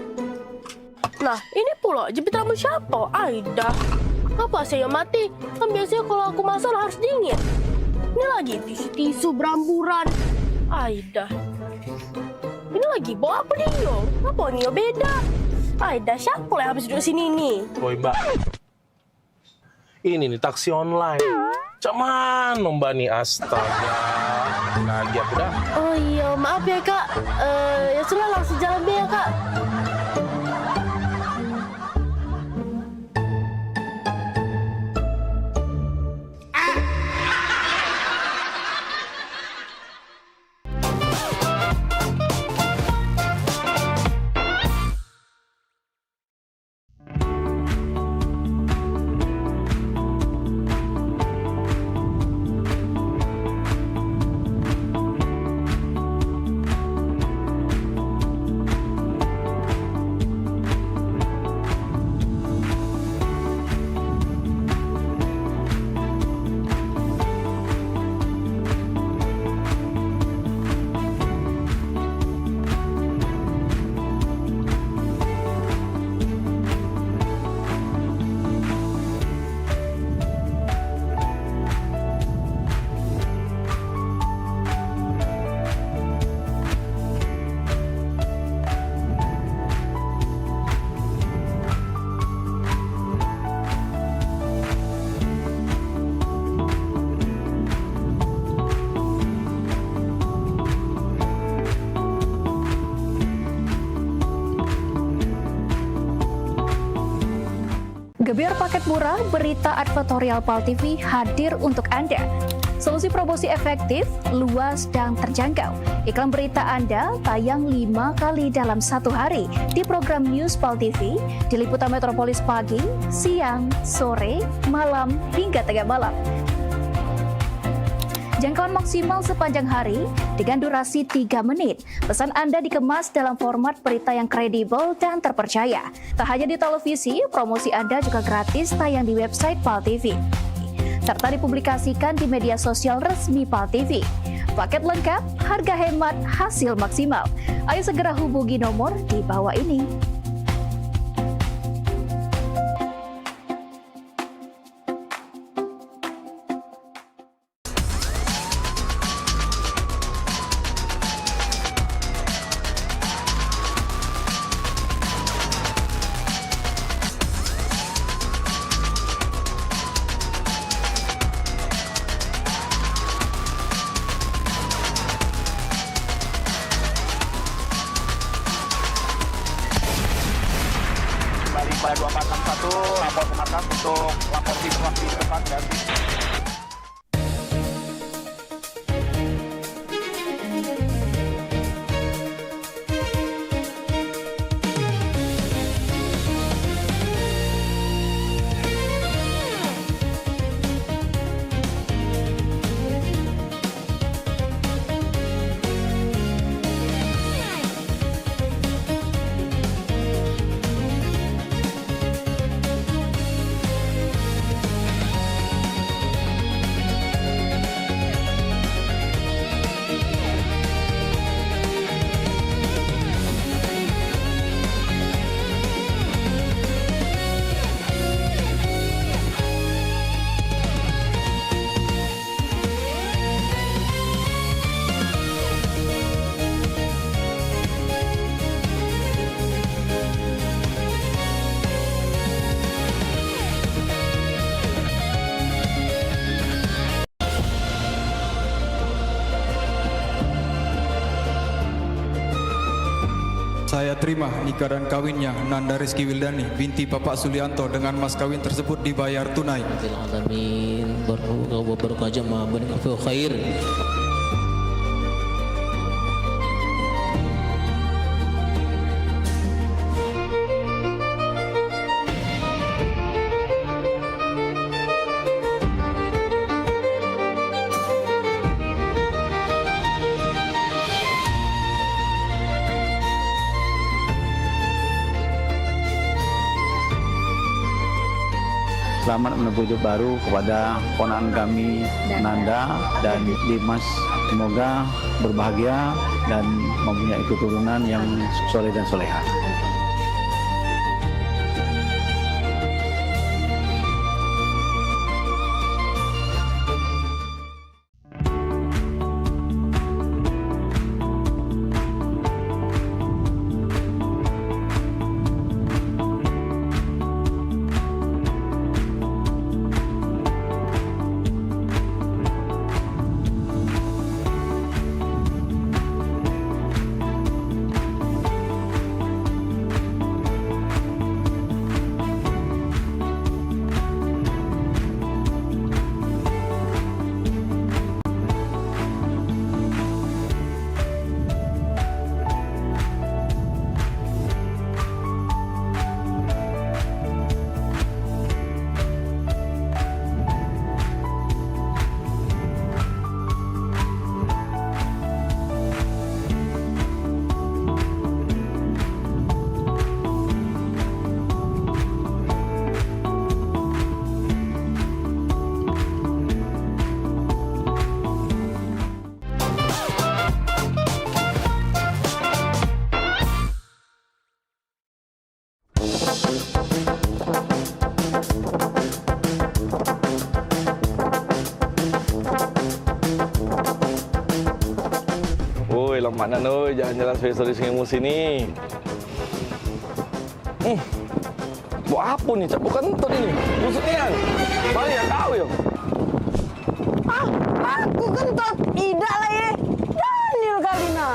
Nah, ini pula jepit rambut siapa? Aida. Apa saya mati? Kan biasanya kalau aku masak harus dingin. Ini lagi tisu beramburan. Aida. Ini lagi bawa apa dia? Apa nih beda? Aida, siapa yang habis duduk sini nih? Woi Mbak, ini nih taksi online. Cak mana Mbak nih, astaga. Lagi aku dah. Oh iya, maaf ya Kak. Ya sudah langsung jalan deh ya Kak. Biar paket murah, berita advertorial PAL TV hadir untuk Anda. Solusi promosi efektif, luas, dan terjangkau. Iklan berita Anda tayang 5 kali dalam 1 hari di program News PAL TV, di liputan Metropolis pagi, siang, sore, malam, hingga tengah malam. Jangkauan maksimal sepanjang hari dengan durasi 3 menit. Pesan Anda dikemas dalam format berita yang kredibel dan terpercaya. Tak hanya di televisi, promosi Anda juga gratis tayang di website PAL TV, serta dipublikasikan di media sosial resmi PAL TV. Paket lengkap, harga hemat, hasil maksimal. Ayo segera hubungi nomor di bawah ini. Pada 2461 lapor ke markas untuk lapor di depan dan Saya terima nikah dan kawinnya Nanda Rizky Wildani binti Bapak Sulianto dengan mas kawin tersebut dibayar tunai. Alamin baru aja mah khair. Selamat menempuh hidup baru kepada ponakan kami Nanda dan Dimas. Semoga berbahagia dan mempunyai keturunan yang soleh dan soleha. Woi, lemaknan oi, jalan-jalan spesialis ilmu sini. Buat apa nih? Cak bukan kentut ini. Busuknya kan. Balik ya kau ya. Aku kentut. Tidak lah ya. Daniel Galina.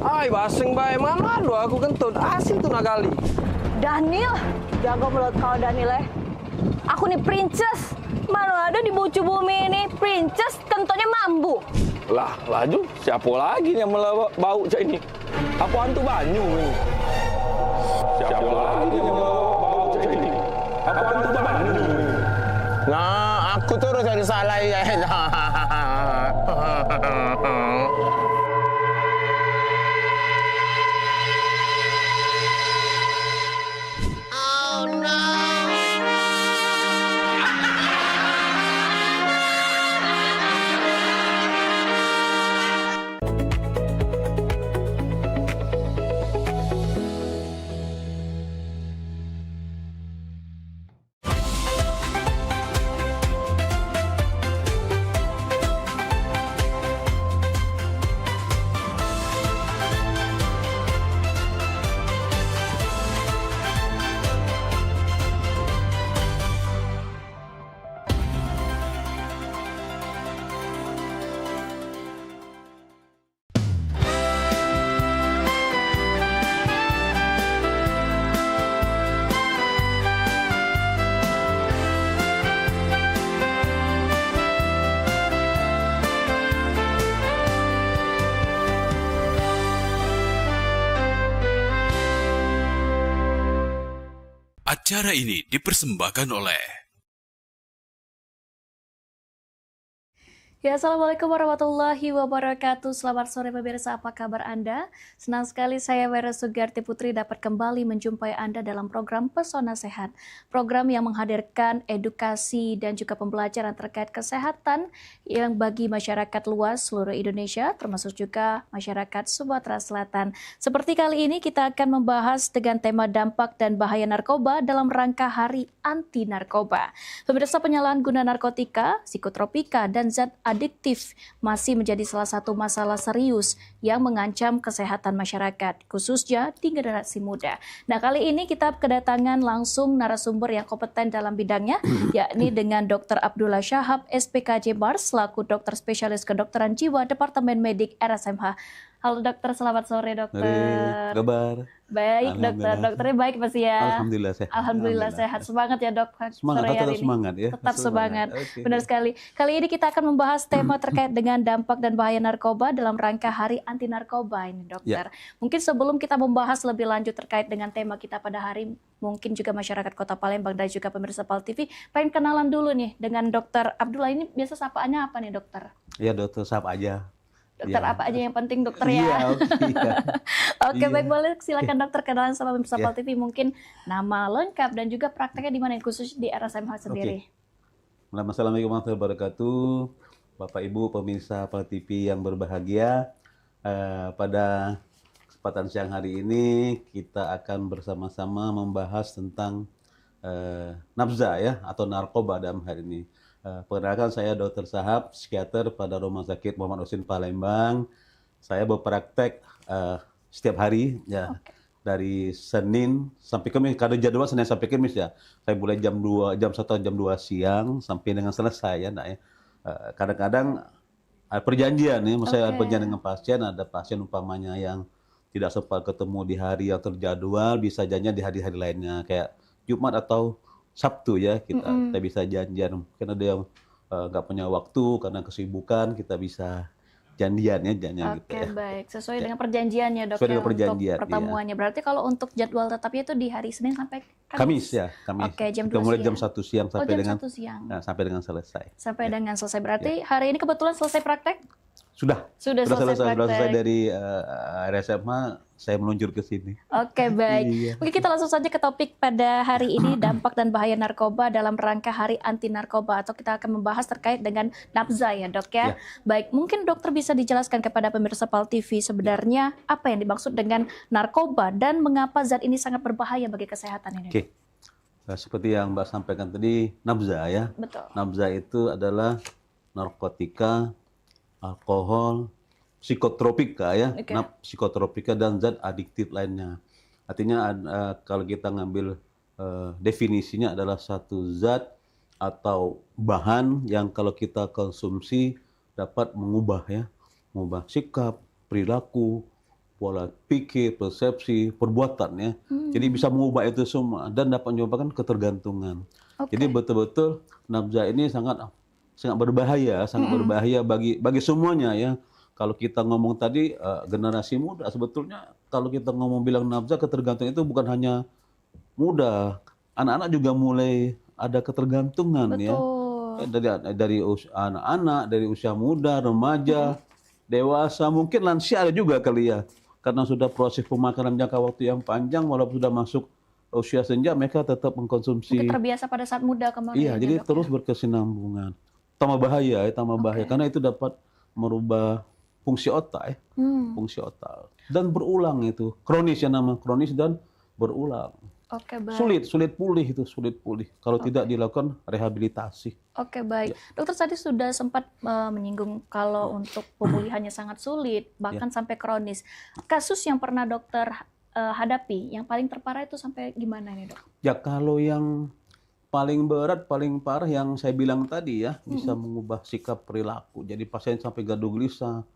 Ay, basing bae mana lu aku kentut. Asing tuh nakali. Daniel, jaga mulut kau Daniel. Aku nih princess. Mana ada di bucu bumi ini princess tentunya mambu. Lah, laju siapa lagi yang bau cak ini? Apa hantu banyu ini? Siapa lagi yang bau cak ini? Apa hantu banyu ini? Nah, aku terus yang salah ya. Acara ini dipersembahkan oleh Ya, Assalamualaikum warahmatullahi wabarakatuh. Selamat sore pemirsa, apa kabar Anda? Senang sekali saya Wera Sugarti Putri dapat kembali menjumpai Anda dalam program Pesona Sehat. Program yang menghadirkan edukasi dan juga pembelajaran terkait kesehatan yang bagi masyarakat luas seluruh Indonesia, termasuk juga masyarakat Sumatera Selatan. Seperti kali ini kita akan membahas dengan tema dampak dan bahaya narkoba dalam rangka Hari Anti Narkoba. Pemirsa, penyalahan guna narkotika, psikotropika, dan zat adiktif masih menjadi salah satu masalah serius yang mengancam kesehatan masyarakat, khususnya di generasi muda. Nah, kali ini kita kedatangan langsung narasumber yang kompeten dalam bidangnya, yakni dengan Dr. Abdullah Syahab, SPKJ Mars, selaku dokter spesialis kedokteran jiwa Departemen Medik RSMH. Halo dokter, selamat sore dokter. Kabar? Baik dokter, dokternya baik pasti ya? Alhamdulillah sehat. Alhamdulillah sehat. Semangat ya dok. Semangat, sore hari tetap ini. semangat ya. Tetap semangat. Okay. Benar sekali. Kali ini kita akan membahas tema terkait dengan dampak dan bahaya narkoba dalam rangka Hari Anti Narkoba ini dokter. Mungkin sebelum kita membahas lebih lanjut terkait dengan tema kita pada hari, mungkin juga masyarakat Kota Palembang dan juga pemirsa PAL TV pengen kenalan dulu nih dengan Dokter Abdullah. Ini biasa sapaannya apa nih dokter? Ya dokter sap aja. Dokter apa aja yang penting dokter ya. Iya, Oke, baik, boleh silakan dokter kenalan sama pemirsa PAL TV, mungkin nama lengkap dan juga prakteknya di mana khusus di RSMH sendiri. Assalamualaikum warahmatullahi wabarakatuh. Bapak Ibu pemirsa PAL TV yang berbahagia. Pada kesempatan siang hari ini kita akan bersama-sama membahas tentang nafza ya atau narkoba dalam hari ini. Perkenalkan saya Dr. Syahab, psikiater pada Rumah Sakit Muhammad Husin Palembang. Saya berpraktek setiap hari ya, dari Senin sampai Kamis. Kalau jadwal Senin sampai Kamis ya. Saya mulai jam 1 jam 2 siang sampai dengan selesai ya, Nak ya. Kadang-kadang ada perjanjian ya, saya ada perjanjian dengan pasien, ada pasien umpamanya yang tidak sempat ketemu di hari yang terjadwal, bisa janjian di hari-hari lainnya kayak Jumat atau Sabtu ya, kita bisa janjian. Mungkin ada yang nggak punya waktu karena kesibukan, kita bisa janjian ya, gitu ya. Baik, sesuai dengan perjanjiannya dok Sesuai ya, dengan perjanjian, untuk pertemuannya. Berarti kalau untuk jadwal tetapnya itu di hari Senin sampai Kamis ya, Kamis. Oke, jam 2 kita mulai siang. jam 1 siang sampai jam dengan 1 siang. Nah, sampai dengan selesai. Sampai dengan selesai. Berarti hari ini kebetulan selesai praktek? Sudah selesai dari RSMH, saya meluncur ke sini. Oke, baik. Mungkin kita langsung saja ke topik pada hari ini, dampak dan bahaya narkoba dalam rangka Hari Anti Narkoba, atau kita akan membahas terkait dengan nafza ya dok ya. Baik, mungkin dokter bisa dijelaskan kepada pemirsa PAL TV sebenarnya apa yang dimaksud dengan narkoba dan mengapa zat ini sangat berbahaya bagi kesehatan ini. Oke. Seperti yang Mbak sampaikan tadi, nafza ya. Betul. Nafza itu adalah narkotika, alkohol, psikotropika ya, psikotropika dan zat adiktif lainnya. Artinya kalau kita ngambil definisinya adalah satu zat atau bahan yang kalau kita konsumsi dapat mengubah sikap, perilaku, pola pikir, persepsi, perbuatan ya. Jadi bisa mengubah itu semua dan dapat menyebabkan ketergantungan. Jadi betul-betul nafza ini sangat berbahaya, bagi semuanya ya. Kalau kita ngomong tadi generasi muda, sebetulnya kalau kita ngomong bilang nafza, ketergantungan itu bukan hanya muda, anak-anak juga mulai ada ketergantungan. Betul. Ya. Dari anak-anak, dari usia muda, remaja, dewasa, mungkin lansia ada juga kali ya. Karena sudah proses pemakanan jangka waktu yang panjang, walaupun sudah masuk usia senja, mereka tetap mengkonsumsi. Mungkin terbiasa pada saat muda kemarin. Iya, jadi terus berkesinambungan. Tambah bahaya, karena itu dapat merubah fungsi otak, fungsi otak, dan berulang itu kronis kronis dan berulang. Baik. Sulit pulih kalau tidak dilakukan rehabilitasi. Baik. Dokter tadi sudah sempat menyinggung kalau untuk pemulihannya sangat sulit, bahkan sampai kronis. Kasus yang pernah dokter hadapi, yang paling terparah itu sampai gimana nih, Dok? Ya, kalau yang paling berat, paling parah yang saya bilang tadi ya, bisa mengubah sikap perilaku. Jadi pasien sampai gaduh gelisah,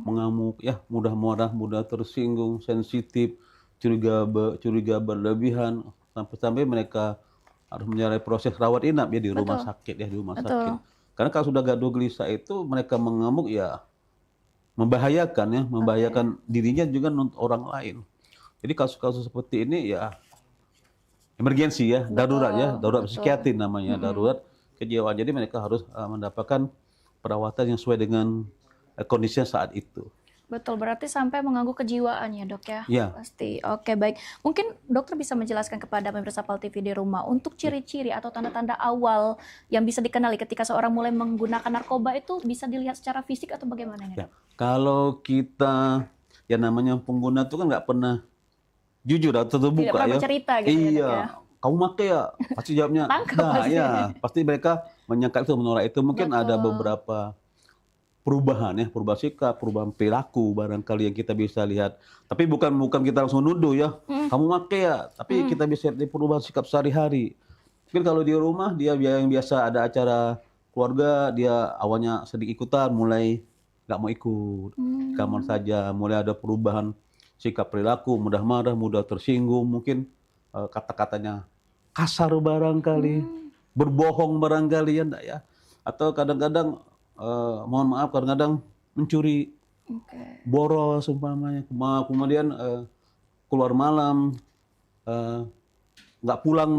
mengamuk, ya mudah marah, mudah tersinggung, sensitif, curiga berlebihan, sampai mereka harus menjalani proses rawat inap ya di rumah sakit ya, di rumah sakit. Karena kalau sudah gaduh gelisah itu mereka mengamuk ya membahayakan dirinya juga untuk orang lain. Jadi kasus-kasus seperti ini ya emergensi ya, darurat psikiatri namanya, darurat kejiwaan. Jadi mereka harus mendapatkan perawatan yang sesuai dengan kondisinya saat itu. Betul, berarti sampai mengganggu kejiwaan ya, Dok ya? Iya. Pasti. Baik. Mungkin dokter bisa menjelaskan kepada pemirsa PAL TV di rumah untuk ciri-ciri atau tanda-tanda awal yang bisa dikenali ketika seorang mulai menggunakan narkoba itu bisa dilihat secara fisik atau bagaimana ya, Dok? Kalau kita ya namanya pengguna itu kan nggak pernah jujur atau terbuka. Tidak pernah bercerita gitu ya, Dok ya? Kamu pakai ya? Pasti jawabnya enggak ya. Pasti mereka menyangka itu, menolak itu. Mungkin ada beberapa perubahan sikap, perubahan perilaku barangkali yang kita bisa lihat. Tapi bukan kita langsung nuduh ya. Kamu pakai ya? Tapi kita bisa lihat di perubahan sikap sehari-hari. Mungkin kalau di rumah dia yang biasa ada acara keluarga, dia awalnya sedikit ikutan, mulai nggak mau ikut, kamar saja, mulai ada perubahan sikap perilaku, mudah marah, mudah tersinggung, mungkin kata-katanya kasar barangkali, berbohong barangkali ya, atau kadang-kadang mohon maaf kadang-kadang mencuri, boros umpamanya, kemudian keluar malam, nggak pulang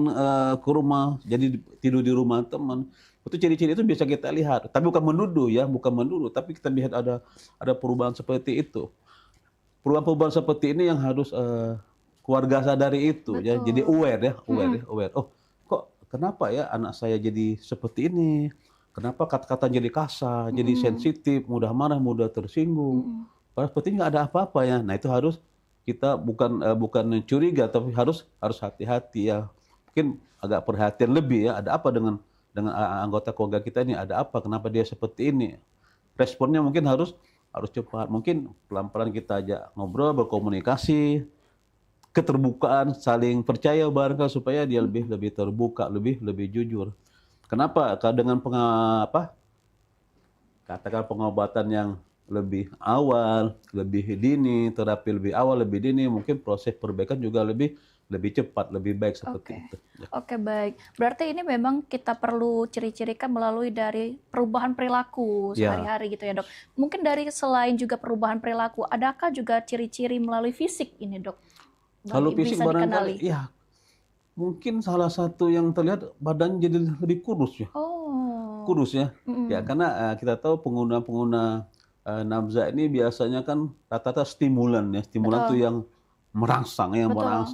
ke rumah, jadi tidur di rumah teman. Itu ciri-ciri itu bisa kita lihat, tapi bukan menuduh, tapi kita lihat ada perubahan seperti itu. Perubahan-perubahan seperti ini yang harus keluarga sadari itu. Ya, jadi aware. Oh, kok kenapa ya anak saya jadi seperti ini? Kenapa kata-kata jadi kasar, jadi sensitif, mudah marah, mudah tersinggung? Padahal seperti nggak ada apa-apa ya. Nah itu harus kita bukan curiga, tapi harus hati-hati ya. Mungkin agak perhatian lebih ya. Ada apa dengan anggota keluarga kita ini? Ada apa? Kenapa dia seperti ini? Responnya mungkin harus cepat. Mungkin pelan-pelan kita ajak ngobrol, berkomunikasi, keterbukaan, saling percaya barangkali supaya dia lebih terbuka, lebih jujur. Kenapa? Dengan katakan pengobatan yang lebih awal, lebih dini, terapi lebih awal, lebih dini, mungkin proses perbaikan juga lebih cepat, lebih baik seperti itu. Oke, baik. Berarti ini memang kita perlu ciri-cirikan melalui dari perubahan perilaku sehari-hari gitu ya, Dok. Mungkin dari selain juga perubahan perilaku, adakah juga ciri-ciri melalui fisik ini, Dok? Kalau fisik barangkali, ya mungkin salah satu yang terlihat badan jadi lebih kurus ya. Kurus ya. Ya karena kita tahu pengguna nafza ini biasanya kan rata-rata stimulan ya. Stimulan itu yang merangsang,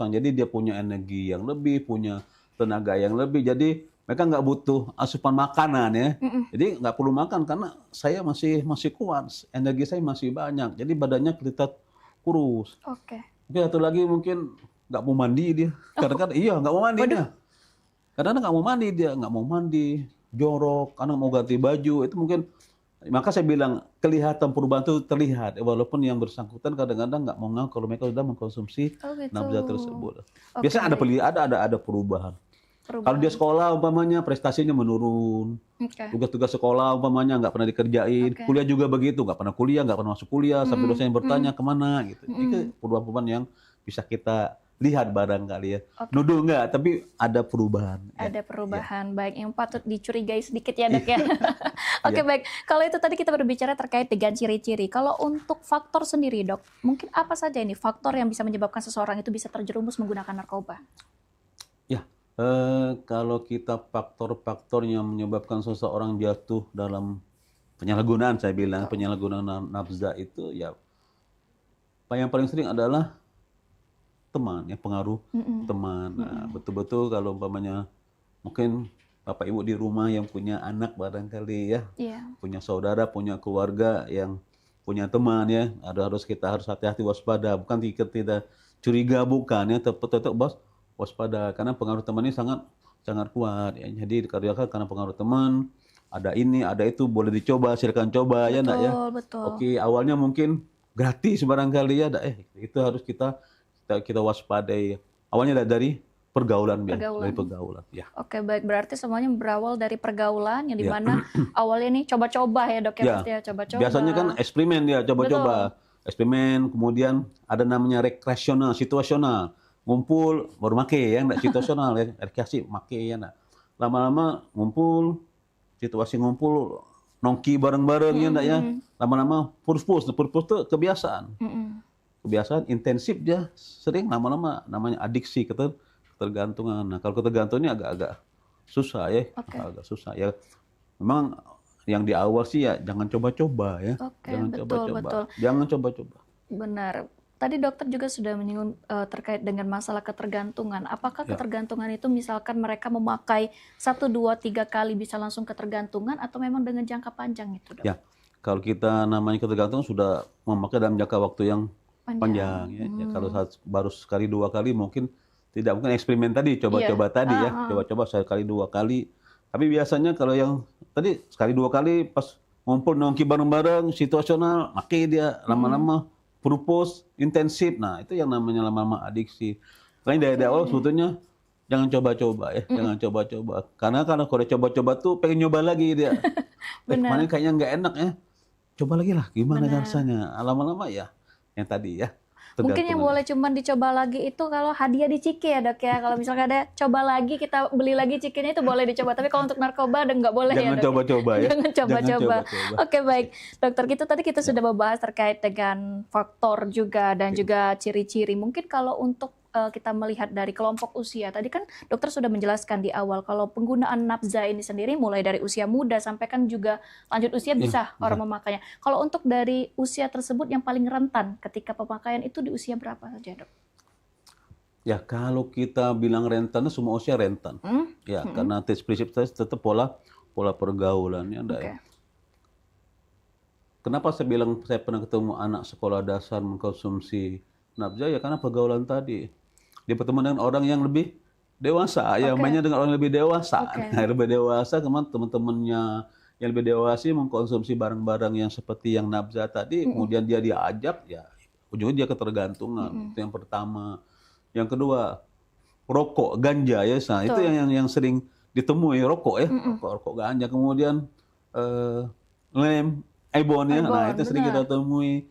Jadi dia punya energi yang lebih, punya tenaga yang lebih. Jadi mereka nggak butuh asupan makanan ya. Jadi nggak perlu makan karena saya masih kuat, energi saya masih banyak. Jadi badannya kelihatan kurus. Mungkin satu lagi mungkin nggak mau mandi dia. Kadang-kadang nggak mau mandi dia. Kadang-kadang nggak mau mandi dia, nggak mau mandi, jorok, karena mau ganti baju. Itu mungkin, maka saya bilang kelihatan perubahan itu terlihat. Walaupun yang bersangkutan kadang-kadang nggak mau ngaku kalau mereka sudah mengkonsumsi nafza tersebut. Biasanya ada perubahan. Kalau dia sekolah umpamanya prestasinya menurun. Tugas-tugas sekolah umpamanya nggak pernah dikerjain. Kuliah juga begitu, nggak pernah kuliah, nggak pernah masuk kuliah. Sampai dosennya bertanya kemana gitu. Itu perubahan-perubahan yang bisa kita lihat barangkali ya. Nuduh enggak, tapi ada perubahan. Ada perubahan, baik yang patut dicurigai sedikit ya dok ya. Oke baik, kalau itu tadi kita berbicara terkait dengan ciri-ciri. Kalau untuk faktor sendiri dok, mungkin apa saja ini faktor yang bisa menyebabkan seseorang itu bisa terjerumus menggunakan narkoba? Ya, kalau kita faktor-faktor yang menyebabkan seseorang jatuh dalam penyalahgunaan, saya bilang penyalahgunaan nafza itu ya, yang paling sering adalah teman, ya pengaruh teman. Nah, betul-betul kalau umpamanya mungkin bapak ibu di rumah yang punya anak barangkali ya, punya saudara, punya keluarga yang punya teman ya, kita harus hati-hati waspada, bukan kita curiga, bukan ya, tetap waspada karena pengaruh teman ini sangat kuat ya. Jadi karena pengaruh teman, ada ini, ada itu, boleh dicoba, silakan coba ya, nak ya. Betul. Oke, awalnya mungkin gratis barangkali ya, itu harus kita waspadai. Awalnya dari pergaulan. Dari pergaulan. Ya. Oke, baik, berarti semuanya berawal dari pergaulan yang dimana awalnya nih coba-coba ya dok ya, pasti ya coba-coba. Biasanya kan eksperimen ya, coba-coba. Eksperimen, kemudian ada namanya rekreasional, situasional. Ngumpul baru make ya, enggak situasional ya, rekreasi make ya, enggak. Lama-lama ngumpul, situasi ngumpul, nongki bareng-bareng ya, enggak ya. Lama-lama purpose itu kebiasaan. Kebiasaan intensif dia sering, lama-lama namanya adiksi, ketergantungan. Nah, kalau ketergantungan ini agak susah ya, agak susah ya. Memang yang di awal sih ya jangan coba-coba ya, jangan coba-coba, jangan coba-coba. Benar. Tadi dokter juga sudah menyinggung terkait dengan masalah ketergantungan. Apakah ketergantungan itu misalkan mereka memakai 1, 2, 3 kali bisa langsung ketergantungan atau memang dengan jangka panjang itu dok? Ya, kalau kita namanya ketergantungan sudah memakai dalam jangka waktu yang panjang ya. Ya, kalau baru sekali 2 kali mungkin tidak, mungkin eksperimen tadi, coba-coba tadi ya, coba-coba sekali 2 kali. Tapi biasanya kalau yang tadi sekali 2 kali pas ngumpul nongki bareng-bareng, situasional, pakai dia lama-lama purpose intensif. Nah, itu yang namanya lama-lama adiksi. Makanya dari awal sebetulnya jangan coba-coba ya, jangan coba-coba. Karena kalau coba-coba tuh pengen nyoba lagi dia. Kemarin kayaknya nggak enak ya, coba lagi lah, gimana rasanya. Lama-lama ya yang tadi ya. Mungkin yang boleh cuman dicoba lagi itu kalau hadiah di Ciki ya dok ya. Kalau misalnya ada coba lagi, kita beli lagi Cikinya itu boleh dicoba. Tapi kalau untuk narkoba ada nggak boleh jangan ya dok? Coba-coba ya. Jangan coba-coba. Oke baik. Dokter, kita tadi sudah membahas terkait dengan faktor juga dan juga ciri-ciri. Mungkin kalau untuk kita melihat dari kelompok usia, tadi kan dokter sudah menjelaskan di awal kalau penggunaan nafza ini sendiri mulai dari usia muda sampai kan juga lanjut usia bisa orang memakainya. Kalau untuk dari usia tersebut yang paling rentan ketika pemakaian itu di usia berapa saja dok? Ya kalau kita bilang rentan, semua usia rentan. Ya karena prinsip saya tetap pola pergaulannya. Kenapa saya bilang saya pernah ketemu anak sekolah dasar mengkonsumsi nafza ya karena pergaulan tadi. Dia bertemu dengan orang yang lebih dewasa, ya mainnya dengan orang yang lebih dewasa. Nah, lebih dewasa, kemudian teman-temannya yang lebih dewasa mengkonsumsi barang-barang yang seperti yang nafza tadi, kemudian dia diajak, ya ujungnya dia ketergantungan. Itu yang pertama. Yang kedua, rokok, ganja ya, nah, itu yang sering ditemui, rokok ya, rokok ganja. Kemudian lem, ibon ya, nah itu sering kita temui.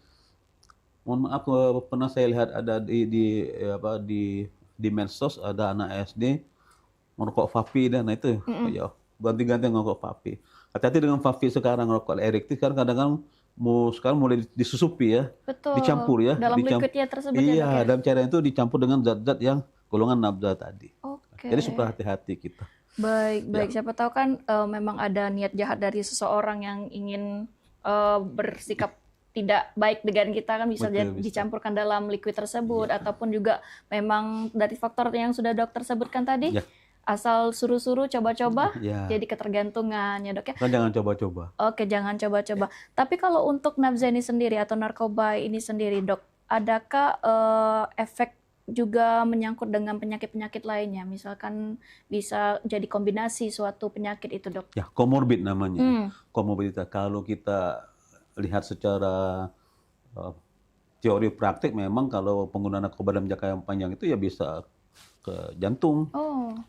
Mohon maaf, pernah saya lihat ada di medsos ada anak SD merokok vape dan itu ya ganti-ganti ngerokok vape. Hati-hati dengan vape sekarang, rokok elektrik kan kadang-kadang sekarang mulai disusupi ya, dicampur ya, dalam liquidnya tersebut. Iya, dalam cairan itu dicampur dengan zat-zat yang golongan nafza tadi. Jadi supaya hati-hati kita. Baik. Siapa tahu kan memang ada niat jahat dari seseorang yang ingin bersikap tidak baik dengan kita, kan bisa dicampurkan dalam liquid tersebut ataupun juga memang dari faktor yang sudah dokter sebutkan tadi asal suruh-suruh coba-coba jadi ketergantungan ya dok ya. Kan jangan coba-coba. Oke, jangan coba-coba. Tapi kalau untuk nafza ini sendiri atau narkoba ini sendiri dok, adakah efek juga menyangkut dengan penyakit-penyakit lainnya? Misalkan bisa jadi kombinasi suatu penyakit itu dok? Ya, komorbid namanya. Komorbiditas. Kalau kita lihat secara teori praktik, memang kalau penggunaan narkoba dalam jangka yang panjang itu ya bisa ke jantung,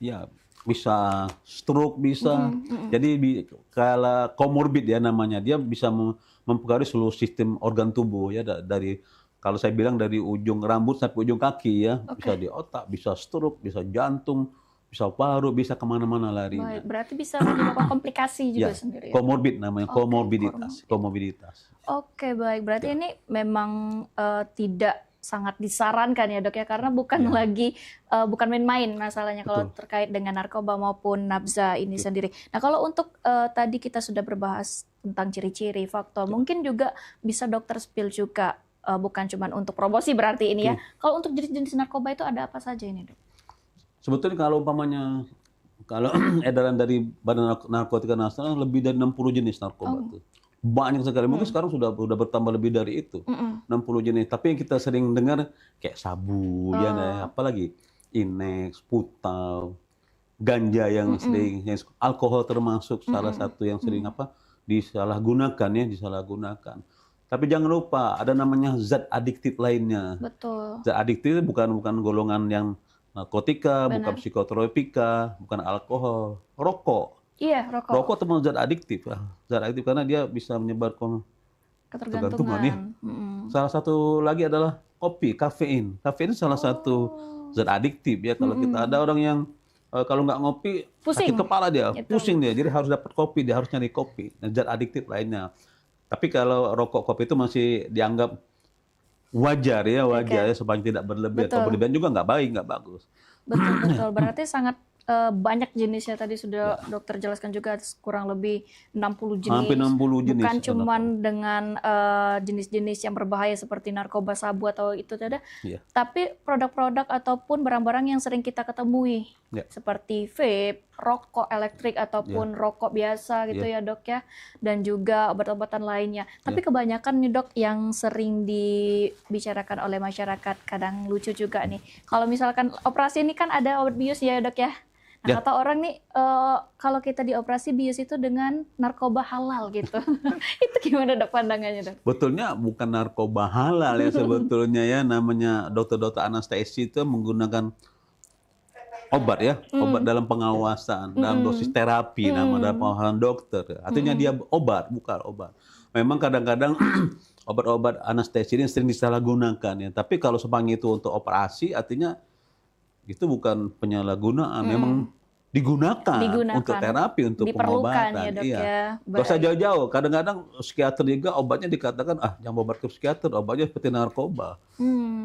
ya bisa stroke, bisa. Jadi kalau komorbid ya namanya, dia bisa mempengaruhi seluruh sistem organ tubuh ya, dari Kalau saya bilang dari ujung rambut sampai ujung kaki ya, bisa di otak, bisa stroke, bisa jantung, bisa paru, bisa kemana-mana larinya. Baik, berarti bisa menyebabkan komplikasi juga sendiri. Komorbid namanya, komorbiditas. Oke, baik. Berarti ini memang tidak sangat disarankan ya, Dok ya, karena bukan lagi bukan main-main masalahnya kalau terkait dengan narkoba maupun nabza ini sendiri. Nah, kalau untuk tadi kita sudah berbahas tentang ciri-ciri, faktor, mungkin juga bisa dokter spill juga, bukan cuma untuk promosi berarti ini ya. Kalau untuk jenis-jenis narkoba itu ada apa saja ini, Dok? Sebetulnya kalau umpamanya kalau edaran dari Badan Narkotika Nasional lebih dari 60 jenis narkoba itu. Banyak sekali. Mungkin sekarang sudah bertambah lebih dari itu. 60 jenis. Tapi yang kita sering dengar kayak sabu, apalagi Inex, Putau, ganja yang sering, alkohol termasuk salah satu yang sering disalahgunakan. Tapi jangan lupa ada namanya zat adiktif lainnya. Betul. Zat adiktif bukan golongan yang narkotika, bukan psikotropika, bukan alkohol, rokok. Iya, rokok. Rokok termasuk zat adiktif. Zat adiktif karena dia bisa menyebarkan ketergantungan ya. Salah satu lagi adalah kopi, kafein. Kafein salah satu zat adiktif ya. Kalau kita ada orang yang kalau nggak ngopi, sakit kepala dia, pusing dia. Jadi harus dapat kopi, dia harus nyari kopi. Dan zat adiktif lainnya. Tapi kalau rokok kopi itu masih dianggap wajar ya, sepanjang tidak berlebihan. Kalau berlebihan juga nggak baik, nggak bagus. Betul. Berarti sangat banyak jenisnya, tadi sudah dokter jelaskan juga kurang lebih 60 jenis. Hampir 60 jenis. Bukan cuma dengan jenis-jenis yang berbahaya seperti narkoba, sabu atau itu tidak, tapi produk-produk ataupun barang-barang yang sering kita ketemui seperti vape, rokok elektrik ataupun rokok biasa gitu ya, Dok ya, dan juga obat-obatan lainnya. Tapi kebanyakan nih, Dok, yang sering dibicarakan oleh masyarakat, kadang lucu juga nih. Kalau misalkan operasi ini kan ada obat bius ya, Dok ya. Nah, kata orang nih, kalau kita dioperasi bius itu dengan narkoba halal gitu. Itu gimana, Dok, pandangannya, Dok? Betulnya bukan narkoba halal ya sebetulnya ya, namanya dokter-dokter anestesi itu menggunakan obat ya, obat dalam pengawasan, dalam dosis terapi, dalam pengawasan dokter. Artinya dia obat, bukan obat. Memang kadang-kadang obat-obat anestesi ini sering disalahgunakan ya. Tapi kalau sepanjang itu untuk operasi, artinya itu bukan penyalahgunaan, memang digunakan untuk terapi, untuk pengobatan. Ya, Dok, ya. Gak usah jauh-jauh. Kadang-kadang psikiater juga obatnya dikatakan jangan obat ke psikiater, obatnya seperti narkoba.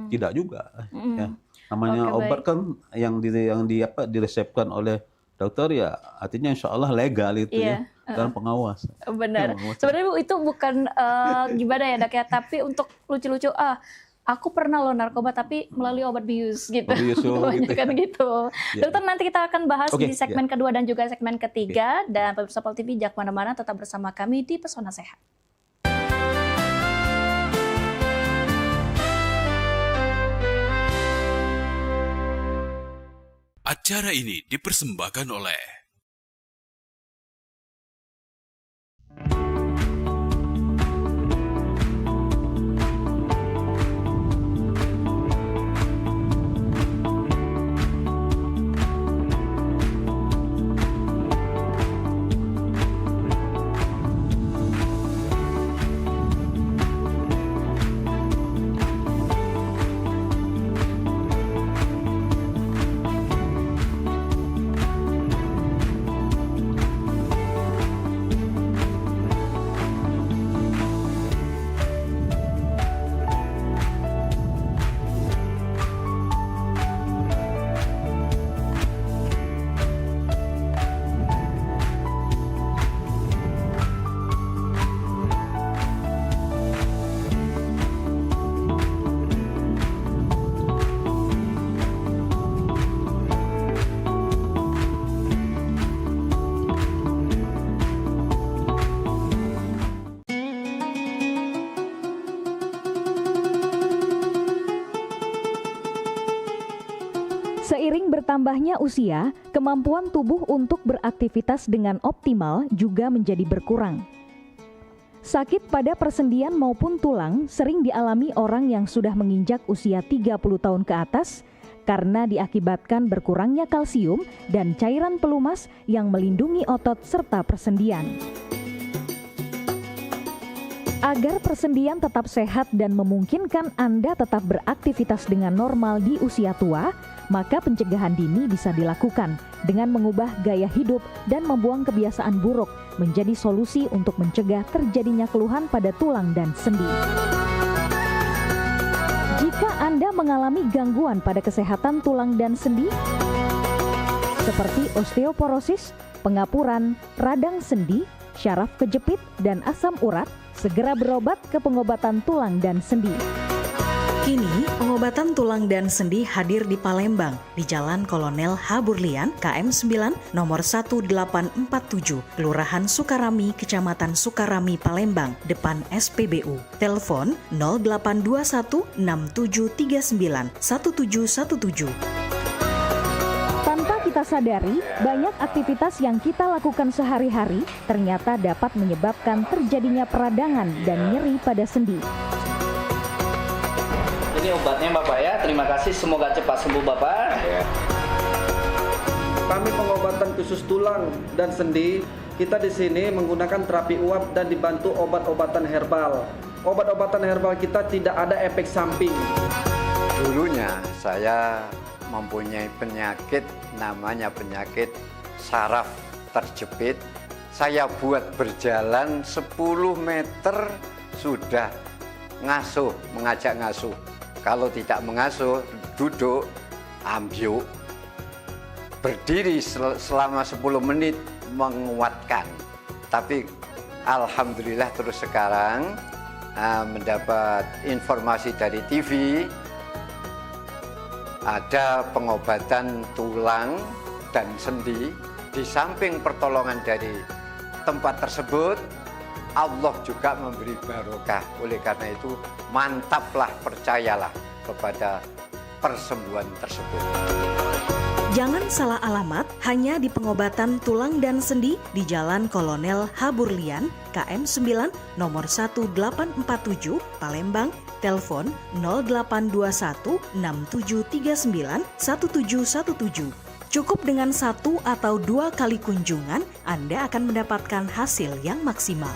Tidak juga. Ya. Namanya obat kan yang diresepkan oleh dokter ya, artinya insya Allah legal itu ya, dalam pengawasan. Benar. Sebenarnya itu bukan gimana ya, Dok ya, tapi untuk lucu-lucu, aku pernah loh narkoba tapi melalui obat bius gitu. Kan gitu. Dokter, nanti kita akan bahas di segmen kedua dan juga segmen ketiga. Dan pemirsa Pol TV, jangan kemana-mana, tetap bersama kami di Pesona Sehat. Acara ini dipersembahkan oleh Seiring bertambahnya usia, kemampuan tubuh untuk beraktivitas dengan optimal juga menjadi berkurang. Sakit pada persendian maupun tulang sering dialami orang yang sudah menginjak usia 30 tahun ke atas karena diakibatkan berkurangnya kalsium dan cairan pelumas yang melindungi otot serta persendian. Agar persendian tetap sehat dan memungkinkan Anda tetap beraktivitas dengan normal di usia tua, maka pencegahan dini bisa dilakukan dengan mengubah gaya hidup dan membuang kebiasaan buruk menjadi solusi untuk mencegah terjadinya keluhan pada tulang dan sendi. Jika Anda mengalami gangguan pada kesehatan tulang dan sendi, seperti osteoporosis, pengapuran, radang sendi, syaraf kejepit, dan asam urat, segera berobat ke pengobatan tulang dan sendi. Kini, pengobatan tulang dan sendi hadir di Palembang, di Jalan Kolonel H. Burlian, KM 9, nomor 1847, Kelurahan Sukarami, Kecamatan Sukarami, Palembang, depan SPBU. Telepon 0821 6739 1717. Tanpa kita sadari, banyak aktivitas yang kita lakukan sehari-hari ternyata dapat menyebabkan terjadinya peradangan dan nyeri pada sendi. Ini obatnya Bapak ya, terima kasih, semoga cepat sembuh Bapak. Kami pengobatan khusus tulang dan sendi, kita di sini menggunakan terapi uap dan dibantu obat-obatan herbal. Obat-obatan herbal kita tidak ada efek samping. Dulunya saya mempunyai penyakit namanya penyakit saraf terjepit. Saya buat berjalan 10 meter sudah ngasuh, mengajak ngasuh. Kalau tidak mengasuh, duduk, ambyuk. Berdiri selama 10 menit menguatkan. Tapi alhamdulillah terus sekarang mendapat informasi dari TV, ada pengobatan tulang dan sendi. Di samping pertolongan dari tempat tersebut, Allah juga memberi barokah. Oleh karena itu, mantaplah, percayalah kepada persembuhan tersebut. Jangan salah alamat hanya di pengobatan tulang dan sendi di Jalan Kolonel H. Burlian, KM 9, nomor 1847, Palembang, telepon 0821 6739 1717. Cukup dengan 1 atau 2 kali kunjungan, Anda akan mendapatkan hasil yang maksimal.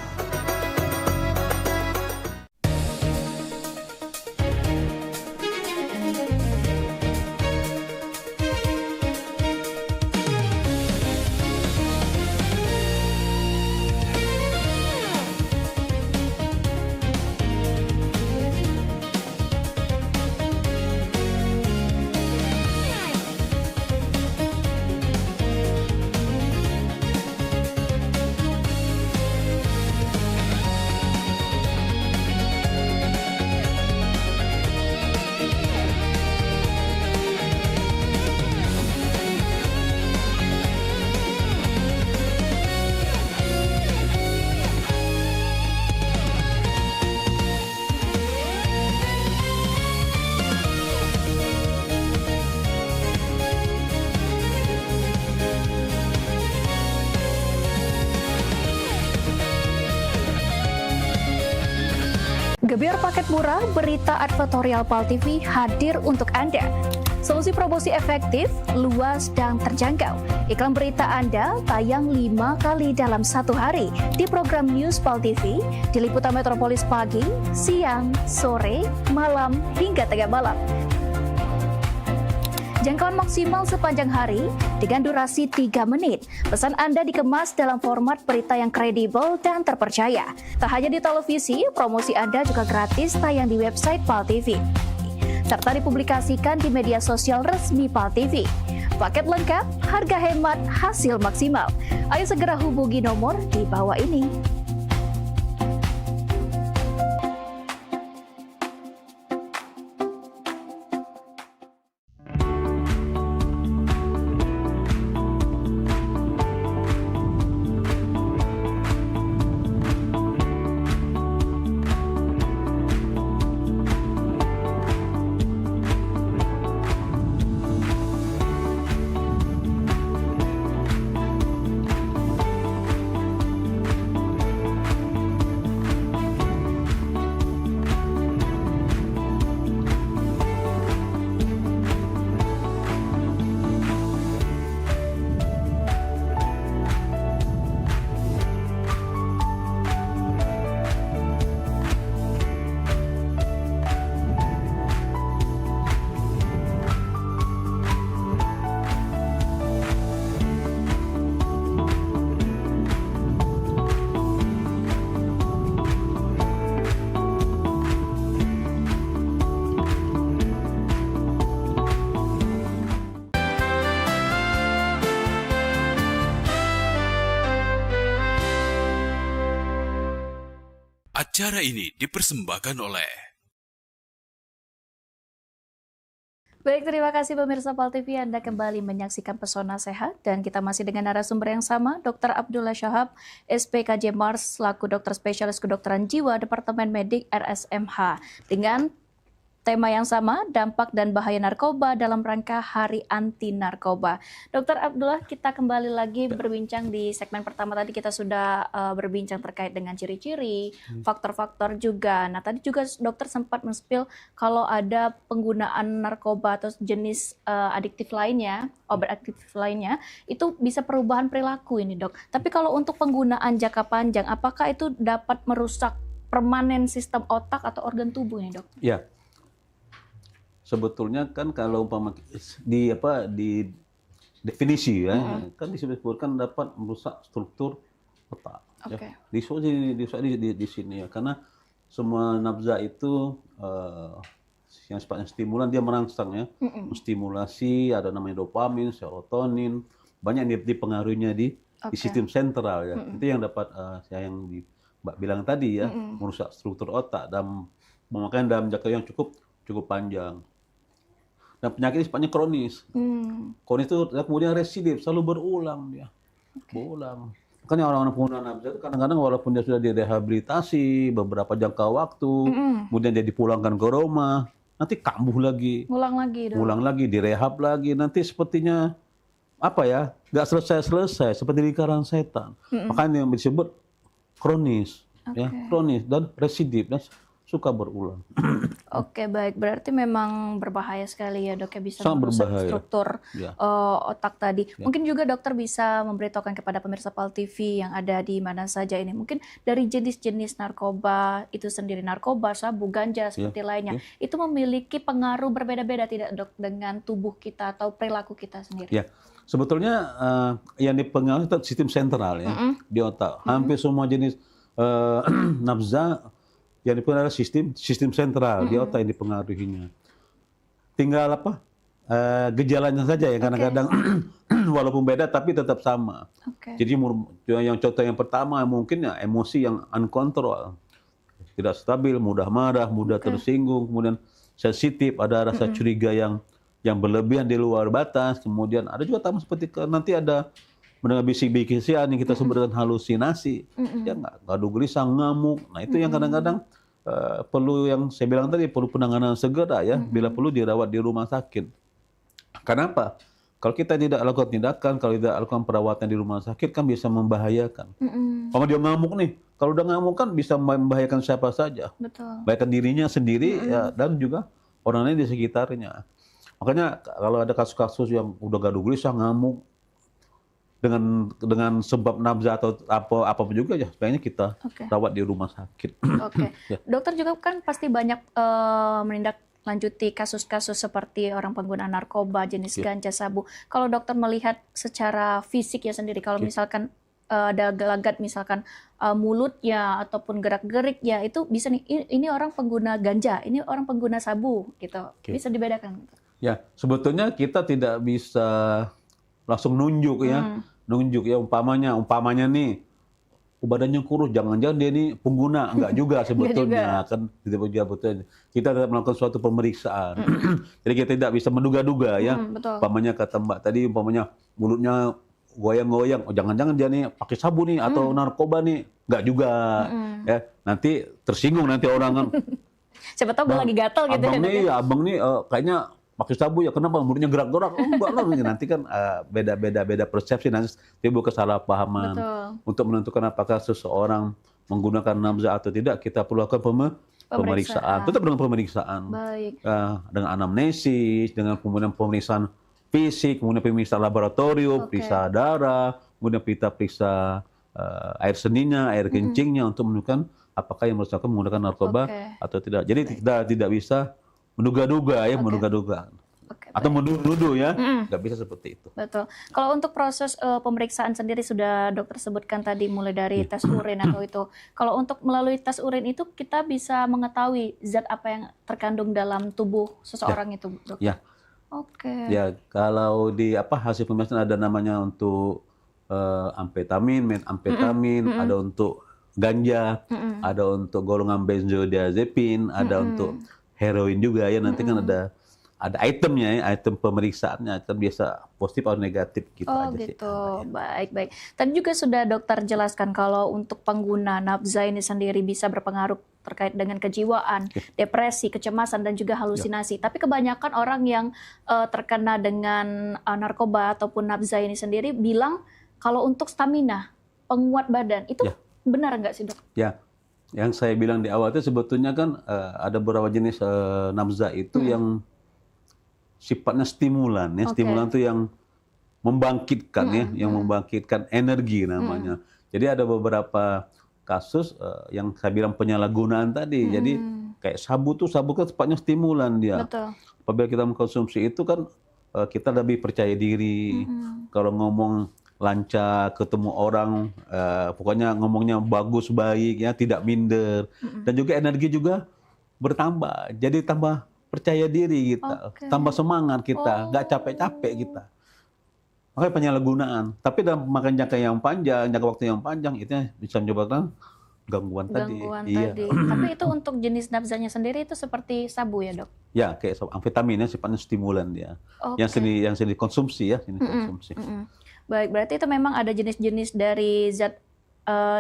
Gebyar paket murah, berita advertorial PAL TV hadir untuk Anda. Solusi promosi efektif, luas, dan terjangkau. Iklan berita Anda tayang 5 kali dalam 1 hari di program News PAL TV, di liputan metropolis pagi, siang, sore, malam, hingga tengah malam. Jangkauan maksimal sepanjang hari dengan durasi 3 menit. Pesan Anda dikemas dalam format berita yang kredibel dan terpercaya. Tak hanya di televisi, promosi Anda juga gratis tayang di website PAL TV, serta dipublikasikan di media sosial resmi PAL TV. Paket lengkap, harga hemat, hasil maksimal. Ayo segera hubungi nomor di bawah ini. Acara ini dipersembahkan oleh Baik, terima kasih pemirsa PAL TV. Anda kembali menyaksikan Pesona Sehat dan kita masih dengan narasumber yang sama, Dr. Abdullah Syahab, SPKJ Mars, selaku dokter spesialis kedokteran jiwa Departemen Medik RSMH, dengan tema yang sama, dampak dan bahaya narkoba dalam rangka Hari Anti Narkoba. Dr. Abdullah, kita kembali lagi berbincang di segmen pertama. Tadi kita sudah berbincang terkait dengan ciri-ciri, faktor-faktor juga. Nah, tadi juga dokter sempat men-spill kalau ada penggunaan narkoba atau jenis adiktif lainnya, obat adiktif lainnya, itu bisa perubahan perilaku ini, Dok. Tapi kalau untuk penggunaan jangka panjang, apakah itu dapat merusak permanen sistem otak atau organ tubuh ini, Dok? Ya. Sebetulnya kan kalau umpama di definisi ya, kan disebutkan dapat merusak struktur otak. Okay. Ya. Di sini ya, karena semua nafza itu yang sifatnya stimulan dia merangsang ya, menstimulasi, ada namanya dopamin, serotonin, banyak dipengaruhinya di sistem sentral ya. Itu yang dapat yang Mbak bilang tadi ya, merusak struktur otak dan memakan dalam jangka yang cukup panjang. Dan penyakit sifatnya kronis. Kronis itu kemudian residif, selalu berulang dia. Berulang. Makanya orang-orang pengguna nafza itu kadang-kadang walaupun dia sudah direhabilitasi beberapa jangka waktu, kemudian dia dipulangkan ke rumah, nanti kambuh lagi. Ulang lagi, direhab lagi. Nanti sepertinya nggak selesai-selesai, seperti lingkaran setan. Makanya yang disebut kronis. Ya, kronis dan residif dan suka berulang. Oke, baik. Berarti memang berbahaya sekali ya, Dok, ya, bisa sangat merusak berbahaya. struktur otak tadi. Mungkin juga dokter bisa memberitahukan kepada pemirsa PAL TV yang ada di mana saja ini. Mungkin dari jenis-jenis narkoba itu sendiri, narkoba, sabu, ganja, seperti lainnya. Itu memiliki pengaruh berbeda-beda tidak, Dok, dengan tubuh kita atau perilaku kita sendiri? Ya, sebetulnya yang dipengaruhi sistem sentral ya, di otak. Hampir semua jenis nafza yang dipengaruhi sistem sentral di otak yang dipengaruhinya. Tinggal gejalanya saja ya, kadang-kadang walaupun beda tapi tetap sama. Jadi yang contoh yang pertama mungkin ya emosi yang uncontrol, tidak stabil, mudah marah, mudah tersinggung, kemudian sensitif, ada rasa curiga yang berlebihan di luar batas, kemudian ada juga tambah seperti nanti ada mendengar bisik-bisikan yang kita sebut dengan halusinasi, ya gaduh gelisah, ngamuk. Nah itu yang kadang-kadang perlu, yang saya bilang tadi, perlu penanganan segera ya, bila perlu dirawat di rumah sakit. Kenapa? Kalau kita tidak lakukan tindakan, kalau tidak lakukan perawatan di rumah sakit kan bisa membahayakan. Kalau dia ngamuk nih, kalau udah ngamuk kan bisa membahayakan siapa saja. Membahayakan dirinya sendiri ya, dan juga orang lain di sekitarnya. Makanya kalau ada kasus-kasus yang udah gaduh gelisah, ngamuk, dengan sebab nafza atau apapun juga ya, sebaiknya kita rawat di rumah sakit. Ya. Dokter juga kan pasti banyak menindaklanjuti kasus-kasus seperti orang pengguna narkoba, jenis ganja, sabu. Kalau dokter melihat secara fisik ya sendiri, kalau misalkan ada gelagat misalkan mulutnya ataupun gerak-gerik ya, itu bisa nih, ini orang pengguna ganja, ini orang pengguna sabu gitu. Bisa dibedakan. Ya, sebetulnya kita tidak bisa langsung nunjuk ya, umpamanya nih badannya kurus, jangan-jangan dia ini pengguna, enggak juga sebetulnya kan tidak betul. Kita tetap melakukan suatu pemeriksaan. Jadi kita tidak bisa menduga-duga ya. Umpamanya kata Mbak tadi, umpamanya mulutnya goyang-goyang, jangan-jangan dia nih pakai sabu nih atau narkoba nih, enggak juga. Ya, nanti tersinggung nanti orang kan. Siapa tahu lagi gatal gitu abang nih kayaknya pakai sabu ya, kenapa mulutnya gerak-gerak? Oh, enggak lah, nanti kan beda persepsi, nanti timbul kesalahpahaman. Untuk menentukan apakah seseorang menggunakan nafza atau tidak, kita perlu lakukan pemeriksaan. Tetap dengan pemeriksaan. Dengan anamnesis, dengan kemudian pemeriksaan fisik, kemudian pemeriksaan laboratorium, periksa darah, kemudian kita periksa air seninya, air kencingnya untuk menentukan apakah yang bersangkutan menggunakan narkoba atau tidak. Jadi kita tidak bisa menduga-duga ya, menduga-duga. Atau menuduh ya, nggak bisa seperti itu. Betul. Kalau untuk proses pemeriksaan sendiri sudah dokter sebutkan tadi, mulai dari tes urin atau itu. Kalau untuk melalui tes urin itu kita bisa mengetahui zat apa yang terkandung dalam tubuh seseorang itu, Dok? Ya. Ya, kalau di hasil pemeriksaan ada namanya untuk amfetamin, metamfetamin, ada untuk ganja, ada untuk golongan benzodiazepin, ada untuk heroin juga ya. Nanti kan ada itemnya ya, item pemeriksaannya kan biasa positif atau negatif gitu aja sih. Gitu. Baik. Tadi juga sudah dokter jelaskan kalau untuk pengguna nafza ini sendiri bisa berpengaruh terkait dengan kejiwaan, depresi, kecemasan dan juga halusinasi. Tapi kebanyakan orang yang terkena dengan narkoba ataupun nafza ini sendiri bilang kalau untuk stamina, penguat badan itu benar nggak sih, Dok? Ya. Yang saya bilang di awal itu sebetulnya kan ada beberapa jenis nafza itu yang sifatnya stimulan ya. Stimulan itu yang membangkitkan ya, yang membangkitkan energi namanya. Jadi ada beberapa kasus yang saya bilang penyalahgunaan tadi. Jadi kayak sabu kan sifatnya stimulan dia. Betul. Apabila kita mengkonsumsi itu kan kita lebih percaya diri. Kalau ngomong lancar, ketemu orang, pokoknya ngomongnya bagus, baik ya, tidak minder. Dan juga energi juga bertambah. Jadi tambah percaya diri kita, tambah semangat kita, nggak capek-capek kita. Makanya penyalahgunaan. Tapi dalam jangka waktu yang panjang, itu bisa menyebabkan gangguan tadi. Tapi itu untuk jenis nafzanya sendiri itu seperti sabu ya, Dok? Ya, kayak amfetamin ya, sifatnya stimulan dia. Yang sering dikonsumsi ya, Baik, berarti itu memang ada jenis-jenis dari zat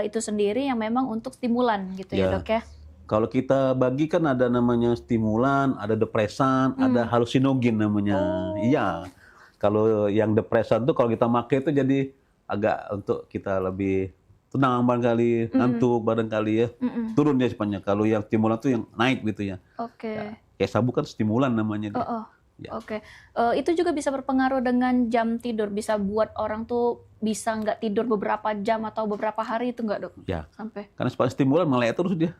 itu sendiri yang memang untuk stimulan gitu ya, Dok ya? Kalau kita bagi kan ada namanya stimulan, ada depresan, ada halusinogen namanya. Iya. Kalau yang depresan tuh kalau kita pakai itu jadi agak untuk kita lebih tenang barangkali, ngantuk barangkali ya. Turun dia sifatnya. Kalau yang stimulan tuh yang naik gitu ya. Ya, kayak sabu kan stimulan namanya dia. Itu juga bisa berpengaruh dengan jam tidur, bisa buat orang tuh bisa nggak tidur beberapa jam atau beberapa hari itu nggak, Dok? Ya. Sampai. Karena sifatnya stimulan melek terus dia.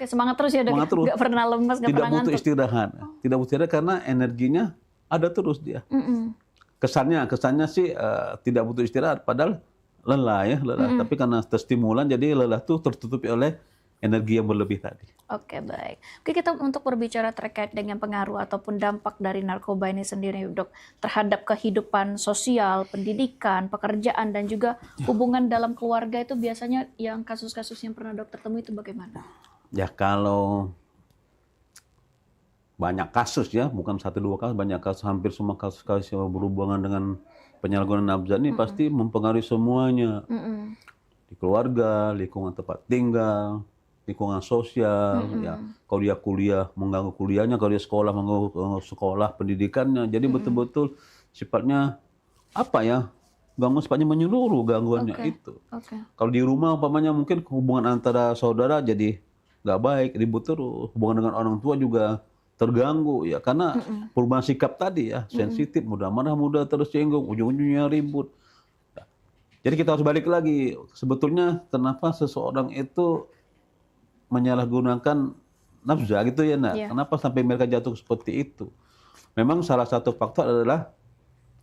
Semangat terus ya, Dok. Nggak pernah lemas, nggak pernah ngantuk. Tidak butuh istirahat. Tidak butuh istirahat karena energinya ada terus dia. Kesannya sih tidak butuh istirahat, padahal lelah. Tapi karena terstimulan jadi lelah tuh tertutupi oleh energi yang berlebih tadi. Baik. Kita untuk berbicara terkait dengan pengaruh ataupun dampak dari narkoba ini sendiri, Dok, terhadap kehidupan sosial, pendidikan, pekerjaan, dan juga hubungan dalam keluarga itu biasanya yang kasus-kasus yang pernah Dokter temui itu bagaimana? Ya kalau banyak kasus ya, bukan 1-2 kasus, banyak kasus, hampir semua kasus-kasus yang berhubungan dengan penyalahgunaan nafza ini pasti mempengaruhi semuanya. Di keluarga, lingkungan tempat tinggal, lingkungan sosial, ya. Kalau dia kuliah, mengganggu kuliahnya, kalau dia sekolah, mengganggu sekolah, pendidikannya. Jadi betul-betul sifatnya apa ya? Gangguan sifatnya menyeluruh gangguannya itu. Kalau di rumah umpamanya mungkin hubungan antara saudara jadi nggak baik, ribut terus. Hubungan dengan orang tua juga terganggu ya, karena perubahan sikap tadi ya, sensitif, mudah marah, mudah tersinggung, ujung-ujungnya ribut. Jadi kita harus balik lagi, sebetulnya kenapa seseorang itu menyalahgunakan nafza gitu ya, kenapa sampai mereka jatuh seperti itu? Memang salah satu faktor adalah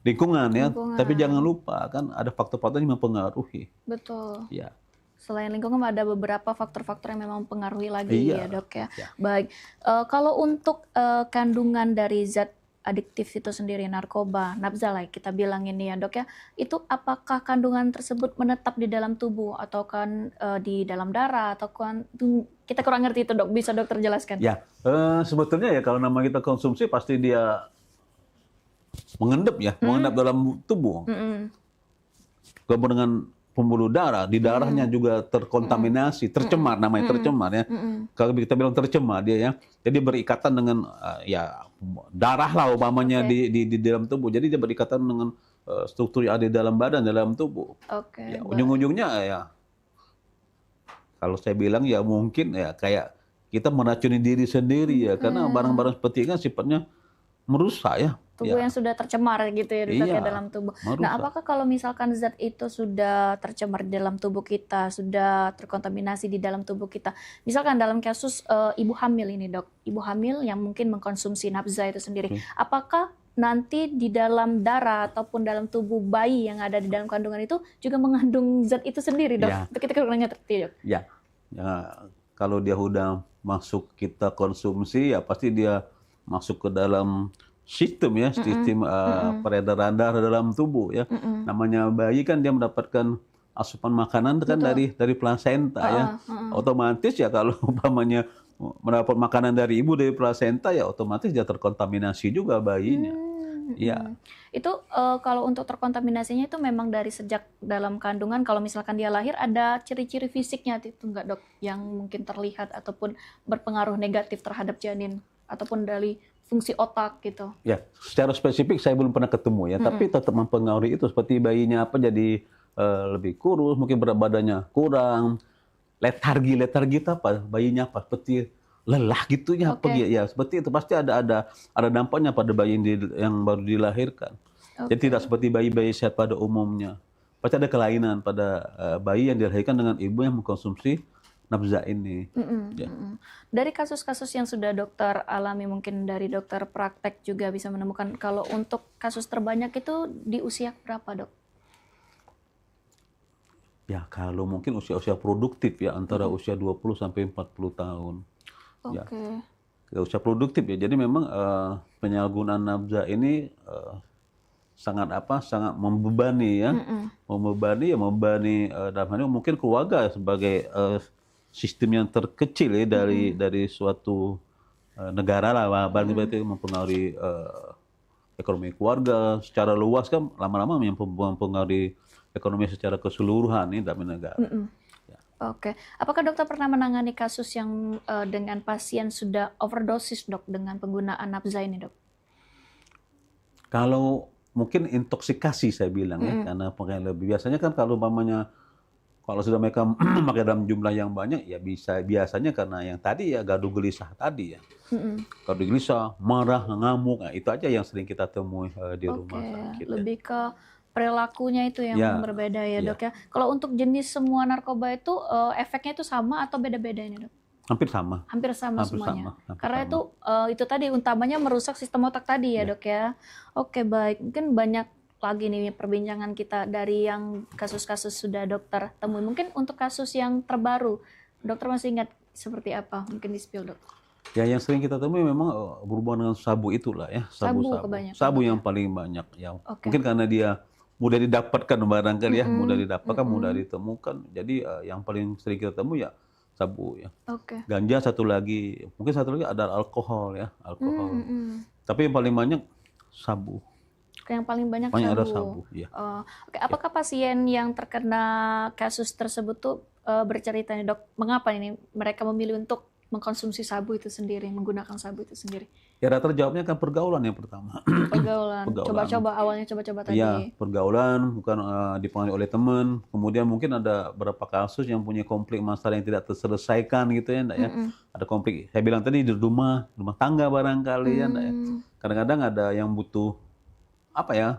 lingkungan ya, tapi jangan lupa kan ada faktor-faktor yang mempengaruhi. Betul. Ya. Selain lingkungan ada beberapa faktor-faktor yang memang mempengaruhi lagi ya, Dok ya. Baik, kalau untuk kandungan dari zat adiktif itu sendiri, narkoba, nafza lah kita bilang ini ya, Dok ya, itu apakah kandungan tersebut menetap di dalam tubuh atau kan di dalam darah atau kan kita kurang ngerti itu, Dok, bisa Dokter jelaskan? Ya, sebetulnya ya kalau nama kita konsumsi pasti dia mengendap ya, mengendap dalam tubuh. Gabung dengan pembuluh darah, di darahnya juga terkontaminasi, tercemar, namanya tercemar ya. Kalau kita bilang tercemar dia ya, jadi berikatan dengan ya darah lah umpamanya di dalam tubuh. Jadi dia berikatan dengan struktur yang ada di dalam badan, dalam tubuh. Ya, ujung-ujungnya ya, kalau saya bilang ya mungkin ya kayak kita meracuni diri sendiri ya, karena barang-barang seperti ini kan sifatnya merusak ya. Tubuh yang sudah tercemar gitu ya, Dok, dalam tubuh. Merusak. Nah, apakah kalau misalkan zat itu sudah tercemar di dalam tubuh kita, sudah terkontaminasi di dalam tubuh kita, misalkan dalam kasus ibu hamil ini, Dok, ibu hamil yang mungkin mengkonsumsi nafza itu sendiri, apakah nanti di dalam darah ataupun dalam tubuh bayi yang ada di dalam kandungan itu juga mengandung zat itu sendiri, Dok? Itu kita kurang ngerti, Dok. Ya, kalau dia udah masuk kita konsumsi ya pasti dia masuk ke dalam sistem ya, sistem peredaran darah dalam tubuh ya. Namanya bayi kan dia mendapatkan asupan makanan kan dari plasenta ya. Otomatis ya kalau umpamanya mendapat makanan dari ibu dari plasenta ya otomatis dia terkontaminasi juga bayinya. Ya. Itu kalau untuk terkontaminasinya itu memang dari sejak dalam kandungan, kalau misalkan dia lahir ada ciri-ciri fisiknya itu enggak dok yang mungkin terlihat ataupun berpengaruh negatif terhadap janin ataupun dari fungsi otak gitu? Ya, secara spesifik saya belum pernah ketemu ya, tapi tetap mempengaruhi itu seperti bayinya apa jadi lebih kurus, mungkin berat badannya kurang, letargi itu apa? Bayinya apa? Seperti lelah gitunya apa ya seperti itu pasti ada dampaknya pada bayi yang baru dilahirkan. Jadi tidak seperti bayi-bayi sehat pada umumnya. Pasti ada kelainan pada bayi yang dilahirkan dengan ibu yang mengkonsumsi nafza ini. Dari kasus-kasus yang sudah dokter alami, mungkin dari dokter praktek juga bisa menemukan kalau untuk kasus terbanyak itu di usia berapa dok? Ya kalau mungkin usia-usia produktif ya antara usia 20 sampai 40 tahun. Ya, usia produktif ya. Jadi memang penyalahgunaan nafza ini sangat membebani ya, membebani dalam hal ini mungkin keluarga sebagai sistem yang terkecil ya dari suatu negara lah, berarti mempengaruhi ekonomi keluarga secara luas kan lama-lama mempengaruhi ekonomi secara keseluruhan ini dalam negara. Oke, apakah dokter pernah menangani kasus yang dengan pasien sudah overdosis dok dengan penggunaan nafza ini dok? Kalau mungkin intoksikasi saya bilang ya, karena pengen lebih biasanya kan kalau umpamanya kalau sudah mereka memakai dalam jumlah yang banyak ya biasanya karena yang tadi ya gaduh gelisah tadi ya, gaduh gelisah, marah, ngamuk, nah, itu aja yang sering kita temui di rumah sakit. Lebih ke perilakunya itu yang berbeda ya dok ya. Kalau untuk jenis semua narkoba itu efeknya itu sama atau beda-beda ini dok? Hampir sama. Hampir sama semuanya. Karena itu tadi utamanya merusak sistem otak tadi ya dok ya. Oke baik, mungkin banyak lagi nih perbincangan kita dari yang kasus-kasus sudah dokter temui. Mungkin untuk kasus yang terbaru, dokter masih ingat seperti apa? Mungkin di-spill dok. Ya yang sering kita temui memang berhubungan dengan sabu itulah ya. Sabu yang paling banyak. Ya. Mungkin karena dia mudah didapatkan barangkali ya, mudah ditemukan. Jadi yang paling sering kita temui ya sabu ya. Ganja satu lagi, mungkin satu lagi ada alkohol ya, alkohol. Tapi yang paling banyak sabu. Yang paling banyak ada sabu. Ya. Apakah pasien yang terkena kasus tersebut tuh bercerita nih dok, mengapa ini mereka memilih untuk mengkonsumsi sabu itu sendiri, menggunakan sabu itu sendiri? Ya rata jawabnya kan pergaulan yang pertama. Pergaulan. Coba-coba awalnya coba-coba tadi. Ya, pergaulan bukan dipengaruhi oleh teman. Kemudian mungkin ada beberapa kasus yang punya konflik masalah yang tidak terselesaikan gitu ya, enggak ya. Ada konflik. Saya bilang tadi di rumah tangga barangkali ya, enggak ya. Kadang-kadang ada yang butuh apa ya?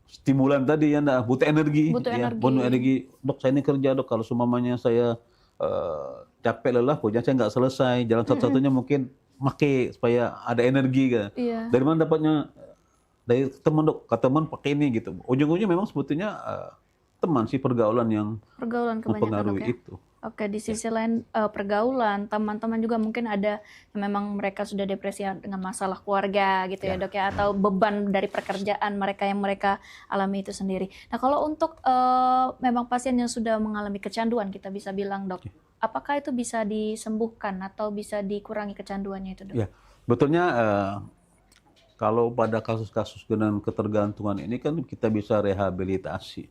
Stimulan tadi ya, enggak, butuh energi. Butuh energi. Dok, saya ini kerja, Dok. Kalau seumpamanya saya capek lelah, kerjaan saya nggak selesai. Jalan satu-satunya mungkin pakai supaya ada energi kan. Dari mana dapatnya? Dari teman dok, kata teman pakai ini gitu. Ujung-ujungnya memang sebetulnya teman sih pergaulan yang mempengaruhi itu. Oke, di sisi lain pergaulan, teman-teman juga mungkin ada yang memang mereka sudah depresi dengan masalah keluarga gitu ya dok ya, atau beban dari pekerjaan mereka yang mereka alami itu sendiri. Nah kalau untuk memang pasien yang sudah mengalami kecanduan kita bisa bilang dok, apakah itu bisa disembuhkan atau bisa dikurangi kecanduannya itu dok? Ya, betulnya kalau pada kasus-kasus dengan ketergantungan ini kan kita bisa rehabilitasi.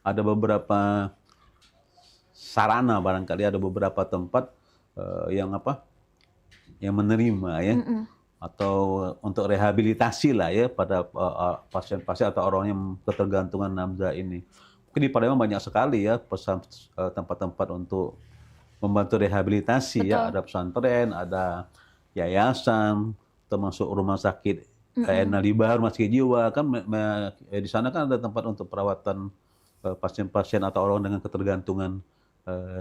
Ada beberapa sarana barangkali, ada beberapa tempat yang menerima ya, atau untuk rehabilitasi lah ya pada pasien-pasien atau orang yang ketergantungan nafza ini. Mungkin di Palembang banyak sekali ya tempat-tempat untuk membantu rehabilitasi. Betul. Ya, ada pesantren, ada yayasan, termasuk rumah sakit Nalibah, rumah sakit jiwa kan di sana kan ada tempat untuk perawatan pasien-pasien atau orang dengan ketergantungan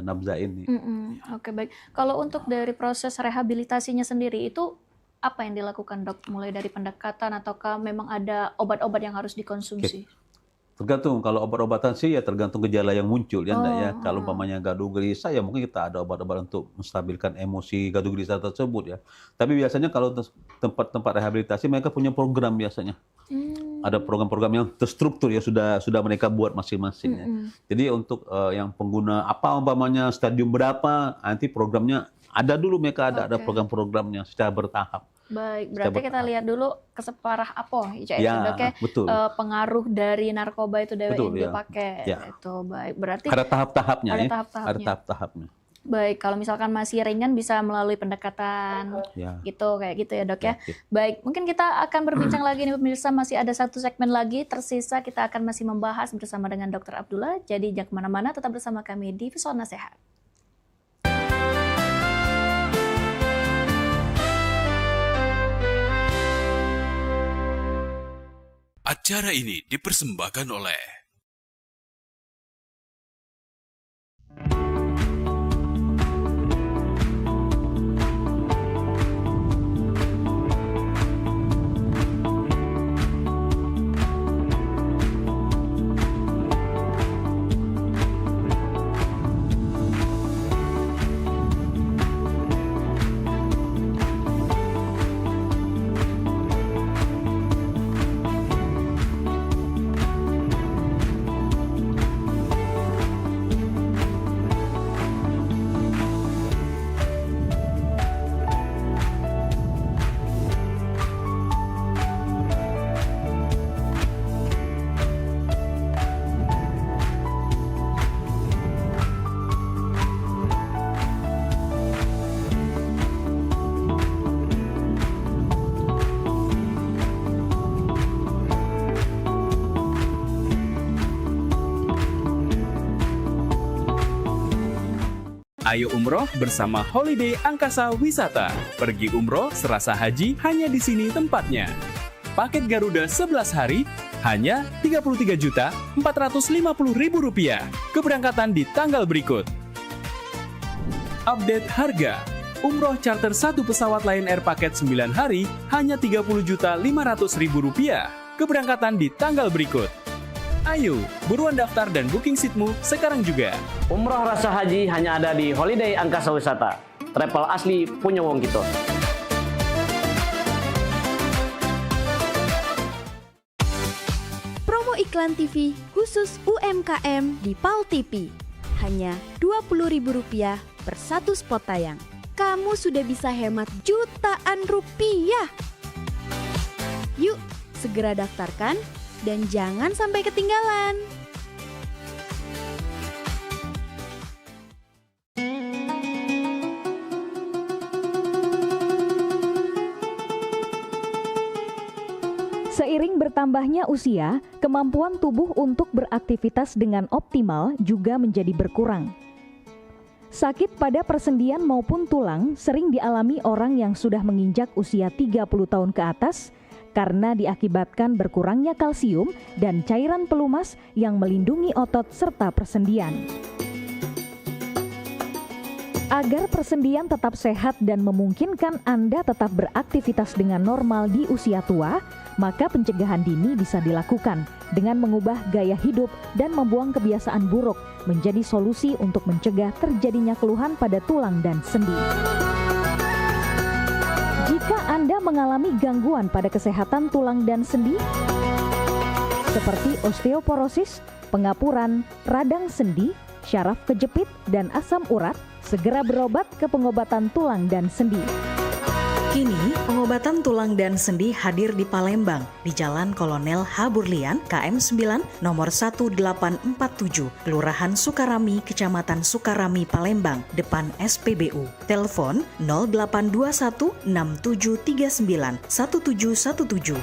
nafza ini. Oke baik. Kalau untuk dari proses rehabilitasinya sendiri itu apa yang dilakukan dok? Mulai dari pendekatan ataukah memang ada obat-obat yang harus dikonsumsi? Tergantung. Kalau obat-obatan sih ya tergantung gejala yang muncul ya, enggak ya. Kalau umpamanya gaduh gelisah ya mungkin kita ada obat-obat untuk menstabilkan emosi gaduh gelisah tersebut ya. Tapi biasanya kalau tempat-tempat rehabilitasi mereka punya program biasanya. Ada program-program yang terstruktur ya sudah mereka buat masing-masing. Ya. Jadi untuk yang pengguna apa umpamanya stadium berapa, nanti programnya ada dulu mereka ada program-programnya secara bertahap. Baik, berarti kita lihat dulu keseparah apa ya, Dok ya. Betul. Pengaruh dari narkoba itu yang ya. dipakai. Ya. Itu baik. Berarti ada tahap-tahapnya ada ya. tahap-tahapnya. Ada tahap-tahapnya. Baik, kalau misalkan masih ringan bisa melalui pendekatan gitu kayak gitu ya, Dok ya. Baik, mungkin kita akan berbincang lagi nih pemirsa, masih ada satu segmen lagi tersisa, kita akan masih membahas bersama dengan Dr. Abdullah. Jadi jangan kemana-mana, tetap bersama kami di Pesona Sehat. Acara ini dipersembahkan oleh Ayo umroh bersama Holiday Angkasa Wisata. Pergi umroh serasa haji hanya di sini tempatnya. Paket Garuda 11 hari hanya Rp33.450.000. Keberangkatan di tanggal berikut. Update harga. Umroh charter 1 pesawat Lion Air paket 9 hari hanya Rp30.500.000. Keberangkatan di tanggal berikut. Ayo, buruan daftar dan booking seatmu sekarang juga. Umroh rasa haji hanya ada di Holiday Angkasa Wisata. Travel asli punya wong kita. Promo iklan TV khusus UMKM di PAL TV. Hanya Rp20.000 per satu spot tayang. Kamu sudah bisa hemat jutaan rupiah. Yuk, segera daftarkan dan jangan sampai ketinggalan. Seiring bertambahnya usia, kemampuan tubuh untuk beraktivitas dengan optimal juga menjadi berkurang. Sakit pada persendian maupun tulang sering dialami orang yang sudah menginjak usia 30 tahun ke atas karena diakibatkan berkurangnya kalsium dan cairan pelumas yang melindungi otot serta persendian. Agar persendian tetap sehat dan memungkinkan Anda tetap beraktivitas dengan normal di usia tua, maka pencegahan dini bisa dilakukan dengan mengubah gaya hidup dan membuang kebiasaan buruk menjadi solusi untuk mencegah terjadinya keluhan pada tulang dan sendi. Jika Anda mengalami gangguan pada kesehatan tulang dan sendi, seperti osteoporosis, pengapuran, radang sendi, syaraf kejepit, dan asam urat, segera berobat ke pengobatan tulang dan sendi. Kini, pengobatan tulang dan sendi hadir di Palembang, di Jalan Kolonel H. Burlian, KM 9, nomor 1847, Kelurahan Sukarami, Kecamatan Sukarami, Palembang, depan SPBU. Telepon 0821 6739 1717.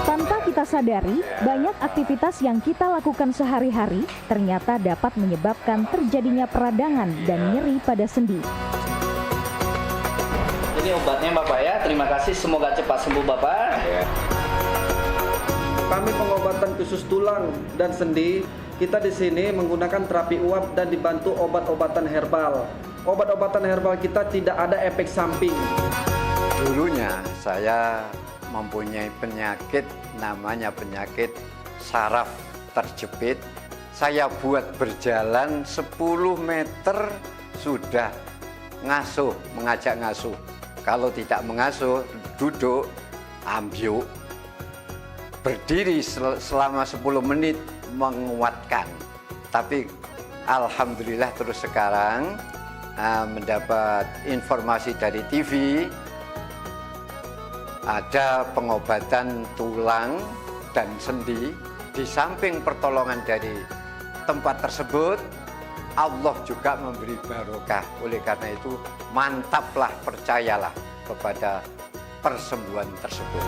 Tanpa kita sadari, banyak aktivitas yang kita lakukan sehari-hari ternyata dapat menyebabkan terjadinya peradangan dan nyeri pada sendi. Ini obatnya Bapak ya, terima kasih, semoga cepat sembuh Bapak. Kami pengobatan khusus tulang dan sendi, kita di sini menggunakan terapi uap dan dibantu obat-obatan herbal. Obat-obatan herbal kita tidak ada efek samping. Dulunya saya mempunyai penyakit namanya penyakit saraf terjepit. Saya buat berjalan 10 meter sudah ngasuh, mengajak ngasuh. Kalau tidak mengasuh, duduk, ambyuk, berdiri selama 10 menit menguatkan. Tapi alhamdulillah terus sekarang mendapat informasi dari TV, ada pengobatan tulang dan sendi. Di samping pertolongan dari tempat tersebut, Allah juga memberi barokah. Oleh karena itu, mantaplah, percayalah kepada persembuhan tersebut.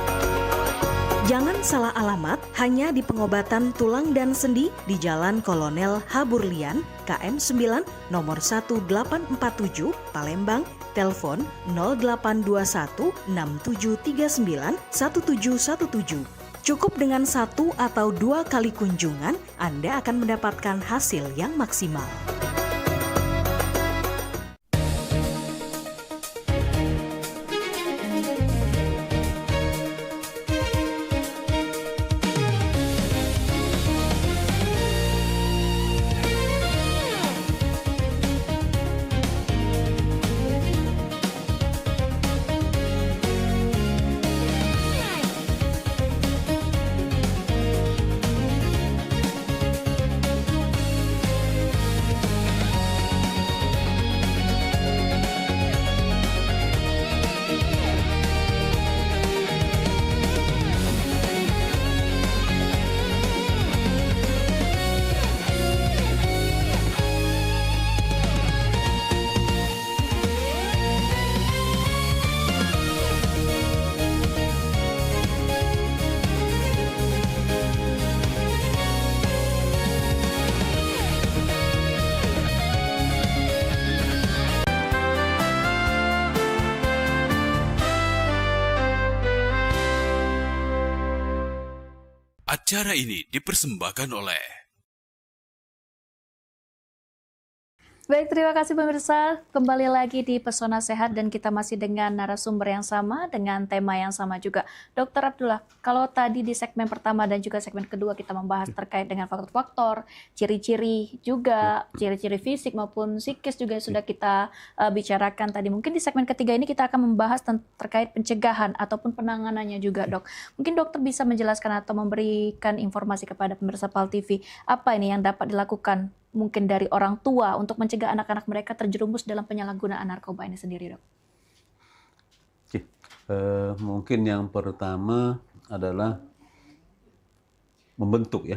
Jangan salah alamat hanya di pengobatan tulang dan sendi di Jalan Kolonel Haburlian, KM 9, nomor 1847, Palembang, telepon 0821 6739 1717. Cukup dengan 1 atau 2 kali kunjungan, Anda akan mendapatkan hasil yang maksimal. Acara ini dipersembahkan oleh Baik, terima kasih pemirsa. Kembali lagi di Pesona Sehat dan kita masih dengan narasumber yang sama, dengan tema yang sama juga. Dr. Abdullah, kalau tadi di segmen pertama dan juga segmen kedua kita membahas terkait dengan faktor-faktor, ciri-ciri juga, ciri-ciri fisik maupun psikis juga sudah kita bicarakan tadi. Mungkin di segmen ketiga ini kita akan membahas terkait pencegahan ataupun penanganannya juga, Dok. Mungkin dokter bisa menjelaskan atau memberikan informasi kepada pemirsa PAL TV, apa ini yang dapat dilakukan mungkin dari orang tua untuk mencegah anak-anak mereka terjerumus dalam penyalahgunaan narkoba ini sendiri, Dok? Mungkin yang pertama adalah membentuk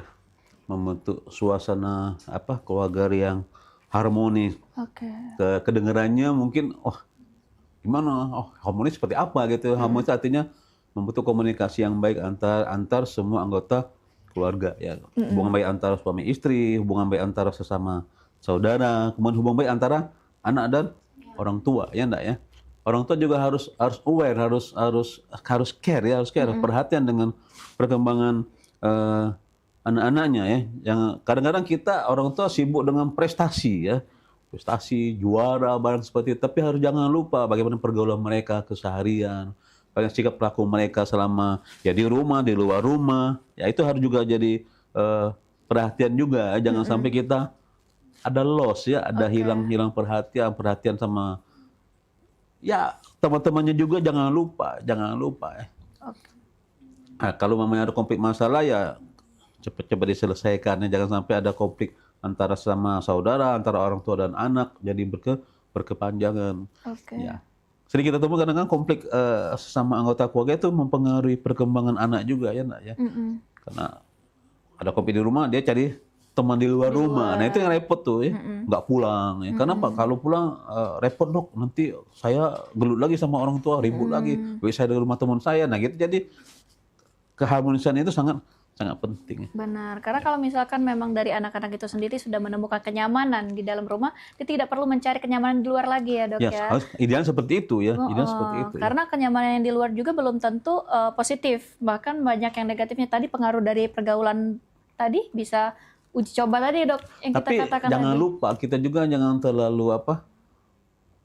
suasana keluarga yang harmonis. Kedengarannya mungkin gimana? Harmonis seperti apa gitu? Harmonis artinya membentuk komunikasi yang baik antar semua anggota keluarga ya, hubungan baik antara suami istri, hubungan baik antara sesama saudara, kemudian hubungan baik antara anak dan orang tua, ya enggak ya? Orang tua juga harus aware, harus care ya, harus care, perhatian dengan perkembangan anak-anaknya ya. Yang kadang-kadang kita orang tua sibuk dengan prestasi ya, prestasi, juara, barang seperti itu, tapi jangan lupa bagaimana pergaulan mereka keseharian, bagaimana sikap pelaku mereka selama ya di rumah, di luar rumah, ya itu harus juga jadi perhatian juga. Jangan sampai kita ada loss ya, ada hilang perhatian sama ya teman-temannya juga. Jangan lupa ya. Nah, kalau mamanya ada konflik masalah ya cepat-cepat diselesaikan ya. Jangan sampai ada konflik antara sama saudara, antara orang tua dan anak jadi berkepanjangan. Ya. Sering kita temukan kadang-kadang konflik sesama anggota keluarga itu mempengaruhi perkembangan anak juga ya, nak ya. Karena ada konflik di rumah, dia cari teman di luar rumah. Nah itu yang repot tuh ya, nggak pulang. Ya. Kenapa? Kalau pulang repot, Dok. Nanti saya gelut lagi sama orang tua, ribut lagi. Saya di rumah teman saya. Nah gitu, jadi keharmonisan itu sangat penting. Benar, karena kalau misalkan memang dari anak-anak itu sendiri sudah menemukan kenyamanan di dalam rumah, dia tidak perlu mencari kenyamanan di luar lagi ya, Dok ya. Ideal seperti itu ya. Ideal seperti itu. Karena kenyamanan yang di luar juga belum tentu positif, bahkan banyak yang negatifnya. Tadi pengaruh dari pergaulan tadi bisa uji coba tadi, Dok, yang kita katakan. Tapi jangan lupa kita juga jangan terlalu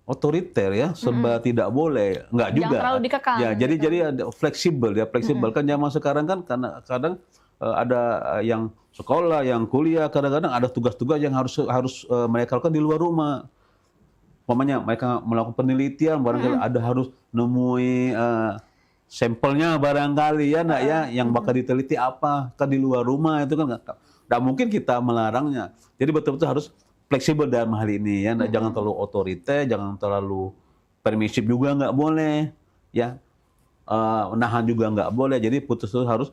otoriter ya, serba tidak boleh, enggak juga. Jangan terlalu dikekang. Ya, jadi ada fleksibel ya, fleksibel. Kan zaman sekarang kan karena kadang ada yang sekolah, yang kuliah, kadang-kadang ada tugas-tugas yang harus mereka lakukan di luar rumah. umpamanya mereka melakukan penelitian barangkali ada harus nemui sampelnya barangkali ya nak ya yang bakal diteliti apa kan di luar rumah itu kan nggak mungkin kita melarangnya. Jadi betul-betul harus fleksibel dalam hal ini ya, jangan terlalu otoriter, jangan terlalu permisif juga nggak boleh ya, nahan juga nggak boleh. Jadi putus harus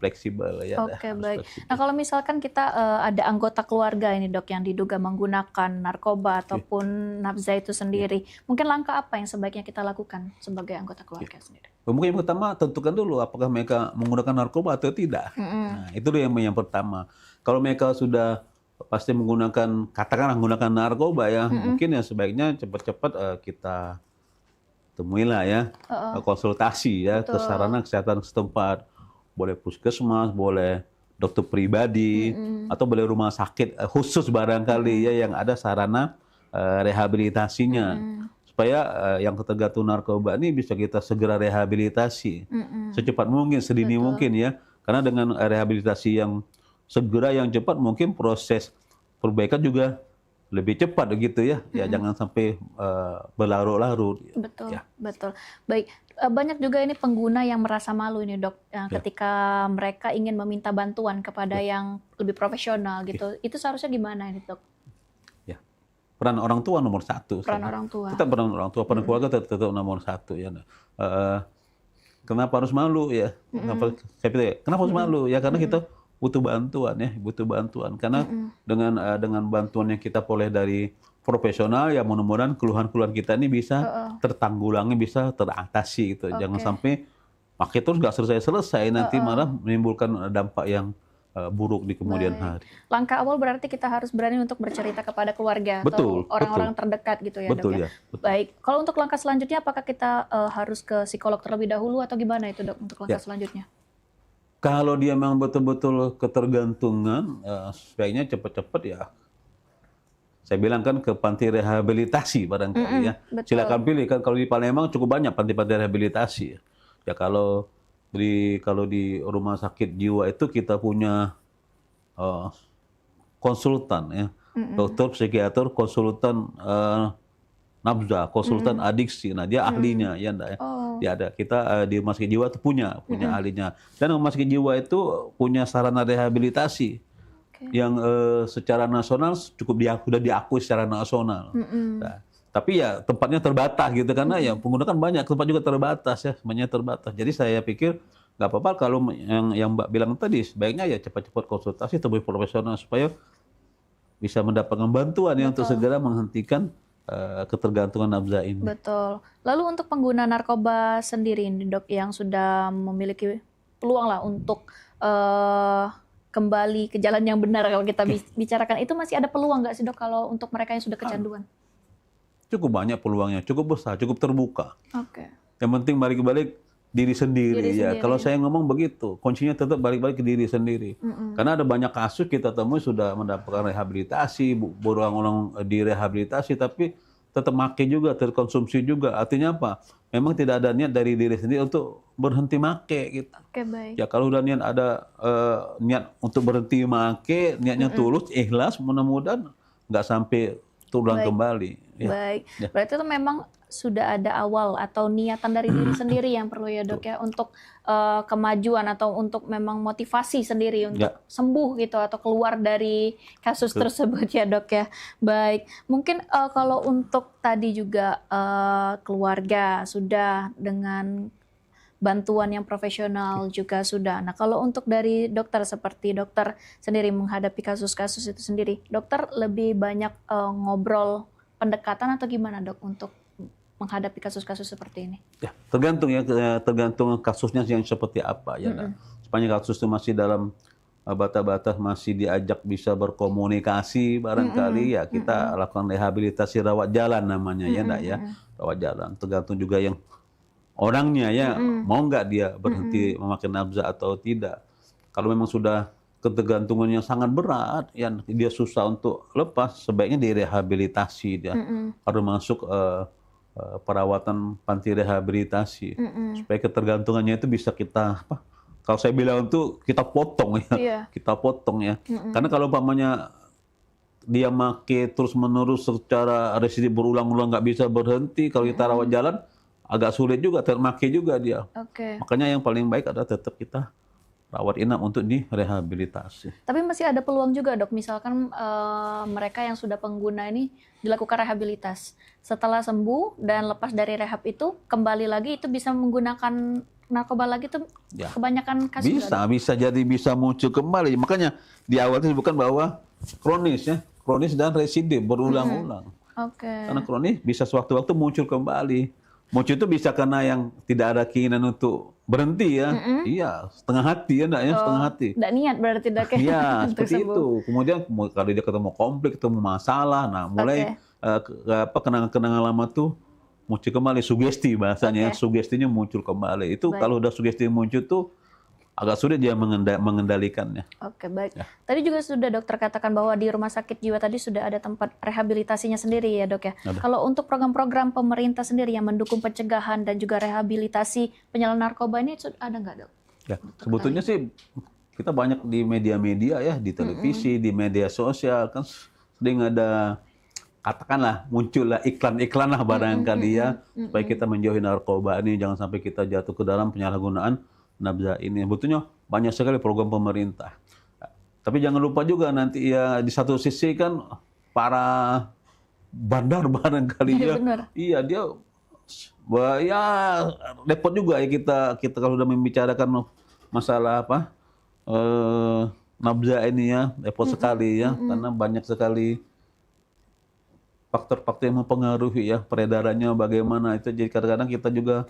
fleksibel ya. Oke, baik. Nah, kalau misalkan kita ada anggota keluarga ini Dok yang diduga menggunakan narkoba ataupun nafza itu sendiri, mungkin langkah apa yang sebaiknya kita lakukan sebagai anggota keluarga sendiri? Mungkin yang pertama tentukan dulu apakah mereka menggunakan narkoba atau tidak. Nah, itu dulu yang pertama. Kalau mereka sudah pasti menggunakan, katakanlah menggunakan narkoba ya, mungkin ya sebaiknya cepat-cepat kita temuilah ya, konsultasi ya ke sarana kesehatan setempat. Boleh puskesmas, boleh dokter pribadi, atau boleh rumah sakit khusus barangkali ya yang ada sarana rehabilitasinya. Supaya yang ketergantungan narkoba ini bisa kita segera rehabilitasi secepat mungkin, sedini mungkin ya. Karena dengan rehabilitasi yang segera, yang cepat, mungkin proses perbaikan juga lebih cepat gitu ya. Ya jangan sampai berlarut-larut. Betul, ya. betul. Baik, banyak juga ini pengguna yang merasa malu ini Dok, ketika mereka ingin meminta bantuan kepada yang lebih profesional gitu. Itu seharusnya gimana ini Dok? Ya, peran orang tua nomor satu. Peran orang tua. Tetap peran orang tua, peran keluarga tetap nomor satu ya. Kenapa harus malu ya? Kenapa harus malu ya? Karena kita butuh bantuan ya, butuh bantuan. Karena dengan bantuan yang kita peroleh dari profesional ya, mudah-mudahan keluhan-keluhan kita ini bisa tertanggulangi, bisa teratasi gitu. Jangan sampai pakai terus nggak selesai-selesai, nanti malah menimbulkan dampak yang buruk di kemudian hari. Langkah awal berarti kita harus berani untuk bercerita kepada keluarga atau orang-orang terdekat gitu ya Dok ya? Betul. Baik, kalau untuk langkah selanjutnya apakah kita harus ke psikolog terlebih dahulu atau gimana itu Dok untuk langkah selanjutnya? Kalau dia memang betul-betul ketergantungan, sebaiknya cepat-cepat ya. Saya bilang kan ke panti rehabilitasi barangkali ya. Silakan pilih kan, kalau di Palembang cukup banyak panti-panti rehabilitasi. Ya kalau di rumah sakit jiwa itu kita punya konsultan ya, dokter psikiater, konsultan nafza, konsultan adiksi. Nah dia ahlinya ya enggak ya. Dia ada, kita di rumah sakit jiwa itu punya ahlinya. Dan rumah sakit jiwa itu punya sarana rehabilitasi yang secara nasional sudah diakui secara nasional. Nah, tapi ya tempatnya terbatas gitu, karena ya pengguna kan banyak, tempat juga terbatas ya, semuanya terbatas. Jadi saya pikir nggak apa-apa kalau yang Mbak bilang tadi, sebaiknya ya cepat-cepat konsultasi temui profesional supaya bisa mendapatkan bantuan ya untuk segera menghentikan ketergantungan nafza ini. Betul. Lalu untuk pengguna narkoba sendiri ini Dok yang sudah memiliki peluang lah untuk kembali ke jalan yang benar, kalau kita bicarakan itu masih ada peluang nggak sih Dok kalau untuk mereka yang sudah kecanduan? Cukup banyak peluangnya, cukup besar, cukup terbuka. Yang penting balik-balik diri sendiri ya. Kalau saya ngomong begitu, kuncinya tetap balik-balik ke diri sendiri. Karena ada banyak kasus kita temui sudah mendapatkan rehabilitasi, berulang-ulang direhabilitasi, tapi tetap make juga, terkonsumsi juga. Artinya apa? Memang tidak ada niat dari diri sendiri untuk berhenti make gitu. Baik. Ya kalau udah niat ada niat untuk berhenti make, niatnya tulus, ikhlas, mudah-mudahan nggak sampai terulang kembali. Ya. Baik. Berarti itu memang sudah ada awal atau niatan dari diri sendiri yang perlu ya Dok ya, untuk kemajuan atau untuk memang motivasi sendiri untuk sembuh gitu atau keluar dari kasus tersebut ya Dok ya. Baik, mungkin kalau untuk tadi juga keluarga sudah dengan bantuan yang profesional juga sudah. Nah kalau untuk dari dokter, seperti dokter sendiri menghadapi kasus-kasus itu sendiri, dokter lebih banyak ngobrol pendekatan atau gimana Dok untuk menghadapi kasus-kasus seperti ini? Ya, tergantung kasusnya yang seperti apa ya. Sepanjang kasus itu masih dalam batas-batas, masih diajak bisa berkomunikasi barangkali ya kita lakukan rehabilitasi rawat jalan namanya ya enggak ya. Rawat jalan, tergantung juga yang orangnya ya, mau nggak dia berhenti memakai nafza atau tidak. Kalau memang sudah ketergantungan yang sangat berat, yang dia susah untuk lepas, sebaiknya direhabilitasi dia. Harus masuk perawatan panti rehabilitasi supaya ketergantungannya itu bisa kita kalau saya bilang itu kita potong ya, kita potong ya. Karena kalau umpamanya dia make terus-menerus secara residip berulang-ulang nggak bisa berhenti, kalau kita rawat jalan agak sulit juga, termake juga dia. Oke. Makanya yang paling baik adalah tetap kita rawat inap untuk direhabilitasi. Tapi masih ada peluang juga dok, misalkan mereka yang sudah pengguna ini dilakukan rehabilitas. Setelah sembuh dan lepas dari rehab itu, kembali lagi itu bisa menggunakan narkoba lagi tuh Ya. kebanyakan kasus Bisa muncul kembali. Makanya di awal itu disebutkan bahwa kronis dan residip berulang-ulang. Oke. Karena kronis bisa sewaktu-waktu muncul kembali. Muncul itu bisa karena yang tidak ada keinginan untuk berhenti ya. Iya, setengah hati ya enggak ya, setengah hati. Nggak niat berarti dok ya? Iya, untuk seperti sembuh. itu. Kemudian kalau dia ketemu konflik, ketemu masalah, nah mulai kenangan-kenangan lama tuh muncul kembali, sugesti bahasanya, sugestinya muncul kembali. Itu Baik. kalau udah sugesti muncul tuh agak sulit dia mengendalikannya. Oke, baik. Tadi juga sudah dokter katakan bahwa di rumah sakit jiwa tadi sudah ada tempat rehabilitasinya sendiri ya dok ya. Ada. Kalau untuk program-program pemerintah sendiri yang mendukung pencegahan dan juga rehabilitasi penyalahgunaan narkoba ini ada nggak dok? Ya, sebetulnya sih kita banyak di media-media ya, di televisi, di media sosial kan sering ada, katakanlah muncullah iklan-iklan lah barangkali ya, supaya kita menjauhi narkoba ini, jangan sampai kita jatuh ke dalam penyalahgunaan nafza ini. Sebetulnya banyak sekali program pemerintah. Tapi jangan lupa juga nanti ya di satu sisi kan para bandar barangkali ya. Benar. Iya dia ya repot juga ya kita kalau sudah membicarakan masalah nafza ini ya, repot sekali ya, karena banyak sekali faktor-faktor yang mempengaruhi ya peredarannya bagaimana itu. Jadi kadang-kadang kita juga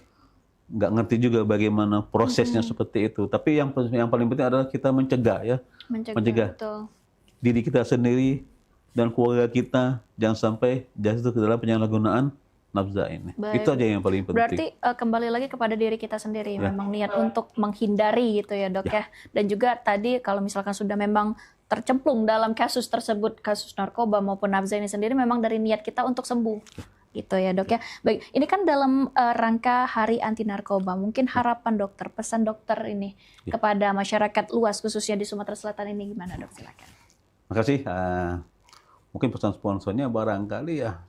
nggak ngerti juga bagaimana prosesnya seperti itu. Tapi yang paling penting adalah kita mencegah ya, mencegah betul. diri kita sendiri dan keluarga kita jangan sampai jatuh ke dalam penyalahgunaan nafza ini. Baik. Itu aja yang paling penting. Berarti kembali lagi kepada diri kita sendiri, Ya. memang niat untuk menghindari gitu ya dok ya. Dan juga tadi kalau misalkan sudah memang tercemplung dalam kasus tersebut, kasus narkoba maupun nafza ini sendiri, memang dari niat kita untuk sembuh. Gitu ya dok ya. Baik, ini kan dalam rangka Hari Anti Narkoba, mungkin harapan dokter, pesan dokter ini kepada masyarakat luas khususnya di Sumatera Selatan ini gimana dok? Silakan. Makasih. Mungkin pesan sponsornya barangkali ya,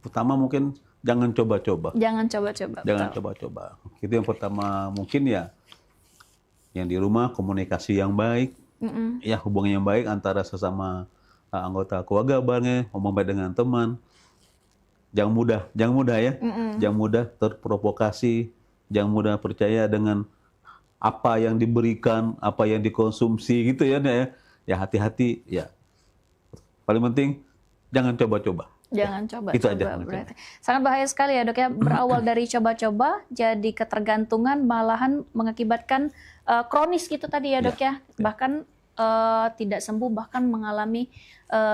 pertama mungkin jangan coba-coba. Jangan coba-coba. Jangan betul. coba-coba. Itu yang pertama, mungkin ya yang di rumah komunikasi yang baik, ya hubungan yang baik antara sesama anggota keluarga barangnya, ngomong baik dengan teman. Jangan mudah ya. Jangan mudah terprovokasi, jangan mudah percaya dengan apa yang diberikan, apa yang dikonsumsi gitu ya. Ya hati-hati ya. Paling penting jangan coba-coba. Jangan coba-coba. Itu aja. Berarti sangat bahaya sekali ya dok ya, berawal dari coba-coba jadi ketergantungan, malahan mengakibatkan kronis gitu tadi ya dok ya. Bahkan tidak sembuh, bahkan mengalami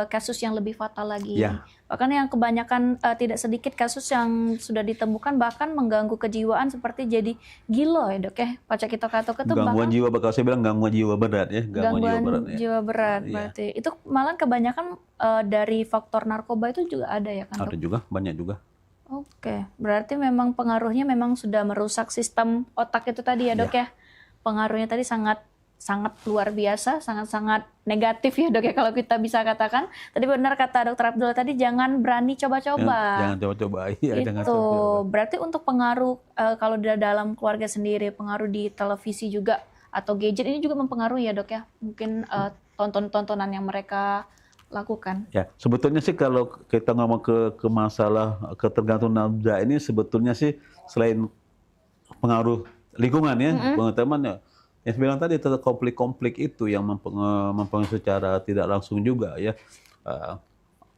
kasus yang lebih fatal lagi. Ya. Bahkan yang kebanyakan tidak sedikit kasus yang sudah ditemukan bahkan mengganggu kejiwaan seperti jadi gila ya dok ya. Pacak itu Gangguan jiwa, bakal saya bilang gangguan jiwa berat ya. Gangguan ya. jiwa berat Iya. berarti. Itu malah kebanyakan dari faktor narkoba itu juga ada ya kan dok? Ada juga, banyak juga. Oke, berarti memang pengaruhnya memang sudah merusak sistem otak itu tadi ya dok ya. Pengaruhnya tadi sangat luar biasa, sangat negatif ya dok ya kalau kita bisa katakan. Tadi benar kata dokter Abdul tadi, jangan berani coba-coba. Jangan coba-coba. Iya, jangan Itu coba-coba. berarti untuk pengaruh kalau di dalam keluarga sendiri, pengaruh di televisi juga atau gadget ini juga mempengaruhi ya dok ya. Mungkin tontonan yang mereka lakukan. Ya, sebetulnya sih kalau kita ngomong ke masalah ketergantungan nafza ini, sebetulnya sih selain pengaruh lingkungan ya, teman-teman ya. Yang saya bilang tadi, konflik-konflik itu yang mempengaruhi secara tidak langsung juga ya.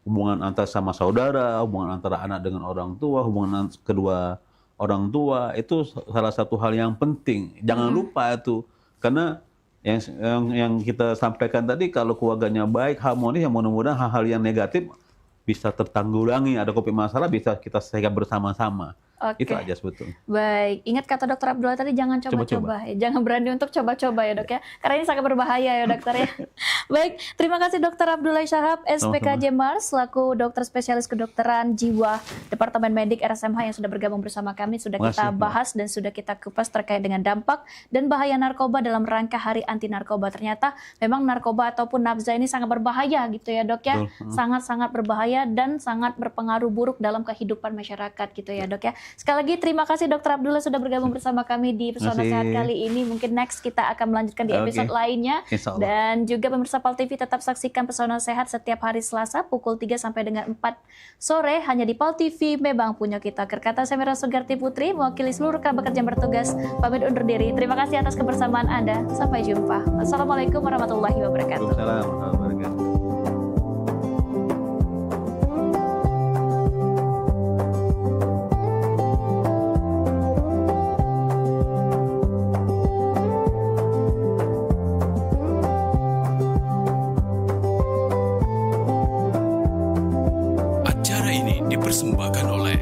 Hubungan antara sama saudara, hubungan antara anak dengan orang tua, hubungan kedua orang tua, itu salah satu hal yang penting. Jangan lupa itu, karena yang kita sampaikan tadi, kalau keluarganya baik, harmonis, yang mudah-mudahan hal-hal yang negatif bisa tertanggulangi. Ada konflik masalah bisa kita selesaikan bersama-sama. Oke. Itu aja sebetulnya. Baik, ingat kata Dokter Abdullah tadi jangan coba-coba ya, jangan berani untuk coba-coba ya dok ya, karena ini sangat berbahaya ya dokter ya. Baik, terima kasih Dokter Abdullah Syahab, SPKJ Mars, selaku dokter spesialis kedokteran jiwa Departemen Medik RSMH yang sudah bergabung bersama kami, sudah kita bahas dan sudah kita kupas terkait dengan dampak dan bahaya narkoba dalam rangka Hari Anti Narkoba. Ternyata memang narkoba ataupun nafza ini sangat berbahaya gitu ya dok ya, sangat-sangat berbahaya dan sangat berpengaruh buruk dalam kehidupan masyarakat gitu ya dok ya. Sekali lagi terima kasih Dokter Abdullah sudah bergabung bersama kami di Pesona Sehat kali ini. Mungkin next kita akan melanjutkan di episode lainnya. Dan juga pemirsa PAL TV tetap saksikan Pesona Sehat setiap hari Selasa pukul 3 sampai dengan 4 sore hanya di PAL TV. Memang punya kita. Kata saya Mira Sugarti Putri mewakili seluruh rekan bekerja yang bertugas pamit undur diri. Terima kasih atas kebersamaan Anda. Sampai jumpa. Assalamualaikum warahmatullahi wabarakatuh. Waalaikumsalam warahmatullahi wabarakatuh. Dipersembahkan oleh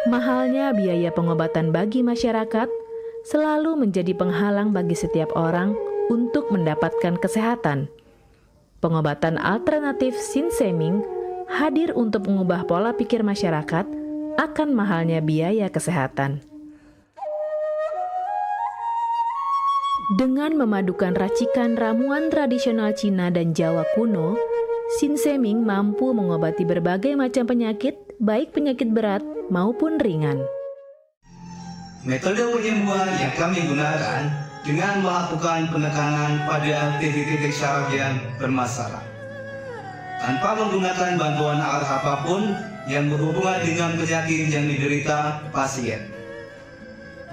Mahalnya biaya pengobatan bagi masyarakat selalu menjadi penghalang bagi setiap orang untuk mendapatkan kesehatan. Pengobatan alternatif Sinseming hadir untuk mengubah pola pikir masyarakat akan mahalnya biaya kesehatan. Dengan memadukan racikan ramuan tradisional Cina dan Jawa kuno, Sinseming mampu mengobati berbagai macam penyakit, baik penyakit berat maupun ringan. Metode penyembuhan yang kami gunakan dengan melakukan penekanan pada titik-titik syaraf yang bermasalah, tanpa menggunakan bantuan alat apapun yang berhubungan dengan penyakit yang diderita pasien.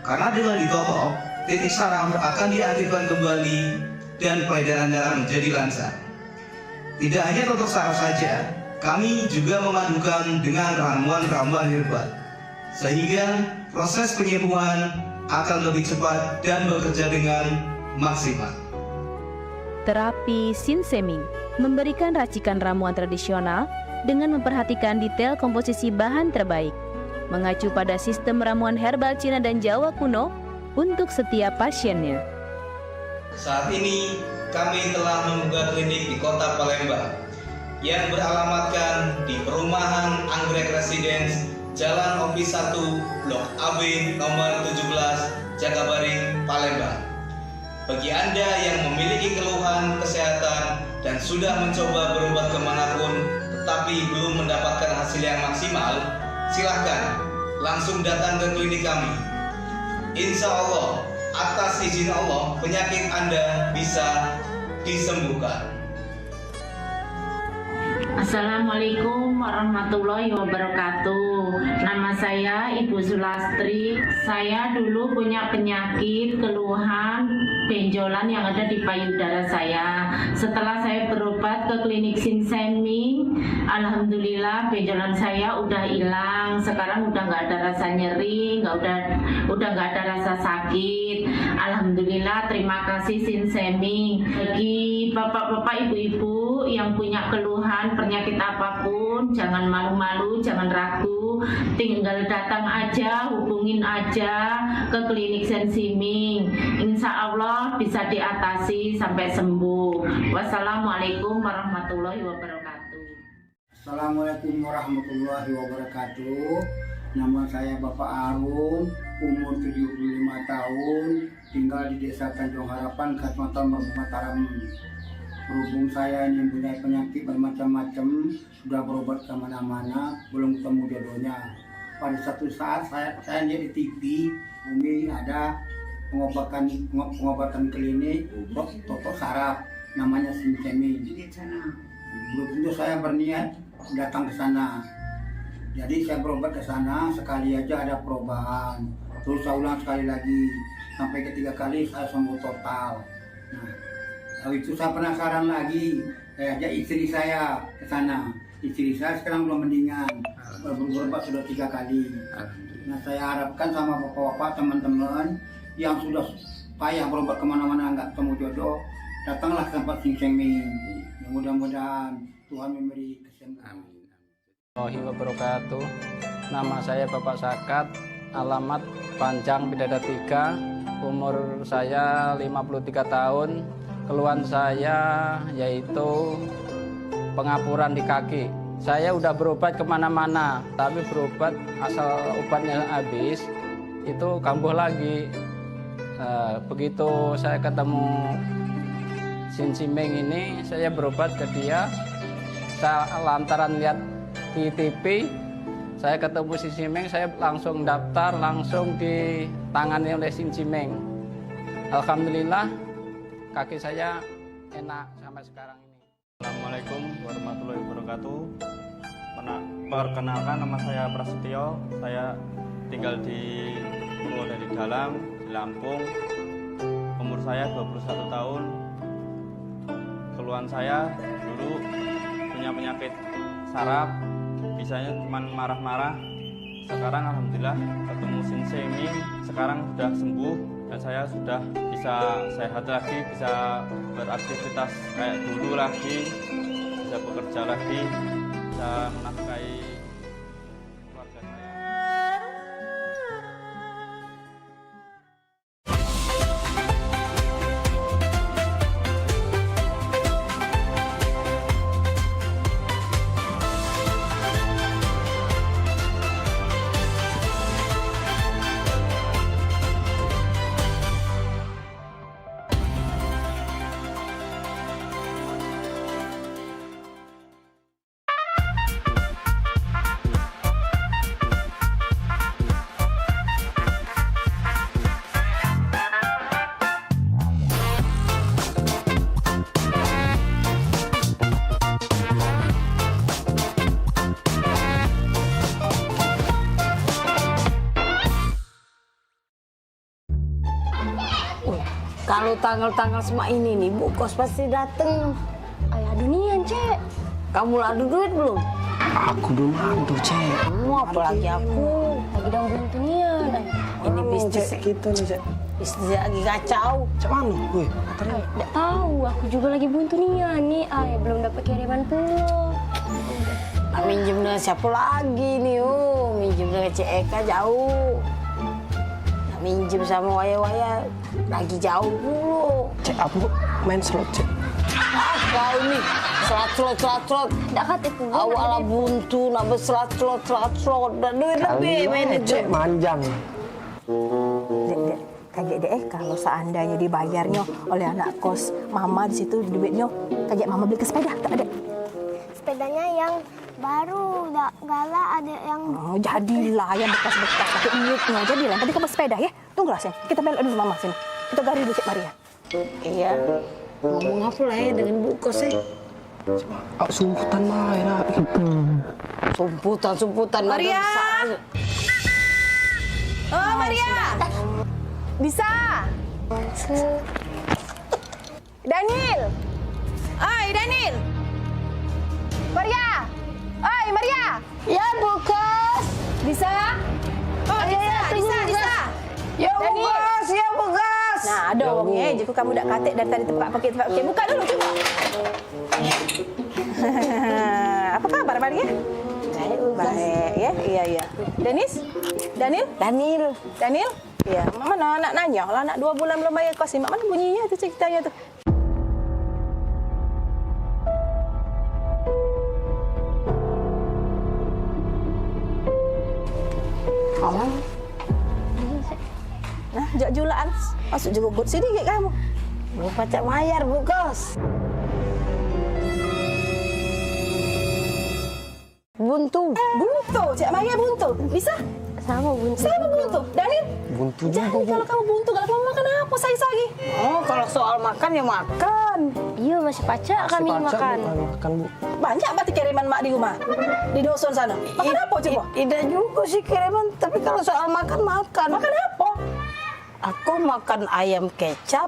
Karena dengan ditopok, titik syaraf akan diaktifkan kembali dan peredaran darah menjadi lancar. Tidak hanya untuk saraf saja, kami juga memadukan dengan ramuan-ramuan herbal, sehingga proses penyembuhan akan lebih cepat dan bekerja dengan maksimal. Terapi Sinseming memberikan racikan ramuan tradisional dengan memperhatikan detail komposisi bahan terbaik, mengacu pada sistem ramuan herbal Cina dan Jawa kuno untuk setiap pasiennya. Saat ini kami telah membuka klinik di Kota Palembang yang beralamatkan di Perumahan Anggrek Residence, Jalan Opi 1, Blok AB nomor 17, Jagabaring, Palembang. Bagi Anda yang memiliki keluhan kesehatan dan sudah mencoba berobat kemanapun tetapi belum mendapatkan hasil yang maksimal, silahkan langsung datang ke klinik kami. Insya Allah, atas izin Allah, penyakit Anda bisa disembuhkan. Assalamualaikum warahmatullahi wabarakatuh. Nama saya Ibu Sulastri. Saya dulu punya penyakit keluhan benjolan yang ada di payudara saya. Setelah saya berobat ke klinik Sinseming, alhamdulillah benjolan saya udah hilang. Sekarang udah nggak ada rasa nyeri, udah nggak ada rasa sakit. Alhamdulillah, terima kasih Sinseming. Bagi bapak-bapak, ibu-ibu yang punya keluhan penyakit apapun, jangan malu-malu, jangan ragu, tinggal datang aja, hubungin aja ke klinik Sinseming. Insya Allah bisa diatasi sampai sembuh. Wassalamualaikum warahmatullahi wabarakatuh. Assalamualaikum warahmatullahi wabarakatuh. Nama saya Bapak Arun, umur 75 tahun, tinggal di Desa Tanjung Harapan, Kecamatan Mataram. Berhubung saya ini mempunyai penyakit bermacam-macam, sudah berobat kemana-mana, belum ketemu jodohnya. Pada satu saat saya lihat di TV, Umi ada pengobatan klinik, totok saraf, namanya Sinseming. Belum tentu saya berniat datang ke sana. Jadi saya berobat ke sana, sekali aja ada perubahan. Terus saya ulang sekali lagi, sampai ketiga kali saya sembuh total. Nah, lalu itu saya penasaran lagi, saya ajak istri saya ke sana. Istri saya sekarang belum mendingan, berobat sudah 3 kali. Nah, saya harapkan sama bapak-bapak, teman-teman yang sudah payah berobat kemana-mana nggak ketemu jodoh, datanglah ke tempat Sing Seng Ming. Mudah-mudahan Tuhan memberi kesembuhan. Warahmatullahi wabarakatuh. Nama saya Bapak Sakat, alamat Panjang Bidada 3, umur saya 53 tahun. Keluhan saya yaitu pengapuran di kaki. Saya udah berobat kemana-mana, tapi berobat asal obatnya habis, itu kambuh lagi. Begitu saya ketemu Sing Simeng ini, saya berobat ke dia. Saya lantaran lihat di TV, saya ketemu Sing Simeng, saya langsung daftar, langsung ditangani oleh Sing Simeng. Alhamdulillah, kaki saya enak sampai sekarang ini. Assalamualaikum warahmatullahi wabarakatuh. Perkenalkan, nama saya Prasetyo. Saya tinggal di Purwodadi Dalam, di Lampung. Umur saya 21 tahun. Keluhan saya dulu punya penyakit saraf, bisanya cuma marah-marah. Sekarang alhamdulillah ketemu Sing Simeng, sekarang sudah sembuh dan saya sudah bisa sehat lagi, bisa beraktivitas kayak dulu lagi, bisa bekerja lagi, bisa menafkahi keluarga saya. Kalau tanggal-tanggal semua ini nih, Bu Kos pasti dateng. Ayah dunian, Cek. Kamu adu duit belum? Aku belum adu, Cek. Apalagi aku. Lagi dalam belum dunian. Ini bisnis kita nih, Cek. Bisnis lagi kacau. Cek mana? Wih, Nggak tahu, aku juga lagi buntu nian nih. Belum dapat kiriman pulsa. Nak minjem dengan siapa lagi nih? Minjem dengan Cek Eka jauh. Nak minjem sama waya-waya lagi jauh dulu. Cek, aku main slot, Cek. Kau ini slot. Nggak katipu. Awalnya buntu, nak berslot. Dan duit lebih main itu. Cek, manjang. Dek, kayak deh kalau seandainya dibayarnya oleh anak kos mama di situ duitnya kayak mama beli ke sepeda, tak ada. Sepedanya yang baru, galak ada yang... Oh, jadilah yang bekas-bekas pakai iutnya, jadilah. Tadi kamu sepeda ya, tunggulah sini. Kita belok dulu mama sini. Kita gari dulu Cik Maria. Iya, ngomong apa lah ya dengan Bu Kos ya? Sumputan lah ya. Sumputan. Maria! Oh, Maria! Bisa? Daniel! Oi, Daniel! Maria! Oi, Maria! Ya, Bu Kos! Bisa? Oh, bisa. Ya, Bu Kos! Nah, ada orangnya. Jika kamu dah katik dari tadi tempat pakai. Buka dulu, coba. Apa kabar, Maria? Baik, ya? Iya. Daniel? Iya. Mana anak nanya? Lah anak 2 bulan belum bayar kos. Mak mana bunyinya tu ceritanya tu? Kamu? Nah, jualan. Masuk juga gut sini ke kamu. Bu pacak bayar, Bu Kos. Buntu, Cik Maria buntu. Bisa? Sama buntu. Sama buntu. Daniel, Buntu jangan juga, Bu. kalau kamu buntu, kalau kamu makan apa saya lagi? Oh, kalau soal makan ya makan. Iya, masih pacak kami makan. Makan, Bu. Banyak berarti kiriman mak di rumah, di dusun sana. Makan apa coba? Tidak juga sih kiriman, tapi kalau soal makan. Makan apa? Aku makan ayam kecap.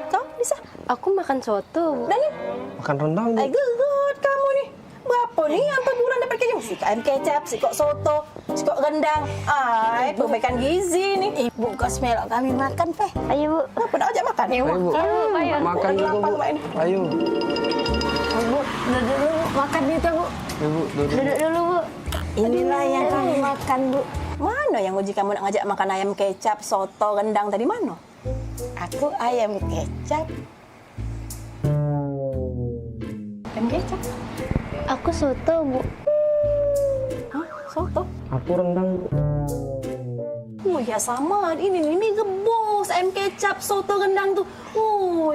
Kau bisa? Aku makan soto. Daniel, Makan rendang, Bu. good kamu nih. Berapa nih sampai bulan dapat kecap? Si ayam kecap, si kok soto, si kok rendang. Perbaikan gizi nih. Ibu kos melok kami makan, Peh. Ayo, Bu. Apa dah ajak makan? Ayo, Bu. Ayo. Makan juga, Bu. Ayo. Bu, duduk dulu, Bu. Makan itu, Bu. Ayo, Bu. Duduk dulu, Bu. Inilah yang kami makan, Bu. Mana yang uji kamu nak ngajak makan ayam kecap, soto, rendang tadi mana? Aku ayam kecap. Ayam kecap? Aku soto, Bu. Hah? Soto? Aku rendang, Bu. Oh ya sama, ini gebos, ayam kecap, soto, rendang tuh.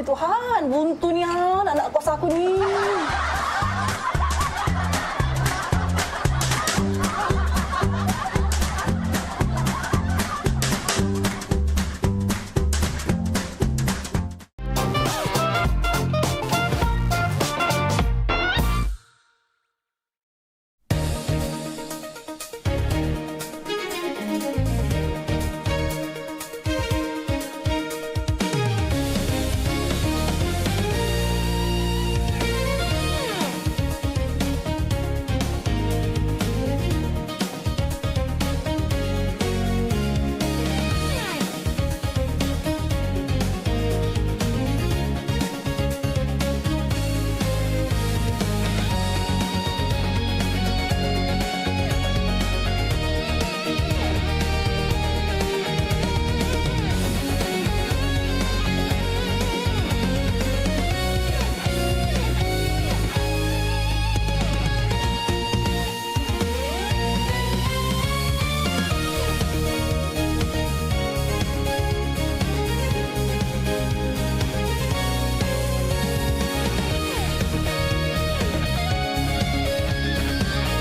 Tuhan, buntu nih anak kos aku nih.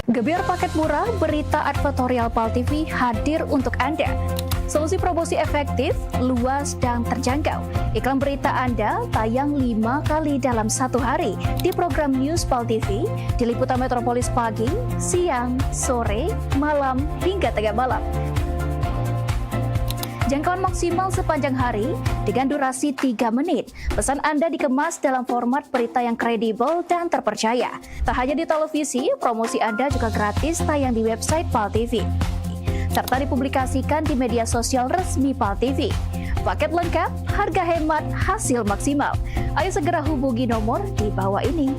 Gebyar paket murah, berita advertorial PAL TV hadir untuk Anda. Solusi promosi efektif, luas, dan terjangkau. Iklan berita Anda tayang 5 kali dalam 1 hari di program News PAL TV, di liputan Metropolis pagi, siang, sore, malam, hingga tengah malam. Jangkauan maksimal sepanjang hari dengan durasi 3 menit. Pesan Anda dikemas dalam format berita yang kredibel dan terpercaya. Tak hanya di televisi, promosi Anda juga gratis tayang di website PAL TV, serta dipublikasikan di media sosial resmi PAL TV. Paket lengkap, harga hemat, hasil maksimal. Ayo segera hubungi nomor di bawah ini.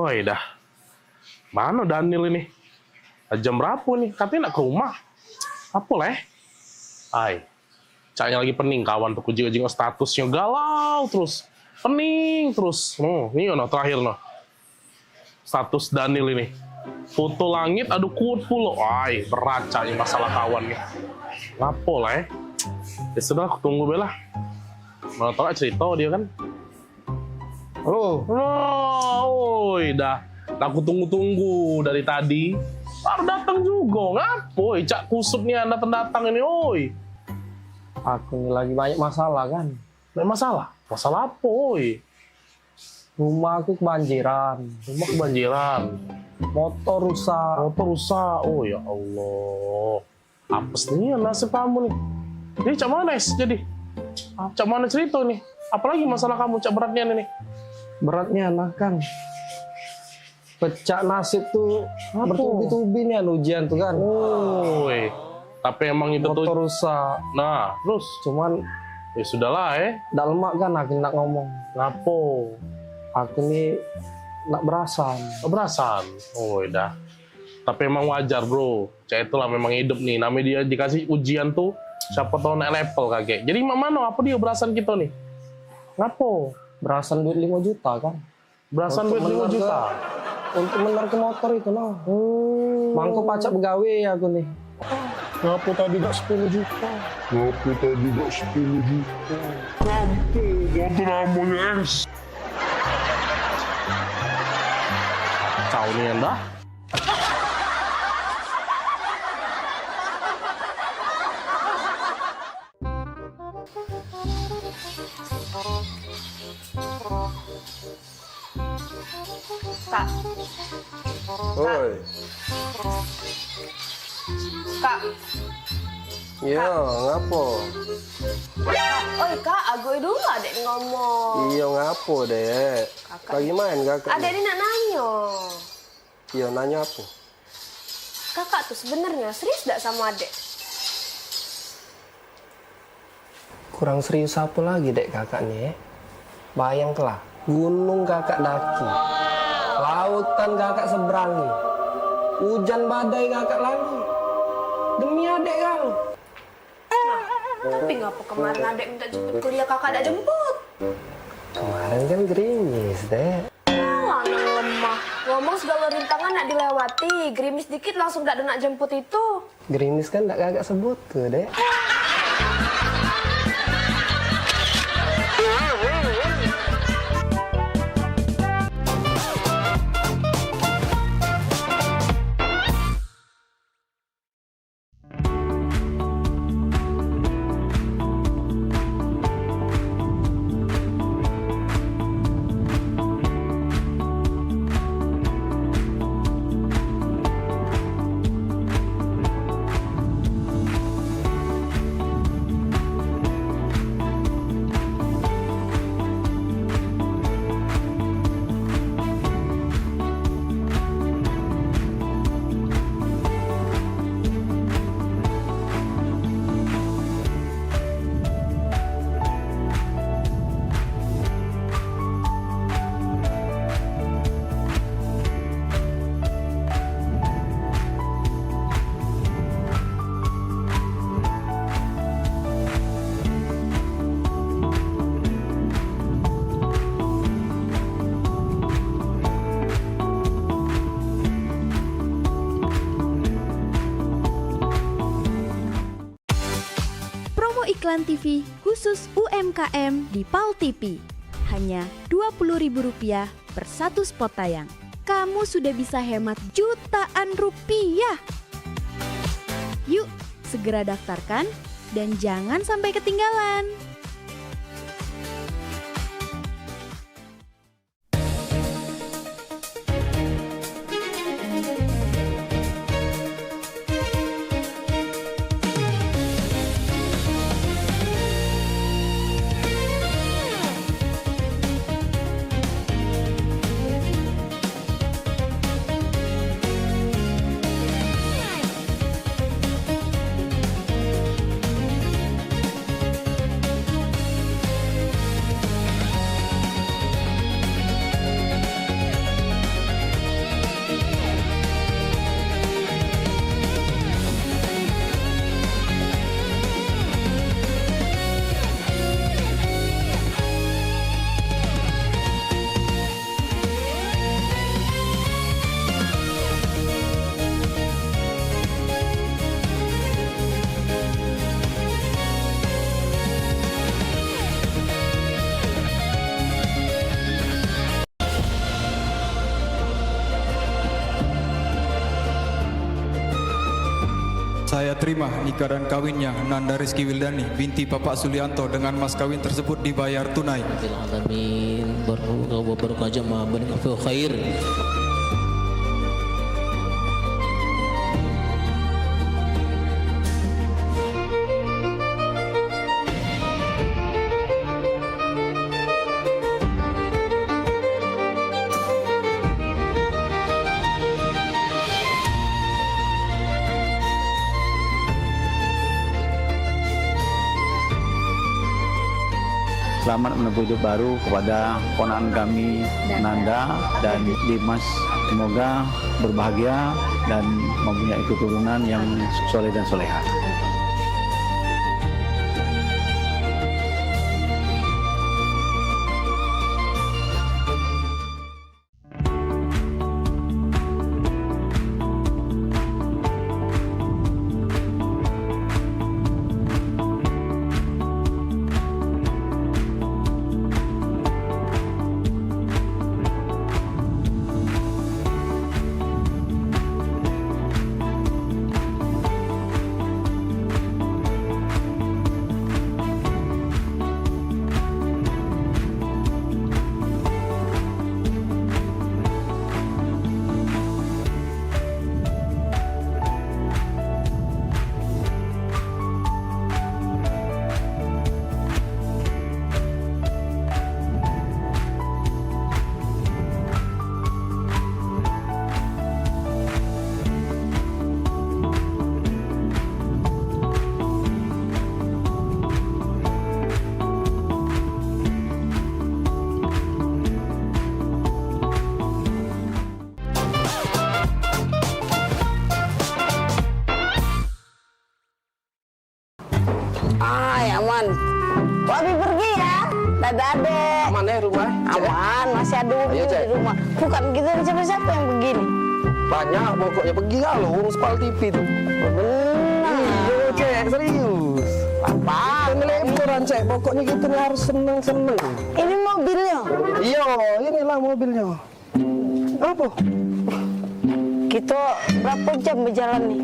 Woi dah. Mana Daniel ini? Jam berapa nih? Katanya nak ke rumah. Apa leh? Ai. Caknya lagi pening kawan tuh kujing-kujing statusnya galau terus. Pening terus. Ini no terakhir no. Status Daniel ini. Foto langit aduh kuat pula. Ai, berat caknya masalah kawan nih. Ngapa leh? Ya sudah aku tunggu bela. Mana tahu cerita dia kan. Halo. Oi, dah aku tunggu-tunggu dari tadi. Baru datang juga, ngapoi? Cak kusut nih Anda datang ini, oi. Aku ini lagi banyak masalah kan. Banyak masalah? Masalah apa, oi? Rumah aku kebanjiran. Rumah kebanjiran. Motor rusak. Motor rusak. Oh ya Allah. Apes nih nasib kamu nih. Jadi cak mana jadi? Cak mana cerita nih? Apalagi masalah kamu cak beratnya nih? Beratnya anak kan. Pecah nasib tuh bertubi-tubi nih ujian tuh kan. Woi, tapi emang itu motor tuh rusak. Nah, terus cuman ya sudahlah Ndak lemak kan aku nak ngomong. Ngapo? Aku nih nak berasan. Berasan. Oh, dah. Tapi emang wajar, Bro. Cak itulah memang hidup nih. Namanya dia dikasih ujian tuh siapa tahu naik level kakek. Jadi mana apa dia berasan kita nih? Ngapo? Berasan duit 5 juta kan. Berasan duit 5 juta. Untuk menar ke motor itu noh. Mangko pacak begawe aku nih. Ngapo tadi gak 10 juta? Ngapo tadi gak 10 juta? Kampung, waktu namanya es. Kau nih Anda? Kak. Oi. Kak. Iya, ngapo? Oi kak, aku dulu adek ngomong. Iya, ngapo dek? Lagi main kakak? Adek ini nak nanya. Iya, nanya apa? Kakak tuh sebenarnya serius gak sama adek? Kurang serius apa lagi dek kakak nih? Bayanglah, gunung kakak daki. Lautan kakak seberangi. Hujan badai kakak lalu. Demi adek kang. Tapi ngapa kemarin adek minta jemput kuliah kakak ada jemput? Kemarin kan gerimis dek. Anak lemah. Ngomong segala rintangan nak dilewati. Gerimis dikit langsung gak ada nak jemput itu. Gerimis kan tak kakak sebut ke dek. Iklan TV khusus UMKM di PAL TV. Hanya Rp20.000 per satu spot tayang. Kamu sudah bisa hemat jutaan rupiah. Yuk, segera daftarkan dan jangan sampai ketinggalan. Saya terima nikah dan kawinnya Nanda Rizky Wildani binti Bapak Sulianto dengan mas kawin tersebut dibayar tunai. Alamin barakah jamaah barik khair. Selamat menempuh hidup baru kepada ponakan kami Nanda dan Dimas. Semoga berbahagia dan mempunyai keturunan yang soleh dan soleha. Aman. Wabi pergi ya. Dadah adek. Aman ya rumah? Aman, masih ada Wabi di rumah. Bukan kita siapa-siapa yang begini. Banyak pokoknya pergi kalau urus Pal TV tuh. Benar. Iya Cek, serius. Apa? Lebaran Cek, pokoknya kita nih harus seneng-seneng. Ini mobilnya? Iya, inilah mobilnya. Apa? Kita berapa jam berjalan nih?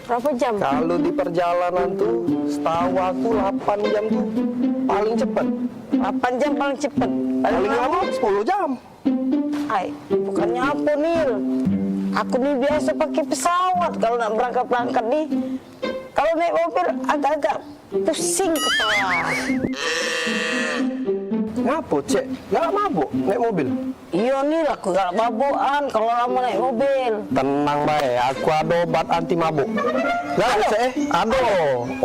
Berapa jam? Kalau di perjalanan tuh, setahu aku 8 jam tuh paling cepat. 8 jam paling cepat. Paling lama 10 jam. Ay, bukannya apa Nil? Aku nih biasa pakai pesawat kalau nak berangkat nih. Kalau naik mobil agak-agak pusing kepala. Ngapa Cek? Gak mabuk naik mobil? Iya Nil, aku gak mabukan kalau lama naik mobil. Tenang baik, aku ada obat anti mabuk. Gak Cek? Ada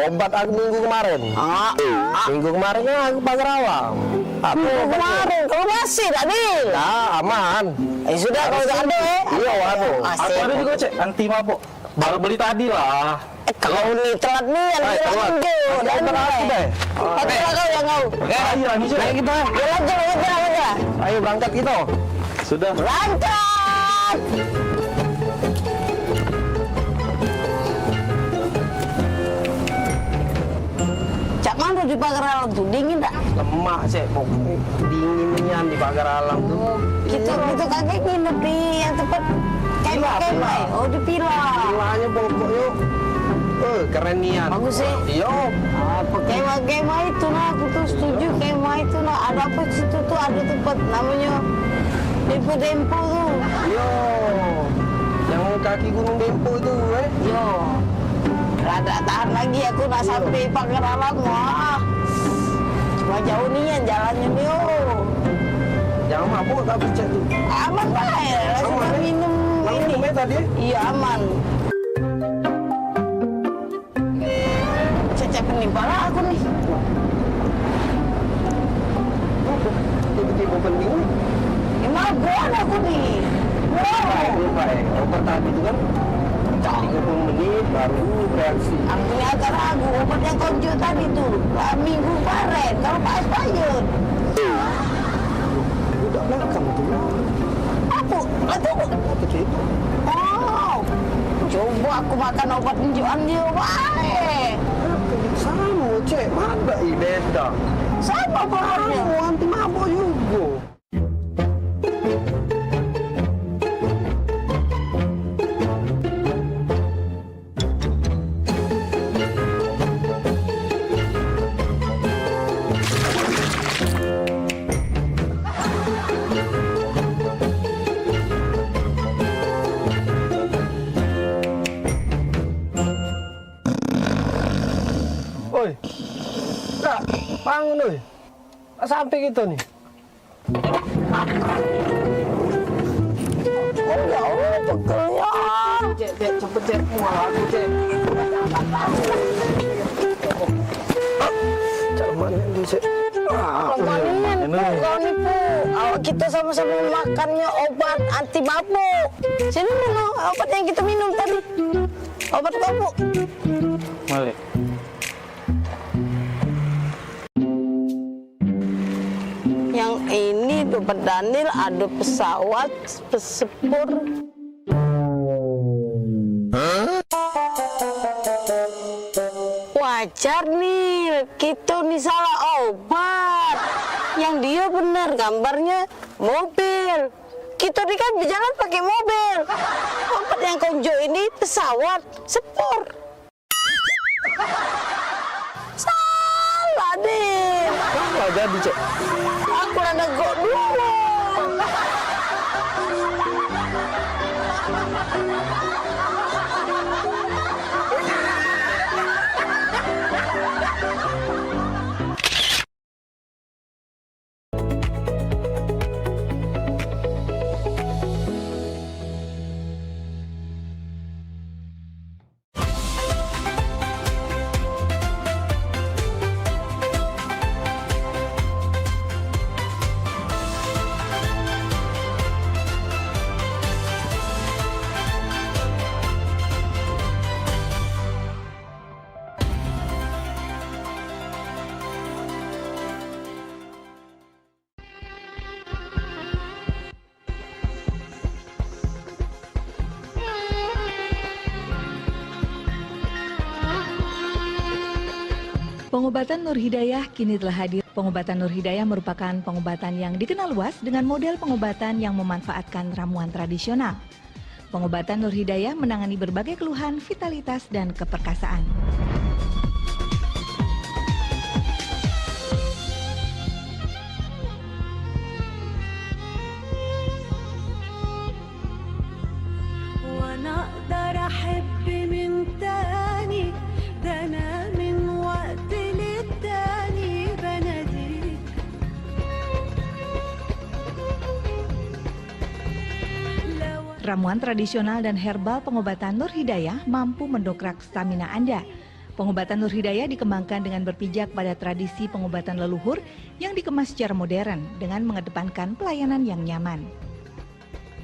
obat aku minggu kemarin. Minggu kemarin aku pagar awam. Minggu kemarin, kalau masih tadi? Nah, aman. Sudah kalau gak ada Iya ada. Aku ada juga Cek, anti mabuk. Baru beli tadi lah. Kalau nih telat nih yang bilang deh. Dan deh. Itulah kau yang kau. Ayo kita. Ayo. Ayo berangkat kita. Sudah. Berangkat. Cak mana di pagar alam tuh dingin tak? Lemak Cek, pokoknya dinginnya di pagar alam tuh. Kita kakek nginep di yang tempat kemai. Oh di Pila. Pilanya pokoknya. Keren nian. Bagus sih. Iya. Apa kemah itu nah, aku tuh setuju kemah itu nah. Ada apa situ tuh ada tempat namanya Dempo tuh. Iya. Yang kaki Gunung Dempo itu, Iya. Rada tahan lagi aku nak sampai pagar alam wah. Cuma jauh nian jalannya nih. Jangan mabuk tapi Cek tuh. Aman baik. Langsung minum ini. Tadi? Iya aman. Penimpala aku nih. Tiba-tiba penting. Emang buat aku nih. Baik. Obat tadi itu kan 30 menit baru reaksi. Aku ini agak ragu. Obat yang konjo tadi tuh minggu kemarin. Kalau Pak Espayun. Udah belakang tuh. Apa? Itu? Oh. Coba aku makan obat tunjukan dia. Baik. Sama Cek, mana beda. Sama bahannya. Anti mabuk juga. Oi. Kak, bangun oi. Tak sampai gitu nih. Oh ya Allah, pegelnya. Cek, cepet cek. Wah, aku cek. Cuman ini cek. Kau nipu. Awak kita sama-sama makannya obat anti mabuk. Sini minum obat yang kita minum tadi. Obat mabuk. Malik. Yang ini dompet Daniel ada pesawat pesepur. Wajar nih, kita nih salah obat. Yang dia benar gambarnya mobil. Kita nih kan berjalan pakai mobil. Obat yang konjo ini pesawat sepur. Salah deh. Apa jadi cek? Aku ada gok dulu. Pengobatan Nur Hidayah kini telah hadir. Pengobatan Nur Hidayah merupakan pengobatan yang dikenal luas dengan model pengobatan yang memanfaatkan ramuan tradisional. Pengobatan Nur Hidayah menangani berbagai keluhan vitalitas dan keperkasaan. Ramuan tradisional dan herbal pengobatan Nur Hidayah mampu mendongkrak stamina Anda. Pengobatan Nur Hidayah dikembangkan dengan berpijak pada tradisi pengobatan leluhur yang dikemas secara modern dengan mengedepankan pelayanan yang nyaman.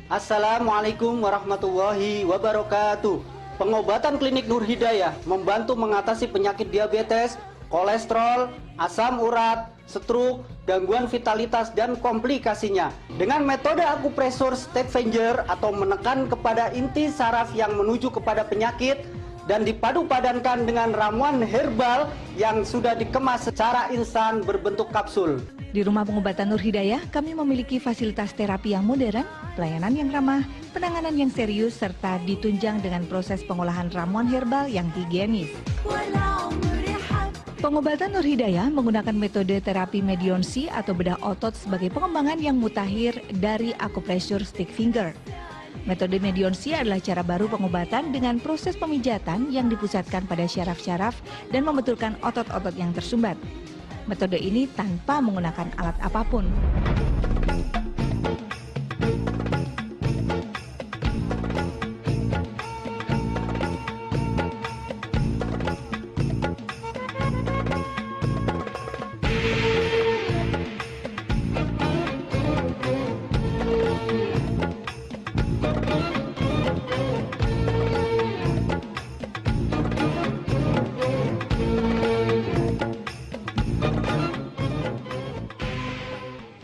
Assalamualaikum warahmatullahi wabarakatuh. Pengobatan klinik Nur Hidayah membantu mengatasi penyakit diabetes, kolesterol, asam urat, stroke, gangguan vitalitas dan komplikasinya. Dengan metode akupresur Stavanger atau menekan kepada inti saraf yang menuju kepada penyakit dan dipadu-padankan dengan ramuan herbal yang sudah dikemas secara instan berbentuk kapsul. Di Rumah Pengobatan Nur Hidayah, kami memiliki fasilitas terapi yang modern, pelayanan yang ramah, penanganan yang serius, serta ditunjang dengan proses pengolahan ramuan herbal yang higienis. Pengobatan Nur Hidayah menggunakan metode terapi medionsi atau bedah otot sebagai pengembangan yang mutakhir dari akupresur stick finger. Metode medionsi adalah cara baru pengobatan dengan proses pemijatan yang dipusatkan pada syaraf-syaraf dan membetulkan otot-otot yang tersumbat. Metode ini tanpa menggunakan alat apapun.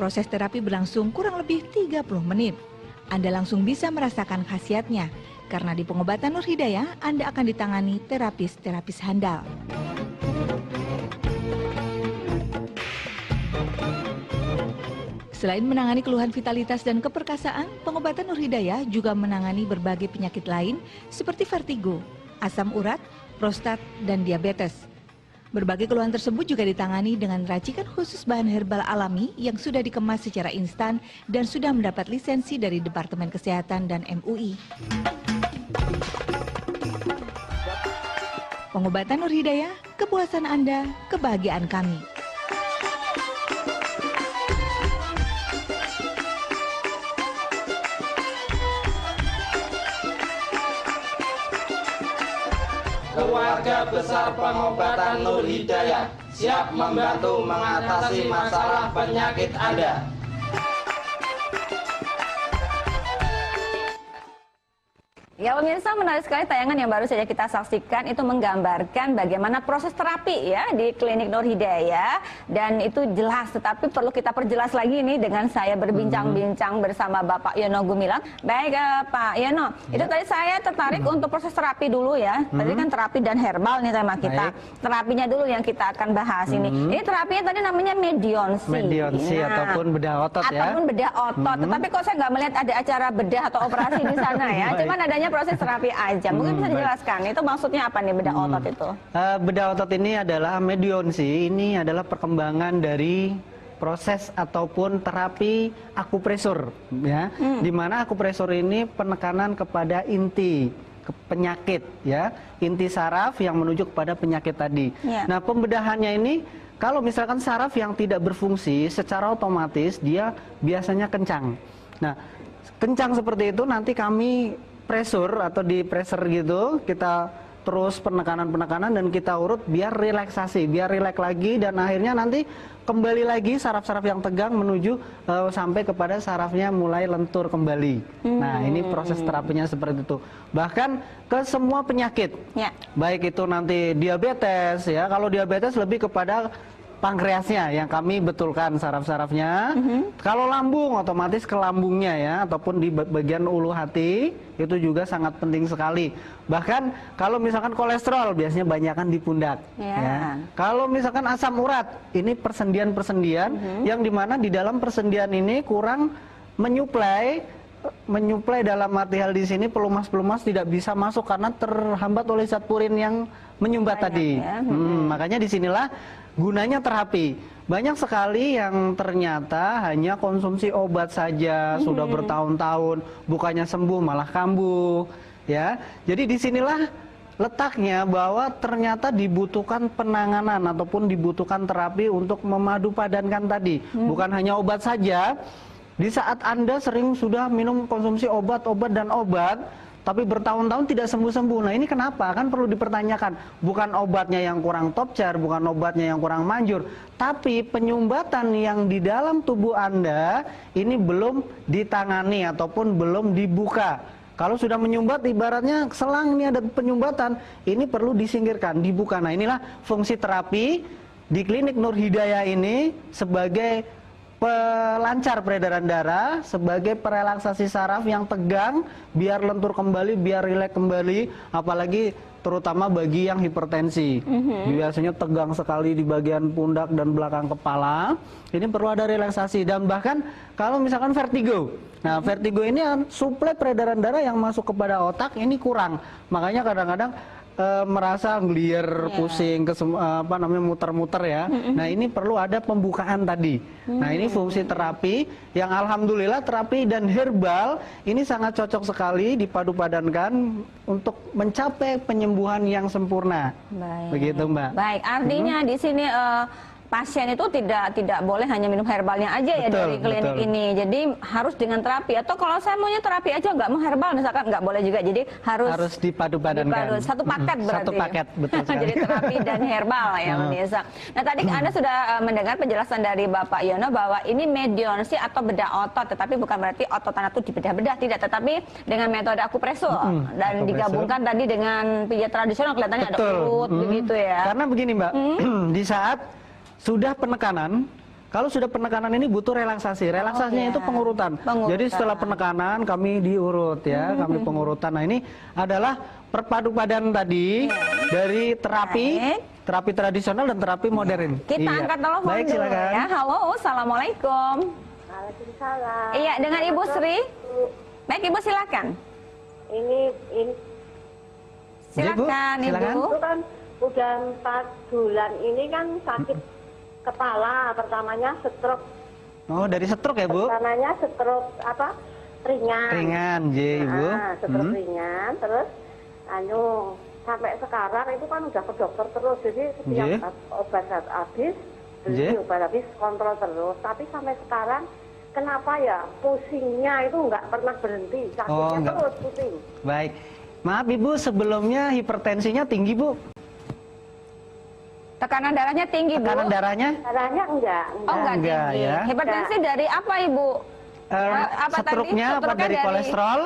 Proses terapi berlangsung kurang lebih 30 menit. Anda langsung bisa merasakan khasiatnya, karena di pengobatan Nur Hidayah, Anda akan ditangani terapis-terapis handal. Selain menangani keluhan vitalitas dan keperkasaan, pengobatan Nur Hidayah juga menangani berbagai penyakit lain seperti vertigo, asam urat, prostat, dan diabetes. Berbagai keluhan tersebut juga ditangani dengan racikan khusus bahan herbal alami yang sudah dikemas secara instan dan sudah mendapat lisensi dari Departemen Kesehatan dan MUI. Pengobatan Nur Hidayah Kepuasan Anda, kebahagiaan kami. Keluarga besar pengobatan Nur Hidayah siap membantu mengatasi masalah penyakit Anda. Ya pemirsa, menarik sekali tayangan yang baru saja kita saksikan, itu menggambarkan bagaimana proses terapi ya di Klinik Nur Hidayah, dan itu jelas, tetapi perlu kita perjelas lagi nih dengan saya berbincang-bincang bersama Bapak Yono Gumilang. Baik Pak Yono, itu tadi saya tertarik untuk proses terapi dulu ya. Tadi kan terapi dan herbal nih tema kita. Terapinya dulu yang kita akan bahas ini. Ini terapinya tadi namanya medionsi. Medionsi ataupun bedah otot ya. Ataupun bedah otot. Tetapi kok saya nggak melihat ada acara bedah atau operasi di sana ya. Cuman adanya proses terapi aja. Mungkin bisa dijelaskan itu maksudnya apa nih bedah otot itu? Bedah otot ini adalah medionsi. Ini adalah perkembangan dari proses ataupun terapi akupresur ya. Di mana akupresur ini penekanan kepada inti penyakit ya, inti saraf yang menuju kepada penyakit tadi. Nah, pembedahannya ini kalau misalkan saraf yang tidak berfungsi secara otomatis dia biasanya kencang. Nah, kencang seperti itu nanti kami pressure atau di pressure gitu, kita terus penekanan dan kita urut biar relaksasi, biar rileks lagi, dan akhirnya nanti kembali lagi saraf-saraf yang tegang menuju sampai kepada sarafnya mulai lentur kembali. Nah, ini proses terapinya seperti itu. Bahkan ke semua penyakit, baik itu nanti diabetes ya, kalau diabetes lebih kepada pankreasnya yang kami betulkan saraf-sarafnya. Kalau lambung otomatis ke lambungnya ya, ataupun di bagian ulu hati itu juga sangat penting sekali. Bahkan kalau misalkan kolesterol biasanya banyakan di pundak. Ya. Kalau misalkan asam urat ini persendian-persendian yang dimana di dalam persendian ini kurang menyuplai dalam arti hal di sini pelumas-pelumas tidak bisa masuk karena terhambat oleh zat purin yang menyumbat tadi. Makanya disinilah gunanya terapi. Banyak sekali yang ternyata hanya konsumsi obat saja sudah bertahun-tahun, bukannya sembuh malah kambuh ya. Jadi disinilah letaknya bahwa ternyata dibutuhkan penanganan ataupun dibutuhkan terapi untuk memadupadankan tadi. Bukan hanya obat saja. Di saat Anda sering sudah minum konsumsi obat tapi bertahun-tahun tidak sembuh-sembuh. Nah, ini kenapa? Kan perlu dipertanyakan. Bukan obatnya yang kurang top chair, bukan obatnya yang kurang manjur, tapi penyumbatan yang di dalam tubuh Anda ini belum ditangani ataupun belum dibuka. Kalau sudah menyumbat, ibaratnya selang ini ada penyumbatan, ini perlu disingkirkan, dibuka. Nah, inilah fungsi terapi di Klinik Nur Hidayah ini sebagai pelancar peredaran darah, sebagai perelaksasi saraf yang tegang, biar lentur kembali, biar rileks kembali, apalagi terutama bagi yang hipertensi. Biasanya tegang sekali di bagian pundak dan belakang kepala, ini perlu ada relaksasi. Dan bahkan kalau misalkan vertigo, nah vertigo ini suplai peredaran darah yang masuk kepada otak ini kurang, makanya kadang-kadang merasa ngelier, pusing, muter-muter ya. Nah, ini perlu ada pembukaan tadi. Nah, ini fungsi terapi yang alhamdulillah terapi dan herbal ini sangat cocok sekali dipadu-padankan untuk mencapai penyembuhan yang sempurna. Baik. Begitu, Mbak. Baik, artinya di sini pasien itu tidak boleh hanya minum herbalnya aja ya dari klinik ini. Jadi harus dengan terapi, atau kalau saya maunya terapi aja nggak mau herbal misalkan, nggak boleh juga. Jadi harus dipadu-padankan. Satu paket berarti. Satu paket, betul sekali. Jadi terapi dan herbal ya pemirsa. Nah, tadi Anda sudah mendengar penjelasan dari Bapak Yono bahwa ini medionsi atau bedah otot, tetapi bukan berarti otot Anda itu dibedah-bedah, tidak, tetapi dengan metode akupresur dan digabungkan tadi dengan pijat tradisional, kelihatannya ada urut begitu ya. Karena begini, Mbak, di saat sudah penekanan, kalau sudah penekanan ini butuh relaksasi. Relaksasinya itu pengurutan. Jadi setelah penekanan kami diurut ya, kami pengurutan. Nah, ini adalah perpadu-padan tadi dari terapi tradisional dan terapi modern. Kita angkat telepon Baik, dulu silakan. ya. Halo, assalamualaikum. Waalaikumsalam. Iya, dengan Ibu Sri. Baik, Ibu silakan. Ini silakan Ibu. Itu kan udah 4 bulan ini kan sakit kepala, pertamanya stroke. Oh, dari stroke ya, Bu? Pertamanya stroke ringan. Ringan, Ibu. Stroke ringan, terus sampai sekarang itu kan udah ke dokter terus, jadi setiap obat habis, beli obat habis, kontrol terus. Tapi sampai sekarang kenapa ya pusingnya itu nggak pernah berhenti, sakitnya terus pusing. Baik, maaf Ibu, sebelumnya hipertensinya tinggi Bu? Tekanan darahnya tinggi, Bu? Tekanan darahnya? Darahnya enggak. Oh, enggak tinggi. Ya. Hipertensi dari apa, Ibu? Apa Setruknya apa dari kolesterol?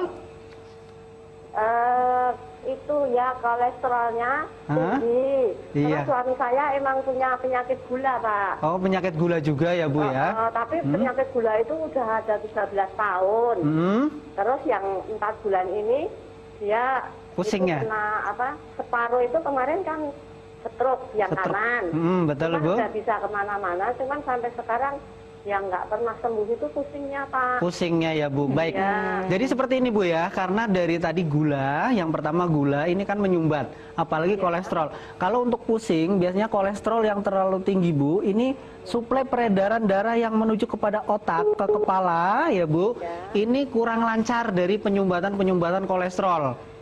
Itu ya kolesterolnya tinggi. Iya. Terus suami saya emang punya penyakit gula, Pak. Oh, penyakit gula juga ya Bu ya? Tapi penyakit gula itu udah ada 13 tahun. Terus yang 4 bulan ini dia pusingnya kena separuh itu kemarin kan stroke yang kanan. Betul cuman Bu. Udah bisa kemana-mana, cuman sampai sekarang yang nggak pernah sembuh itu pusingnya, Pak. Pusingnya ya Bu, baik. Jadi seperti ini Bu ya, karena dari tadi gula, yang pertama gula ini kan menyumbat, apalagi kolesterol. Kalau untuk pusing, biasanya kolesterol yang terlalu tinggi Bu, ini suplai peredaran darah yang menuju kepada otak, ke kepala ya Bu, ini kurang lancar dari penyumbatan kolesterol.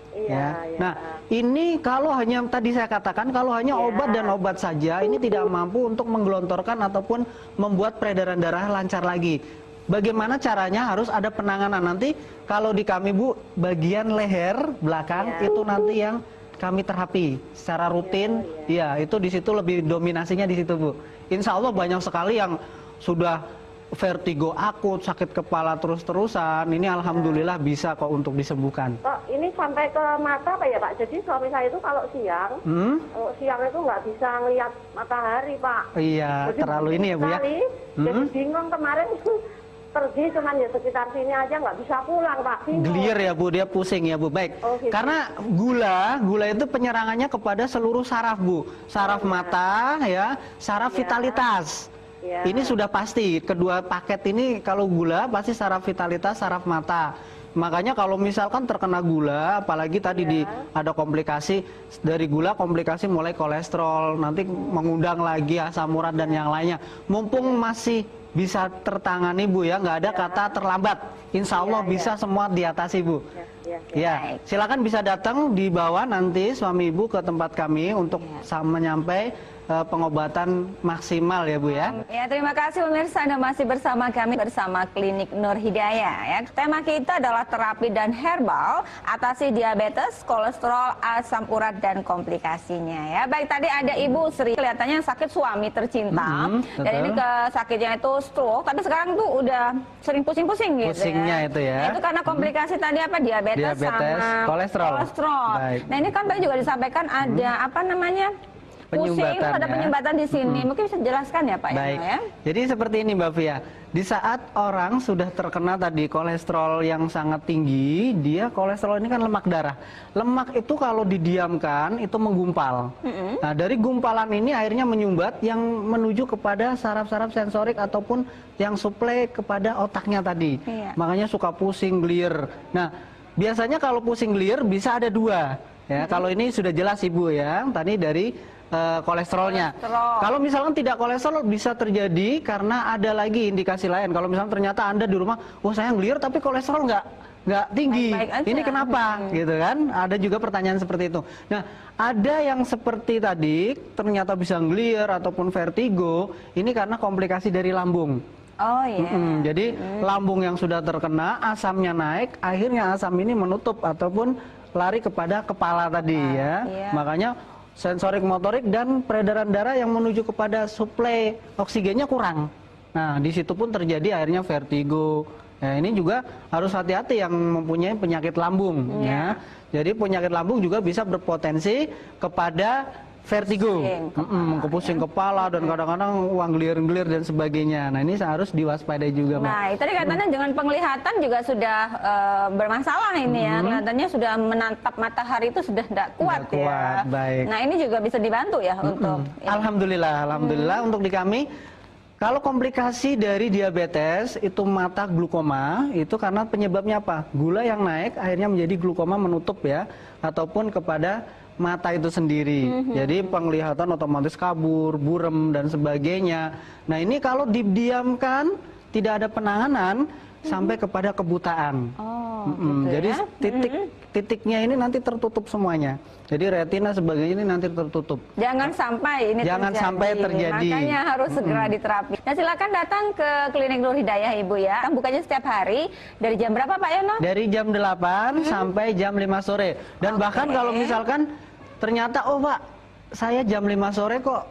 Nah, ini kalau hanya tadi saya katakan kalau hanya obat dan obat saja ini tidak mampu untuk menggelontorkan ataupun membuat peredaran darah lancar lagi. Bagaimana caranya? Harus ada penanganan. Nanti kalau di kami Bu, bagian leher belakang itu nanti yang kami terapi secara rutin. Ya, itu di situ lebih dominasinya di situ Bu. Insya Allah banyak sekali yang sudah vertigo akut, sakit kepala terus-terusan, ini alhamdulillah bisa kok untuk disembuhkan. Ini sampai ke mata Pak ya Pak, jadi suami saya itu kalau siang itu nggak bisa ngelihat matahari Pak. Iya, jadi terlalu ini ya Bu ya. Jadi bingung kemarin pergi cuman ya sekitar sini aja nggak bisa pulang Pak. Gelir ya Bu, dia pusing ya Bu, baik. Gitu. Karena gula itu penyerangannya kepada seluruh saraf Bu, saraf mata ya, saraf vitalitas. Ini sudah pasti, kedua paket ini kalau gula pasti saraf vitalitas, saraf mata. Makanya kalau misalkan terkena gula, apalagi tadi ada komplikasi dari gula, komplikasi mulai kolesterol, nanti mengundang lagi asam urat dan yang lainnya. Mumpung masih bisa tertangani Bu ya, nggak ada kata terlambat. Insya Allah bisa semua diatasi Bu. Ya, silakan bisa datang di bawah nanti suami Ibu ke tempat kami untuk menyampai pengobatan maksimal ya Bu ya. Ya, terima kasih pemirsa, Anda masih bersama kami bersama Klinik Nur Hidayah ya. Tema kita adalah terapi dan herbal atasi diabetes, kolesterol, asam urat dan komplikasinya ya. Baik, tadi ada Ibu Sri kelihatannya sakit suami tercinta dan ini sakitnya itu stroke, tapi sekarang tuh udah sering pusing-pusing gitu. Pusingnya itu ya. Nah, itu karena komplikasi tadi apa diabetes sama kolesterol. Nah, ini kan tadi juga disampaikan ada apa namanya? Pusing, ada penyumbatan di sini. Mungkin bisa dijelaskan ya Pak Baik. ya? Jadi seperti ini Mbak Fia. Di saat orang sudah terkena tadi kolesterol yang sangat tinggi, dia kolesterol ini kan lemak darah. Lemak itu kalau didiamkan itu menggumpal. Nah, dari gumpalan ini akhirnya menyumbat yang menuju kepada saraf-saraf sensorik ataupun yang suplai kepada otaknya tadi. Makanya suka pusing, gelir. Nah, biasanya kalau pusing gelir bisa ada dua. Ya, kalau ini sudah jelas Ibu ya. Tadi dari kolesterolnya. Kalau misalkan tidak kolesterol bisa terjadi karena ada lagi indikasi lain. Kalau misalnya ternyata Anda di rumah, saya ngelir tapi kolesterol nggak tinggi. Ini kenapa? Gitu kan? Ada juga pertanyaan seperti itu. Nah, ada yang seperti tadi ternyata bisa ngelir ataupun vertigo. Ini karena komplikasi dari lambung. Oh iya. Jadi lambung yang sudah terkena, asamnya naik, akhirnya asam ini menutup ataupun lari kepada kepala tadi ya. Makanya sensorik motorik dan peredaran darah yang menuju kepada suplai oksigennya kurang. Nah, di situ pun terjadi akhirnya vertigo. Ya, ini juga harus hati-hati yang mempunyai penyakit lambung. Ya. Jadi penyakit lambung juga bisa berpotensi kepada vertigo, pusing kepala dan kadang-kadang gelir-gelir dan sebagainya. Nah, ini harus diwaspadai juga, Mbak. Nah, tadi katanya dengan penglihatan juga sudah bermasalah ini ya. Kelihatannya sudah menatap matahari itu sudah tidak kuat ya. Baik. Nah, ini juga bisa dibantu ya untuk Alhamdulillah untuk di kami. Kalau komplikasi dari diabetes itu mata glukoma, itu karena penyebabnya apa? Gula yang naik akhirnya menjadi glukoma menutup ya, ataupun kepada mata itu sendiri. Jadi penglihatan otomatis kabur, burem dan sebagainya. Nah, ini kalau didiamkan, tidak ada penanganan sampai kepada kebutaan. Jadi titiknya ini nanti tertutup semuanya. Jadi retina sebagainya ini nanti tertutup. Jangan sampai ini sampai terjadi. Makanya harus segera diterapi. Nah, silakan datang ke Klinik Nur Hidayah Ibu ya. Bukanya setiap hari dari jam berapa Pak Yono? Dari jam 8 sampai jam 5 sore. Dan bahkan kalau misalkan ternyata oh Pak, saya jam 5 sore kok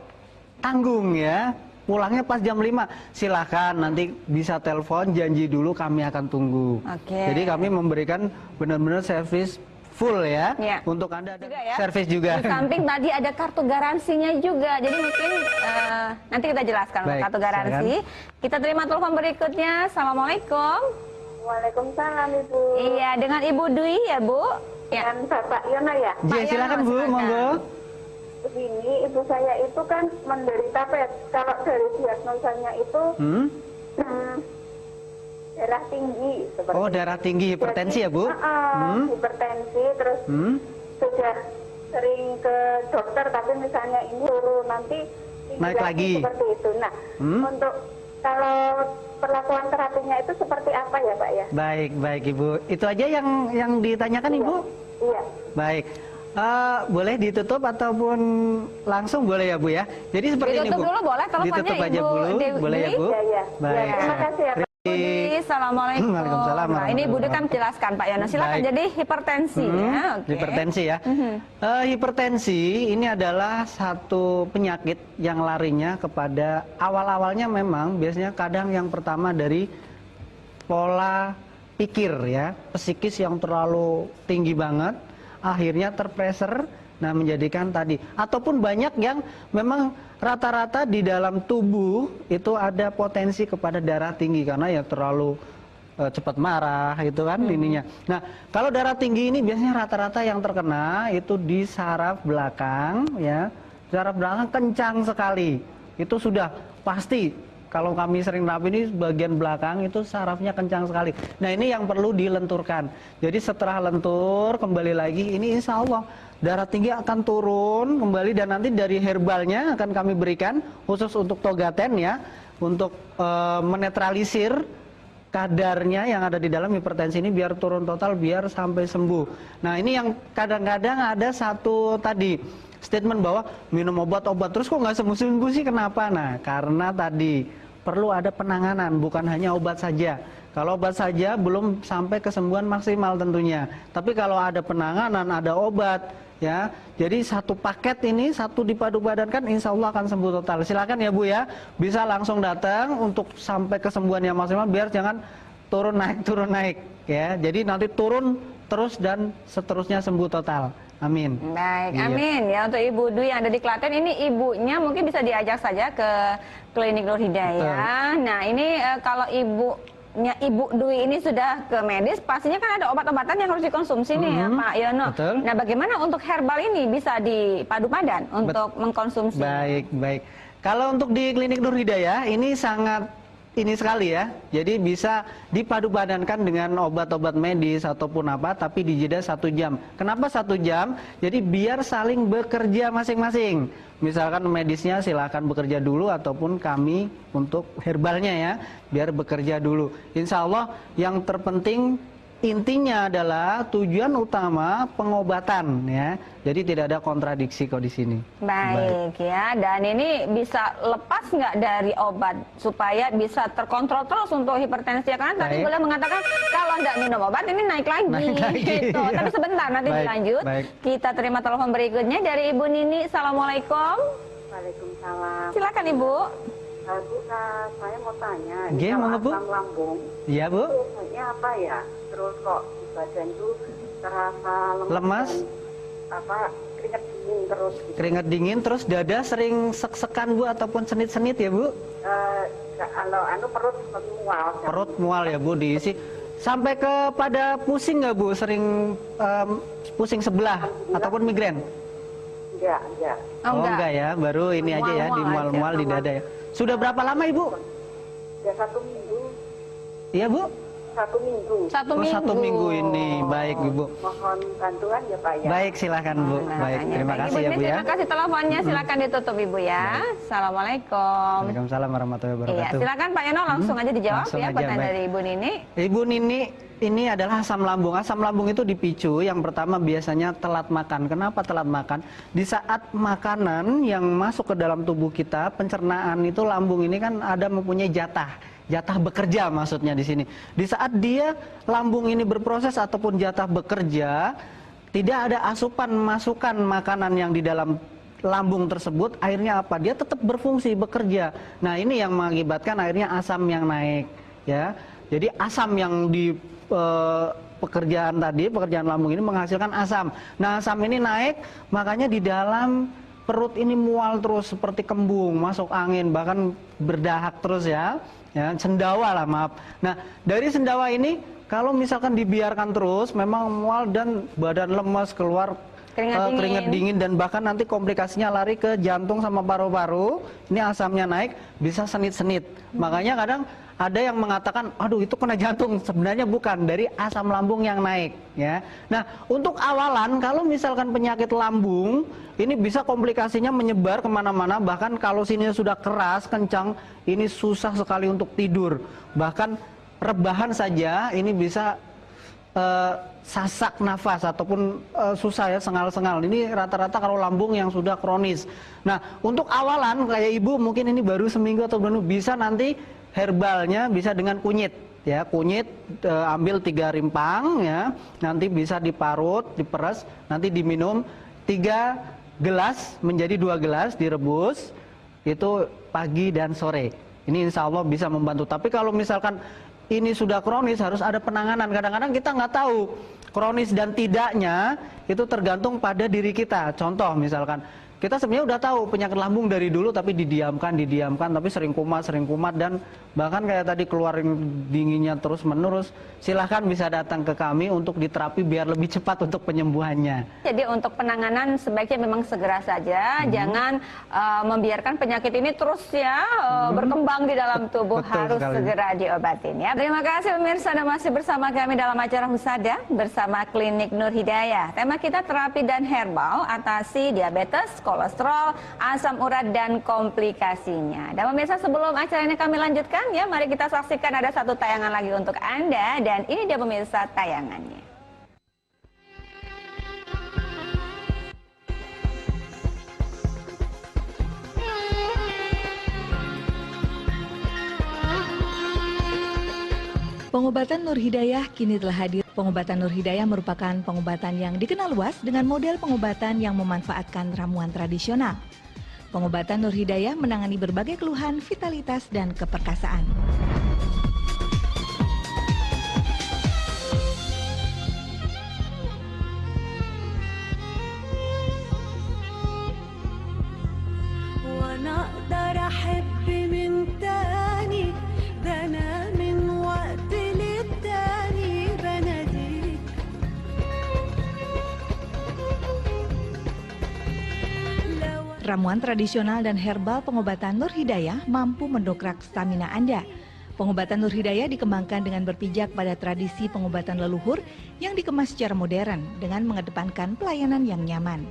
tanggung ya. Pulangnya pas jam 5, silahkan nanti bisa telepon, janji dulu kami akan tunggu. Jadi kami memberikan benar-benar servis full ya, untuk Anda ada servis juga. Di samping tadi ada kartu garansinya juga, jadi mungkin nanti kita jelaskan kartu garansi. Silakan. Kita terima telepon berikutnya. Assalamualaikum. Waalaikumsalam Ibu. Iya, dengan Ibu Dwi ya Bu? Dan Bapak Yono ya? Silakan Bu, monggo. Begini, ibu saya itu kan menderita kalau dari diagnosanya itu darah tinggi. Oh, darah tinggi, hipertensi. Jadi, ya Bu? Hipertensi, terus sudah sering ke dokter, tapi misalnya ini turun nanti naik lagi. Seperti itu. Nah, untuk kalau perlakuan terapinya itu seperti apa ya Pak ya? Baik Ibu. Itu aja yang ditanyakan Ibu? Iya. Baik. Boleh ditutup ataupun langsung boleh ya Bu ya. Jadi seperti ini Bu. Ditutup dulu boleh, teleponnya ditutup aja Ibu dulu, boleh ya Bu? Iya. Baik. Terima kasih ya Pak. Assalamualaikum. Waalaikumsalam. Nah, ini Ibu kan jelaskan Pak Yono. Silakan. Jadi hipertensi ya. Hipertensi ya. Hipertensi ini adalah satu penyakit yang larinya kepada awal-awalnya memang biasanya kadang yang pertama dari pola pikir ya, psikis yang terlalu tinggi banget. Akhirnya terpressure, nah menjadikan tadi. Ataupun banyak yang memang rata-rata di dalam tubuh itu ada potensi kepada darah tinggi karena ya terlalu cepat marah itu kan ininya. Nah kalau darah tinggi ini biasanya rata-rata yang terkena itu di saraf belakang ya. Saraf belakang kencang sekali. Itu sudah pasti. Kalau kami sering terapi ini bagian belakang itu sarafnya kencang sekali. Nah ini yang perlu dilenturkan. Jadi setelah lentur kembali lagi ini insya Allah darah tinggi akan turun kembali dan nanti dari herbalnya akan kami berikan khusus untuk Togaten ya. Untuk menetralisir kadarnya yang ada di dalam hipertensi ini biar turun total biar sampai sembuh. Nah ini yang kadang-kadang ada satu tadi statement bahwa minum obat-obat terus kok nggak sembuh-sembuh sih kenapa? Nah karena tadi perlu ada penanganan, bukan hanya obat saja. Kalau obat saja belum sampai kesembuhan maksimal tentunya. Tapi kalau ada penanganan, ada obat, ya. Jadi satu paket ini, satu dipadu-padankan, insya Allah akan sembuh total. Silakan ya Bu ya, bisa langsung datang untuk sampai kesembuhan yang maksimal, biar jangan turun naik, ya. Jadi nanti turun terus dan seterusnya sembuh total. Amin. Baik, amin ya untuk Ibu Dwi yang ada di Klaten ini ibunya mungkin bisa diajak saja ke Klinik Nur Hidayah. Nah ini kalau ibunya Ibu Dwi ini sudah ke medis, pastinya kan ada obat-obatan yang harus dikonsumsi nih ya Pak Yono. Betul. Nah bagaimana untuk herbal ini bisa dipadu padan untuk mengkonsumsi? Baik. Kalau untuk di Klinik Nur Hidayah ini sangat ini sekali ya, jadi bisa dipadu-padankan dengan obat-obat medis ataupun apa, tapi di jeda 1 jam. Kenapa 1 jam? Jadi biar saling bekerja masing-masing. Misalkan medisnya silakan bekerja dulu ataupun kami untuk herbalnya ya, biar bekerja dulu. Insya Allah yang terpenting intinya adalah tujuan utama pengobatan ya. Jadi tidak ada kontradiksi kok di sini. Baik ya, dan ini bisa lepas nggak dari obat supaya bisa terkontrol terus untuk hipertensi ya? Karena tadi boleh mengatakan kalau nggak minum obat ini naik lagi. Gitu. Tapi sebentar nanti dilanjut. Kita terima telepon berikutnya dari Ibu Nini. Assalamualaikum. Waalaikumsalam. Silakan Ibu. Bu, saya mau tanya, kalau asam lambung, iya Bu. Biasanya apa ya? Terus kok di badan itu terasa lemas, keringat dingin terus. Gitu. Keringat dingin terus dada sering sek-sekan Bu ataupun senit-senit ya Bu? Kalau perut mual. Perut mual ya Bu, diisi. Sampai kepada pusing nggak Bu? Sering pusing sebelah ataupun migrain? Enggak. Oh enggak ya, baru ini aja ya, di mual-mual di dada ya. Sudah berapa lama Ibu? Ya 1 minggu. Iya Bu? 1 minggu. 1 minggu ini, baik Ibu. Mohon bantuan ya Pak ya. Baik, silakan Bu. Baik, terima kasih ya Bu ya. Terima kasih teleponnya, silakan ditutup Ibu ya. Assalamualaikum. Waalaikumsalam warahmatullahi wabarakatuh. Iya, silakan Pak Yono langsung aja dijawab ya pertanyaan dari Ibu Nini. Ibu Nini ini adalah asam lambung. Asam lambung itu dipicu yang pertama biasanya telat makan. Kenapa telat makan? Di saat makanan yang masuk ke dalam tubuh kita, pencernaan itu lambung ini kan ada mempunyai jatah bekerja maksudnya di sini. Di saat dia lambung ini berproses ataupun jatah bekerja, tidak ada asupan masukan makanan yang di dalam lambung tersebut, akhirnya apa? Dia tetap berfungsi bekerja. Nah, ini yang mengakibatkan akhirnya asam yang naik, ya. Jadi asam yang di pekerjaan lambung ini menghasilkan asam. Nah, asam ini naik, makanya di dalam perut ini mual terus seperti kembung, masuk angin, bahkan berdahak terus ya sendawa lah maaf. Nah, dari sendawa ini kalau misalkan dibiarkan terus, memang mual dan badan lemas, keluar keringat dingin dan bahkan nanti komplikasinya lari ke jantung sama paru-paru. Ini asamnya naik, bisa senit-senit. Makanya kadang ada yang mengatakan, aduh itu kena jantung. Sebenarnya bukan, dari asam lambung yang naik, ya. Nah, untuk awalan kalau misalkan penyakit lambung ini bisa komplikasinya menyebar kemana-mana. Bahkan kalau sini sudah keras, kencang, ini susah sekali untuk tidur. Bahkan rebahan saja ini bisa sasak nafas ataupun susah ya, sengal-sengal. Ini rata-rata kalau lambung yang sudah kronis. Nah, untuk awalan kayak ibu mungkin ini baru seminggu atau 2 minggu, bisa nanti herbalnya bisa dengan kunyit, ya. Kunyit ambil 3 rimpang, ya. Nanti bisa diparut, diperes, nanti diminum 3 gelas menjadi 2 gelas, direbus itu pagi dan sore. Ini insya Allah bisa membantu. Tapi kalau misalkan ini sudah kronis, harus ada penanganan. Kadang-kadang kita nggak tahu kronis dan tidaknya, itu tergantung pada diri kita. Contoh misalkan kita sebenarnya udah tahu penyakit lambung dari dulu, tapi didiamkan, tapi sering kumat, dan bahkan kayak tadi keluarin dinginnya terus menerus. Silahkan bisa datang ke kami untuk diterapi biar lebih cepat untuk penyembuhannya. Jadi untuk penanganan sebaiknya memang segera saja, jangan membiarkan penyakit ini terus ya berkembang di dalam tubuh. Betul harus sekali. segera diobatin ya. Terima kasih pemirsa, Anda masih bersama kami dalam acara Husada bersama Klinik Nur Hidayah. Tema kita terapi dan herbal atasi diabetes, kolesterol, asam urat dan komplikasinya. Dan pemirsa, sebelum acara ini kami lanjutkan ya, mari kita saksikan ada satu tayangan lagi untuk Anda, dan ini dia pemirsa tayangannya. Pengobatan Nur Hidayah kini telah hadir. Pengobatan Nur Hidayah merupakan pengobatan yang dikenal luas dengan model pengobatan yang memanfaatkan ramuan tradisional. Pengobatan Nur Hidayah menangani berbagai keluhan vitalitas dan keperkasaan. Ramuan tradisional dan herbal pengobatan Nur Hidayah mampu mendongkrak stamina Anda. Pengobatan Nur Hidayah dikembangkan dengan berpijak pada tradisi pengobatan leluhur yang dikemas secara modern dengan mengedepankan pelayanan yang nyaman.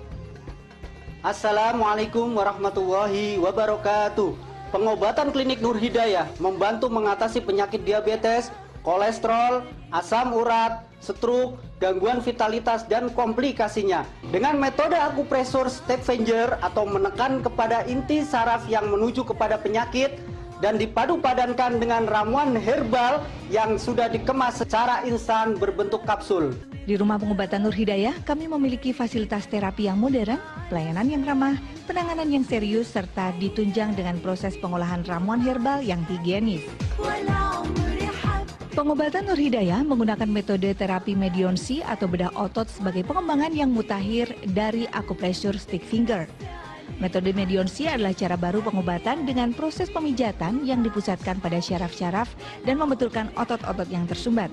Assalamualaikum warahmatullahi wabarakatuh. Pengobatan Klinik Nur Hidayah membantu mengatasi penyakit diabetes, kolesterol, asam urat, stroke, gangguan vitalitas dan komplikasinya. Dengan metode akupresur step finger atau menekan kepada inti saraf yang menuju kepada penyakit dan dipadu-padankan dengan ramuan herbal yang sudah dikemas secara instan berbentuk kapsul. Di Rumah Pengobatan Nur Hidayah, kami memiliki fasilitas terapi yang modern, pelayanan yang ramah, penanganan yang serius, serta ditunjang dengan proses pengolahan ramuan herbal yang higienis. Pengobatan Nur Hidayah menggunakan metode terapi medionsi atau bedah otot sebagai pengembangan yang mutakhir dari akupresur stick finger. Metode medionsi adalah cara baru pengobatan dengan proses pemijatan yang dipusatkan pada syaraf-syaraf dan membetulkan otot-otot yang tersumbat.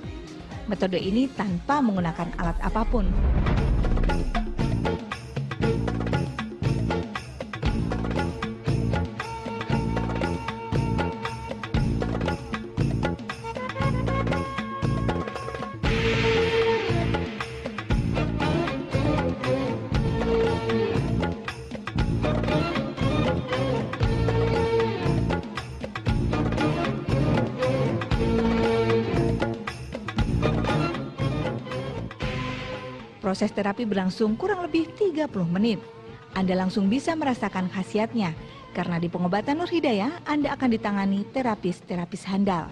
Metode ini tanpa menggunakan alat apapun. Proses terapi berlangsung kurang lebih 30 menit. Anda langsung bisa merasakan khasiatnya, karena di pengobatan Nur Hidayah, Anda akan ditangani terapis-terapis handal.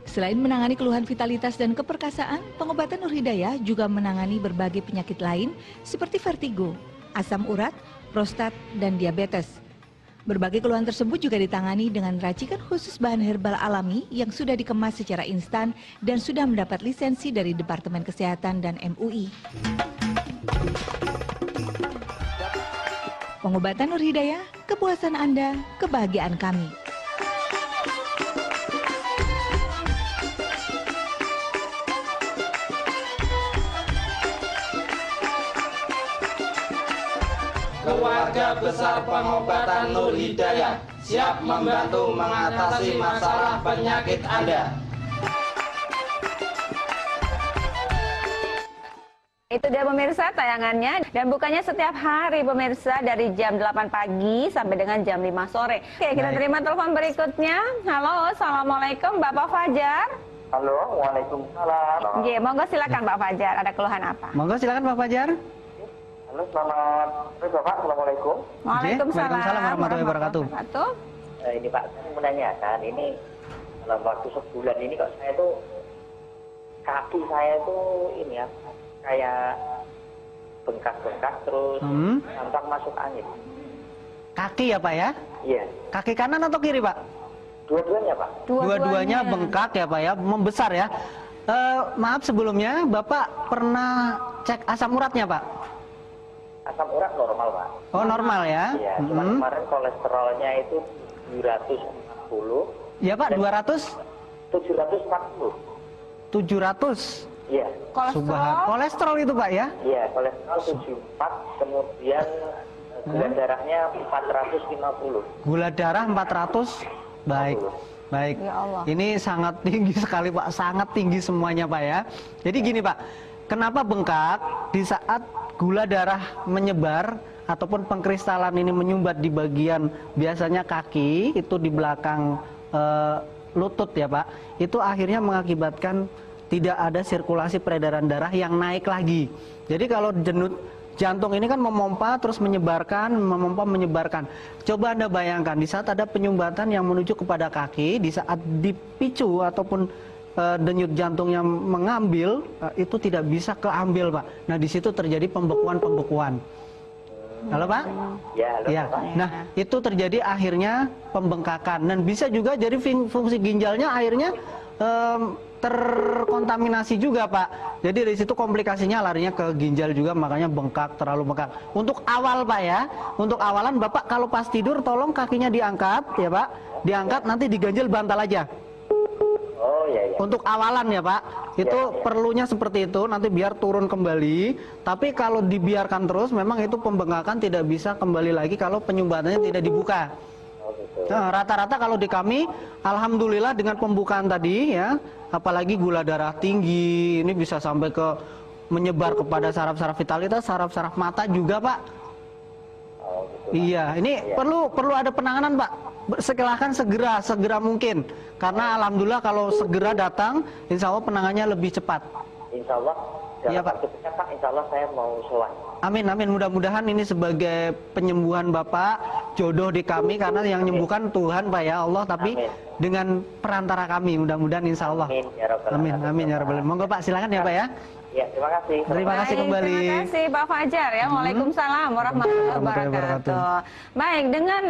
Selain menangani keluhan vitalitas dan keperkasaan, pengobatan Nur Hidayah juga menangani berbagai penyakit lain seperti vertigo, asam urat, prostat, dan diabetes. Berbagai keluhan tersebut juga ditangani dengan racikan khusus bahan herbal alami yang sudah dikemas secara instan dan sudah mendapat lisensi dari Departemen Kesehatan dan MUI. Pengobatan Nur Hidayah, kepuasan Anda, kebahagiaan kami. Keluarga besar pengobatan Nur Hidayah siap membantu mengatasi masalah penyakit Anda. Itu dia pemirsa tayangannya, dan bukannya setiap hari pemirsa dari jam 8 pagi sampai dengan jam 5 sore. Oke, kita terima telepon berikutnya. Halo, Assalamualaikum Bapak Fajar. Halo, Waalaikumsalam. Oke, monggo silakan Pak Fajar, ada keluhan apa? Monggo silakan Pak Fajar. Halo, selamat sore Bapak, Assalamualaikum. Waalaikumsalam warahmatullahi wabarakatuh. Ini Pak, saya menanyakan, ini dalam waktu sebulan ini kok saya tuh, kaki saya tuh ini ya, kayak bengkak-bengkak terus tampak masuk angin. Kaki ya Pak ya? Iya. Kaki kanan atau kiri Pak? Dua-duanya Pak. Dua-duanya bengkak ya Pak ya, membesar ya. Maaf sebelumnya, Bapak pernah cek asam uratnya Pak? Asam urat normal Pak. Oh normal ya? Iya, cuma kemarin kolesterolnya itu 740. Iya Pak, 200? 740. 700? Iya. Kolesterol itu Pak ya? Iya, kolesterol 74, kemudian gula darahnya 450. Gula darah 400, baik. Baik, ini sangat tinggi sekali Pak, sangat tinggi semuanya Pak ya. Jadi gini Pak, kenapa bengkak di saat gula darah menyebar ataupun pengkristalan ini menyumbat di bagian biasanya kaki, itu di belakang lutut ya Pak, itu akhirnya mengakibatkan tidak ada sirkulasi peredaran darah yang naik lagi. Jadi kalau denyut jantung ini kan memompa terus menyebarkan, memompa menyebarkan. Coba Anda bayangkan di saat ada penyumbatan yang menuju kepada kaki, di saat dipicu ataupun denyut jantung yang mengambil, itu tidak bisa keambil Pak. Nah di situ terjadi pembekuan-pembekuan. Halo Pak? Ya, halo ya. Pak. Nah itu terjadi akhirnya pembengkakan dan bisa juga jadi fungsi ginjalnya akhirnya terkontaminasi juga Pak. Jadi dari situ komplikasinya larinya ke ginjal juga, makanya bengkak, terlalu bengkak. Untuk awal Pak ya, untuk awalan Bapak kalau pas tidur tolong kakinya diangkat ya Pak, diangkat nanti diganjel bantal aja. Oh iya, iya. Untuk awalan ya Pak, itu perlunya seperti itu, nanti biar turun kembali. Tapi kalau dibiarkan terus, memang itu pembengkakan tidak bisa kembali lagi kalau penyumbatannya tidak dibuka. Nah, rata-rata kalau di kami, alhamdulillah dengan pembukaan tadi ya, apalagi gula darah tinggi, ini bisa sampai ke menyebar kepada saraf-saraf vitalitas, saraf-saraf mata juga Pak. Iya, ini perlu ada penanganan Pak. Silahkan segera mungkin, karena alhamdulillah kalau segera datang, insya Allah penanganannya lebih cepat. Insya Allah dalam waktu dekat Pak, insya Allah saya mau sowan. Amin, amin. Mudah-mudahan ini sebagai penyembuhan Bapak, jodoh di kami, karena yang menyembuhkan Tuhan Pak ya Allah, tapi dengan perantara kami, mudah-mudahan insya Allah. Amin, amin ya Rabbal Alamin. Monggo Pak, silakan ya Pak ya. Ya, terima kasih. Terima kasih kembali. Terima kasih Pak Fajar ya. Waalaikumsalam warahmatullahi wabarakatuh. Baik, dengan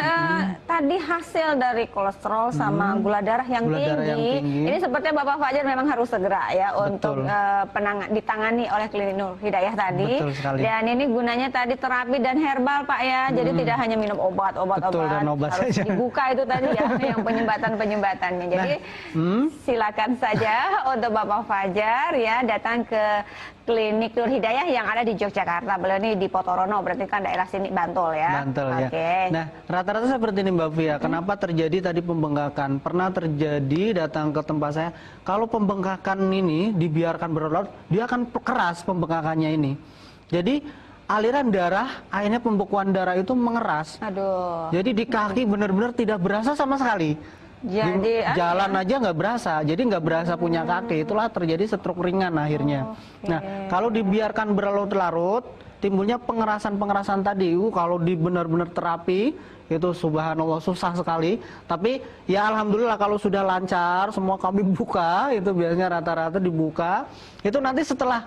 tadi hasil dari kolesterol sama gula darah yang tinggi, ini sepertinya Bapak Fajar memang harus segera ya untuk ditangani oleh Klinik Nur Hidayah tadi. Dan ini gunanya tadi terapi dan herbal Pak ya. Jadi tidak hanya minum obat-obat, harus dibuka itu tadi ya yang penyumbatan-penyumbatannya. Jadi silakan saja untuk Bapak Fajar ya datang ke Klinik Nur Hidayah yang ada di Yogyakarta. Beliau ini di Potorono, berarti kan daerah sini Bantul ya. Bantul ya. Nah, rata-rata seperti ini Mbak Fia. Kenapa terjadi tadi pembengkakan? Pernah terjadi datang ke tempat saya. Kalau pembengkakan ini dibiarkan berlarut, dia akan keras pembengkakannya ini. Jadi aliran darah, akhirnya pembekuan darah itu mengeras. Aduh. Jadi di kaki benar-benar tidak berasa sama sekali. Jadi jalan aja nggak berasa, jadi nggak berasa punya kaki, itulah terjadi stroke ringan akhirnya. Nah, kalau dibiarkan berlarut-larut, timbulnya pengerasan tadi. Kalau di benar-benar terapi itu subhanallah susah sekali. Tapi ya alhamdulillah kalau sudah lancar, semua kami buka, itu biasanya rata-rata dibuka. Itu nanti setelah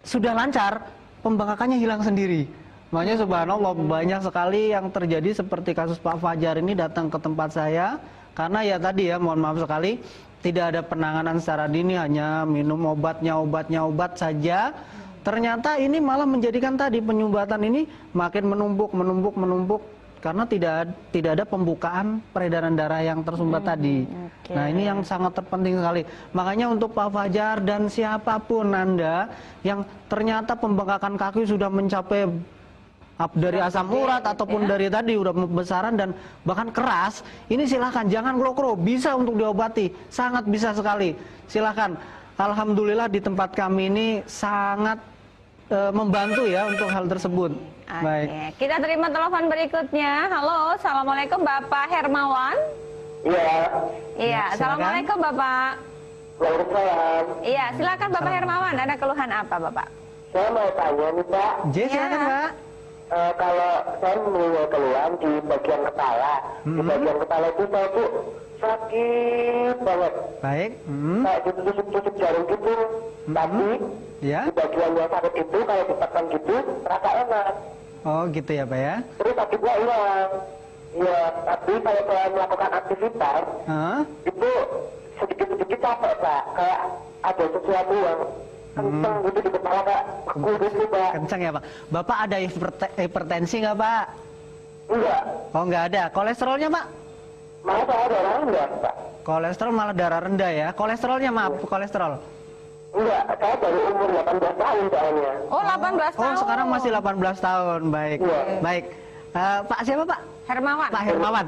sudah lancar, pembengkakannya hilang sendiri. Makanya subhanallah banyak sekali yang terjadi seperti kasus Pak Fajar ini datang ke tempat saya karena ya tadi ya mohon maaf sekali tidak ada penanganan secara dini, hanya minum obat saja. Ternyata ini malah menjadikan tadi penyumbatan ini makin menumpuk karena tidak ada pembukaan peredaran darah yang tersumbat tadi. Nah ini yang sangat terpenting sekali. Makanya untuk Pak Fajar dan siapapun Anda yang ternyata pembengkakan kaki sudah mencapai dari asam urat ataupun dari tadi udah besaran dan bahkan keras, ini silahkan jangan klokro, bisa untuk diobati, sangat bisa sekali. Silahkan. Alhamdulillah di tempat kami ini sangat membantu ya untuk hal tersebut. Baik. Kita terima telepon berikutnya. Halo, assalamualaikum Bapak Hermawan. Iya, assalamualaikum Bapak. Waalaikumsalam. Iya, silakan Bapak Hermawan. Ada keluhan apa Bapak? Saya mau tanya nih Pak. Silakan Pak. Kalau saya mempunyai keluhan di bagian kepala, di bagian kepala itu saya tuh sakit banget. Baik. Kayak ditusuk-tusuk jarum gitu. Tapi di bagian yang sakit itu kalau ditekan gitu rasa enak. Oh gitu ya Pak ya. Terus sakitnya hilang. Iya, tapi kalau saya melakukan aktivitas itu sedikit-sedikit capek Pak. Kayak ada sesuatu yang kenceng gitu di kepala Pak. Beku gitu Pak. Kenceng ya Pak. Bapak ada hipertensi nggak Pak? Enggak. Oh nggak ada. Kolesterolnya Pak? Malah saya darah rendah Pak. Kolesterol malah darah rendah ya. Kolesterolnya maaf, kolesterol. Enggak, saya dari umur 18 tahun soalnya. Oh 18 tahun. Oh sekarang masih 18 tahun. Baik. Baik. Pak siapa Pak? Hermawan. Pak Hermawan.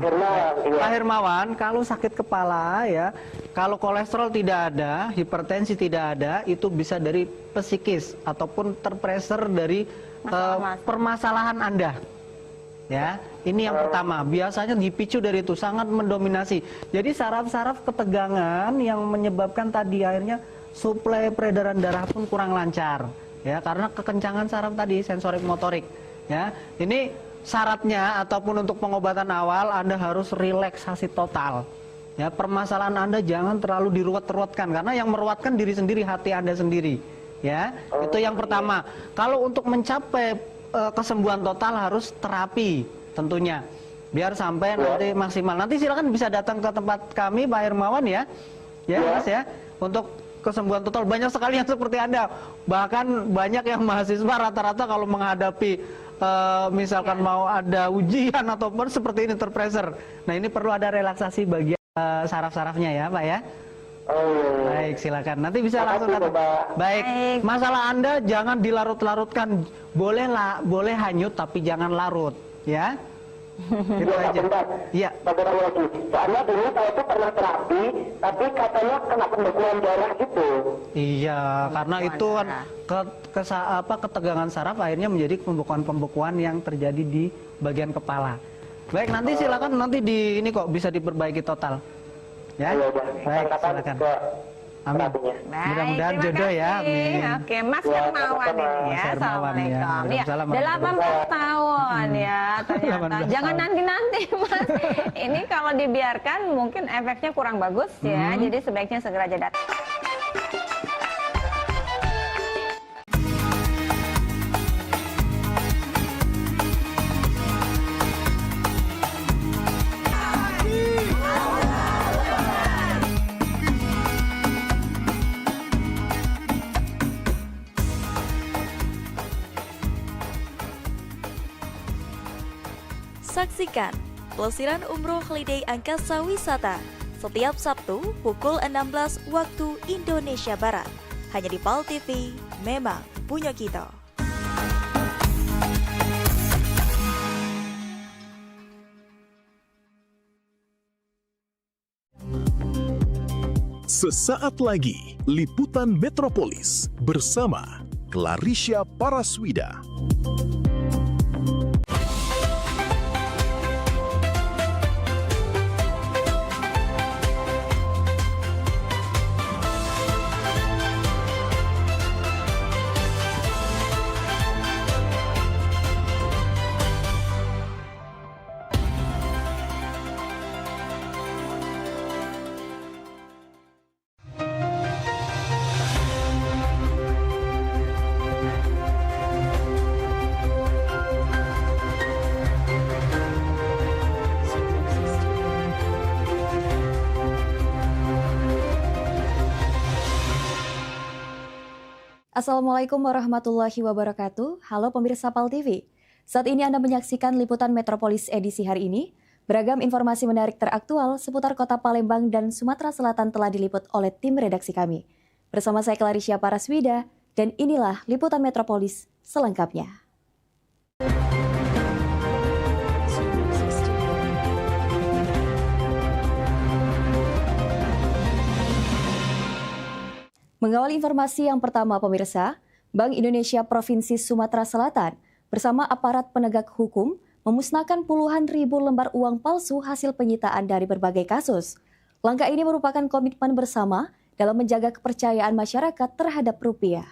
Pak Hermawan, kalau sakit kepala ya, kalau kolesterol tidak ada, hipertensi tidak ada, itu bisa dari psikis ataupun terpressure dari permasalahan Anda. Ya, ini yang pertama. Biasanya dipicu dari itu, sangat mendominasi. Jadi saraf-saraf ketegangan yang menyebabkan tadi akhirnya suplai peredaran darah pun kurang lancar. Ya, karena kekencangan saraf tadi, sensorik motorik. Ya, ini syaratnya ataupun untuk pengobatan awal Anda harus relaksasi total. Ya, permasalahan Anda jangan terlalu diruwet-ruwetkan karena yang meruwetkan diri sendiri, hati Anda sendiri. Ya, itu yang pertama. Kalau untuk mencapai kesembuhan total harus terapi tentunya biar sampai nanti maksimal. Nanti silakan bisa datang ke tempat kami Pak Hermawan ya. Ya, Mas ya. Untuk kesembuhan total banyak sekali yang seperti Anda. Bahkan banyak yang mahasiswa rata-rata kalau menghadapi misalkan mau ada ujian ataupun seperti ini terpressure. Nah, ini perlu ada relaksasi bagian saraf-sarafnya ya, Pak ya. Baik, silakan. Nanti bisa langsung datang. Baik. Masalah Anda jangan dilarut-larutkan. Boleh hanyut tapi jangan larut, ya. Gitu aja. Iya. Soalnya dulu saya tuh pernah terapi, tapi katanya kena pembekuan darah gitu. Iya, karena itu kan ketegangan saraf akhirnya menjadi pembekuan yang terjadi di bagian kepala. Baik, nanti silakan nanti ini kok bisa diperbaiki total. Ya. Baik, silakan. Amin. Mudah-mudahan jodoh ya. Amin. Oke, Mas Hermawan ini ya. Assalamualaikum. Ya, 18 tahun ya ternyata. Jangan nanti-nanti Mas. Ini kalau dibiarkan mungkin efeknya kurang bagus ya. Jadi sebaiknya segera aja datang. Saksikan pelesiran umroh Holiday Angkasa Wisata setiap Sabtu pukul 16 waktu Indonesia Barat. Hanya di PAL TV, memang punya kita. Sesaat lagi, Liputan Metropolis bersama Clarisha Paraswida. Assalamualaikum warahmatullahi wabarakatuh. Halo pemirsa PAL TV. Saat ini Anda menyaksikan Liputan Metropolis edisi hari ini. Beragam informasi menarik teraktual seputar kota Palembang dan Sumatera Selatan telah diliput oleh tim redaksi kami. Bersama saya Clarisha Paraswida, dan inilah Liputan Metropolis selengkapnya. Mengawali informasi yang pertama pemirsa, Bank Indonesia Provinsi Sumatera Selatan bersama aparat penegak hukum memusnahkan puluhan ribu lembar uang palsu hasil penyitaan dari berbagai kasus. Langkah ini merupakan komitmen bersama dalam menjaga kepercayaan masyarakat terhadap rupiah.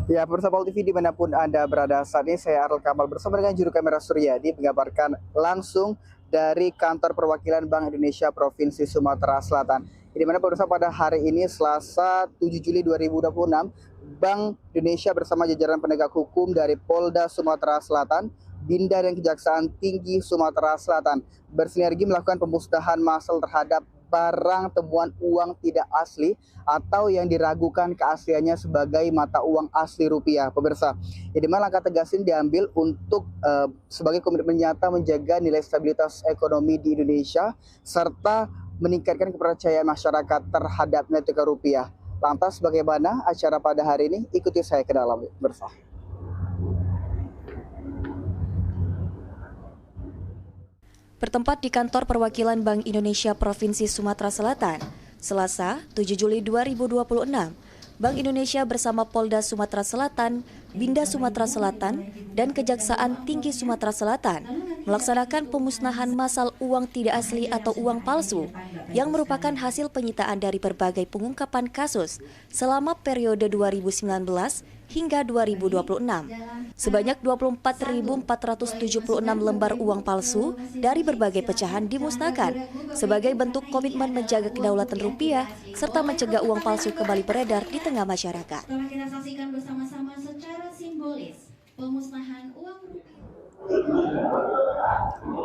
Ya, pemirsa PAL TV dimanapun Anda berada, saat ini saya Arul Kamal bersama dengan juru kamera Suryadi mengabarkan langsung dari kantor perwakilan Bank Indonesia Provinsi Sumatera Selatan. Di mana pemirsa pada hari ini Selasa 7 Juli 2026, Bank Indonesia bersama jajaran penegak hukum dari Polda Sumatera Selatan, Binda dan Kejaksaan Tinggi Sumatera Selatan bersinergi melakukan pemusnahan massal terhadap barang temuan uang tidak asli atau yang diragukan keasliannya sebagai mata uang asli rupiah, pemirsa. Jadi mana langkah tegas ini diambil untuk sebagai komitmen nyata menjaga nilai stabilitas ekonomi di Indonesia serta meningkatkan kepercayaan masyarakat terhadap nilai tukar rupiah. Lantas bagaimana acara pada hari ini? Ikuti saya ke dalam bersama. Bertempat di kantor perwakilan Bank Indonesia Provinsi Sumatera Selatan, Selasa 7 Juli 2026, Bank Indonesia bersama Polda Sumatera Selatan, Binda Sumatera Selatan, dan Kejaksaan Tinggi Sumatera Selatan melaksanakan pemusnahan massal uang tidak asli atau uang palsu yang merupakan hasil penyitaan dari berbagai pengungkapan kasus selama periode 2019 hingga 2026. Sebanyak 24.476 lembar uang palsu dari berbagai pecahan dimusnahkan sebagai bentuk komitmen menjaga kedaulatan rupiah serta mencegah uang palsu kembali beredar di tengah masyarakat. Setelah kita saksikan bersama-sama secara simbolis pemusnahan uang rupiah.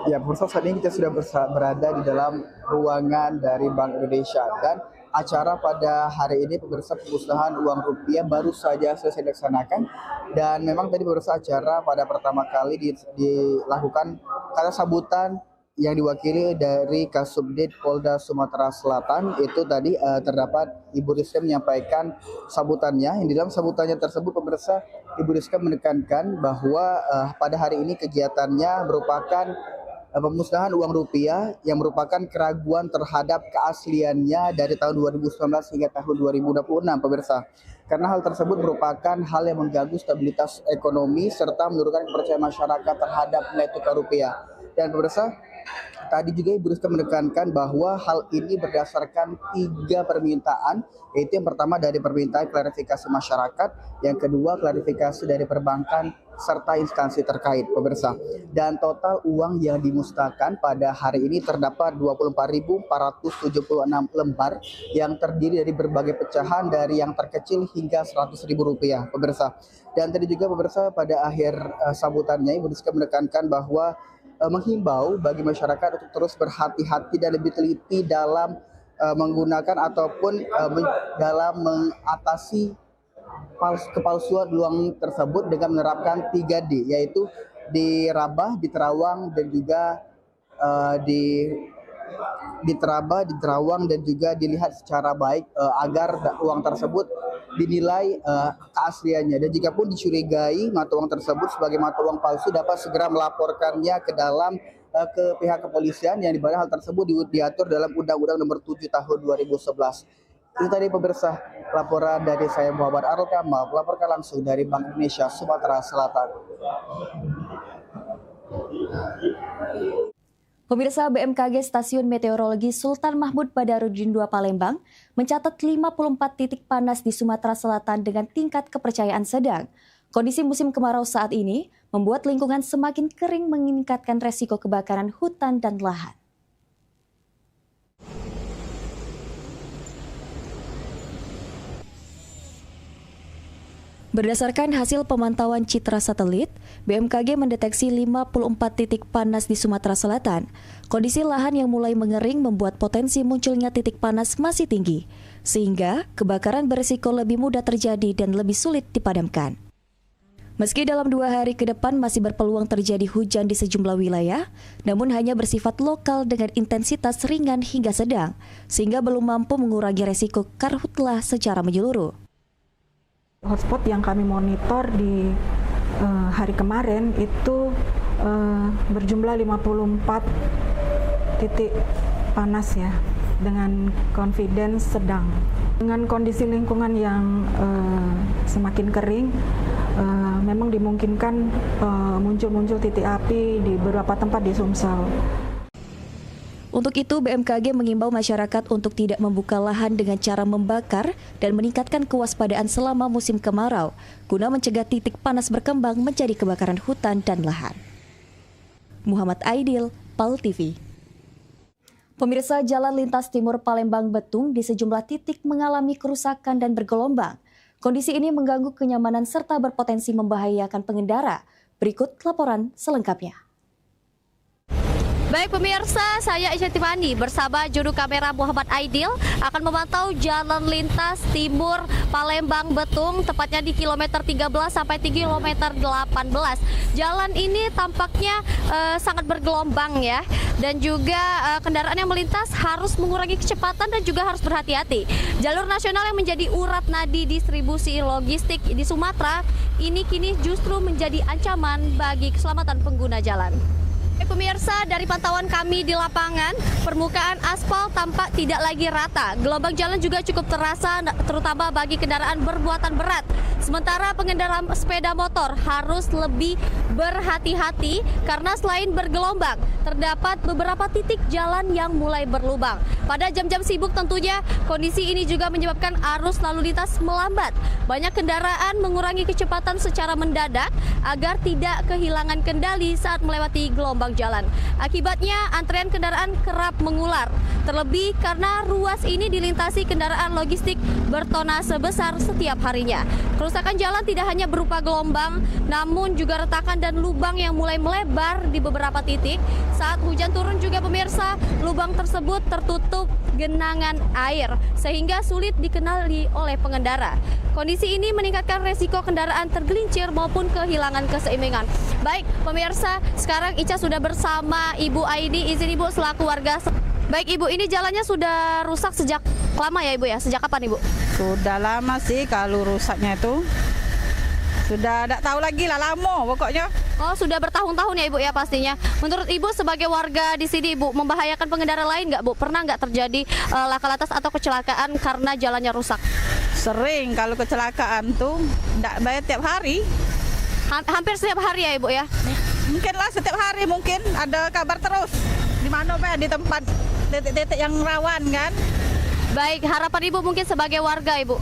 Ya, pemirsa, saat ini kita sudah berada di dalam ruangan dari Bank Indonesia dan acara pada hari ini pemirsa pemusnahan uang rupiah baru saja selesai dilaksanakan dan memang tadi pemirsa acara pada pertama kali dilakukan kata sambutan yang diwakili dari Kasubdit Polda Sumatera Selatan. Itu tadi terdapat Ibu Rizka menyampaikan sambutannya. Yang di dalam sambutannya tersebut pemirsa, Ibu Rizka menekankan bahwa pada hari ini kegiatannya merupakan pemusnahan uang rupiah yang merupakan keraguan terhadap keasliannya dari tahun 2019 hingga tahun 2026, pemirsa. Karena hal tersebut merupakan hal yang mengganggu stabilitas ekonomi serta menurunkan kepercayaan masyarakat terhadap nilai tukar rupiah. Dan pemirsa, tadi juga Ibu Rizka menekankan bahwa hal ini berdasarkan 3 permintaan, yaitu yang pertama dari permintaan klarifikasi masyarakat, yang kedua klarifikasi dari perbankan, serta instansi terkait, pemirsa. Dan total uang yang dimusnahkan pada hari ini terdapat 24.476 lembar yang terdiri dari berbagai pecahan dari yang terkecil hingga Rp100.000, pemirsa. Dan tadi juga pemirsa pada akhir sambutannya Ibu Rizka menekankan bahwa menghimbau bagi masyarakat untuk terus berhati-hati dan lebih teliti dalam menggunakan ataupun dalam mengatasi kepalsuan uang tersebut dengan menerapkan 3D, yaitu dirabah, diterawang, dan juga diterawang dan juga dilihat secara baik agar uang tersebut dinilai keasliannya. Dan jika pun dicurigai mata uang tersebut sebagai mata uang palsu, dapat segera melaporkannya ke dalam ke pihak kepolisian, yang dimana hal tersebut diatur dalam Undang-Undang Nomor 7 Tahun 2011. Itu tadi pemirsa laporan dari saya Muhammad Arul Kamal, melaporkan langsung dari Bank Indonesia Sumatera Selatan. Pemirsa, BMKG Stasiun Meteorologi Sultan Mahmud Badarudin II Palembang mencatat 54 titik panas di Sumatera Selatan dengan tingkat kepercayaan sedang. Kondisi musim kemarau saat ini membuat lingkungan semakin kering, meningkatkan resiko kebakaran hutan dan lahan. Berdasarkan hasil pemantauan citra satelit, BMKG mendeteksi 54 titik panas di Sumatera Selatan. Kondisi lahan yang mulai mengering membuat potensi munculnya titik panas masih tinggi. sehingga kebakaran berisiko lebih mudah terjadi dan lebih sulit dipadamkan. Meski dalam 2 hari ke depan masih berpeluang terjadi hujan di sejumlah wilayah, namun hanya bersifat lokal dengan intensitas ringan hingga sedang, sehingga belum mampu mengurangi resiko karhutlah secara menyeluruh. Hotspot yang kami monitor di hari kemarin itu berjumlah 54 titik panas ya, dengan confidence sedang. Dengan kondisi lingkungan yang semakin kering, memang dimungkinkan muncul titik api di beberapa tempat di Sumsel. Untuk itu, BMKG mengimbau masyarakat untuk tidak membuka lahan dengan cara membakar dan meningkatkan kewaspadaan selama musim kemarau, guna mencegah titik panas berkembang menjadi kebakaran hutan dan lahan. Muhammad Aidil, PAL TV. Pemirsa, jalan lintas timur Palembang Betung di sejumlah titik mengalami kerusakan dan bergelombang. Kondisi ini mengganggu kenyamanan serta berpotensi membahayakan pengendara. Berikut laporan selengkapnya. Baik pemirsa, saya Isya Tiffany bersama juru kamera Muhammad Aidil akan memantau jalan lintas timur Palembang Betung, tepatnya di kilometer 13 sampai kilometer 18. Jalan ini tampaknya sangat bergelombang ya, dan juga kendaraan yang melintas harus mengurangi kecepatan dan juga harus berhati-hati. Jalur nasional yang menjadi urat nadi distribusi logistik di Sumatera ini kini justru menjadi ancaman bagi keselamatan pengguna jalan. Pemirsa, dari pantauan kami di lapangan, permukaan aspal tampak tidak lagi rata. Gelombang jalan juga cukup terasa, terutama bagi kendaraan bermuatan berat. Sementara pengendara sepeda motor harus lebih berhati-hati karena selain bergelombang, terdapat beberapa titik jalan yang mulai berlubang. Pada jam-jam sibuk tentunya, kondisi ini juga menyebabkan arus lalu lintas melambat. Banyak kendaraan mengurangi kecepatan secara mendadak agar tidak kehilangan kendali saat melewati gelombang jalan. Akibatnya antrean kendaraan kerap mengular. Terlebih karena ruas ini dilintasi kendaraan logistik bertonase besar setiap harinya. Kerusakan jalan tidak hanya berupa gelombang, namun juga retakan dan lubang yang mulai melebar di beberapa titik. Saat hujan turun juga pemirsa, lubang tersebut tertutup genangan air sehingga sulit dikenali oleh pengendara. Kondisi ini meningkatkan resiko kendaraan tergelincir maupun kehilangan keseimbangan. Baik pemirsa, sekarang Ica sudah bersama Ibu Aini. Izin Ibu selaku warga. Baik Ibu, ini jalannya sudah rusak sejak lama ya Ibu ya? Sejak kapan Ibu? Sudah lama sih kalau rusaknya itu. Sudah tidak tahu lagi lah, lama pokoknya. Oh, sudah bertahun-tahun ya Ibu ya pastinya. Menurut Ibu sebagai warga di sini Ibu, membahayakan pengendara lain nggak Bu? Pernah nggak terjadi laka lantas atau kecelakaan karena jalannya rusak? Sering kalau kecelakaan tuh, tidak bayar tiap hari. Hampir setiap hari ya Ibu ya? Mungkin lah setiap hari, mungkin ada kabar terus. Di mana Pak? Di tempat titik-titik yang rawan kan? Baik, harapan Ibu mungkin sebagai warga Ibu?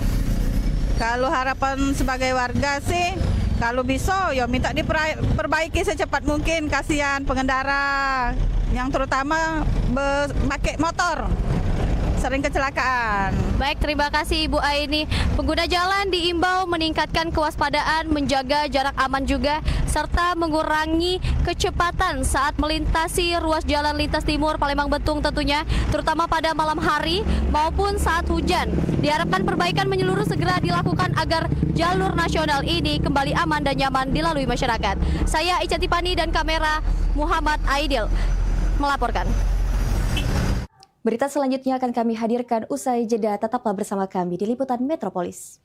Kalau harapan sebagai warga sih, kalau bisa ya minta diperbaiki secepat mungkin, kasihan pengendara yang terutama pakai motor. Sering kecelakaan. Baik, terima kasih Ibu Aini. Pengguna jalan diimbau meningkatkan kewaspadaan, menjaga jarak aman juga, serta mengurangi kecepatan saat melintasi ruas jalan lintas timur Palembang Betung tentunya, terutama pada malam hari maupun saat hujan. Diharapkan perbaikan menyeluruh segera dilakukan agar jalur nasional ini kembali aman dan nyaman dilalui masyarakat. Saya Ica Tiffany dan kamera Muhammad Aidil melaporkan. Berita selanjutnya akan kami hadirkan usai jeda. Tetaplah bersama kami di Liputan Metropolis.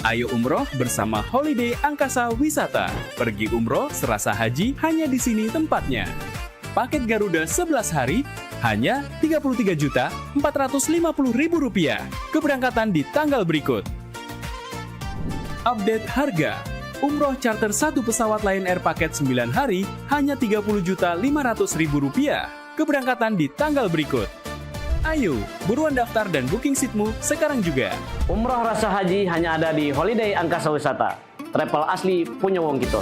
Ayo umroh bersama Holiday Angkasa Wisata. Pergi umroh serasa haji hanya di sini tempatnya. Paket Garuda 11 hari hanya Rp33.450.000. Keberangkatan di tanggal berikut. Update harga. Umroh charter 1 pesawat Lion Air paket 9 hari hanya Rp30.500.000. Keberangkatan di tanggal berikut. Ayo, buruan daftar dan booking seatmu sekarang juga. Umroh rasa haji hanya ada di Holiday Angkasa Wisata. Travel asli punya wong kita.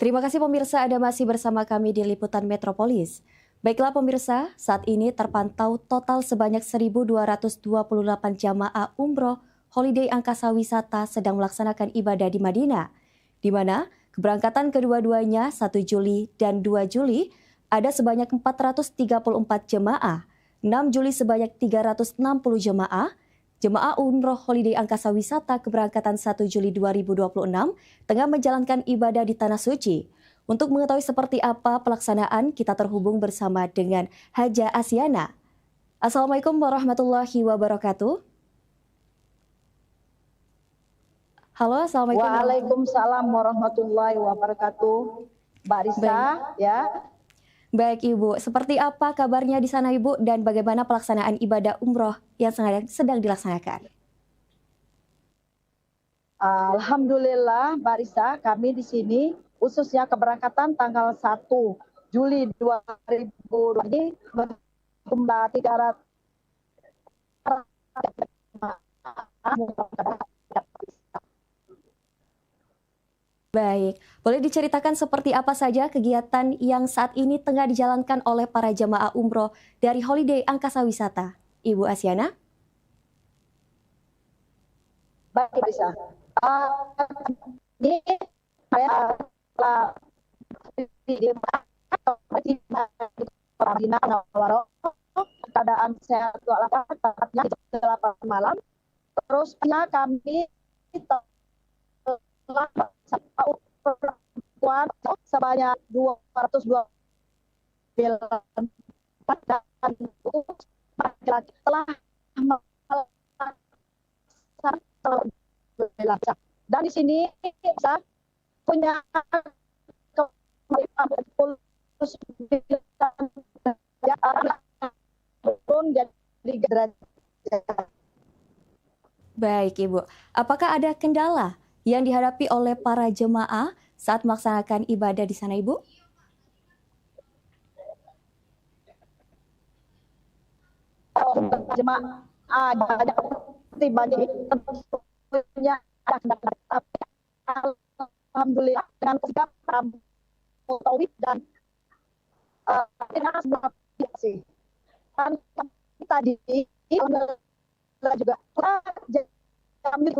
Terima kasih pemirsa, Anda masih bersama kami di Liputan Metropolis. Baiklah pemirsa, saat ini terpantau total sebanyak 1.228 jamaah umroh Holiday Angkasa Wisata sedang melaksanakan ibadah di Madinah, di mana keberangkatan kedua-duanya 1 Juli dan 2 Juli ada sebanyak 434 jemaah, 6 Juli sebanyak 360 jemaah, Jemaah umroh Holiday Angkasa Wisata keberangkatan 1 Juli 2026 tengah menjalankan ibadah di Tanah Suci. Untuk mengetahui seperti apa pelaksanaan, kita terhubung bersama dengan Haja Asyana. Assalamualaikum warahmatullahi wabarakatuh. Halo, Assalamualaikum. Waalaikumsalam warahmatullahi wabarakatuh. Mbak Risa, ya. Baik Ibu, seperti apa kabarnya di sana Ibu dan bagaimana pelaksanaan ibadah umroh yang sedang dilaksanakan? Alhamdulillah Mbak Risa, kami di sini khususnya keberangkatan tanggal 1 Juli 2020 ini berjumlah 300. Baik, boleh diceritakan seperti apa saja kegiatan yang saat ini tengah dijalankan oleh para jemaah umroh dari Holiday Angkasa Wisata, Ibu Asyana? Baik, bisa. Ini saya keadaan sehat walafiat tepatnya di 8 malam. Terus kami telah perempuan sebanyak 202 dan laki-laki telah melaksanakan. Dan di sini bisa punya Baik Ibu, apakah ada kendala yang dihadapi oleh para jemaah saat melaksanakan ibadah di sana, Ibu? Jemaah tentunya alhamdulillah dengan sikap tauhid dan sih. Dan tadi juga kami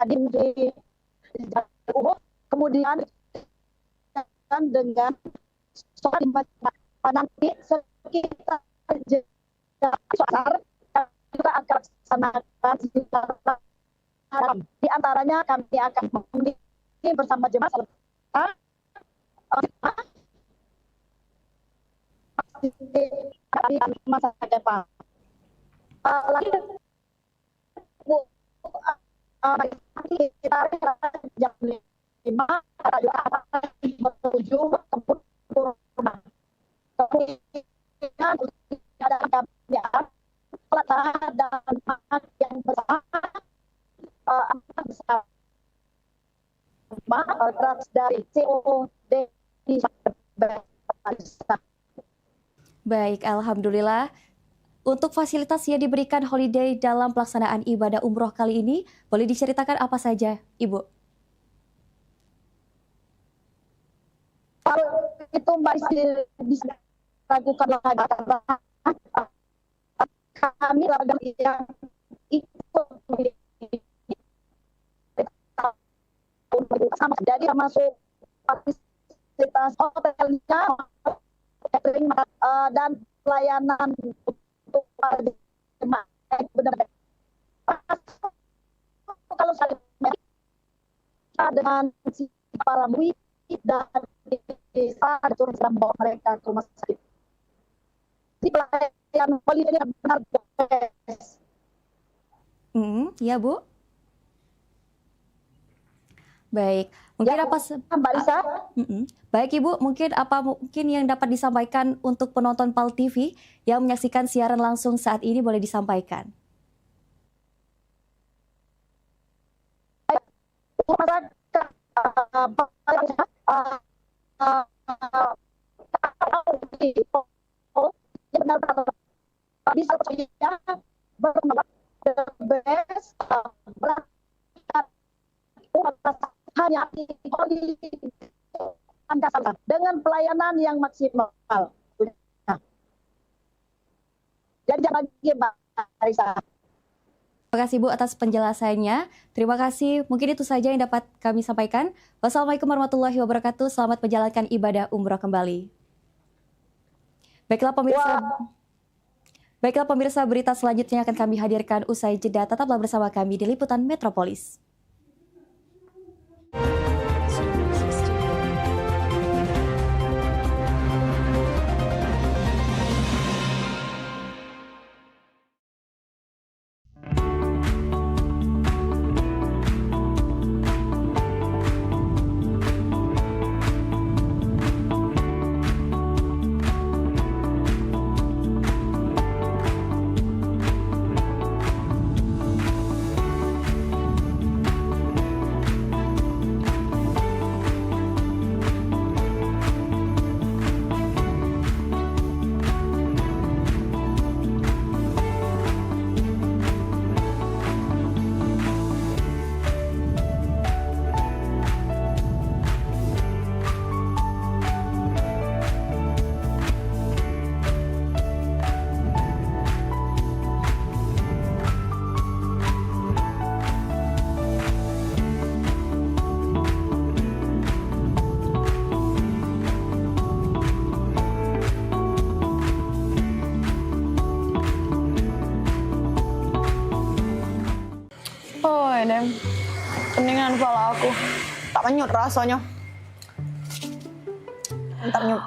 tadi di kemudian dengan sholat nanti sekitar asar kita akan laksanakan di antaranya kami akan memilih bersama jemaah masa depan. Lagi kita jam 5 menuju rumah. Kemudian ada kami draft dari COD. Baik, alhamdulillah. Untuk fasilitas yang diberikan Holiday dalam pelaksanaan ibadah umroh kali ini, boleh diceritakan apa saja, Ibu? Kalau itu Mbak bisa ragukan lagi karena kami yang ikut sama, jadi masuk fasilitas hotelnya, catering dan pelayanan untuk jemaah benar-benar. Kalau saya dengan si para murid dan desa turun bawa mereka ke rumah sakit. Si pelayanan Holiday ini benar best. Ya Bu. Baik, mungkin ya, apa Mbak Lisa? Baik Ibu, mungkin yang dapat disampaikan untuk penonton PAL TV yang menyaksikan siaran langsung saat ini boleh disampaikan. Bisa hanya dengan pelayanan yang maksimal. Jadi jangan lagi Mbak Arisa. Terima kasih Bu atas penjelasannya. Terima kasih. Mungkin itu saja yang dapat kami sampaikan. Wassalamualaikum warahmatullahi wabarakatuh. Selamat menjalankan ibadah umroh kembali. Baiklah pemirsa, berita selanjutnya akan kami hadirkan usai jeda. Tetaplah bersama kami di Liputan Metropolis. Nem, peningan kepala aku. Tak menyut rasanya. Tak menyut.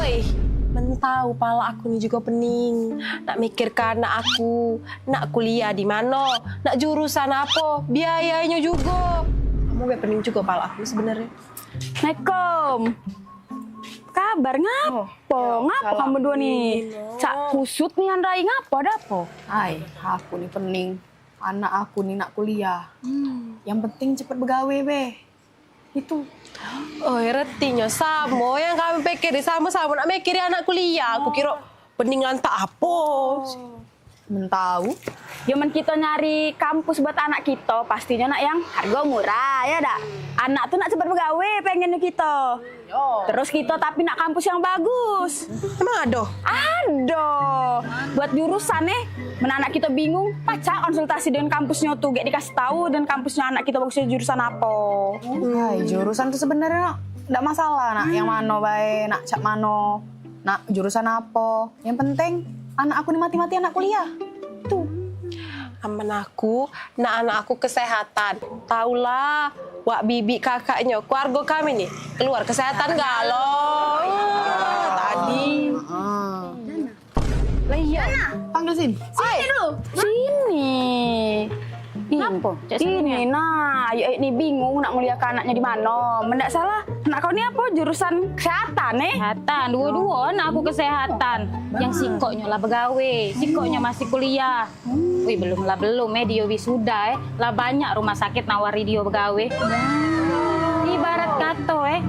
Oi, mentau pala aku ni juga pening. Nak mikirkan anak aku, nak kuliah di mana, nak jurusan apa, biayanya juga. Kamu gak pening juga pala aku sebenarnya. Assalamualaikum. Kabar ngapo? Ngapo kamu berdua nih? Cak kusut nih Andrai, ngapo ada apa? Hai, aku nih pening. Anak aku nih nak kuliah. Yang penting cepet begawe, be. Itu. Oh, retinya sama yang kami pikir sama-sama nak mikir anak kuliah. Aku kira peningan tak apa. Mentau. Zaman kita nyari kampus buat anak kita, pastinya nak yang harga murah, ya dak? Anak tuh nak cepat begawe pengennya kita. Terus kita tapi nak kampus yang bagus. Emang ada? Ada. Buat jurusan anak kita bingung, pacar konsultasi dengan kampusnya tuh, gak dikasih tahu dan kampusnya anak kita bagusnya jurusan apa. Jurusan tuh sebenarnya enggak masalah, nak yang mano bae, nak cak mano, nak jurusan apa. Yang penting anak aku nih mati-mati anak kuliah. Tuh. Anak aku kesehatan. Taulah, wak bibi kakaknya, keluarga kami nih, keluar kesehatan galau. Tadi. Lah iya. Panggil sini. Sini dulu. Sini. Kenapa? Ini nah, ini bingung nak nguliahkan anaknya di mana. Mendak salah, anak kau ni apa? Jurusan kesehatan Kesehatan, dua-dua anak aku kesehatan. Yang sikoknya lah begawe, sikoknya masih kuliah. Wih, belum dia wisuda lah banyak rumah sakit nawari dia begawe.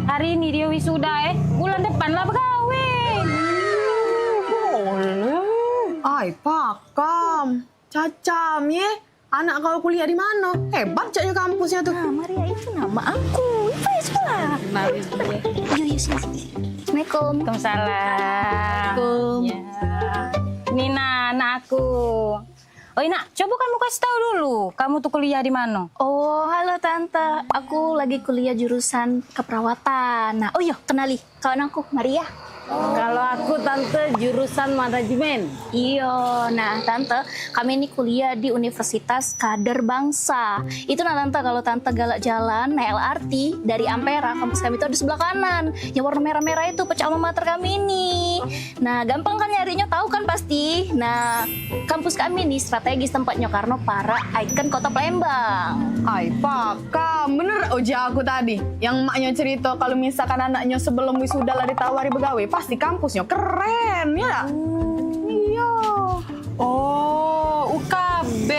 hari ini dia wisuda bulan depan lah begawe. Ay, pakam. Cacam ye. Anak kau kuliah di mana? Hebat caknya kampusnya tuh. Nah, Maria itu nama aku. Itu ya sekolah. Yuk, sini. Assalamualaikum. Waalaikumsalam. Ya. Nina, anak aku. Oh, Nak, coba kamu kasih tahu dulu. Kamu tuh kuliah di mana? Oh, halo Tante. Aku lagi kuliah jurusan keperawatan. Nah, oh iya, kenali. Kawan aku, Maria. Kalau aku Tante jurusan manajemen. Iya, nah Tante, kami ini kuliah di Universitas Kader Bangsa. Itu nah Tante, kalau Tante galak jalan naik LRT dari Ampera, kampus kami itu ada sebelah kanan. Yang warna merah-merah itu pecah alma mater kami ini. Nah, gampang kan nyarinya, tahu kan pasti. Nah, kampus kami ini strategis tempatnya karena para ikon kota Palembang. Ay, pakam. Bener uja aku tadi. Yang maknya cerita kalau misalkan anaknya sebelum wisuda lah ditawari begawe, pasti kampusnya keren ya. Iya. Oh, UKB.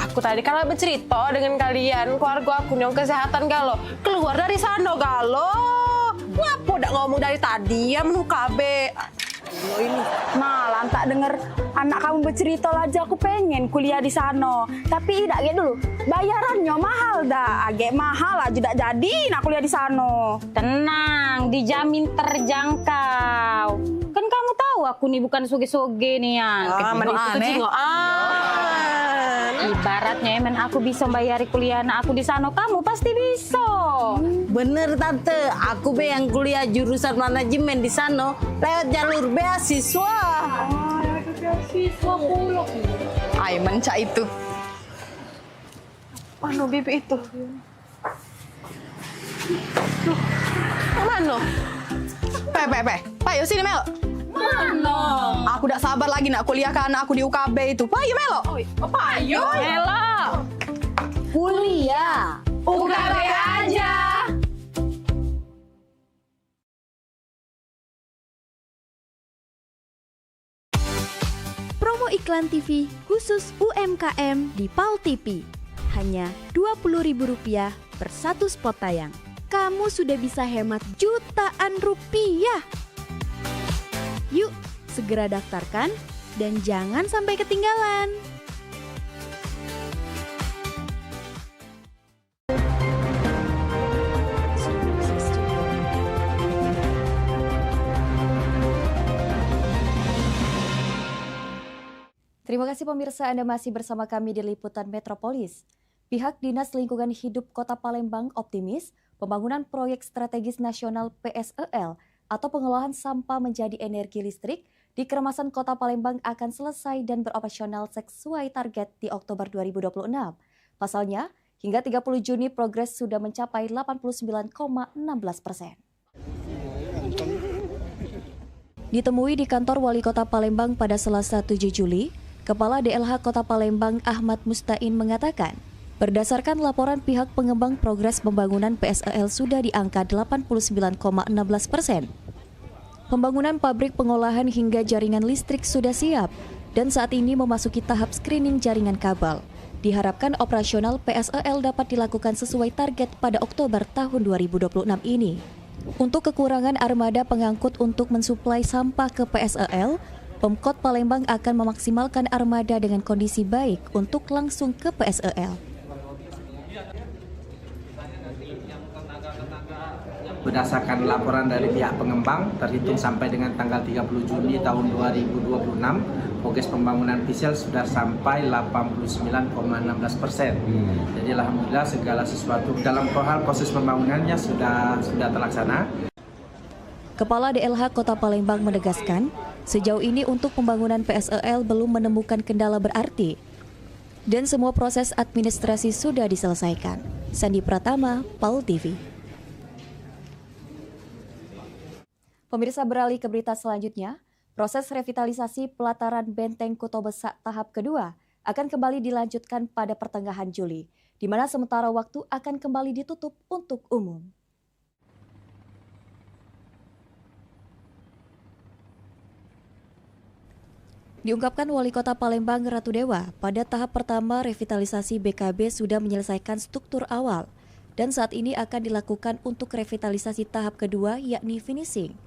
Aku tadi kalau bercerita dengan kalian, keluarga aku yang kesehatan kalau keluar dari sana kalau. Ngapa udah ngomong dari tadi ya UKB? Ini. Nah, lantak denger anak kamu bercerita aja aku pengen kuliah di sana. Tapi tidak kayak dulu. Bayarannya mahal dah. Agak mahal aja tidak jadi nak kuliah di sana. Tenang, dijamin terjangkau. Kan kamu tahu aku nih bukan soge-soge nih ya. Ibaratnya emang aku bisa bayari kuliah anak aku di sana, kamu pasti bisa. Bener Tante, aku be yang kuliah jurusan manajemen di sana lewat jalur beasiswa. Beasiswa pula. Ay, mencak itu. Mana bibi itu? Mana? Payo sini Mel. Mana? Aku udah sabar lagi nak kuliah ke anak aku di UKB itu. Payo Melo. Payo. Melo. Kuliah. UKB aja. Promo iklan TV khusus UMKM di PAL TV. Hanya Rp20.000 per satu spot tayang. Kamu sudah bisa hemat jutaan rupiah. Yuk, segera daftarkan dan jangan sampai ketinggalan. Terima kasih pemirsa, Anda masih bersama kami di Liputan Metropolis. Pihak Dinas Lingkungan Hidup Kota Palembang optimis pembangunan proyek strategis nasional PSEL atau pengolahan sampah menjadi energi listrik di Keremasan Kota Palembang akan selesai dan beroperasional sesuai target di Oktober 2026. Pasalnya, hingga 30 Juni progres sudah mencapai 89,16%. Ditemui di kantor Wali Kota Palembang pada Selasa 7 Juli, Kepala DLH Kota Palembang Ahmad Mustain mengatakan, berdasarkan laporan pihak pengembang progres pembangunan PSEL sudah di angka 89,16%. Pembangunan pabrik pengolahan hingga jaringan listrik sudah siap dan saat ini memasuki tahap screening jaringan kabel. Diharapkan operasional PSEL dapat dilakukan sesuai target pada Oktober tahun 2026 ini. Untuk kekurangan armada pengangkut untuk mensuplai sampah ke PSEL, Pemkot Palembang akan memaksimalkan armada dengan kondisi baik untuk langsung ke PSEL. Berdasarkan laporan dari pihak pengembang, terhitung sampai dengan tanggal 30 Juni tahun 2026, progres pembangunan PSEL sudah sampai 89,16%. Jadi alhamdulillah segala sesuatu dalam hal proses pembangunannya sudah terlaksana. Kepala DLH Kota Palembang menegaskan, sejauh ini untuk pembangunan PSEL belum menemukan kendala berarti dan semua proses administrasi sudah diselesaikan. Sandi Pratama, PAL TV. Pemirsa, beralih ke berita selanjutnya, proses revitalisasi pelataran Benteng Kuto Besak tahap kedua akan kembali dilanjutkan pada pertengahan Juli, di mana sementara waktu akan kembali ditutup untuk umum. Diungkapkan Wali Kota Palembang Ratu Dewa, pada tahap pertama revitalisasi BKB sudah menyelesaikan struktur awal. dan saat ini akan dilakukan untuk revitalisasi tahap kedua yakni finishing.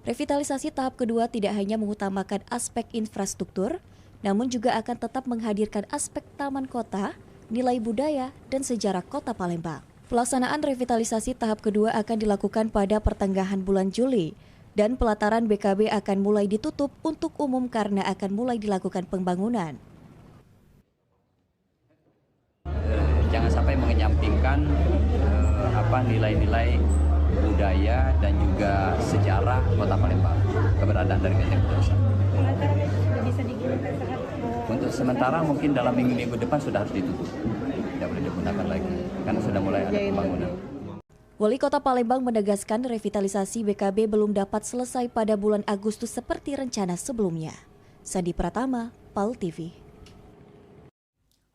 Revitalisasi tahap kedua tidak hanya mengutamakan aspek infrastruktur, namun juga akan tetap menghadirkan aspek taman kota, nilai budaya, dan sejarah kota Palembang. Pelaksanaan revitalisasi tahap kedua akan dilakukan pada pertengahan bulan Juli, dan pelataran BKB akan mulai ditutup untuk umum karena akan mulai dilakukan pembangunan. Jangan sampai mengenyampingkan nilai-nilai budaya dan juga sejarah kota Palembang, keberadaan dari Kelenteng Pusat. Untuk sementara mungkin dalam minggu-minggu depan sudah harus ditutup, tidak boleh digunakan lagi karena sudah mulai ada pembangunan. Wali Kota Palembang menegaskan revitalisasi BKB belum dapat selesai pada bulan Agustus seperti rencana sebelumnya. Sandi Pratama, PAL TV.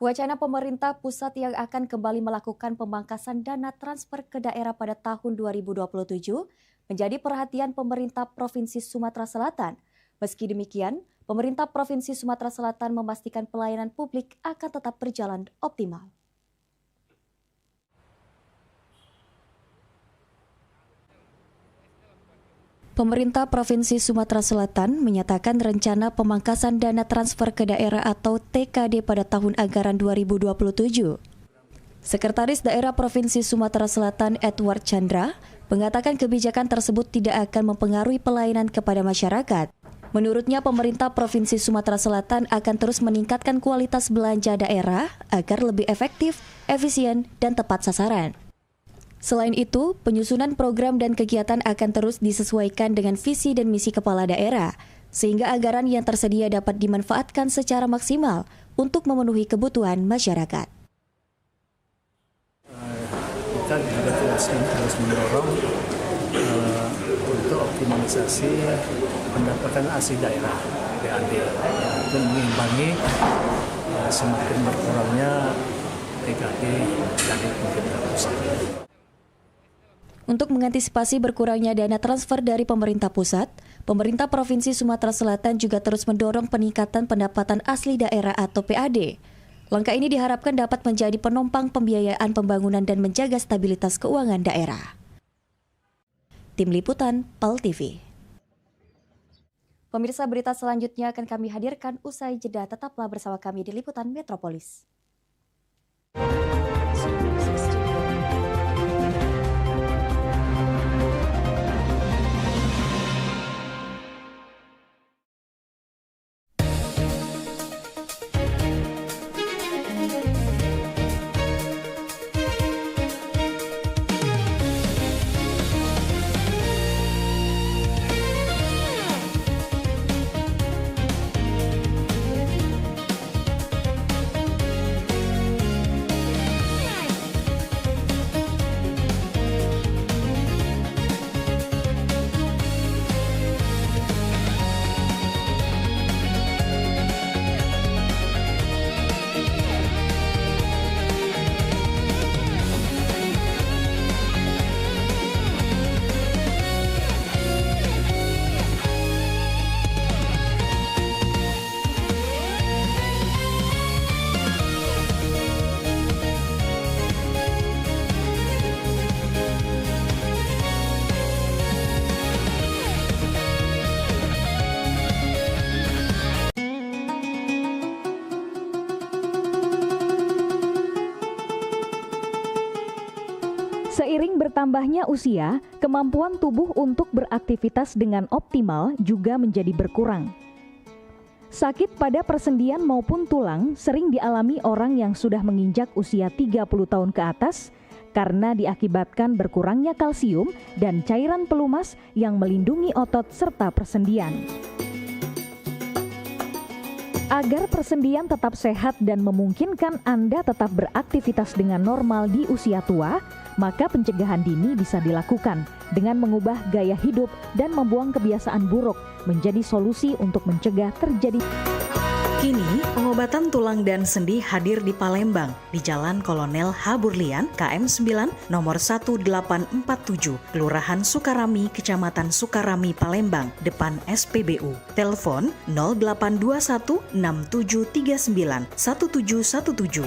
Wacana pemerintah pusat yang akan kembali melakukan pemangkasan dana transfer ke daerah pada tahun 2027 menjadi perhatian pemerintah Provinsi Sumatera Selatan. Meski demikian, pemerintah Provinsi Sumatera Selatan memastikan pelayanan publik akan tetap berjalan optimal. Pemerintah Provinsi Sumatera Selatan menyatakan rencana pemangkasan dana transfer ke daerah atau TKD pada tahun anggaran 2027. Sekretaris Daerah Provinsi Sumatera Selatan Edward Chandra mengatakan kebijakan tersebut tidak akan mempengaruhi pelayanan kepada masyarakat. Menurutnya, pemerintah Provinsi Sumatera Selatan akan terus meningkatkan kualitas belanja daerah agar lebih efektif, efisien, dan tepat sasaran. Selain itu, penyusunan program dan kegiatan akan terus disesuaikan dengan visi dan misi kepala daerah, sehingga anggaran yang tersedia dapat dimanfaatkan secara maksimal untuk memenuhi kebutuhan masyarakat. Kita juga terus mendorong untuk optimalisasi pendapatan asli daerah (PAD) untuk mengimbangi semakin berkurangnya TKD dari pemerintah pusat. Untuk mengantisipasi berkurangnya dana transfer dari pemerintah pusat, pemerintah Provinsi Sumatera Selatan juga terus mendorong peningkatan pendapatan asli daerah atau PAD. Langkah ini diharapkan dapat menjadi penopang pembiayaan pembangunan dan menjaga stabilitas keuangan daerah. Tim Liputan, PAL TV. Pemirsa, berita selanjutnya akan kami hadirkan usai jeda. Tetaplah bersama kami di Liputan Metropolis. Seiring bertambahnya usia, kemampuan tubuh untuk beraktivitas dengan optimal juga menjadi berkurang. Sakit pada persendian maupun tulang sering dialami orang yang sudah menginjak usia 30 tahun ke atas karena diakibatkan berkurangnya kalsium dan cairan pelumas yang melindungi otot serta persendian. Agar persendian tetap sehat dan memungkinkan Anda tetap beraktivitas dengan normal di usia tua, maka pencegahan dini bisa dilakukan dengan mengubah gaya hidup dan membuang kebiasaan buruk menjadi solusi untuk mencegah terjadi. Kini, pengobatan tulang dan sendi hadir di Palembang, di Jalan Kolonel H. Burlian, KM 9, nomor 1847, Kelurahan Sukarami, Kecamatan Sukarami, Palembang, depan SPBU. Telepon 0821 6739 1717.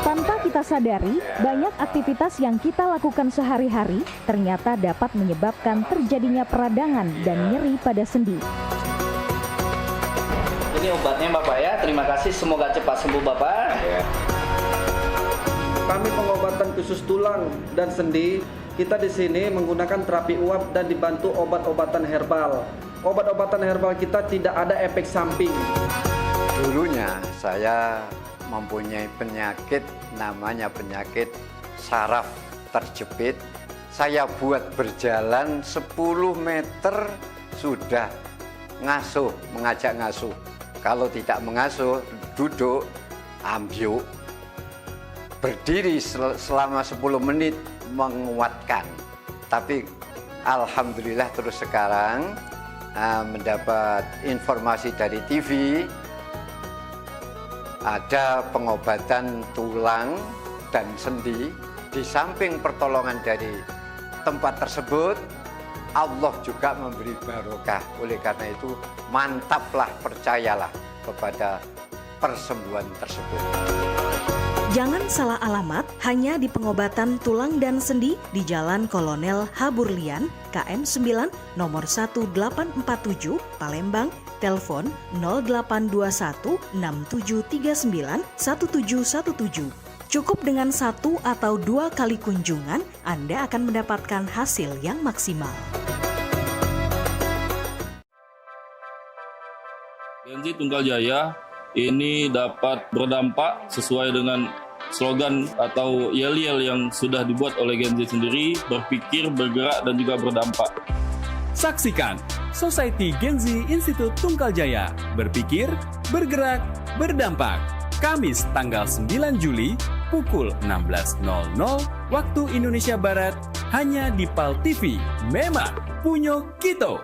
Tanpa kita kita sadari, banyak aktivitas yang kita lakukan sehari-hari ternyata dapat menyebabkan terjadinya peradangan dan nyeri pada sendi. Ini obatnya Bapak ya, terima kasih, semoga cepat sembuh Bapak. Kami pengobatan khusus tulang dan sendi, kita di sini menggunakan terapi uap dan dibantu obat-obatan herbal. Obat-obatan herbal kita tidak ada efek samping. Dulunya saya mempunyai penyakit namanya penyakit saraf terjepit. Saya buat berjalan 10 meter sudah ngasuh, mengajak ngasuh. Kalau tidak mengasuh, duduk, ambyuk. Berdiri selama 10 menit menguatkan. Tapi alhamdulillah terus sekarang mendapat informasi dari TV, ada pengobatan tulang dan sendi. Di samping pertolongan dari tempat tersebut, Allah juga memberi barokah. Oleh karena itu, mantaplah, percayalah kepada persembuhan tersebut. Jangan salah alamat, hanya di pengobatan tulang dan sendi di Jalan Kolonel Haburlian, KM 9, nomor 1847, Palembang, telepon 0821 6739 1717. Cukup dengan 1 atau 2 kali kunjungan, Anda akan mendapatkan hasil yang maksimal. Genzi Tunggal Jaya ini dapat berdampak sesuai dengan slogan atau yel-yel yang sudah dibuat oleh Genzi sendiri, berpikir, bergerak, dan juga berdampak. Saksikan Society Genzi Institut Tunggal Jaya, berpikir, bergerak, berdampak. Kamis tanggal 9 Juli pukul 16.00 waktu Indonesia Barat hanya di PAL TV. Memang punya kita.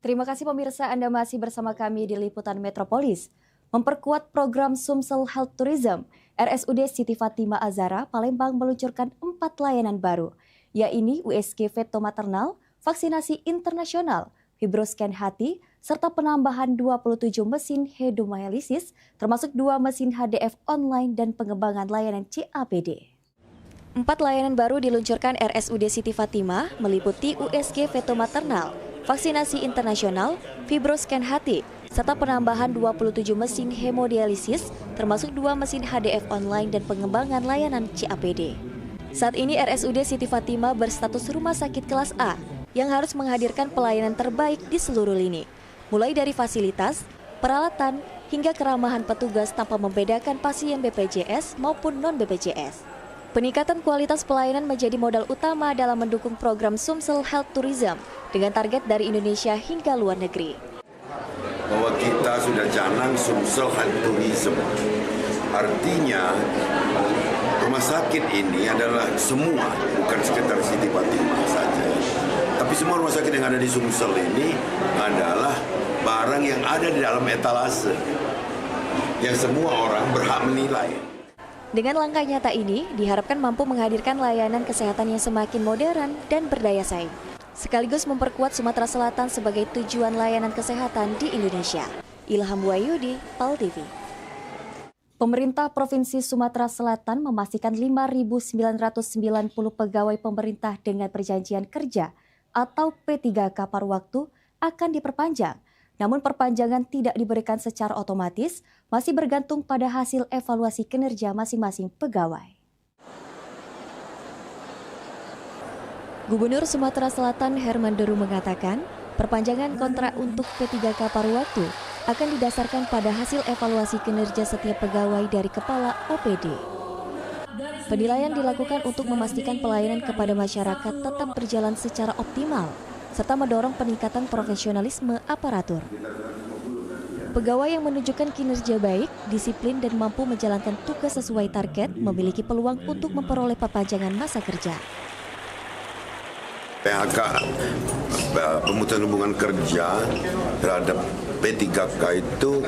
Terima kasih pemirsa, Anda masih bersama kami di Liputan Metropolis. Memperkuat program Sumsel Health Tourism, RSUD Siti Fatimah Azhara Palembang meluncurkan 4 layanan baru, yaitu USG Veto Maternal, vaksinasi internasional, fibroscan hati, serta penambahan 27 mesin hemodialisis, termasuk 2 mesin HDF online dan pengembangan layanan CAPD. 4 layanan baru diluncurkan RSUD Siti Fatimah meliputi USG Veto Maternal, vaksinasi internasional, fibroscan hati, serta penambahan 27 mesin hemodialisis, termasuk 2 mesin HDF online dan pengembangan layanan CAPD. Saat ini RSUD Siti Fatimah berstatus rumah sakit kelas A yang harus menghadirkan pelayanan terbaik di seluruh lini, mulai dari fasilitas, peralatan, hingga keramahan petugas tanpa membedakan pasien BPJS maupun non-BPJS. Peningkatan kualitas pelayanan menjadi modal utama dalam mendukung program Sumsel Health Tourism dengan target dari Indonesia hingga luar negeri. Bahwa kita sudah canang Sumsel Health Tourism. Artinya rumah sakit ini adalah semua, bukan sekitar Siti Fatimah saja. Tapi semua rumah sakit yang ada di Sumsel ini adalah barang yang ada di dalam etalase, yang semua orang berhak menilai. Dengan langkah nyata ini, diharapkan mampu menghadirkan layanan kesehatan yang semakin modern dan berdaya saing, sekaligus memperkuat Sumatera Selatan sebagai tujuan layanan kesehatan di Indonesia. Ilham Wahyudi, PAL TV. Pemerintah Provinsi Sumatera Selatan memastikan 5.990 pegawai pemerintah dengan perjanjian kerja atau P3K paruh waktu akan diperpanjang. Namun perpanjangan tidak diberikan secara otomatis, masih bergantung pada hasil evaluasi kinerja masing-masing pegawai. Gubernur Sumatera Selatan Herman Deru mengatakan, perpanjangan kontrak untuk P3K paruh waktu akan didasarkan pada hasil evaluasi kinerja setiap pegawai dari kepala OPD. Penilaian dilakukan untuk memastikan pelayanan kepada masyarakat tetap berjalan secara optimal, serta mendorong peningkatan profesionalisme aparatur. Pegawai yang menunjukkan kinerja baik, disiplin, dan mampu menjalankan tugas sesuai target memiliki peluang untuk memperoleh perpanjangan masa kerja. PHK, pemutusan hubungan kerja terhadap P3K itu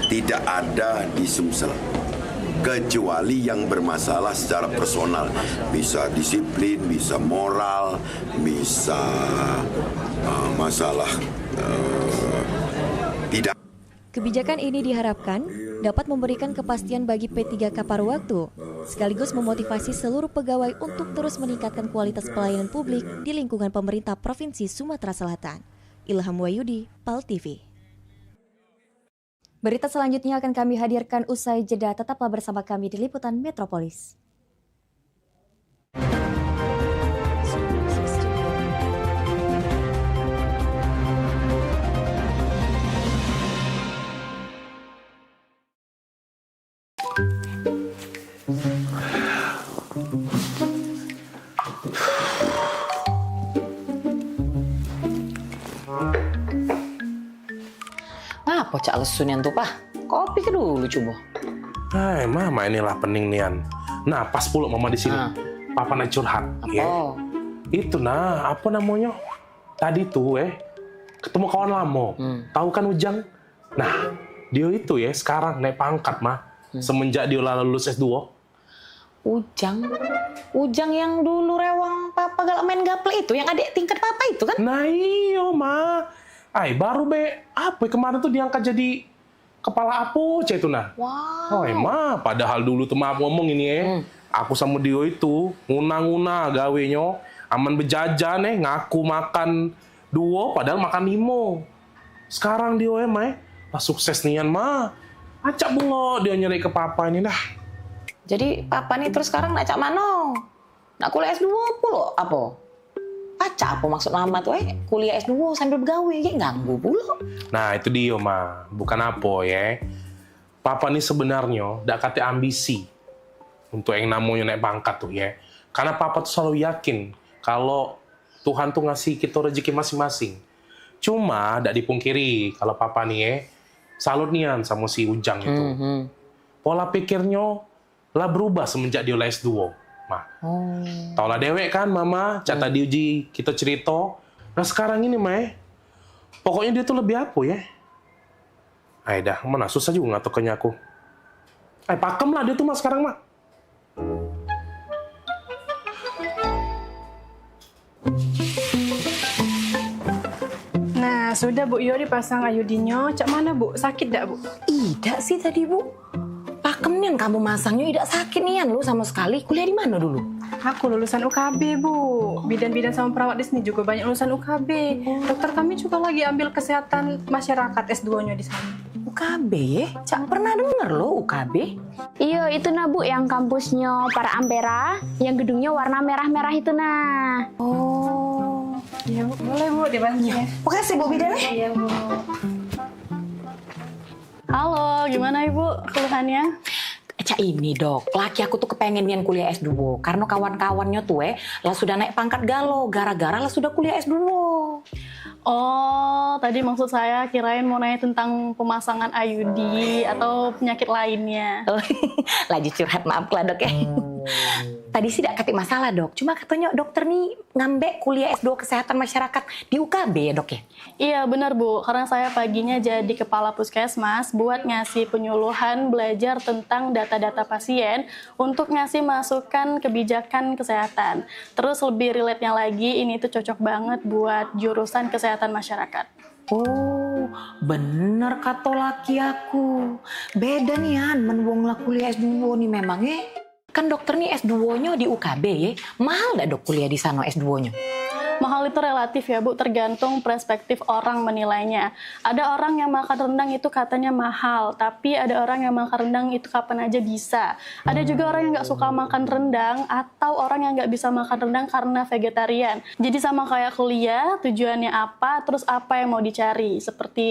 tidak ada di Sumsel. Kecuali yang bermasalah secara personal, bisa disiplin, bisa moral, bisa masalah tidak. Kebijakan ini diharapkan dapat memberikan kepastian bagi P3K paruh waktu, sekaligus memotivasi seluruh pegawai untuk terus meningkatkan kualitas pelayanan publik di lingkungan pemerintah Provinsi Sumatera Selatan. Ilham Wahyudi, PAL TV. Berita selanjutnya akan kami hadirkan usai jeda. Tetaplah bersama kami di Liputan Metropolis. Apa cak lesunian tuh, Pak? Kopi ke dulu coba. Hai, mama inilah pening nian. Nah, pas pula mama di sini. Papa nak curhat. Apa? Ya. Itu nah, apa namanya? Tadi tuh ketemu kawan lama. Tahu kan Ujang? Nah, dia itu sekarang naik pangkat mah. Semenjak dia lulus S2. Ujang yang dulu rewang papa galak main gaple itu, yang adik tingkat papa itu kan? Nah iyo ma. Baru apa kemarin tuh diangkat jadi kepala Apoce itu nah. Wow. Ma, padahal dulu tuh maaf ngomong ini aku sama dia itu nguna-nguna gawenya, aman bejajan ngaku makan 2 padahal makan 5. Sekarang dia pas sukses nian ma. Acak bungo dia nyari ke papa ini dah. Jadi papa nih terus sekarang nak cak mano? Nak kuliah S2 pula apa? Acak apa maksud mama tuh kuliah S2 sambil bergawe ganggu pula. Nah itu dia ma, bukan apa Papa nih sebenarnya ndak kate ambisi untuk yang namanya naik pangkat tuh Karena papa tuh selalu yakin kalau Tuhan tuh ngasih kita rezeki masing-masing. Cuma ndak dipungkiri kalau papa nih salut nian sama si Ujang itu. Pola pikirnya lah berubah semenjak dia S2. Tau lah dewek kan mama, cata diuji kita cerita. Nah sekarang ini pokoknya dia tuh lebih apa dah, mana susah juga ngatokannya aku. Pakem lah dia tuh sekarang mah. Nah sudah Bu Yo dipasang ayudinya. Cak mana Bu? Sakit dak Bu? Tidak sih tadi Bu. Pakem nian kamu masangnya tidak sakit nian lu sama sekali. Kuliah di mana dulu? Aku lulusan UKB Bu. Bidan-bidan sama perawat di sini juga banyak lulusan UKB. Dokter kami juga lagi ambil kesehatan masyarakat S2-nya di sana. UKB Cak pernah denger lo UKB? Iya itu nah Bu yang kampusnya para Ampera, yang gedungnya warna merah-merah itu nah. Oh, iya Bu. Boleh Bu dibantu. Makasih Bu Bidan. Iya Bu. Halo, gimana Ibu keluhannya? Cak ini dok, laki aku tuh kepengen nian kuliah S2 karena kawan-kawannya tuh lah sudah naik pangkat galau gara-gara lah sudah kuliah S2. Oh, tadi maksud saya kirain mau nanya tentang pemasangan IUD atau penyakit lainnya. Lagi curhat, maaf lah dok Tadi sih tidak katik masalah dok, cuma katanya dokter nih ngambek kuliah S2 kesehatan masyarakat di UKB ya dok ya? Iya benar Bu, karena saya paginya jadi kepala puskesmas buat ngasih penyuluhan belajar tentang data-data pasien untuk ngasih masukan kebijakan kesehatan. Terus lebih relate-nya lagi, ini tuh cocok banget buat jurusan kesehatan masyarakat. Oh, bener kata laki aku. Beda nih menwong lah kuliah S2 nih memangnya. Kan dokter nih S2-nya di UKB mahal gak dok kuliah di sana S2-nya? Mahal itu relatif ya Bu, tergantung perspektif orang menilainya. Ada orang yang makan rendang itu katanya mahal, tapi ada orang yang makan rendang itu kapan aja bisa. Ada juga orang yang nggak suka makan rendang, atau orang yang nggak bisa makan rendang karena vegetarian. Jadi sama kayak kuliah, tujuannya apa, terus apa yang mau dicari, seperti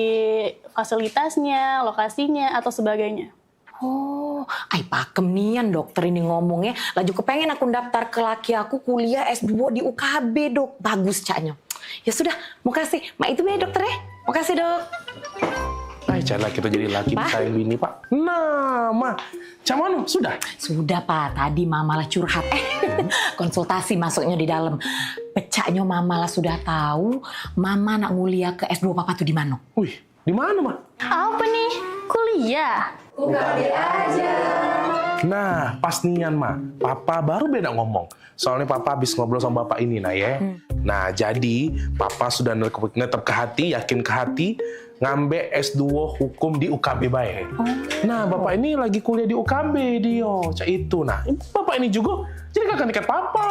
fasilitasnya, lokasinya, atau sebagainya. Oh, pakem nian dokter ini ngomongnya. Laju kepengen aku daftar ke laki aku kuliah S2 di UKB dok. Bagus caknya. Ya sudah, makasih. Mak itu ya dokter ya. Makasih dok. Jangan kita jadi laki sayang bini pak. Nah, ma, cuman sudah? Sudah pak. Tadi mama lah curhat. Konsultasi masuknya di dalam. Pecahnya mama lah sudah tahu. Mama nak nguliah ke S2 papa tuh di mana? Wih, di mana ma? Apa nih? Kuliah? UKB aja. Nah, pas nian mah, Papa baru beda ngomong. Soalnya Papa habis ngobrol sama Bapak ini, nah ya. Nah, jadi Papa sudah netep ke hati, yakin ke hati, ngambil S2 hukum di UKB bae. Nah, Bapak ini lagi kuliah di UKB, Dio. Cak itu. Nah, Bapak ini juga jadi kakak tingkat Papa.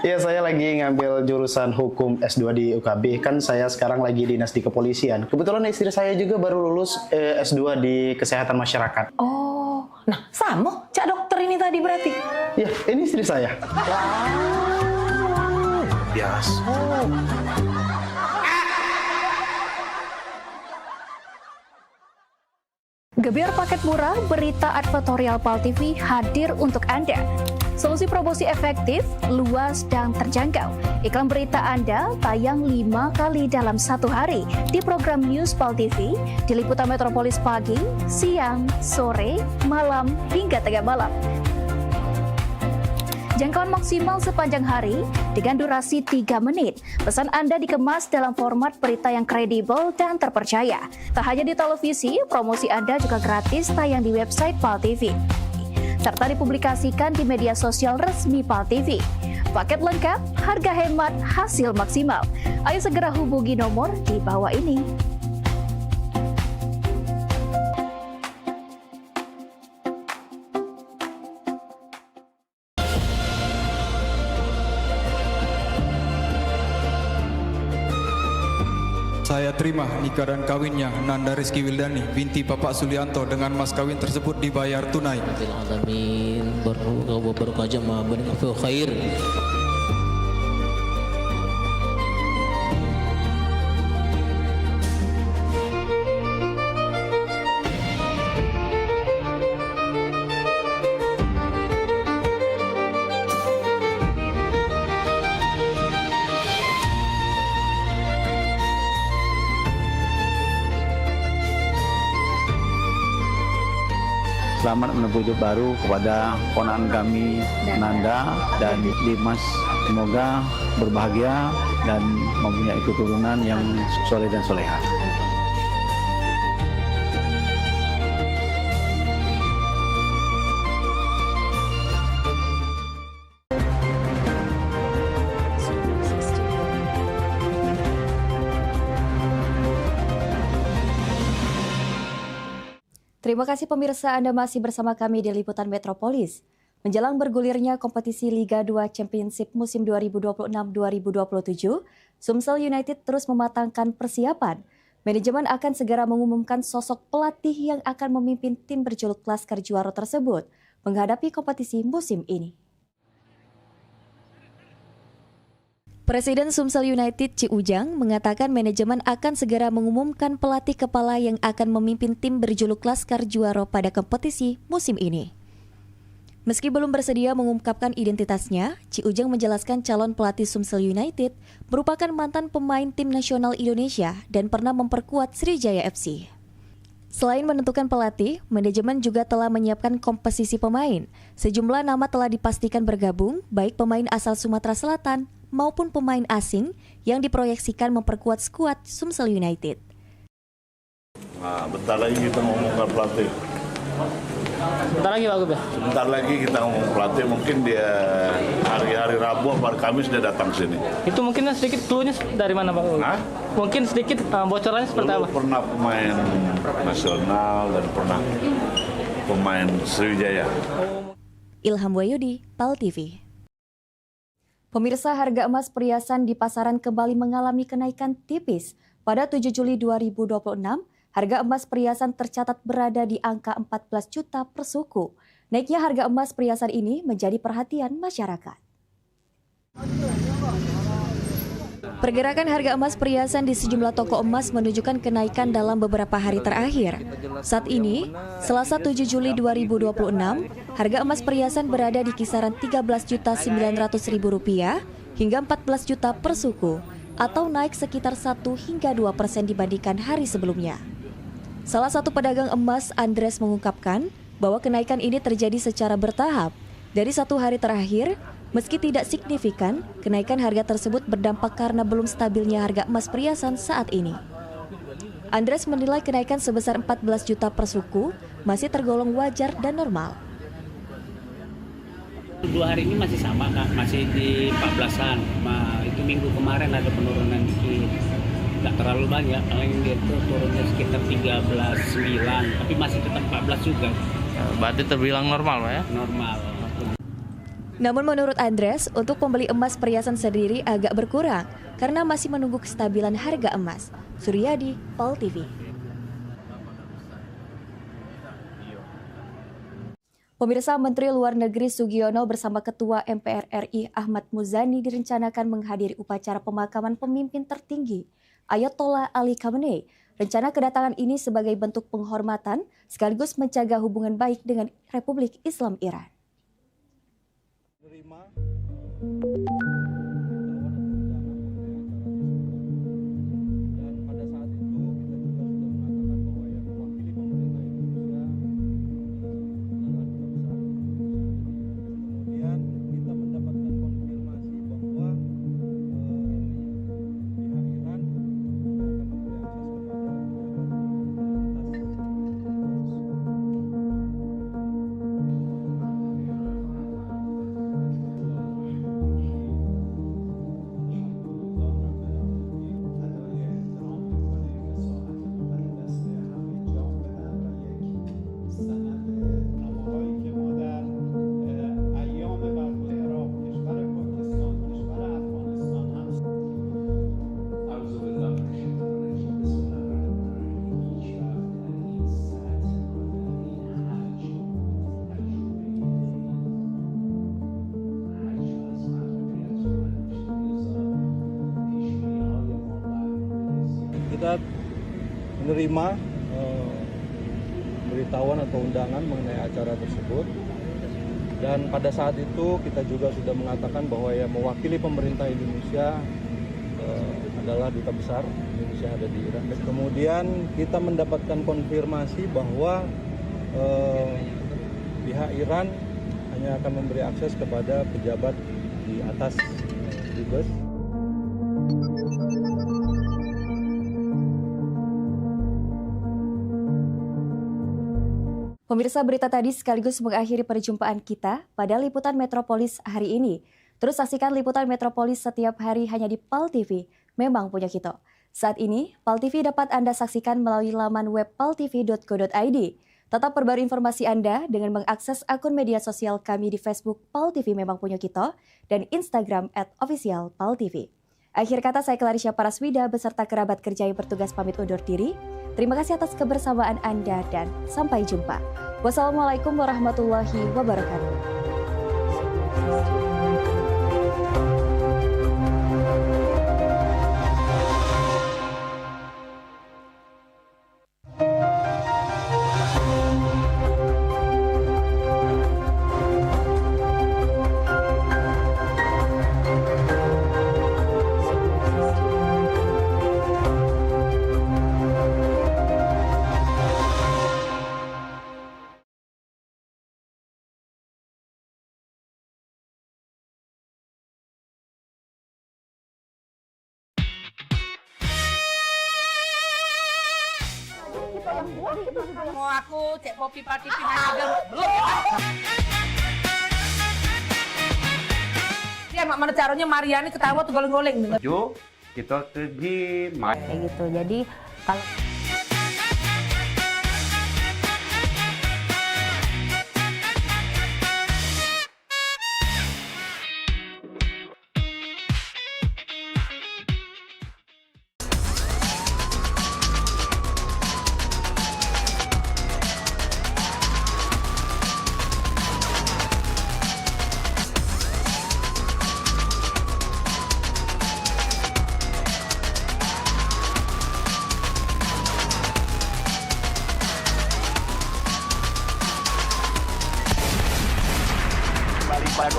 Ya, saya lagi ngambil jurusan hukum S2 di UKB. Kan saya sekarang lagi dinas di kepolisian. Kebetulan istri saya juga baru lulus S2 di kesehatan masyarakat. Oh, nah sama Cak dokter ini tadi berarti. Ya, ini istri saya. Biasa. Gebyar paket murah, berita advertorial PAL TV hadir untuk Anda. Solusi promosi efektif, luas, dan terjangkau. Iklan berita Anda tayang 5 kali dalam 1 hari di program News PAL TV, di Liputan Metropolis pagi, siang, sore, malam, hingga tengah malam. Jangkauan maksimal sepanjang hari dengan durasi 3 menit. Pesan Anda dikemas dalam format berita yang kredibel dan terpercaya. Tak hanya di televisi, promosi Anda juga gratis tayang di website PAL TV, serta dipublikasikan di media sosial resmi PAL TV. Paket lengkap, harga hemat, hasil maksimal. Ayo segera hubungi nomor di bawah ini. Saya terima nikah dan kawinnya Nanda Rizky Wildani binti Bapak Sulianto dengan mas kawin tersebut dibayar tunai. Alamin barakah jamaah barakah khair. Selamat menempuh hidup baru kepada ponakan kami Nanda dan Dimas. Semoga berbahagia dan mempunyai keturunan yang soleh dan soleha. Terima kasih pemirsa, Anda masih bersama kami di Liputan Metropolis. Menjelang bergulirnya kompetisi Liga 2 Championship musim 2026-2027, Sumsel United terus mematangkan persiapan. Manajemen akan segera mengumumkan sosok pelatih yang akan memimpin tim berjuluk Laskar Juara tersebut menghadapi kompetisi musim ini. Presiden Sumsel United Ci Ujang mengatakan manajemen akan segera mengumumkan pelatih kepala yang akan memimpin tim berjuluk Laskar Juara pada kompetisi musim ini. Meski belum bersedia mengungkapkan identitasnya, Ci Ujang menjelaskan calon pelatih Sumsel United merupakan mantan pemain tim nasional Indonesia dan pernah memperkuat Sriwijaya FC. Selain menentukan pelatih, manajemen juga telah menyiapkan komposisi pemain. Sejumlah nama telah dipastikan bergabung, baik pemain asal Sumatera Selatan maupun pemain asing yang diproyeksikan memperkuat skuad Sumsel United. Nah, bentar lagi kita ngomongkan pelatih. Bentar lagi Pak Gub ya? Sebentar lagi kita ngomong pelatih, mungkin dia hari-hari Rabu atau Kamis dia datang sini. Itu mungkin sedikit cluenya dari mana Pak Gub? Mungkin sedikit bocorannya seperti apa? Pernah pemain nasional dan pernah pemain Sriwijaya. Ilham Wahyudi, PAL TV. Pemirsa, harga emas perhiasan di pasaran kembali mengalami kenaikan tipis. Pada 7 Juli 2026, harga emas perhiasan tercatat berada di angka 14 juta per suku. Naiknya harga emas perhiasan ini menjadi perhatian masyarakat. Pergerakan harga emas perhiasan di sejumlah toko emas menunjukkan kenaikan dalam beberapa hari terakhir. Saat ini, Selasa 7 Juli 2026, harga emas perhiasan berada di kisaran Rp13.900.000 hingga Rp14 juta per suku, atau naik sekitar 1 hingga 2% dibandingkan hari sebelumnya. Salah satu pedagang emas, Andres, mengungkapkan bahwa kenaikan ini terjadi secara bertahap. Dari 1 hari terakhir, meski tidak signifikan, kenaikan harga tersebut berdampak karena belum stabilnya harga emas perhiasan saat ini. Andres menilai kenaikan sebesar 14 juta per suku masih tergolong wajar dan normal. 2 hari ini masih sama Kak, masih di 14-an. Itu minggu kemarin ada penurunan dikit. Nggak terlalu banyak, paling dia itu turunnya sekitar 13.9, tapi masih tetap 14 juga. Berarti terbilang normal Pak ya? Normal. Namun menurut Andres, untuk pembeli emas perhiasan sendiri agak berkurang karena masih menunggu kestabilan harga emas. Suryadi, PAL TV. Pemirsa, Menteri Luar Negeri Sugiono bersama Ketua MPR RI Ahmad Muzani direncanakan menghadiri upacara pemakaman pemimpin tertinggi Ayatollah Ali Khamenei. Rencana kedatangan ini sebagai bentuk penghormatan sekaligus menjaga hubungan baik dengan Republik Islam Iran. Kita menerima beritahuan atau undangan mengenai acara tersebut, dan pada saat itu kita juga sudah mengatakan bahwa yang mewakili pemerintah Indonesia adalah Duta Besar Indonesia ada di Iran. Dan kemudian kita mendapatkan konfirmasi bahwa pihak Iran hanya akan memberi akses kepada pejabat di atas dubes. Pemirsa, berita tadi sekaligus mengakhiri perjumpaan kita pada Liputan Metropolis hari ini. Terus saksikan Liputan Metropolis setiap hari hanya di PAL TV, memang punya kita. Saat ini, PAL TV dapat Anda saksikan melalui laman web paltv.co.id. Tetap perbarui informasi Anda dengan mengakses akun media sosial kami di Facebook PAL TV memang punya kita dan Instagram @officialpaltv. Akhir kata, saya Clarisha Paraswida beserta kerabat kerja yang bertugas pamit undur diri. Terima kasih atas kebersamaan Anda dan sampai jumpa. Wassalamualaikum warahmatullahi wabarakatuh. Mau aku cek kopi pati pindah belum. Dia mak mana caranya Mariani ketawa tuh goleng-goleng. Jo, kita pergi main. Kayak gitu. Jadi kalau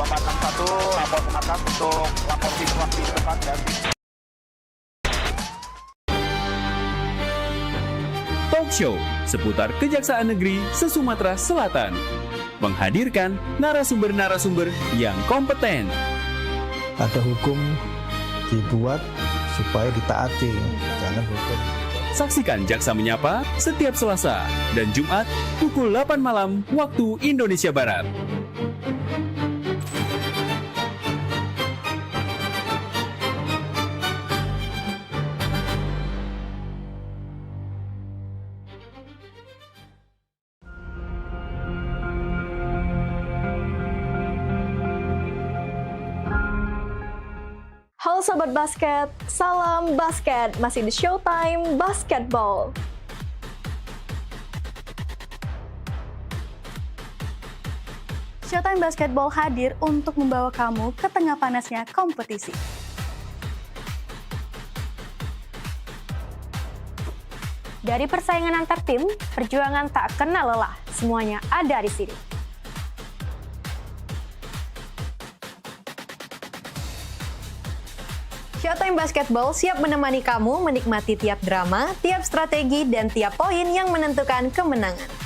pada 2461 lapor komnas untuk lapor situasi tempat dan Talk Show seputar Kejaksaan Negeri se-Sumatera Selatan menghadirkan narasumber-narasumber yang kompeten. Ada hukum dibuat supaya ditaati, jangan hukum Saksikan Jaksa Menyapa setiap Selasa dan Jumat pukul 8 malam waktu Indonesia Barat. Halo Sobat Basket, salam basket, masih di Showtime Basketball. Showtime Basketball hadir untuk membawa kamu ke tengah panasnya kompetisi. Dari persaingan antar tim, perjuangan tak kenal lelah, semuanya ada di sini. Showtime Basketball siap menemani kamu menikmati tiap drama, tiap strategi, dan tiap poin yang menentukan kemenangan.